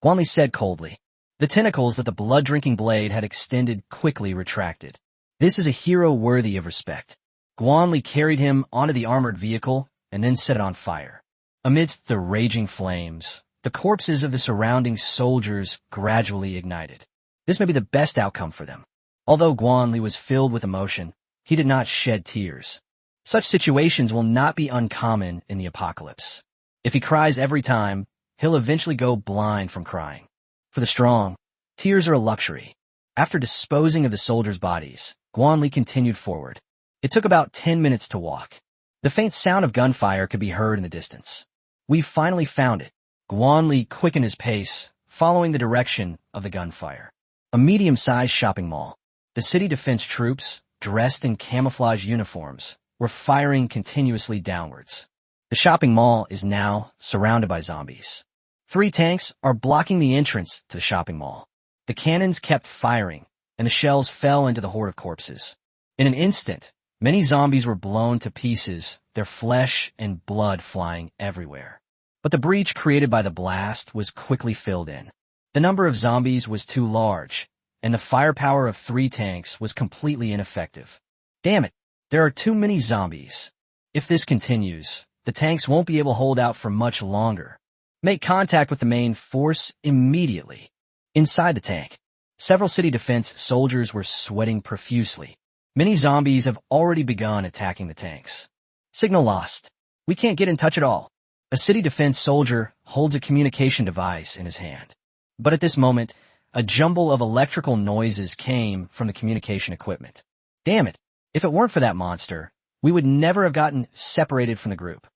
Guan Li said coldly. The tentacles that the blood-drinking blade had extended quickly retracted. This is a hero worthy of respect. Guan Li carried him onto the armored vehicle and then set it on fire. Amidst the raging flames, the corpses of the surrounding soldiers gradually ignited. This may be the best outcome for them. Although Guan Li was filled with emotion, he did not shed tears. Such situations will not be uncommon in the apocalypse. If he cries every time, he'll eventually go blind from crying. For the strong, tears are a luxury. After disposing of the soldiers' bodies, Guan Li continued forward. It took about 10 minutes to walk. The faint sound of gunfire could be heard in the distance. We've finally found it. Guan Li quickened his pace, following the direction of the gunfire. A medium-sized shopping mall. The city defense troops, dressed in camouflage uniforms, were firing continuously downwards. The shopping mall is now surrounded by zombies. 3 tanks are blocking the entrance to the shopping mall. The cannons kept firing, and the shells fell into the horde of corpses. In an instant, many zombies were blown to pieces, their flesh and blood flying everywhere. But the breach created by the blast was quickly filled in. The number of zombies was too large, and the firepower of 3 tanks was completely ineffective. Damn it, there are too many zombies. If this continues, the tanks won't be able to hold out for much longer. Make contact with the main force immediately. Inside the tank, several city defense soldiers were sweating profusely. Many zombies have already begun attacking the tanks. Signal lost. We can't get in touch at all. A city defense soldier holds a communication device in his hand. But at this moment, a jumble of electrical noises came from the communication equipment. Damn it, if it weren't for that monster, we would never have gotten separated from the group.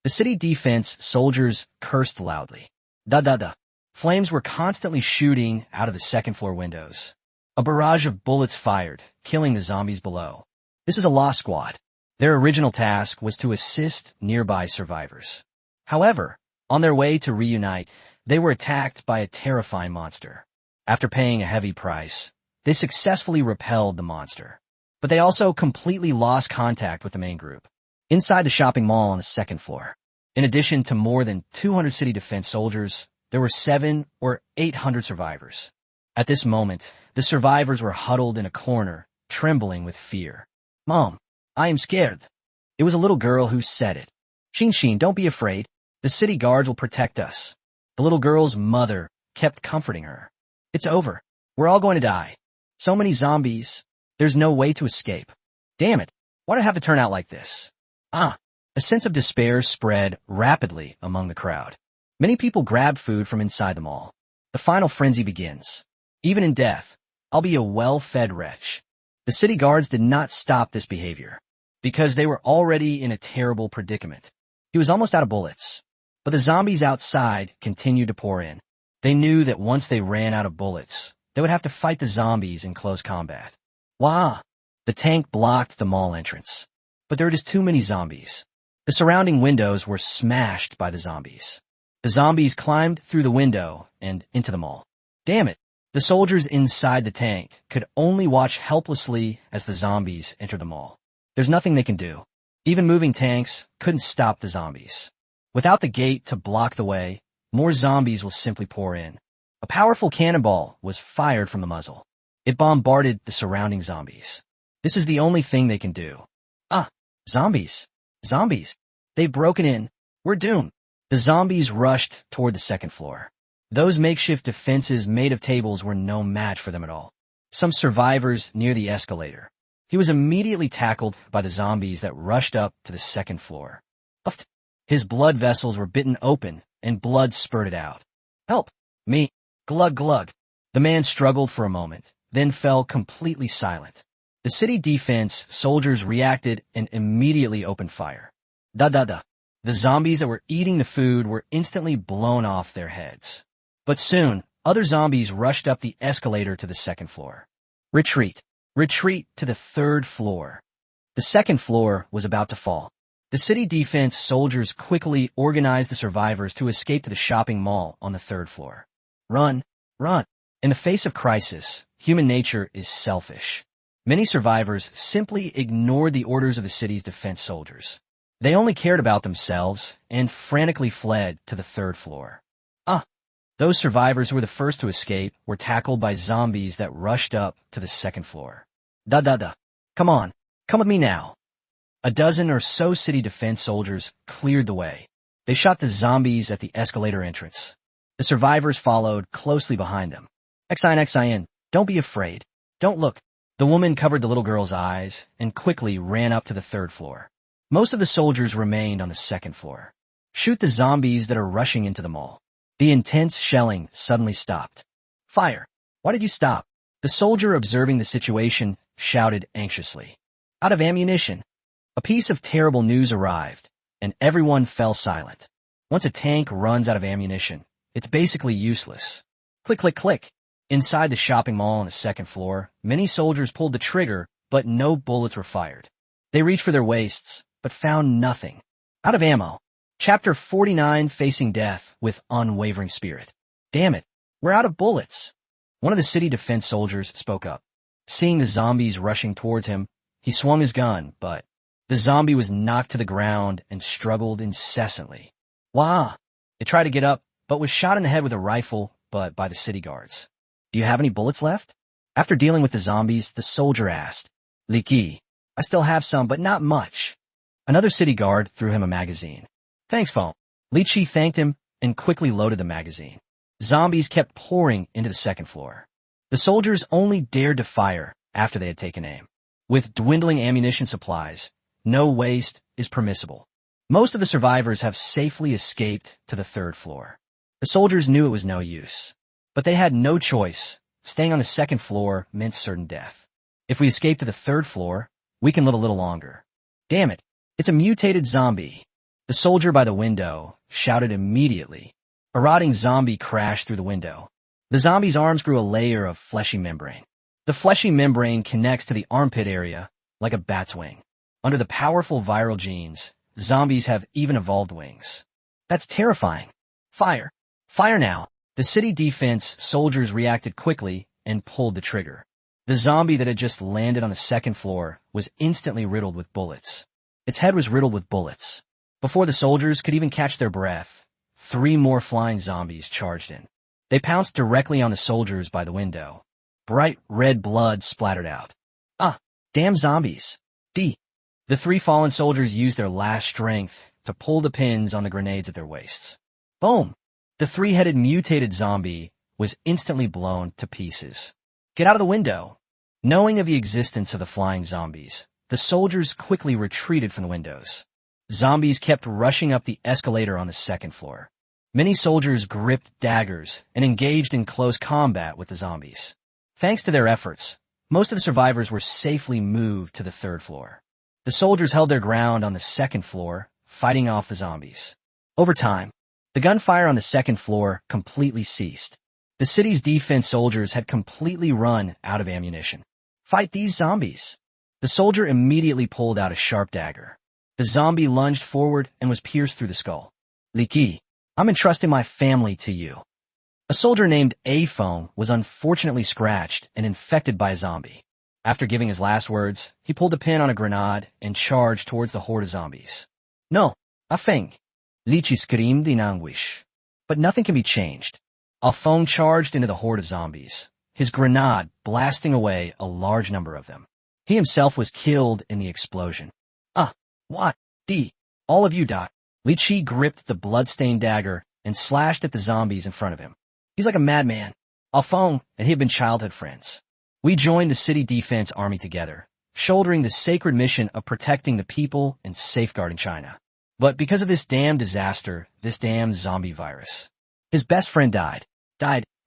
The city defense soldiers cursed loudly. Da-da-da. Flames were constantly shooting out of the second-floor windows. A barrage of bullets fired, killing the zombies below. This is a lost squad. Their original task was to assist nearby survivors. However, on their way to reunite, they were attacked by a terrifying monster. After paying a heavy price, They successfully repelled the monster. But they also completely lost contact with the main group. Inside the shopping mall on the second floor, in addition to more than 200 city defense soldiers, there were 700 or 800 survivors. At this moment, the survivors were huddled in a corner, trembling with fear. "Mom, I am scared." It was a little girl who said it. "Shin, don't be afraid. The city guards will protect us." The little girl's mother kept comforting her. "It's over. We're all going to die. So many zombies. There's no way to escape. Damn it. Why did it have to turn out like this?" A sense of despair spread rapidly among the crowd. Many people grabbed food from inside the mall. The final frenzy begins. Even in death, I'll be a well-fed wretch. The city guards did not stop this behavior, because they were already in a terrible predicament. He was almost out of bullets. But the zombies outside continued to pour in. They knew that once they ran out of bullets, they would have to fight the zombies in close combat. Wah! The tank blocked the mall entrance. But there were just too many zombies. The surrounding windows were smashed by the zombies. The zombies climbed through the window and into the mall. Damn it! The soldiers inside the tank could only watch helplessly as the zombies entered the mall. There's nothing they can do. Even moving tanks couldn't stop the zombies. Without the gate to block the way, more zombies will simply pour in. A powerful cannonball was fired from the muzzle. It bombarded the surrounding zombies. This is the only thing they can do. Zombies! Zombies! They've broken in. We're doomed. The zombies rushed toward the second floor. Those makeshift defenses made of tables were no match for them at all. Some survivors near the escalator. He was immediately tackled by the zombies that rushed up to the second floor. His blood vessels were bitten open and blood spurted out. "Help! Me! Glug glug!" The man struggled for a moment, then fell completely silent. The city defense soldiers reacted and immediately opened fire. The zombies that were eating the food were instantly blown off their heads. But soon, other zombies rushed up the escalator to the second floor. Retreat! Retreat to the third floor. The second floor was about to fall. The city defense soldiers quickly organized the survivors to escape to the shopping mall on the third floor. Run! Run! In the face of crisis, human nature is selfish. Many survivors simply ignored the orders of the city's defense soldiers. They only cared about themselves and frantically fled to the third floor. Those survivors who were the first to escape were tackled by zombies that rushed up to the second floor. Come on, come with me now. A dozen or so city defense soldiers cleared the way. They shot the zombies at the escalator entrance. The survivors followed closely behind them. Xin, don't be afraid. Don't look. The woman covered the little girl's eyes and quickly ran up to the third floor. Most of the soldiers remained on the second floor. Shoot the zombies that are rushing into the mall. The intense shelling suddenly stopped. Fire! Why did you stop? The soldier observing the situation shouted anxiously. Out of ammunition. A piece of terrible news arrived, and everyone fell silent. Once a tank runs out of ammunition, it's basically useless. Click, click, click. Inside the shopping mall on the second floor, many soldiers pulled the trigger, but no bullets were fired. They reached for their waists, but found nothing. Out of ammo. Chapter 49, Facing Death with Unwavering Spirit. Damn it, we're out of bullets. One of the city defense soldiers spoke up. Seeing the zombies rushing towards him, he swung his gun, but the zombie was knocked to the ground and struggled incessantly. Wah! It tried to get up, but was shot in the head with a rifle, but by the city guards. Do you have any bullets left? After dealing with the zombies, the soldier asked. Li, I still have some, but not much. Another city guard threw him a magazine. Thanks, phone. Li Chi thanked him and quickly loaded the magazine. Zombies kept pouring into the second floor. The soldiers only dared to fire after they had taken aim. With dwindling ammunition supplies, no waste is permissible. Most of the survivors have safely escaped to the third floor. The soldiers knew it was no use, but they had no choice. Staying on the second floor meant certain death. If we escape to the third floor, we can live a little longer. Damn it, it's a mutated zombie. The soldier by the window shouted immediately. A rotting zombie crashed through the window. The zombie's arms grew a layer of fleshy membrane. The fleshy membrane connects to the armpit area like a bat's wing. Under the powerful viral genes, zombies have even evolved wings. That's terrifying. Fire! Fire now! The city defense soldiers reacted quickly and pulled the trigger. The zombie that had just landed on the second floor was instantly riddled with bullets. Its head was riddled with bullets. Before the soldiers could even catch their breath, 3 more flying zombies charged in. They pounced directly on the soldiers by the window. Bright red blood splattered out. Ah, damn zombies. The 3 fallen soldiers used their last strength to pull the pins on the grenades at their waists. Boom! The 3-headed mutated zombie was instantly blown to pieces. Get out of the window! Knowing of the existence of the flying zombies, the soldiers quickly retreated from the windows. Zombies kept rushing up the escalator on the second floor. Many soldiers gripped daggers and engaged in close combat with the zombies. Thanks to their efforts, most of the survivors were safely moved to the 3rd floor. The soldiers held their ground on the 2nd floor, fighting off the zombies. Over time, the gunfire on the 2nd floor completely ceased. The city's defense soldiers had completely run out of ammunition. Fight these zombies! The soldier immediately pulled out a sharp dagger. The zombie lunged forward and was pierced through the skull. Li Qi, I'm entrusting my family to you. A soldier named A-Phone was unfortunately scratched and infected by a zombie. After giving his last words, he pulled a pin on a grenade and charged towards the horde of zombies. No, A-Feng. Li Qi screamed in anguish. But nothing can be changed. A-Phone charged into the horde of zombies, his grenade blasting away a large number of them. He himself was killed in the explosion. What? All of you die. Li Qi gripped the blood-stained dagger and slashed at the zombies in front of him. He's like a madman. A-Phone and he have been childhood friends. We joined the city defense army together, shouldering the sacred mission of protecting the people and safeguarding China. But because of this damn disaster, this damn zombie virus, his best friend died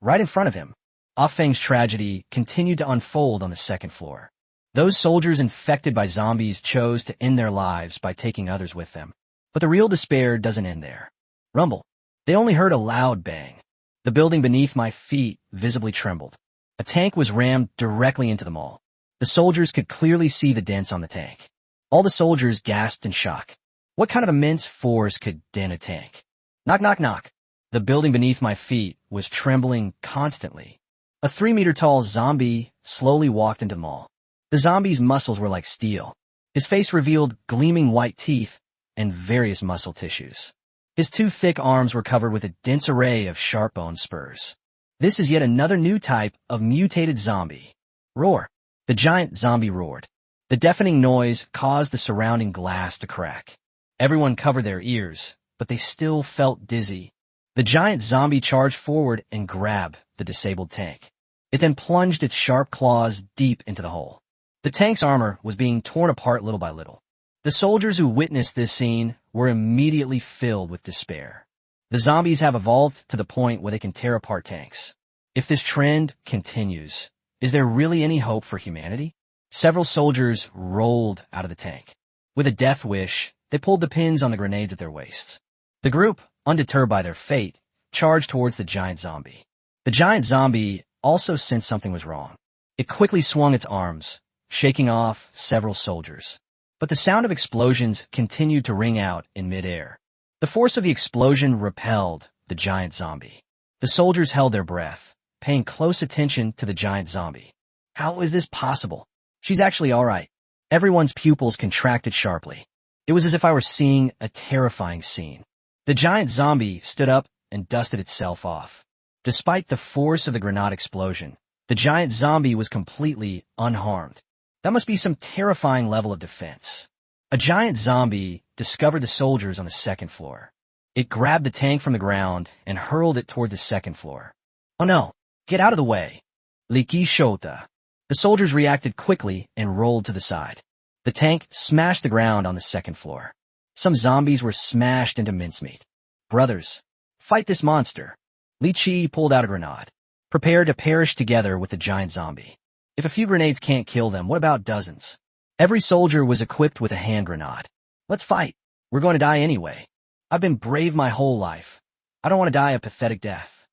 right in front of him. Ah-Feng's tragedy continued to unfold on the 2nd floor. Those soldiers infected by zombies chose to end their lives by taking others with them. But the real despair doesn't end there. Rumble. They only heard a loud bang. The building beneath my feet visibly trembled. A tank was rammed directly into the mall. The soldiers could clearly see the dents on the tank. All the soldiers gasped in shock. What kind of immense force could dent a tank? Knock, knock, knock. The building beneath my feet was trembling constantly. A 3-meter-tall zombie slowly walked into the mall. The zombie's muscles were like steel. His face revealed gleaming white teeth and various muscle tissues. His 2 thick arms were covered with a dense array of sharp bone spurs. This is yet another new type of mutated zombie. Roar. The giant zombie roared. The deafening noise caused the surrounding glass to crack. Everyone covered their ears, but they still felt dizzy. The giant zombie charged forward and grabbed the disabled tank. It then plunged its sharp claws deep into the hole. The tank's armor was being torn apart little by little. The soldiers who witnessed this scene were immediately filled with despair. The zombies have evolved to the point where they can tear apart tanks. If this trend continues, is there really any hope for humanity? Several soldiers rolled out of the tank. With a death wish, they pulled the pins on the grenades at their waists. The group, undeterred by their fate, charged towards the giant zombie. The giant zombie also sensed something was wrong. It quickly swung its arms, shaking off several soldiers. But the sound of explosions continued to ring out in midair. The force of the explosion repelled the giant zombie. The soldiers held their breath, paying close attention to the giant zombie. How is this possible? She's actually all right. Everyone's pupils contracted sharply. It was as if I were seeing a terrifying scene. The giant zombie stood up and dusted itself off. Despite the force of the grenade explosion, the giant zombie was completely unharmed. That must be some terrifying level of defense. A giant zombie discovered the soldiers on the 2nd floor. It grabbed the tank from the ground and hurled it toward the 2nd floor. Oh no, get out of the way. Li Qi shouta. The soldiers reacted quickly and rolled to the side. The tank smashed the ground on the 2nd floor. Some zombies were smashed into mincemeat. Brothers, fight this monster. Li Qi pulled out a grenade, prepared to perish together with the giant zombie. If a few grenades can't kill them, what about dozens? Every soldier was equipped with a hand grenade. Let's fight. We're going to die anyway. I've been brave my whole life. I don't want to die a pathetic death.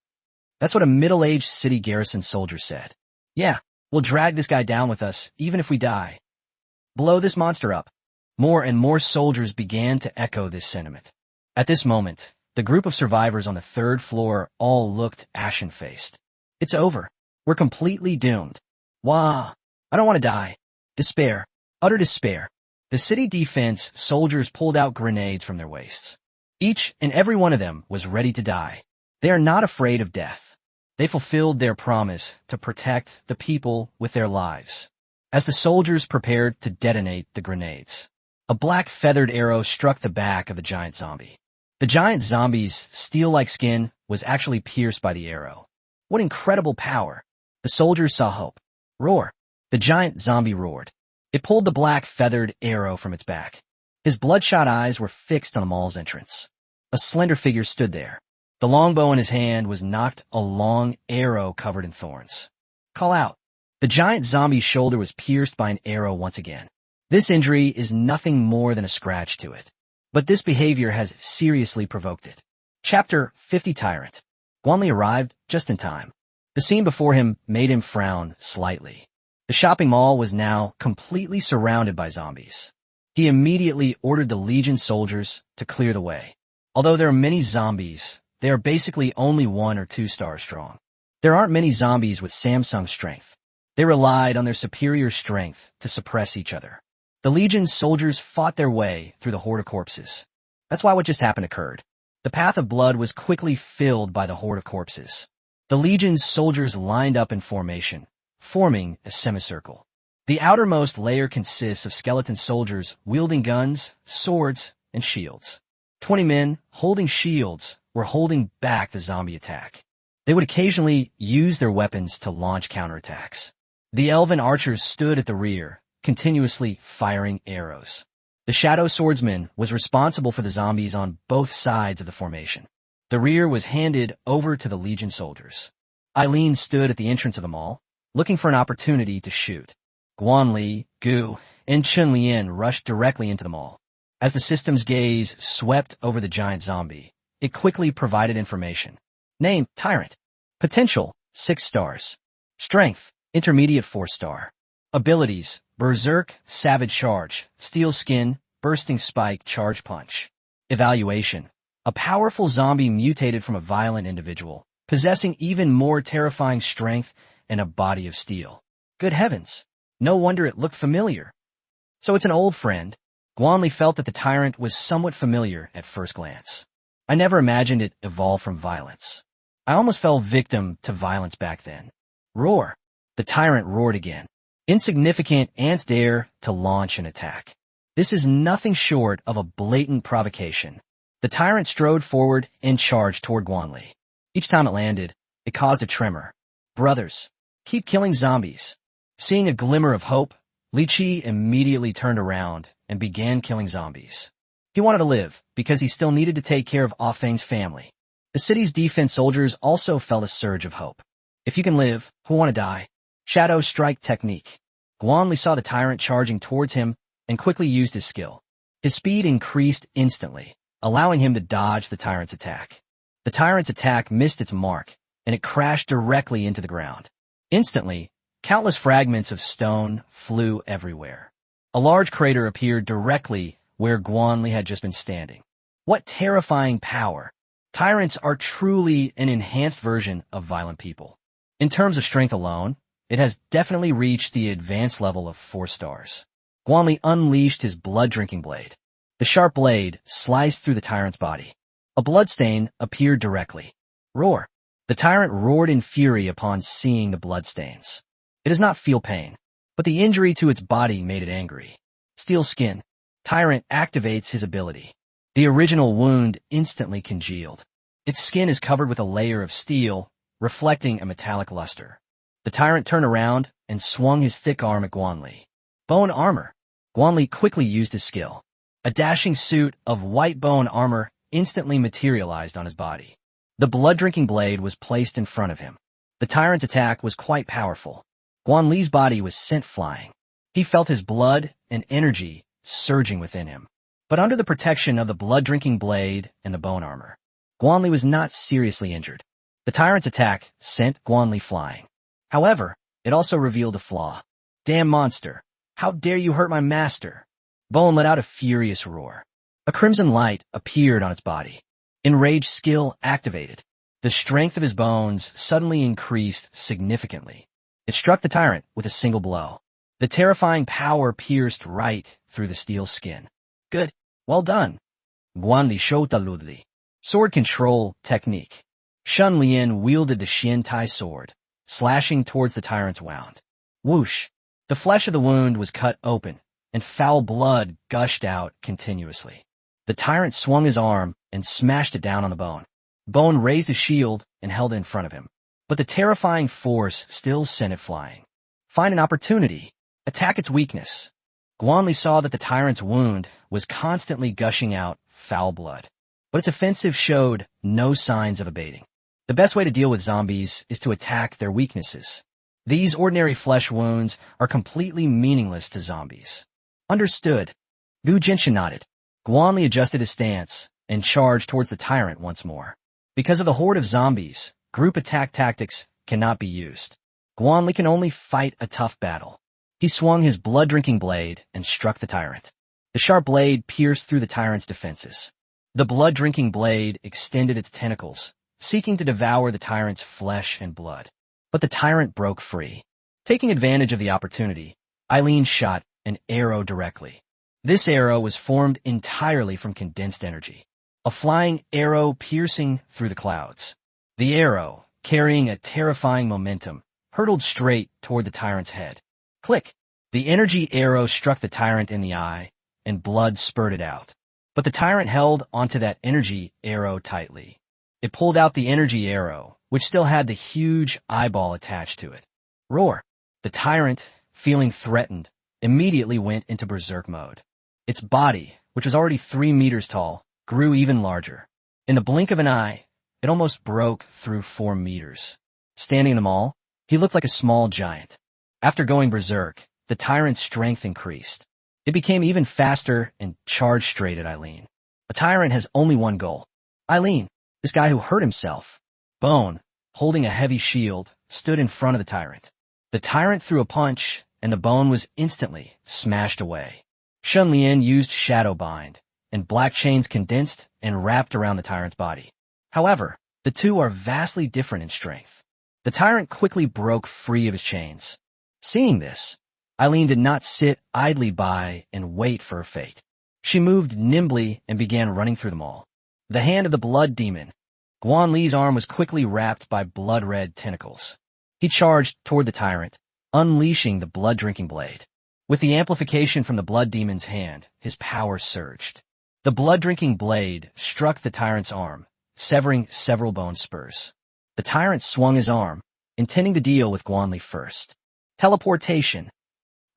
That's what a middle-aged city garrison soldier said. Yeah, we'll drag this guy down with us, even if we die. Blow this monster up. More and more soldiers began to echo this sentiment. At this moment, the group of survivors on the 3rd floor all looked ashen-faced. It's over. We're completely doomed. Wah! I don't want to die. Despair. Utter despair. The city defense soldiers pulled out grenades from their waists. Each and every one of them was ready to die. They are not afraid of death. They fulfilled their promise to protect the people with their lives. As the soldiers prepared to detonate the grenades, a black feathered arrow struck the back of the giant zombie. The giant zombie's steel-like skin was actually pierced by the arrow. What incredible power! The soldiers saw hope. Roar! The giant zombie roared. It pulled the black feathered arrow from its back. His bloodshot eyes were fixed on the mall's entrance. A slender figure stood there. The longbow in his hand was knocked a long arrow covered in thorns. Call out. The giant zombie's shoulder was pierced by an arrow once again. This injury is nothing more than a scratch to it. But this behavior has seriously provoked it. Chapter 50 Tyrant. Guan Li arrived just in time. The scene before him made him frown slightly. The shopping mall was now completely surrounded by zombies. He immediately ordered the Legion soldiers to clear the way. Although there are many zombies, they are basically only 1 or 2 stars strong. There aren't many zombies with Samsung strength. They relied on their superior strength to suppress each other. The Legion's soldiers fought their way through the horde of corpses. That's why what just happened occurred. The path of blood was quickly filled by the horde of corpses. The Legion's soldiers lined up in formation, forming a semicircle. The outermost layer consists of skeleton soldiers wielding guns, swords, and shields. 20 men, holding shields, were holding back the zombie attack. They would occasionally use their weapons to launch counterattacks. The elven archers stood at the rear, continuously firing arrows. The shadow swordsman was responsible for the zombies on both sides of the formation. The rear was handed over to the Legion soldiers. Eileen stood at the entrance of the mall, looking for an opportunity to shoot. Guan Li, Gu, and Chun Lian rushed directly into the mall. As the system's gaze swept over the giant zombie, it quickly provided information. Name, Tyrant. Potential, 6 stars. Strength, intermediate 4-star. Abilities, Berserk, Savage Charge, Steel Skin, Bursting Spike, Charge Punch. Evaluation, a powerful zombie mutated from a violent individual, possessing even more terrifying strength and a body of steel. Good heavens! No wonder it looked familiar. So it's an old friend. Guan Li felt that the tyrant was somewhat familiar at first glance. I never imagined it evolved from violence. I almost fell victim to violence back then. Roar! The tyrant roared again. Insignificant ants dare to launch an attack. This is nothing short of a blatant provocation. The tyrant strode forward and charged toward Guan Li. Each time it landed, it caused a tremor. Brothers, keep killing zombies. Seeing a glimmer of hope, Li Qi immediately turned around and began killing zombies. He wanted to live because he still needed to take care of Ah Feng's family. The city's defense soldiers also felt a surge of hope. If you can live, who want to die? Shadow Strike Technique. Guan Li saw the tyrant charging towards him and quickly used his skill. His speed increased instantly, allowing him to dodge the tyrant's attack. The tyrant's attack missed its mark, and it crashed directly into the ground. Instantly, countless fragments of stone flew everywhere. A large crater appeared directly where Guan Li had just been standing. What terrifying power! Tyrants are truly an enhanced version of violent people. In terms of strength alone, it has definitely reached the advanced level of 4 stars. Guan Li unleashed his blood-drinking blade. The sharp blade sliced through the tyrant's body. A bloodstain appeared directly. Roar! The tyrant roared in fury upon seeing the bloodstains. It does not feel pain, but the injury to its body made it angry. Steel Skin. Tyrant activates his ability. The original wound instantly congealed. Its skin is covered with a layer of steel, reflecting a metallic luster. The tyrant turned around and swung his thick arm at Guan Li. Bone armor. Guan Li quickly used his skill. A dashing suit of white bone armor instantly materialized on his body. The blood-drinking blade was placed in front of him. The tyrant's attack was quite powerful. Guan Li's body was sent flying. He felt his blood and energy surging within him. But under the protection of the blood-drinking blade and the bone armor, Guan Li was not seriously injured. The tyrant's attack sent Guan Li flying. However, it also revealed a flaw. Damn monster! How dare you hurt my master! Bone let out a furious roar. A crimson light appeared on its body. Enraged skill activated. The strength of his bones suddenly increased significantly. It struck the tyrant with a single blow. The terrifying power pierced right through the steel skin. Good. Well done. Guan Li hurtled. Sword control technique. Shun Lian wielded the Xian Tai sword, slashing towards the tyrant's wound. Whoosh! The flesh of the wound was cut open, and foul blood gushed out continuously. The tyrant swung his arm and smashed it down on the bone. Bone raised a shield and held it in front of him. But the terrifying force still sent it flying. Find an opportunity. Attack its weakness. Guan Li saw that the tyrant's wound was constantly gushing out foul blood. But its offensive showed no signs of abating. The best way to deal with zombies is to attack their weaknesses. These ordinary flesh wounds are completely meaningless to zombies. Understood. Gu Jinshin nodded. Guan Li adjusted his stance and charged towards the tyrant once more. Because of the horde of zombies, group attack tactics cannot be used. Guan Li can only fight a tough battle. He swung his blood-drinking blade and struck the tyrant. The sharp blade pierced through the tyrant's defenses. The blood-drinking blade extended its tentacles, seeking to devour the tyrant's flesh and blood. But the tyrant broke free. Taking advantage of the opportunity, Eileen shot an arrow directly. This arrow was formed entirely from condensed energy. A flying arrow piercing through the clouds. The arrow, carrying a terrifying momentum, hurtled straight toward the tyrant's head. Click! The energy arrow struck the tyrant in the eye, and blood spurted out. But the tyrant held onto that energy arrow tightly. It pulled out the energy arrow, which still had the huge eyeball attached to it. Roar! The tyrant, feeling threatened, immediately went into berserk mode. Its body, which was already 3 meters tall, grew even larger. In the blink of an eye, it almost broke through 4 meters. Standing in the mall, he looked like a small giant. After going berserk, the tyrant's strength increased. It became even faster and charged straight at Eileen. A tyrant has only one goal. Eileen, this guy who hurt himself. Bone, holding a heavy shield, stood in front of the tyrant. The tyrant threw a punch, and the bone was instantly smashed away. Shun Lian used Shadow Bind, and black chains condensed and wrapped around the tyrant's body. However, the two are vastly different in strength. The tyrant quickly broke free of his chains. Seeing this, Eileen did not sit idly by and wait for her fate. She moved nimbly and began running through the mall. The hand of the blood demon. Guan Li's arm was quickly wrapped by blood-red tentacles. He charged toward the tyrant, unleashing the blood-drinking blade. With the amplification from the blood demon's hand, his power surged. The blood-drinking blade struck the tyrant's arm, severing several bone spurs. The tyrant swung his arm, intending to deal with Guan Li first. Teleportation.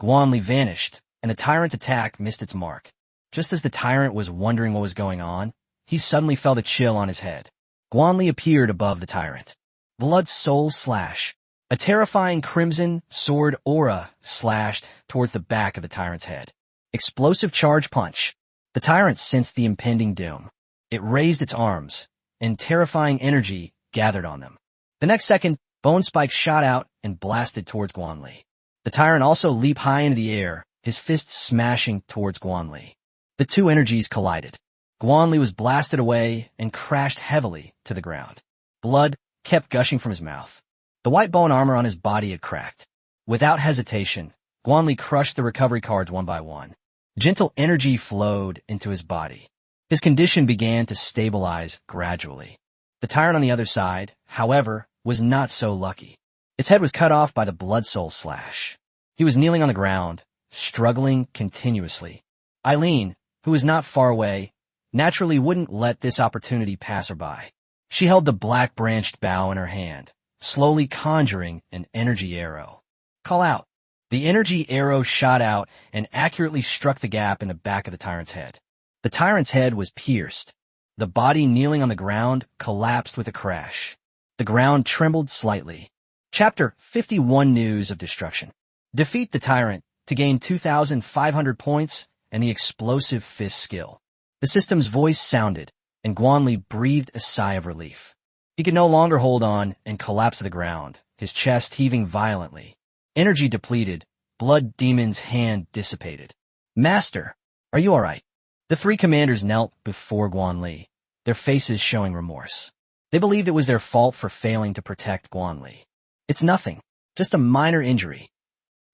Guan Li vanished, and the tyrant's attack missed its mark. Just as the tyrant was wondering what was going on, he suddenly felt a chill on his head. Guan Li appeared above the tyrant. Blood Soul Slash. A terrifying crimson sword aura slashed towards the back of the tyrant's head. Explosive charge punch. The tyrant sensed the impending doom. It raised its arms, and terrifying energy gathered on them. The next second, bone spikes shot out and blasted towards Guan Li. The tyrant also leaped high into the air, his fists smashing towards Guan Li. The two energies collided. Guan Li was blasted away and crashed heavily to the ground. Blood kept gushing from his mouth. The white bone armor on his body had cracked. Without hesitation, Guan Li crushed the recovery cards one by one. Gentle energy flowed into his body. His condition began to stabilize gradually. The tyrant on the other side, however, was not so lucky. Its head was cut off by the Blood Soul Slash. He was kneeling on the ground, struggling continuously. Eileen, who was not far away, naturally wouldn't let this opportunity pass her by. She held the black-branched bough in her hand, slowly conjuring an energy arrow. Call out. The energy arrow shot out and accurately struck the gap in the back of the tyrant's head. The tyrant's head was pierced. The body kneeling on the ground collapsed with a crash. The ground trembled slightly. Chapter 51 News of Destruction. Defeat the tyrant to gain 2,500 points and the explosive fist skill. The system's voice sounded, and Guan Li breathed a sigh of relief. He could no longer hold on and collapsed to the ground, his chest heaving violently. Energy depleted, Blood Demon's hand dissipated. Master, are you all right? The three commanders knelt before Guan Li, their faces showing remorse. They believed it was their fault for failing to protect Guan Li. It's nothing, just a minor injury.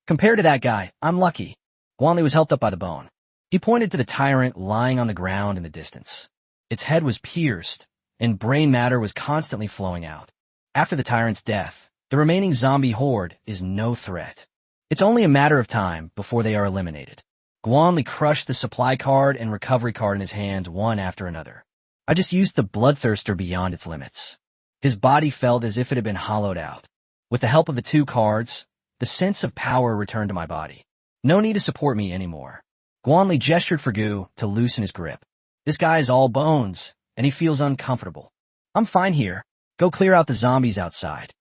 Compared to that guy, I'm lucky. Guan Li was helped up by the bone. He pointed to the tyrant lying on the ground in the distance. Its head was pierced, and brain matter was constantly flowing out. After the tyrant's death, the remaining zombie horde is no threat. It's only a matter of time before they are eliminated. Guan Li crushed the supply card and recovery card in his hands one after another. I just used the bloodthirster beyond its limits. His body felt as if it had been hollowed out. With the help of the 2 cards, the sense of power returned to my body. No need to support me anymore. Guan Li gestured for Gu to loosen his grip. This guy is all bones, and he feels uncomfortable. I'm fine here. Go clear out the zombies outside.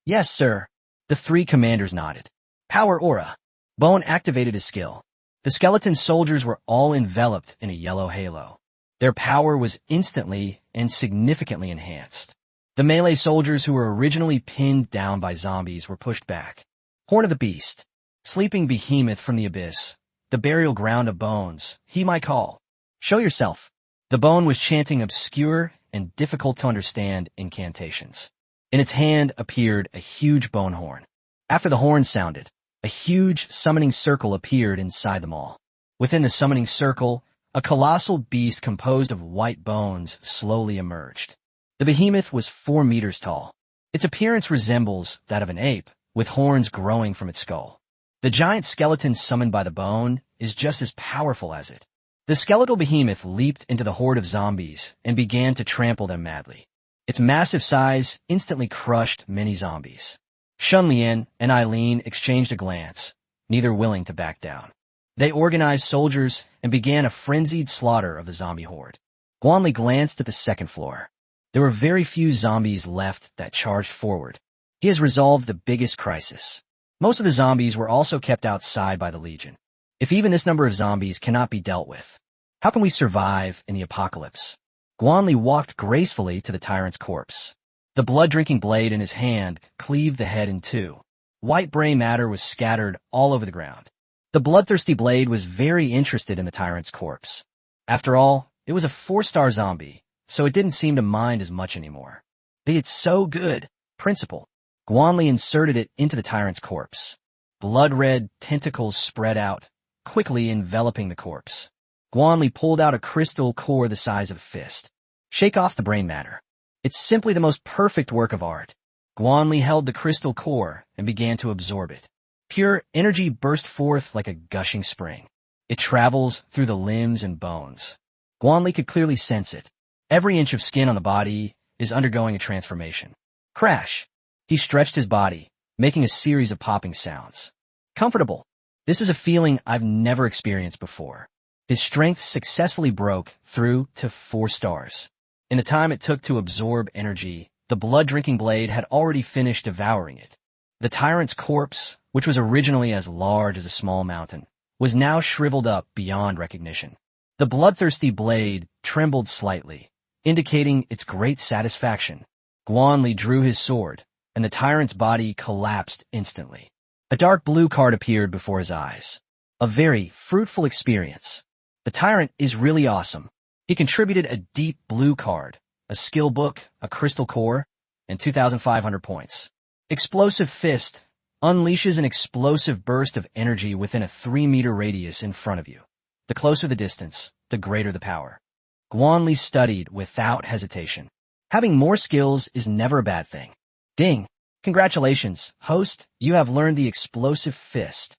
Yes, sir. The 3 commanders nodded. Power aura. Bone activated his skill. The skeleton soldiers were all enveloped in a yellow halo. Their power was instantly and significantly enhanced. The melee soldiers who were originally pinned down by zombies were pushed back. Horn of the Beast. Sleeping behemoth from the abyss. The burial ground of bones. He my call. Show yourself. The bone was chanting obscure and difficult to understand incantations. In its hand appeared a huge bone horn. After the horn sounded, a huge summoning circle appeared inside them all. Within the summoning circle, a colossal beast composed of white bones slowly emerged. The behemoth was 4 meters tall. Its appearance resembles that of an ape, with horns growing from its skull. The giant skeleton summoned by the bone is just as powerful as it. The skeletal behemoth leaped into the horde of zombies and began to trample them madly. Its massive size instantly crushed many zombies. Shun Lian and Eileen exchanged a glance, neither willing to back down. They organized soldiers and began a frenzied slaughter of the zombie horde. Guan Li glanced at the second floor. There were very few zombies left that charged forward. He has resolved the biggest crisis. Most of the zombies were also kept outside by the Legion. If even this number of zombies cannot be dealt with, how can we survive in the apocalypse? Guan Li walked gracefully to the tyrant's corpse. The blood-drinking blade in his hand cleaved the head in 2. White brain matter was scattered all over the ground. The bloodthirsty blade was very interested in the tyrant's corpse. After all, it was a 4-star zombie, so it didn't seem to mind as much anymore. They ate so good. Principle. Guan Li inserted it into the tyrant's corpse. Blood-red tentacles spread out, quickly enveloping the corpse. Guan Li pulled out a crystal core the size of a fist. Shake off the brain matter. It's simply the most perfect work of art. Guan Li held the crystal core and began to absorb it. Pure energy burst forth like a gushing spring. It travels through the limbs and bones. Guan Li could clearly sense it. Every inch of skin on the body is undergoing a transformation. Crash! He stretched his body, making a series of popping sounds. Comfortable. This is a feeling I've never experienced before. His strength successfully broke through to 4 stars. In the time it took to absorb energy, the blood-drinking blade had already finished devouring it. The tyrant's corpse, which was originally as large as a small mountain, was now shriveled up beyond recognition. The bloodthirsty blade trembled slightly, indicating its great satisfaction. Guan Li drew his sword, and the tyrant's body collapsed instantly. A dark blue card appeared before his eyes. A very fruitful experience. The tyrant is really awesome. He contributed a deep blue card, a skill book, a crystal core, and 2,500 points. Explosive Fist unleashes an explosive burst of energy within a 3-meter radius in front of you. The closer the distance, the greater the power. Guan Li studied without hesitation. Having more skills is never a bad thing. Ding! Congratulations, host, you have learned the Explosive Fist.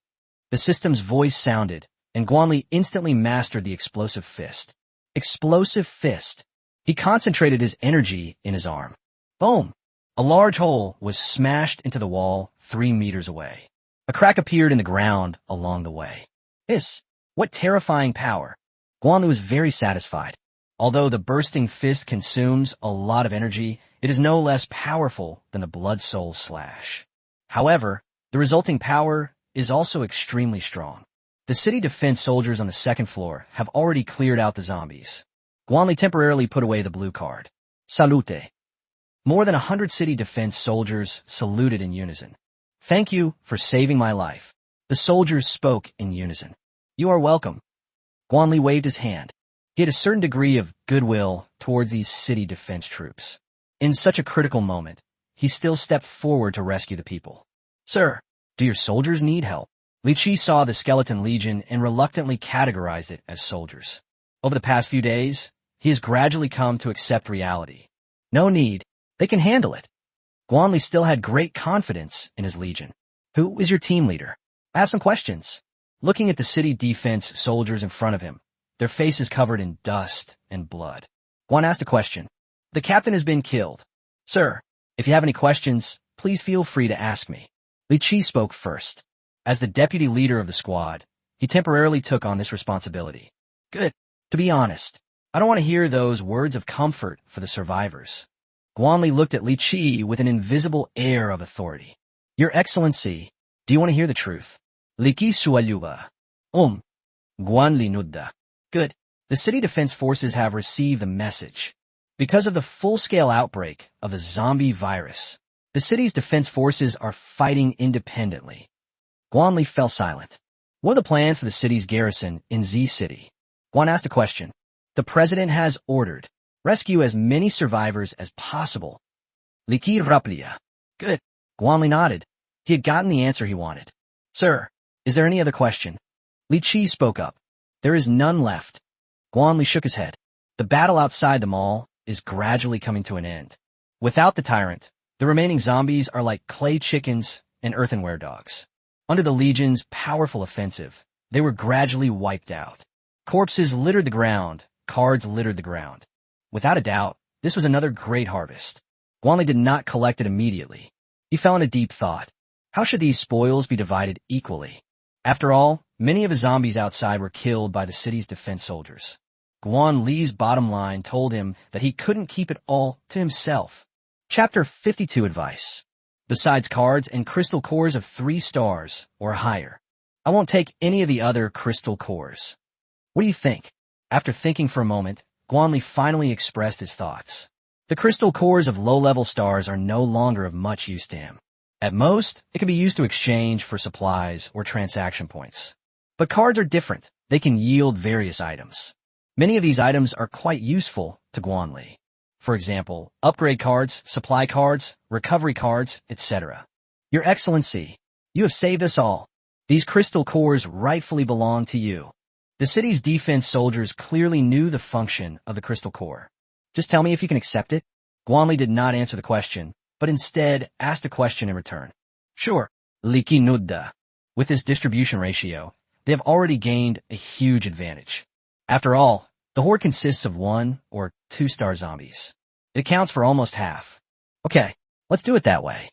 The system's voice sounded, and Guan Li instantly mastered the Explosive Fist. Explosive Fist. He concentrated his energy in his arm. Boom! A large hole was smashed into the wall 3 meters away. A crack appeared in the ground along the way. What terrifying power! Guan Li was very satisfied. Although the bursting fist consumes a lot of energy, it is no less powerful than the Blood Soul Slash. However, the resulting power is also extremely strong. The city defense soldiers on the second floor have already cleared out the zombies. Guan Li temporarily put away the blue card. Salute. More than 100 city defense soldiers saluted in unison. Thank you for saving my life. The soldiers spoke in unison. You are welcome. Guan Li waved his hand. He had a certain degree of goodwill towards these city defense troops. In such a critical moment, he still stepped forward to rescue the people. Sir, do your soldiers need help? Li Qi saw the skeleton legion and reluctantly categorized it as soldiers. Over the past few days, he has gradually come to accept reality. No need. They can handle it. Guan Li still had great confidence in his legion. Who is your team leader? Ask some questions. Looking at the city defense soldiers in front of him, their faces covered in dust and blood. Guan asked a question. The captain has been killed. Sir, if you have any questions, please feel free to ask me. Li Qi spoke first. As the deputy leader of the squad, he temporarily took on this responsibility. Good. To be honest, I don't want to hear those words of comfort for the survivors. Guan Li looked at Li Qi with an invisible air of authority. Your Excellency, do you want to hear the truth? Li Qi sualuba. Guan Li nudda. Good. The city defense forces have received the message. Because of the full-scale outbreak of the zombie virus, the city's defense forces are fighting independently. Guan Li fell silent. What are the plans for the city's garrison in Z City? Guan asked a question. The president has ordered, rescue as many survivors as possible. Li Qi raplia. Good. Guan Li nodded. He had gotten the answer he wanted. Sir, is there any other question? Li Qi spoke up. There is none left. Guan Li shook his head. The battle outside the mall is gradually coming to an end. Without the tyrant, the remaining zombies are like clay chickens and earthenware dogs. Under the Legion's powerful offensive, they were gradually wiped out. Corpses littered the ground, cards littered the ground. Without a doubt, this was another great harvest. Guan Li did not collect it immediately. He fell into deep thought. How should these spoils be divided equally? After all, many of the zombies outside were killed by the city's defense soldiers. Guan Li's bottom line told him that he couldn't keep it all to himself. Chapter 52 Advice. Besides cards and crystal cores of 3 stars or higher, I won't take any of the other crystal cores. What do you think? After thinking for a moment, Guan Li finally expressed his thoughts. The crystal cores of low-level stars are no longer of much use to him. At most, it can be used to exchange for supplies or transaction points. But cards are different. They can yield various items. Many of these items are quite useful to Guan Li. For example, upgrade cards, supply cards, recovery cards, etc. Your Excellency, you have saved us all. These crystal cores rightfully belong to you. The city's defense soldiers clearly knew the function of the crystal core. Just tell me if you can accept it. Guan Li did not answer the question, but instead asked a question in return. Sure. Li Qi nudda. With this distribution ratio, they have already gained a huge advantage. After all, the horde consists of 1 or 2-star zombies. It accounts for almost half. Okay, let's do it that way.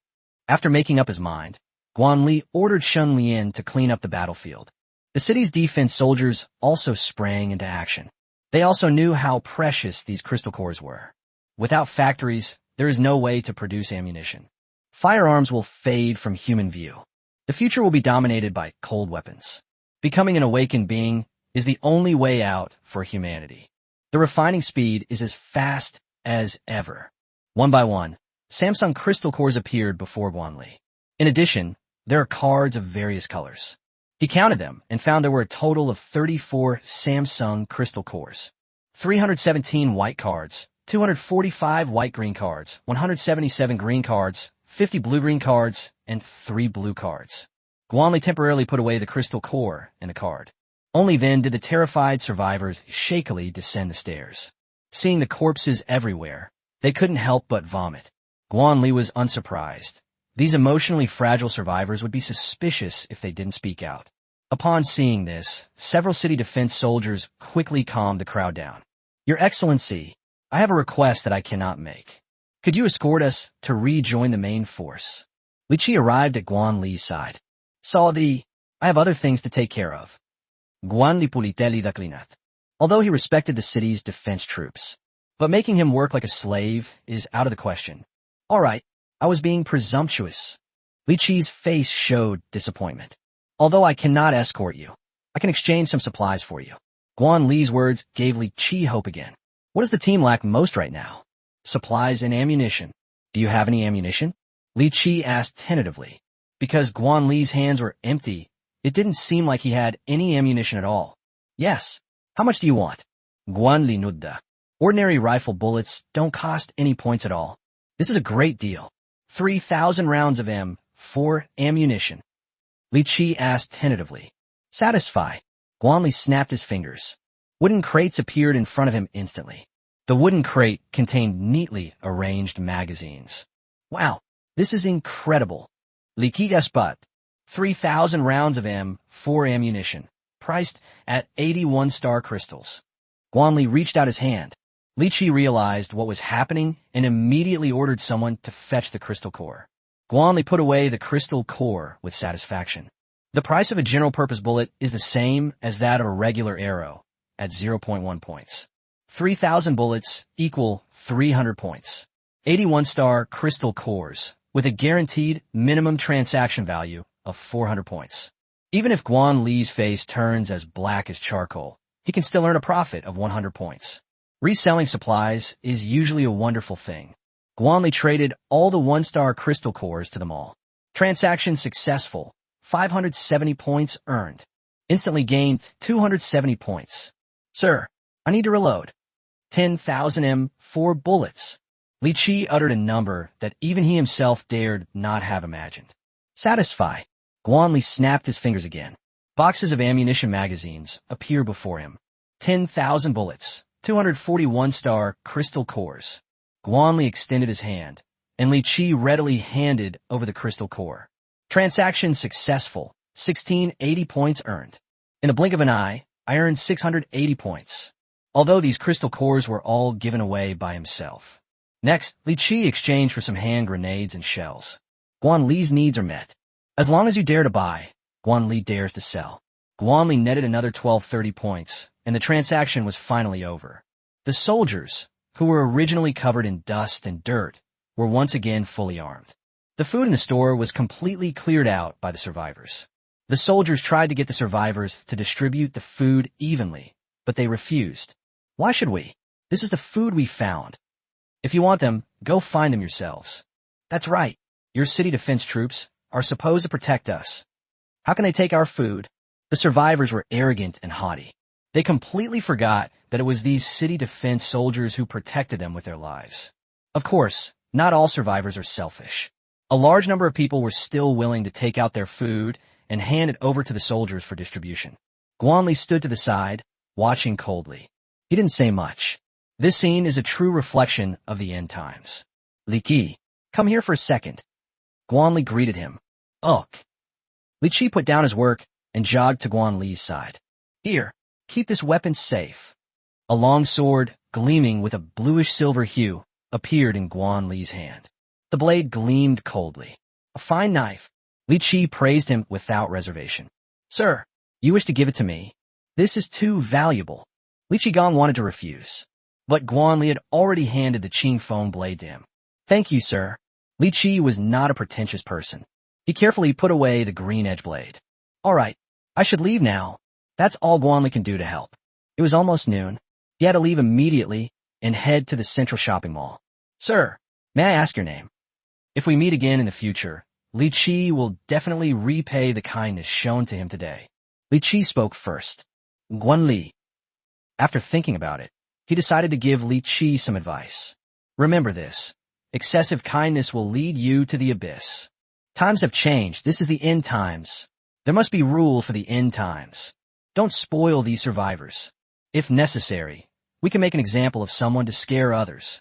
After making up his mind, Guan Li ordered Shun Lian to clean up the battlefield. The city's defense soldiers also sprang into action. They also knew how precious these crystal cores were. Without factories, there is no way to produce ammunition. Firearms will fade from human view. The future will be dominated by cold weapons. Becoming an awakened being is the only way out for humanity. The refining speed is as fast as ever. One by one, Samsung crystal cores appeared before Guan Li. In addition, there are cards of various colors. He counted them and found there were a total of 34 Samsung crystal cores. 317 white cards, 245 white-green cards, 177 green cards, 50 blue-green cards, and 3 blue cards. Guan Li temporarily put away the crystal core in the card. Only then did the terrified survivors shakily descend the stairs. Seeing the corpses everywhere, they couldn't help but vomit. Guan Li was unsurprised. These emotionally fragile survivors would be suspicious if they didn't speak out. Upon seeing this, several city defense soldiers quickly calmed the crowd down. Your Excellency, I have a request that I cannot make. Could you escort us to rejoin the main force? Li Qi arrived at Guan Li's side. I have other things to take care of. Guan Li puliteli daklinat. Although he respected the city's defense troops, but making him work like a slave is out of the question. All right, I was being presumptuous. Li Qi's face showed disappointment. Although I cannot escort you, I can exchange some supplies for you. Guan Li's words gave Li Qi hope again. What does the team lack most right now? Supplies and ammunition. Do you have any ammunition? Li Qi asked tentatively. Because Guan Li's hands were empty, it didn't seem like he had any ammunition at all. Yes. How much do you want? Guan Li nudda. Ordinary rifle bullets don't cost any points at all. This is a great deal. 3,000 rounds of M4 ammunition. Li Qi asked tentatively. Satisfied, Guan Li snapped his fingers. Wooden crates appeared in front of him instantly. The wooden crate contained neatly arranged magazines. Wow, this is incredible. Li Qi gaspot. 3,000 rounds of M4 ammunition, priced at 81 star crystals. Guan Li reached out his hand. Li Qi realized what was happening and immediately ordered someone to fetch the crystal core. Guan Li put away the crystal core with satisfaction. The price of a general-purpose bullet is the same as that of a regular arrow, at 0.1 points. 3,000 bullets equal 300 points. 81 star crystal cores, with a guaranteed minimum transaction value of 400 points. Even if Guan Li's face turns as black as charcoal, he can still earn a profit of 100 points. Reselling supplies is usually a wonderful thing. Guan Li traded all the 1-star crystal cores to them all. Transaction successful. 570 points earned. Instantly gained 270 points. Sir, I need to reload. 10,000 M4 bullets. Li Qi uttered a number that even he himself dared not have imagined. Satisfied, Guan Li snapped his fingers again. Boxes of ammunition magazines appear before him. 10,000 bullets, 241-star crystal cores. Guan Li extended his hand, and Li Qi readily handed over the crystal core. Transaction successful, 1680 points earned. In a blink of an eye, I earned 680 points. Although these crystal cores were all given away by himself. Next, Li Qi exchanged for some hand grenades and shells. Guan Li's needs are met. As long as you dare to buy, Guan Li dares to sell. Guan Li netted another 1230 points, and the transaction was finally over. The soldiers, who were originally covered in dust and dirt, were once again fully armed. The food in the store was completely cleared out by the survivors. The soldiers tried to get the survivors to distribute the food evenly, but they refused. Why should we? This is the food we found. If you want them, go find them yourselves. That's right. Your city defense troops are supposed to protect us. How can they take our food? The survivors were arrogant and haughty. They completely forgot that it was these city defense soldiers who protected them with their lives. Of course, not all survivors are selfish. A large number of people were still willing to take out their food and hand it over to the soldiers for distribution. Guan Li stood to the side, watching coldly. He didn't say much. This scene is a true reflection of the end times. Li Qi, come here for a second. Guan Li greeted him. Ugh. Li Qi put down his work and jogged to Guan Li's side. Here, keep this weapon safe. A long sword, gleaming with a bluish-silver hue, appeared in Guan Li's hand. The blade gleamed coldly. A fine knife. Li Qi praised him without reservation. Sir, you wish to give it to me? This is too valuable. Li Qigong wanted to refuse, but Guan Li had already handed the Qing Feng blade to him. Thank you, sir. Li Qi was not a pretentious person. He carefully put away the green-edge blade. All right, I should leave now. That's all Guan Li can do to help. It was almost noon. He had to leave immediately and head to the central shopping mall. Sir, may I ask your name? If we meet again in the future, Li Qi will definitely repay the kindness shown to him today. Li Qi spoke first. Guan Li. After thinking about it, he decided to give Li Qi some advice. Remember this. Excessive kindness will lead you to the abyss. Times have changed. This is the end times. There must be rules for the end times. Don't spoil these survivors. If necessary, we can make an example of someone to scare others.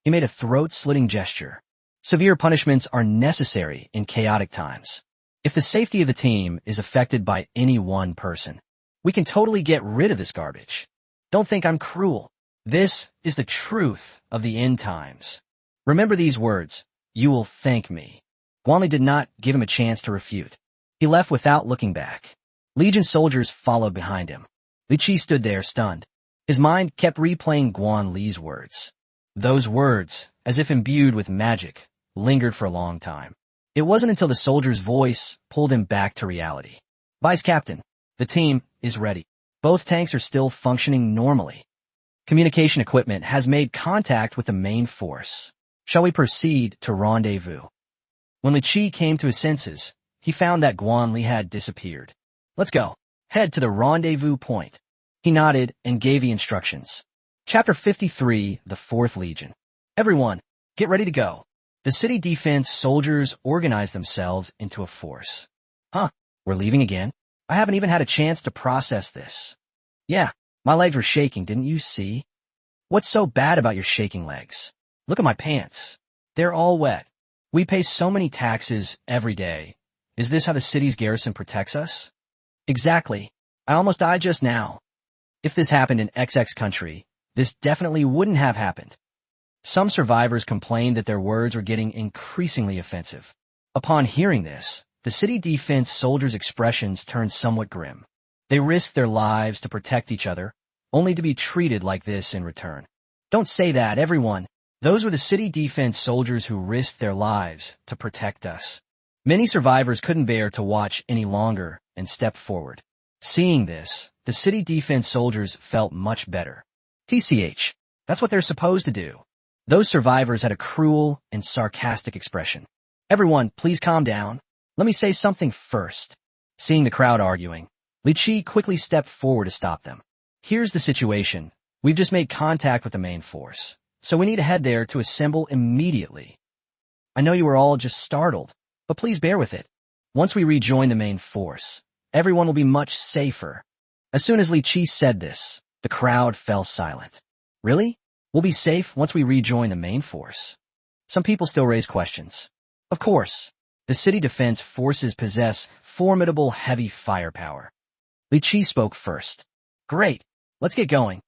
He made a throat-slitting gesture. Severe punishments are necessary in chaotic times. If the safety of the team is affected by any one person, we can totally get rid of this garbage. Don't think I'm cruel. This is the truth of the end times. Remember these words. You will thank me. Guan Li did not give him a chance to refute. He left without looking back. Legion soldiers followed behind him. Li Qi stood there stunned. His mind kept replaying Guan Li's words. Those words, as if imbued with magic, lingered for a long time. It wasn't until the soldier's voice pulled him back to reality. Vice Captain, the team is ready. Both tanks are still functioning normally. Communication equipment has made contact with the main force. Shall we proceed to rendezvous? When Li Qi came to his senses, he found that Guan Li had disappeared. Let's go. Head to the rendezvous point. He nodded and gave the instructions. Chapter 53, The Fourth Legion. Everyone, get ready to go. The city defense soldiers organized themselves into a force. Huh, We're leaving again? I haven't even had a chance to process this. Yeah, my legs were shaking, didn't you see? What's so bad about your shaking legs? Look at my pants. They're all wet. We pay so many taxes every day. Is this how the city's garrison protects us? Exactly. I almost died just now. If this happened in XX country, this definitely wouldn't have happened. Some survivors complained that their words were getting increasingly offensive. Upon hearing this, the city defense soldiers' expressions turned somewhat grim. They risked their lives to protect each other, only to be treated like this in return. Don't say that, everyone. Those were the city defense soldiers who risked their lives to protect us. Many survivors couldn't bear to watch any longer and stepped forward. Seeing this, the city defense soldiers felt much better. TCH, that's what they're supposed to do. Those survivors had a cruel and sarcastic expression. Everyone, please calm down. Let me say something first. Seeing the crowd arguing, Li Chi quickly stepped forward to stop them. Here's the situation. We've just made contact with the main force, so we need to head there to assemble immediately. I know you were all just startled, but please bear with it. Once we rejoin the main force, everyone will be much safer. As soon as Li Chi said this, the crowd fell silent. Really? We'll be safe once we rejoin the main force? Some people still raise questions. Of course, the city defense forces possess formidable heavy firepower. Li Chi spoke first. Great, let's get going.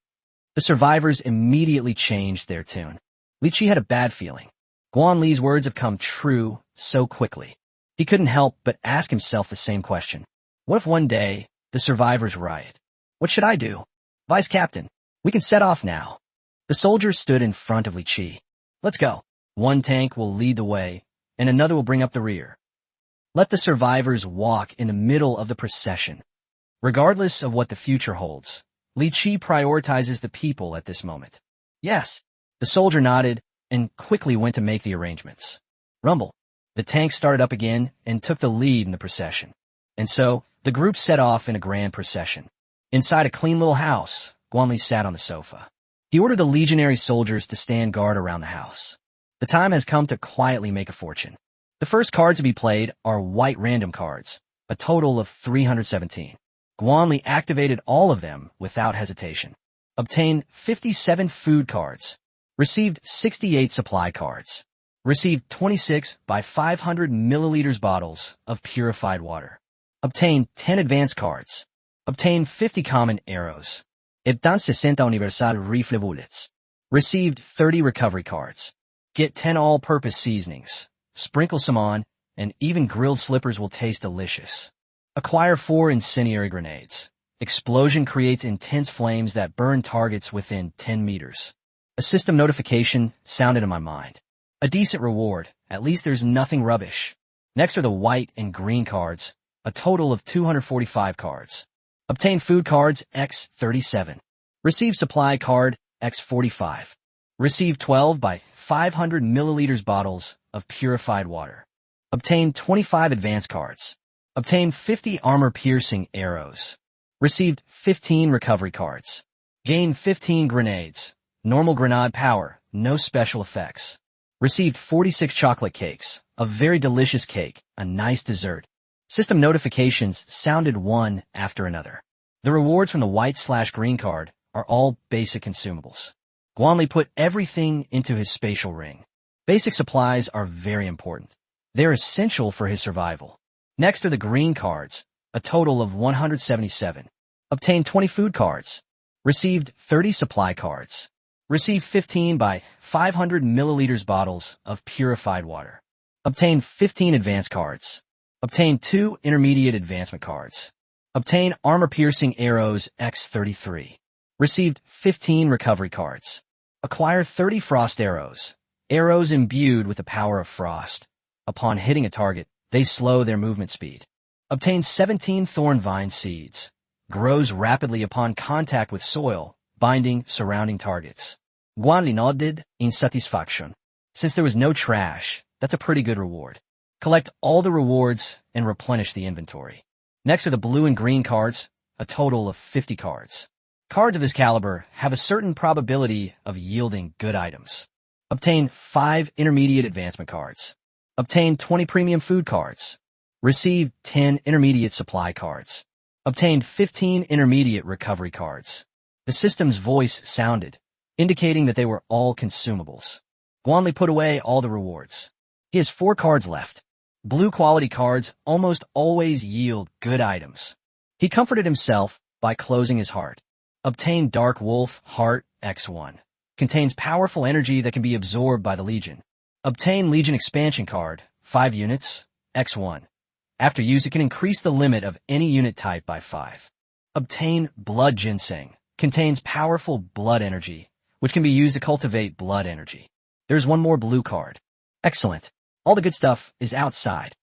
The survivors immediately changed their tune. Li Chi had a bad feeling. Guan Li's words have come true so quickly. He couldn't help but ask himself the same question. What if one day the survivors riot? What should I do? Vice Captain, we can set off now. The soldiers stood in front of Li Chi. Let's go. One tank will lead the way, and another will bring up the rear. Let the survivors walk in the middle of the procession. Regardless of what the future holds, Li Chi prioritizes the people at this moment. Yes, the soldier nodded and quickly went to make the arrangements. Rumble. The tank started up again and took the lead in the procession. And so, the group set off in a grand procession. Inside a clean little house, Guan Li sat on the sofa. He ordered the legionary soldiers to stand guard around the house. The time has come to quietly make a fortune. The first cards to be played are white random cards, a total of 317. Guan Li activated all of them without hesitation. Obtained 57 food cards. Received 68 supply cards. Received 26 by 500 milliliters bottles of purified water. Obtained 10 advanced cards. Obtained 50 common arrows. Obtained 60 universal rifle bullets. Received 30 recovery cards. Get 10 all-purpose seasonings. Sprinkle some on, and even grilled slippers will taste delicious. Acquire 4 incendiary grenades. Explosion creates intense flames that burn targets within 10 meters. A system notification sounded in my mind. A decent reward, at least there's nothing rubbish. Next are the white and green cards, a total of 245 cards. Obtain food cards X37. Receive supply card X45. Receive 12 by 500 milliliters bottles of purified water. Obtain 25 advanced cards. Obtain 50 armor-piercing arrows. Received 15 recovery cards. Gain 15 grenades. Normal grenade power, no special effects. Received 46 chocolate cakes, a very delicious cake, a nice dessert. System notifications sounded one after another. The rewards from the white/green card are all basic consumables. Guan Li put everything into his spatial ring. Basic supplies are very important. They're essential for his survival. Next are the green cards, a total of 177. Obtained 20 food cards. Received 30 supply cards. Received 15 by 500 milliliters bottles of purified water. Obtained 15 advanced cards. Obtained 2 intermediate advancement cards. Obtain armor-piercing arrows X33. Received 15 recovery cards. Acquire 30 frost arrows. Arrows imbued with the power of frost. Upon hitting a target, they slow their movement speed. Obtain 17 thorn vine seeds. Grows rapidly upon contact with soil, binding surrounding targets. Guan Li nodded in satisfaction. Since there was no trash, that's a pretty good reward. Collect all the rewards and replenish the inventory. Next are the blue and green cards, a total of 50 cards. Cards of this caliber have a certain probability of yielding good items. Obtain 5 intermediate advancement cards. Obtain 20 premium food cards. Received 10 intermediate supply cards. Obtained 15 intermediate recovery cards. The system's voice sounded, indicating that they were all consumables. Guan Li put away all the rewards. He has 4 cards left. Blue quality cards almost always yield good items. He comforted himself by closing his heart. Obtained Dark Wolf Heart X1. Contains powerful energy that can be absorbed by the Legion. Obtain Legion Expansion Card, 5 units, X1. After use, it can increase the limit of any unit type by 5. Obtain Blood Ginseng. Contains powerful blood energy, which can be used to cultivate blood energy. There's one more blue card. Excellent. All the good stuff is outside.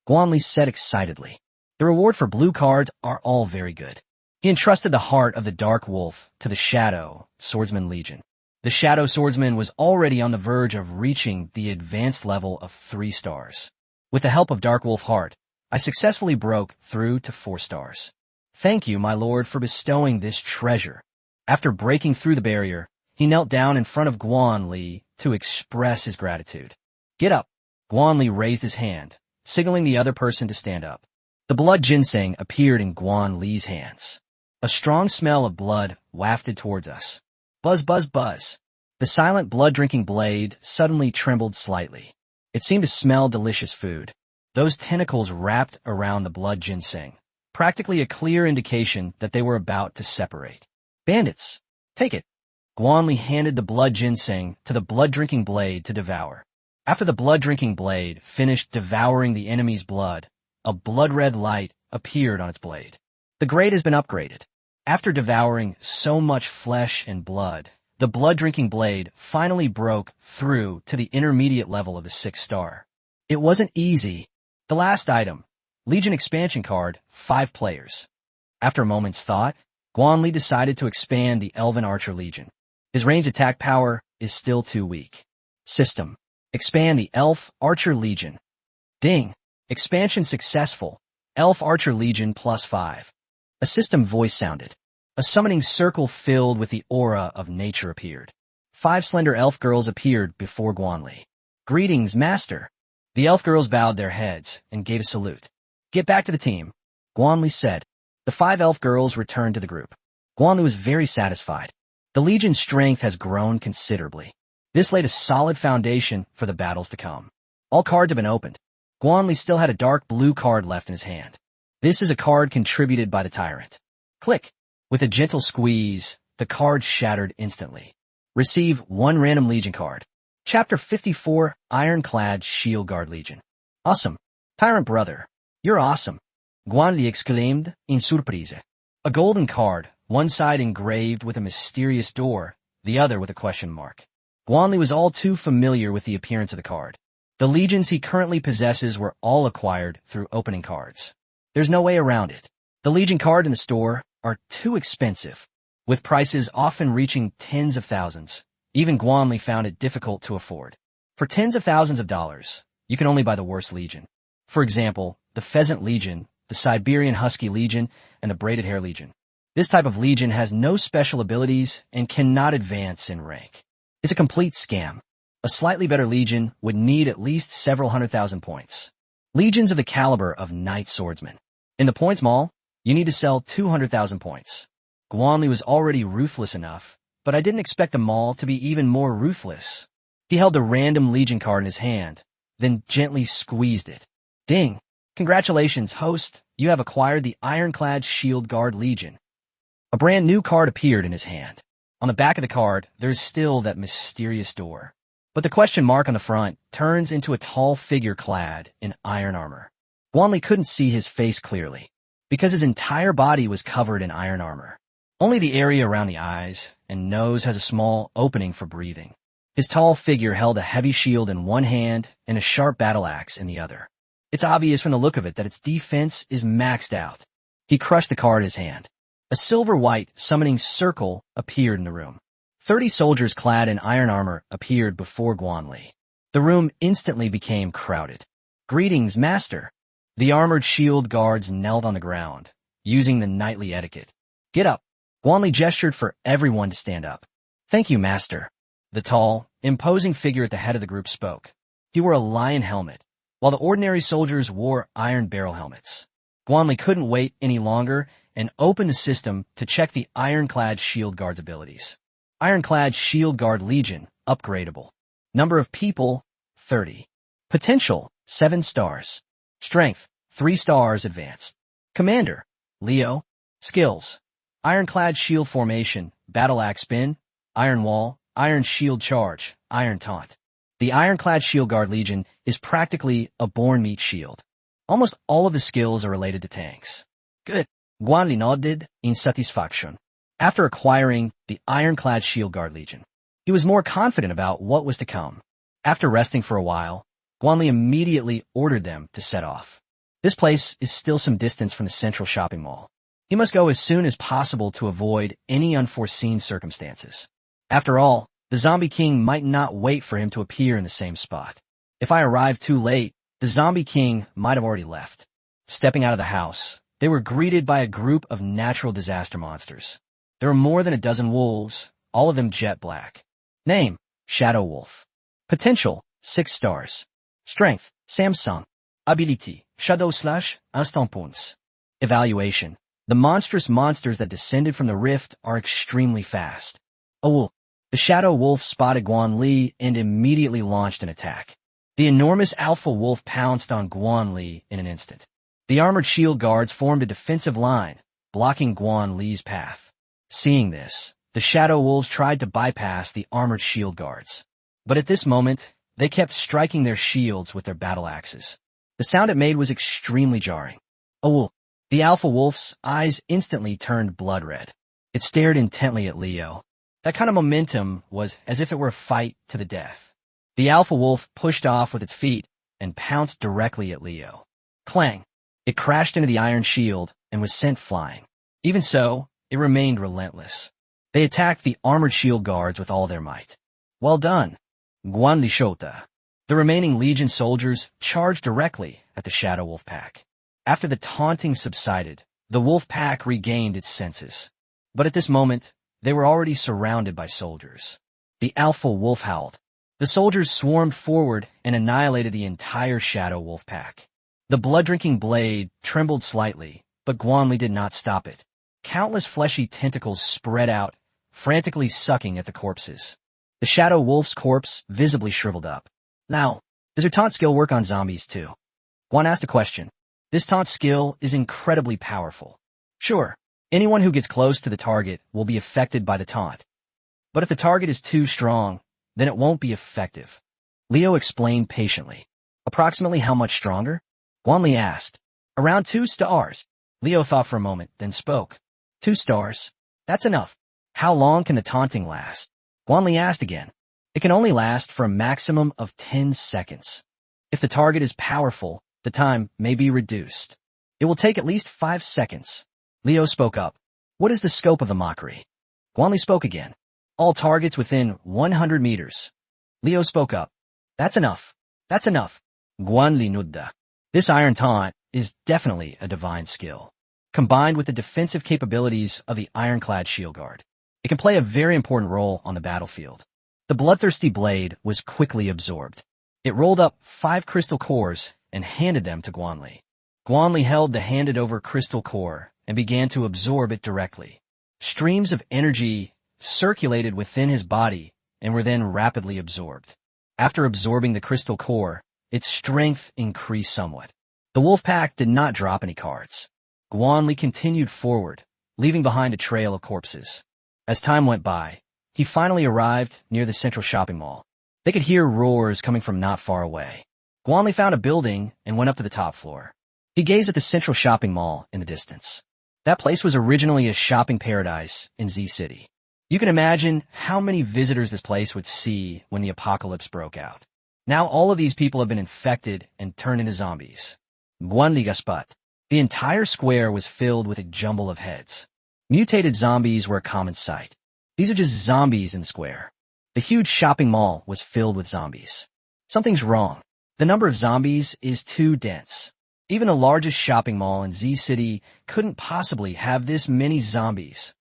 Guan Li said excitedly. The reward for blue cards are all very good. He entrusted the heart of the Dark Wolf to the Shadow Swordsman Legion. The Shadow Swordsman was already on the verge of reaching the advanced level of 3 stars. With the help of Dark Wolf Heart, I successfully broke through to 4 stars. Thank you, my lord, for bestowing this treasure. After breaking through the barrier, he knelt down in front of Guan Li to express his gratitude. Get up. Guan Li raised his hand, signaling the other person to stand up. The blood ginseng appeared in Guan Li's hands. A strong smell of blood wafted towards us. Buzz, buzz, buzz. The silent blood-drinking blade suddenly trembled slightly. It seemed to smell delicious food. Those tentacles wrapped around the blood ginseng, practically a clear indication that they were about to separate. Bandits, take it. Guan Li handed the blood ginseng to the blood-drinking blade to devour. After the blood-drinking blade finished devouring the enemy's blood, a blood-red light appeared on its blade. The grade has been upgraded. After devouring so much flesh and blood, the blood-drinking blade finally broke through to the intermediate level of the 6th star. It wasn't easy. The last item, Legion Expansion Card, 5 players. After a moment's thought, Guan Li decided to expand the Elven Archer Legion. His ranged attack power is still too weak. System. Expand the Elf Archer Legion. Ding. Expansion successful. Elf Archer Legion +5. A system voice sounded. A summoning circle filled with the aura of nature appeared. 5 slender elf girls appeared before Guan Li. Greetings, master. The elf girls bowed their heads and gave a salute. Get back to the team, Guan Li said. The 5 elf girls returned to the group. Guan Li was very satisfied. The Legion's strength has grown considerably. This laid a solid foundation for the battles to come. All cards have been opened. Guan Li still had a dark blue card left in his hand. This is a card contributed by the tyrant. Click. With a gentle squeeze, the card shattered instantly. Receive 1 random Legion card. Chapter 54, Ironclad Shield Guard Legion. Awesome. Tyrant brother, you're awesome. Guan Li exclaimed in surprise. A golden card, one side engraved with a mysterious door, the other with a question mark. Guan Li was all too familiar with the appearance of the card. The legions he currently possesses were all acquired through opening cards. There's no way around it. The Legion card in the store are too expensive, with prices often reaching tens of thousands. Even Guan Li found it difficult to afford. For tens of thousands of dollars, you can only buy the worst Legion. For example, the Pheasant Legion, the Siberian Husky Legion, and the Braided Hair Legion. This type of Legion has no special abilities and cannot advance in rank. It's a complete scam. A slightly better Legion would need at least several 100,000 points. Legions of the caliber of Knight Swordsman. In the points mall, you need to sell 200,000 points. Guan Li was already ruthless enough, but I didn't expect the mall to be even more ruthless. He held a random Legion card in his hand, then gently squeezed it. Ding! Congratulations, host, you have acquired the Ironclad Shield Guard Legion. A brand new card appeared in his hand. On the back of the card, there's still that mysterious door. But the question mark on the front turns into a tall figure clad in iron armor. Guan Li couldn't see his face clearly, because his entire body was covered in iron armor. Only the area around the eyes and nose has a small opening for breathing. His tall figure held a heavy shield in one hand and a sharp battle axe in the other. It's obvious from the look of it that its defense is maxed out. He crushed the card in his hand. A silver-white summoning circle appeared in the room. 30 soldiers clad in iron armor appeared before Guan Li. The room instantly became crowded. Greetings, master. The armored shield guards knelt on the ground, using the knightly etiquette. Get up. Guan Li gestured for everyone to stand up. Thank you, master. The tall, imposing figure at the head of the group spoke. He wore a lion helmet, while the ordinary soldiers wore iron barrel helmets. Guan Li couldn't wait any longer and opened the system to check the Ironclad Shield Guard's abilities. Ironclad Shield Guard Legion, upgradable. Number of people, 30. Potential, 7 stars. Strength, 3 stars advanced. Commander, Leo. Skills, Ironclad Shield Formation, Battle Axe Spin, Iron Wall, Iron Shield Charge, Iron Taunt. The Ironclad Shield Guard Legion is practically a born meat shield. Almost all of the skills are related to tanks. Good. Guan Li nodded in satisfaction. After acquiring the Ironclad Shield Guard Legion, he was more confident about what was to come. After resting for a while, Guan Li immediately ordered them to set off. This place is still some distance from the central shopping mall. He must go as soon as possible to avoid any unforeseen circumstances. After all, the Zombie King might not wait for him to appear in the same spot. If I arrived too late, the Zombie King might have already left. Stepping out of the house, they were greeted by a group of natural disaster monsters. There were more than a dozen wolves, all of them jet black. Name, Shadow Wolf. Potential, 6 stars. Strength, Samsung. Ability, Shadow/Instant Points. Evaluation. The monstrous monsters that descended from the rift are extremely fast. Oh, the Shadow Wolf spotted Guan Li and immediately launched an attack. The enormous Alpha Wolf pounced on Guan Li in an instant. The armored shield guards formed a defensive line, blocking Guan Li's path. Seeing this, the Shadow Wolves tried to bypass the armored shield guards. But at this moment, they kept striking their shields with their battle axes. The sound it made was extremely jarring. Oh, the Alpha Wolf's eyes instantly turned blood red. It stared intently at Leo. That kind of momentum was as if it were a fight to the death. The Alpha Wolf pushed off with its feet and pounced directly at Leo. Clang! It crashed into the iron shield and was sent flying. Even so, it remained relentless. They attacked the armored shield guards with all their might. Well done, Guan Li Shota. The remaining Legion soldiers charged directly at the Shadow Wolf pack. After the taunting subsided, the wolf pack regained its senses. But at this moment, they were already surrounded by soldiers. The Alpha Wolf howled. The soldiers swarmed forward and annihilated the entire Shadow Wolf pack. The blood-drinking blade trembled slightly, but Guan Li did not stop it. Countless fleshy tentacles spread out, frantically sucking at the corpses. The Shadow Wolf's corpse visibly shriveled up. Now, does your taunt skill work on zombies too? Guan asked a question. This taunt skill is incredibly powerful. Sure, anyone who gets close to the target will be affected by the taunt. But if the target is too strong, then it won't be effective. Leo explained patiently. Approximately how much stronger? Guan Li asked. Around 2 stars. Leo thought for a moment, then spoke. 2 stars. That's enough. How long can the taunting last? Guan Li asked again. It can only last for a maximum of 10 seconds. If the target is powerful, the time may be reduced. It will take at least 5 seconds. Leo spoke up. What is the scope of the mockery? Guan Li spoke again. All targets within 100 meters. Leo spoke up. That's enough. That's enough. Guan Li nudda. This iron taunt is definitely a divine skill. Combined with the defensive capabilities of the Ironclad Shield Guard, it can play a very important role on the battlefield. The bloodthirsty blade was quickly absorbed. It rolled up 5 crystal cores and handed them to Guan Li. Guan Li held the handed-over crystal core and began to absorb it directly. Streams of energy circulated within his body and were then rapidly absorbed. After absorbing the crystal core, its strength increased somewhat. The wolf pack did not drop any cards. Guan Li continued forward, leaving behind a trail of corpses. As time went by, he finally arrived near the central shopping mall. They could hear roars coming from not far away. Guan Li found a building and went up to the top floor. He gazed at the central shopping mall in the distance. That place was originally a shopping paradise in Z City. You can imagine how many visitors this place would see when the apocalypse broke out. Now all of these people have been infected and turned into zombies. Guan Li gaspat. The entire square was filled with a jumble of heads. Mutated zombies were a common sight. These are just zombies in the square. The huge shopping mall was filled with zombies. Something's wrong. The number of zombies is too dense. Even the largest shopping mall in Z City couldn't possibly have this many zombies.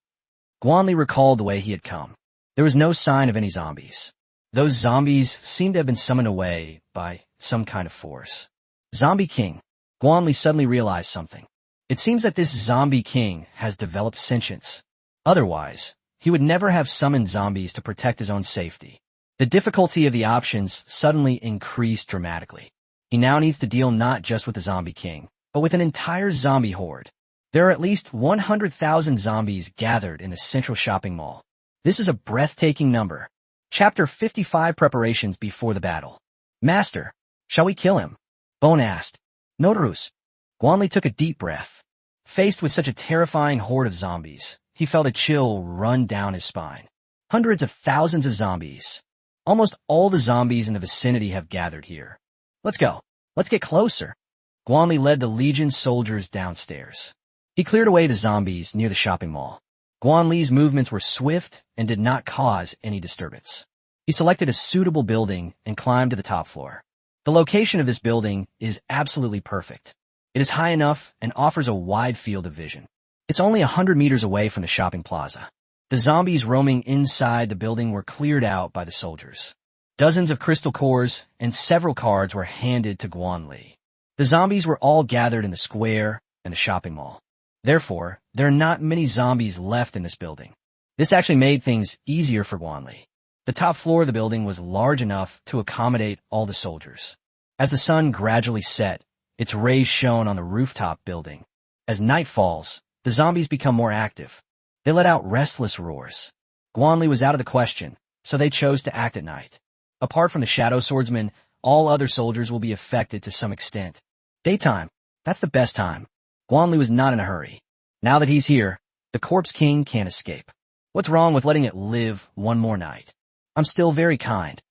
Guan Li recalled the way he had come. There was no sign of any zombies. Those zombies seemed to have been summoned away by some kind of force. Zombie King. Guan Li suddenly realized something. It seems that this Zombie King has developed sentience. Otherwise, he would never have summoned zombies to protect his own safety. The difficulty of the options suddenly increased dramatically. He now needs to deal not just with the Zombie King, but with an entire zombie horde. There are at least 100,000 zombies gathered in the central shopping mall. This is a breathtaking number. Chapter 55 Preparations Before the Battle. Master, shall we kill him? Bone asked. Notarus. Guan Li took a deep breath. Faced with such a terrifying horde of zombies, he felt a chill run down his spine. Hundreds of thousands of zombies. Almost all the zombies in the vicinity have gathered here. Let's go. Let's get closer. Guan Li led the Legion soldiers downstairs. He cleared away the zombies near the shopping mall. Guan Li's movements were swift and did not cause any disturbance. He selected a suitable building and climbed to the top floor. The location of this building is absolutely perfect. It is high enough and offers a wide field of vision. It's only 100 meters away from the shopping plaza. The zombies roaming inside the building were cleared out by the soldiers. Dozens of crystal cores and several cards were handed to Guan Li. The zombies were all gathered in the square and the shopping mall. Therefore, there are not many zombies left in this building. This actually made things easier for Guan Li. The top floor of the building was large enough to accommodate all the soldiers. As the sun gradually set, its rays shone on the rooftop building. As night falls, the zombies become more active. They let out restless roars. Guan Li was out of the question, so they chose to act at night. Apart from the shadow swordsman, all other soldiers will be affected to some extent. Daytime, that's the best time. Guan Li was not in a hurry. Now that he's here, the Corpse King can't escape. What's wrong with letting it live one more night? I'm still very kind.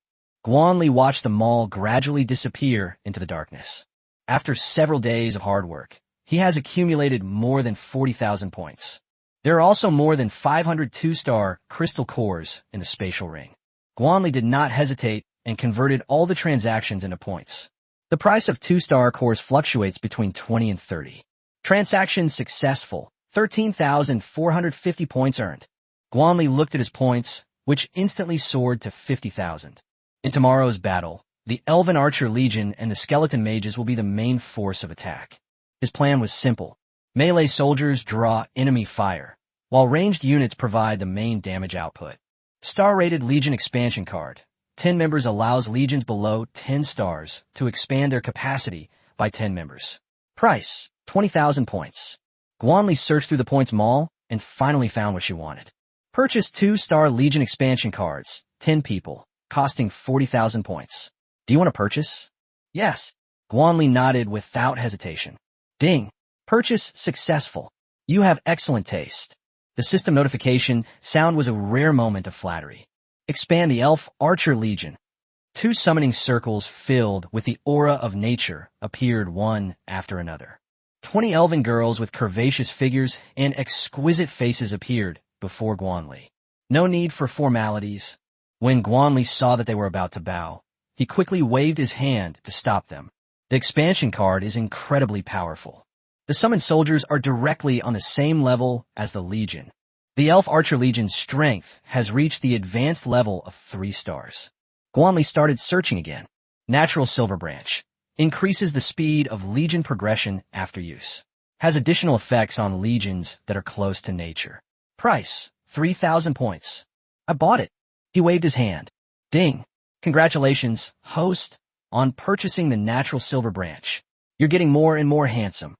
Guan Li watched the mall gradually disappear into the darkness. After several days of hard work, he has accumulated more than 40,000 points. There are also more than 500 two-star crystal cores in the spatial ring. Guan Li did not hesitate and converted all the transactions into points. The price of two-star cores fluctuates between 20 and 30. Transaction successful. 13,450 points earned. Guan Li looked at his points, which instantly soared to 50,000. In tomorrow's battle, the Elven Archer Legion and the Skeleton Mages will be the main force of attack. His plan was simple. Melee soldiers draw enemy fire, while ranged units provide the main damage output. Star-rated Legion expansion card. 10 members allows legions below 10 stars to expand their capacity by 10 members. Price, 20,000 points. Guan Li searched through the points mall and finally found what she wanted. Purchase 2-star Legion expansion cards, 10 people, costing 40,000 points. Do you want to purchase? Yes. Guan Li nodded without hesitation. Ding. Purchase successful. You have excellent taste. The system notification sound was a rare moment of flattery. Expand the Elf Archer Legion. 2 summoning circles filled with the aura of nature appeared one after another. 20 elven girls with curvaceous figures and exquisite faces appeared before Guan Li. No need for formalities. When Guan Li saw that they were about to bow, he quickly waved his hand to stop them. The expansion card is incredibly powerful. The summoned soldiers are directly on the same level as the Legion. The Elf Archer Legion's strength has reached the advanced level of 3 stars. Guan Li started searching again. Natural Silver Branch. Increases the speed of Legion progression after use. Has additional effects on legions that are close to nature. Price, 3,000 points. I bought it. He waved his hand. Ding. Congratulations, host, on purchasing the Natural Silver Branch. You're getting more and more handsome.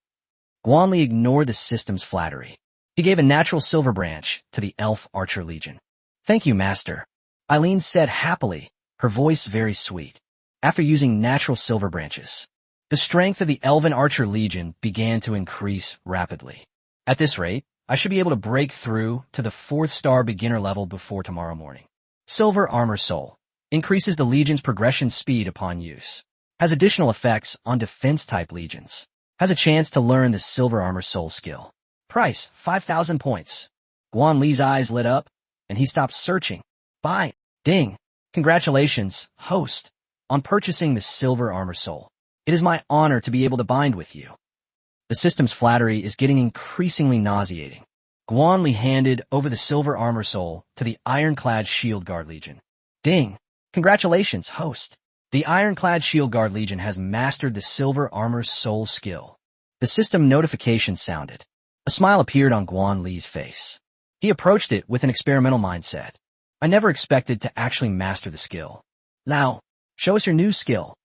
Guan Li ignored the system's flattery. He gave a Natural Silver Branch to the Elf Archer Legion. Thank you, Master. Eileen said happily, her voice very sweet. After using Natural Silver Branches, the strength of the Elven Archer Legion began to increase rapidly. At this rate, I should be able to break through to the 4th-star beginner level before tomorrow morning. Silver Armor Soul. Increases the Legion's progression speed upon use. Has additional effects on defense-type legions. Has a chance to learn the Silver Armor Soul skill. Price, 5,000 points. Guan Li's eyes lit up, and he stopped searching. Buy. Ding. Congratulations, host, on purchasing the Silver Armor Soul. It is my honor to be able to bind with you. The system's flattery is getting increasingly nauseating. Guan Li handed over the Silver Armor Soul to the Ironclad Shield Guard Legion. Ding. Congratulations, host. The ironclad shield guard legion has mastered the silver armor soul skill. The system notification sounded. A smile appeared on Guan Li's face. He approached it with an experimental mindset. I never expected to actually master the skill. Now, show us your new skill.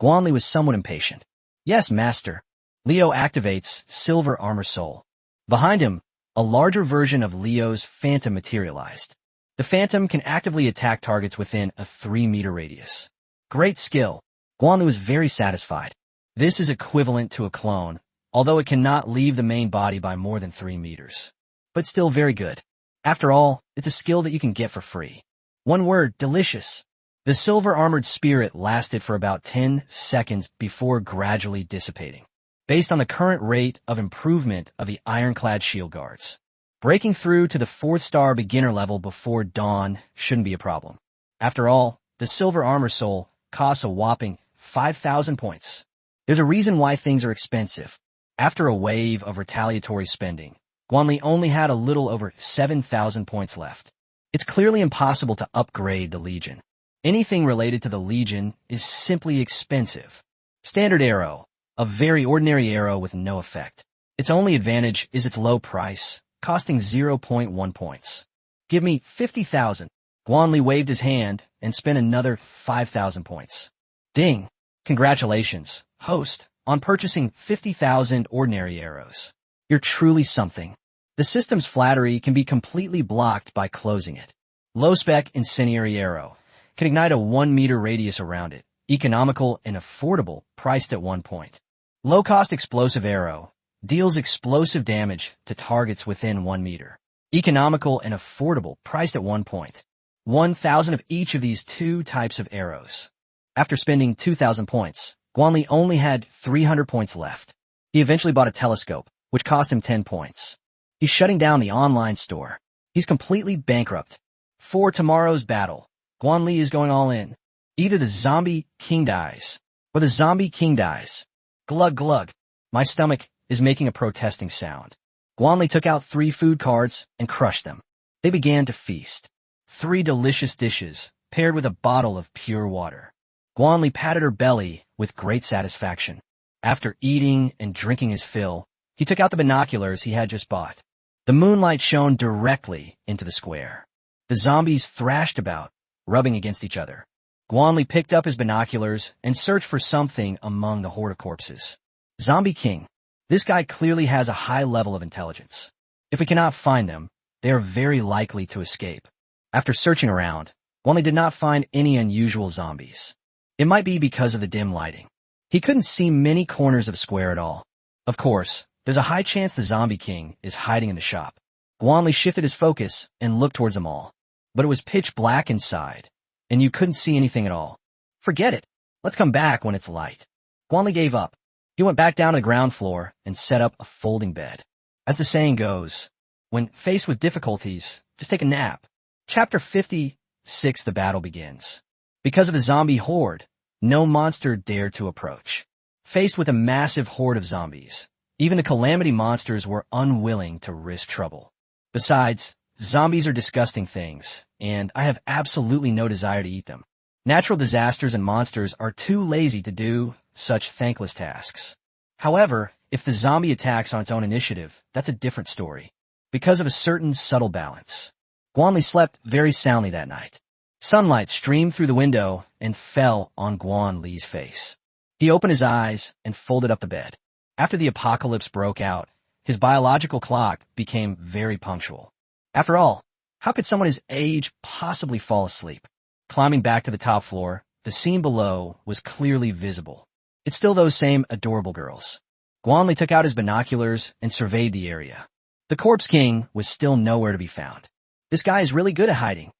Guan Li was somewhat impatient. Yes, master. Leo activates silver armor soul. Behind him, a larger version of Leo's phantom materialized. The phantom can actively attack targets within a 3-meter radius. Great skill. Guan Li was very satisfied. This is equivalent to a clone, although it cannot leave the main body by more than 3 meters. But still very good. After all, it's a skill that you can get for free. One word, delicious. The silver-armored spirit lasted for about 10 seconds before gradually dissipating, based on the current rate of improvement of the ironclad shield guards. Breaking through to the 4-star beginner level before dawn shouldn't be a problem. After all, the silver armor soul costs a whopping 5,000 points. There's a reason why things are expensive. After a wave of retaliatory spending, Guan Li only had a little over 7,000 points left. It's clearly impossible to upgrade the Legion. Anything related to the Legion is simply expensive. Standard arrow, a very ordinary arrow with no effect. Its only advantage is its low price, costing 0.1 points. Give me 50,000. Guan Li waved his hand and spent another 5,000 points. Ding! Congratulations, host, on purchasing 50,000 ordinary arrows. You're truly something. The system's flattery can be completely blocked by closing it. Low-spec incendiary arrow can ignite a 1-meter radius around it, economical and affordable, priced at 1 point. Low-cost explosive arrow deals explosive damage to targets within 1 meter. Economical and affordable, priced at 1 point. 1,000 of each of these 2 types of arrows. After spending 2,000 points, Guan Li only had 300 points left. He eventually bought a telescope, which cost him 10 points. He's shutting down the online store. He's completely bankrupt. For tomorrow's battle, Guan Li is going all in. Either the zombie king dies, or the zombie king dies. Glug glug. My stomach is making a protesting sound. Guan Li took out 3 food cards and crushed them. They began to feast. 3 delicious dishes, paired with a bottle of pure water. Guan Li patted her belly with great satisfaction. After eating and drinking his fill, he took out the binoculars he had just bought. The moonlight shone directly into the square. The zombies thrashed about, rubbing against each other. Guan Li picked up his binoculars and searched for something among the horde of corpses. Zombie King. This guy clearly has a high level of intelligence. If we cannot find them, they are very likely to escape. After searching around, Guan Li did not find any unusual zombies. It might be because of the dim lighting. He couldn't see many corners of the square at all. Of course, there's a high chance the Zombie King is hiding in the shop. Guan Li shifted his focus and looked towards them all. But it was pitch black inside, and you couldn't see anything at all. Forget it. Let's come back when it's light. Guan Li gave up. He went back down to the ground floor and set up a folding bed. As the saying goes, when faced with difficulties, just take a nap. Chapter 56, the battle begins. Because of the zombie horde, no monster dared to approach. Faced with a massive horde of zombies, even the calamity monsters were unwilling to risk trouble. Besides, zombies are disgusting things, and I have absolutely no desire to eat them. Natural disasters and monsters are too lazy to do such thankless tasks. However, if the zombie attacks on its own initiative, that's a different story. Because of a certain subtle balance, Guan Li slept very soundly that night. Sunlight streamed through the window and fell on Guan Li's face. He opened his eyes and folded up the bed. After the apocalypse broke out, his biological clock became very punctual. After all, how could someone his age possibly fall asleep? Climbing back to the top floor, the scene below was clearly visible. It's still those same adorable girls. Guan Li took out his binoculars and surveyed the area. The Corpse King was still nowhere to be found. This guy is really good at hiding.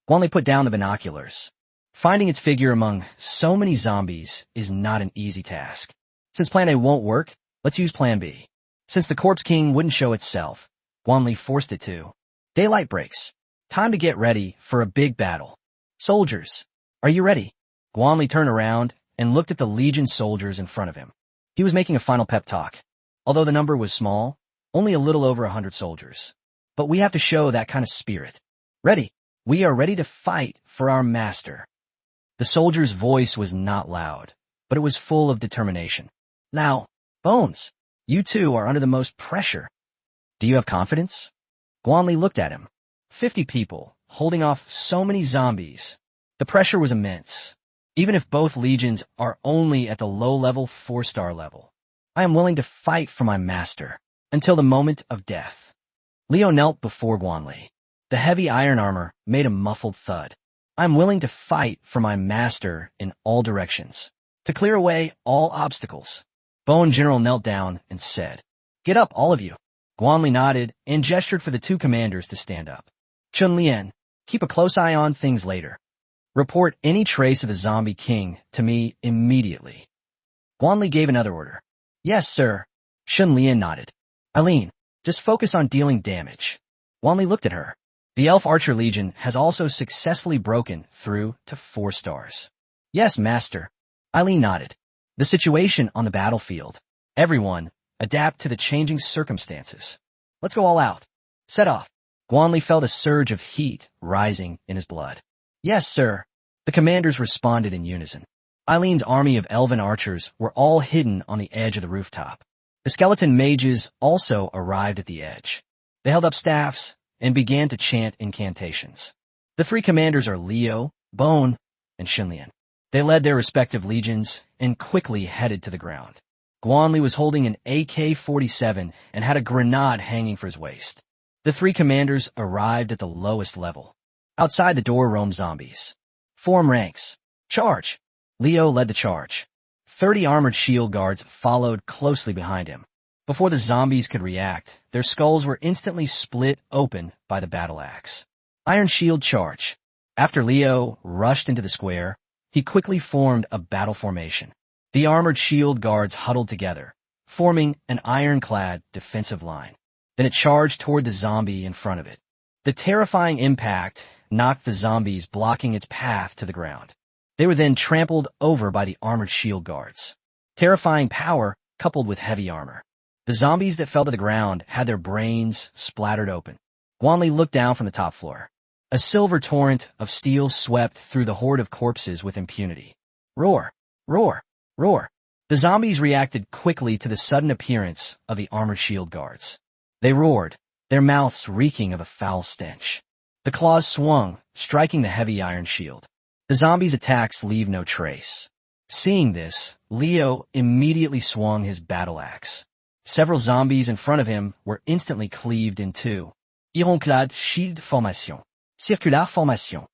Guan Li put down the binoculars. Finding its figure among so many zombies is not an easy task. Since Plan A won't work, let's use Plan B. Since the Corpse King wouldn't show itself, Guan Li forced it to. Daylight breaks. Time to get ready for a big battle. Soldiers, are you ready? Guan Li turned around and looked at the Legion soldiers in front of him. He was making a final pep talk. Although the number was small, only a little over 100 soldiers. But we have to show that kind of spirit. Ready. We are ready to fight for our master. The soldier's voice was not loud, but it was full of determination. Now, Bones, you two are under the most pressure. Do you have confidence? Guan Li looked at him. 50 people, holding off so many zombies. The pressure was immense. Even if both legions are only at the low-level 4-star level, I am willing to fight for my master until the moment of death. Leo knelt before Guan Li. The heavy iron armor made a muffled thud. I am willing to fight for my master in all directions, to clear away all obstacles. Bone General knelt down and said, Get up, all of you. Guan Li nodded and gestured for the two commanders to stand up. Chun Lian, keep a close eye on things later. Report any trace of the zombie king to me immediately. Guan Li gave another order. Yes, sir. Chun Lian nodded. Eileen, just focus on dealing damage. Guan Li looked at her. The Elf Archer Legion has also successfully broken through to 4 stars. Yes, master. Eileen nodded. The situation on the battlefield. Everyone, adapt to the changing circumstances. Let's go all out. Set off. Guan Li felt a surge of heat rising in his blood. Yes, sir. The commanders responded in unison. Eileen's army of elven archers were all hidden on the edge of the rooftop. The skeleton mages also arrived at the edge. They held up staffs and began to chant incantations. The 3 commanders are Leo, Bone, and Xunlian. They led their respective legions and quickly headed to the ground. Guan Li was holding an AK-47 and had a grenade hanging for his waist. The 3 commanders arrived at the lowest level. Outside the door roamed zombies. Form ranks. Charge. Leo led the charge. 30 armored shield guards followed closely behind him. Before the zombies could react, their skulls were instantly split open by the battle axe. Iron shield charge. After Leo rushed into the square, he quickly formed a battle formation. The armored shield guards huddled together, forming an ironclad defensive line. Then it charged toward the zombie in front of it. The terrifying impact knocked the zombies, blocking its path to the ground. They were then trampled over by the armored shield guards. Terrifying power coupled with heavy armor. The zombies that fell to the ground had their brains splattered open. Guan Li looked down from the top floor. A silver torrent of steel swept through the horde of corpses with impunity. Roar! Roar! Roar! The zombies reacted quickly to the sudden appearance of the armored shield guards. They roared, their mouths reeking of a foul stench. The claws swung, striking the heavy iron shield. The zombies' attacks leave no trace. Seeing this, Leo immediately swung his battle axe. Several zombies in front of him were instantly cleaved in two. Ironclade shield formation. Circular formation.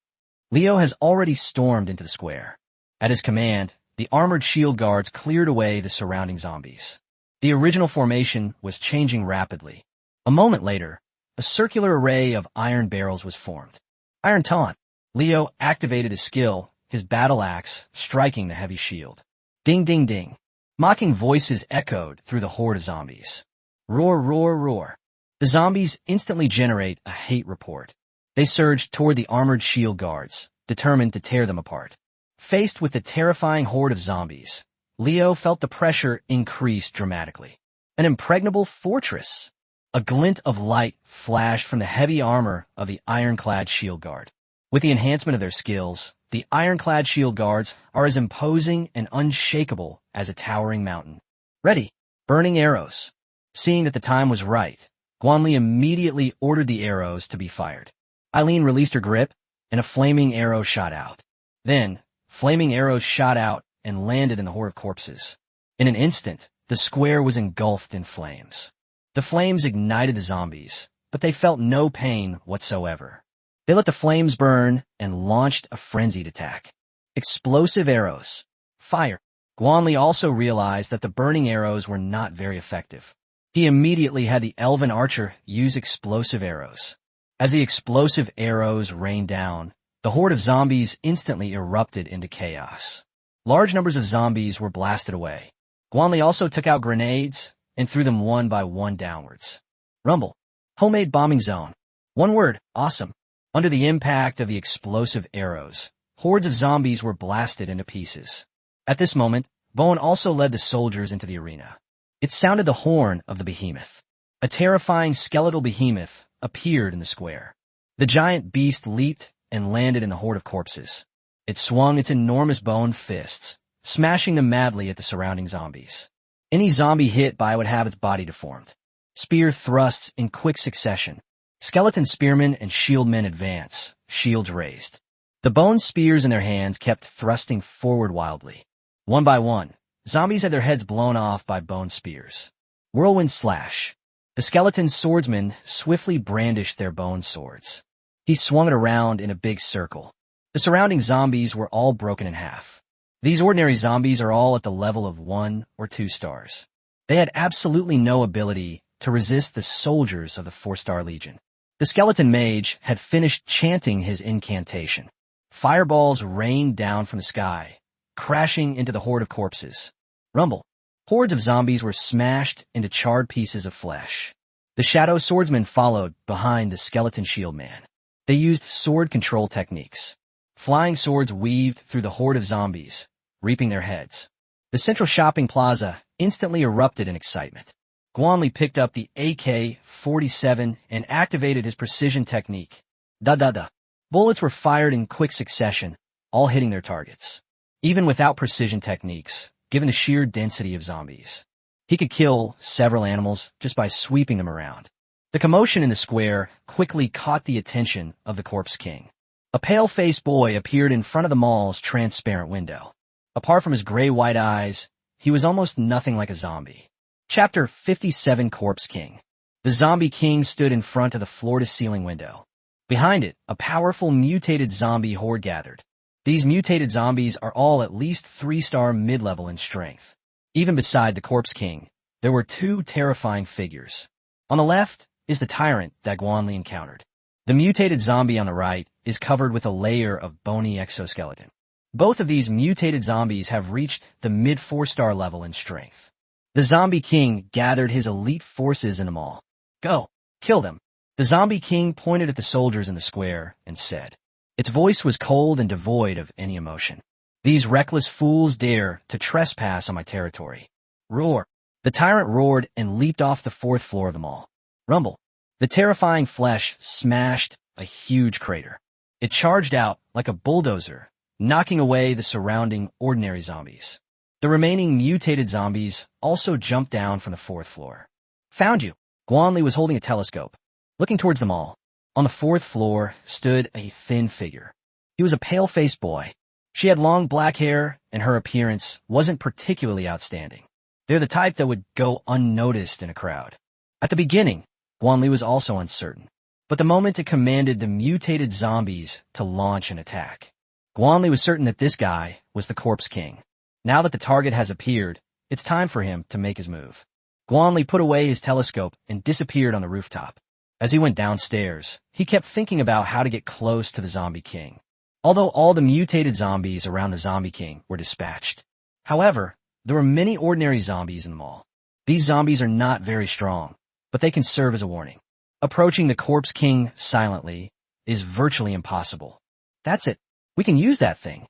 Leo has already stormed into the square. At his command, the armored shield guards cleared away the surrounding zombies. The original formation was changing rapidly. A moment later, a circular array of iron barrels was formed. Iron taunt. Leo activated his skill, his battle axe striking the heavy shield. Ding ding ding. Mocking voices echoed through the horde of zombies. Roar, roar, roar. The zombies instantly generate a hate report. They surged toward the armored shield guards, determined to tear them apart. Faced with the terrifying horde of zombies, Leo felt the pressure increase dramatically. An impregnable fortress. A glint of light flashed from the heavy armor of the ironclad shield guard. With the enhancement of their skills, the ironclad shield guards are as imposing and unshakable as a towering mountain. Ready. Burning arrows. Seeing that the time was right, Guan Li immediately ordered the arrows to be fired. Eileen released her grip, and a flaming arrow shot out. Then, flaming arrows shot out and landed in the horde of corpses. In an instant, the square was engulfed in flames. The flames ignited the zombies, but they felt no pain whatsoever. They let the flames burn and launched a frenzied attack. Explosive arrows. Fire. Guan Li also realized that the burning arrows were not very effective. He immediately had the elven archer use explosive arrows. As the explosive arrows rained down, the horde of zombies instantly erupted into chaos. Large numbers of zombies were blasted away. Guan Li also took out grenades and threw them one by one downwards. Rumble. Homemade bombing zone. One word, awesome. Under the impact of the explosive arrows, hordes of zombies were blasted into pieces. At this moment, Bowen also led the soldiers into the arena. It sounded the horn of the behemoth. A terrifying skeletal behemoth appeared in the square. The giant beast leaped and landed in the horde of corpses. It swung its enormous bone fists, smashing them madly at the surrounding zombies. Any zombie hit by would have its body deformed. Spear thrusts in quick succession. Skeleton spearmen and shield men advance, shields raised. The bone spears in their hands kept thrusting forward wildly. One by one, zombies had their heads blown off by bone spears. Whirlwind slash. The skeleton swordsmen swiftly brandished their bone swords. He swung it around in a big circle. The surrounding zombies were all broken in half. These ordinary zombies are all at the level of 1 or 2 stars. They had absolutely no ability to resist the soldiers of the 4-star Legion. The skeleton mage had finished chanting his incantation. Fireballs rained down from the sky, crashing into the horde of corpses. Rumble. Hordes of zombies were smashed into charred pieces of flesh. The shadow swordsmen followed behind the skeleton shield man. They used sword control techniques. Flying swords weaved through the horde of zombies, reaping their heads. The central shopping plaza instantly erupted in excitement. Guan Li picked up the AK-47 and activated his precision technique. Da-da-da. Bullets were fired in quick succession, all hitting their targets. Even without precision techniques, given the sheer density of zombies, he could kill several animals just by sweeping them around. The commotion in the square quickly caught the attention of the Corpse King. A pale-faced boy appeared in front of the mall's transparent window. Apart from his gray-white eyes, he was almost nothing like a zombie. Chapter 57 Corpse King. The Zombie King stood in front of the floor-to-ceiling window. Behind it, a powerful mutated zombie horde gathered. These mutated zombies are all at least 3-star mid-level in strength. Even beside the Corpse King, there were 2 terrifying figures. On the left is the tyrant that Guan Li encountered. The mutated zombie on the right is covered with a layer of bony exoskeleton. Both of these mutated zombies have reached the mid-4-star level in strength. The Zombie King gathered his elite forces in the mall. Go, kill them. The Zombie King pointed at the soldiers in the square and said. Its voice was cold and devoid of any emotion. These reckless fools dare to trespass on my territory. Roar. The tyrant roared and leaped off the 4th floor of the mall. Rumble. The terrifying flesh smashed a huge crater. It charged out like a bulldozer, knocking away the surrounding ordinary zombies. The remaining mutated zombies also jumped down from the 4th floor. Found you. Guan Li was holding a telescope, looking towards the mall. On the 4th floor stood a thin figure. He was a pale-faced boy. She had long black hair, and her appearance wasn't particularly outstanding. They're the type that would go unnoticed in a crowd. At the beginning, Guan Li was also uncertain, but the moment it commanded the mutated zombies to launch an attack, Guan Li was certain that this guy was the Corpse King. Now that the target has appeared, it's time for him to make his move. Guan Li put away his telescope and disappeared on the rooftop. As he went downstairs, he kept thinking about how to get close to the Zombie King. Although all the mutated zombies around the Zombie King were dispatched. However, there were many ordinary zombies in the mall. These zombies are not very strong, but they can serve as a warning. Approaching the Corpse King silently is virtually impossible. That's it. We can use that thing.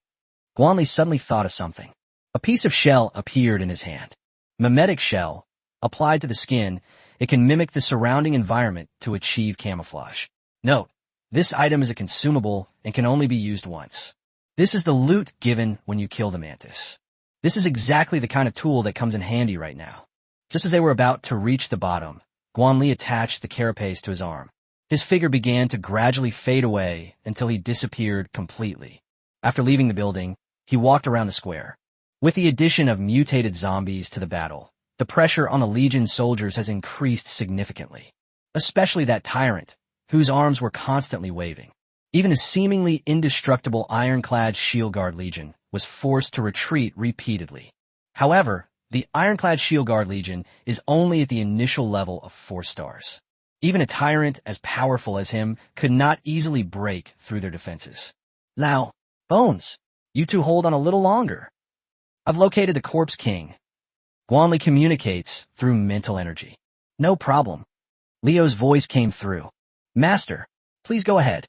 Guan Li suddenly thought of something. A piece of shell appeared in his hand. Mimetic shell. Applied to the skin, it can mimic the surrounding environment to achieve camouflage. Note, this item is a consumable and can only be used once. This is the loot given when you kill the mantis. This is exactly the kind of tool that comes in handy right now. Just as they were about to reach the bottom, Guan Li attached the carapace to his arm. His figure began to gradually fade away until he disappeared completely. After leaving the building, he walked around the square. With the addition of mutated zombies to the battle, the pressure on the Legion soldiers has increased significantly. Especially that tyrant, whose arms were constantly waving. Even a seemingly indestructible ironclad shield guard Legion was forced to retreat repeatedly. However, the ironclad shield guard Legion is only at the initial level of 4 stars. Even a tyrant as powerful as him could not easily break through their defenses. Now, Bones, you two hold on a little longer. I've located the Corpse King. Guan Li communicates through mental energy. No problem. Leo's voice came through. Master, please go ahead.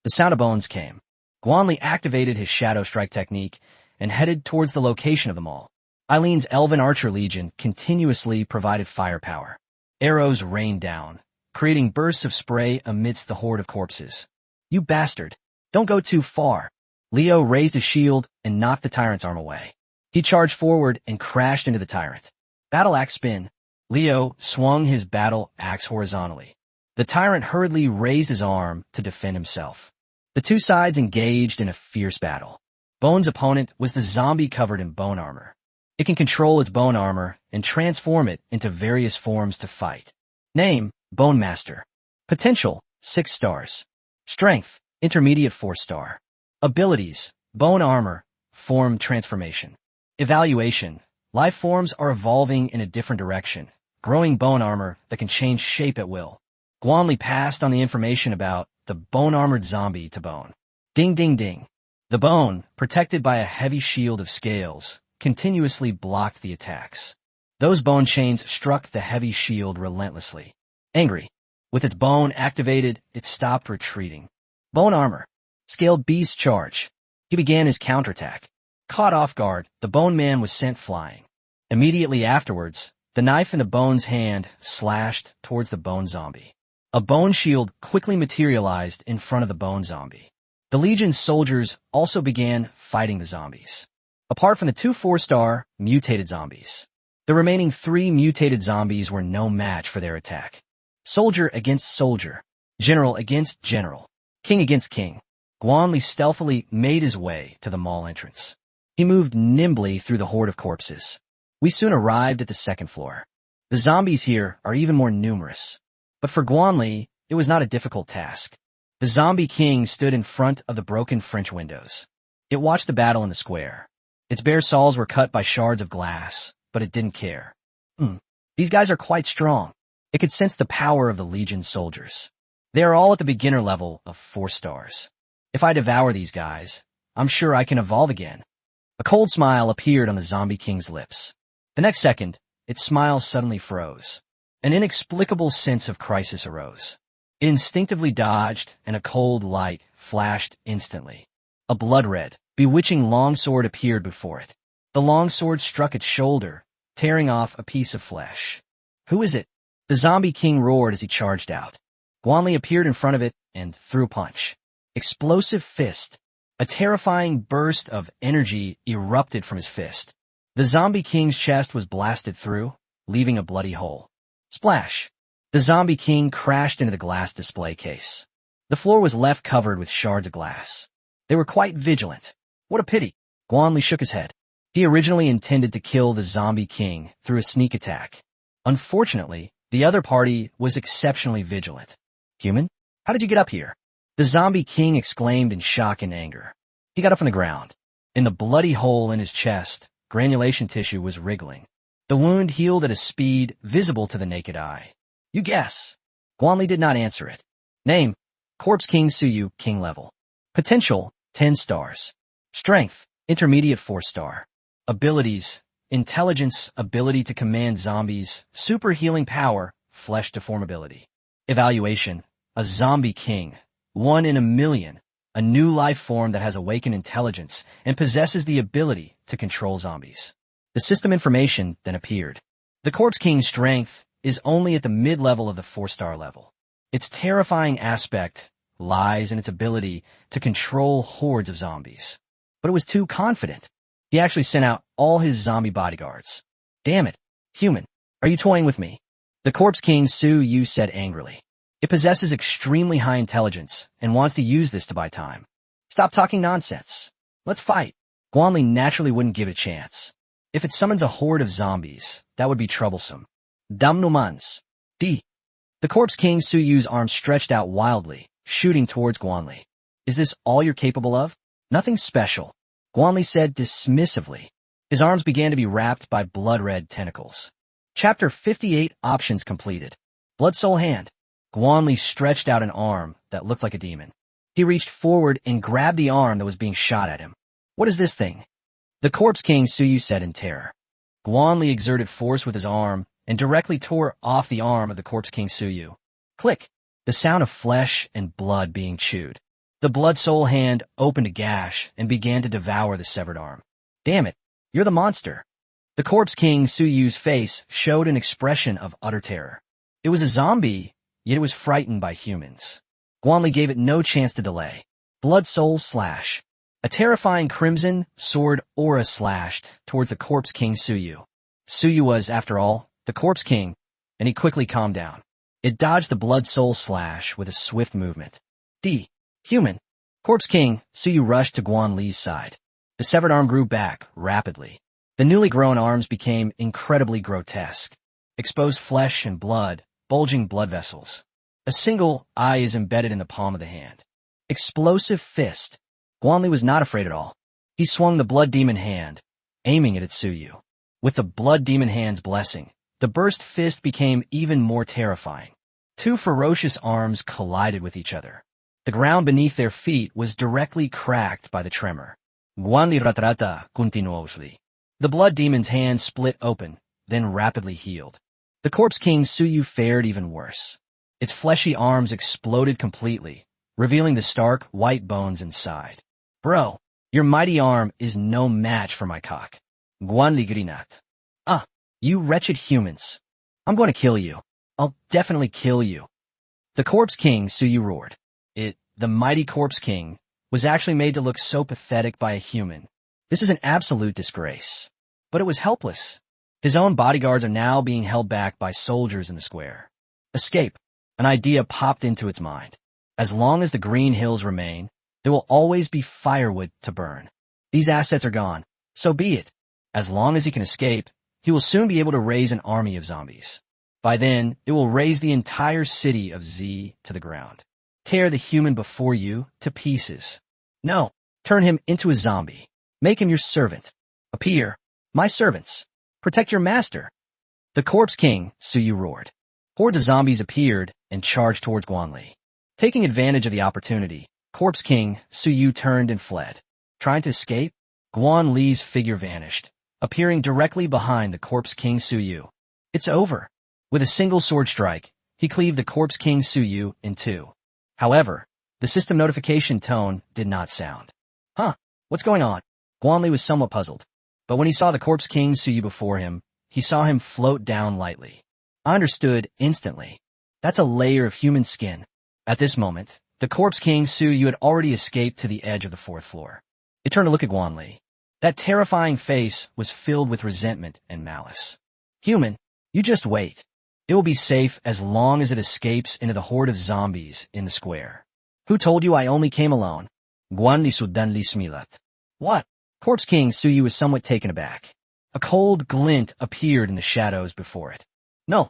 The sound of Bones came. Guan Li activated his Shadow Strike technique and headed towards the location of the mall. Eileen's Elven Archer Legion continuously provided firepower. Arrows rained down, creating bursts of spray amidst the horde of corpses. You bastard! Don't go too far. Leo raised his shield and knocked the tyrant's arm away. He charged forward and crashed into the tyrant. Battle axe spin. Leo swung his battle axe horizontally. The tyrant hurriedly raised his arm to defend himself. The two sides engaged in a fierce battle. Bone's opponent was the zombie covered in bone armor. It can control its bone armor and transform it into various forms to fight. Name, Bone Master. Potential, 6 stars. Strength, intermediate 4-star. Abilities, bone armor, form transformation. Evaluation, life forms are evolving in a different direction, growing bone armor that can change shape at will. Guan Li passed on the information about the bone-armored zombie to Bone. Ding ding ding. The Bone, protected by a heavy shield of scales, continuously blocked the attacks. Those bone chains struck the heavy shield relentlessly. Angry. With its bone activated, it stopped retreating. Bone armor. Scaled beast charge. He began his counterattack. Caught off guard, the Bone Man was sent flying. Immediately afterwards, the knife in the Bone's hand slashed towards the Bone Zombie. A bone shield quickly materialized in front of the Bone Zombie. The Legion's soldiers also began fighting the zombies. Apart from the 2 4-star mutated zombies, the remaining 3 mutated zombies were no match for their attack. Soldier against soldier. General against general. King against king. Guan Li stealthily made his way to the mall entrance. He moved nimbly through the horde of corpses. We soon arrived at the 2nd floor. The zombies here are even more numerous. But for Guan Li, it was not a difficult task. The zombie king stood in front of the broken French windows. It watched the battle in the square. Its bare soles were cut by shards of glass, but it didn't care. These guys are quite strong. It could sense the power of the Legion soldiers. They are all at the beginner level of 4 stars. If I devour these guys, I'm sure I can evolve again. A cold smile appeared on the zombie king's lips. The next second, its smile suddenly froze. An inexplicable sense of crisis arose. It instinctively dodged, and a cold light flashed instantly. A blood-red, bewitching longsword appeared before it. The longsword struck its shoulder, tearing off a piece of flesh. Who is it? The zombie king roared as he charged out. Guan Li appeared in front of it and threw a punch. Explosive fist. A terrifying burst of energy erupted from his fist. The zombie king's chest was blasted through, leaving a bloody hole. Splash! The zombie king crashed into the glass display case. The floor was left covered with shards of glass. They were quite vigilant. What a pity. Guan Li shook his head. He originally intended to kill the zombie king through a sneak attack. Unfortunately, the other party was exceptionally vigilant. Human? How did you get up here? The zombie king exclaimed in shock and anger. He got up from the ground. In the bloody hole in his chest, granulation tissue was wriggling. The wound healed at a speed visible to the naked eye. You guess. Guan Li did not answer it. Name, Corpse King Suyu, King level. Potential, 10 stars. Strength, intermediate 4-star. Abilities, intelligence, ability to command zombies, super healing power, flesh deformability. Evaluation, a zombie king, 1 in a million, a new life form that has awakened intelligence and possesses the ability to control zombies. The system information then appeared. The Corpse King's strength is only at the mid-level of the 4-star level. Its terrifying aspect lies in its ability to control hordes of zombies. But it was too confident. He actually sent out all his zombie bodyguards. Damn it, human, are you toying with me? The Corpse King Su Yu said angrily. It possesses extremely high intelligence and wants to use this to buy time. Stop talking nonsense. Let's fight. Guan Li naturally wouldn't give it a chance. If it summons a horde of zombies, that would be troublesome. Damnomans. The Corpse King Su Yu's arm stretched out wildly, shooting towards Guan Li. Is this all you're capable of? Nothing special, Guan Li said dismissively. His arms began to be wrapped by blood-red tentacles. Chapter 58 Options completed. Blood Soul Hand. Guan Li stretched out an arm that looked like a demon. He reached forward and grabbed the arm that was being shot at him. What is this thing? The Corpse King Su Yu said in terror. Guan Li exerted force with his arm and directly tore off the arm of the Corpse King Su Yu. Click! The sound of flesh and blood being chewed. The Blood Soul Hand opened a gash and began to devour the severed arm. Damn it, you're the monster. The Corpse King Su Yu's face showed an expression of utter terror. It was a zombie, yet it was frightened by humans. Guan Li gave it no chance to delay. Blood Soul Slash. A terrifying crimson sword aura slashed towards the Corpse King Suyu. Suyu was, after all, the Corpse King, and he quickly calmed down. It dodged the Blood Soul slash with a swift movement. Human. Corpse King Suyu rushed to Guan Li's side. The severed arm grew back rapidly. The newly grown arms became incredibly grotesque. Exposed flesh and blood, bulging blood vessels. A single eye is embedded in the palm of the hand. Explosive fist. Guan Li was not afraid at all. He swung the Blood Demon hand, aiming it at Suyu. With the Blood Demon hand's blessing, the burst fist became even more terrifying. Two ferocious arms collided with each other. The ground beneath their feet was directly cracked by the tremor. Guan Li ratrata continuously. The Blood Demon's hand split open, then rapidly healed. The Corpse King Suyu fared even worse. Its fleshy arms exploded completely, revealing the stark, white bones inside. Bro, your mighty arm is no match for my cock. Guan Li grinat. You wretched humans. I'm going to kill you. I'll definitely kill you. The Corpse King Suyu roared. The mighty Corpse King, was actually made to look so pathetic by a human. This is an absolute disgrace. But it was helpless. His own bodyguards are now being held back by soldiers in the square. Escape. An idea popped into its mind. As long as the green hills remain, there will always be firewood to burn. These assets are gone. So be it. As long as he can escape, he will soon be able to raise an army of zombies. By then, it will raise the entire city of Z to the ground. Tear the human before you to pieces. No, turn him into a zombie. Make him your servant. Appear, my servants. Protect your master. The Corpse King Suyu roared. Hordes of zombies appeared and charged towards Guan Li. Taking advantage of the opportunity, Corpse King Suyu turned and fled. Trying to escape, Guan Li's figure vanished, appearing directly behind the Corpse King Suyu. It's over. With a single sword strike, he cleaved the Corpse King Suyu in two. However, the system notification tone did not sound. What's going on? Guan Li was somewhat puzzled. But when he saw the Corpse King Suyu before him, he saw him float down lightly. I understood instantly. That's a layer of human skin. At this moment, the Corpse King Suyu had already escaped to the edge of the fourth floor. It turned to look at Guan Li. That terrifying face was filled with resentment and malice. Human, you just wait. It will be safe as long as it escapes into the horde of zombies in the square. Who told you I only came alone? Guan Li sudan li smilat. What? Corpse King Suyu was somewhat taken aback. A cold glint appeared in the shadows before it. No.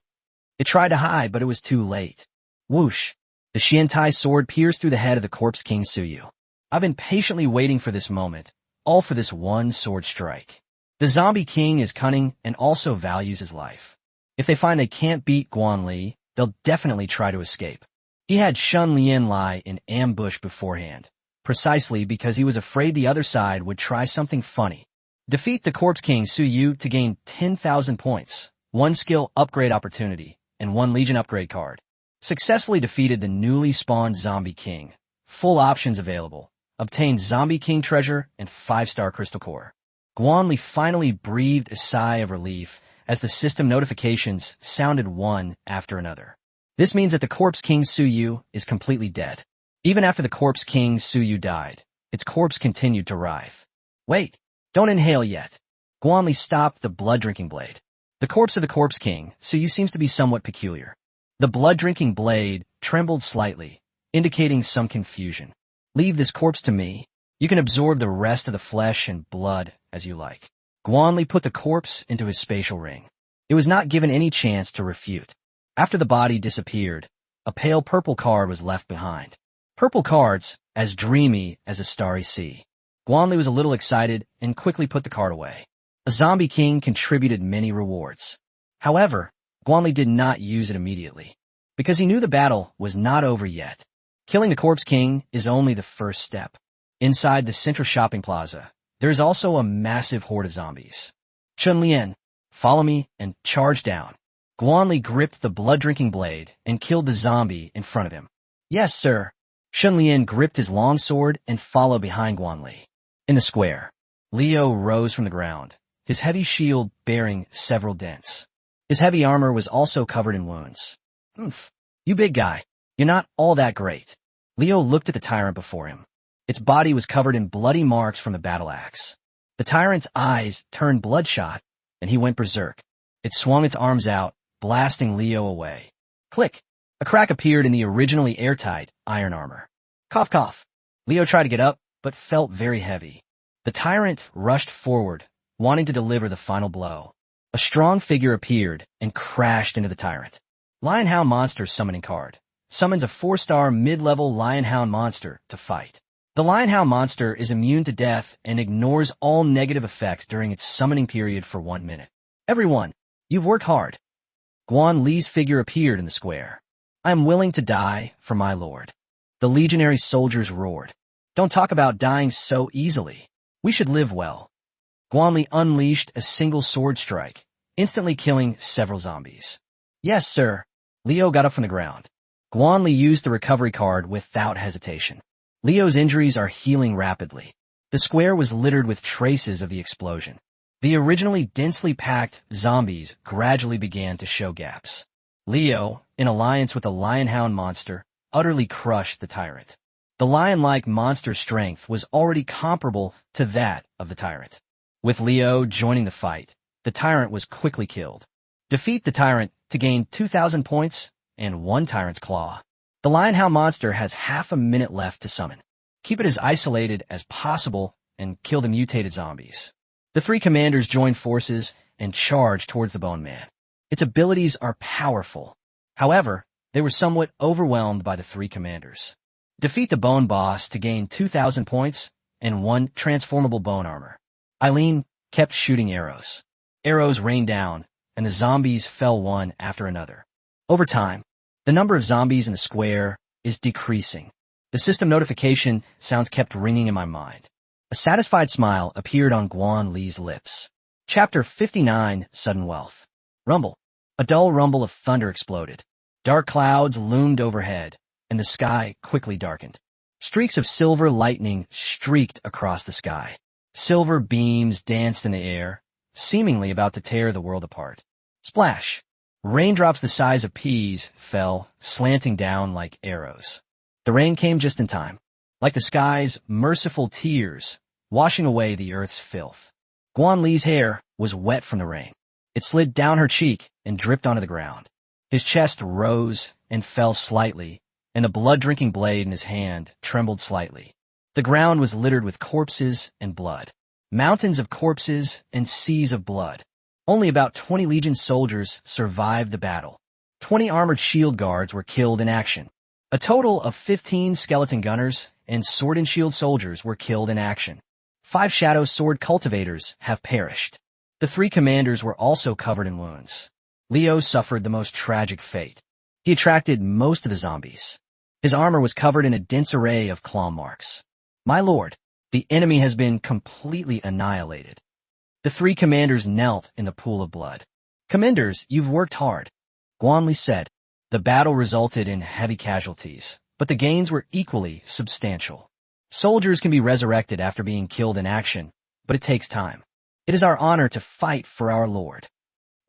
It tried to hide, but it was too late. Whoosh. The Xiantai sword pierced through the head of the Corpse King Suyu. I've been patiently waiting for this moment, all for this one sword strike. The Zombie King is cunning and also values his life. If they find they can't beat Guan Li, they'll definitely try to escape. He had Shun Lian lie in ambush beforehand, precisely because he was afraid the other side would try something funny. Defeat the Corpse King Suyu to gain 10,000 points, 1 skill upgrade opportunity, and 1 Legion upgrade card. Successfully defeated the newly spawned Zombie King. Full options available. Obtained Zombie King treasure and 5-star crystal core. Guan Li finally breathed a sigh of relief as the system notifications sounded one after another. This means that the Corpse King Suyu is completely dead. Even after the Corpse King Suyu died, its corpse continued to writhe. Wait, don't inhale yet. Guan Li stopped the blood-drinking blade. The corpse of the Corpse King Suyu seems to be somewhat peculiar. The blood-drinking blade trembled slightly, indicating some confusion. Leave this corpse to me. You can absorb the rest of the flesh and blood as you like. Guan Li put the corpse into his spatial ring. It was not given any chance to refute. After the body disappeared, a pale purple card was left behind. Purple cards, as dreamy as a starry sea. Guan Li was a little excited and quickly put the card away. A Zombie King contributed many rewards. However, Guan Li did not use it immediately, because he knew the battle was not over yet. Killing the Corpse King is only the first step. Inside the central shopping plaza, there is also a massive horde of zombies. Chun Lian, follow me and charge down. Guan Li gripped the blood-drinking blade and killed the zombie in front of him. Yes, sir. Chun Lian gripped his long sword and followed behind Guan Li. In the square, Leo rose from the ground, his heavy shield bearing several dents. His heavy armor was also covered in wounds. You big guy, you're not all that great. Leo looked at the tyrant before him. Its body was covered in bloody marks from the battle axe. The tyrant's eyes turned bloodshot, and he went berserk. It swung its arms out, blasting Leo away. Click! A crack appeared in the originally airtight iron armor. Cough, cough. Leo tried to get up, but felt very heavy. The tyrant rushed forward, wanting to deliver the final blow. A strong figure appeared and crashed into the tyrant. Lionhound Monster Summoning Card. Summons a 4-star mid-level Lionhound monster to fight. The Lionhound monster is immune to death and ignores all negative effects during its summoning period for 1 minute. Everyone, you've worked hard. Guan Li's figure appeared in the square. I am willing to die for my lord. The legionary soldiers roared. Don't talk about dying so easily. We should live well. Guan Li unleashed a single sword strike, instantly killing several zombies. Yes, sir. Leo got up from the ground. Guan Li used the recovery card without hesitation. Leo's injuries are healing rapidly. The square was littered with traces of the explosion. The originally densely packed zombies gradually began to show gaps. Leo, in alliance with the Lionhound monster, utterly crushed the tyrant. The lion-like monster's strength was already comparable to that of the tyrant. With Leo joining the fight, the tyrant was quickly killed. Defeat the tyrant to gain 2,000 points and 1 tyrant's claw. The Lionhound monster has half a minute left to summon. Keep it as isolated as possible and kill the mutated zombies. The 3 commanders joined forces and charged towards the Bone Man. Its abilities are powerful. However, they were somewhat overwhelmed by the 3 commanders. Defeat the Bone Boss to gain 2,000 points and 1 transformable bone armor. Eileen kept shooting arrows. Arrows rained down, and the zombies fell one after another. Over time, the number of zombies in the square is decreasing. The system notification sounds kept ringing in my mind. A satisfied smile appeared on Guan Li's lips. Chapter 59, Sudden Wealth. Rumble. A dull rumble of thunder exploded. Dark clouds loomed overhead, and the sky quickly darkened. Streaks of silver lightning streaked across the sky. Silver beams danced in the air, seemingly about to tear the world apart. Splash! Raindrops the size of peas fell, slanting down like arrows. The rain came just in time, like the sky's merciful tears, washing away the earth's filth. Guan Li's hair was wet from the rain. It slid down her cheek and dripped onto the ground. His chest rose and fell slightly, and the blood-drinking blade in his hand trembled slightly. The ground was littered with corpses and blood. Mountains of corpses and seas of blood. Only about 20 Legion soldiers survived the battle. 20 armored shield guards were killed in action. A total of 15 skeleton gunners and sword and shield soldiers were killed in action. 5 shadow sword cultivators have perished. The 3 commanders were also covered in wounds. Leo suffered the most tragic fate. He attracted most of the zombies. His armor was covered in a dense array of claw marks. My lord, the enemy has been completely annihilated. The 3 commanders knelt in the pool of blood. Commanders, you've worked hard, Guan Li said. The battle resulted in heavy casualties, but the gains were equally substantial. Soldiers can be resurrected after being killed in action, but it takes time. It is our honor to fight for our lord.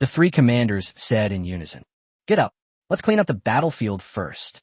The 3 commanders said in unison. Get up. Let's clean up the battlefield first.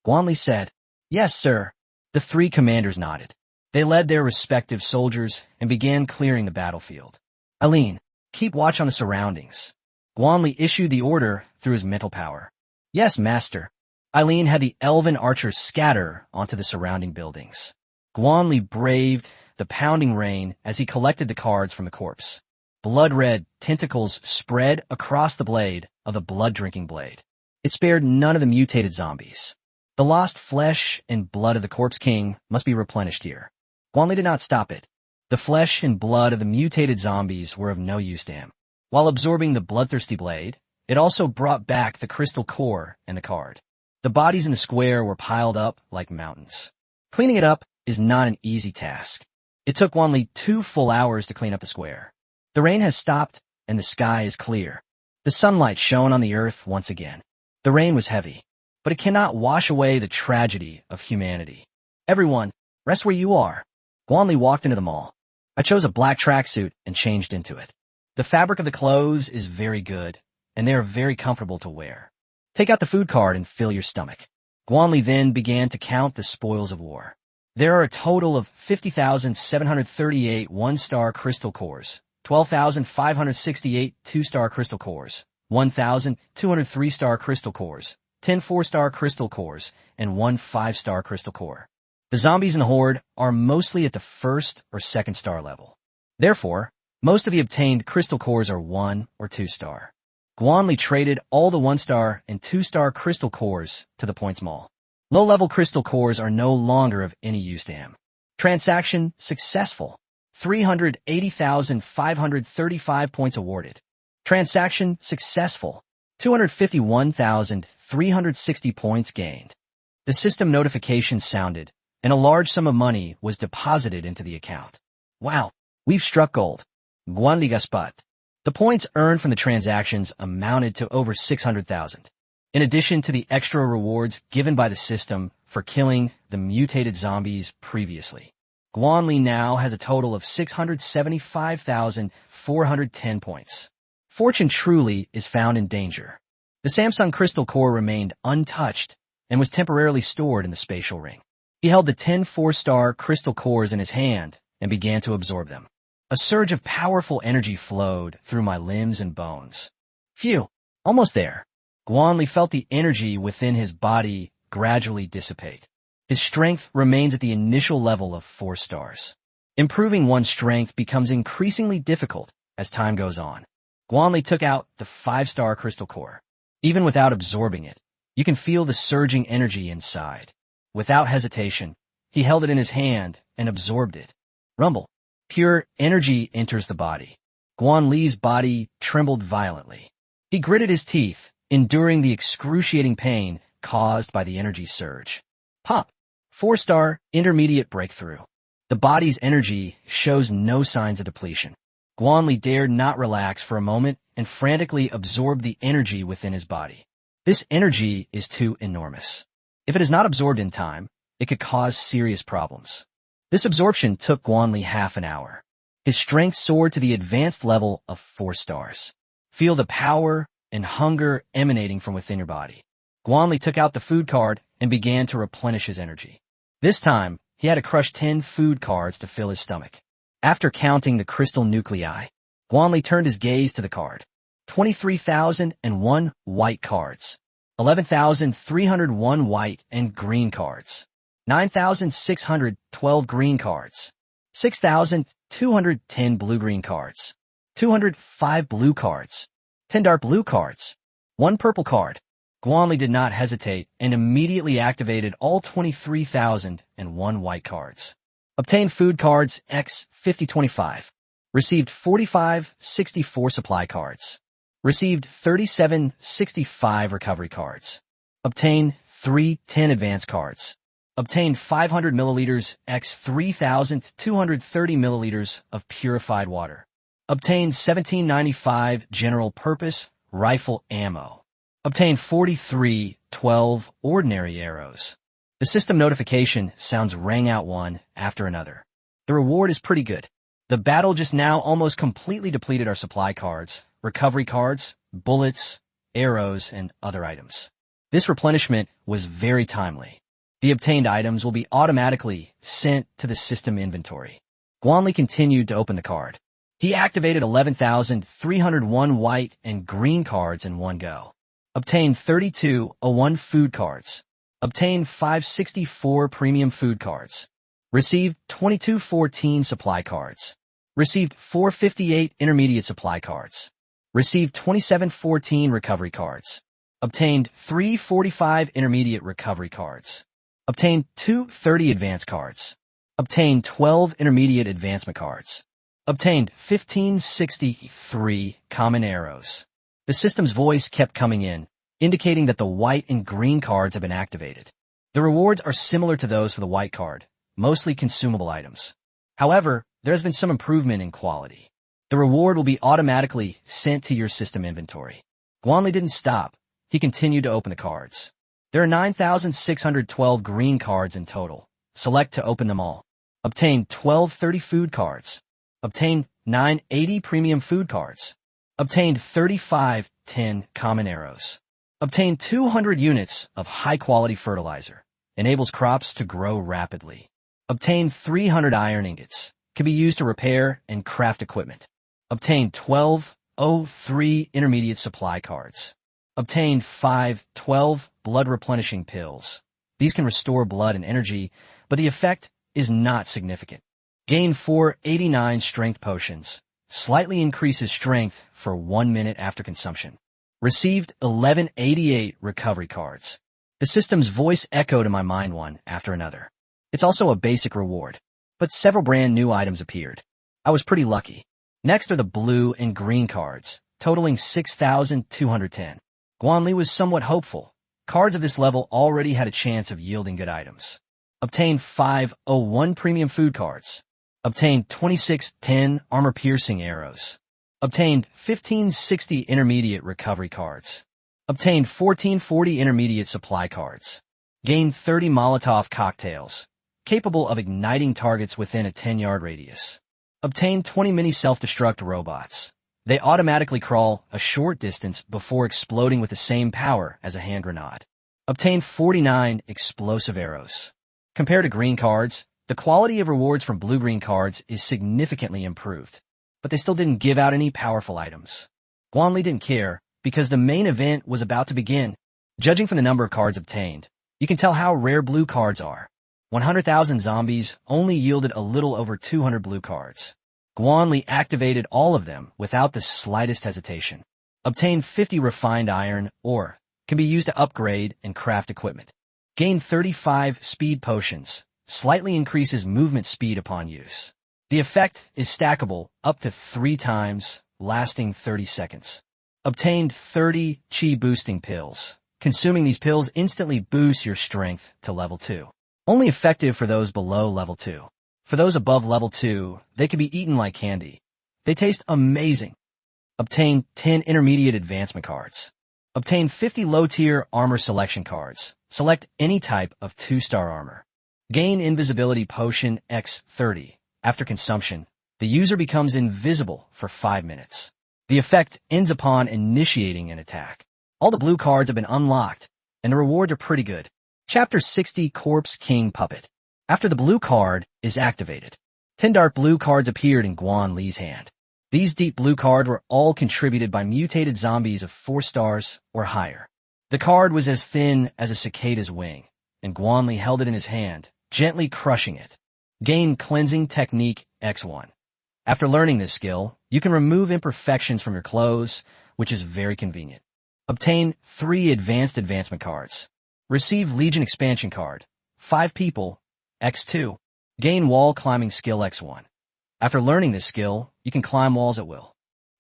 Guan Li said, Yes, sir. The 3 commanders nodded. They led their respective soldiers and began clearing the battlefield. Eileen, keep watch on the surroundings. Guan Li issued the order through his mental power. Yes, master. Eileen had the elven archers scatter onto the surrounding buildings. Guan Li braved the pounding rain as he collected the cards from the corpse. Blood-red tentacles spread across the blade of the blood-drinking blade. It spared none of the mutated zombies. The lost flesh and blood of the Corpse King must be replenished here. Guan Li did not stop it. The flesh and blood of the mutated zombies were of no use to him. While absorbing the bloodthirsty blade, it also brought back the crystal core and the card. The bodies in the square were piled up like mountains. Cleaning it up is not an easy task. It took Guan Li 2 full hours to clean up the square. The rain has stopped and the sky is clear. The sunlight shone on the earth once again. The rain was heavy, but it cannot wash away the tragedy of humanity. Everyone, rest where you are. Guan Li walked into the mall. I chose a black tracksuit and changed into it. The fabric of the clothes is very good, and they are very comfortable to wear. Take out the food card and fill your stomach. Guan Li then began to count the spoils of war. There are a total of 50,738 one-star crystal cores, 12,568 two-star crystal cores, 1,203 star crystal cores, 10 four-star crystal cores, and 1 5-star crystal core. The zombies in the horde are mostly at the 1st or 2nd star level. Therefore, most of the obtained crystal cores are 1 or 2-star. Guan Li traded all the 1-star and 2-star crystal cores to the points mall. Low-level crystal cores are no longer of any use to him. Transaction successful. 380,535 points awarded. Transaction successful. 251,360 points gained. The system notification sounded, and a large sum of money was deposited into the account. Wow, we've struck gold. Guan Li gaspat. The points earned from the transactions amounted to over 600,000. In addition to the extra rewards given by the system for killing the mutated zombies previously, Guan Li now has a total of 675,410 points. Fortune truly is found in danger. The Samsung Crystal Core remained untouched and was temporarily stored in the spatial ring. He held the 10 4-star crystal cores in his hand and began to absorb them. A surge of powerful energy flowed through my limbs and bones. Phew, almost there. Guan Li felt the energy within his body gradually dissipate. His strength remains at the initial level of 4 stars. Improving one's strength becomes increasingly difficult as time goes on. Guan Li took out the 5-star crystal core. Even without absorbing it, you can feel the surging energy inside. Without hesitation, he held it in his hand and absorbed it. Rumble. Pure energy enters the body. Guan Li's body trembled violently. He gritted his teeth, enduring the excruciating pain caused by the energy surge. Pop. 4-star intermediate breakthrough. The body's energy shows no signs of depletion. Guan Li dared not relax for a moment and frantically absorbed the energy within his body. This energy is too enormous. If it is not absorbed in time, it could cause serious problems. This absorption took Guan Li half an hour. His strength soared to the advanced level of 4 stars. Feel the power and hunger emanating from within your body. Guan Li took out the food card and began to replenish his energy. This time, he had to crush 10 food cards to fill his stomach. After counting the crystal nuclei, Guan Li turned his gaze to the card. 23,001 white cards. 11,301 white and green cards. 9,612 green cards. 6,210 blue-green cards. 205 blue cards. 10 dark blue cards. 1 purple card. Guan Li did not hesitate and immediately activated all 23,001 white cards. Obtained food cards X 5025. Received 4564 supply cards. Received 3765 recovery cards. Obtained 310 advance cards. Obtained 500 milliliters X 3,230 milliliters of purified water. Obtained 1795 general purpose rifle ammo. Obtained 4312 ordinary arrows. The system notification sounds rang out one after another. The reward is pretty good. The battle just now almost completely depleted our supply cards, recovery cards, bullets, arrows, and other items. This replenishment was very timely. The obtained items will be automatically sent to the system inventory. Guan Li continued to open the card. He activated 11,301 white and green cards in one go. Obtained 3201 food cards. Obtained 564 premium food cards. Received 2214 supply cards. Received 458 intermediate supply cards. Received 2714 recovery cards. Obtained 345 intermediate recovery cards. Obtained 230 advance cards. Obtained 12 intermediate advancement cards. Obtained 1563 common arrows. The system's voice kept coming in, indicating that the white and green cards have been activated. The rewards are similar to those for the white card, mostly consumable items. However, there has been some improvement in quality. The reward will be automatically sent to your system inventory. Guan Li didn't stop. He continued to open the cards. There are 9,612 green cards in total. Select to open them all. Obtain 1230 food cards. Obtain 980 premium food cards. Obtained 3510 common arrows. Obtained 200 units of high-quality fertilizer. Enables crops to grow rapidly. Obtain 300 iron ingots. Can be used to repair and craft equipment. Obtain 1203 intermediate supply cards. Obtain 512 blood replenishing pills. These can restore blood and energy, but the effect is not significant. Gain 489 strength potions. Slightly increases strength for 1 minute after consumption. Received 1188 recovery cards. The system's voice echoed in my mind one after another. It's also a basic reward, but several brand new items appeared. I was pretty lucky. Next are the blue and green cards, totaling 6,210. Guan Li was somewhat hopeful. Cards of this level already had a chance of yielding good items. Obtain 501 premium food cards. Obtained 2610 armor-piercing arrows. Obtained 1560 intermediate recovery cards. Obtained 1440 intermediate supply cards. Gained 30 Molotov cocktails, capable of igniting targets within a 10-yard radius. Obtained 20 mini self-destruct robots. They automatically crawl a short distance before exploding with the same power as a hand grenade. Obtained 49 explosive arrows. Compared to green cards, the quality of rewards from blue-green cards is significantly improved, but they still didn't give out any powerful items. Guan Li didn't care, because the main event was about to begin. Judging from the number of cards obtained, you can tell how rare blue cards are. 100,000 zombies only yielded a little over 200 blue cards. Guan Li activated all of them without the slightest hesitation. Obtained 50 refined iron ore, can be used to upgrade and craft equipment. Gain 35 speed potions, slightly increases movement speed upon use. The effect is stackable up to 3 times, lasting 30 seconds. Obtained 30 chi boosting pills. Consuming these pills instantly boosts your strength to level 2. Only effective for those below level 2. For those above level 2, they can be eaten like candy. They taste amazing. Obtain 10 intermediate advancement cards. Obtain 50 low-tier armor selection cards. Select any type of 2-star armor. Gain invisibility potion X30. After consumption, the user becomes invisible for 5 minutes. The effect ends upon initiating an attack. All the blue cards have been unlocked, and the rewards are pretty good. Chapter 60 Corpse King Puppet. After the blue card is activated, 10 dark blue cards appeared in Guan Li's hand. These deep blue cards were all contributed by mutated zombies of 4 stars or higher. The card was as thin as a cicada's wing, and Guan Li held it in his hand, gently crushing it. Gain Cleansing Technique X1. After learning this skill, you can remove imperfections from your clothes, which is very convenient. Obtain 3 advancement cards. Receive Legion Expansion Card. 5 people, X2. Gain Wall Climbing Skill X1. After learning this skill, you can climb walls at will.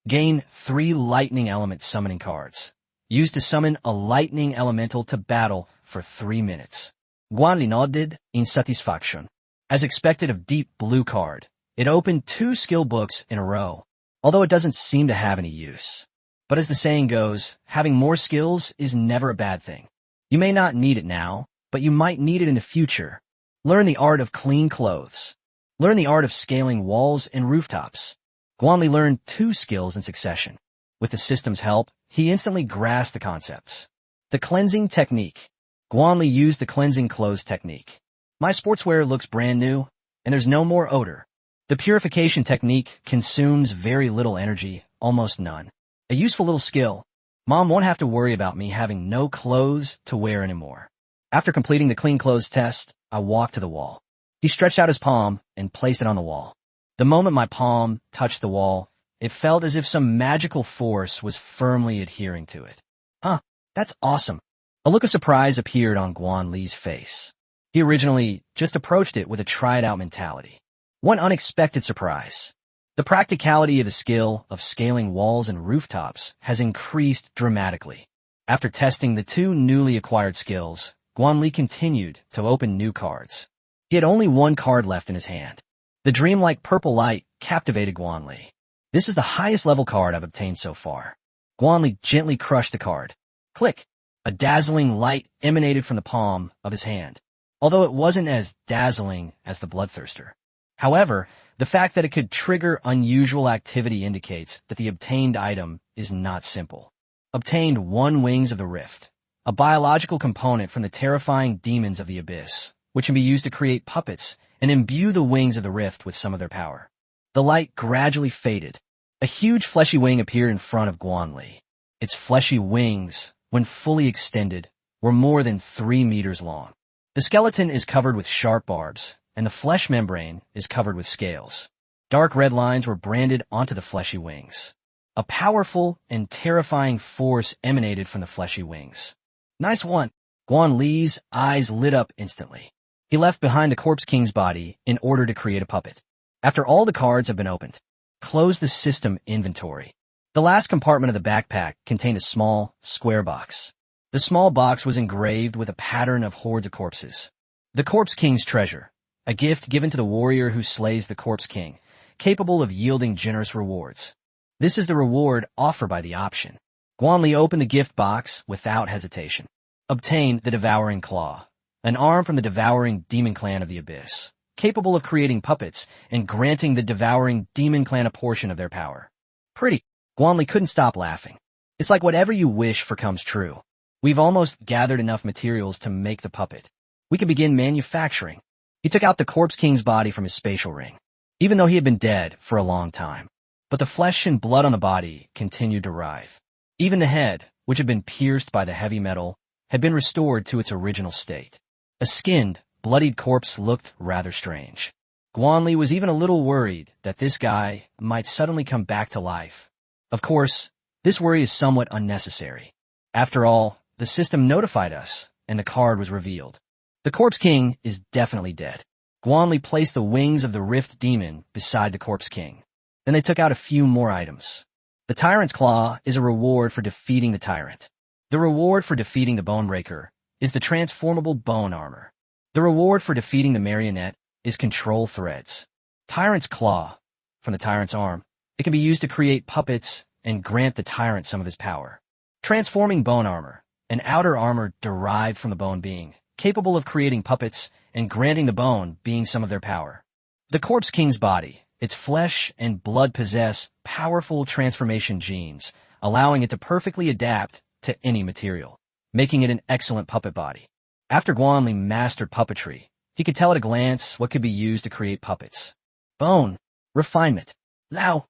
Gain 3 Lightning Element Summoning Cards. Used to summon a lightning elemental to battle for 3 minutes. Guan Li nodded in satisfaction. As expected of deep blue card, it opened 2 skill books in a row, although it doesn't seem to have any use. But as the saying goes, having more skills is never a bad thing. You may not need it now, but you might need it in the future. Learn the art of clean clothes. Learn the art of scaling walls and rooftops. Guan Li learned 2 skills in succession. With the system's help, he instantly grasped the concepts. The Cleansing Technique. Guan Li used the Cleansing Clothes Technique. My sportswear looks brand new, and there's no more odor. The Purification Technique consumes very little energy, almost none. A useful little skill. Mom won't have to worry about me having no clothes to wear anymore. After completing the clean clothes test, I walked to the wall. He stretched out his palm and placed it on the wall. The moment my palm touched the wall, it felt as if some magical force was firmly adhering to it. Huh, that's awesome. A look of surprise appeared on Guan Li's face. He originally just approached it with a try-it-out mentality. One unexpected surprise. The practicality of the skill of scaling walls and rooftops has increased dramatically. After testing the 2 newly acquired skills, Guan Li continued to open new cards. He had only 1 card left in his hand. The dreamlike purple light captivated Guan Li. This is the highest level card I've obtained so far. Guan Li gently crushed the card. Click! A dazzling light emanated from the palm of his hand, although it wasn't as dazzling as the Bloodthirster. However, the fact that it could trigger unusual activity indicates that the obtained item is not simple. Obtained 1 Wings of the Rift, a biological component from the terrifying demons of the abyss, which can be used to create puppets and imbue the wings of the rift with some of their power. The light gradually faded. A huge fleshy wing appeared in front of Guan Li. Its fleshy wings, when fully extended, were more than 3 meters long. The skeleton is covered with sharp barbs, and the flesh membrane is covered with scales. Dark red lines were branded onto the fleshy wings. A powerful and terrifying force emanated from the fleshy wings. Nice one. Guan Li's eyes lit up instantly. He left behind the Corpse King's body in order to create a puppet. After all the cards have been opened, close the system inventory. The last compartment of the backpack contained a small, square box. The small box was engraved with a pattern of hordes of corpses. The Corpse King's treasure, a gift given to the warrior who slays the Corpse King, capable of yielding generous rewards. This is the reward offered by the option. Guan Li opened the gift box without hesitation. Obtained the Devouring Claw, an arm from the devouring demon clan of the Abyss, capable of creating puppets and granting the devouring demon clan a portion of their power. Pretty. Guan Li couldn't stop laughing. It's like whatever you wish for comes true. We've almost gathered enough materials to make the puppet. We can begin manufacturing. He took out the Corpse King's body from his spatial ring, even though he had been dead for a long time. But the flesh and blood on the body continued to writhe. Even the head, which had been pierced by the heavy metal, had been restored to its original state. A skinned, bloodied corpse looked rather strange. Guan Li was even a little worried that this guy might suddenly come back to life. Of course, this worry is somewhat unnecessary. After all, the system notified us, and the card was revealed. The Corpse King is definitely dead. Guan Li placed the wings of the Rift Demon beside the Corpse King. Then they took out a few more items. The Tyrant's Claw is a reward for defeating the Tyrant. The reward for defeating the Bonebreaker is the transformable bone armor. The reward for defeating the Marionette is control threads. Tyrant's Claw, from the Tyrant's arm, it can be used to create puppets and grant the Tyrant some of his power. Transforming bone armor, an outer armor derived from the bone being, capable of creating puppets and granting the bone being some of their power. The Corpse King's body, its flesh and blood possess powerful transformation genes, allowing it to perfectly adapt to any material, making it an excellent puppet body. After Guan Li mastered puppetry, he could tell at a glance what could be used to create puppets. Bone, refinement, Lao,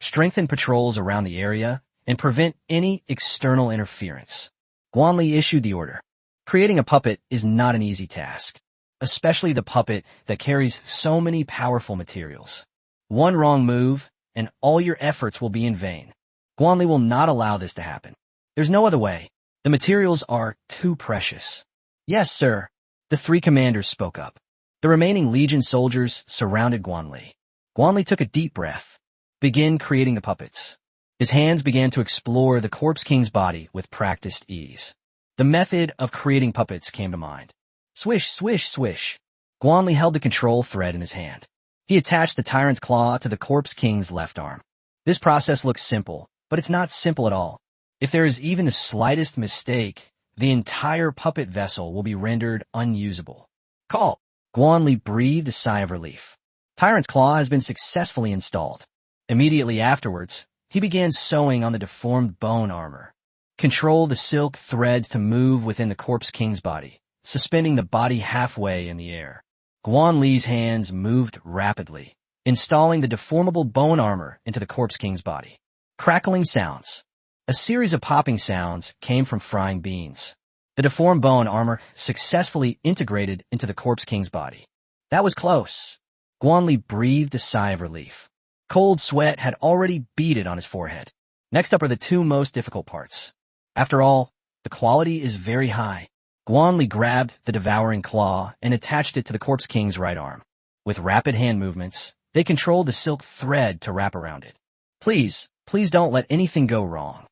strengthen patrols around the area and prevent any external interference. Guan Li issued the order. Creating a puppet is not an easy task, especially the puppet that carries so many powerful materials. One wrong move, and all your efforts will be in vain. Guan Li will not allow this to happen. There's no other way. The materials are too precious. Yes, sir. The 3 commanders spoke up. The remaining Legion soldiers surrounded Guan Li. Guan Li took a deep breath. Begin creating the puppets. His hands began to explore the Corpse King's body with practiced ease. The method of creating puppets came to mind. Swish, swish, swish. Guan Li held the control thread in his hand. He attached the Tyrant's Claw to the Corpse King's left arm. This process looks simple, but it's not simple at all. If there is even the slightest mistake, the entire puppet vessel will be rendered unusable. Call. Guan Li breathed a sigh of relief. Tyrant's Claw has been successfully installed. Immediately afterwards, he began sewing on the deformed bone armor. Control the silk threads to move within the Corpse King's body, suspending the body halfway in the air. Guan Li's hands moved rapidly, installing the deformable bone armor into the Corpse King's body. Crackling sounds. A series of popping sounds came from frying beans. The deformed bone armor successfully integrated into the Corpse King's body. That was close. Guan Li breathed a sigh of relief. Cold sweat had already beaded on his forehead. Next up are the 2 most difficult parts. After all, the quality is very high. Guan Li grabbed the Devouring Claw and attached it to the Corpse King's right arm. With rapid hand movements, they controlled the silk thread to wrap around it. Please don't let anything go wrong.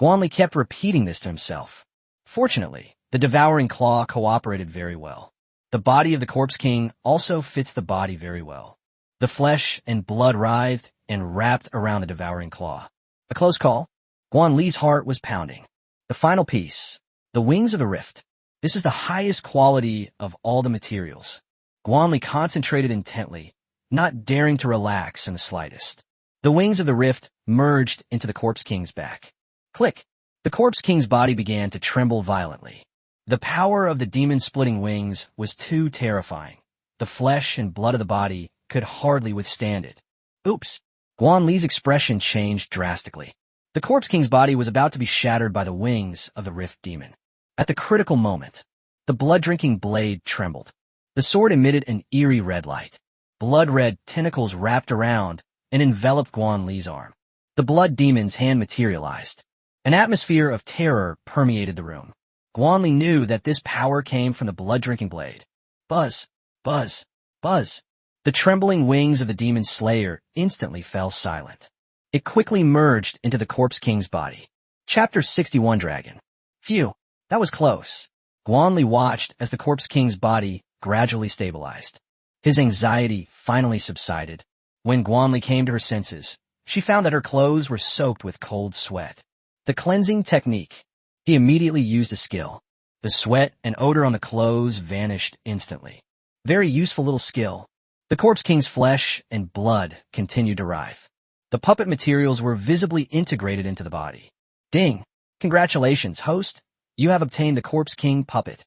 Guan Li kept repeating this to himself. Fortunately, the Devouring Claw cooperated very well. The body of the Corpse King also fits the body very well. The flesh and blood writhed and wrapped around the Devouring Claw. A close call. Guan Li's heart was pounding. The final piece, the Wings of the Rift. This is the highest quality of all the materials. Guan Li concentrated intently, not daring to relax in the slightest. The Wings of the Rift merged into the Corpse King's back. Click! The Corpse King's body began to tremble violently. The power of the demon-splitting wings was too terrifying. The flesh and blood of the body could hardly withstand it. Oops. Guan Li's expression changed drastically. The Corpse King's body was about to be shattered by the wings of the Rift Demon. At the critical moment, the blood-drinking blade trembled. The sword emitted an eerie red light. Blood-red tentacles wrapped around and enveloped Guan Li's arm. The blood demon's hand materialized. An atmosphere of terror permeated the room. Guan Li knew that this power came from the blood-drinking blade. Buzz, buzz, buzz. The trembling wings of the demon slayer instantly fell silent. It quickly merged into the Corpse King's body. Chapter 61 Dragon. Phew, that was close. Guan Li watched as the Corpse King's body gradually stabilized. His anxiety finally subsided. When Guan Li came to her senses, she found that her clothes were soaked with cold sweat. The cleansing technique. He immediately used a skill. The sweat and odor on the clothes vanished instantly. Very useful little skill. The Corpse King's flesh and blood continued to writhe. The puppet materials were visibly integrated into the body. Ding! Congratulations, host! You have obtained the Corpse King puppet.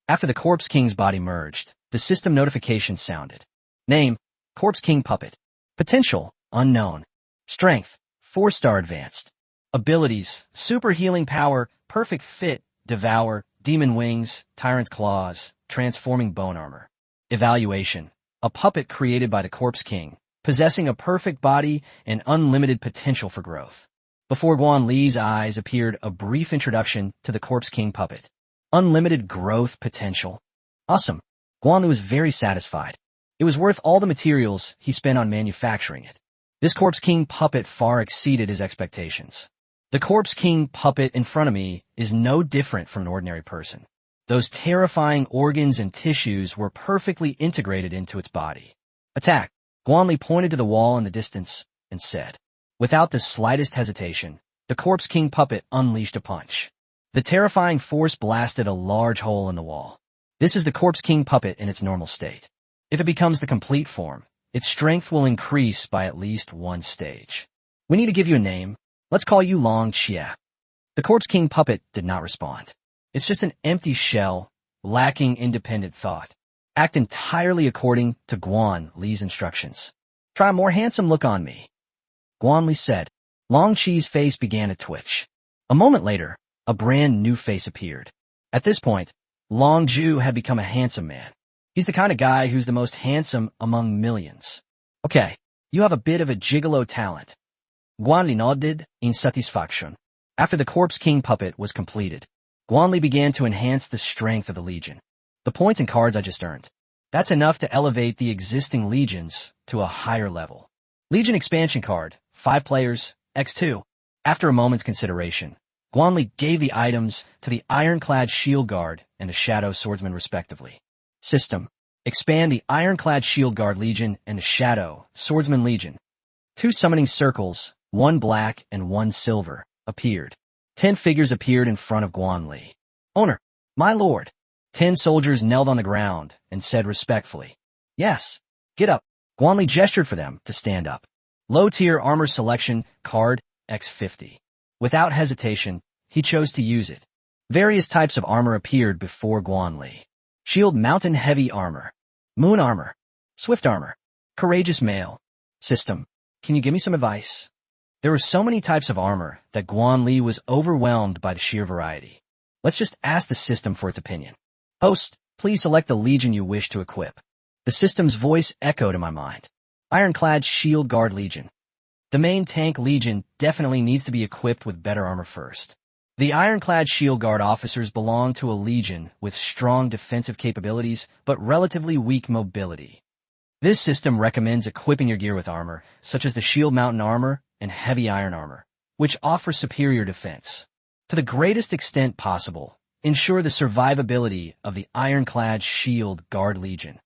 After the Corpse King's body merged, the system notification sounded. Name, Corpse King puppet. Potential, unknown. Strength, 4-star advanced. Abilities, super healing power, perfect fit, devour, demon wings, tyrant's claws, transforming bone armor. Evaluation, a puppet created by the Corpse King, possessing a perfect body and unlimited potential for growth. Before Guan Li's eyes appeared a brief introduction to the Corpse King puppet. Unlimited growth potential. Awesome. Guan Li was very satisfied. It was worth all the materials he spent on manufacturing it. This Corpse King puppet far exceeded his expectations. The Corpse King puppet in front of me is no different from an ordinary person. Those terrifying organs and tissues were perfectly integrated into its body. Attack! Guan Li pointed to the wall in the distance and said. Without the slightest hesitation, the Corpse King puppet unleashed a punch. The terrifying force blasted a large hole in the wall. This is the Corpse King puppet in its normal state. If it becomes the complete form, its strength will increase by at least 1 stage. We need to give you a name. Let's call you Long Chia. The Corpse King puppet did not respond. It's just an empty shell, lacking independent thought. Act entirely according to Guan Li's instructions. Try a more handsome look on me. Guan Li said. Long Chi's face began to twitch. A moment later, a brand new face appeared. At this point, Long Ju had become a handsome man. He's the kind of guy who's the most handsome among millions. Okay, you have a bit of a gigolo talent. Guan Li nodded in satisfaction. After the Corpse King puppet was completed, Guan Li began to enhance the strength of the Legion. The points and cards I just earned. That's enough to elevate the existing Legions to a higher level. Legion expansion card, 5 players, X2. After a moment's consideration, Guan Li gave the items to the Ironclad Shield Guard and the Shadow Swordsman respectively. System. Expand the Ironclad Shield Guard Legion and the Shadow Swordsman Legion. 2 summoning circles, 1 black and 1 silver, appeared. 10 figures appeared in front of Guan Li. Owner, my lord. 10 soldiers knelt on the ground and said respectfully, yes, get up. Guan Li gestured for them to stand up. Low-tier armor selection card X50. Without hesitation, he chose to use it. Various types of armor appeared before Guan Li. Shield Mountain Heavy Armor. Moon Armor. Swift Armor. Courageous Male. System. Can you give me some advice? There were so many types of armor that Guan Li was overwhelmed by the sheer variety. Let's just ask the system for its opinion. Host, please select the legion you wish to equip. The system's voice echoed in my mind. Ironclad Shield Guard Legion. The main tank legion definitely needs to be equipped with better armor first. The Ironclad Shield Guard officers belong to a legion with strong defensive capabilities but relatively weak mobility. This system recommends equipping your gear with armor, such as the Shield Mountain Armor and Heavy Iron Armor, which offer superior defense. To the greatest extent possible, ensure the survivability of the Ironclad Shield Guard Legion.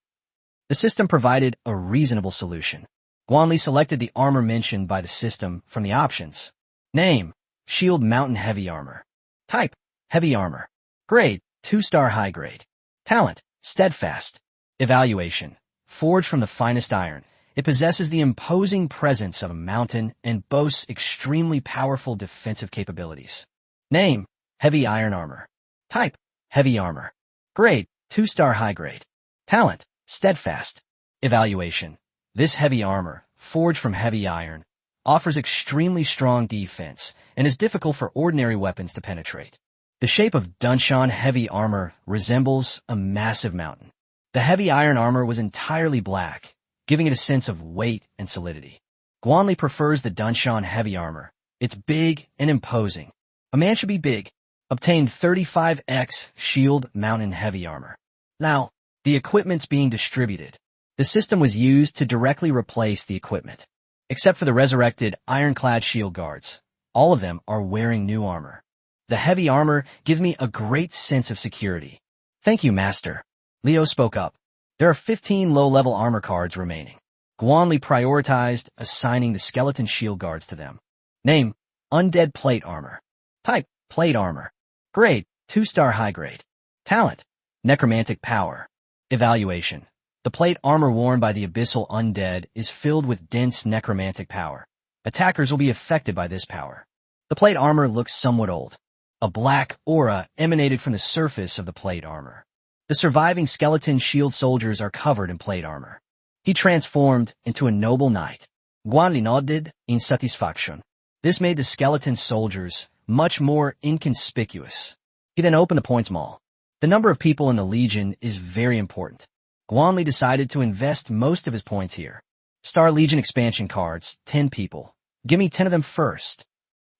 The system provided a reasonable solution. Guan Li selected the armor mentioned by the system from the options. Name, Shield Mountain Heavy Armor. Type, Heavy Armor. Grade, 2-star high grade. Talent, Steadfast. Evaluation, forged from the finest iron. It possesses the imposing presence of a mountain and boasts extremely powerful defensive capabilities. Name, Heavy Iron Armor. Type, Heavy Armor. Grade, 2-star high grade. Talent, Steadfast. Evaluation. This heavy armor, forged from heavy iron, offers extremely strong defense and is difficult for ordinary weapons to penetrate. The shape of Dunshan heavy armor resembles a massive mountain. The heavy iron armor was entirely black, giving it a sense of weight and solidity. Guan Li prefers the Dunshan heavy armor. It's big and imposing. A man should be big. Obtained 35x shield mountain heavy armor. Now, the equipment's being distributed. The system was used to directly replace the equipment. Except for the resurrected ironclad shield guards, all of them are wearing new armor. The heavy armor gives me a great sense of security. Thank you, Master. Leo spoke up. There are 15 low-level armor cards remaining. Guan Li prioritized assigning the skeleton shield guards to them. Name, Undead Plate Armor. Type, Plate Armor. Grade, 2-star high grade. Talent, Necromantic Power. Evaluation. The plate armor worn by the abyssal undead is filled with dense necromantic power. Attackers will be affected by this power. The plate armor looks somewhat old. A black aura emanated from the surface of the plate armor. The surviving skeleton shield soldiers are covered in plate armor. He transformed into a noble knight. Guan Li nodded in satisfaction. This made the skeleton soldiers much more inconspicuous. He then opened the points mall. The number of people in the Legion is very important. Guan Li decided to invest most of his points here. Star Legion expansion cards, 10 people. Give me 10 of them first.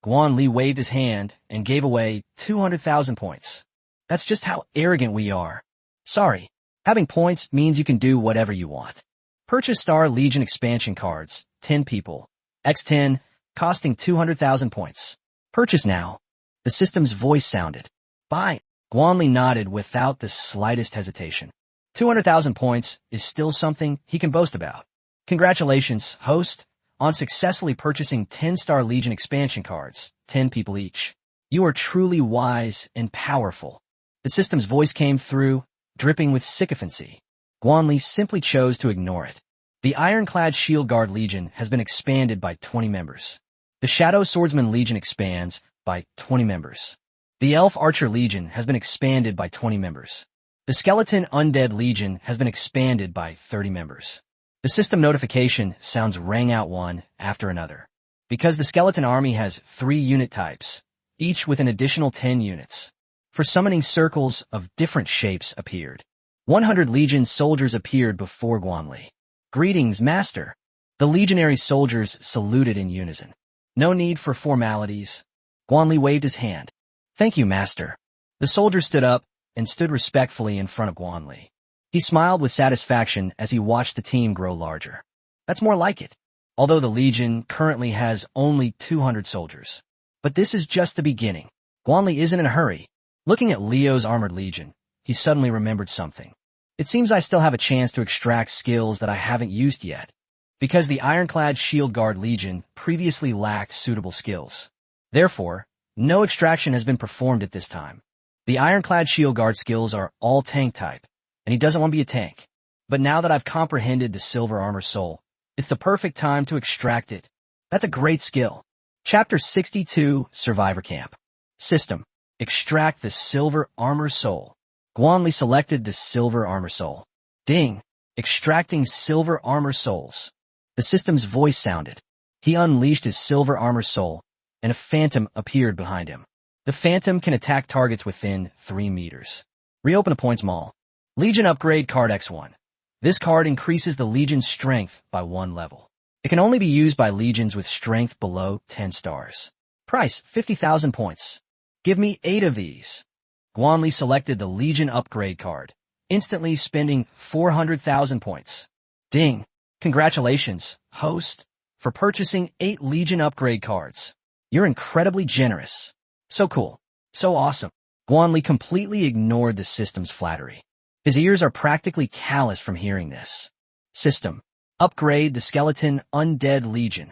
Guan Li waved his hand and gave away 200,000 points. That's just how arrogant we are. Sorry. Having points means you can do whatever you want. Purchase Star Legion expansion cards, 10 people. X10, costing 200,000 points. Purchase now. The system's voice sounded. Buy. Guan Li nodded without the slightest hesitation. 200,000 points is still something he can boast about. Congratulations, host, on successfully purchasing 10-Star Legion expansion cards, 10 people each. You are truly wise and powerful. The system's voice came through, dripping with sycophancy. Guan Li simply chose to ignore it. The Ironclad Shield Guard Legion has been expanded by 20 members. The Shadow Swordsman Legion expands by 20 members. The Elf Archer Legion has been expanded by 20 members. The Skeleton Undead Legion has been expanded by 30 members. The system notification sounds rang out one after another. Because the Skeleton Army has 3 unit types, each with an additional 10 units. For summoning circles of different shapes appeared. 100 Legion soldiers appeared before Guan Li. Greetings, Master. The legionary soldiers saluted in unison. No need for formalities. Guan Li waved his hand. Thank you, Master. The soldier stood up and stood respectfully in front of Guan Li. He smiled with satisfaction as he watched the team grow larger. That's more like it. Although the Legion currently has only 200 soldiers. But this is just the beginning. Guan Li isn't in a hurry. Looking at Leo's Armored Legion, he suddenly remembered something. It seems I still have a chance to extract skills that I haven't used yet. Because the Ironclad Shield Guard Legion previously lacked suitable skills. Therefore, no extraction has been performed at this time. The Ironclad Shield Guard skills are all tank type, and he doesn't want to be a tank. But now that I've comprehended the Silver Armor Soul, it's the perfect time to extract it. That's a great skill. Chapter 62, Survivor Camp. System. Extract the Silver Armor Soul. Guan Li selected the Silver Armor Soul. Ding. Extracting Silver Armor Souls. The system's voice sounded. He unleashed his Silver Armor Soul, and a phantom appeared behind him. The phantom can attack targets within 3 meters. Reopen the points mall. Legion Upgrade Card X1. This card increases the Legion's strength by 1 level. It can only be used by Legions with strength below 10 stars. Price, 50,000 points. Give me 8 of these. Guan Li selected the Legion Upgrade card, instantly spending 400,000 points. Ding. Congratulations, host, for purchasing 8 Legion Upgrade cards. You're incredibly generous. So cool. So awesome. Guan Li completely ignored the system's flattery. His ears are practically calloused from hearing this. System. Upgrade the Skeleton Undead Legion.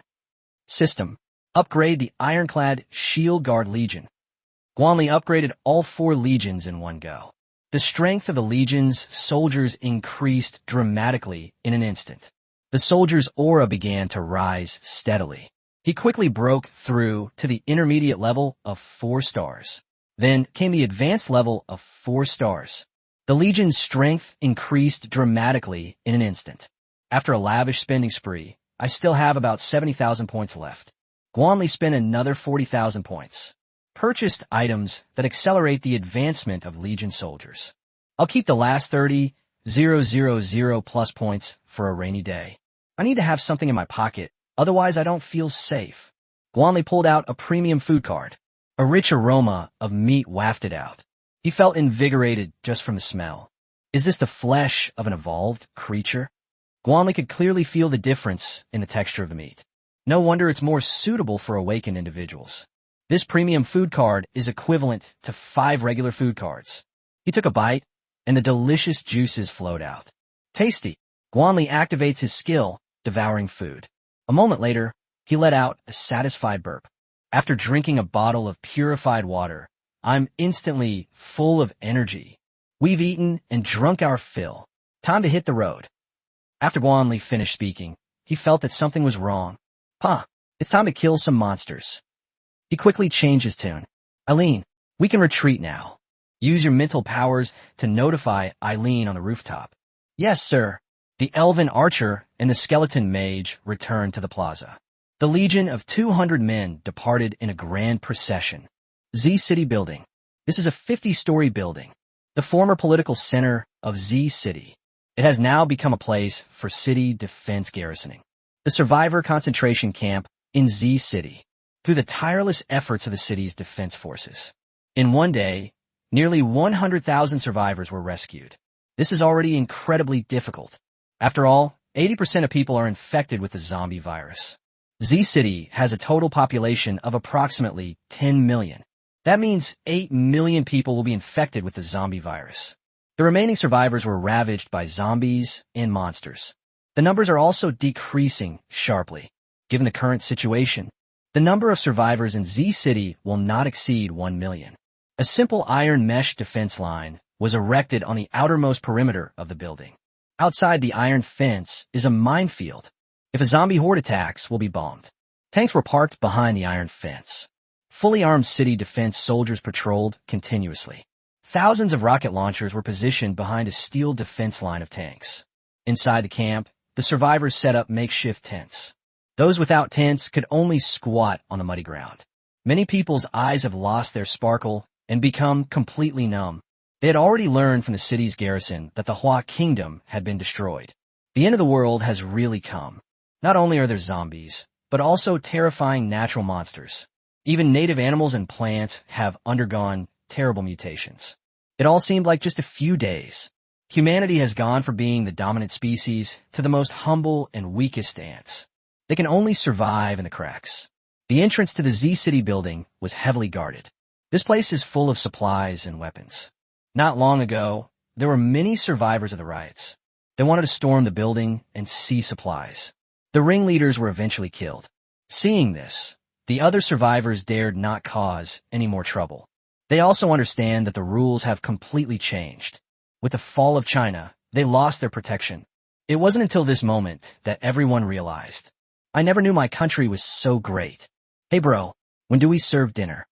System. Upgrade the Ironclad Shield Guard Legion. Guan Li upgraded all 4 legions in one go. The strength of the legion's soldiers increased dramatically in an instant. The soldier's aura began to rise steadily. He quickly broke through to the intermediate level of 4 stars. Then came the advanced level of 4 stars. The Legion's strength increased dramatically in an instant. After a lavish spending spree, I still have about 70,000 points left. Guan Li spent another 40,000 points. Purchased items that accelerate the advancement of Legion soldiers. I'll keep the last 30,000 plus points for a rainy day. I need to have something in my pocket, otherwise I don't feel safe. Guan Li pulled out a premium food card. A rich aroma of meat wafted out. He felt invigorated just from the smell. Is this the flesh of an evolved creature? Guan Li could clearly feel the difference in the texture of the meat. No wonder it's more suitable for awakened individuals. This premium food card is equivalent to 5 regular food cards. He took a bite, and the delicious juices flowed out. Tasty. Guan Li activates his skill, devouring food. A moment later, he let out a satisfied burp. After drinking a bottle of purified water, I'm instantly full of energy. We've eaten and drunk our fill. Time to hit the road. After Guan Li finished speaking, he felt that something was wrong. It's time to kill some monsters. He quickly changed his tune. Eileen, we can retreat now. Use your mental powers to notify Eileen on the rooftop. Yes, sir. The elven archer and the skeleton mage returned to the plaza. The legion of 200 men departed in a grand procession. Z City Building. This is a 50-story building, the former political center of Z City. It has now become a place for city defense garrisoning. The survivor concentration camp in Z City, through the tireless efforts of the city's defense forces. In one day, nearly 100,000 survivors were rescued. This is already incredibly difficult. After all, 80% of people are infected with the zombie virus. Z City has a total population of approximately 10 million. That means 8 million people will be infected with the zombie virus. The remaining survivors were ravaged by zombies and monsters. The numbers are also decreasing sharply. Given the current situation, the number of survivors in Z City will not exceed 1 million. A simple iron mesh defense line was erected on the outermost perimeter of the building. Outside the iron fence is a minefield. If a zombie horde attacks, we'll be bombed. Tanks were parked behind the iron fence. Fully armed city defense soldiers patrolled continuously. Thousands of rocket launchers were positioned behind a steel defense line of tanks. Inside the camp, the survivors set up makeshift tents. Those without tents could only squat on the muddy ground. Many people's eyes have lost their sparkle and become completely numb. They had already learned from the city's garrison that the Hua Kingdom had been destroyed. The end of the world has really come. Not only are there zombies, but also terrifying natural monsters. Even native animals and plants have undergone terrible mutations. It all seemed like just a few days. Humanity has gone from being the dominant species to the most humble and weakest ants. They can only survive in the cracks. The entrance to the Z City building was heavily guarded. This place is full of supplies and weapons. Not long ago, there were many survivors of the riots. They wanted to storm the building and seize supplies. The ringleaders were eventually killed. Seeing this, the other survivors dared not cause any more trouble. They also understand that the rules have completely changed. With the fall of China, they lost their protection. It wasn't until this moment that everyone realized. I never knew my country was so great. Hey bro, when do we serve dinner?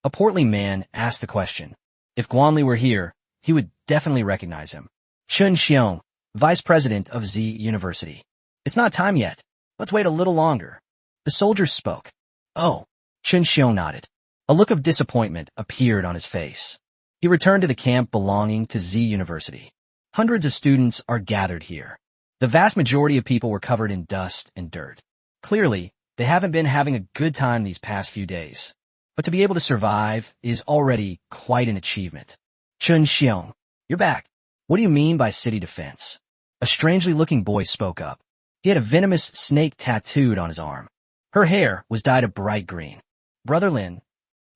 A portly man asked the question. If Guan Li were here, he would definitely recognize him. Chun Xiong, vice president of Z University. It's not time yet. Let's wait a little longer. The soldiers spoke. Oh, Chun Xiong nodded. A look of disappointment appeared on his face. He returned to the camp belonging to Z University. Hundreds of students are gathered here. The vast majority of people were covered in dust and dirt. Clearly, they haven't been having a good time these past few days. But to be able to survive is already quite an achievement. Chun Xiong, you're back. What do you mean by city defense? A strangely looking boy spoke up. He had a venomous snake tattooed on his arm. Her hair was dyed a bright green. Brother Lin.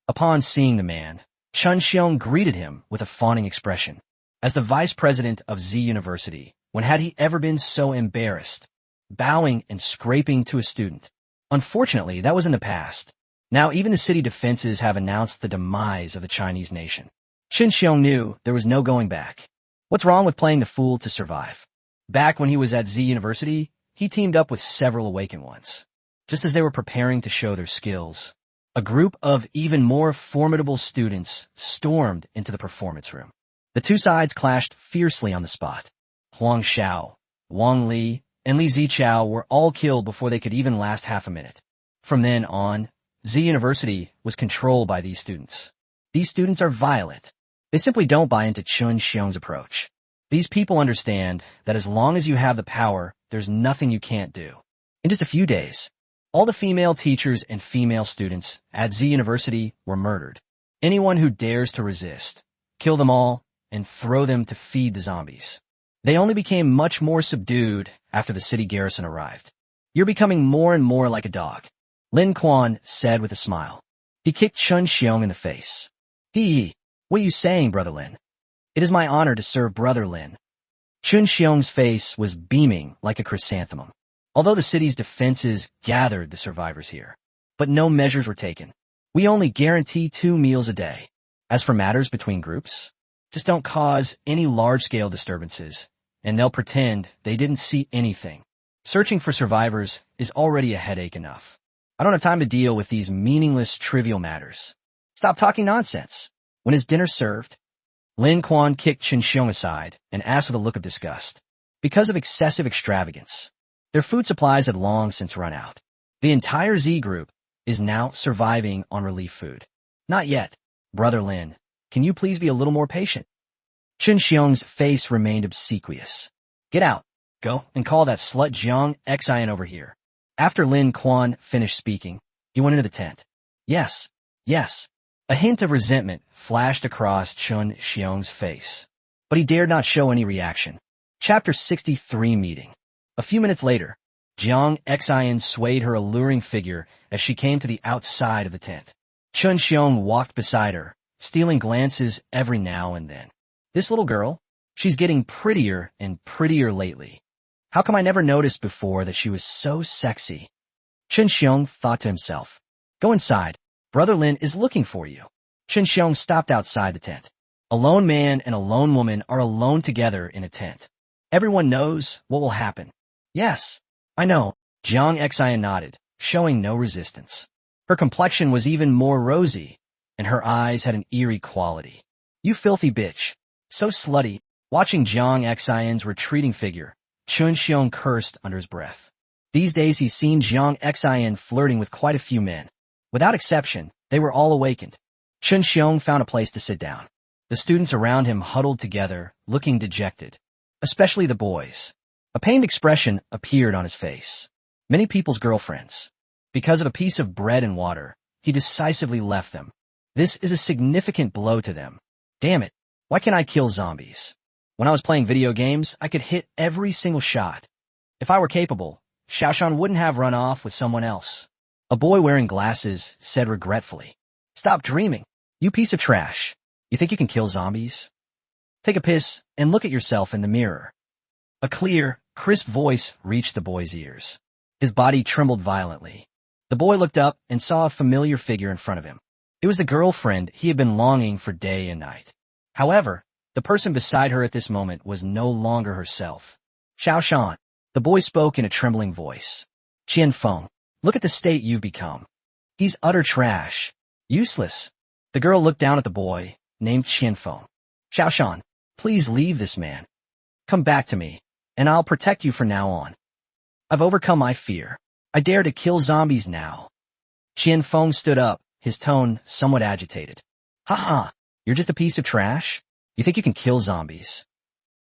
Upon seeing the man, Chun Xiong greeted him with a fawning expression. As the vice president of Z University, when had he ever been so embarrassed? Bowing and scraping to a student. Unfortunately, that was in the past. Now even the city defenses have announced the demise of the Chinese nation. Chun Xiong knew there was no going back. What's wrong with playing the fool to survive? Back when he was at Z University, he teamed up with several awakened ones. Just as they were preparing to show their skills, a group of even more formidable students stormed into the performance room. The two sides clashed fiercely on the spot. Huang Xiao, Guan Li, and Li Zichao were all killed before they could even last half a minute. From then on, Z University was controlled by these students. These students are violent. They simply don't buy into Chun Xiong's approach. These people understand that as long as you have the power, there's nothing you can't do. In just a few days, all the female teachers and female students at Z University were murdered. Anyone who dares to resist, kill them all, and throw them to feed the zombies. They only became much more subdued after the city garrison arrived. You're becoming more and more like a dog, Lin Quan said with a smile. He kicked Chun Xiong in the face. What are you saying, Brother Lin? It is my honor to serve Brother Lin. Chun Xiong's face was beaming like a chrysanthemum. Although the city's defenses gathered the survivors here, but no measures were taken. We only guarantee 2 meals a day. As for matters between groups, just don't cause any large-scale disturbances, and they'll pretend they didn't see anything. Searching for survivors is already a headache enough. I don't have time to deal with these meaningless, trivial matters. Stop talking nonsense. When his dinner served, Lin Quan kicked Chun Xiong aside and asked with a look of disgust. Because of excessive extravagance, their food supplies had long since run out. The entire Z group is now surviving on relief food. Not yet. Brother Lin, can you please be a little more patient? Chun Xiong's face remained obsequious. Get out. Go and call that slut Jiang Xin over here. After Lin Quan finished speaking, he went into the tent. Yes. A hint of resentment flashed across Chun Xiong's face, but he dared not show any reaction. Chapter 63 Meeting. A few minutes later, Jiang Xin swayed her alluring figure as she came to the outside of the tent. Chun Xiong walked beside her, stealing glances every now and then. This little girl, she's getting prettier and prettier lately. How come I never noticed before that she was so sexy? Chun Xiong thought to himself. Go inside. Brother Lin is looking for you. Chun Xiong stopped outside the tent. A lone man and a lone woman are alone together in a tent. Everyone knows what will happen. Yes, I know. Jiang Xin nodded, showing no resistance. Her complexion was even more rosy, and her eyes had an eerie quality. You filthy bitch. So slutty. Watching Jiang Xin's retreating figure, Chun Xiong cursed under his breath. These days he's seen Jiang Xin flirting with quite a few men. Without exception, they were all awakened. Chun Xiong found a place to sit down. The students around him huddled together, looking dejected. Especially the boys. A pained expression appeared on his face. Many people's girlfriends. Because of a piece of bread and water, he decisively left them. This is a significant blow to them. Damn it, why can't I kill zombies? When I was playing video games, I could hit every single shot. If I were capable, Xiaoshan wouldn't have run off with someone else. A boy wearing glasses said regretfully. Stop dreaming, you piece of trash. You think you can kill zombies? Take a piss and look at yourself in the mirror. A clear, crisp voice reached the boy's ears. His body trembled violently. The boy looked up and saw a familiar figure in front of him. It was the girlfriend he had been longing for day and night. However, the person beside her at this moment was no longer herself. Xiaoshan. The boy spoke in a trembling voice. Qian Feng, look at the state you've become. He's utter trash. Useless. The girl looked down at the boy, named Qian Feng. Xiaoshan, please leave this man. Come back to me, and I'll protect you from now on. I've overcome my fear. I dare to kill zombies now. Qian Feng stood up, his tone somewhat agitated. Ha, you're just a piece of trash? You think you can kill zombies?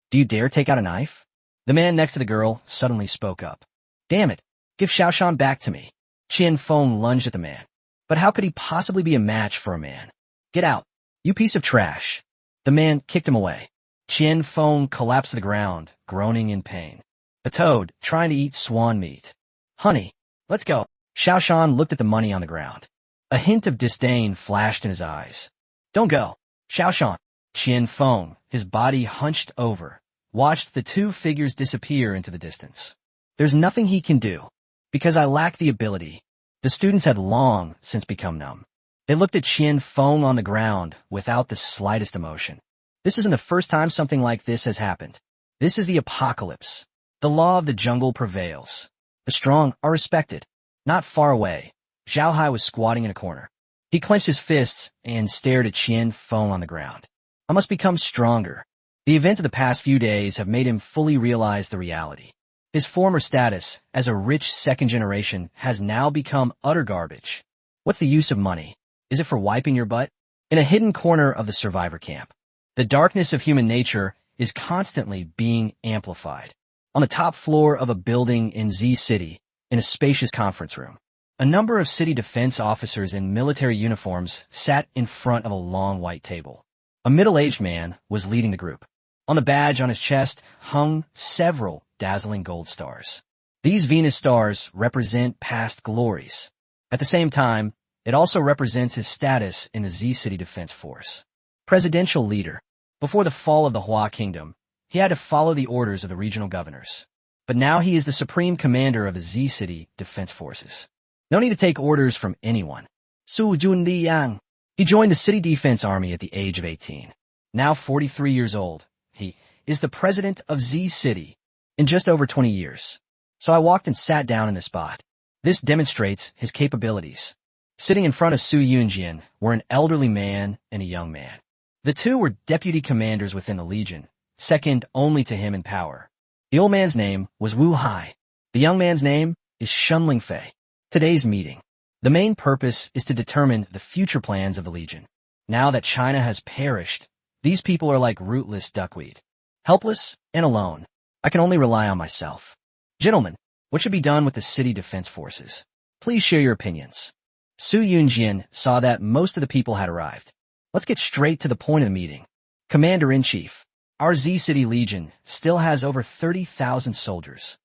Do you dare take out a knife? The man next to the girl suddenly spoke up. Damn it, give Xiaoshan back to me. Qian Feng lunged at the man. But how could he possibly be a match for a man? Get out, you piece of trash. The man kicked him away. Qian Feng collapsed to the ground, groaning in pain. A toad trying to eat swan meat. Honey, let's go. Xiaoshan looked at the money on the ground. A hint of disdain flashed in his eyes. Don't go. Xiaoshan. Qian Feng, his body hunched over, watched the two figures disappear into the distance. There's nothing he can do, because I lack the ability. The students had long since become numb. They looked at Qian Feng on the ground without the slightest emotion. This isn't the first time something like this has happened. This is the apocalypse. The law of the jungle prevails. The strong are respected. Not far away, Zhao Hai was squatting in a corner. He clenched his fists and stared at Qian Feng on the ground. I must become stronger. The events of the past few days have made him fully realize the reality. His former status as a rich second generation has now become utter garbage. What's the use of money? Is it for wiping your butt? In a hidden corner of the survivor camp, the darkness of human nature is constantly being amplified. On the top floor of a building in Z City, in a spacious conference room, a number of city defense officers in military uniforms sat in front of a long white table. A middle-aged man was leading the group. On the badge on his chest hung several dazzling gold stars. These Venus stars represent past glories. At the same time, it also represents his status in the Z City Defense Force. Presidential leader. Before the fall of the Hua Kingdom, he had to follow the orders of the regional governors. But now he is the supreme commander of the Z City Defense Forces. No need to take orders from anyone. Su Junliang. He joined the City Defense Army at the age of 18. Now 43 years old, he is the president of Z City in just over 20 years. So I walked and sat down in the spot. This demonstrates his capabilities. Sitting in front of Su Yunjian were an elderly man and a young man. The two were deputy commanders within the Legion, second only to him in power. The old man's name was Wu Hai. The young man's name is Shunling Fei. Today's meeting. The main purpose is to determine the future plans of the Legion. Now that China has perished, these people are like rootless duckweed. Helpless and alone. I can only rely on myself. Gentlemen, what should be done with the city defense forces? Please share your opinions. Su Yunjian saw that most of the people had arrived. Let's get straight to the point of the meeting. Commander-in-Chief, our Z City Legion still has over 30,000 soldiers.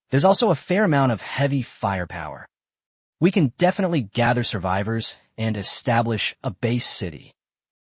There's also a fair amount of heavy firepower. We can definitely gather survivors and establish a base city.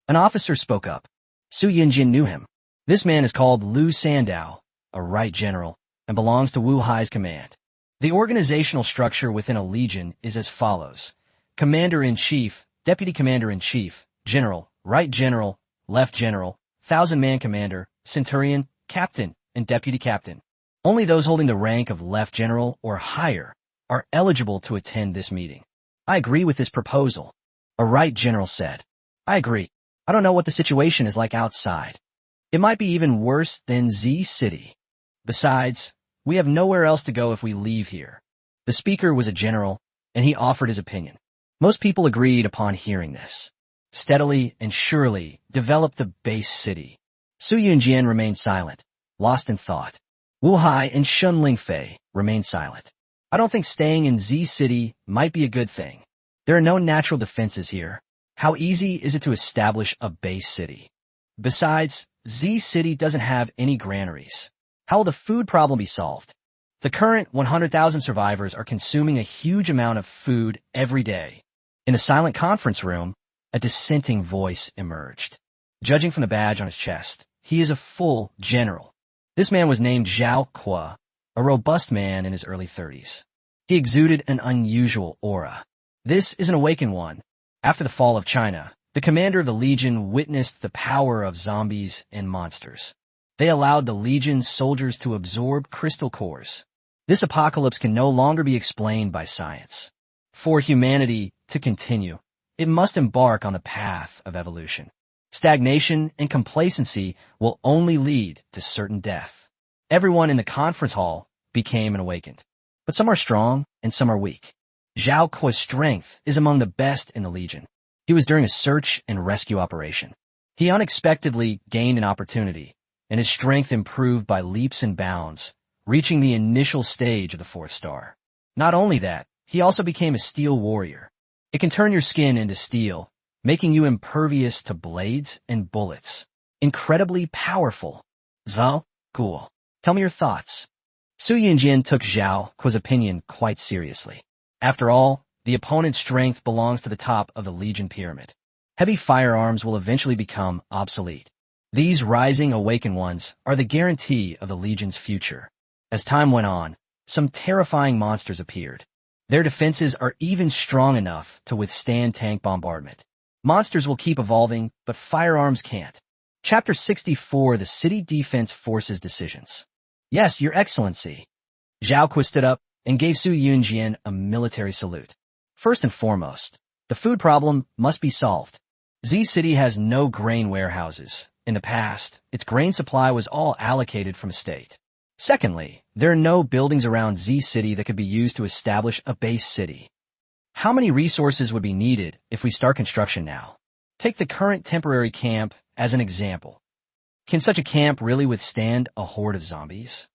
An officer spoke up. Su Yunjian knew him. This man is called Liu Sandao, a right general, and belongs to Wu Hai's command. The organizational structure within a legion is as follows. Commander-in-Chief, Deputy Commander-in-Chief, General, Right General, Left General, 1,000-man Commander, Centurion, Captain, and Deputy Captain. Only those holding the rank of Left General or higher are eligible to attend this meeting. I agree with this proposal. A Right General said. I agree. I don't know what the situation is like outside. It might be even worse than Z City. Besides, we have nowhere else to go if we leave here. The speaker was a general, and he offered his opinion. Most people agreed upon hearing this. Steadily and surely develop the base city. Su Yunjian remained silent, lost in thought. Wu Hai and Shunling Fei remained silent. I don't think staying in Z City might be a good thing. There are no natural defenses here. How easy is it to establish a base city? Besides, Z City doesn't have any granaries. How will the food problem be solved? The current 100,000 survivors are consuming a huge amount of food every day. In the silent conference room, a dissenting voice emerged. Judging from the badge on his chest, he is a full general. This man was named Zhao Kuo, a robust man in his early 30s. He exuded an unusual aura. This is an awakened one. After the fall of China, the commander of the Legion witnessed the power of zombies and monsters. They allowed the Legion's soldiers to absorb crystal cores. This apocalypse can no longer be explained by science. For humanity to continue, it must embark on the path of evolution. Stagnation and complacency will only lead to certain death. Everyone in the conference hall became an awakened. But some are strong and some are weak. Zhao Kuo's strength is among the best in the Legion. He was during a search and rescue operation. He unexpectedly gained an opportunity, and his strength improved by leaps and bounds, reaching the initial stage of the 4th star. Not only that, he also became a steel warrior. It can turn your skin into steel, making you impervious to blades and bullets. Incredibly powerful. Zhao Kuo, tell me your thoughts. Su Yunjian took Zhao Kuo's opinion quite seriously. After all, the opponent's strength belongs to the top of the Legion pyramid. Heavy firearms will eventually become obsolete. These rising awakened ones are the guarantee of the Legion's future. As time went on, some terrifying monsters appeared. Their defenses are even strong enough to withstand tank bombardment. Monsters will keep evolving, but firearms can't. Chapter 64, The City Defense Forces Decisions. Yes, Your Excellency. Zhao Kuo stood up and gave Su Yunjian a military salute. First and foremost, the food problem must be solved. Z City has no grain warehouses. In the past, its grain supply was all allocated from a state. Secondly, there are no buildings around Z City that could be used to establish a base city. How many resources would be needed if we start construction now? Take the current temporary camp as an example. Can such a camp really withstand a horde of zombies?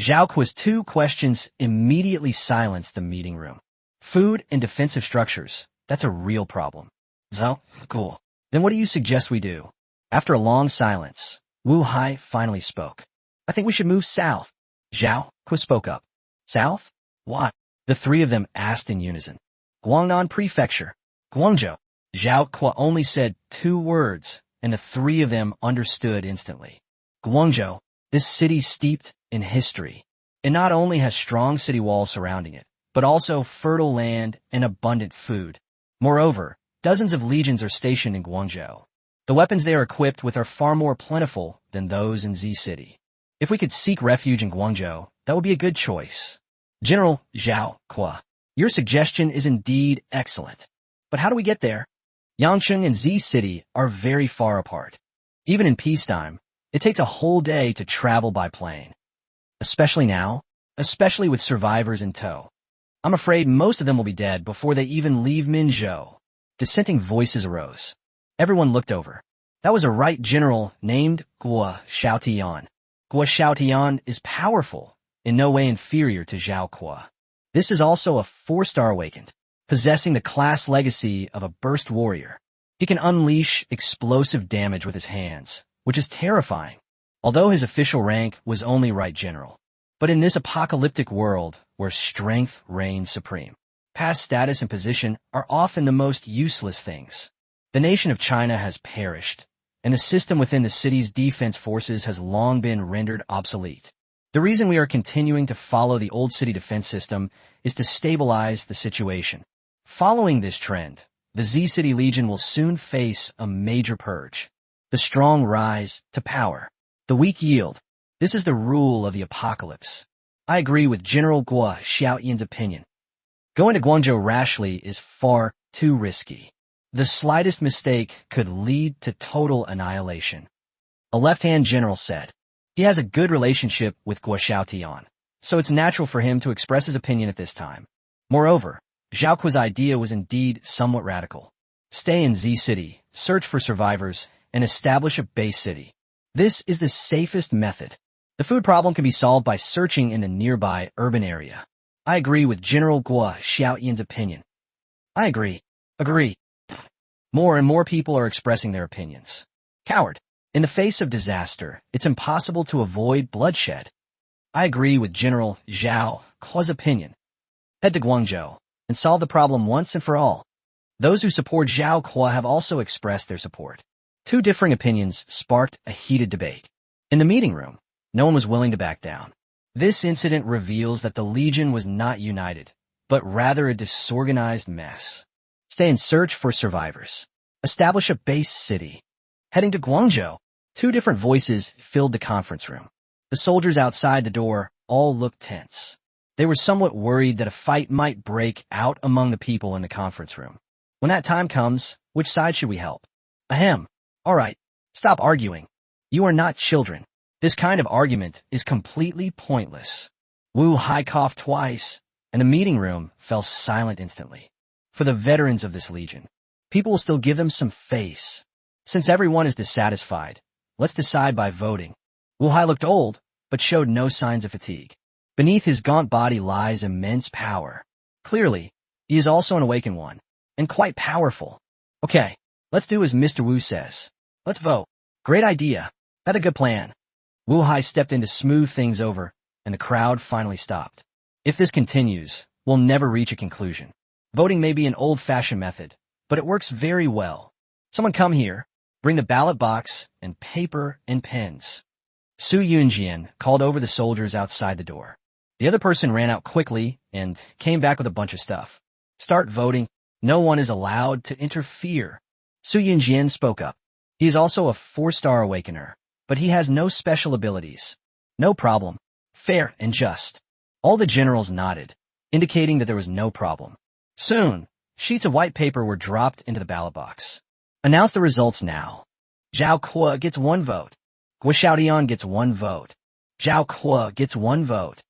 Zhao Kuo's two questions immediately silenced the meeting room. Food and defensive structures, that's a real problem. So, cool. Then what do you suggest we do? After a long silence, Wu Hai finally spoke. I think we should move south. Zhao Kuo spoke up. South? Why? The three of them asked in unison. Guangnan Prefecture. Guangzhou. Zhao Kuo only said 2 words, and the three of them understood instantly. Guangzhou, this city steeped in history. It not only has strong city walls surrounding it, but also fertile land and abundant food. Moreover, dozens of legions are stationed in Guangzhou. The weapons they are equipped with are far more plentiful than those in Z City. If we could seek refuge in Guangzhou, that would be a good choice. General Zhao Kuo, your suggestion is indeed excellent. But how do we get there? Yangcheng and Z City are very far apart. Even in peacetime, it takes a whole day to travel by plane. Especially now, especially with survivors in tow. I'm afraid most of them will be dead before they even leave Minzhou. Dissenting voices arose. Everyone looked over. That was a right general named Guo Xiaotian. Guo Xiaotian is powerful, in no way inferior to Zhao Kuo. This is also a 4-star awakened, possessing the class legacy of a burst warrior. He can unleash explosive damage with his hands, which is terrifying. Although his official rank was only right general. But in this apocalyptic world where strength reigns supreme, past status and position are often the most useless things. The nation of China has perished, and the system within the city's defense forces has long been rendered obsolete. The reason we are continuing to follow the old city defense system is to stabilize the situation. Following this trend, the Z City Legion will soon face a major purge. The strong rise to power. The weak yield. This is the rule of the apocalypse. I agree with General Guo Xiaoyan's opinion. Going to Guangzhou rashly is far too risky. The slightest mistake could lead to total annihilation. A left-hand general said. He has a good relationship with Guo Xiaotian, so it's natural for him to express his opinion at this time. Moreover, Zhao Kuo's idea was indeed somewhat radical. Stay in Z City, search for survivors, and establish a base city. This is the safest method. The food problem can be solved by searching in the nearby urban area. I agree with General Guo Xiaoyan's opinion. I agree. Agree. More and more people are expressing their opinions. Coward. In the face of disaster, it's impossible to avoid bloodshed. I agree with General Zhao Kuo's opinion. Head to Guangzhou and solve the problem once and for all. Those who support Zhao Kuo have also expressed their support. 2 differing opinions sparked a heated debate. In the meeting room, no one was willing to back down. This incident reveals that the Legion was not united, but rather a disorganized mess. Stay in search for survivors. Establish a base city. Heading to Guangzhou, 2 different voices filled the conference room. The soldiers outside the door all looked tense. They were somewhat worried that a fight might break out among the people in the conference room. When that time comes, which side should we help? Ahem. All right, stop arguing. You are not children. This kind of argument is completely pointless. Wu Hai coughed twice, and the meeting room fell silent instantly. For the veterans of this legion, people will still give them some face. Since everyone is dissatisfied, let's decide by voting. Wu Hai looked old, but showed no signs of fatigue. Beneath his gaunt body lies immense power. Clearly, he is also an awakened one, and quite powerful. Okay, let's do as Mr. Wu says. Let's vote. Great idea. That's a good plan. Wu Hai stepped in to smooth things over, and the crowd finally stopped. If this continues, we'll never reach a conclusion. Voting may be an old-fashioned method, but it works very well. Someone come here, bring the ballot box and paper and pens. Su Yunjian called over the soldiers outside the door. The other person ran out quickly and came back with a bunch of stuff. Start voting. No one is allowed to interfere. Su Yunjian spoke up. He is also a 4-star awakener, but he has no special abilities. No problem. Fair and just. All the generals nodded, indicating that there was no problem. Soon, sheets of white paper were dropped into the ballot box. Announce the results now. Zhao Kuo gets 1 vote. Guo Xiaodian gets 1 vote. Zhao Kuo gets 1 vote.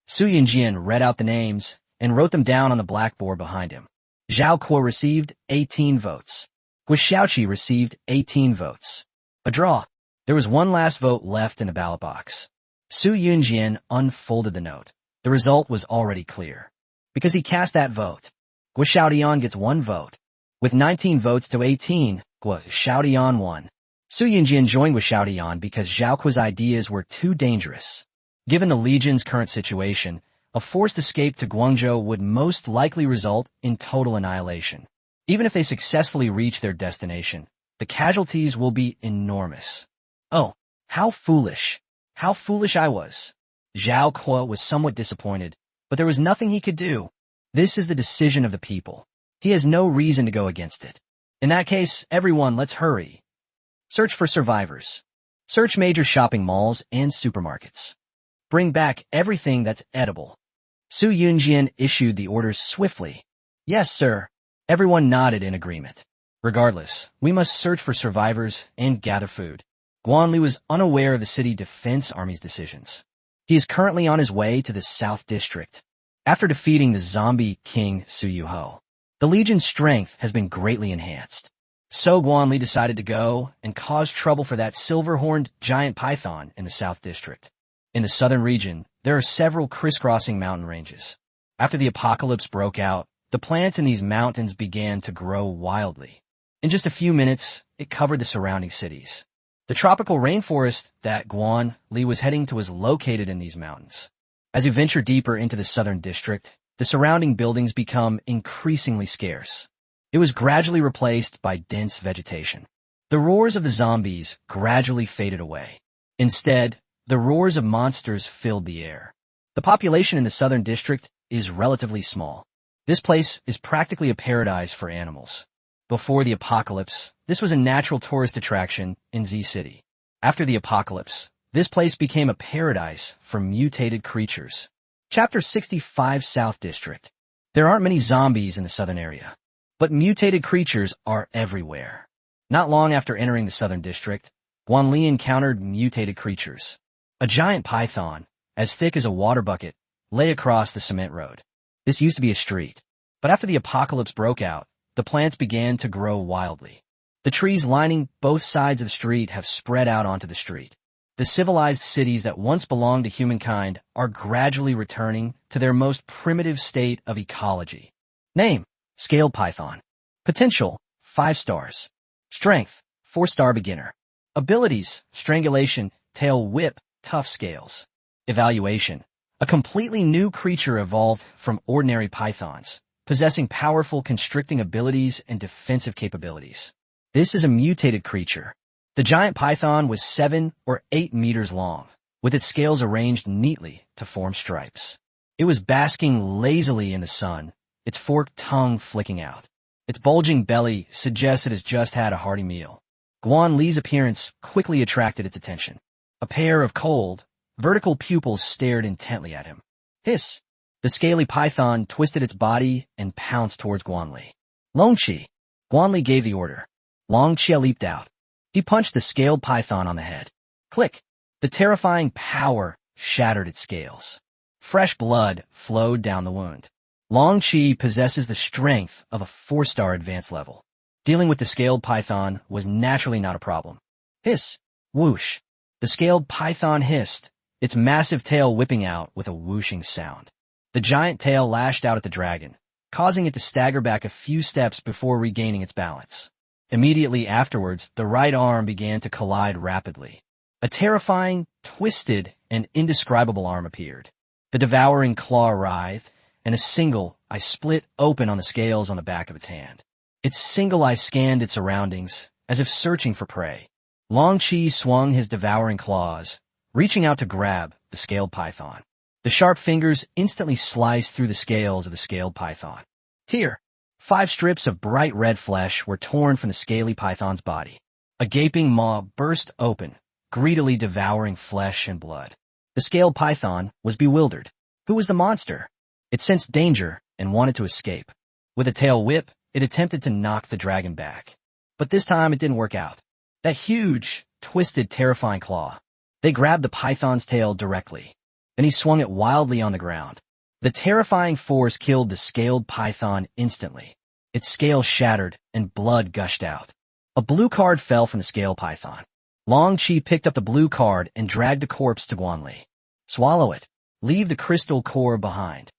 Su Yunjian read out the names and wrote them down on the blackboard behind him. Zhao Kuo received 18 votes. Guo Xiaoqi received 18 votes. A draw. There was one last vote left in the ballot box. Su Yunjian unfolded the note. The result was already clear. Because he cast that vote, Guo Xiaodian gets 1 vote. With 19 votes to 18, Guo Xiaodian won. Su Yunjian joined Guo Xiaodian because Zhao Kuo's ideas were too dangerous. Given the Legion's current situation, a forced escape to Guangzhou would most likely result in total annihilation. Even if they successfully reach their destination, the casualties will be enormous. Oh, how foolish. How foolish I was. Zhao Kuo was somewhat disappointed, but there was nothing he could do. This is the decision of the people. He has no reason to go against it. In that case, everyone, let's hurry. Search for survivors. Search major shopping malls and supermarkets. Bring back everything that's edible. Su Yunjian issued the orders swiftly. Yes, sir. Everyone nodded in agreement. Regardless, we must search for survivors and gather food. Guan Li was unaware of the City Defense Army's decisions. He is currently on his way to the South District. After defeating the zombie king Su Yuho, the Legion's strength has been greatly enhanced. So Guan Li decided to go and cause trouble for that silver-horned giant python in the South District. In the southern region, there are several crisscrossing mountain ranges. After the apocalypse broke out, the plants in these mountains began to grow wildly. In just a few minutes, it covered the surrounding cities. The tropical rainforest that Guan Li was heading to was located in these mountains. As you venture deeper into the southern district, the surrounding buildings become increasingly scarce. It was gradually replaced by dense vegetation. The roars of the zombies gradually faded away. Instead, the roars of monsters filled the air. The population in the southern district is relatively small. This place is practically a paradise for animals. Before the apocalypse, this was a natural tourist attraction in Z City. After the apocalypse, this place became a paradise for mutated creatures. Chapter 65 South District. There aren't many zombies in the southern area, but mutated creatures are everywhere. Not long after entering the southern district, Guan Li encountered mutated creatures. A giant python, as thick as a water bucket, lay across the cement road. This used to be a street, but after the apocalypse broke out, the plants began to grow wildly. The trees lining both sides of the street have spread out onto the street. The civilized cities that once belonged to humankind are gradually returning to their most primitive state of ecology. Name: Scaled Python. Potential: 5 stars. Strength: 4-star beginner. Abilities: Strangulation, Tail Whip, Tough Scales. Evaluation: a completely new creature evolved from ordinary pythons, possessing powerful constricting abilities and defensive capabilities. This is a mutated creature. The giant python was 7 or 8 meters long, with its scales arranged neatly to form stripes. It was basking lazily in the sun, its forked tongue flicking out. Its bulging belly suggests it has just had a hearty meal. Guan Li's appearance quickly attracted its attention. A pair of cold, vertical pupils stared intently at him. Hiss! The scaly python twisted its body and pounced towards Guan Li. Longqi! Guan Li gave the order. Longqi leaped out. He punched the scaled python on the head. Click! The terrifying power shattered its scales. Fresh blood flowed down the wound. Longqi possesses the strength of a 4-star advanced level. Dealing with the scaled python was naturally not a problem. Hiss! Whoosh! The scaled python hissed, its massive tail whipping out with a whooshing sound. The giant tail lashed out at the dragon, causing it to stagger back a few steps before regaining its balance. Immediately afterwards, the right arm began to collide rapidly. A terrifying, twisted, and indescribable arm appeared. The devouring claw writhed, and a single eye split open on the scales on the back of its hand. Its single eye scanned its surroundings, as if searching for prey. Longqi swung his devouring claws, reaching out to grab the scaled python. The sharp fingers instantly sliced through the scales of the scaled python. Tear! 5 strips of bright red flesh were torn from the scaly python's body. A gaping maw burst open, greedily devouring flesh and blood. The scaled python was bewildered. Who was the monster? It sensed danger and wanted to escape. With a tail whip, it attempted to knock the dragon back. But this time it didn't work out. That huge, twisted, terrifying claw. They grabbed the python's tail directly. Then he swung it wildly on the ground. The terrifying force killed the scaled python instantly. Its scales shattered and blood gushed out. A blue card fell from the scale python. Long Chi picked up the blue card and dragged the corpse to Guan Li. Swallow it. Leave the crystal core behind.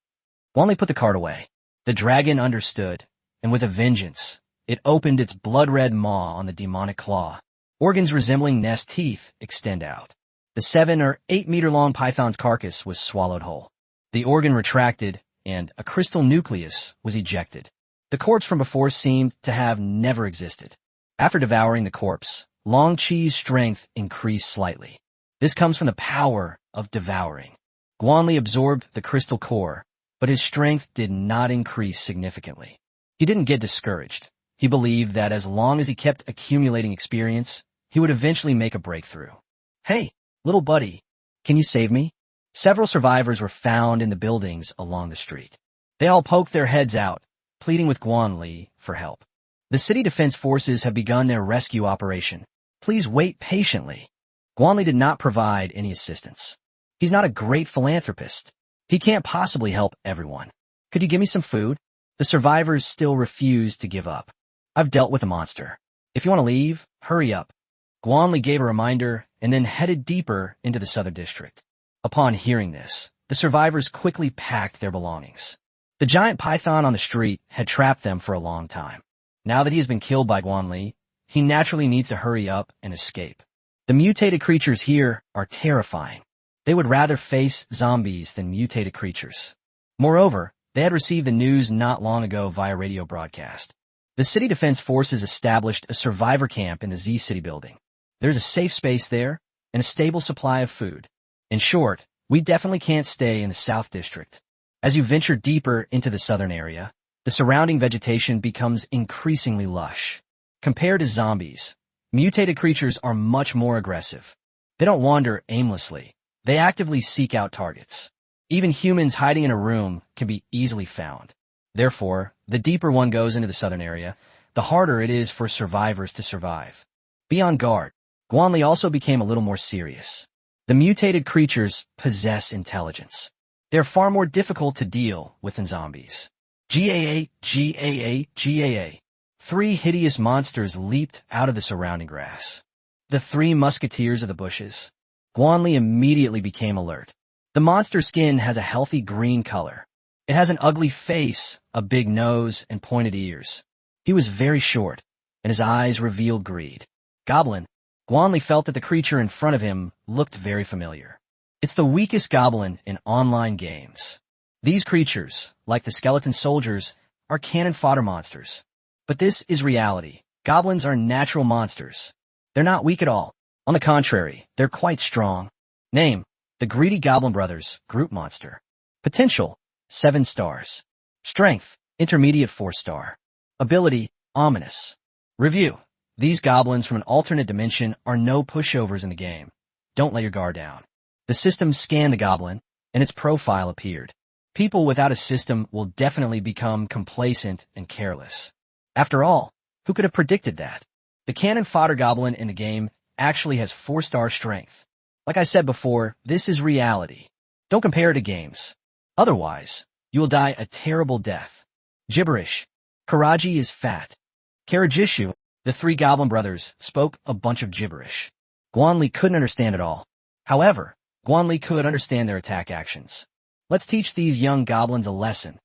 Guan Li put the card away. The dragon understood, and with a vengeance, it opened its blood-red maw on the demonic claw. Organs resembling nest teeth extend out. The 7 or 8 meter long python's carcass was swallowed whole. The organ retracted, and a crystal nucleus was ejected. The corpse from before seemed to have never existed. After devouring the corpse, Long Chi's strength increased slightly. This comes from the power of devouring. Guan Li absorbed the crystal core, but his strength did not increase significantly. He didn't get discouraged. He believed that as long as he kept accumulating experience, he would eventually make a breakthrough. Hey, little buddy, can you save me? Several survivors were found in the buildings along the street. They all poked their heads out, pleading with Guan Li for help. The city defense forces have begun their rescue operation. Please wait patiently. Guan Li did not provide any assistance. He's not a great philanthropist. He can't possibly help everyone. Could you give me some food? The survivors still refuse to give up. I've dealt with a monster. If you want to leave, hurry up. Guan Li gave a reminder and then headed deeper into the southern district. Upon hearing this, the survivors quickly packed their belongings. The giant python on the street had trapped them for a long time. Now that he has been killed by Guan Li, he naturally needs to hurry up and escape. The mutated creatures here are terrifying. They would rather face zombies than mutated creatures. Moreover, they had received the news not long ago via radio broadcast. The city defense forces established a survivor camp in the Z City building. There's a safe space there and a stable supply of food. In short, we definitely can't stay in the South District. As you venture deeper into the southern area, the surrounding vegetation becomes increasingly lush. Compared to zombies, mutated creatures are much more aggressive. They don't wander aimlessly. They actively seek out targets. Even humans hiding in a room can be easily found. Therefore, the deeper one goes into the southern area, the harder it is for survivors to survive. Be on guard. Guan Li also became a little more serious. The mutated creatures possess intelligence. They're far more difficult to deal with than zombies. GAA, GAA, GAA. 3 hideous monsters leaped out of the surrounding grass. The 3 musketeers of the bushes. Guan Li immediately became alert. The monster skin has a healthy green color. It has an ugly face, a big nose, and pointed ears. He was very short, and his eyes revealed greed. Goblin. Guan Li felt that the creature in front of him looked very familiar. It's the weakest goblin in online games. These creatures, like the skeleton soldiers, are cannon fodder monsters. But this is reality. Goblins are natural monsters. They're not weak at all. On the contrary, they're quite strong. Name: the Greedy Goblin Brothers, Group Monster. Potential: 7 stars. Strength: Intermediate 4 star. Ability: Ominous. Review: these goblins from an alternate dimension are no pushovers in the game. Don't let your guard down. The system scanned the goblin, and its profile appeared. People without a system will definitely become complacent and careless. After all, who could have predicted that? The cannon fodder goblin in the game actually has 4-star strength. Like I said before, this is reality. Don't compare it to games. Otherwise, you will die a terrible death. Gibberish. Karaji is fat. Karajishu, the 3 goblin brothers, spoke a bunch of gibberish. Guan Li couldn't understand it all. However, Guan Li could understand their attack actions. Let's teach these young goblins a lesson.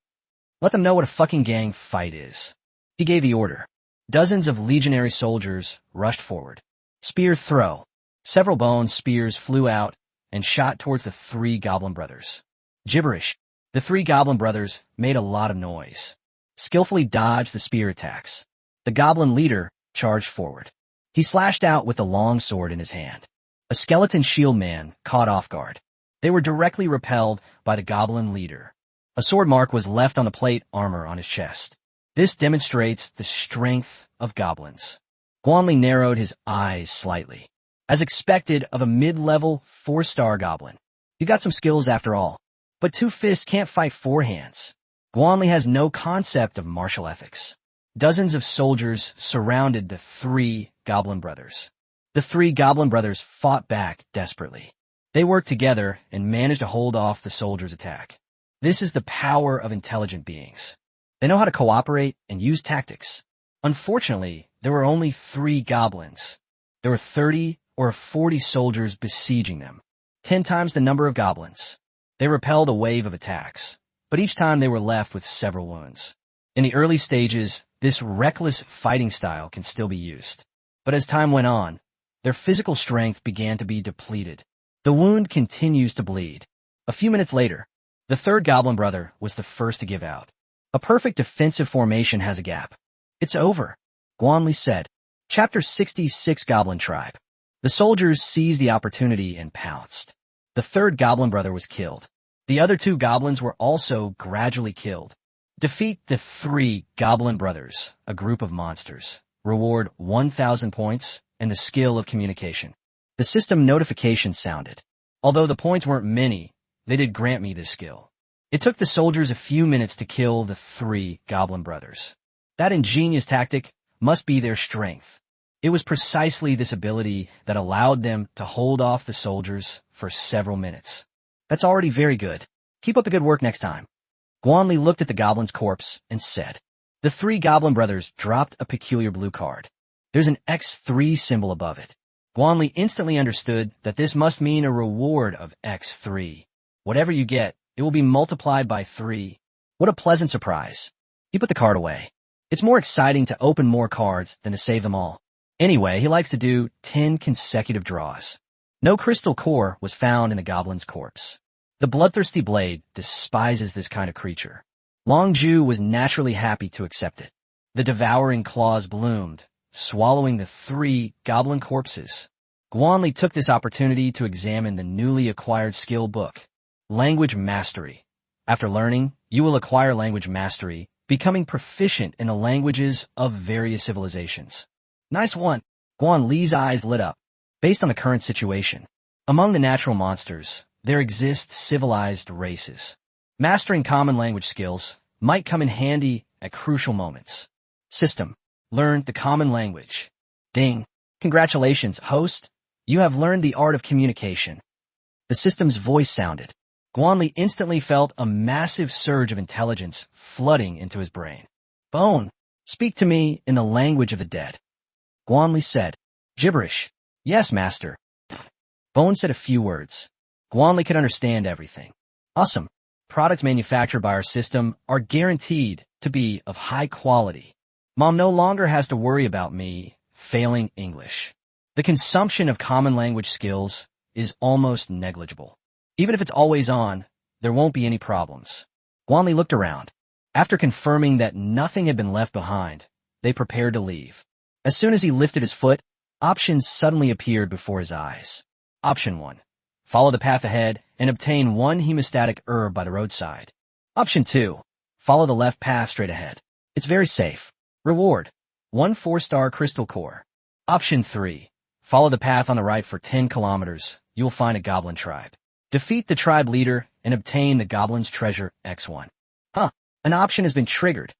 Let them know what a fucking gang fight is. He gave the order. Dozens of legionary soldiers rushed forward. Spear throw. Several bone spears flew out and shot towards the 3 goblin brothers. Gibberish. The 3 goblin brothers made a lot of noise. Skillfully dodged the spear attacks. The goblin leader charged forward. He slashed out with a long sword in his hand. A skeleton shield man caught off guard. They were directly repelled by the goblin leader. A sword mark was left on the plate armor on his chest. This demonstrates the strength of goblins. Guan Li narrowed his eyes slightly. As expected of a mid-level 4-star goblin. He got some skills after all. But 2 fists can't fight 4 hands. Guan Li has no concept of martial ethics. Dozens of soldiers surrounded the three goblin brothers. The three goblin brothers fought back desperately. They worked together and managed to hold off the soldiers' attack. This is the power of intelligent beings. They know how to cooperate and use tactics. Unfortunately, there were only 3 goblins. There were 30 or 40 soldiers besieging them, 10 times the number of goblins. They repelled a wave of attacks, but each time they were left with several wounds. In the early stages, this reckless fighting style can still be used. But as time went on, their physical strength began to be depleted. The wound continues to bleed. A few minutes later, the third goblin brother was the first to give out. A perfect defensive formation has a gap. It's over, Guan Li said. Chapter 66, Goblin Tribe. The soldiers seized the opportunity and pounced. The third goblin brother was killed. The other 2 goblins were also gradually killed. Defeat the 3 goblin brothers, a group of monsters. Reward 1,000 points and the skill of communication. The system notification sounded. Although the points weren't many, they did grant me this skill. It took the soldiers a few minutes to kill the 3 goblin brothers. That ingenious tactic must be their strength. It was precisely this ability that allowed them to hold off the soldiers for several minutes. That's already very good. Keep up the good work next time. Guan Li looked at the goblin's corpse and said. The 3 goblin brothers dropped a peculiar blue card. There's an X3 symbol above it. Guan Li instantly understood that this must mean a reward of X3. Whatever you get, it will be multiplied by 3. What a pleasant surprise. He put the card away. It's more exciting to open more cards than to save them all. Anyway, he likes to do 10 consecutive draws. No crystal core was found in the goblin's corpse. The bloodthirsty blade despises this kind of creature. Longju was naturally happy to accept it. The devouring claws bloomed, swallowing the 3 goblin corpses. Guan Li took this opportunity to examine the newly acquired skill book, Language Mastery. After learning, you will acquire language mastery, becoming proficient in the languages of various civilizations. Nice one. Guan Li's eyes lit up. Based on the current situation, among the natural monsters, there exist civilized races. Mastering common language skills might come in handy at crucial moments. System. Learn the common language. Ding. Congratulations, host. You have learned the art of communication. The system's voice sounded. Guan Li instantly felt a massive surge of intelligence flooding into his brain. Bone, speak to me in the language of the dead. Guan Li said. Gibberish. Yes, master. Bone said a few words. Guan Li could understand everything. Awesome. Products manufactured by our system are guaranteed to be of high quality. Mom no longer has to worry about me failing English. The consumption of common language skills is almost negligible. Even if it's always on, there won't be any problems. Guan Li looked around. After confirming that nothing had been left behind, they prepared to leave. As soon as he lifted his foot, options suddenly appeared before his eyes. Option 1. Follow the path ahead and obtain 1 hemostatic herb by the roadside. Option 2. Follow the left path straight ahead. It's very safe. Reward. 1 4-star crystal core. Option 3. Follow the path on the right for 10 kilometers. You will find a goblin tribe. Defeat the tribe leader and obtain the goblin's treasure X1. An option has been triggered.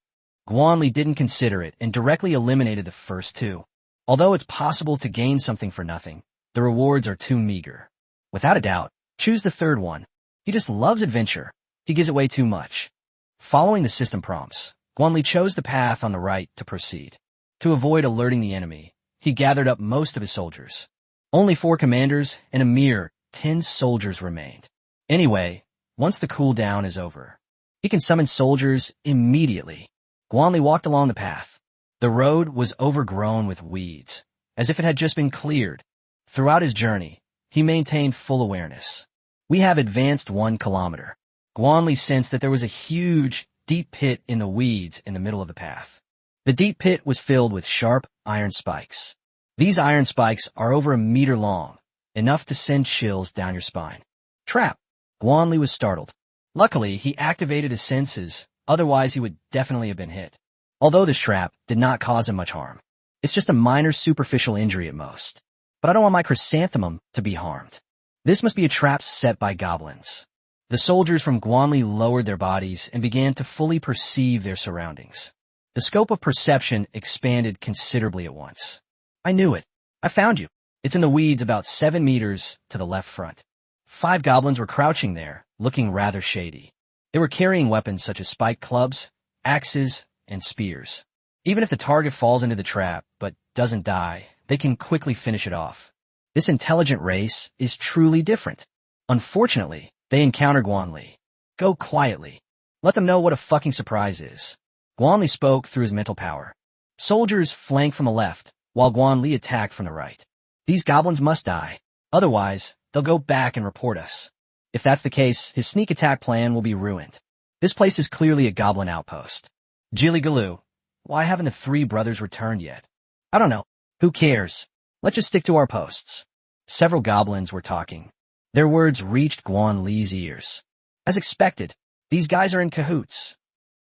Guan Li didn't consider it and directly eliminated the first 2. Although it's possible to gain something for nothing, the rewards are too meager. Without a doubt, choose the third one. He just loves adventure. He gives away too much. Following the system prompts, Guan Li chose the path on the right to proceed. To avoid alerting the enemy, he gathered up most of his soldiers. Only 4 commanders and a mere 10 soldiers remained. Anyway, once the cooldown is over, he can summon soldiers immediately. Guan Li walked along the path. The road was overgrown with weeds, as if it had just been cleared. Throughout his journey, he maintained full awareness. We have advanced 1 kilometer. Guan Li sensed that there was a huge, deep pit in the weeds in the middle of the path. The deep pit was filled with sharp iron spikes. These iron spikes are over a meter long, enough to send chills down your spine. Trap! Guan Li was startled. Luckily, he activated his senses, otherwise he would definitely have been hit. Although this trap did not cause him much harm. It's just a minor superficial injury at most. But I don't want my chrysanthemum to be harmed. This must be a trap set by goblins. The soldiers from Guan Li lowered their bodies and began to fully perceive their surroundings. The scope of perception expanded considerably at once. I knew it. I found you. It's in the weeds about 7 meters to the left front. 5 goblins were crouching there, looking rather shady. They were carrying weapons such as spiked clubs, axes, and spears. Even if the target falls into the trap but doesn't die, they can quickly finish it off. This intelligent race is truly different. Unfortunately, they encounter Guan Li. Go quietly. Let them know what a fucking surprise is. Guan Li spoke through his mental power. Soldiers flank from the left, while Guan Li attacked from the right. These goblins must die. Otherwise, they'll go back and report us. If that's the case, his sneak attack plan will be ruined. This place is clearly a goblin outpost. Jilly Galoo, why haven't the 3 brothers returned yet? I don't know. Who cares? Let's just stick to our posts. Several goblins were talking. Their words reached Guan Li's ears. As expected, these guys are in cahoots.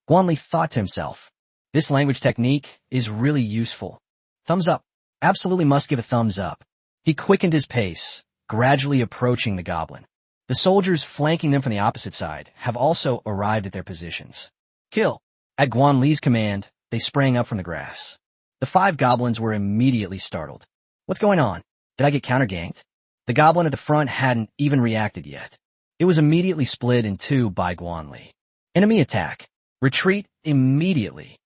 Guan Li thought to himself, this language technique is really useful. Thumbs up. Absolutely must give a thumbs up. He quickened his pace, gradually approaching the goblin. The soldiers flanking them from the opposite side have also arrived at their positions. Kill. At Guan Li's command, they sprang up from the grass. The 5 goblins were immediately startled. What's going on? Did I get counter-ganked? The goblin at the front hadn't even reacted yet. It was immediately split in 2 by Guan Li. Enemy attack. Retreat immediately.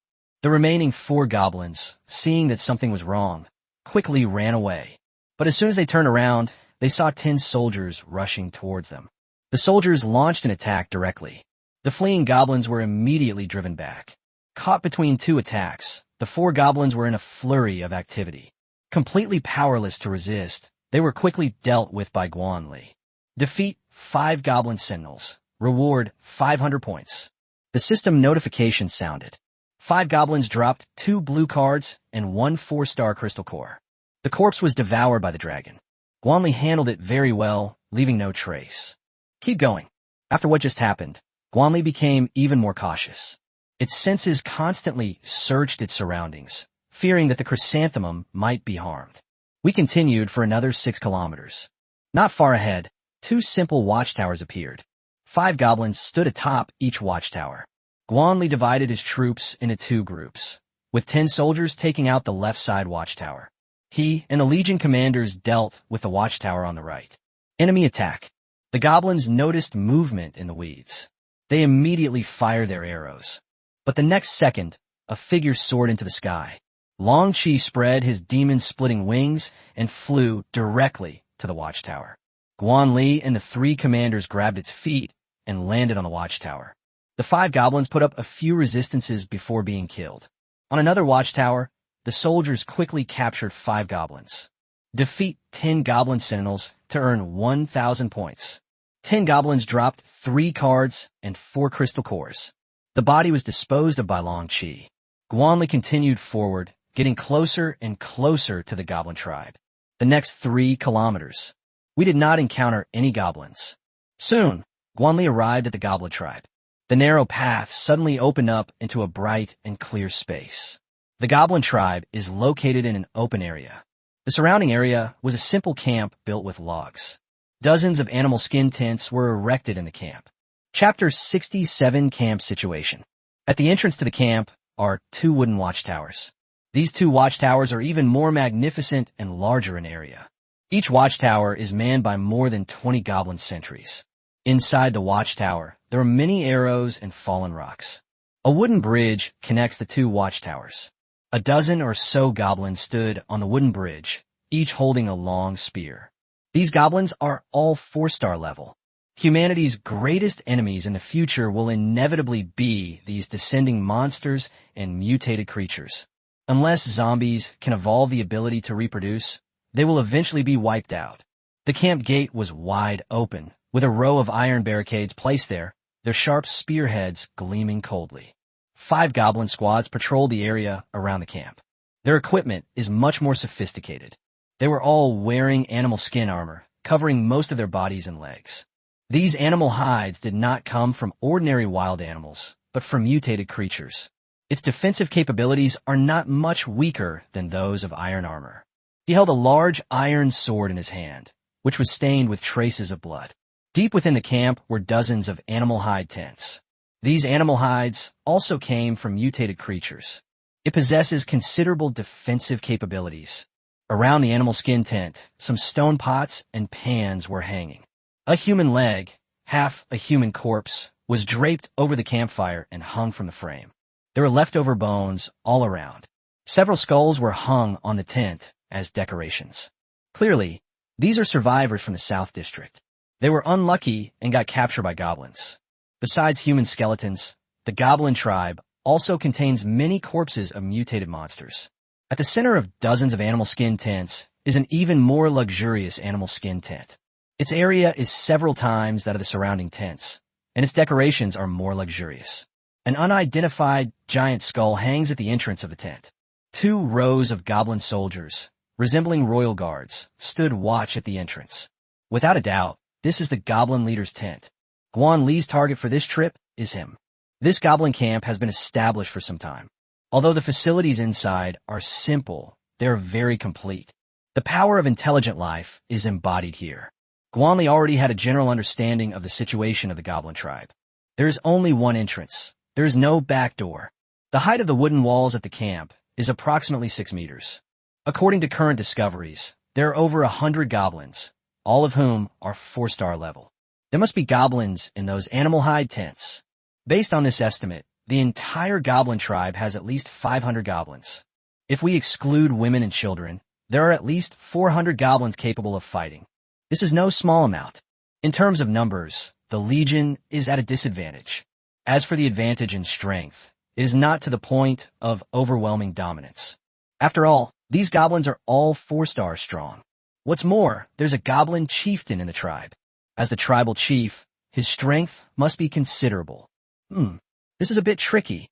The remaining 4 goblins, seeing that something was wrong, quickly ran away. But as soon as they turned around, they saw 10 soldiers rushing towards them. The soldiers launched an attack directly. The fleeing goblins were immediately driven back. Caught between 2 attacks, the 4 goblins were in a flurry of activity. Completely powerless to resist, they were quickly dealt with by Guan Li. Defeat 5 goblin sentinels. Reward 500 points. The system notification sounded. 5 goblins dropped 2 blue cards and 1 4-star crystal core. The corpse was devoured by the dragon. Guan Li handled it very well, leaving no trace. Keep going. After what just happened, Guan Li became even more cautious. Its senses constantly searched its surroundings, fearing that the chrysanthemum might be harmed. We continued for another 6 kilometers. Not far ahead, 2 simple watchtowers appeared. 5 goblins stood atop each watchtower. Guan Li divided his troops into 2 groups, with 10 soldiers taking out the left side watchtower. He and the Legion commanders dealt with the watchtower on the right. Enemy attack. The goblins noticed movement in the weeds. They immediately fired their arrows. But the next second, a figure soared into the sky. Long Chi spread his demon-splitting wings and flew directly to the watchtower. Guan Li and the 3 commanders grabbed its feet and landed on the watchtower. The 5 goblins put up a few resistances before being killed. On another watchtower, the soldiers quickly captured 5 goblins. Defeat 10 goblin sentinels to earn 1,000 points. 10 goblins dropped 3 cards and 4 crystal cores. The body was disposed of by Long Chi. Guan Li continued forward, getting closer and closer to the goblin tribe. The next 3 kilometers. We did not encounter any goblins. Soon, Guan Li arrived at the goblin tribe. The narrow path suddenly opened up into a bright and clear space. The goblin tribe is located in an open area. The surrounding area was a simple camp built with logs. Dozens of animal skin tents were erected in the camp. Chapter 67 Camp Situation. At the entrance to the camp are 2 wooden watchtowers. These 2 watchtowers are even more magnificent and larger in area. Each watchtower is manned by more than 20 goblin sentries. Inside the watchtower, there are many arrows and fallen rocks. A wooden bridge connects the 2 watchtowers. A dozen or so goblins stood on the wooden bridge, each holding a long spear. These goblins are all 4-star level. Humanity's greatest enemies in the future will inevitably be these descending monsters and mutated creatures. Unless zombies can evolve the ability to reproduce, they will eventually be wiped out. The camp gate was wide open, with a row of iron barricades placed there, their sharp spearheads gleaming coldly. 5 goblin squads patrolled the area around the camp. Their equipment is much more sophisticated. They were all wearing animal skin armor, covering most of their bodies and legs. These animal hides did not come from ordinary wild animals, but from mutated creatures. Its defensive capabilities are not much weaker than those of iron armor. He held a large iron sword in his hand, which was stained with traces of blood. Deep within the camp were dozens of animal hide tents. These animal hides also came from mutated creatures. It possesses considerable defensive capabilities. Around the animal skin tent, some stone pots and pans were hanging. A human leg, half a human corpse, was draped over the campfire and hung from the frame. There were leftover bones all around. Several skulls were hung on the tent as decorations. Clearly, these are survivors from the South District. They were unlucky and got captured by goblins. Besides human skeletons, the goblin tribe also contains many corpses of mutated monsters. At the center of dozens of animal skin tents is an even more luxurious animal skin tent. Its area is several times that of the surrounding tents, and its decorations are more luxurious. An unidentified giant skull hangs at the entrance of the tent. 2 rows of goblin soldiers, resembling royal guards, stood watch at the entrance. Without a doubt, this is the goblin leader's tent. Guan Li's target for this trip is him. This goblin camp has been established for some time. Although the facilities inside are simple, they are very complete. The power of intelligent life is embodied here. Guan Li already had a general understanding of the situation of the goblin tribe. There is only one entrance. There is no back door. The height of the wooden walls at the camp is approximately 6 meters. According to current discoveries, there are over 100 goblins, all of whom are 4-star level. There must be goblins in those animal hide tents. Based on this estimate, the entire goblin tribe has at least 500 goblins. If we exclude women and children, there are at least 400 goblins capable of fighting. This is no small amount. In terms of numbers, the Legion is at a disadvantage. As for the advantage in strength, it is not to the point of overwhelming dominance. After all, these goblins are all 4-star strong. What's more, there's a goblin chieftain in the tribe. As the tribal chief, his strength must be considerable. This is a bit tricky.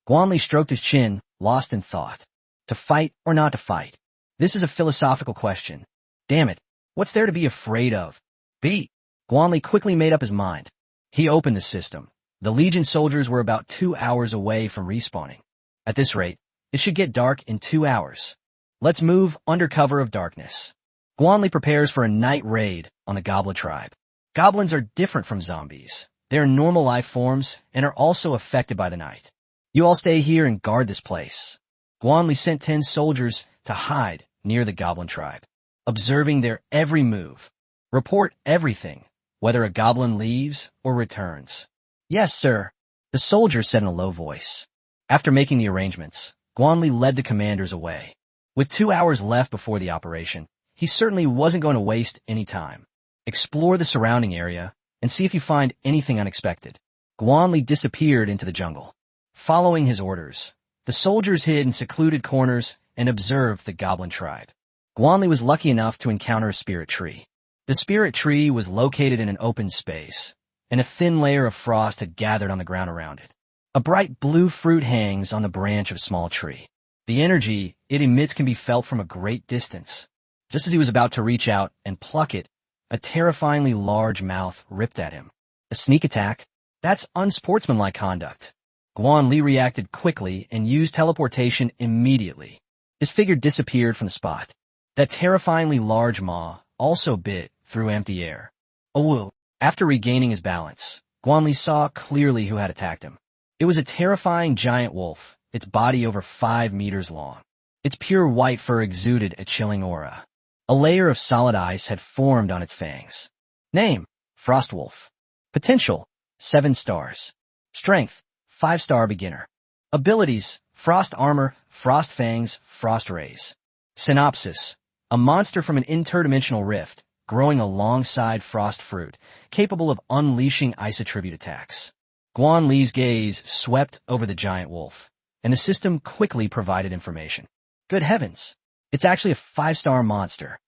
Guan Li stroked his chin, lost in thought. To fight or not to fight? This is a philosophical question. Damn it, what's there to be afraid of? Guan Li quickly made up his mind. He opened the system. The Legion soldiers were about 2 hours away from respawning. At this rate, it should get dark in 2 hours. Let's move under cover of darkness. Guan Li prepares for a night raid on the goblin tribe. Goblins are different from zombies. They are normal life forms and are also affected by the night. You all stay here and guard this place. Guan Li sent 10 soldiers to hide near the goblin tribe, observing their every move. Report everything, whether a goblin leaves or returns. Yes, sir, the soldier said in a low voice. After making the arrangements, Guan Li led the commanders away. With 2 hours left before the operation, he certainly wasn't going to waste any time. Explore the surrounding area and see if you find anything unexpected. Guan Li disappeared into the jungle. Following his orders, the soldiers hid in secluded corners and observed the goblin tribe. Guan Li was lucky enough to encounter a spirit tree. The spirit tree was located in an open space, and a thin layer of frost had gathered on the ground around it. A bright blue fruit hangs on the branch of a small tree. The energy it emits can be felt from a great distance. Just as he was about to reach out and pluck it, a terrifyingly large mouth ripped at him. A sneak attack? That's unsportsmanlike conduct. Guan Li reacted quickly and used teleportation immediately. His figure disappeared from the spot. That terrifyingly large maw also bit through empty air. Oh, after regaining his balance, Guan Li saw clearly who had attacked him. It was a terrifying giant wolf, its body over 5 meters long. Its pure white fur exuded a chilling aura. A layer of solid ice had formed on its fangs. Name: Frostwolf. Potential: 7 stars. Strength: 5-star beginner. Abilities: Frost Armor, Frost Fangs, Frost Rays. Synopsis: a monster from an interdimensional rift, growing alongside frost fruit, capable of unleashing ice attribute attacks. Guan Li's gaze swept over the giant wolf, and the system quickly provided information. Good heavens! It's actually a 5-star monster.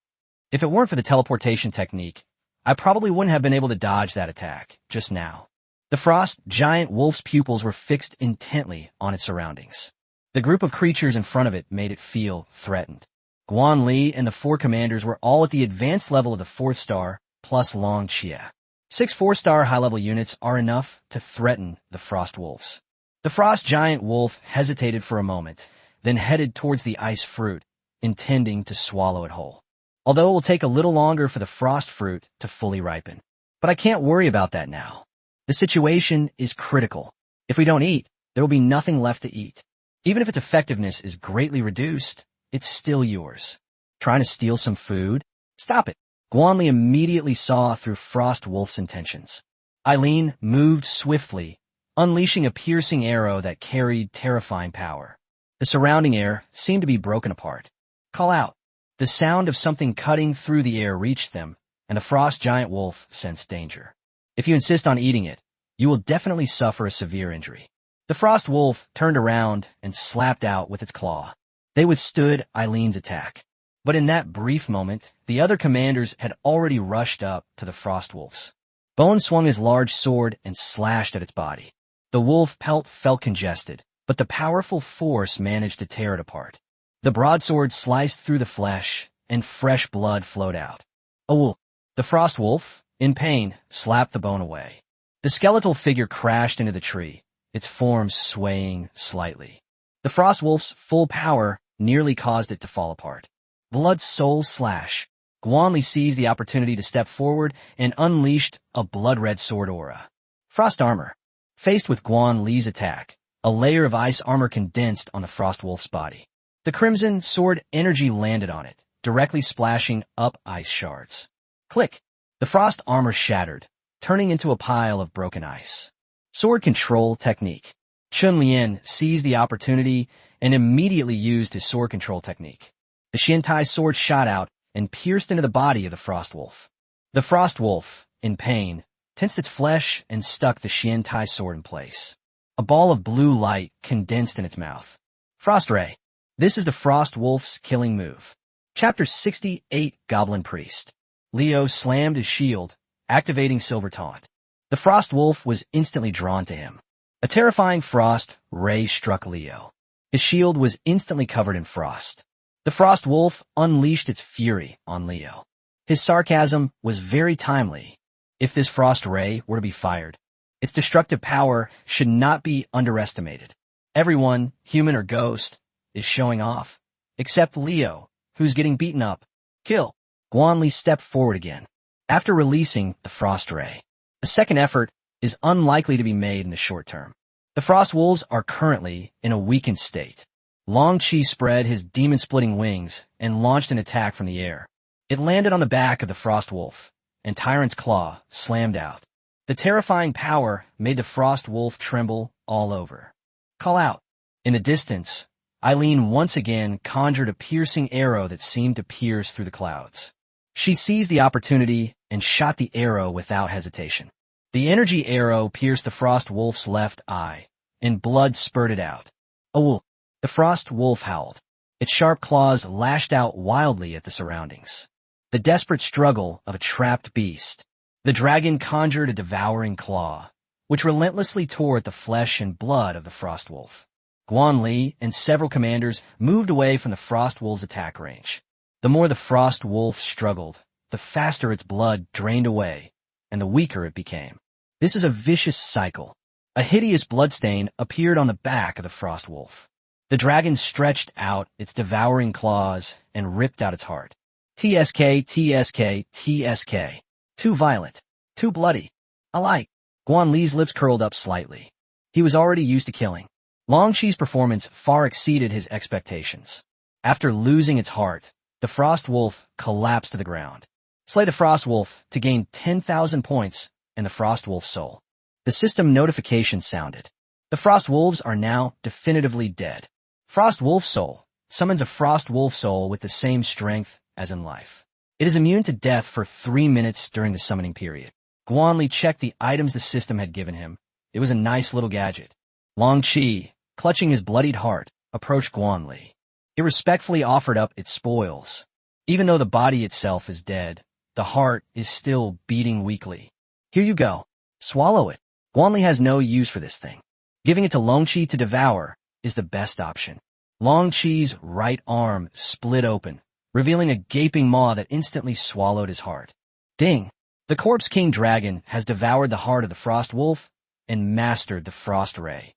If it weren't for the teleportation technique, I probably wouldn't have been able to dodge that attack just now. The frost giant wolf's pupils were fixed intently on its surroundings. The group of creatures in front of it made it feel threatened. Guan Li and the 4 commanders were all at the advanced level of the 4th star, plus Long Chia. 6 4-star high-level units are enough to threaten the frost wolves. The frost giant wolf hesitated for a moment, then headed towards the ice fruit, intending to swallow it whole. Although it will take a little longer for the frost fruit to fully ripen. But I can't worry about that now. The situation is critical. If we don't eat, there will be nothing left to eat. Even if its effectiveness is greatly reduced, it's still yours. Trying to steal some food? Stop it. Guan Li immediately saw through Frost Wolf's intentions. Eileen moved swiftly, unleashing a piercing arrow that carried terrifying power. The surrounding air seemed to be broken apart. Call out. The sound of something cutting through the air reached them, and the frost giant wolf sensed danger. If you insist on eating it, you will definitely suffer a severe injury. The frost wolf turned around and slapped out with its claw. They withstood Eileen's attack. But in that brief moment, the other commanders had already rushed up to the frost wolves. Bone swung his large sword and slashed at its body. The wolf pelt felt congested, but the powerful force managed to tear it apart. The broadsword sliced through the flesh, and fresh blood flowed out. Oh! The frost wolf, in pain, slapped the bone away. The skeletal figure crashed into the tree, its form swaying slightly. The frost wolf's full power nearly caused it to fall apart. Blood soul slash. Guan Li seized the opportunity to step forward and unleashed a blood-red sword aura. Frost armor. Faced with Guan Li's attack, a layer of ice armor condensed on the frost wolf's body. The crimson sword energy landed on it, directly splashing up ice shards. Click! The frost armor shattered, turning into a pile of broken ice. Sword control technique. Chun Lian seized the opportunity and immediately used his sword control technique. The Xiantai sword shot out and pierced into the body of the frost wolf. The frost wolf, in pain, tensed its flesh and stuck the Xiantai sword in place. A ball of blue light condensed in its mouth. Frost ray. This is the frost wolf's killing move. Chapter 68, Goblin Priest. Leo slammed his shield, activating Silver Taunt. The frost wolf was instantly drawn to him. A terrifying frost ray struck Leo. His shield was instantly covered in frost. The frost wolf unleashed its fury on Leo. His sarcasm was very timely. If this frost ray were to be fired, its destructive power should not be underestimated. Everyone, human or ghost, is showing off, except Leo, who's getting beaten up. Kill. Guan Li stepped forward again. After releasing the frost ray, a second effort is unlikely to be made in the short term. The frost wolves are currently in a weakened state. Long Chi spread his demon-splitting wings and launched an attack from the air. It landed on the back of the frost wolf, and Tyrant's claw slammed out. The terrifying power made the frost wolf tremble all over. Call out. In the distance, Eileen once again conjured a piercing arrow that seemed to pierce through the clouds. She seized the opportunity and shot the arrow without hesitation. The energy arrow pierced the frost wolf's left eye, and blood spurted out. Oh! The frost wolf howled. Its sharp claws lashed out wildly at the surroundings. The desperate struggle of a trapped beast. The dragon conjured a devouring claw, which relentlessly tore at the flesh and blood of the frost wolf. Guan Li and several commanders moved away from the frost wolf's attack range. The more the frost wolf struggled, the faster its blood drained away, and the weaker it became. This is a vicious cycle. A hideous bloodstain appeared on the back of the frost wolf. The dragon stretched out its devouring claws and ripped out its heart. TSK, TSK, TSK. Too violent. Too bloody. Alike. Guan Li's lips curled up slightly. He was already used to killing. Long Chi's performance far exceeded his expectations. After losing its heart, the frost wolf collapsed to the ground. Slay the frost wolf to gain 10,000 points and the frost wolf's soul. The system notification sounded. The frost wolves are now definitively dead. Frost wolf soul summons a frost wolf soul with the same strength as in life. It is immune to death for 3 minutes during the summoning period. Guan Li checked the items the system had given him. It was a nice little gadget. Long Chi, clutching his bloodied heart, approached Guan Li. He respectfully offered up its spoils. Even though the body itself is dead, the heart is still beating weakly. Here you go. Swallow it. Guan Li has no use for this thing. Giving it to Long Chi to devour is the best option. Long Chi's right arm split open, revealing a gaping maw that instantly swallowed his heart. Ding! The Corpse King Dragon has devoured the heart of the Frost Wolf and mastered the Frost Ray.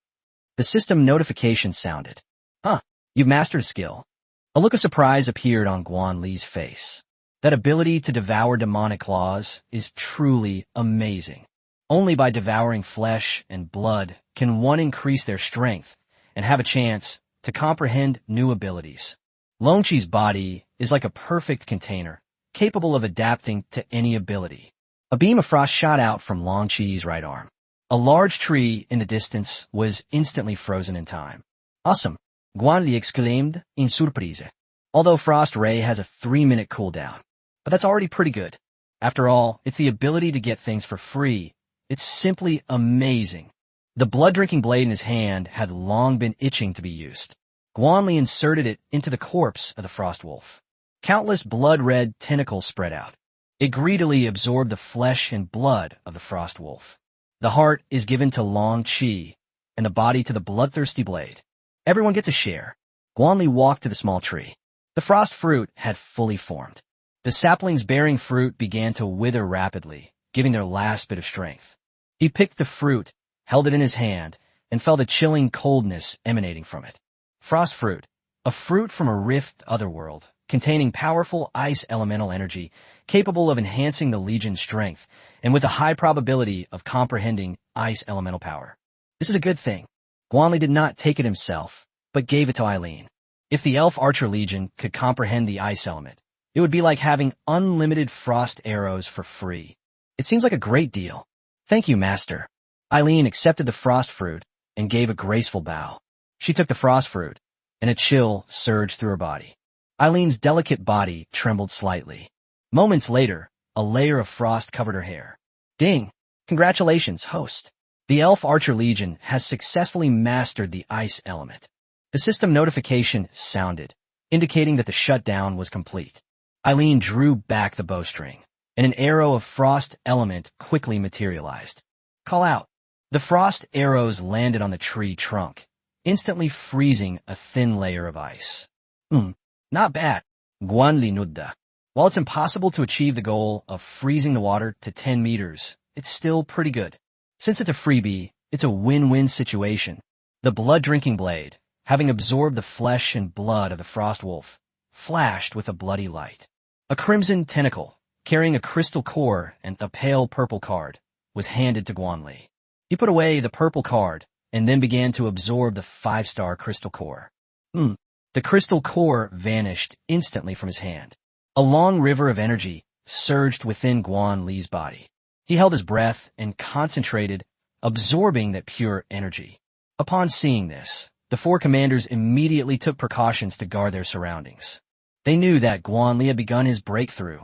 The system notification sounded. Huh, you've mastered a skill. A look of surprise appeared on Guan Li's face. That ability to devour demonic claws is truly amazing. Only by devouring flesh and blood can one increase their strength and have a chance to comprehend new abilities. Longqi's body is like a perfect container, capable of adapting to any ability. A beam of frost shot out from Longqi's right arm. A large tree in the distance was instantly frozen in time. Awesome, Guan Li exclaimed in surprise. Although Frost Ray has a 3-minute cooldown. But that's already pretty good. After all, it's the ability to get things for free. It's simply amazing. The blood-drinking blade in his hand had long been itching to be used. Guan Li inserted it into the corpse of the frost wolf. Countless blood-red tentacles spread out. It greedily absorbed the flesh and blood of the frost wolf. The heart is given to Longqi, and the body to the bloodthirsty blade. Everyone gets a share. Guan Li walked to the small tree. The frost fruit had fully formed. The saplings bearing fruit began to wither rapidly, giving their last bit of strength. He picked the fruit, held it in his hand, and felt a chilling coldness emanating from it. Frost fruit, a fruit from a rift otherworld, containing powerful ice elemental energy, capable of enhancing the Legion's strength, and with a high probability of comprehending ice elemental power. This is a good thing. Guan Li did not take it himself, but gave it to Eileen. If the Elf Archer Legion could comprehend the ice element, it would be like having unlimited frost arrows for free. It seems like a great deal. Thank you, Master. Eileen accepted the frost fruit and gave a graceful bow. She took the frost fruit, and a chill surged through her body. Eileen's delicate body trembled slightly. Moments later, a layer of frost covered her hair. Ding! Congratulations, host. The Elf Archer Legion has successfully mastered the ice element. The system notification sounded, indicating that the shutdown was complete. Eileen drew back the bowstring, and an arrow of frost element quickly materialized. Call out. The frost arrows landed on the tree trunk, instantly freezing a thin layer of ice. Not bad. Guan Li nudda. While it's impossible to achieve the goal of freezing the water to 10 meters, it's still pretty good. Since it's a freebie, it's a win-win situation. The blood-drinking blade, having absorbed the flesh and blood of the frost wolf, flashed with a bloody light. A crimson tentacle, carrying a crystal core and a pale purple card, was handed to Guan Li. He put away the purple card and then began to absorb the 5-star crystal core. The crystal core vanished instantly from his hand. A long river of energy surged within Guan Li's body. He held his breath and concentrated, absorbing that pure energy. Upon seeing this, the 4 commanders immediately took precautions to guard their surroundings. They knew that Guan Li had begun his breakthrough.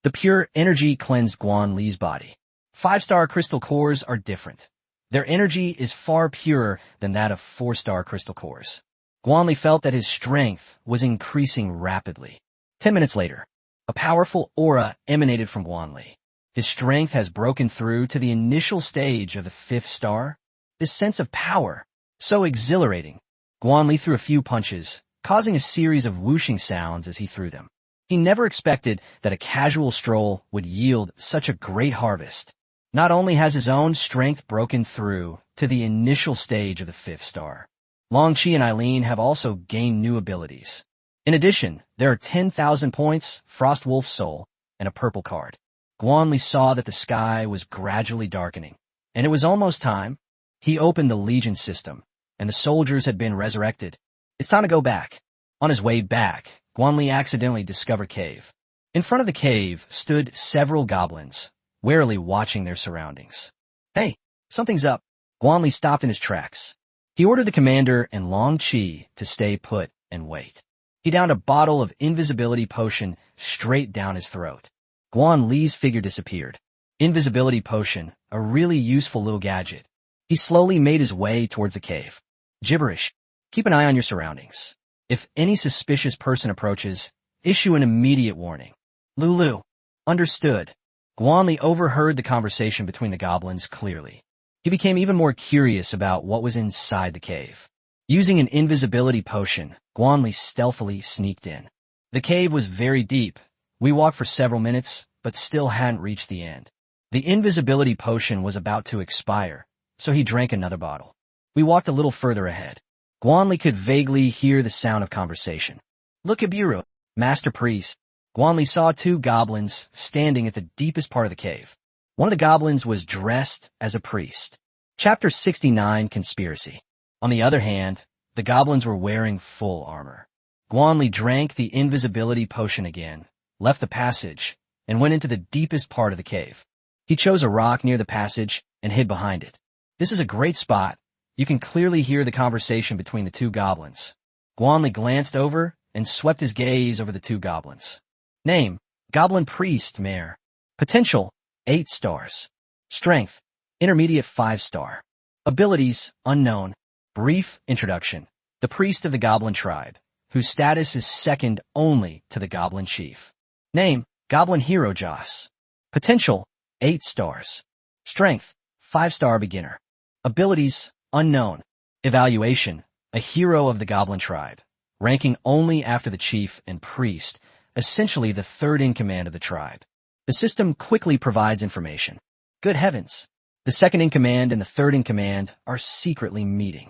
The pure energy cleansed Guan Li's body. 5-star crystal cores are different. Their energy is far purer than that of 4-star crystal cores. Guan Li felt that his strength was increasing rapidly. 10 minutes later, a powerful aura emanated from Guan Li. His strength has broken through to the initial stage of the 5th star. This sense of power, so exhilarating. Guan Li threw a few punches, causing a series of whooshing sounds as he threw them. He never expected that a casual stroll would yield such a great harvest. Not only has his own strength broken through to the initial stage of the 5th star, Longqi and Eileen have also gained new abilities. In addition, there are 10,000 points, Frost Wolf Soul, and a purple card. Guan Li saw that the sky was gradually darkening, and it was almost time. He opened the Legion system, and the soldiers had been resurrected. It's time to go back. On his way back, Guan Li accidentally discovered a cave. In front of the cave stood several goblins, warily watching their surroundings. Hey, something's up. Guan Li stopped in his tracks. He ordered the commander and Longqi to stay put and wait. He downed a bottle of invisibility potion straight down his throat. Guan Li's figure disappeared. Invisibility potion, a really useful little gadget. He slowly made his way towards the cave. Gibberish. Keep an eye on your surroundings. If any suspicious person approaches, issue an immediate warning. Lulu. Understood. Guan Li overheard the conversation between the goblins clearly. He became even more curious about what was inside the cave. Using an invisibility potion, Guan Li stealthily sneaked in. The cave was very deep. We walked for several minutes, but still hadn't reached the end. The invisibility potion was about to expire, so he drank another bottle. We walked a little further ahead. Guan Li could vaguely hear the sound of conversation. Look at Biru, Master Priest. Guan Li saw 2 goblins standing at the deepest part of the cave. One of the goblins was dressed as a priest. Chapter 69, Conspiracy. On the other hand, the goblins were wearing full armor. Guan Li drank the invisibility potion again, left the passage, and went into the deepest part of the cave. He chose a rock near the passage and hid behind it. This is a great spot. You can clearly hear the conversation between the two goblins. Guan Li glanced over and swept his gaze over the two goblins. Name: Goblin Priest Mare. Potential: 8 stars. Strength: intermediate 5-star. Abilities: unknown. Brief introduction. The priest of the goblin tribe, whose status is second only to the goblin chief. Name: Goblin Hero Joss. Potential: 8 stars. Strength: 5-star beginner. Abilities: unknown. Evaluation: a hero of the goblin tribe, ranking only after the chief and priest, essentially the third in command of the tribe. The system quickly provides information. Good heavens! The second in command and the third in command are secretly meeting.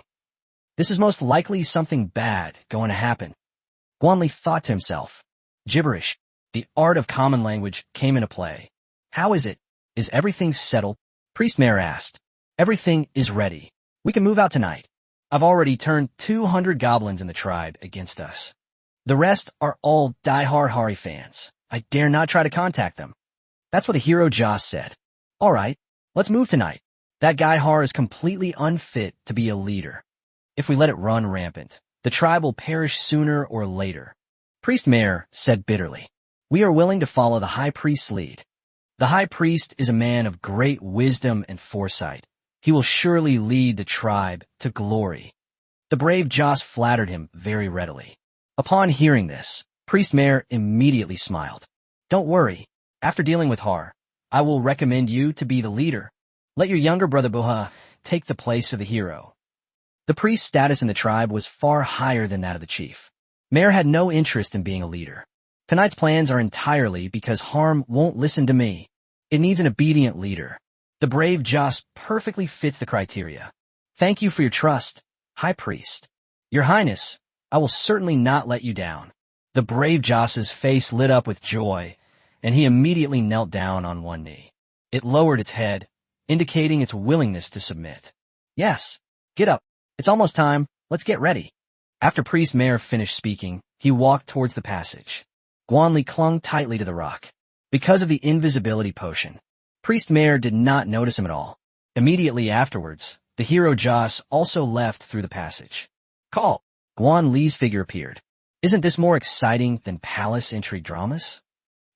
This is most likely something bad going to happen. Guan Li thought to himself. Gibberish. The art of common language came into play. How is it? Is everything settled? Priest Mare asked. Everything is ready. We can move out tonight. I've already turned 200 goblins in the tribe against us. The rest are all die-hard Hari fans. I dare not try to contact them. That's what the hero Joss said. All right, let's move tonight. That guy Har is completely unfit to be a leader. If we let it run rampant, the tribe will perish sooner or later. Priest Mare said bitterly. We are willing to follow the high priest's lead. The high priest is a man of great wisdom and foresight. He will surely lead the tribe to glory. The brave Joss flattered him very readily. Upon hearing this, Priest Mare immediately smiled. Don't worry. After dealing with Har, I will recommend you to be the leader. Let your younger brother Buha take the place of the hero. The priest's status in the tribe was far higher than that of the chief. Mare had no interest in being a leader. Tonight's plans are entirely because Harm won't listen to me. It needs an obedient leader. The brave Joss perfectly fits the criteria. Thank you for your trust, High Priest. Your Highness, I will certainly not let you down. The brave Joss's face lit up with joy, and he immediately knelt down on one knee. It lowered its head, indicating its willingness to submit. Yes, get up. It's almost time. Let's get ready. After Priest Mare finished speaking, he walked towards the passage. Guan Li clung tightly to the rock. Because of the invisibility potion, Priest Mare did not notice him at all. Immediately afterwards, the hero Joss also left through the passage. Call! Guan Li's figure appeared. Isn't this more exciting than palace intrigue dramas?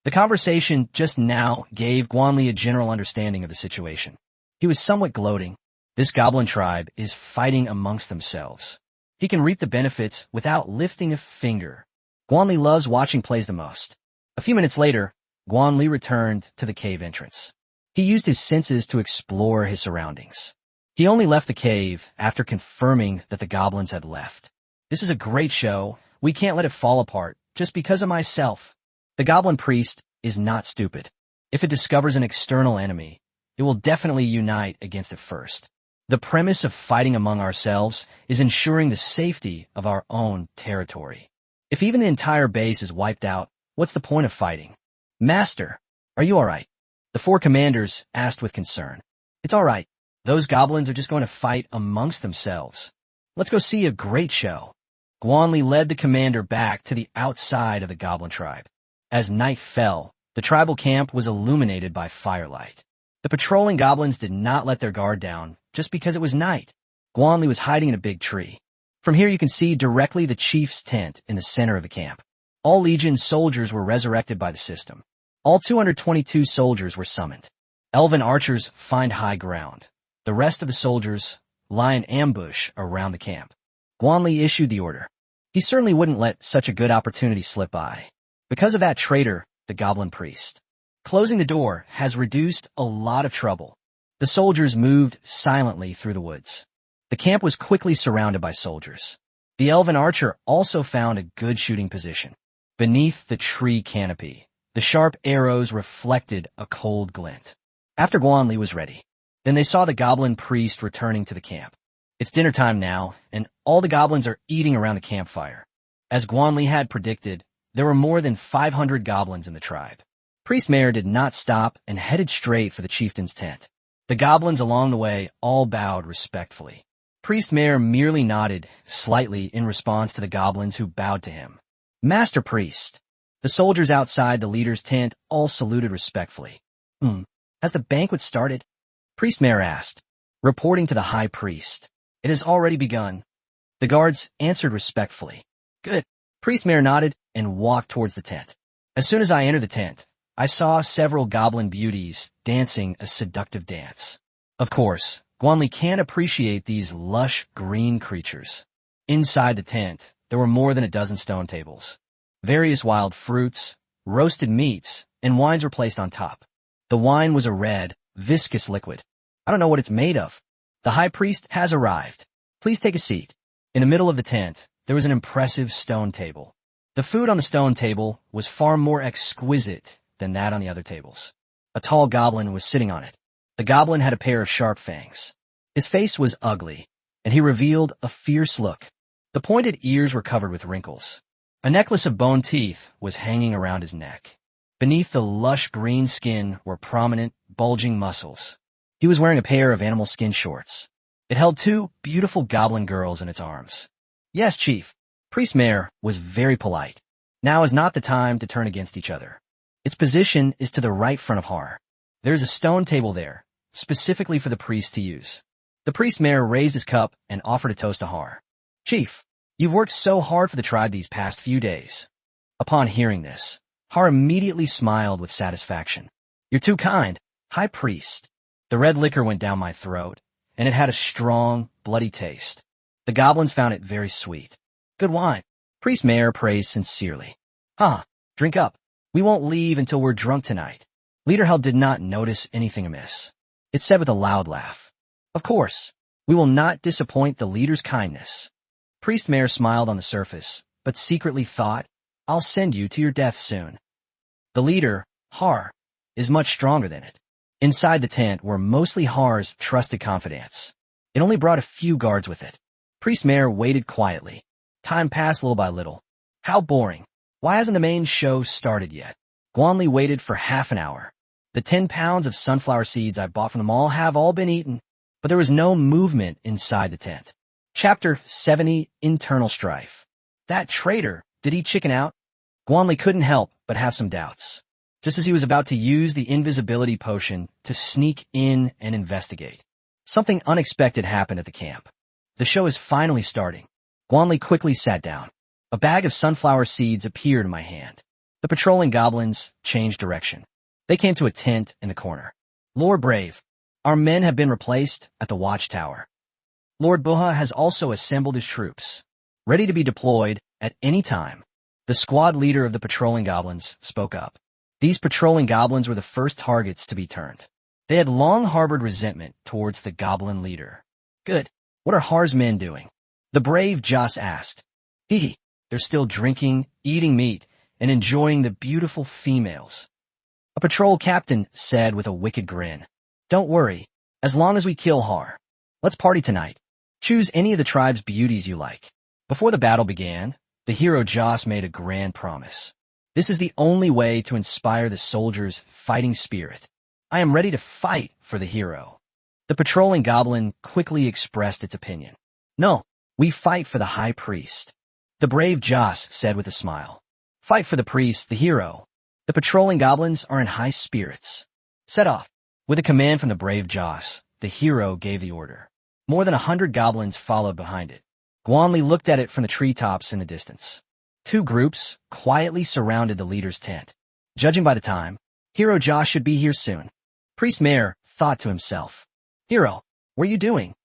The conversation just now gave Guan Li a general understanding of the situation. He was somewhat gloating. This goblin tribe is fighting amongst themselves. He can reap the benefits without lifting a finger. Guan Li loves watching plays the most. A few minutes later, Guan Li returned to the cave entrance. He used his senses to explore his surroundings. He only left the cave after confirming that the goblins had left. This is a great show. We can't let it fall apart just because of myself. The goblin priest is not stupid. If it discovers an external enemy, it will definitely unite against it first. The premise of fighting among ourselves is ensuring the safety of our own territory. If even the entire base is wiped out, what's the point of fighting? Master, are you all right? The 4 commanders asked with concern. It's all right. Those goblins are just going to fight amongst themselves. Let's go see a great show. Guan Li led the commander back to the outside of the goblin tribe. As night fell, the tribal camp was illuminated by firelight. The patrolling goblins did not let their guard down just because it was night. Guan Li was hiding in a big tree. From here you can see directly the chief's tent in the center of the camp. All Legion soldiers were resurrected by the system. All 222 soldiers were summoned. Elven archers find high ground. The rest of the soldiers lie in ambush around the camp. Guan Li issued the order. He certainly wouldn't let such a good opportunity slip by. Because of that traitor, the goblin priest. Closing the door has reduced a lot of trouble. The soldiers moved silently through the woods. The camp was quickly surrounded by soldiers. The elven archer also found a good shooting position. Beneath the tree canopy, the sharp arrows reflected a cold glint. After Guan Li was ready, then they saw the goblin priest returning to the camp. It's dinner time now, and all the goblins are eating around the campfire. As Guan Li had predicted, there were more than 500 goblins in the tribe. Priest Mare did not stop and headed straight for the chieftain's tent. The goblins along the way all bowed respectfully. Priest Mayor merely nodded slightly in response to the goblins who bowed to him. Master Priest. The soldiers outside the leader's tent all saluted respectfully. Has the banquet started? Priest Mayor asked, reporting to the high priest. It has already begun. The guards answered respectfully. Good. Priest Mayor nodded and walked towards the tent. As soon as I entered the tent, I saw several goblin beauties dancing a seductive dance. Of course, Guan Li can't appreciate these lush green creatures. Inside the tent, there were more than a dozen stone tables. Various wild fruits, roasted meats, and wines were placed on top. The wine was a red, viscous liquid. I don't know what it's made of. The high priest has arrived. Please take a seat. In the middle of the tent, there was an impressive stone table. The food on the stone table was far more exquisite than that on the other tables. A tall goblin was sitting on it. The goblin had a pair of sharp fangs. His face was ugly, and he revealed a fierce look. The pointed ears were covered with wrinkles. A necklace of bone teeth was hanging around his neck. Beneath the lush green skin were prominent, bulging muscles. He was wearing a pair of animal skin shorts. It held two beautiful goblin girls in its arms. Yes, Chief. Priest Mayor was very polite. Now is not the time to turn against each other. Its position is to the right front of Har. There is a stone table there, specifically for the priest to use. The priest mayor raised his cup and offered a toast to Har. Chief, you've worked so hard for the tribe these past few days. Upon hearing this, Har immediately smiled with satisfaction. You're too kind, High Priest. The red liquor went down my throat, and it had a strong, bloody taste. The goblins found it very sweet. Good wine. Priest Mayor praised sincerely. Drink up. We won't leave until we're drunk tonight. Leader Hell did not notice anything amiss. It said with a loud laugh. Of course, we will not disappoint the leader's kindness. Priest Mayor smiled on the surface, but secretly thought, I'll send you to your death soon. The leader, Har, is much stronger than it. Inside the tent were mostly Har's trusted confidants. It only brought a few guards with it. Priest Mayor waited quietly. Time passed little by little. How boring. Why hasn't the main show started yet? Guan Li waited for half an hour. The 10 pounds of sunflower seeds I bought from the mall have all been eaten, but there was no movement inside the tent. Chapter 70, Internal Strife. That traitor, did he chicken out? Guan Li couldn't help but have some doubts. Just as he was about to use the invisibility potion to sneak in and investigate, something unexpected happened at the camp. The show is finally starting. Guan Li quickly sat down. A bag of sunflower seeds appeared in my hand. The patrolling goblins changed direction. They came to a tent in the corner. Lord Brave, our men have been replaced at the watchtower. Lord Buha has also assembled his troops, ready to be deployed at any time. The squad leader of the patrolling goblins spoke up. These patrolling goblins were the first targets to be turned. They had long harbored resentment towards the goblin leader. Good. What are Har's men doing? The brave Joss asked. They're still drinking, eating meat, and enjoying the beautiful females. A patrol captain said with a wicked grin. Don't worry, as long as we kill Har. Let's party tonight. Choose any of the tribe's beauties you like. Before the battle began, the hero Joss made a grand promise. This is the only way to inspire the soldiers' fighting spirit. I am ready to fight for the hero. The patrolling goblin quickly expressed its opinion. No, we fight for the high priest. The brave Joss said with a smile. Fight for the priest, the hero. The patrolling goblins are in high spirits. Set off. With a command from the brave Joss, the hero gave the order. More than 100 goblins followed behind it. Guan Li looked at it from the treetops in the distance. Two groups quietly surrounded the leader's tent. Judging by the time, Hero Joss should be here soon. Priest Mayor thought to himself. Hero, what are you doing?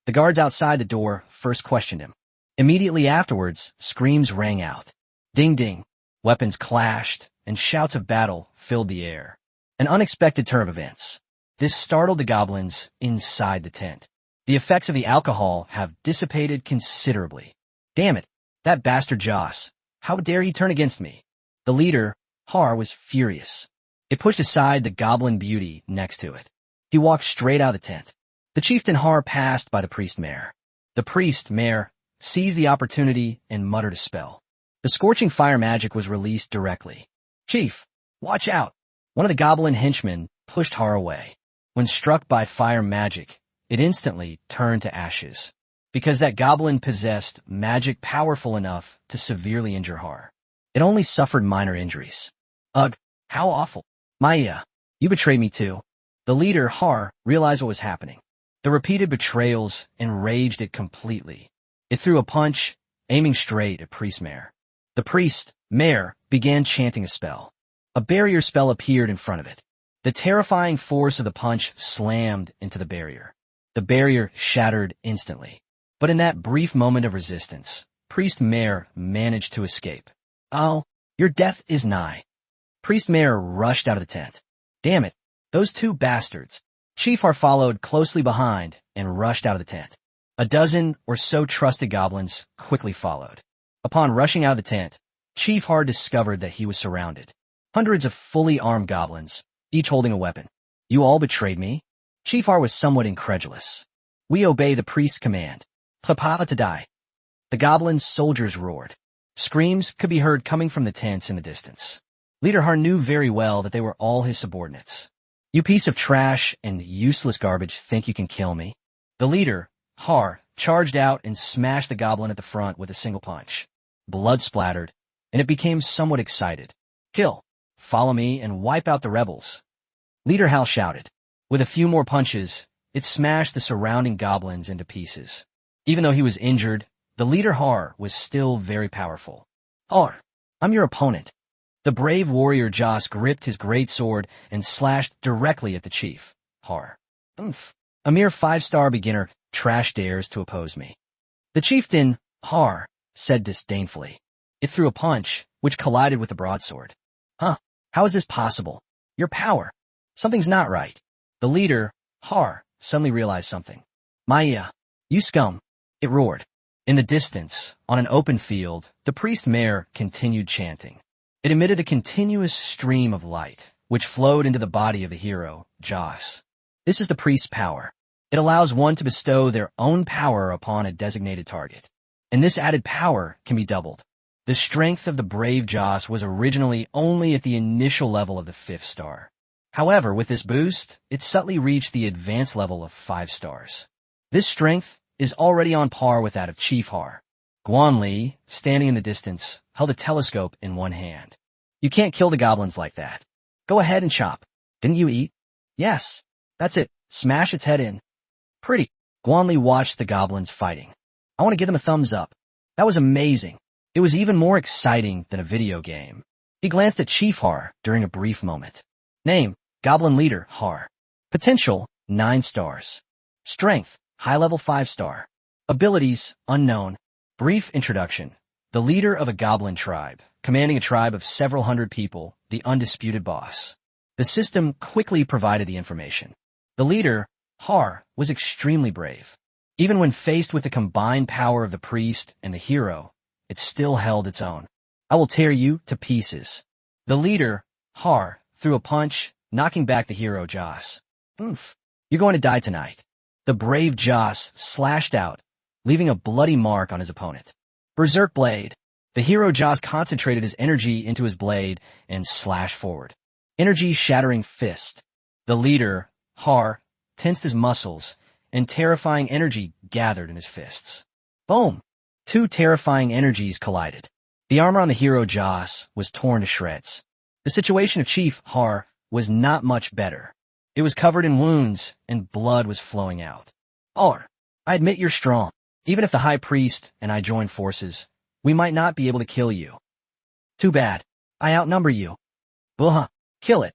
The guards outside the door first questioned him. Immediately afterwards, screams rang out. Ding ding. Weapons clashed, and shouts of battle filled the air. An unexpected turn of events. This startled the goblins inside the tent. The effects of the alcohol have dissipated considerably. Damn it, that bastard Joss. How dare he turn against me? The leader, Har, was furious. It pushed aside the goblin beauty next to it. He walked straight out of the tent. The chieftain Har passed by the priest mayor. The priest mayor seized the opportunity and muttered a spell. The scorching fire magic was released directly. Chief, watch out! One of the goblin henchmen pushed Har away. When struck by fire magic, it instantly turned to ashes, because that goblin possessed magic powerful enough to severely injure Har. It only suffered minor injuries. Ugh, how awful. Maya, you betrayed me too. The leader, Har, realized what was happening. The repeated betrayals enraged it completely. It threw a punch, aiming straight at Priest Mare. The priest, Mare, began chanting a spell. A barrier spell appeared in front of it. The terrifying force of the punch slammed into the barrier. The barrier shattered instantly. But in that brief moment of resistance, Priest Mare managed to escape. Oh, your death is nigh. Priest Mare rushed out of the tent. Damn it, those two bastards. Chief Har followed closely behind and rushed out of the tent. A dozen or so trusted goblins quickly followed. Upon rushing out of the tent, Chief Har discovered that he was surrounded. Hundreds of fully armed goblins, each holding a weapon. You all betrayed me? Chief Har was somewhat incredulous. We obey the priest's command. Prepare to die. The goblins' soldiers roared. Screams could be heard coming from the tents in the distance. Leader Har knew very well that they were all his subordinates. You piece of trash and useless garbage think you can kill me? The leader, Har, charged out and smashed the goblin at the front with a single punch. Blood splattered, and it became somewhat excited. Kill, follow me, and wipe out the rebels. Leader Hal shouted. With a few more punches, it smashed the surrounding goblins into pieces. Even though he was injured, the leader Har was still very powerful. Har, I'm your opponent. The brave warrior Joss gripped his great sword and slashed directly at the chief, Har. A mere 5-star beginner trash dares to oppose me. The chieftain, Har, said disdainfully. It threw a punch, which collided with the broadsword. Huh, how is this possible? Your power. Something's not right. The leader, Har, suddenly realized something. Maya, you scum. It roared. In the distance, on an open field, the priest Mare continued chanting. It emitted a continuous stream of light, which flowed into the body of the hero, Joss. This is the priest's power. It allows one to bestow their own power upon a designated target. And this added power can be doubled. The strength of the brave Joss was originally only at the initial level of the 5th star. However, with this boost, it subtly reached the advanced level of 5 stars. This strength is already on par with that of Chief Har. Guan Li, standing in the distance, held a telescope in one hand. You can't kill the goblins like that. Go ahead and chop. Didn't you eat? Yes. That's it. Smash its head in. Pretty. Guan Li watched the goblins fighting. I want to give them a thumbs up. That was amazing. It was even more exciting than a video game. He glanced at Chief Har during a brief moment. Name, Goblin Leader, Har. Potential, 9 stars. Strength, high level 5 star. Abilities, unknown. Brief introduction. The leader of a goblin tribe, commanding a tribe of several hundred people, the undisputed boss. The system quickly provided the information. The leader, Har, was extremely brave. Even when faced with the combined power of the priest and the hero, it still held its own. I will tear you to pieces. The leader, Har, threw a punch, knocking back the hero Joss. Oof. You're going to die tonight. The brave Joss slashed out, leaving a bloody mark on his opponent. Berserk Blade. The hero Joss concentrated his energy into his blade and slashed forward. Energy shattering fist. The leader, Har, tensed his muscles, and terrifying energy gathered in his fists. Boom! 2 terrifying energies collided. The armor on the hero Joss was torn to shreds. The situation of Chief Har was not much better. It was covered in wounds, and blood was flowing out. Har, I admit you're strong. Even if the High Priest and I join forces, we might not be able to kill you. Too bad. I outnumber you. Buh, kill it.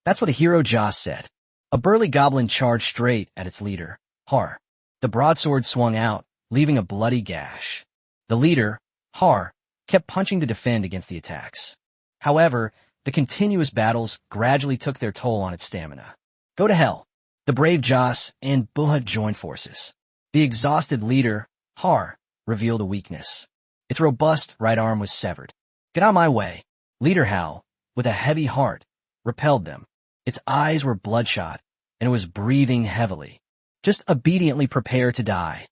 That's what the hero Joss said. A burly goblin charged straight at its leader, Har. The broadsword swung out, leaving a bloody gash. The leader, Har, kept punching to defend against the attacks. However, the continuous battles gradually took their toll on its stamina. Go to hell. The brave Joss and Buha joined forces. The exhausted leader, Har, revealed a weakness. Its robust right arm was severed. Get out of my way. Leader Hal, with a heavy heart, repelled them. Its eyes were bloodshot, and it was breathing heavily. Just obediently prepare to die.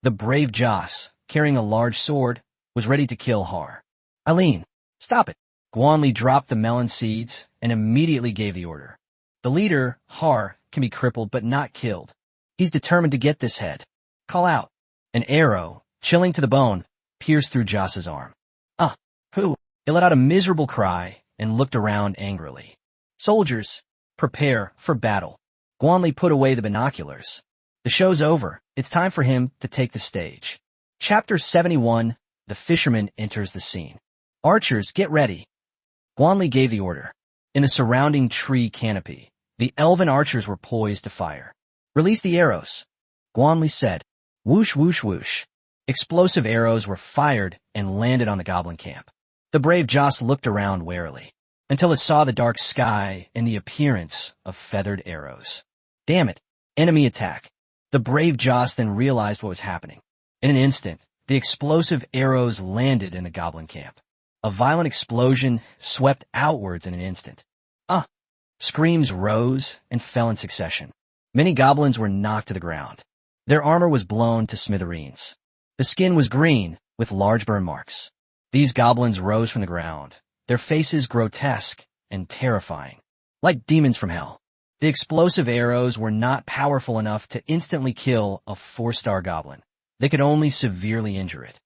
The brave Joss, carrying a large sword, was ready to kill Har. Eileen, stop it. Guan Li dropped the melon seeds and immediately gave the order. The leader, Har, can be crippled but not killed. He's determined to get this head. Call out. An arrow, chilling to the bone, pierced through Joss's arm. Who? It let out a miserable cry and looked around angrily. Soldiers, prepare for battle. Guan Li put away the binoculars. The show's over. It's time for him to take the stage. Chapter 71, The Fisherman Enters the Scene. Archers, get ready. Guan Li gave the order. In the surrounding tree canopy, the elven archers were poised to fire. Release the arrows. Guan Li said. Whoosh, whoosh, whoosh. Explosive arrows were fired and landed on the goblin camp. The brave Joss looked around warily, until it saw the dark sky and the appearance of feathered arrows. Damn it! Enemy attack. The brave Joss then realized what was happening. In an instant, the explosive arrows landed in the goblin camp. A violent explosion swept outwards in an instant. Screams rose and fell in succession. Many goblins were knocked to the ground. Their armor was blown to smithereens. The skin was green, with large burn marks. These goblins rose from the ground, their faces grotesque and terrifying, like demons from hell. The explosive arrows were not powerful enough to instantly kill a 4-star goblin. They could only severely injure it.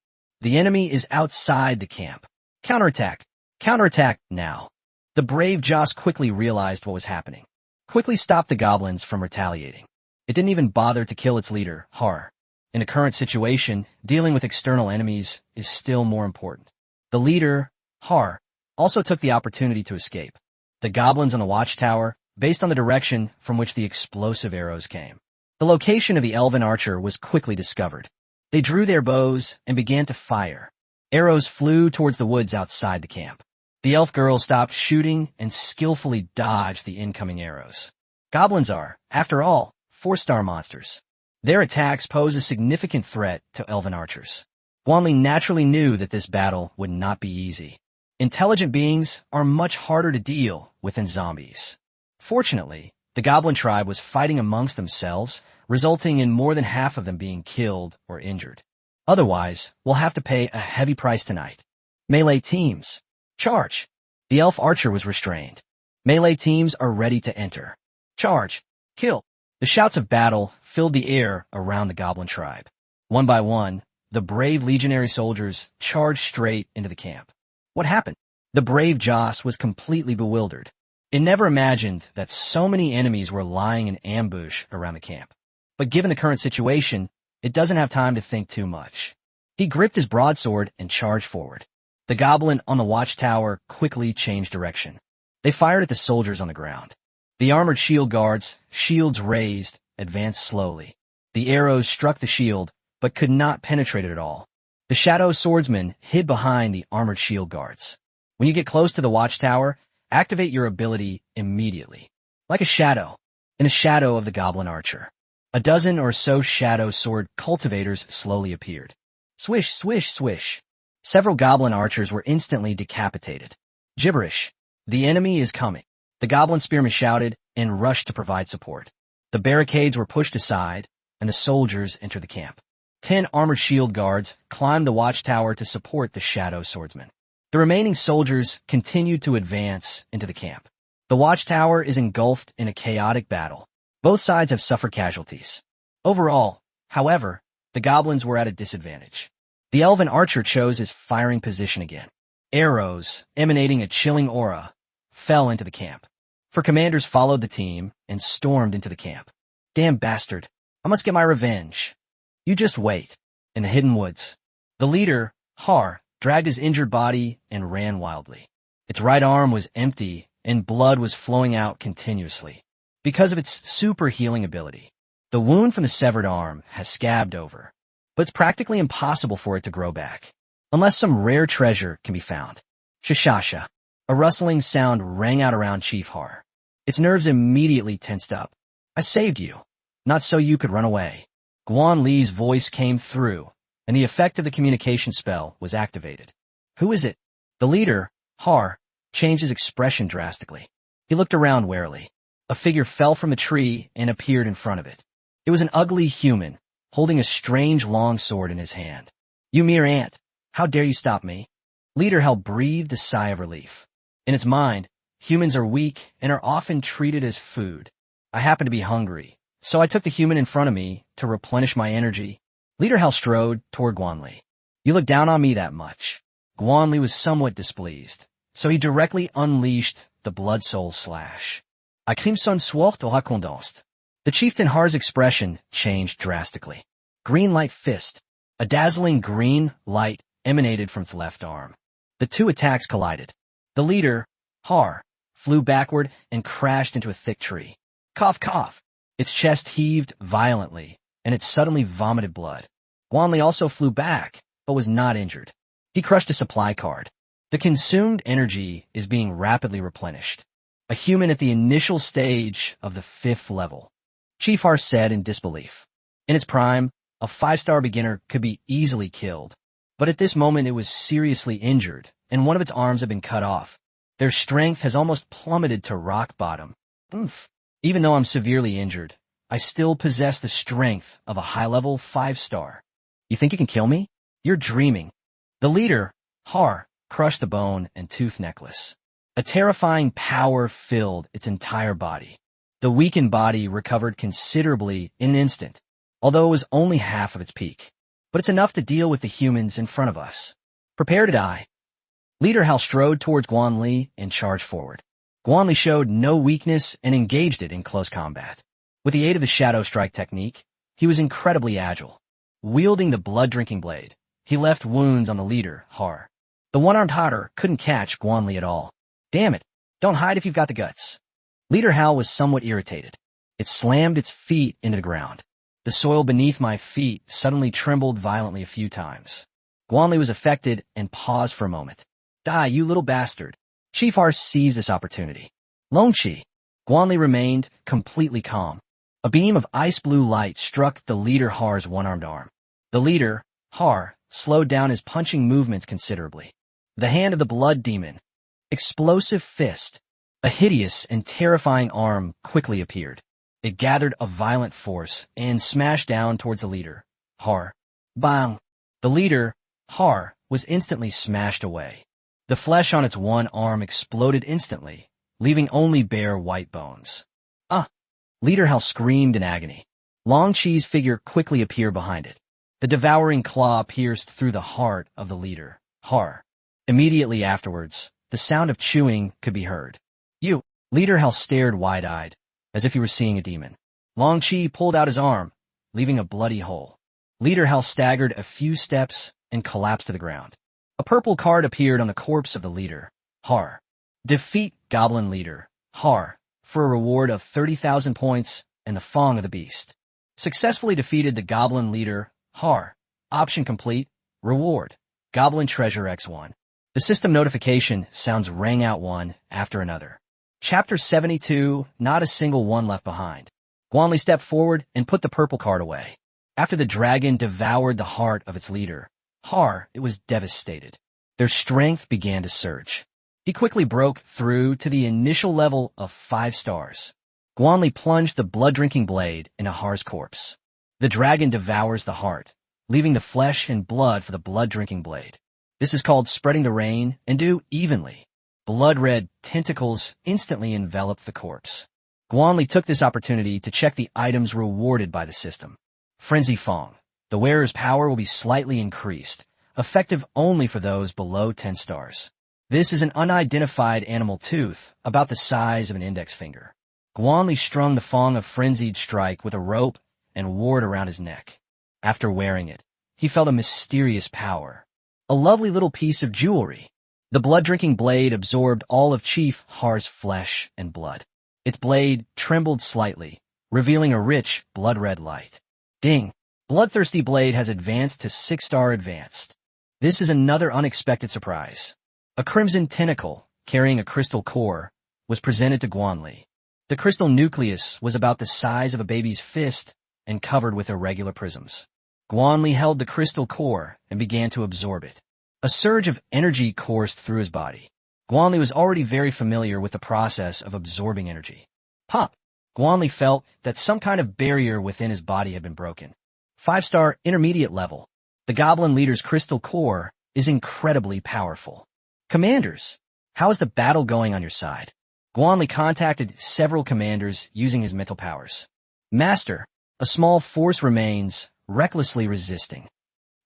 The enemy is outside the camp. Counterattack! Counterattack now! The brave Joss quickly realized what was happening. Quickly stopped the goblins from retaliating. It didn't even bother to kill its leader, Har. In the current situation, dealing with external enemies is still more important. The leader, Har, also took the opportunity to escape. The goblins on the watchtower, based on the direction from which the explosive arrows came. The location of the elven archer was quickly discovered. They drew their bows and began to fire. Arrows flew towards the woods outside the camp. The elf girl stopped shooting and skillfully dodged the incoming arrows. Goblins are, after all, 4-star monsters. Their attacks pose a significant threat to elven archers. Guan Li naturally knew that this battle would not be easy. Intelligent beings are much harder to deal with than zombies. Fortunately, the goblin tribe was fighting amongst themselves, resulting in more than half of them being killed or injured. Otherwise, we'll have to pay a heavy price tonight. Melee teams. Charge. The elf archer was restrained. Melee teams are ready to enter. Charge. Kill. The shouts of battle filled the air around the goblin tribe. One by one, the brave legionary soldiers charged straight into the camp. What happened? The brave Joss was completely bewildered. It never imagined that so many enemies were lying in ambush around the camp. But given the current situation, it doesn't have time to think too much. He gripped his broadsword and charged forward. The goblin on the watchtower quickly changed direction. They fired at the soldiers on the ground. The armored shield guards, shields raised, advanced slowly. The arrows struck the shield, but could not penetrate it at all. The shadow swordsman hid behind the armored shield guards. When you get close to the watchtower, activate your ability immediately. Like a shadow, in a shadow of the goblin archer. A dozen or so shadow sword cultivators slowly appeared. Swish, swish, swish. Several goblin archers were instantly decapitated. Gibberish. The enemy is coming. The goblin spearmen shouted and rushed to provide support. The barricades were pushed aside, and the soldiers entered the camp. 10 armored shield guards climbed the watchtower to support the shadow swordsman. The remaining soldiers continued to advance into the camp. The watchtower is engulfed in a chaotic battle. Both sides have suffered casualties. Overall, however, the goblins were at a disadvantage. The elven archer chose his firing position again. Arrows, emanating a chilling aura, fell into the camp. For commanders followed the team and stormed into the camp. Damn bastard. I must get my revenge. You just wait. In the hidden woods, the leader, Har, dragged his injured body and ran wildly. Its right arm was empty and blood was flowing out continuously. Because of its super healing ability, the wound from the severed arm has scabbed over, but it's practically impossible for it to grow back, unless some rare treasure can be found. Shashasha. A rustling sound rang out around Chief Har. Its nerves immediately tensed up. I saved you, not so you could run away. Guan Li's voice came through, and the effect of the communication spell was activated. Who is it? The leader, Har, changed his expression drastically. He looked around warily. A figure fell from a tree and appeared in front of it. It was an ugly human, holding a strange long sword in his hand. You mere ant, how dare you stop me? Leader Hell breathed a sigh of relief. In its mind, humans are weak and are often treated as food. I happen to be hungry, So I took the human in front of me to replenish my energy. Leader Hal strode toward Guan Li. You look down on me that much. Guan Li was somewhat displeased, so he directly unleashed the Blood Soul Slash. I crimson sword de la condensed. The chieftain Har's expression changed drastically. Green light fist. A dazzling green light emanated from its left arm. The two attacks collided. The leader, Har, flew backward and crashed into a thick tree. Cough, cough. Its chest heaved violently, and it suddenly vomited blood. Guan Li also flew back, but was not injured. He crushed a supply card. The consumed energy is being rapidly replenished. A human at the initial stage of the 5th level. Chief Har said in disbelief. In its prime, a 5-star beginner could be easily killed, but at this moment it was seriously injured, and one of its arms had been cut off. Their strength has almost plummeted to rock bottom. Oof. Even though I'm severely injured, I still possess the strength of a high-level 5-star. You think you can kill me? You're dreaming. The leader, Har, crushed the bone and tooth necklace. A terrifying power filled its entire body. The weakened body recovered considerably in an instant, although it was only half of its peak. But it's enough to deal with the humans in front of us. Prepare to die. Leader Hal strode towards Guan Li and charged forward. Guan Li showed no weakness and engaged it in close combat. With the aid of the Shadow Strike technique, he was incredibly agile. Wielding the blood-drinking blade, he left wounds on the leader, Har. The one-armed Hatter couldn't catch Guan Li at all. Damn it, don't hide if you've got the guts. Leader Hal was somewhat irritated. It slammed its feet into the ground. The soil beneath my feet suddenly trembled violently a few times. Guan Li was affected and paused for a moment. Die, you little bastard. Chief Har seized this opportunity. Lone Chi. Guan Li remained completely calm. A beam of ice-blue light struck the leader Har's one-armed arm. The leader, Har, slowed down his punching movements considerably. The hand of the blood demon. Explosive fist. A hideous and terrifying arm quickly appeared. It gathered a violent force and smashed down towards the leader, Har. Bang! The leader, Har, was instantly smashed away. The flesh on its one arm exploded instantly, leaving only bare white bones. Ah! Leader Hal screamed in agony. Long Chi's figure quickly appeared behind it. The devouring claw pierced through the heart of the leader, Har. Immediately afterwards, the sound of chewing could be heard. You! Leader Hal stared wide-eyed, as if he were seeing a demon. Long Chi pulled out his arm, leaving a bloody hole. Leader Hal staggered a few steps and collapsed to the ground. A purple card appeared on the corpse of the leader, Har. Defeat Goblin Leader, Har, for a reward of 30,000 points and the Fong of the Beast. Successfully defeated the Goblin Leader, Har. Option complete. Reward. Goblin Treasure X1. The system notification sounds rang out one after another. Chapter 72, not a single one left behind. Guan Li stepped forward and put the purple card away. After the dragon devoured the heart of its leader, Har, it was devastated. Their strength began to surge. He quickly broke through to the initial level of 5 stars. Guan Li plunged the blood-drinking blade into Har's corpse. The dragon devours the heart, leaving the flesh and blood for the blood-drinking blade. This is called spreading the rain and dew evenly. Blood-red tentacles instantly enveloped the corpse. Guan Li took this opportunity to check the items rewarded by the system. Frenzy Fong. The wearer's power will be slightly increased, effective only for those below 10 stars. This is an unidentified animal tooth, about the size of an index finger. Guan Li strung the Fong of Frenzied Strike with a rope and wore it around his neck. After wearing it, he felt a mysterious power. A lovely little piece of jewelry. The blood-drinking blade absorbed all of Chief Har's flesh and blood. Its blade trembled slightly, revealing a rich, blood-red light. Ding! Bloodthirsty Blade has advanced to 6-star advanced. This is another unexpected surprise. A crimson tentacle, carrying a crystal core, was presented to Guan Li. The crystal nucleus was about the size of a baby's fist and covered with irregular prisms. Guan Li held the crystal core and began to absorb it. A surge of energy coursed through his body. Guan Li was already very familiar with the process of absorbing energy. Pop! Guan Li felt that some kind of barrier within his body had been broken. 5-star intermediate level. The Goblin Leader's crystal core is incredibly powerful. Commanders, how is the battle going on your side? Guan Li contacted several commanders using his mental powers. Master, a small force remains, recklessly resisting.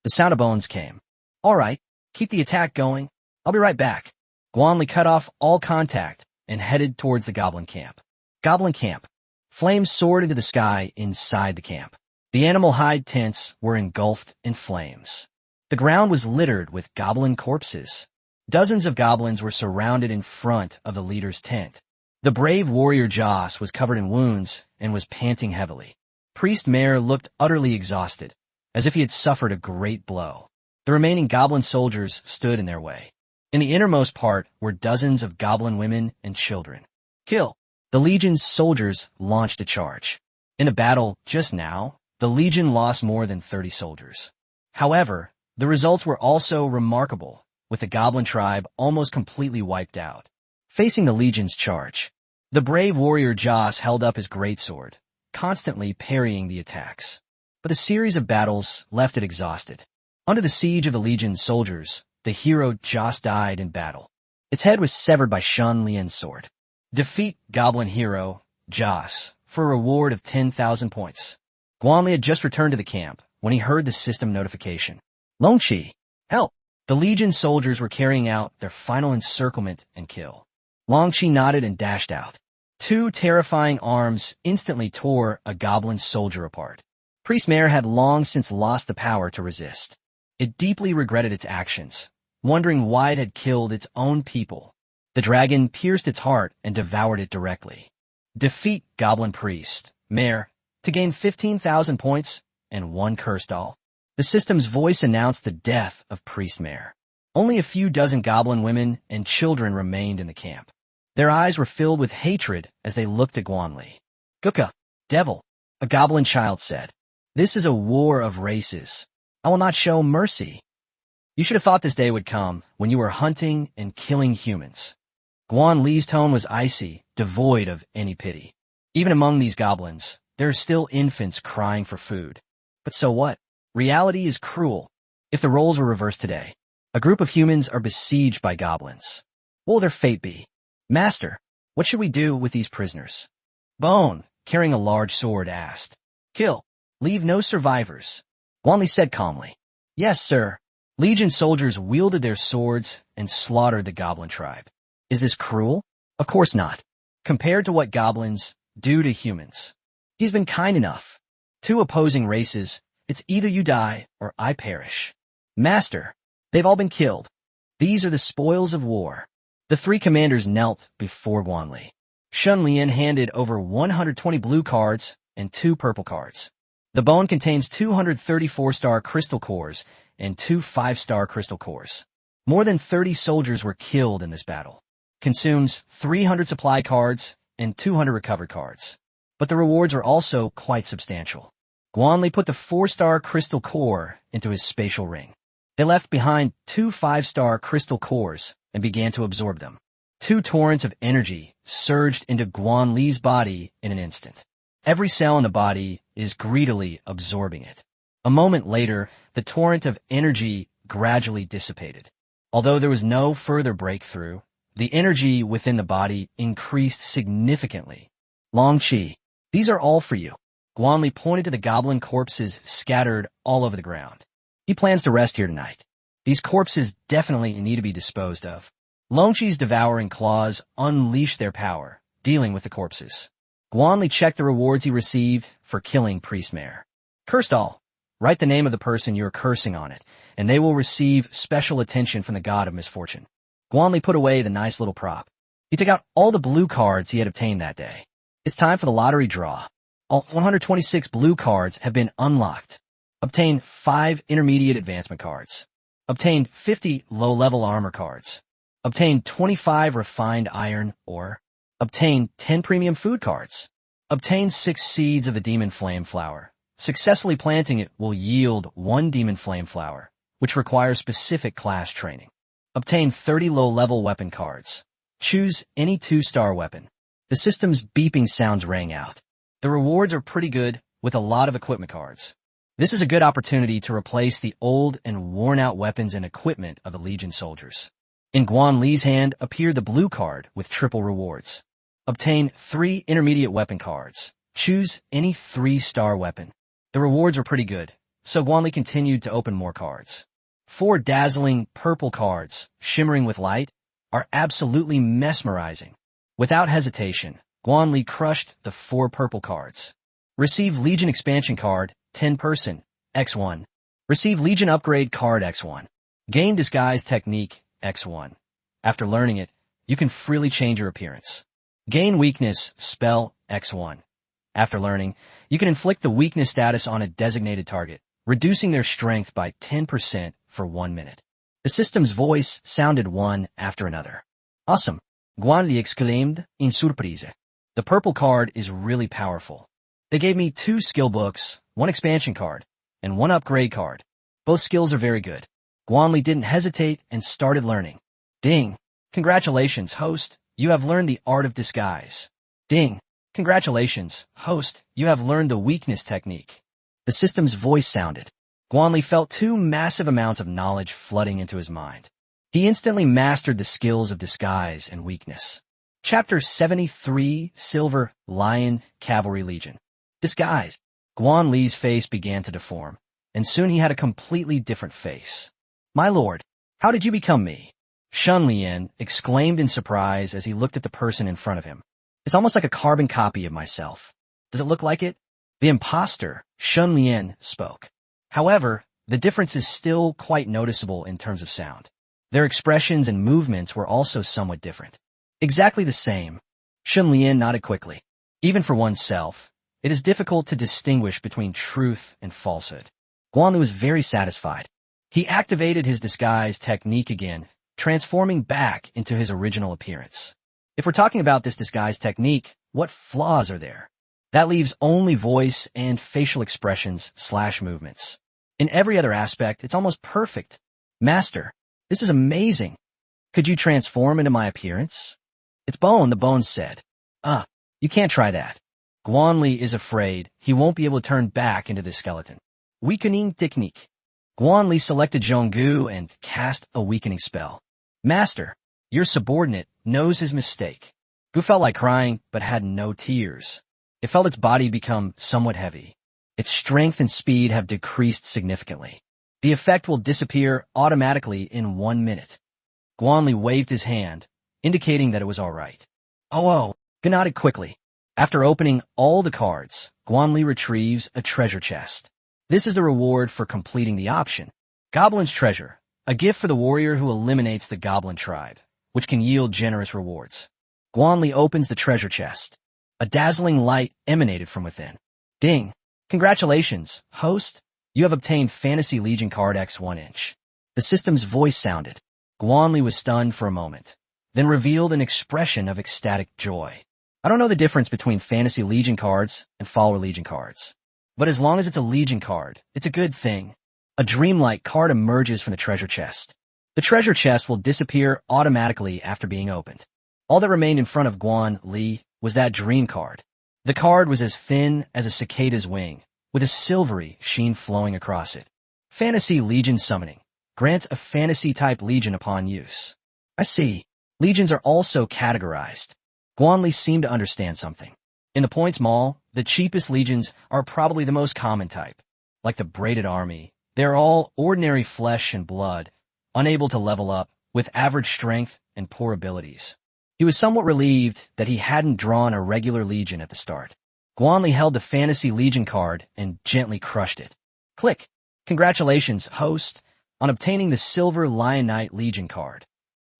The sound of bones came. All right, keep the attack going. I'll be right back. Guan Li cut off all contact and headed towards the goblin camp. Goblin camp. Flames soared into the sky inside the camp. The animal hide tents were engulfed in flames. The ground was littered with goblin corpses. Dozens of goblins were surrounded in front of the leader's tent. The brave warrior Joss was covered in wounds and was panting heavily. Priest Mare looked utterly exhausted, as if he had suffered a great blow. The remaining goblin soldiers stood in their way. In the innermost part were dozens of goblin women and children. Kill! The Legion's soldiers launched a charge. In a battle just now, the Legion lost more than 30 soldiers. However, the results were also remarkable, with the goblin tribe almost completely wiped out. Facing the Legion's charge, the brave warrior Joss held up his greatsword, constantly parrying the attacks. But a series of battles left it exhausted. Under the siege of the Legion's soldiers, the hero Joss died in battle. Its head was severed by Shun Lian's sword. Defeat goblin hero Joss for a reward of 10,000 points. Guan Li had just returned to the camp when he heard the system notification. Longqi, help! The Legion soldiers were carrying out their final encirclement and kill. Longqi nodded and dashed out. Two terrifying arms instantly tore a goblin soldier apart. Priest Mare had long since lost the power to resist. It deeply regretted its actions, wondering why it had killed its own people. The dragon pierced its heart and devoured it directly. Defeat Goblin Priest Mare to gain 15,000 points and 1 curse doll. The system's voice announced the death of Priest Mare. Only a few dozen goblin women and children remained in the camp. Their eyes were filled with hatred as they looked at Guan Li. Guka, devil, a goblin child said. This is a war of races. I will not show mercy. You should have thought this day would come when you were hunting and killing humans. Guan Li's tone was icy, devoid of any pity. Even among these goblins, there are still infants crying for food. But so what? Reality is cruel. If the roles were reversed today, a group of humans are besieged by goblins. What will their fate be? Master, what should we do with these prisoners? Bone, carrying a large sword, asked. Kill. Leave no survivors. Guan Li said calmly. Yes, sir. Legion soldiers wielded their swords and slaughtered the goblin tribe. Is this cruel? Of course not. Compared to what goblins do to humans. He's been kind enough. Two opposing races, it's either you die or I perish. Master, they've all been killed. These are the spoils of war. The 3 commanders knelt before Guan Li. Shun Lian handed over 120 blue cards and 2 purple cards. The bone contains 234-star crystal cores and 2 5-star crystal cores. More than 30 soldiers were killed in this battle. Consumes 300 supply cards and 200 recovered cards. But the rewards are also quite substantial. Guan Li put the 4-star crystal core into his spatial ring. They left behind 2 5-star crystal cores and began to absorb them. 2 torrents of energy surged into Guan Li's body in an instant. Every cell in the body is greedily absorbing it. A moment later, the torrent of energy gradually dissipated. Although there was no further breakthrough, the energy within the body increased significantly. Longqi, these are all for you. Guan Li pointed to the goblin corpses scattered all over the ground. He plans to rest here tonight. These corpses definitely need to be disposed of. Longqi's devouring claws unleashed their power, dealing with the corpses. Guan Li checked the rewards he received for killing Priest Mare. Cursed all. Write the name of the person you are cursing on it, and they will receive special attention from the god of misfortune. Guan Li put away the nice little prop. He took out all the blue cards he had obtained that day. It's time for the lottery draw. All 126 blue cards have been unlocked. Obtain 5 intermediate advancement cards. Obtain 50 low-level armor cards. Obtain 25 refined iron ore. Obtain 10 premium food cards. Obtain 6 seeds of the demon flame flower. Successfully planting it will yield 1 demon flame flower, which requires specific class training. Obtain 30 low-level weapon cards. Choose any 2-star weapon. The system's beeping sounds rang out. The rewards are pretty good, with a lot of equipment cards. This is a good opportunity to replace the old and worn-out weapons and equipment of the Legion soldiers. In Guan Li's hand appeared the blue card with triple rewards. Obtain 3 intermediate weapon cards. Choose any 3-star weapon. The rewards were pretty good, so Guan Li continued to open more cards. 4 dazzling purple cards, shimmering with light, are absolutely mesmerizing. Without hesitation, Guan Li crushed the 4 purple cards. Receive Legion Expansion Card, 10-person, X1. Receive Legion Upgrade Card X1. Gain Disguise Technique, X1. After learning it, you can freely change your appearance. Gain Weakness Spell, X1. After learning, you can inflict the weakness status on a designated target, reducing their strength by 10% for 1 minute. The system's voice sounded one after another. Awesome! Guan Li exclaimed in surprise. The purple card is really powerful. They gave me 2 skill books, 1 expansion card, and 1 upgrade card. Both skills are very good. Guan Li didn't hesitate and started learning. Ding! Congratulations, host. You have learned the art of disguise. Ding! Congratulations, host. You have learned the weakness technique. The system's voice sounded. Guan Li felt 2 massive amounts of knowledge flooding into his mind. He instantly mastered the skills of disguise and weakness. Chapter 73, Silver Lion Cavalry Legion. Disguise. Guan Li's face began to deform, and soon he had a completely different face. My lord, how did you become me? Shun Lian exclaimed in surprise as he looked at the person in front of him. It's almost like a carbon copy of myself. Does it look like it? The imposter, Shun Lian, spoke. However, the difference is still quite noticeable in terms of sound. Their expressions and movements were also somewhat different. Exactly the same. Shun Lian nodded quickly. Even for oneself, it is difficult to distinguish between truth and falsehood. Guan Li was very satisfied. He activated his disguise technique again, transforming back into his original appearance. If we're talking about this disguise technique, what flaws are there? That leaves only voice and facial expressions/movements. In every other aspect, it's almost perfect. Master, this is amazing. Could you transform into my appearance? It's Bone, the Bone said. You can't try that. Guan Li is afraid he won't be able to turn back into this skeleton. Weakening technique. Guan Li selected Zhonggu and cast a weakening spell. Master, your subordinate knows his mistake. Gu felt like crying, but had no tears. It felt its body become somewhat heavy. Its strength and speed have decreased significantly. The effect will disappear automatically in 1 minute. Guan Li waved his hand, indicating that it was all right. Gu nodded quickly. After opening all the cards, Guan Li retrieves a treasure chest. This is the reward for completing the option. Goblin's Treasure, a gift for the warrior who eliminates the goblin tribe, which can yield generous rewards. Guan Li opens the treasure chest. A dazzling light emanated from within. Ding! Congratulations, host. You have obtained Fantasy Legion Card X1-inch. The system's voice sounded. Guan Li was stunned for a moment, then revealed an expression of ecstatic joy. I don't know the difference between Fantasy Legion cards and Follower Legion cards, but as long as it's a Legion card, it's a good thing. A dreamlike card emerges from the treasure chest. The treasure chest will disappear automatically after being opened. All that remained in front of Guan Li was that dream card. The card was as thin as a cicada's wing, with a silvery sheen flowing across it. Fantasy Legion Summoning. Grants a fantasy-type legion upon use. I see. Legions are also categorized. Guan Li seemed to understand something. In the Points Mall, the cheapest legions are probably the most common type. Like the Braided Army, they're all ordinary flesh and blood, unable to level up, with average strength and poor abilities. He was somewhat relieved that he hadn't drawn a regular legion at the start. Guan Li held the Fantasy Legion card and gently crushed it. Click! Congratulations, host, on obtaining the Silver Lionite Legion card.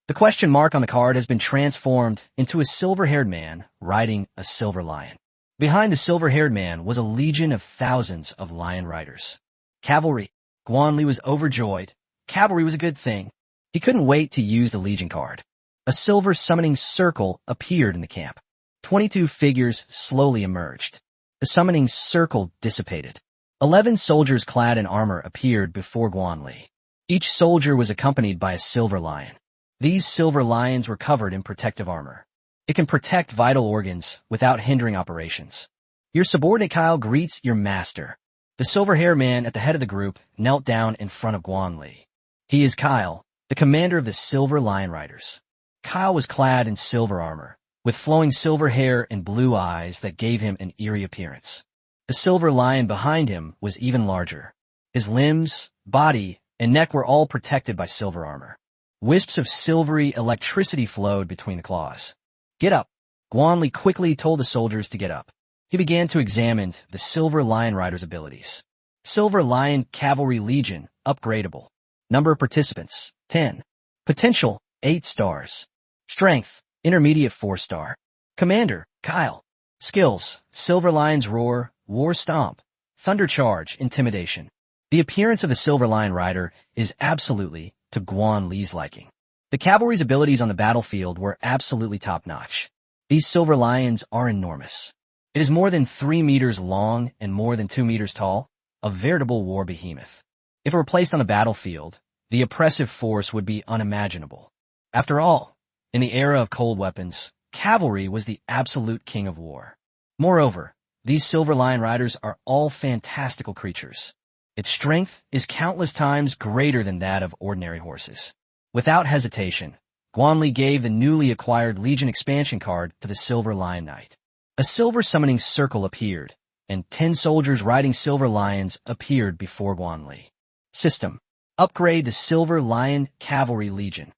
The question mark on the card has been transformed into a silver-haired man riding a silver lion. Behind the silver-haired man was a legion of thousands of lion riders. Cavalry. Guan Li was overjoyed. Cavalry was a good thing. He couldn't wait to use the legion card. A silver summoning circle appeared in the camp. 22 figures slowly emerged. The summoning circle dissipated. 11 soldiers clad in armor appeared before Guan Li. Each soldier was accompanied by a silver lion. These silver lions were covered in protective armor. It can protect vital organs without hindering operations. Your subordinate Kyle greets your master. The silver-haired man at the head of the group knelt down in front of Guan Li. He is Kyle, the commander of the Silver Lion Riders. Kyle was clad in silver armor, with flowing silver hair and blue eyes that gave him an eerie appearance. The silver lion behind him was even larger. His limbs, body, and neck were all protected by silver armor. Wisps of silvery electricity flowed between the claws. "Get up." Guan Li quickly told the soldiers to get up. He began to examine the Silver Lion Rider's abilities. Silver Lion Cavalry Legion, upgradable. Number of participants, 10. Potential, 8 stars. Strength, intermediate 4-star. Commander, Kyle. Skills, Silver Lion's Roar, War Stomp, Thunder Charge, Intimidation. The appearance of the Silver Lion Rider is absolutely to Guan Li's liking. The cavalry's abilities on the battlefield were absolutely top-notch. These silver lions are enormous. It is more than 3 meters long and more than 2 meters tall, a veritable war behemoth. If it were placed on the battlefield, the oppressive force would be unimaginable. After all, in the era of cold weapons, cavalry was the absolute king of war. Moreover, these Silver Lion Riders are all fantastical creatures. Its strength is countless times greater than that of ordinary horses. Without hesitation, Guan Li gave the newly acquired Legion expansion card to the Silver Lion Knight. A silver summoning circle appeared, and 10 soldiers riding silver lions appeared before Guan Li. System: upgrade the Silver Lion Cavalry Legion.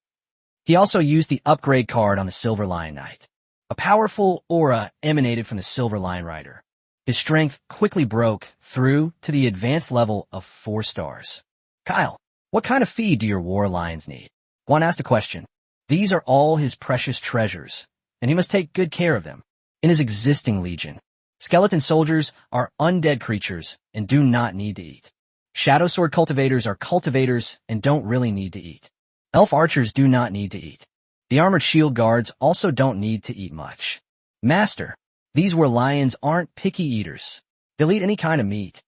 He also used the upgrade card on the Silver Lion Knight. A powerful aura emanated from the Silver Lion Rider. His strength quickly broke through to the advanced level of 4 stars. "Kyle, what kind of feed do your war lions need?" Guan asked a question. These are all his precious treasures, and he must take good care of them. In his existing legion, skeleton soldiers are undead creatures and do not need to eat. Shadow sword cultivators are cultivators and don't really need to eat. Elf archers do not need to eat. The armored shield guards also don't need to eat much. "Master, these war lions aren't picky eaters. They'll eat any kind of meat."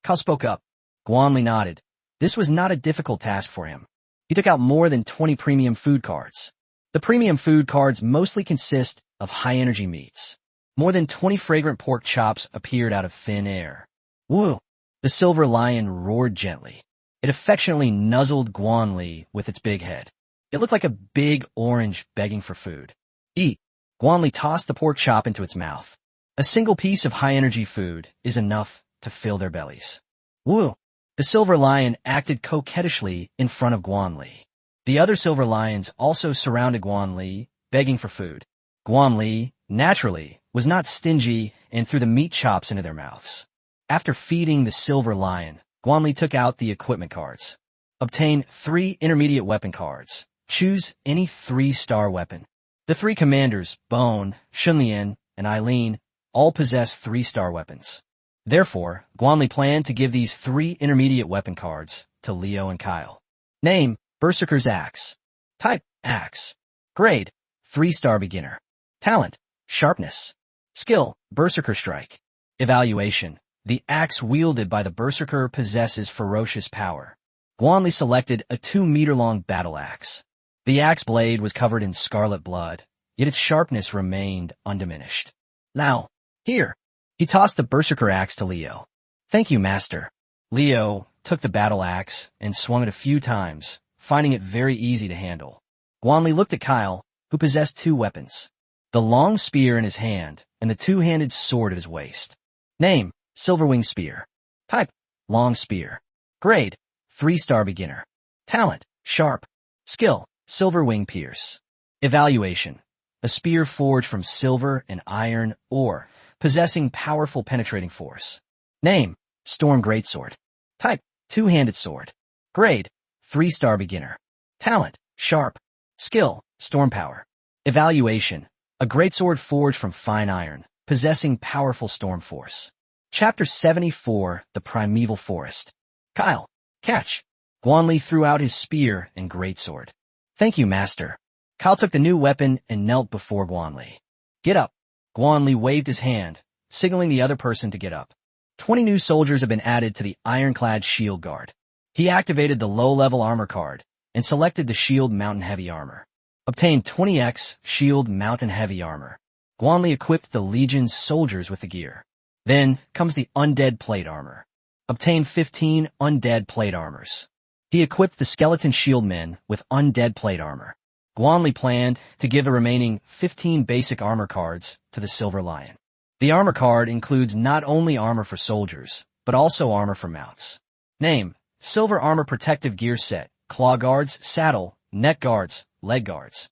Kyle spoke up. Guan Li nodded. This was not a difficult task for him. He took out more than 20 premium food cards. The premium food cards mostly consist of high-energy meats. More than 20 fragrant pork chops appeared out of thin air. "Woo!" The silver lion roared gently. It affectionately nuzzled Guan Li with its big head. It looked like a big orange begging for food. "Eat." Guan Li tossed the pork chop into its mouth. A single piece of high-energy food is enough to fill their bellies. "Woo!" The silver lion acted coquettishly in front of Guan Li. The other silver lions also surrounded Guan Li, begging for food. Guan Li, naturally, was not stingy and threw the meat chops into their mouths. After feeding the silver lion, Guan Li took out the equipment cards. Obtain 3 intermediate weapon cards. Choose any 3-star weapon. The 3 commanders, Bone, Shunlian, and Eileen, all possess 3-star weapons. Therefore, Guan Li planned to give these 3 intermediate weapon cards to Leo and Kyle. Name: Berserker's Axe. Type: Axe. Grade: 3-star beginner. Talent: Sharpness. Skill: Berserker Strike. Evaluation: the axe wielded by the Berserker possesses ferocious power. Guan Li selected a 2-meter-long battle axe. The axe blade was covered in scarlet blood, yet its sharpness remained undiminished. "Now, here." He tossed the Berserker axe to Leo. "Thank you, Master." Leo took the battle axe and swung it a few times, finding it very easy to handle. Guan Li looked at Kyle, who possessed 2 weapons. The long spear in his hand and the 2-handed sword at his waist. Name: Silverwing Spear. Type: Long Spear. Grade: 3-star beginner. Talent: Sharp. Skill: Silverwing Pierce. Evaluation: a spear forged from silver and iron ore, possessing powerful penetrating force. Name: Storm Greatsword. Type: 2-handed sword. Grade: 3-star beginner. Talent: Sharp. Skill: Storm Power. Evaluation: a greatsword forged from fine iron, possessing powerful storm force. Chapter 74, The Primeval Forest. Kyle, catch. Guan Li threw out his spear and greatsword. Thank you, Master. Kyle took the new weapon and knelt before Guan Li. Get up. Guan Li waved his hand, signaling the other person to get up. 20 new soldiers have been added to the ironclad shield guard. He activated the low-level armor card and selected the shield mountain heavy armor. Obtained 20x shield mountain heavy armor. Guan Li equipped the Legion's soldiers with the gear. Then comes the undead plate armor. Obtained 15 undead plate armors. He equipped the skeleton shield men with undead plate armor. Guan Li planned to give the remaining 15 basic armor cards to the Silver Lion. The armor card includes not only armor for soldiers, but also armor for mounts. Name: Silver Armor Protective Gear Set, Claw Guards, Saddle, Neck Guards, Leg Guards.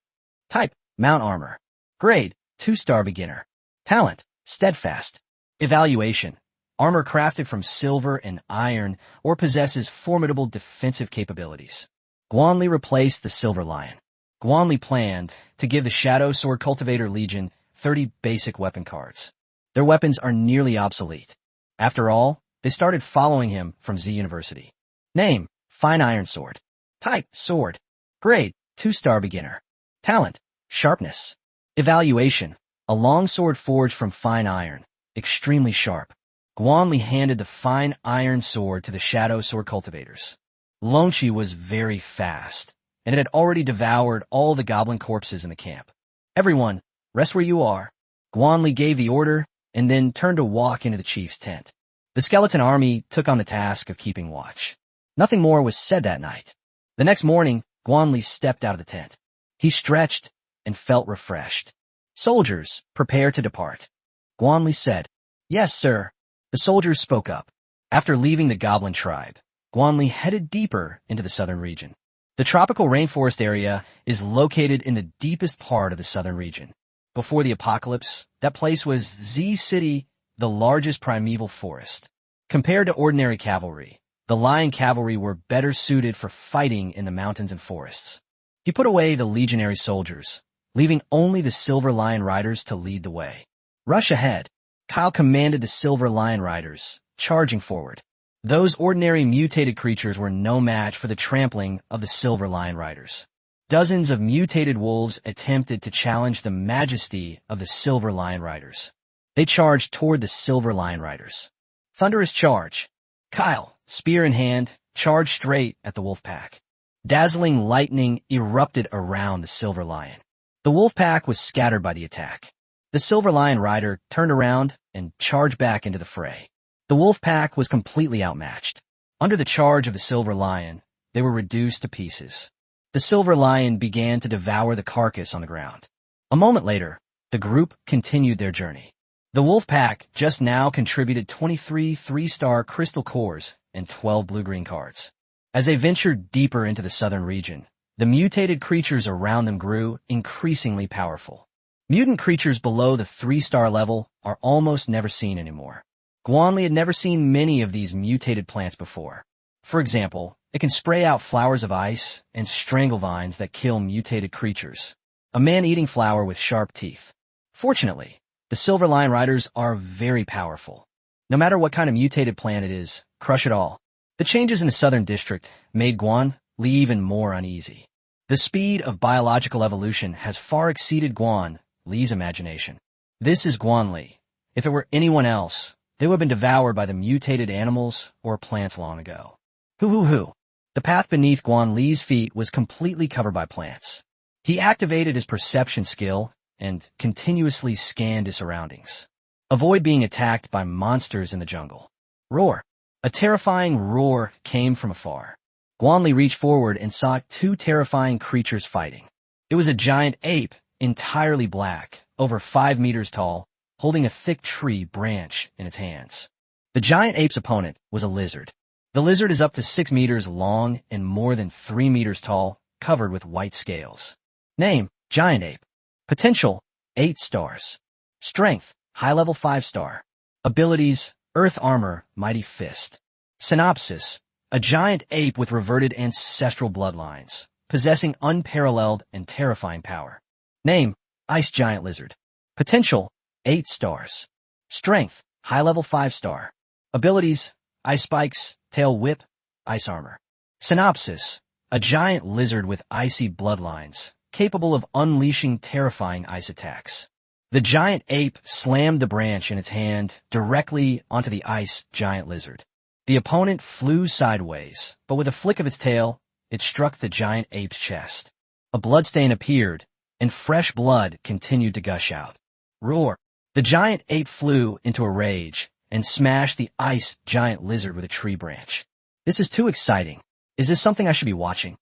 Type: Mount Armor. Grade: 2-star Beginner. Talent: Steadfast. Evaluation: Armor crafted from silver and iron or possesses formidable defensive capabilities. Guan Li replaced the Silver Lion. Guan Li planned to give the Shadow Sword Cultivator Legion 30 basic weapon cards. Their weapons are nearly obsolete. After all, they started following him from Z University. Name: Fine Iron Sword. Type: Sword. Grade: 2-star Beginner. Talent: Sharpness. Evaluation: A long sword forged from fine iron, extremely sharp. Guan Li handed the fine iron sword to the Shadow Sword Cultivators. Longqi was very fast, and it had already devoured all the goblin corpses in the camp. Everyone, rest where you are. Guan Li gave the order and then turned to walk into the chief's tent. The skeleton army took on the task of keeping watch. Nothing more was said that night. The next morning, Guan Li stepped out of the tent. He stretched and felt refreshed. Soldiers, prepare to depart. Guan Li said. Yes, sir. The soldiers spoke up. After leaving the goblin tribe, Guan Li headed deeper into the southern region. The tropical rainforest area is located in the deepest part of the southern region. Before the apocalypse, that place was Z City, the largest primeval forest. Compared to ordinary cavalry, the lion cavalry were better suited for fighting in the mountains and forests. He put away the legionary soldiers, leaving only the Silver Lion Riders to lead the way. Rush ahead. Kyle commanded the Silver Lion Riders, charging forward. Those ordinary mutated creatures were no match for the trampling of the Silver Lion Riders. Dozens of mutated wolves attempted to challenge the majesty of the Silver Lion Riders. They charged toward the Silver Lion Riders. Thunderous charge. Kyle, spear in hand, charged straight at the wolf pack. Dazzling lightning erupted around the Silver Lion. The wolf pack was scattered by the attack. The Silver Lion Rider turned around and charged back into the fray. The wolf pack was completely outmatched. Under the charge of the Silver Lion, they were reduced to pieces. The Silver Lion began to devour the carcass on the ground. A moment later, the group continued their journey. The wolf pack just now contributed 23 3-star crystal cores and 12 blue-green cards. As they ventured deeper into the southern region, the mutated creatures around them grew increasingly powerful. Mutant creatures below the 3-star level are almost never seen anymore. Guan Li had never seen many of these mutated plants before. For example, it can spray out flowers of ice and strangle vines that kill mutated creatures. A man-eating flower with sharp teeth. Fortunately, the Silver Lion Riders are very powerful. No matter what kind of mutated plant it is, crush it all. The changes in the southern district made Guan Li even more uneasy. The speed of biological evolution has far exceeded Guan Li's imagination. This is Guan Li. If it were anyone else, they would have been devoured by the mutated animals or plants long ago. Hoo. The path beneath Guan Li's feet was completely covered by plants. He activated his perception skill and continuously scanned his surroundings. Avoid being attacked by monsters in the jungle. Roar. A terrifying roar came from afar. Guan Li reached forward and saw 2 terrifying creatures fighting. It was a giant ape, entirely black, over 5 meters tall, holding a thick tree branch in its hands. The giant ape's opponent was a lizard. The lizard is up to 6 meters long and more than 3 meters tall, covered with white scales. Name: Giant Ape. Potential: 8 stars. Strength: high level 5-star. Abilities: Earth Armor, Mighty Fist. Synopsis: a giant ape with reverted ancestral bloodlines, possessing unparalleled and terrifying power. Name: Ice Giant Lizard. Potential: 8 stars. Strength: high level 5-star. Abilities: Ice Spikes, Tail Whip, Ice Armor. Synopsis: a giant lizard with icy bloodlines, capable of unleashing terrifying ice attacks. The giant ape slammed the branch in its hand directly onto the ice giant lizard. The opponent flew sideways, but with a flick of its tail, it struck the giant ape's chest. A bloodstain appeared, and fresh blood continued to gush out. Roar. The giant ape flew into a rage and smashed the ice giant lizard with a tree branch. This is too exciting. Is this something I should be watching?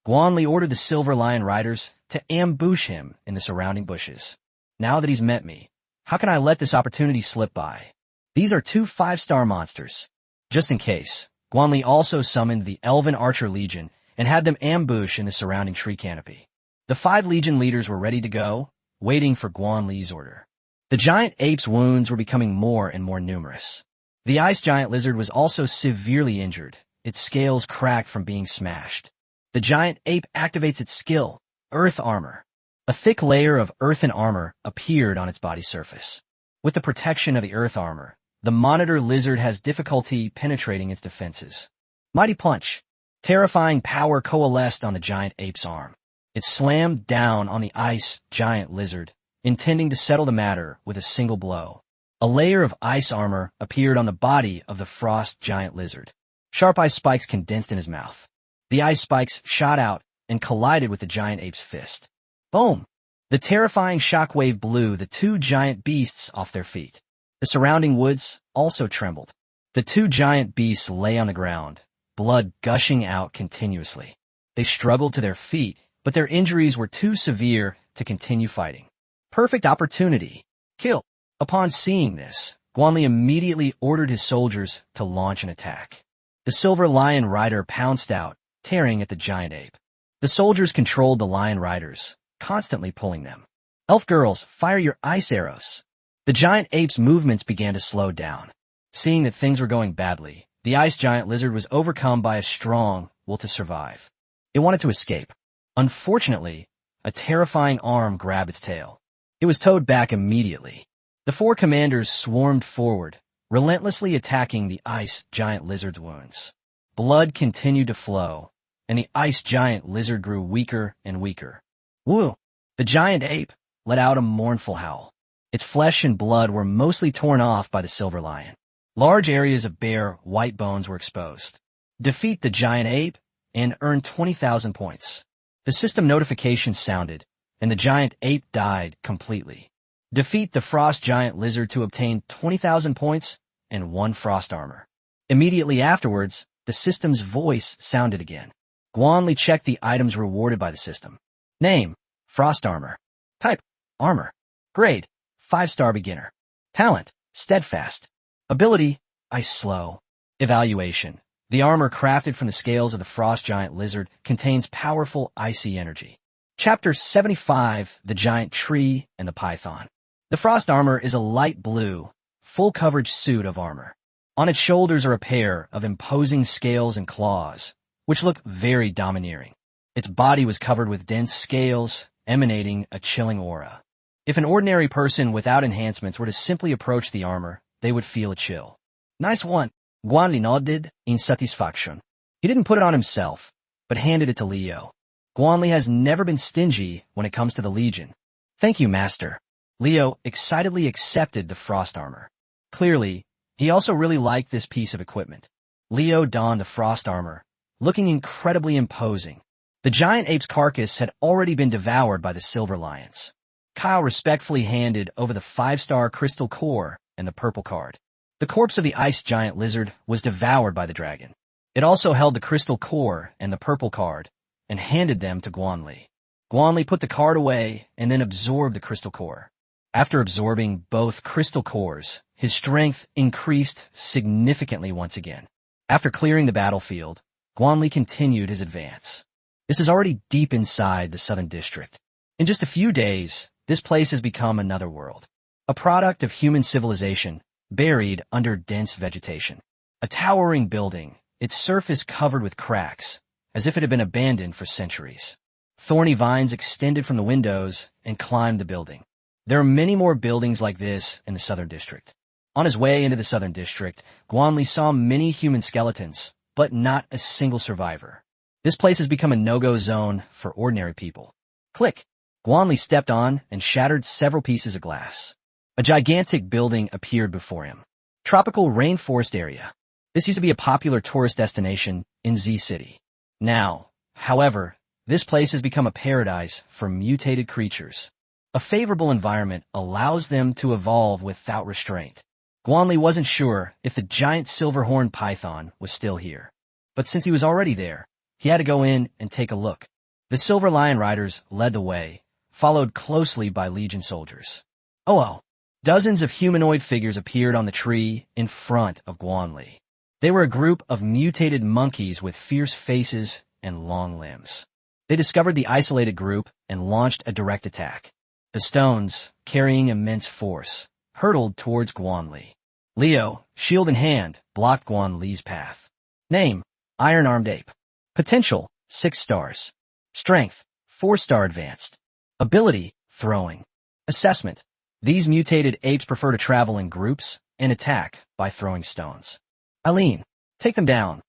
Guan Li ordered the Silver Lion Riders to ambush him in the surrounding bushes. Now that he's met me, how can I let this opportunity slip by? These are two 5-star monsters. Just in case, Guan Li also summoned the Elven Archer Legion and had them ambush in the surrounding tree canopy. The 5 Legion leaders were ready to go, waiting for Guan Li's order. The giant ape's wounds were becoming more and more numerous. The ice giant lizard was also severely injured, its scales cracked from being smashed. The giant ape activates its skill, Earth Armor. A thick layer of earthen armor appeared on its body surface. With the protection of the Earth Armor, the monitor lizard has difficulty penetrating its defenses. Mighty Punch. Terrifying power coalesced on the giant ape's arm. It slammed down on the ice giant lizard, intending to settle the matter with a single blow. A layer of ice armor appeared on the body of the frost giant lizard. Sharp ice spikes condensed in his mouth. The ice spikes shot out and collided with the giant ape's fist. Boom! The terrifying shockwave blew the 2 giant beasts off their feet. The surrounding woods also trembled. The 2 giant beasts lay on the ground, blood gushing out continuously. They struggled to their feet, but their injuries were too severe to continue fighting. Perfect opportunity. Kill. Upon seeing this, Guan Li immediately ordered his soldiers to launch an attack. The silver lion rider pounced out, tearing at the giant ape. The soldiers controlled the lion riders, constantly pulling them. Elf girls, fire your ice arrows. The giant ape's movements began to slow down. Seeing that things were going badly, the ice giant lizard was overcome by a strong will to survive. It wanted to escape. Unfortunately, a terrifying arm grabbed its tail. It was towed back immediately. The 4 commanders swarmed forward, relentlessly attacking the ice giant lizard's wounds. Blood continued to flow, and the ice giant lizard grew weaker and weaker. Woo! The giant ape let out a mournful howl. Its flesh and blood were mostly torn off by the silver lion. Large areas of bare, white bones were exposed. Defeat the giant ape and earn 20,000 points. The system notification sounded, and the giant ape died completely. Defeat the frost giant lizard to obtain 20,000 points and 1 frost armor. Immediately afterwards, the system's voice sounded again. Guan Li checked the items rewarded by the system. Name, Frost Armor. Type, Armor. Grade, 5-star beginner. Talent, Steadfast. Ability, Ice Slow. Evaluation. The armor crafted from the scales of the frost giant lizard contains powerful icy energy. Chapter 75, The Giant Tree and the Python. The frost armor is a light blue, full coverage suit of armor. On its shoulders are a pair of imposing scales and claws, which look very domineering. Its body was covered with dense scales, emanating a chilling aura. If an ordinary person without enhancements were to simply approach the armor, they would feel a chill. Nice one, Guan Li nodded in satisfaction. He didn't put it on himself, but handed it to Leo. Guan Li has never been stingy when it comes to the Legion. Thank you, Master. Leo excitedly accepted the frost armor. Clearly, he also really liked this piece of equipment. Leo donned the frost armor, looking incredibly imposing. The giant ape's carcass had already been devoured by the silver lions. Kyle respectfully handed over the 5-star crystal core and the purple card. The corpse of the ice giant lizard was devoured by the dragon. It also held the crystal core and the purple card and handed them to Guan Li. Guan Li put the card away and then absorbed the crystal core. After absorbing both crystal cores, his strength increased significantly once again. After clearing the battlefield, Guan Li continued his advance. This is already deep inside the southern district. In just a few days, this place has become another world. A product of human civilization, buried under dense vegetation. A towering building, its surface covered with cracks, as if it had been abandoned for centuries. Thorny vines extended from the windows and climbed the building. There are many more buildings like this in the southern district. On his way into the southern district, Guan Li saw many human skeletons, but not a single survivor. This place has become a no-go zone for ordinary people. Click! Guan Li stepped on and shattered several pieces of glass. A gigantic building appeared before him. Tropical rainforest area. This used to be a popular tourist destination in Z City. Now, however, this place has become a paradise for mutated creatures. A favorable environment allows them to evolve without restraint. Guan Li wasn't sure if the giant silver-horned python was still here. But since he was already there, he had to go in and take a look. The Silver Lion Riders led the way, followed closely by Legion soldiers. Oh. Dozens of humanoid figures appeared on the tree in front of Guan Li. They were a group of mutated monkeys with fierce faces and long limbs. They discovered the isolated group and launched a direct attack. The stones, carrying immense force, hurtled towards Guan Li. Leo, shield in hand, blocked Guan Li's path. Name, Iron-Armed Ape. Potential, 6 stars. Strength, 4-star advanced. Ability, throwing. Assessment. These mutated apes prefer to travel in groups and attack by throwing stones. Eileen, take them down.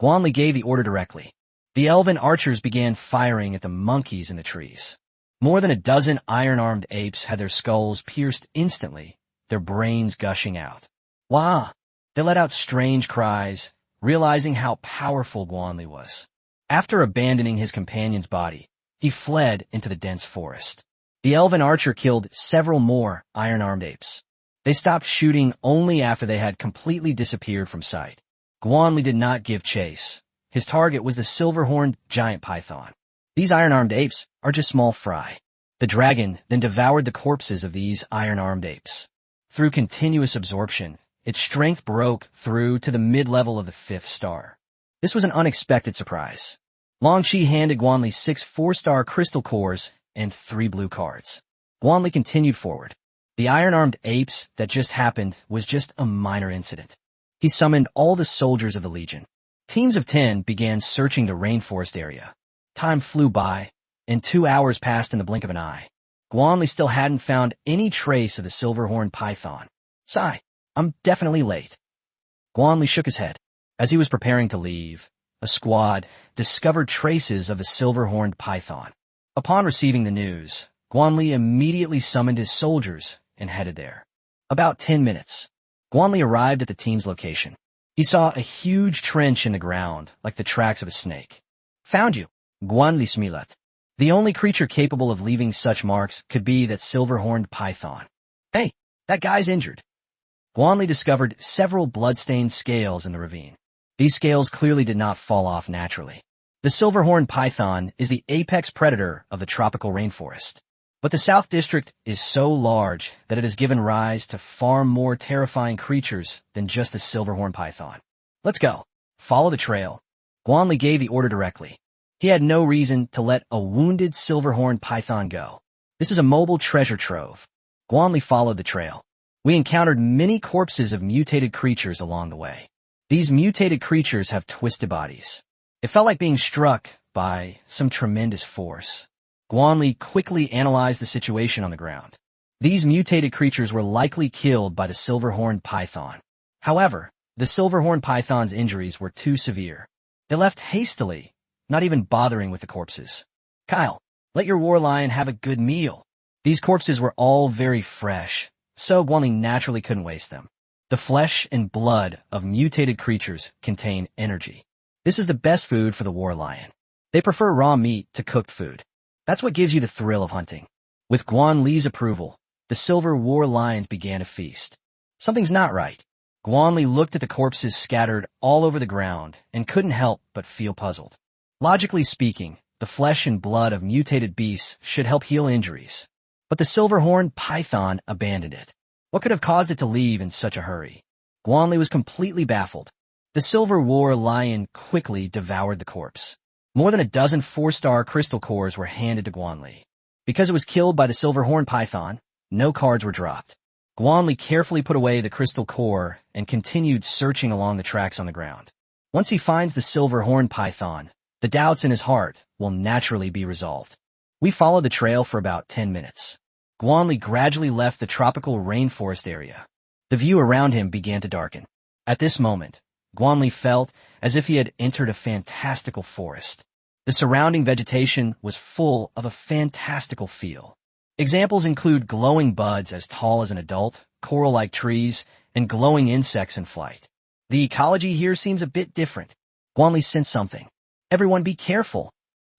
Guan Li gave the order directly. The elven archers began firing at the monkeys in the trees. More than a dozen iron-armed apes had their skulls pierced instantly, their brains gushing out. Wah! They let out strange cries, realizing how powerful Guan Li was. After abandoning his companion's body, he fled into the dense forest. The elven archer killed several more iron-armed apes. They stopped shooting only after they had completely disappeared from sight. Guan Li did not give chase. His target was the silver-horned giant python. These iron-armed apes are just small fry. The dragon then devoured the corpses of these iron-armed apes. Through continuous absorption, its strength broke through to the mid-level of the 5th star. This was an unexpected surprise. Long Qi handed Guan Li 6 4-star crystal cores and 3 blue cards. Guan Li continued forward. The iron-armed apes that just happened was just a minor incident. He summoned all the soldiers of the Legion. Teams of 10 began searching the rainforest area. Time flew by, and 2 hours passed in the blink of an eye. Guan Li still hadn't found any trace of the silver-horned python. Sigh, I'm definitely late. Guan Li shook his head. As he was preparing to leave, a squad discovered traces of the silver-horned python. Upon receiving the news, Guan Li immediately summoned his soldiers and headed there. About 10 minutes. Guan Li arrived at the team's location. He saw a huge trench in the ground, like the tracks of a snake. Found you, Guan Li Smilat. The only creature capable of leaving such marks could be that silver-horned python. Hey, that guy's injured. Guan Li discovered several blood-stained scales in the ravine. These scales clearly did not fall off naturally. The silver-horned python is the apex predator of the tropical rainforest. But the South District is so large that it has given rise to far more terrifying creatures than just the silver-horned python. Let's go. Follow the trail. Guan Li gave the order directly. He had no reason to let a wounded silver-horned python go. This is a mobile treasure trove. Guan Li followed the trail. We encountered many corpses of mutated creatures along the way. These mutated creatures have twisted bodies. It felt like being struck by some tremendous force. Guan Li quickly analyzed the situation on the ground. These mutated creatures were likely killed by the silver-horned python. However, the silver-horned python's injuries were too severe. They left hastily, not even bothering with the corpses. Kyle, let your war lion have a good meal. These corpses were all very fresh, so Guan Li naturally couldn't waste them. The flesh and blood of mutated creatures contain energy. This is the best food for the war lion. They prefer raw meat to cooked food. That's what gives you the thrill of hunting. With Guan Li's approval, the silver war lions began to feast. Something's not right. Guan Li looked at the corpses scattered all over the ground and couldn't help but feel puzzled. Logically speaking, the flesh and blood of mutated beasts should help heal injuries. But the silver-horned python abandoned it. What could have caused it to leave in such a hurry? Guan Li was completely baffled. The silver war lion quickly devoured the corpse. More than a dozen 4-star crystal cores were handed to Guan Li. Because it was killed by the silver-horned python, no cards were dropped. Guan Li carefully put away the crystal core and continued searching along the tracks on the ground. Once he finds the silver-horned python, the doubts in his heart will naturally be resolved. We followed the trail for about 10 minutes. Guan Li gradually left the tropical rainforest area. The view around him began to darken. At this moment, Guan Li felt as if he had entered a fantastical forest. The surrounding vegetation was full of a fantastical feel. Examples include glowing buds as tall as an adult, coral-like trees, and glowing insects in flight. The ecology here seems a bit different. Guan Li sensed something. Everyone be careful.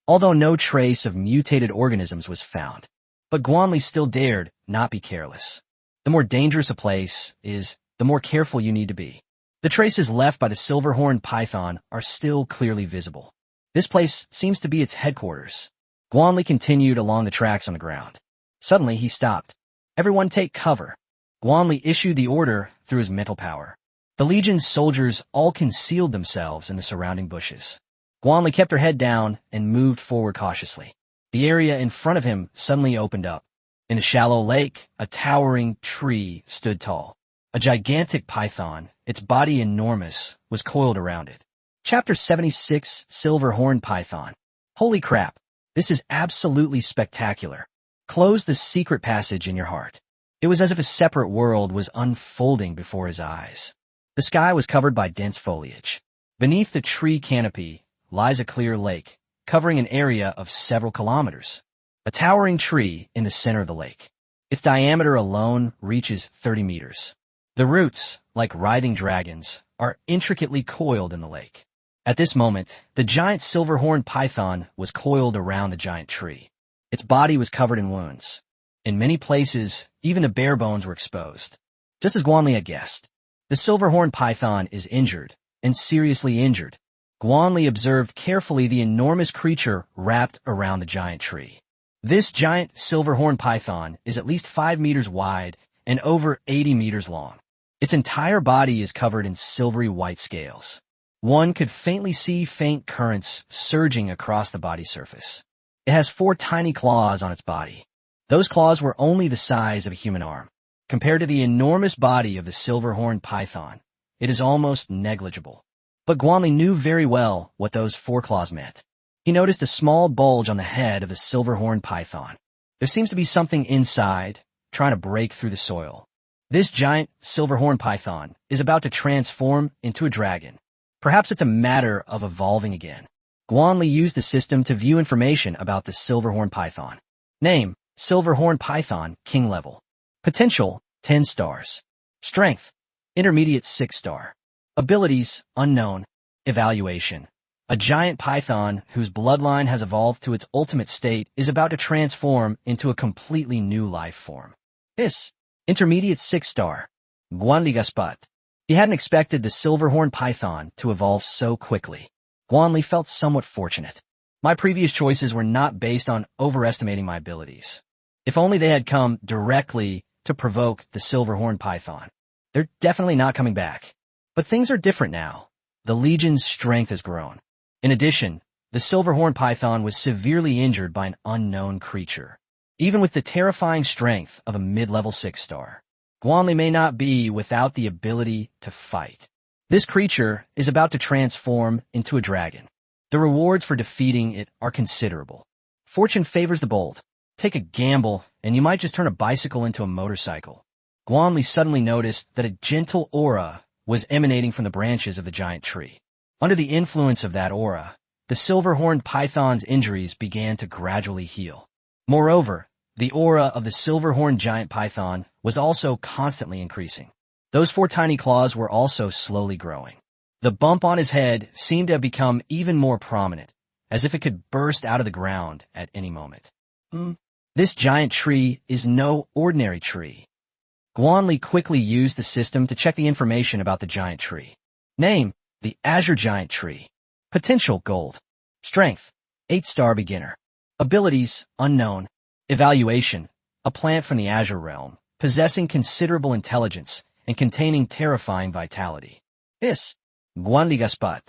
Although no trace of mutated organisms was found. But Guan Li still dared not be careless. The more dangerous a place is, the more careful you need to be. The traces left by the silver-horned python are still clearly visible. This place seems to be its headquarters. Guan Li continued along the tracks on the ground. Suddenly, he stopped. Everyone take cover. Guan Li issued the order through his mental power. The Legion's soldiers all concealed themselves in the surrounding bushes. Guan Li kept her head down and moved forward cautiously. The area in front of him suddenly opened up. In a shallow lake, a towering tree stood tall. A gigantic python, its body enormous, was coiled around it. Chapter 76, Silver Horned Python. Holy crap! This is absolutely spectacular. Close the secret passage in your heart. It was as if a separate world was unfolding before his eyes. The sky was covered by dense foliage. Beneath the tree canopy lies a clear lake, covering an area of several kilometers. A towering tree in the center of the lake. Its diameter alone reaches 30 meters. The roots, like writhing dragons, are intricately coiled in the lake. At this moment, the giant silver-horned python was coiled around the giant tree. Its body was covered in wounds. In many places, even the bare bones were exposed. Just as Guan Li had guessed, the silver-horned python is injured, and seriously injured. Guan Li observed carefully the enormous creature wrapped around the giant tree. This giant silver-horned python is at least 5 meters wide and over 80 meters long. Its entire body is covered in silvery white scales. One could faintly see faint currents surging across the body surface. It has 4 tiny claws on its body. Those claws were only the size of a human arm. Compared to the enormous body of the silver-horned python, it is almost negligible. But Guan Li knew very well what those 4 claws meant. He noticed a small bulge on the head of the silver-horned python. There seems to be something inside, trying to break through the soil. This giant silver-horned python is about to transform into a dragon. Perhaps it's a matter of evolving again. Guan Li used the system to view information about the silver-horned python. Name, silver-horned python, king level. Potential, 10 stars. Strength, intermediate 6 star. Abilities, unknown. Evaluation. A giant python whose bloodline has evolved to its ultimate state is about to transform into a completely new life form. This, intermediate 6 star. Guan Li gaspat. He hadn't expected the silver-horned python to evolve so quickly. Guan Li felt somewhat fortunate. My previous choices were not based on overestimating my abilities. If only they had come directly to provoke the silver-horned python. They're definitely not coming back. But things are different now. The Legion's strength has grown. In addition, the silver-horned python was severely injured by an unknown creature. Even with the terrifying strength of a mid-level 6 star, Guan Li may not be without the ability to fight. This creature is about to transform into a dragon. The rewards for defeating it are considerable. Fortune favors the bold. Take a gamble, and you might just turn a bicycle into a motorcycle. Guan Li suddenly noticed that a gentle aura was emanating from the branches of the giant tree. Under the influence of that aura, the silver-horned python's injuries began to gradually heal. Moreover, the aura of the silver-horned giant python was also constantly increasing. Those 4 tiny claws were also slowly growing. The bump on his head seemed to have become even more prominent, as if it could burst out of the ground at any moment. This giant tree is no ordinary tree. Guan Li quickly used the system to check the information about the giant tree. Name, the Azure Giant Tree. Potential, gold. Strength, 8 star beginner. Abilities, unknown. Evaluation, a plant from the Azure realm, possessing considerable intelligence and containing terrifying vitality. This, Guan Li gaspat.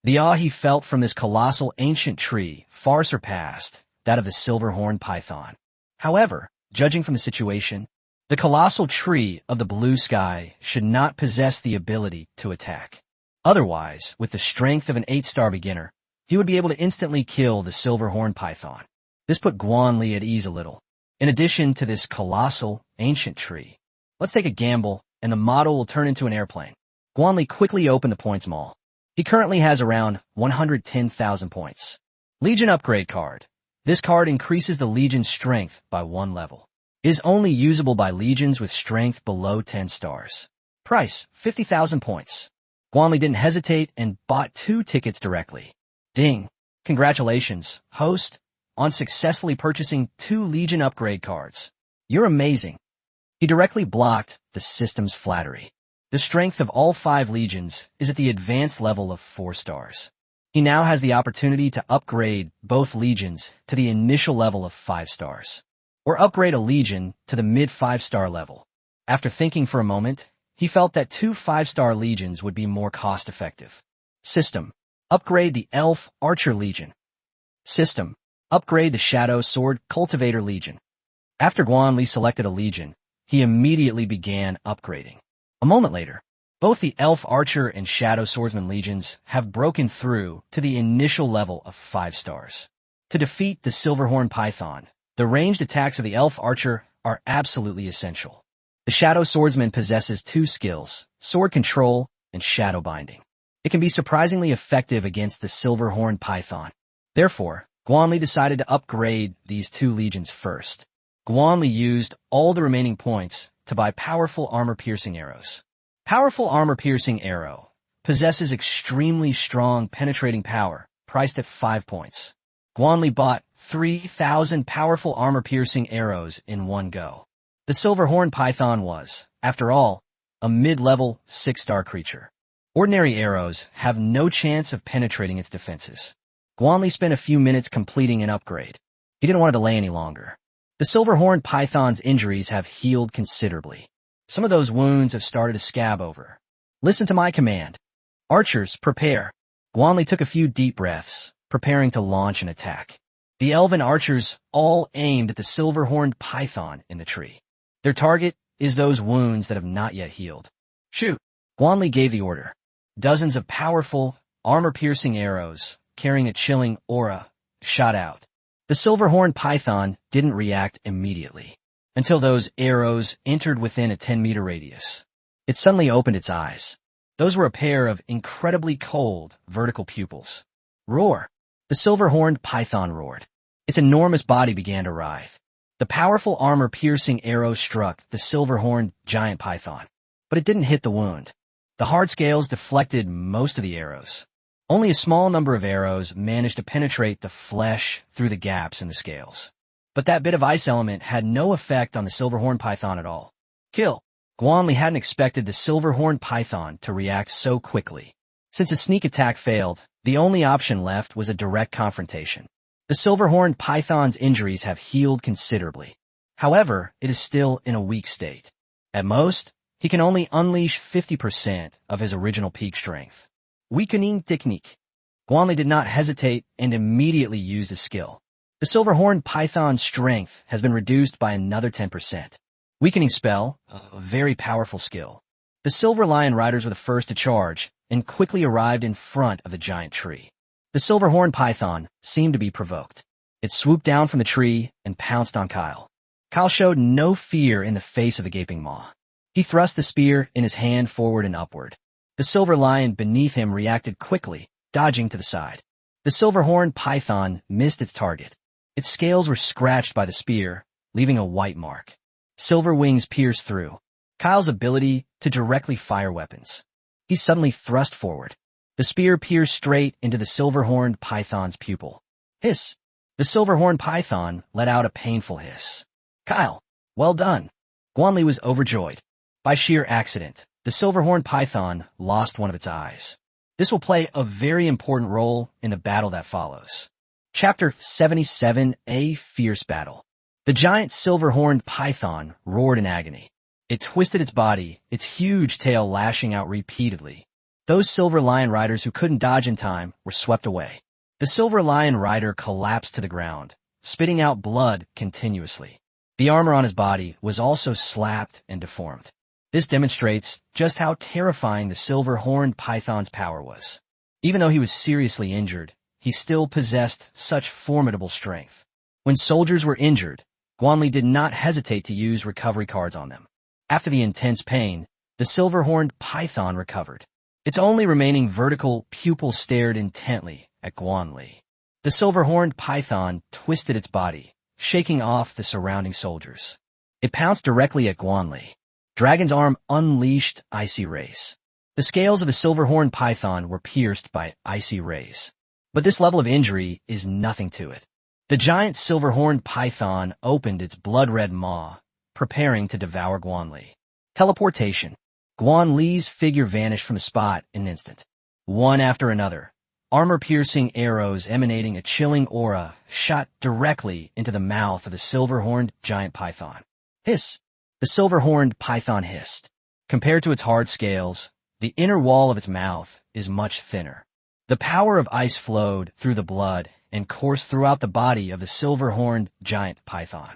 The awe he felt from this colossal ancient tree far surpassed that of the silver-horned python. However, judging from the situation, the colossal tree of the blue sky should not possess the ability to attack. Otherwise, with the strength of an 8 star beginner, he would be able to instantly kill the silver-horned python. This put Guan Li at ease a little. In addition to this colossal, ancient tree, let's take a gamble, and the model will turn into an airplane. Guan Li quickly opened the points mall. He currently has around 110,000 points. Legion upgrade card. This card increases the Legion's strength by 1 level. It is only usable by Legions with strength below 10 stars. Price, 50,000 points. Guan Li didn't hesitate and bought 2 tickets directly. Ding! Congratulations, host, on successfully purchasing 2 Legion upgrade cards. You're amazing. He directly blocked the system's flattery. The strength of all 5 Legions is at the advanced level of 4 stars. He now has the opportunity to upgrade both legions to the initial level of 5 stars, or upgrade a legion to the mid 5-star level. After thinking for a moment, he felt that 2 5-star legions would be more cost-effective. System: upgrade the Elf Archer Legion. System: upgrade the Shadow Sword Cultivator Legion. After Guan Li selected a legion, he immediately began upgrading. A moment later, both the Elf Archer and Shadow Swordsman legions have broken through to the initial level of 5 stars. To defeat the Silverhorn Python, the ranged attacks of the Elf Archer are absolutely essential. The Shadow Swordsman possesses 2 skills, Sword Control and Shadow Binding. It can be surprisingly effective against the Silverhorn Python. Therefore, Guan Li decided to upgrade these 2 legions first. Guan Li used all the remaining points to buy powerful armor-piercing arrows. Powerful armor-piercing arrow possesses extremely strong penetrating power, priced at 5 points. Guan Li bought 3,000 powerful armor-piercing arrows in one go. The Silverhorn Python was, after all, a mid-level 6-star creature. Ordinary arrows have no chance of penetrating its defenses. Guan Li spent a few minutes completing an upgrade. He didn't want to delay any longer. The Silverhorn Python's injuries have healed considerably. Some of those wounds have started to scab over. Listen to my command. Archers, prepare. Guan Li took a few deep breaths, preparing to launch an attack. The elven archers all aimed at the Silverhorn Python in the tree. Their target is those wounds that have not yet healed. Shoot! Guan Li gave the order. Dozens of powerful, armor-piercing arrows, carrying a chilling aura, shot out. The Silverhorn Python didn't react immediately, until those arrows entered within a 10-meter radius. It suddenly opened its eyes. Those were a pair of incredibly cold, vertical pupils. Roar! The Silverhorn Python roared. Its enormous body began to writhe. The powerful armor-piercing arrow struck the Silverhorn giant python, but it didn't hit the wound. The hard scales deflected most of the arrows. Only a small number of arrows managed to penetrate the flesh through the gaps in the scales. But that bit of ice element had no effect on the Silverhorn Python at all. Kill! Guan Li hadn't expected the Silverhorn Python to react so quickly. Since a sneak attack failed, the only option left was a direct confrontation. The Silverhorn Python's injuries have healed considerably. However, it is still in a weak state. At most, he can only unleash 50% of his original peak strength. Weakening technique. Guan Li did not hesitate and immediately used his skill. The Silverhorn Python's strength has been reduced by another 10%. Weakening spell, a very powerful skill. The Silver Lion Riders were the first to charge and quickly arrived in front of the giant tree. The Silverhorn Python seemed to be provoked. It swooped down from the tree and pounced on Kyle. Kyle showed no fear in the face of the gaping maw. He thrust the spear in his hand forward and upward. The silver lion beneath him reacted quickly, dodging to the side. The Silverhorn Python missed its target. Its scales were scratched by the spear, leaving a white mark. Silver wings pierced through. Kyle's ability to directly fire weapons. He suddenly thrust forward. The spear pierced straight into the Silverhorn Python's pupil. Hiss! The Silverhorn Python let out a painful hiss. Kyle, well done. Guan Li was overjoyed. By sheer accident, the Silverhorn Python lost one of its eyes. This will play a very important role in the battle that follows. Chapter 77, A Fierce Battle. The giant Silverhorn Python roared in agony. It twisted its body, its huge tail lashing out repeatedly. Those Silver Lion Riders who couldn't dodge in time were swept away. The Silver Lion Rider collapsed to the ground, spitting out blood continuously. The armor on his body was also slapped and deformed. This demonstrates just how terrifying the Silver-Horned Python's power was. Even though he was seriously injured, he still possessed such formidable strength. When soldiers were injured, Guan Li did not hesitate to use recovery cards on them. After the intense pain, the Silver-Horned Python recovered. Its only remaining vertical pupil stared intently at Guan Li. The Silver-Horned Python twisted its body, shaking off the surrounding soldiers. It pounced directly at Guan Li. Dragon's arm unleashed icy rays. The scales of the Silver-Horned Python were pierced by icy rays. But this level of injury is nothing to it. The giant Silver-Horned Python opened its blood-red maw, preparing to devour Guan Li. Teleportation. Guan Li's figure vanished from the spot in an instant. One after another, armor-piercing arrows emanating a chilling aura shot directly into the mouth of the silver-horned giant python. Hiss! The silver-horned python hissed. Compared to its hard scales, the inner wall of its mouth is much thinner. The power of ice flowed through the blood and coursed throughout the body of the silver-horned giant python.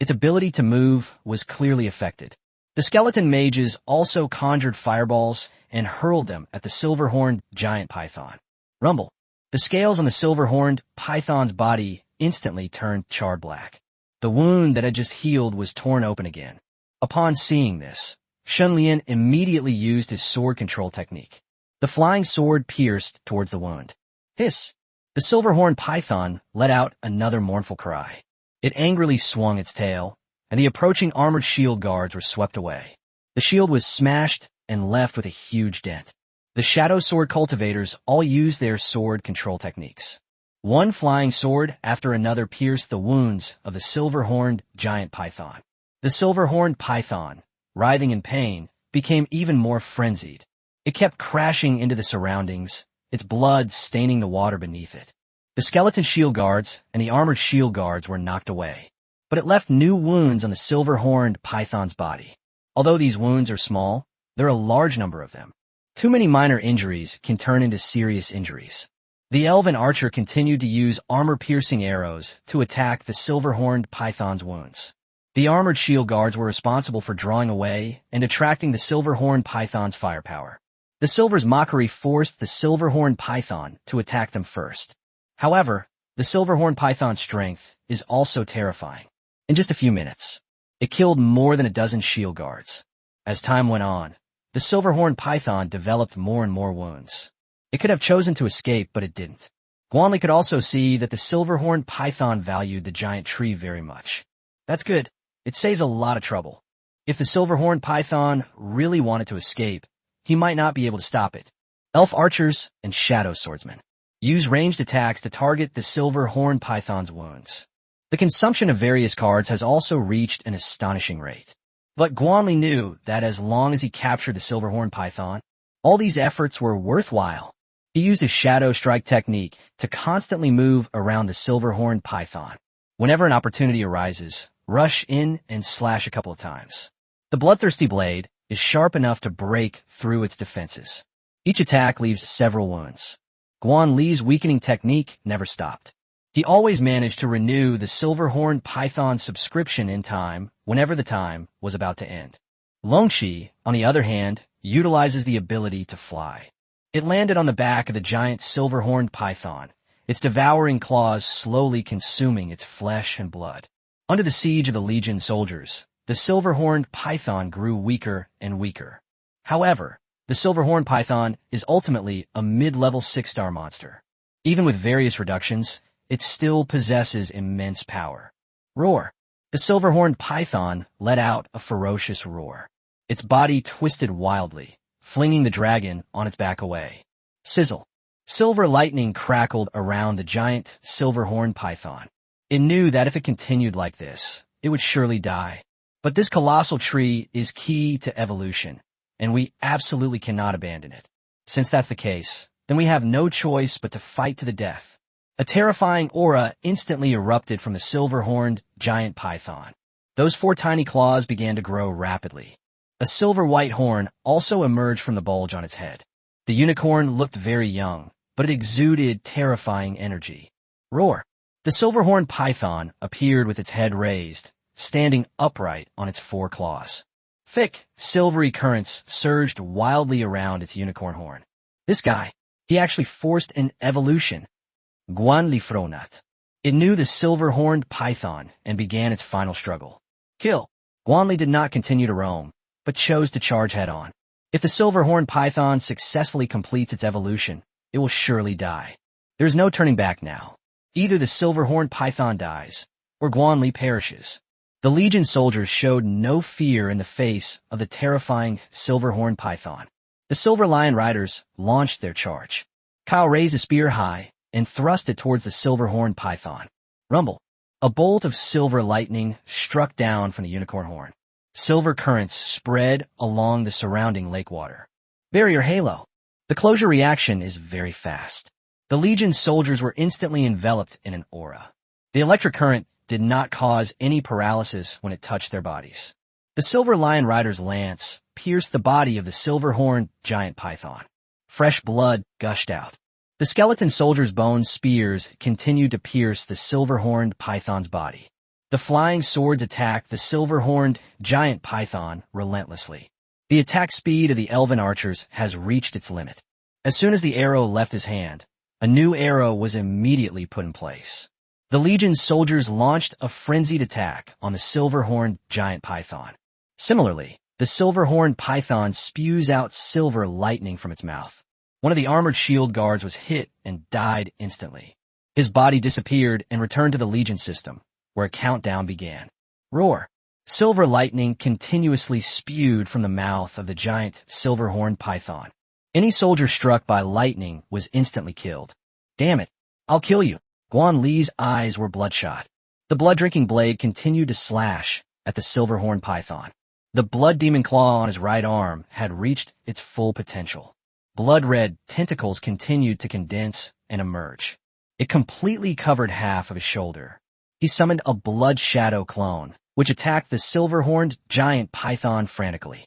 Its ability to move was clearly affected. The skeleton mages also conjured fireballs and hurled them at the silver-horned giant python. Rumble. The scales on the silver-horned python's body instantly turned charred black. The wound that had just healed was torn open again. Upon seeing this, Shunlian immediately used his sword control technique. The flying sword pierced towards the wound. Hiss! The silver-horned python let out another mournful cry. It angrily swung its tail, and the approaching armored shield guards were swept away. The shield was smashed and left with a huge dent. The shadow sword cultivators all used their sword control techniques. One flying sword after another pierced the wounds of the silver-horned giant python. The silver-horned python, writhing in pain, became even more frenzied. It kept crashing into the surroundings, its blood staining the water beneath it. The skeleton shield guards and the armored shield guards were knocked away, but it left new wounds on the silver-horned python's body. Although these wounds are small, there are a large number of them. Too many minor injuries can turn into serious injuries. The elven archer continued to use armor-piercing arrows to attack the silver-horned python's wounds. The armored shield guards were responsible for drawing away and attracting the silver-horned python's firepower. The silver's mockery forced the silver-horned python to attack them first. However, the silver-horned python's strength is also terrifying. In just a few minutes, it killed more than a dozen shield guards. As time went on, the silver-horned python developed more and more wounds. It could have chosen to escape, but it didn't. Guan Li could also see that the silver-horned python valued the giant tree very much. That's good. It saves a lot of trouble. If the silver-horned python really wanted to escape, he might not be able to stop it. Elf archers and shadow swordsmen use ranged attacks to target the silver-horned python's wounds. The consumption of various cards has also reached an astonishing rate. But Guan Li knew that as long as he captured the silver-horned python, all these efforts were worthwhile. He used his shadow strike technique to constantly move around the silver-horned python. Whenever an opportunity arises, rush in and slash a couple of times. The bloodthirsty blade is sharp enough to break through its defenses. Each attack leaves several wounds. Guan Li's weakening technique never stopped. He always managed to renew the silver-horned python subscription in time whenever the time was about to end. Longqi, on the other hand, utilizes the ability to fly. It landed on the back of the giant silver-horned python, its devouring claws slowly consuming its flesh and blood. Under the siege of the Legion soldiers, the silver-horned python grew weaker and weaker. However, the silver-horned python is ultimately a mid-level 6-star monster. Even with various reductions, it still possesses immense power. Roar. The silver-horned python let out a ferocious roar. Its body twisted wildly, flinging the dragon on its back away. Sizzle. Silver lightning crackled around the giant silver-horned python. It knew that if it continued like this, it would surely die. But this colossal tree is key to evolution, and we absolutely cannot abandon it. Since that's the case, then we have no choice but to fight to the death. A terrifying aura instantly erupted from the silver-horned giant python. Those 4 tiny claws began to grow rapidly. A silver-white horn also emerged from the bulge on its head. The unicorn looked very young, but it exuded terrifying energy. Roar. The silver-horned python appeared with its head raised, standing upright on its 4 claws. Thick, silvery currents surged wildly around its unicorn horn. This guy, he actually forced an evolution. Guan Li fronat. It knew the silver-horned python and began its final struggle. Kill. Guan Li did not continue to roam, but chose to charge head-on. If the silver-horned python successfully completes its evolution, it will surely die. There is no turning back now. Either the silver-horned python dies, or Guan Li perishes. The Legion soldiers showed no fear in the face of the terrifying silver-horned python. The Silver Lion Riders launched their charge. Kao raised a spear high and thrust it towards the silver-horned python. Rumble. A bolt of silver lightning struck down from the unicorn horn. Silver currents spread along the surrounding lake water. Barrier Halo. The closure reaction is very fast. The Legion's soldiers were instantly enveloped in an aura. The electric current did not cause any paralysis when it touched their bodies. The Silver Lion Rider's lance pierced the body of the silver-horned giant python. Fresh blood gushed out. The skeleton soldier's bone spears continued to pierce the silver-horned python's body. The flying swords attacked the silver-horned giant python relentlessly. The attack speed of the elven archers has reached its limit. As soon as the arrow left his hand, a new arrow was immediately put in place. The Legion's soldiers launched a frenzied attack on the silver-horned giant python. Similarly, the silver-horned python spews out silver lightning from its mouth. One of the armored shield guards was hit and died instantly. His body disappeared and returned to the Legion system, where a countdown began. Roar! Silver lightning continuously spewed from the mouth of the giant silver-horned python. Any soldier struck by lightning was instantly killed. Damn it! I'll kill you! Guan Li's eyes were bloodshot. The blood-drinking blade continued to slash at the silver-horned python. The blood demon claw on his right arm had reached its full potential. Blood-red tentacles continued to condense and emerge. It completely covered half of his shoulder. He summoned a blood shadow clone, which attacked the silver-horned giant python frantically.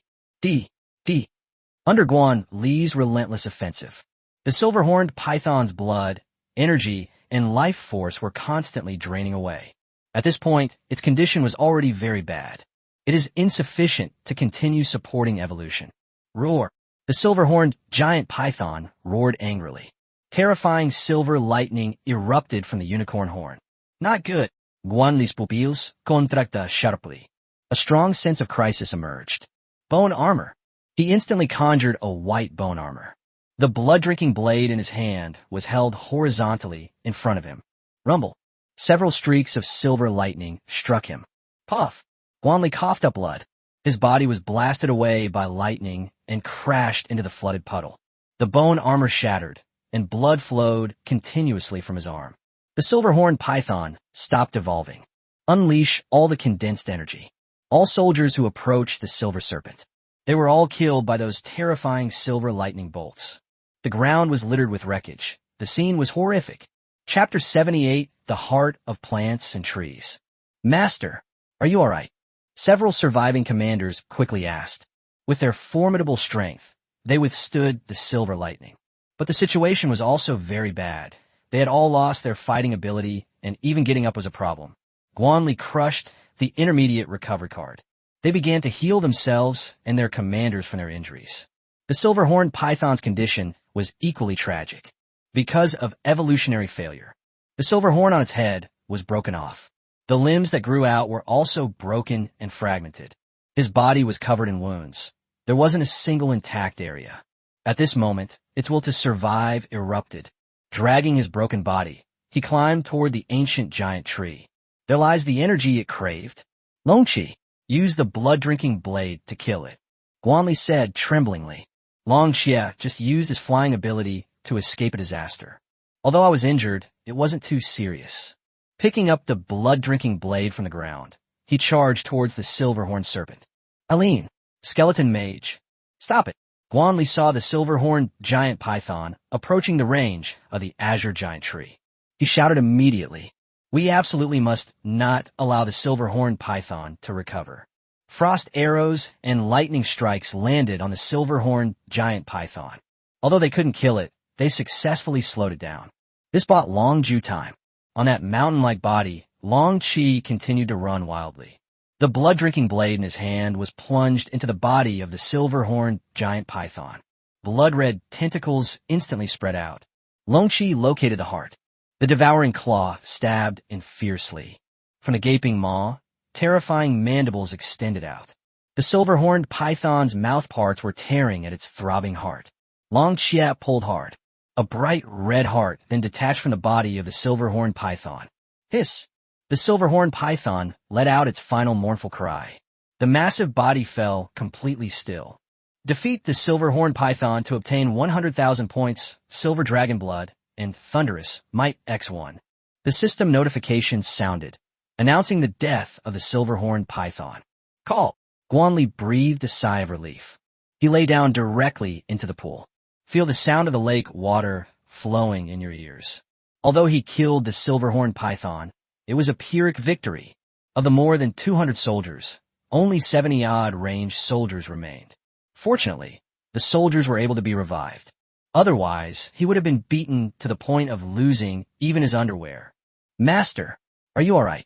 Under Guan Li's relentless offensive, the silver-horned python's blood, energy, and life force were constantly draining away. At this point, its condition was already very bad. It is insufficient to continue supporting evolution. Roar! The silver-horned giant python roared angrily. Terrifying silver lightning erupted from the unicorn horn. Not good. Guan Li's pupils contracted sharply. A strong sense of crisis emerged. Bone armor. He instantly conjured a white bone armor. The blood-drinking blade in his hand was held horizontally in front of him. Rumble. Several streaks of silver lightning struck him. Puff. Guan Li coughed up blood. His body was blasted away by lightning and crashed into the flooded puddle. The bone armor shattered, and blood flowed continuously from his arm. The silver-horned python stopped evolving. Unleash all the condensed energy. All soldiers who approached the silver serpent. They were all killed by those terrifying silver lightning bolts. The ground was littered with wreckage. The scene was horrific. Chapter 78, The Heart of Plants and Trees. Master, are you all right? Several surviving commanders quickly asked. With their formidable strength, they withstood the silver lightning. But the situation was also very bad. They had all lost their fighting ability, and even getting up was a problem. Guan Li crushed the intermediate recovery card. They began to heal themselves and their commanders from their injuries. The silver-horned python's condition was equally tragic. Because of evolutionary failure, the silver horn on its head was broken off. The limbs that grew out were also broken and fragmented. His body was covered in wounds. There wasn't a single intact area. At this moment, its will to survive erupted. Dragging his broken body, he climbed toward the ancient giant tree. There lies the energy it craved. Longqi, use the blood-drinking blade to kill it. Guan Li said tremblingly. Longqi just used his flying ability to escape a disaster. Although I was injured, it wasn't too serious. Picking up the blood-drinking blade from the ground, he charged towards the silver-horned serpent. Aline, skeleton mage. Stop it. Guan Li saw the silver-horned giant python approaching the range of the azure giant tree. He shouted immediately, we absolutely must not allow the silver-horned python to recover. Frost arrows and lightning strikes landed on the silver-horned giant python. Although they couldn't kill it, they successfully slowed it down. This bought Long Ju time. On that mountain-like body, Long Qi continued to run wildly. The blood-drinking blade in his hand was plunged into the body of the silver-horned giant python. Blood-red tentacles instantly spread out. Long Qi located the heart. The devouring claw stabbed in fiercely. From the gaping maw, terrifying mandibles extended out. The silver-horned python's mouth parts were tearing at its throbbing heart. Long Qi pulled hard. A bright red heart then detached from the body of the silver-horned python. Hiss! The silver-horned python let out its final mournful cry. The massive body fell completely still. Defeat the silver-horned python to obtain 100,000 points, silver dragon blood, and thunderous might X1. The system notifications sounded, announcing the death of the silver-horned python. Call! Guan Li breathed a sigh of relief. He lay down directly into the pool. Feel the sound of the lake water flowing in your ears. Although he killed the silver-horned python, it was a Pyrrhic victory. Of the more than 200 soldiers, only 70-odd ranged soldiers remained. Fortunately, the soldiers were able to be revived. Otherwise, he would have been beaten to the point of losing even his underwear. Master, are you all right?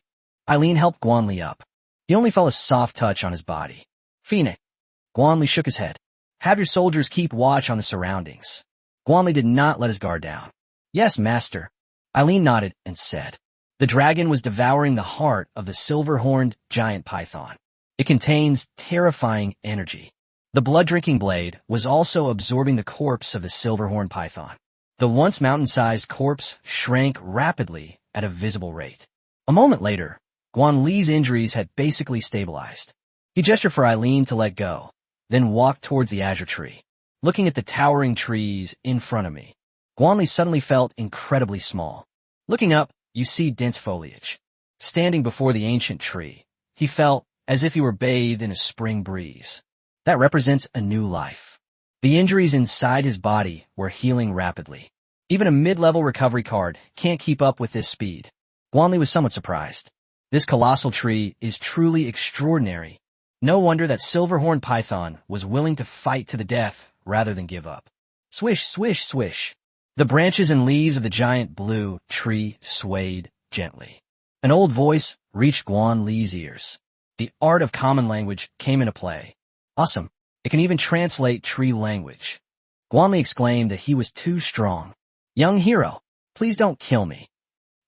Eileen helped Guan Li up. He only felt a soft touch on his body. Phoenix. Guan Li shook his head. Have your soldiers keep watch on the surroundings. Guan Li did not let his guard down. Yes, master. Eileen nodded and said. The dragon was devouring the heart of the silver-horned giant python. It contains terrifying energy. The blood-drinking blade was also absorbing the corpse of the silver-horned python. The once mountain-sized corpse shrank rapidly at a visible rate. A moment later, Guan Li's injuries had basically stabilized. He gestured for Eileen to let go, then walked towards the azure tree. Looking at the towering trees in front of me, Guan Li suddenly felt incredibly small. Looking up, you see dense foliage. Standing before the ancient tree, he felt as if he were bathed in a spring breeze. That represents a new life. The injuries inside his body were healing rapidly. Even a mid-level recovery card can't keep up with this speed. Guan Li was somewhat surprised. This colossal tree is truly extraordinary. No wonder that silver-horned python was willing to fight to the death rather than give up. Swish, swish, swish. The branches and leaves of the giant blue tree swayed gently. An old voice reached Guan Li's ears. The art of common language came into play. Awesome. It can even translate tree language. Guan Li exclaimed that he was too strong. Young hero, please don't kill me.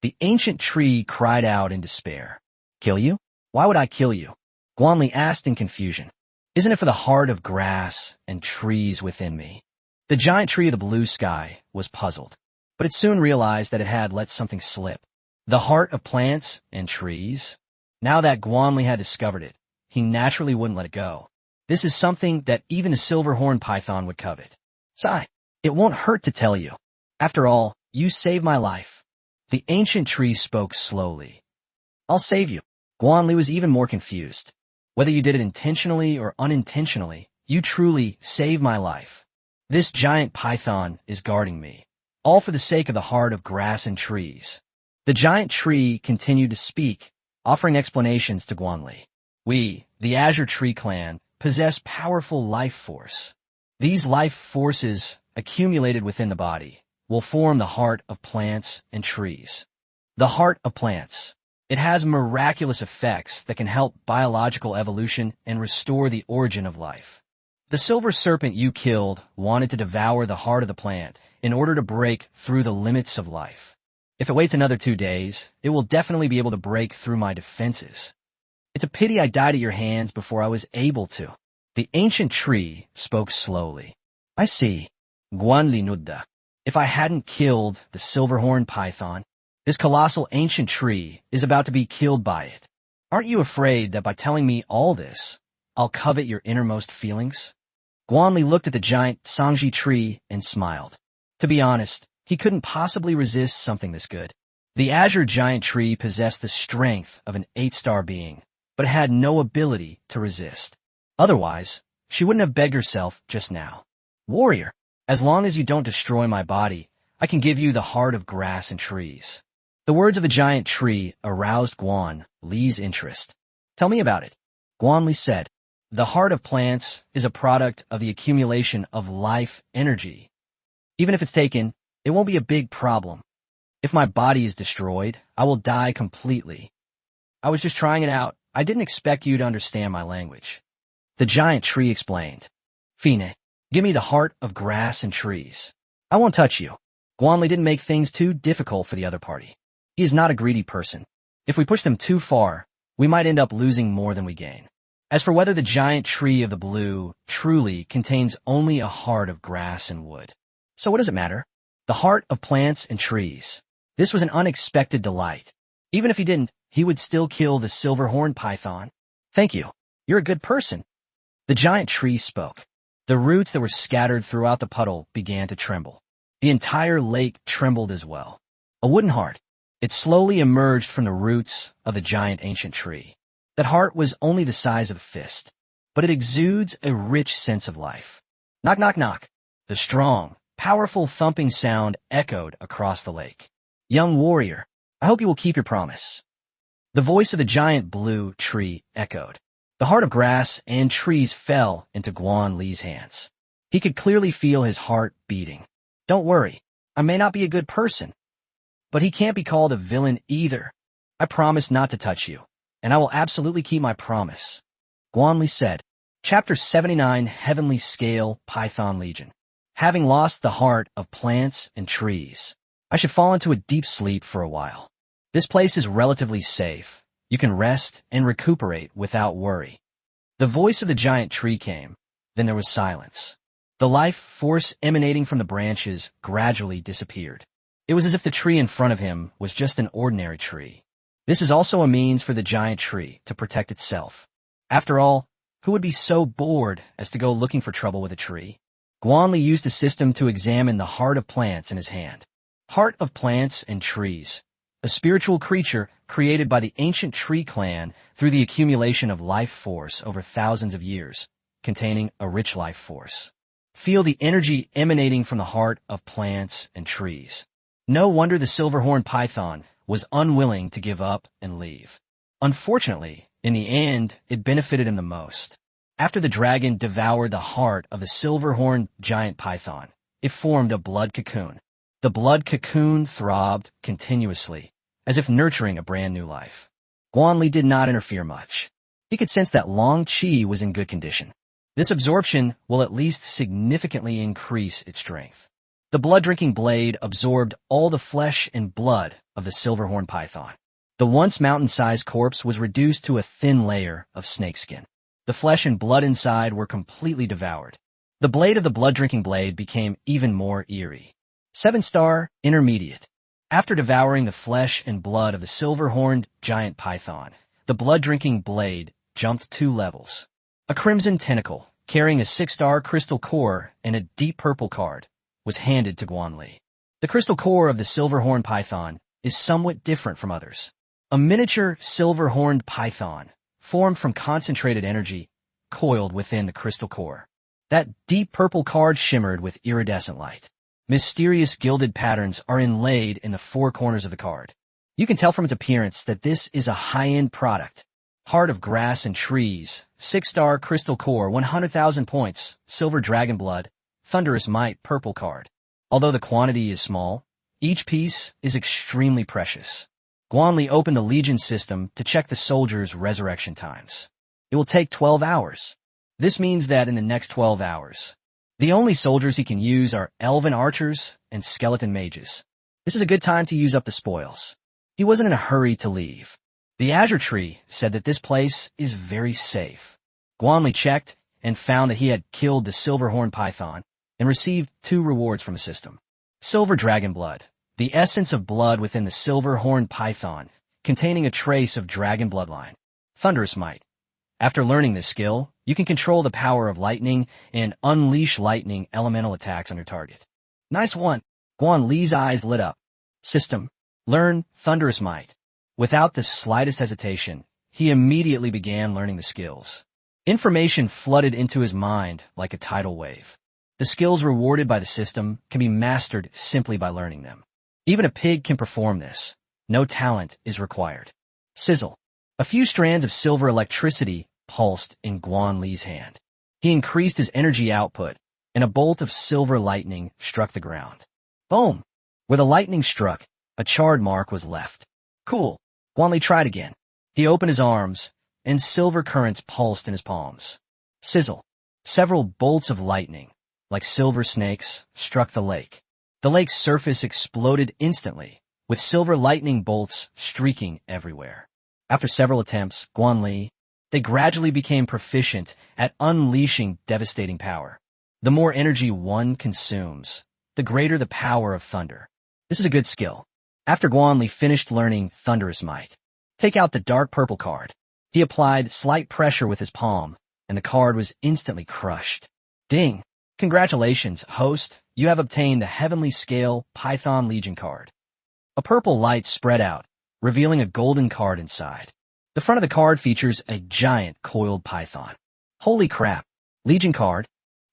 The ancient tree cried out in despair. Kill you? Why would I kill you? Guan Li asked in confusion. Isn't it for the heart of grass and trees within me? The giant tree of the blue sky was puzzled, but it soon realized that it had let something slip. The heart of plants and trees? Now that Guan Li had discovered it, he naturally wouldn't let it go. This is something that even a silver-horned python would covet. Sigh, it won't hurt to tell you. After all, you saved my life. The ancient tree spoke slowly. I'll save you. Guan Li was even more confused. Whether you did it intentionally or unintentionally, you truly saved my life. This giant python is guarding me, all for the sake of the heart of grass and trees. The giant tree continued to speak, offering explanations to Guan Li. We, the Azure Tree Clan, possess powerful life force. These life forces, accumulated within the body, will form the heart of plants and trees. The heart of plants. It has miraculous effects that can help biological evolution and restore the origin of life. The silver serpent you killed wanted to devour the heart of the plant in order to break through the limits of life. If it waits another 2 days, it will definitely be able to break through my defenses. It's a pity I died at your hands before I was able to. The ancient tree spoke slowly. I see. Guan Li Nudda. If I hadn't killed the silver-horned python, this colossal ancient tree is about to be killed by it. Aren't you afraid that by telling me all this, I'll covet your innermost feelings? Guan Li looked at the giant Sangji tree and smiled. To be honest, he couldn't possibly resist something this good. The azure giant tree possessed the strength of an 8-star being, but had no ability to resist. Otherwise, she wouldn't have begged herself just now. Warrior, as long as you don't destroy my body, I can give you the heart of grass and trees. The words of the giant tree aroused Guan Li's interest. Tell me about it. Guan Li said, the heart of plants is a product of the accumulation of life energy. Even if it's taken, it won't be a big problem. If my body is destroyed, I will die completely. I was just trying it out. I didn't expect you to understand my language. The giant tree explained. Fine, give me the heart of grass and trees. I won't touch you. Guan Li didn't make things too difficult for the other party. He is not a greedy person. If we push them too far, we might end up losing more than we gain. As for whether the giant tree of the blue truly contains only a heart of grass and wood. So what does it matter? The heart of plants and trees. This was an unexpected delight. Even if he didn't, he would still kill the silver-horned python. Thank you. You're a good person. The giant tree spoke. The roots that were scattered throughout the puddle began to tremble. The entire lake trembled as well. A wooden heart. It slowly emerged from the roots of the giant ancient tree. That heart was only the size of a fist, but it exudes a rich sense of life. Knock, knock, knock. The strong, Powerful thumping sound echoed across the lake. Young warrior, I hope you will keep your promise. The voice of the giant blue tree echoed. The heart of grass and trees fell into Guan Li's hands. He could clearly feel his heart beating. Don't worry, I may not be a good person, but he can't be called a villain either. I promise not to touch you, and I will absolutely keep my promise. Guan Li said. Chapter 79, Heavenly Scale Python Legion. Having lost the heart of plants and trees, I should fall into a deep sleep for a while. This place is relatively safe. You can rest and recuperate without worry. The voice of the giant tree came. Then there was silence. The life force emanating from the branches gradually disappeared. It was as if the tree in front of him was just an ordinary tree. This is also a means for the giant tree to protect itself. After all, who would be so bored as to go looking for trouble with a tree? Guan Li used the system to examine the heart of plants in his hand. Heart of plants and trees. A spiritual creature created by the ancient tree clan through the accumulation of life force over thousands of years, containing a rich life force. Feel the energy emanating from the heart of plants and trees. No wonder the silver-horned python was unwilling to give up and leave. Unfortunately, in the end, it benefited him the most. After the dragon devoured the heart of the silver-horned giant python, it formed a blood cocoon. The blood cocoon throbbed continuously, as if nurturing a brand new life. Guan Li did not interfere much. He could sense that Long Qi was in good condition. This absorption will at least significantly increase its strength. The blood-drinking blade absorbed all the flesh and blood of the silver-horned python. The once mountain-sized corpse was reduced to a thin layer of snakeskin. The flesh and blood inside were completely devoured. The blade of the blood-drinking blade became even more eerie. 7-star, intermediate. After devouring the flesh and blood of the silver-horned giant python, the blood-drinking blade jumped 2 levels. A crimson tentacle, carrying a 6-star crystal core and a deep purple card, was handed to Guan Li. The crystal core of the silver-horned python is somewhat different from others. A miniature silver-horned python, formed from concentrated energy, coiled within the crystal core. That deep purple card shimmered with iridescent light. Mysterious gilded patterns are inlaid in the 4 corners of the card. You can tell from its appearance that this is a high-end product. Heart of grass and trees, 6-star crystal core, 100,000 points, silver dragon blood, thunderous might purple card. Although the quantity is small, each piece is extremely precious. Guan Li opened the Legion system to check the soldiers' resurrection times. It will take 12 hours. This means that in the next 12 hours, the only soldiers he can use are elven archers and skeleton mages. This is a good time to use up the spoils. He wasn't in a hurry to leave. The Azure Tree said that this place is very safe. Guan Li checked and found that he had killed the silver-horned python and received 2 rewards from the system. Silver dragon blood, the essence of blood within the silver-horned python, containing a trace of dragon bloodline. Thunderous might. After learning this skill, you can control the power of lightning and unleash lightning elemental attacks on your target. Nice one. Guan Li's eyes lit up. System. Learn Thunderous Might. Without the slightest hesitation, he immediately began learning the skills. Information flooded into his mind like a tidal wave. The skills rewarded by the system can be mastered simply by learning them. Even a pig can perform this. No talent is required. Sizzle. A few strands of silver electricity pulsed in Guan Li's hand. He increased his energy output, and a bolt of silver lightning struck the ground. Boom! Where the lightning struck, a charred mark was left. Cool. Guan Li tried again. He opened his arms, and silver currents pulsed in his palms. Sizzle. Several bolts of lightning, like silver snakes, struck the lake. The lake's surface exploded instantly, with silver lightning bolts streaking everywhere. After several attempts, Guan Li, they gradually became proficient at unleashing devastating power. The more energy one consumes, the greater the power of thunder. This is a good skill. After Guan Li finished learning Thunderous Might, take out the dark purple card. He applied slight pressure with his palm, and the card was instantly crushed. Ding! Congratulations, host. You have obtained the Heavenly Scale Python Legion card. A purple light spread out, revealing a golden card inside. The front of the card features a giant coiled python. Holy crap! Legion card?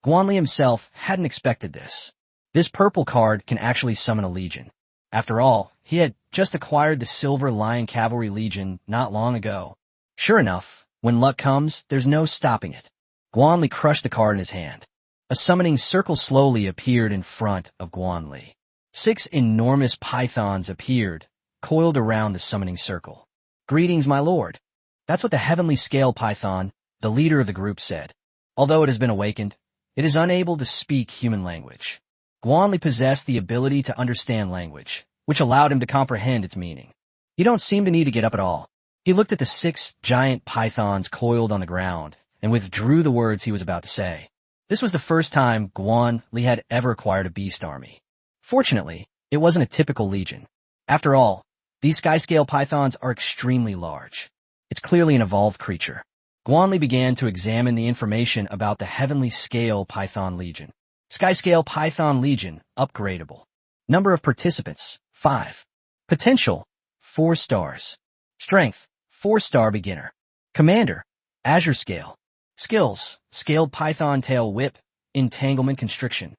Guan Li himself hadn't expected this. This purple card can actually summon a legion. After all, he had just acquired the Silver Lion Cavalry Legion not long ago. Sure enough, when luck comes, there's no stopping it. Guan Li crushed the card in his hand. A summoning circle slowly appeared in front of Guan Li. 6 enormous pythons appeared, coiled around the summoning circle. "Greetings, my lord." That's what the heavenly scale python, the leader of the group, said. Although it has been awakened, it is unable to speak human language. Guan Li possessed the ability to understand language, which allowed him to comprehend its meaning. You don't seem to need to get up at all. He looked at the 6 giant pythons coiled on the ground and withdrew the words he was about to say. This was the first time Guan Li had ever acquired a beast army. Fortunately, it wasn't a typical legion. After all, these sky-scale pythons are extremely large. It's clearly an evolved creature. Guan Li began to examine the information about the heavenly scale python legion. Sky-scale python legion, upgradable. Number of participants, 5. Potential, 4 stars. Strength, 4-star beginner. Commander, Azure Scale. Skills, Scaled Python Tail Whip, Entanglement Constriction.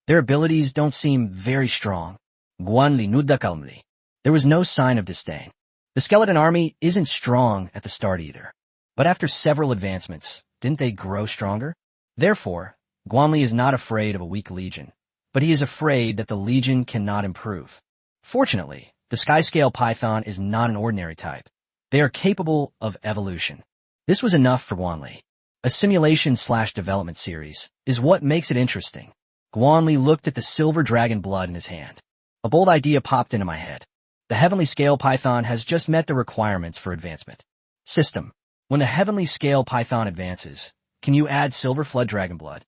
Their abilities don't seem very strong. Guan Li nudda calmly. There was no sign of disdain. The skeleton army isn't strong at the start either. But after several advancements, didn't they grow stronger? Therefore, Guan Li is not afraid of a weak legion, but he is afraid that the legion cannot improve. Fortunately, the sky-scale python is not an ordinary type. They are capable of evolution. This was enough for Guan Li. A simulation/development series is what makes it interesting. Guan Li looked at the silver dragon blood in his hand. A bold idea popped into my head. The heavenly scale python has just met the requirements for advancement. System. When the heavenly scale python advances, can you add silver flood dragon blood?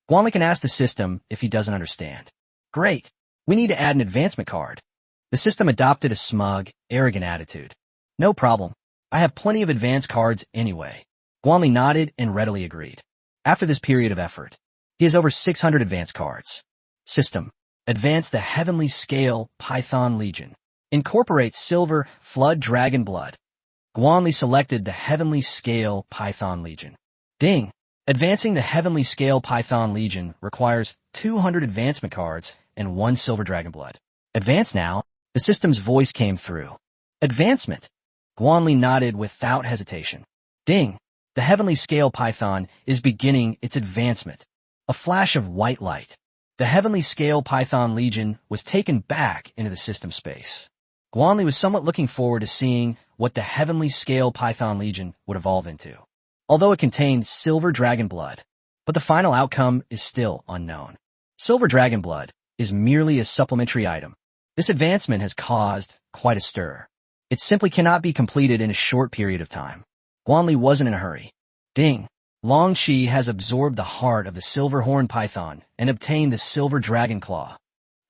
Guan Li can ask the system if he doesn't understand. Great. We need to add an advancement card. The system adopted a smug, arrogant attitude. No problem. I have plenty of advanced cards anyway. Guan Li nodded and readily agreed. After this period of effort, he has over 600 advanced cards. System. Advance the heavenly scale python legion. Incorporate silver flood dragon blood. Guan Li selected the heavenly scale python legion. Ding! Advancing the heavenly scale python legion requires 200 advancement cards and 1 silver dragon blood. Advance now. The system's voice came through. Advancement. Guan Li nodded without hesitation. Ding! The heavenly scale python is beginning its advancement. A flash of white light. The heavenly scale python legion was taken back into the system space. Guan Li was somewhat looking forward to seeing what the heavenly scale python legion would evolve into. Although it contains silver dragon blood, but the final outcome is still unknown. Silver dragon blood is merely a supplementary item. This advancement has caused quite a stir. It simply cannot be completed in a short period of time. Guan Li wasn't in a hurry. Ding! Long Qi has absorbed the heart of the silver horn python and obtained the silver dragon claw.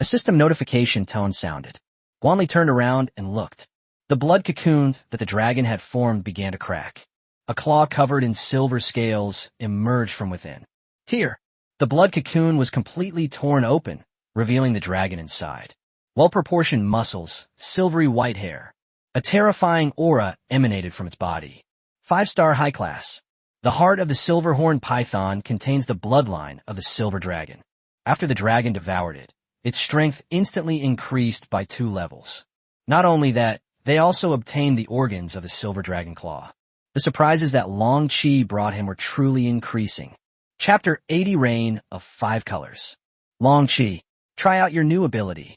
A system notification tone sounded. Guan Li turned around and looked. The blood cocoon that the dragon had formed began to crack. A claw covered in silver scales emerged from within. Tear! The blood cocoon was completely torn open, revealing the dragon inside. Well-proportioned muscles, silvery white hair. A terrifying aura emanated from its body. 5-star high class. The heart of the silver horn python contains the bloodline of the silver dragon. After the dragon devoured it, its strength instantly increased by 2 levels. Not only that, they also obtained the organs of the silver dragon claw. The surprises that Long Qi brought him were truly increasing. Chapter 80 Reign of 5 Colors. Long Qi, try out your new ability.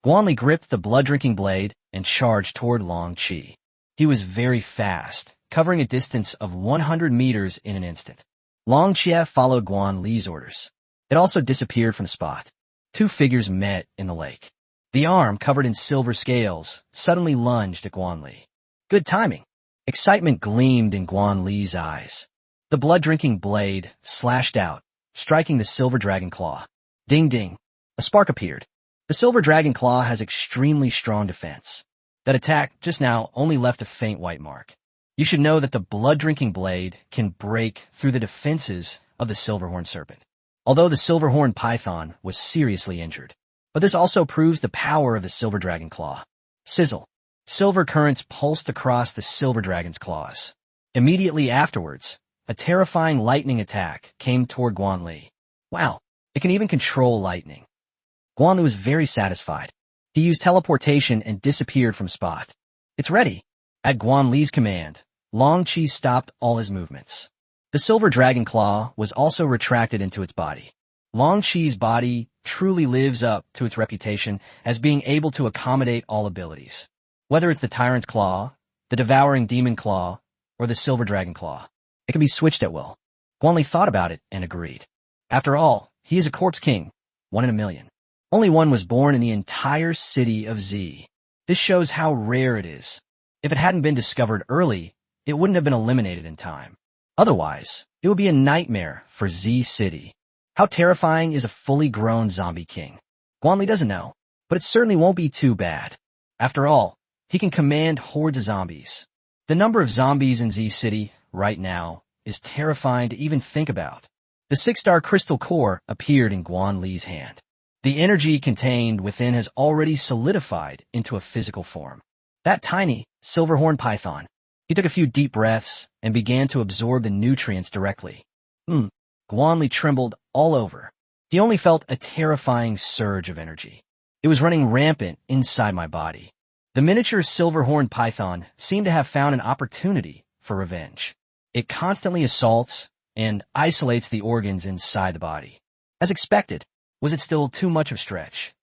Guan Li gripped the blood-drinking blade and charged toward Long Qi. He was very fast, covering a distance of 100 meters in an instant. Long Qi followed Guan Li's orders. It also disappeared from the spot. 2 figures met in the lake. The arm, covered in silver scales, suddenly lunged at Guan Li. Good timing. Excitement gleamed in Guan Li's eyes. The blood-drinking blade slashed out, striking the silver dragon claw. Ding ding. A spark appeared. The silver dragon claw has extremely strong defense. That attack just now only left a faint white mark. You should know that the blood-drinking blade can break through the defenses of the silverhorn serpent. Although the silverhorn python was seriously injured. But this also proves the power of the silver dragon claw. Sizzle. Silver currents pulsed across the silver dragon's claws. Immediately afterwards, a terrifying lightning attack came toward Guan Li. Wow, It can even control lightning. Guan Li was very satisfied. He used teleportation and disappeared from spot. It's ready. At Guan Li's command, Long Qi stopped all his movements. The silver dragon claw was also retracted into its body. Long Qi's body truly lives up to its reputation as being able to accommodate all abilities. Whether it's the tyrant's claw, the devouring demon claw, or the silver dragon claw, it can be switched at will. Guan Li thought about it and agreed. After all, he is a corpse king, 1 in a million. Only one was born in the entire city of Z. This shows how rare it is. If it hadn't been discovered early, it wouldn't have been eliminated in time. Otherwise, it would be a nightmare for Z City. How terrifying is a fully grown zombie king? Guan Li doesn't know, but it certainly won't be too bad. After all, he can command hordes of zombies. The number of zombies in Z City right now is terrifying to even think about. The 6-star crystal core appeared in Guan Li's hand. The energy contained within has already solidified into a physical form. That tiny, silver-horned python. He took a few deep breaths and began to absorb the nutrients directly. Guan Li trembled all over. He only felt a terrifying surge of energy. It was running rampant inside my body. The miniature silver-horned python seemed to have found an opportunity for revenge. It constantly assaults and isolates the organs inside the body. As expected, was it still too much of a stretch?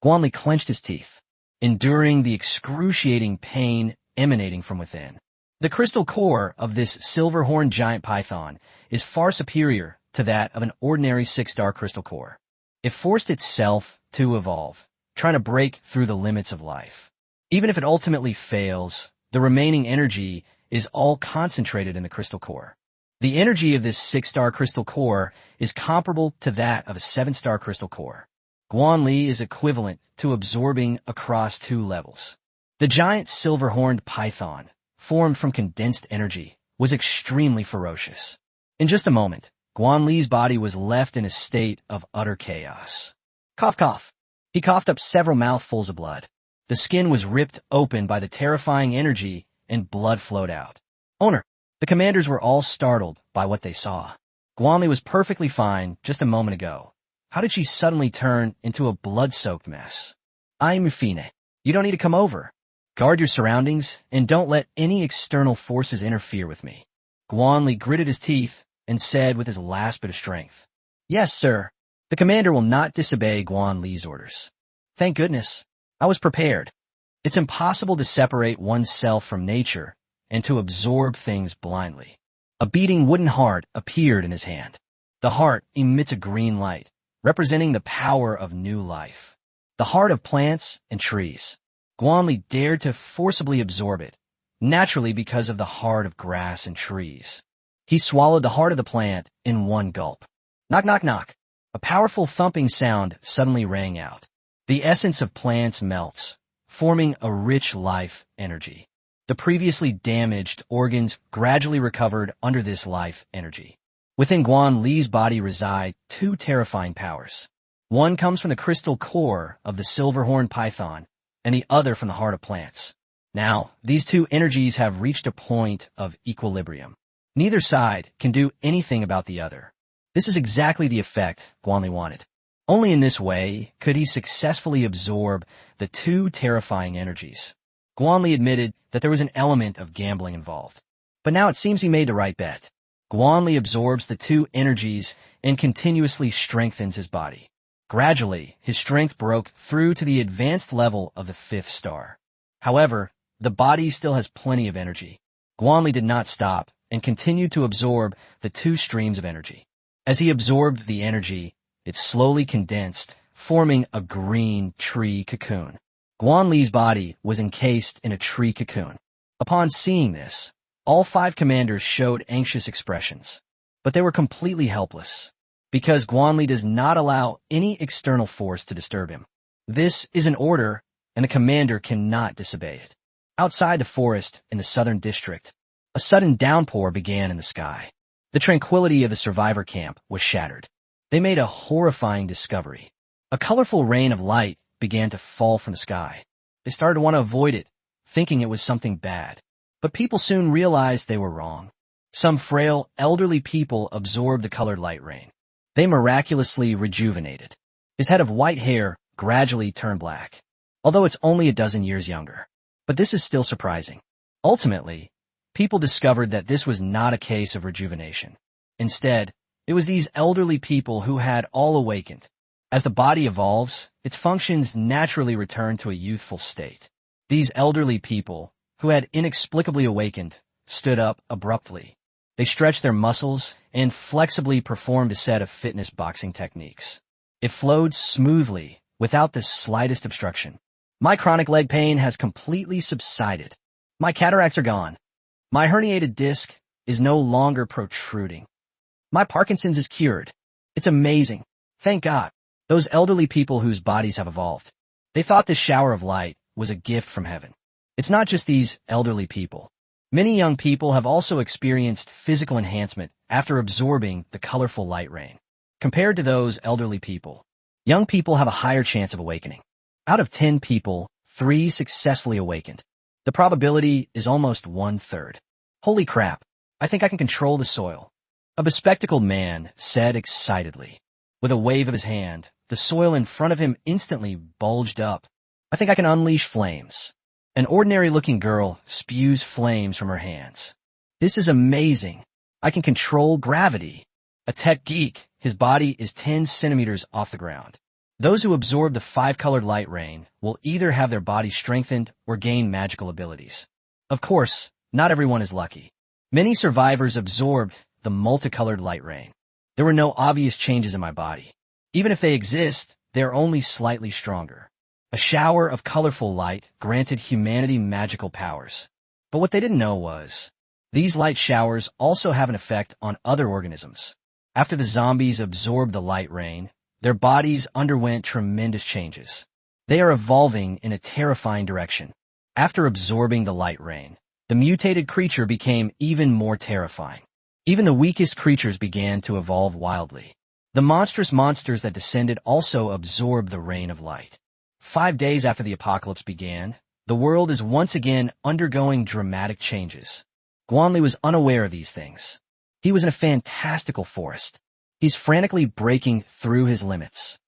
Guan Li clenched his teeth, enduring the excruciating pain emanating from within. The crystal core of this silver-horned giant python is far superior to that of an ordinary 6-star crystal core. It forced itself to evolve, trying to break through the limits of life. Even if it ultimately fails, the remaining energy is all concentrated in the crystal core. The energy of this 6-star crystal core is comparable to that of a 7-star crystal core. Guan Li is equivalent to absorbing across 2 levels. The giant silver-horned python, formed from condensed energy, was extremely ferocious. In just a moment, Guan Li's body was left in a state of utter chaos. Cough, cough. He coughed up several mouthfuls of blood. The skin was ripped open by the terrifying energy and blood flowed out. Owner, the commanders were all startled by what they saw. Guan Li was perfectly fine just a moment ago. How did she suddenly turn into a blood-soaked mess? I'm Mufine. You don't need to come over. Guard your surroundings and don't let any external forces interfere with me. Guan Li gritted his teeth and said with his last bit of strength, Yes, sir. The commander will not disobey Guan Li's orders. Thank goodness. I was prepared. It's impossible to separate oneself from nature and to absorb things blindly. A beating wooden heart appeared in his hand. The heart emits a green light, representing the power of new life. The heart of plants and trees. Guan Li dared to forcibly absorb it, naturally because of the heart of grass and trees. He swallowed the heart of the plant in one gulp. Knock, knock, knock. A powerful thumping sound suddenly rang out. The essence of plants melts, forming a rich life energy. The previously damaged organs gradually recovered under this life energy. Within Guan Li's body reside 2 terrifying powers. One comes from the crystal core of the silver-horned python, and the other from the heart of plants. Now, these 2 energies have reached a point of equilibrium. Neither side can do anything about the other. This is exactly the effect Guan Li wanted. Only in this way could he successfully absorb the 2 terrifying energies. Guan Li admitted that there was an element of gambling involved. But now it seems he made the right bet. Guan Li absorbs the 2 energies and continuously strengthens his body. Gradually, his strength broke through to the advanced level of the 5th star. However, the body still has plenty of energy. Guan Li did not stop and continued to absorb the 2 streams of energy. As he absorbed the energy, it slowly condensed, forming a green tree cocoon. Guan Li's body was encased in a tree cocoon. Upon seeing this, all 5 commanders showed anxious expressions, but they were completely helpless, because Guan Li does not allow any external force to disturb him. This is an order, and the commander cannot disobey it. Outside the forest in the southern district, a sudden downpour began in the sky. The tranquility of the survivor camp was shattered. They made a horrifying discovery. A colorful rain of light began to fall from the sky. They started to want to avoid it, thinking it was something bad. But people soon realized they were wrong. Some frail, elderly people absorbed the colored light rain. They miraculously rejuvenated. His head of white hair gradually turned black, although it's only a dozen years younger. But this is still surprising. Ultimately, people discovered that this was not a case of rejuvenation. Instead, it was these elderly people who had all awakened. As the body evolves, its functions naturally return to a youthful state. These elderly people, who had inexplicably awakened, stood up abruptly. They stretched their muscles and flexibly performed a set of fitness boxing techniques. It flowed smoothly, without the slightest obstruction. My chronic leg pain has completely subsided. My cataracts are gone. My herniated disc is no longer protruding. My Parkinson's is cured. It's amazing. Thank God. Those elderly people whose bodies have evolved. They thought this shower of light was a gift from heaven. It's not just these elderly people. Many young people have also experienced physical enhancement after absorbing the colorful light rain. Compared to those elderly people, young people have a higher chance of awakening. Out of 10 people, 3 successfully awakened. The probability is almost 1/3. Holy crap, I think I can control the soil. A bespectacled man said excitedly. With a wave of his hand, the soil in front of him instantly bulged up. I think I can unleash flames. An ordinary-looking girl spews flames from her hands. This is amazing. I can control gravity. A tech geek, his body is 10 centimeters off the ground. Those who absorb the 5-colored light rain will either have their body strengthened or gain magical abilities. Of course, not everyone is lucky. Many survivors absorbed the multicolored light rain. There were no obvious changes in my body. Even if they exist, they are only slightly stronger. A shower of colorful light granted humanity magical powers. But what they didn't know was, these light showers also have an effect on other organisms. After the zombies absorbed the light rain, their bodies underwent tremendous changes. They are evolving in a terrifying direction. After absorbing the light rain, the mutated creature became even more terrifying. Even the weakest creatures began to evolve wildly. The monstrous monsters that descended also absorbed the rain of light. 5 days after the apocalypse began, the world is once again undergoing dramatic changes. Guan Li was unaware of these things. He was in a fantastical forest. He's frantically breaking through his limits.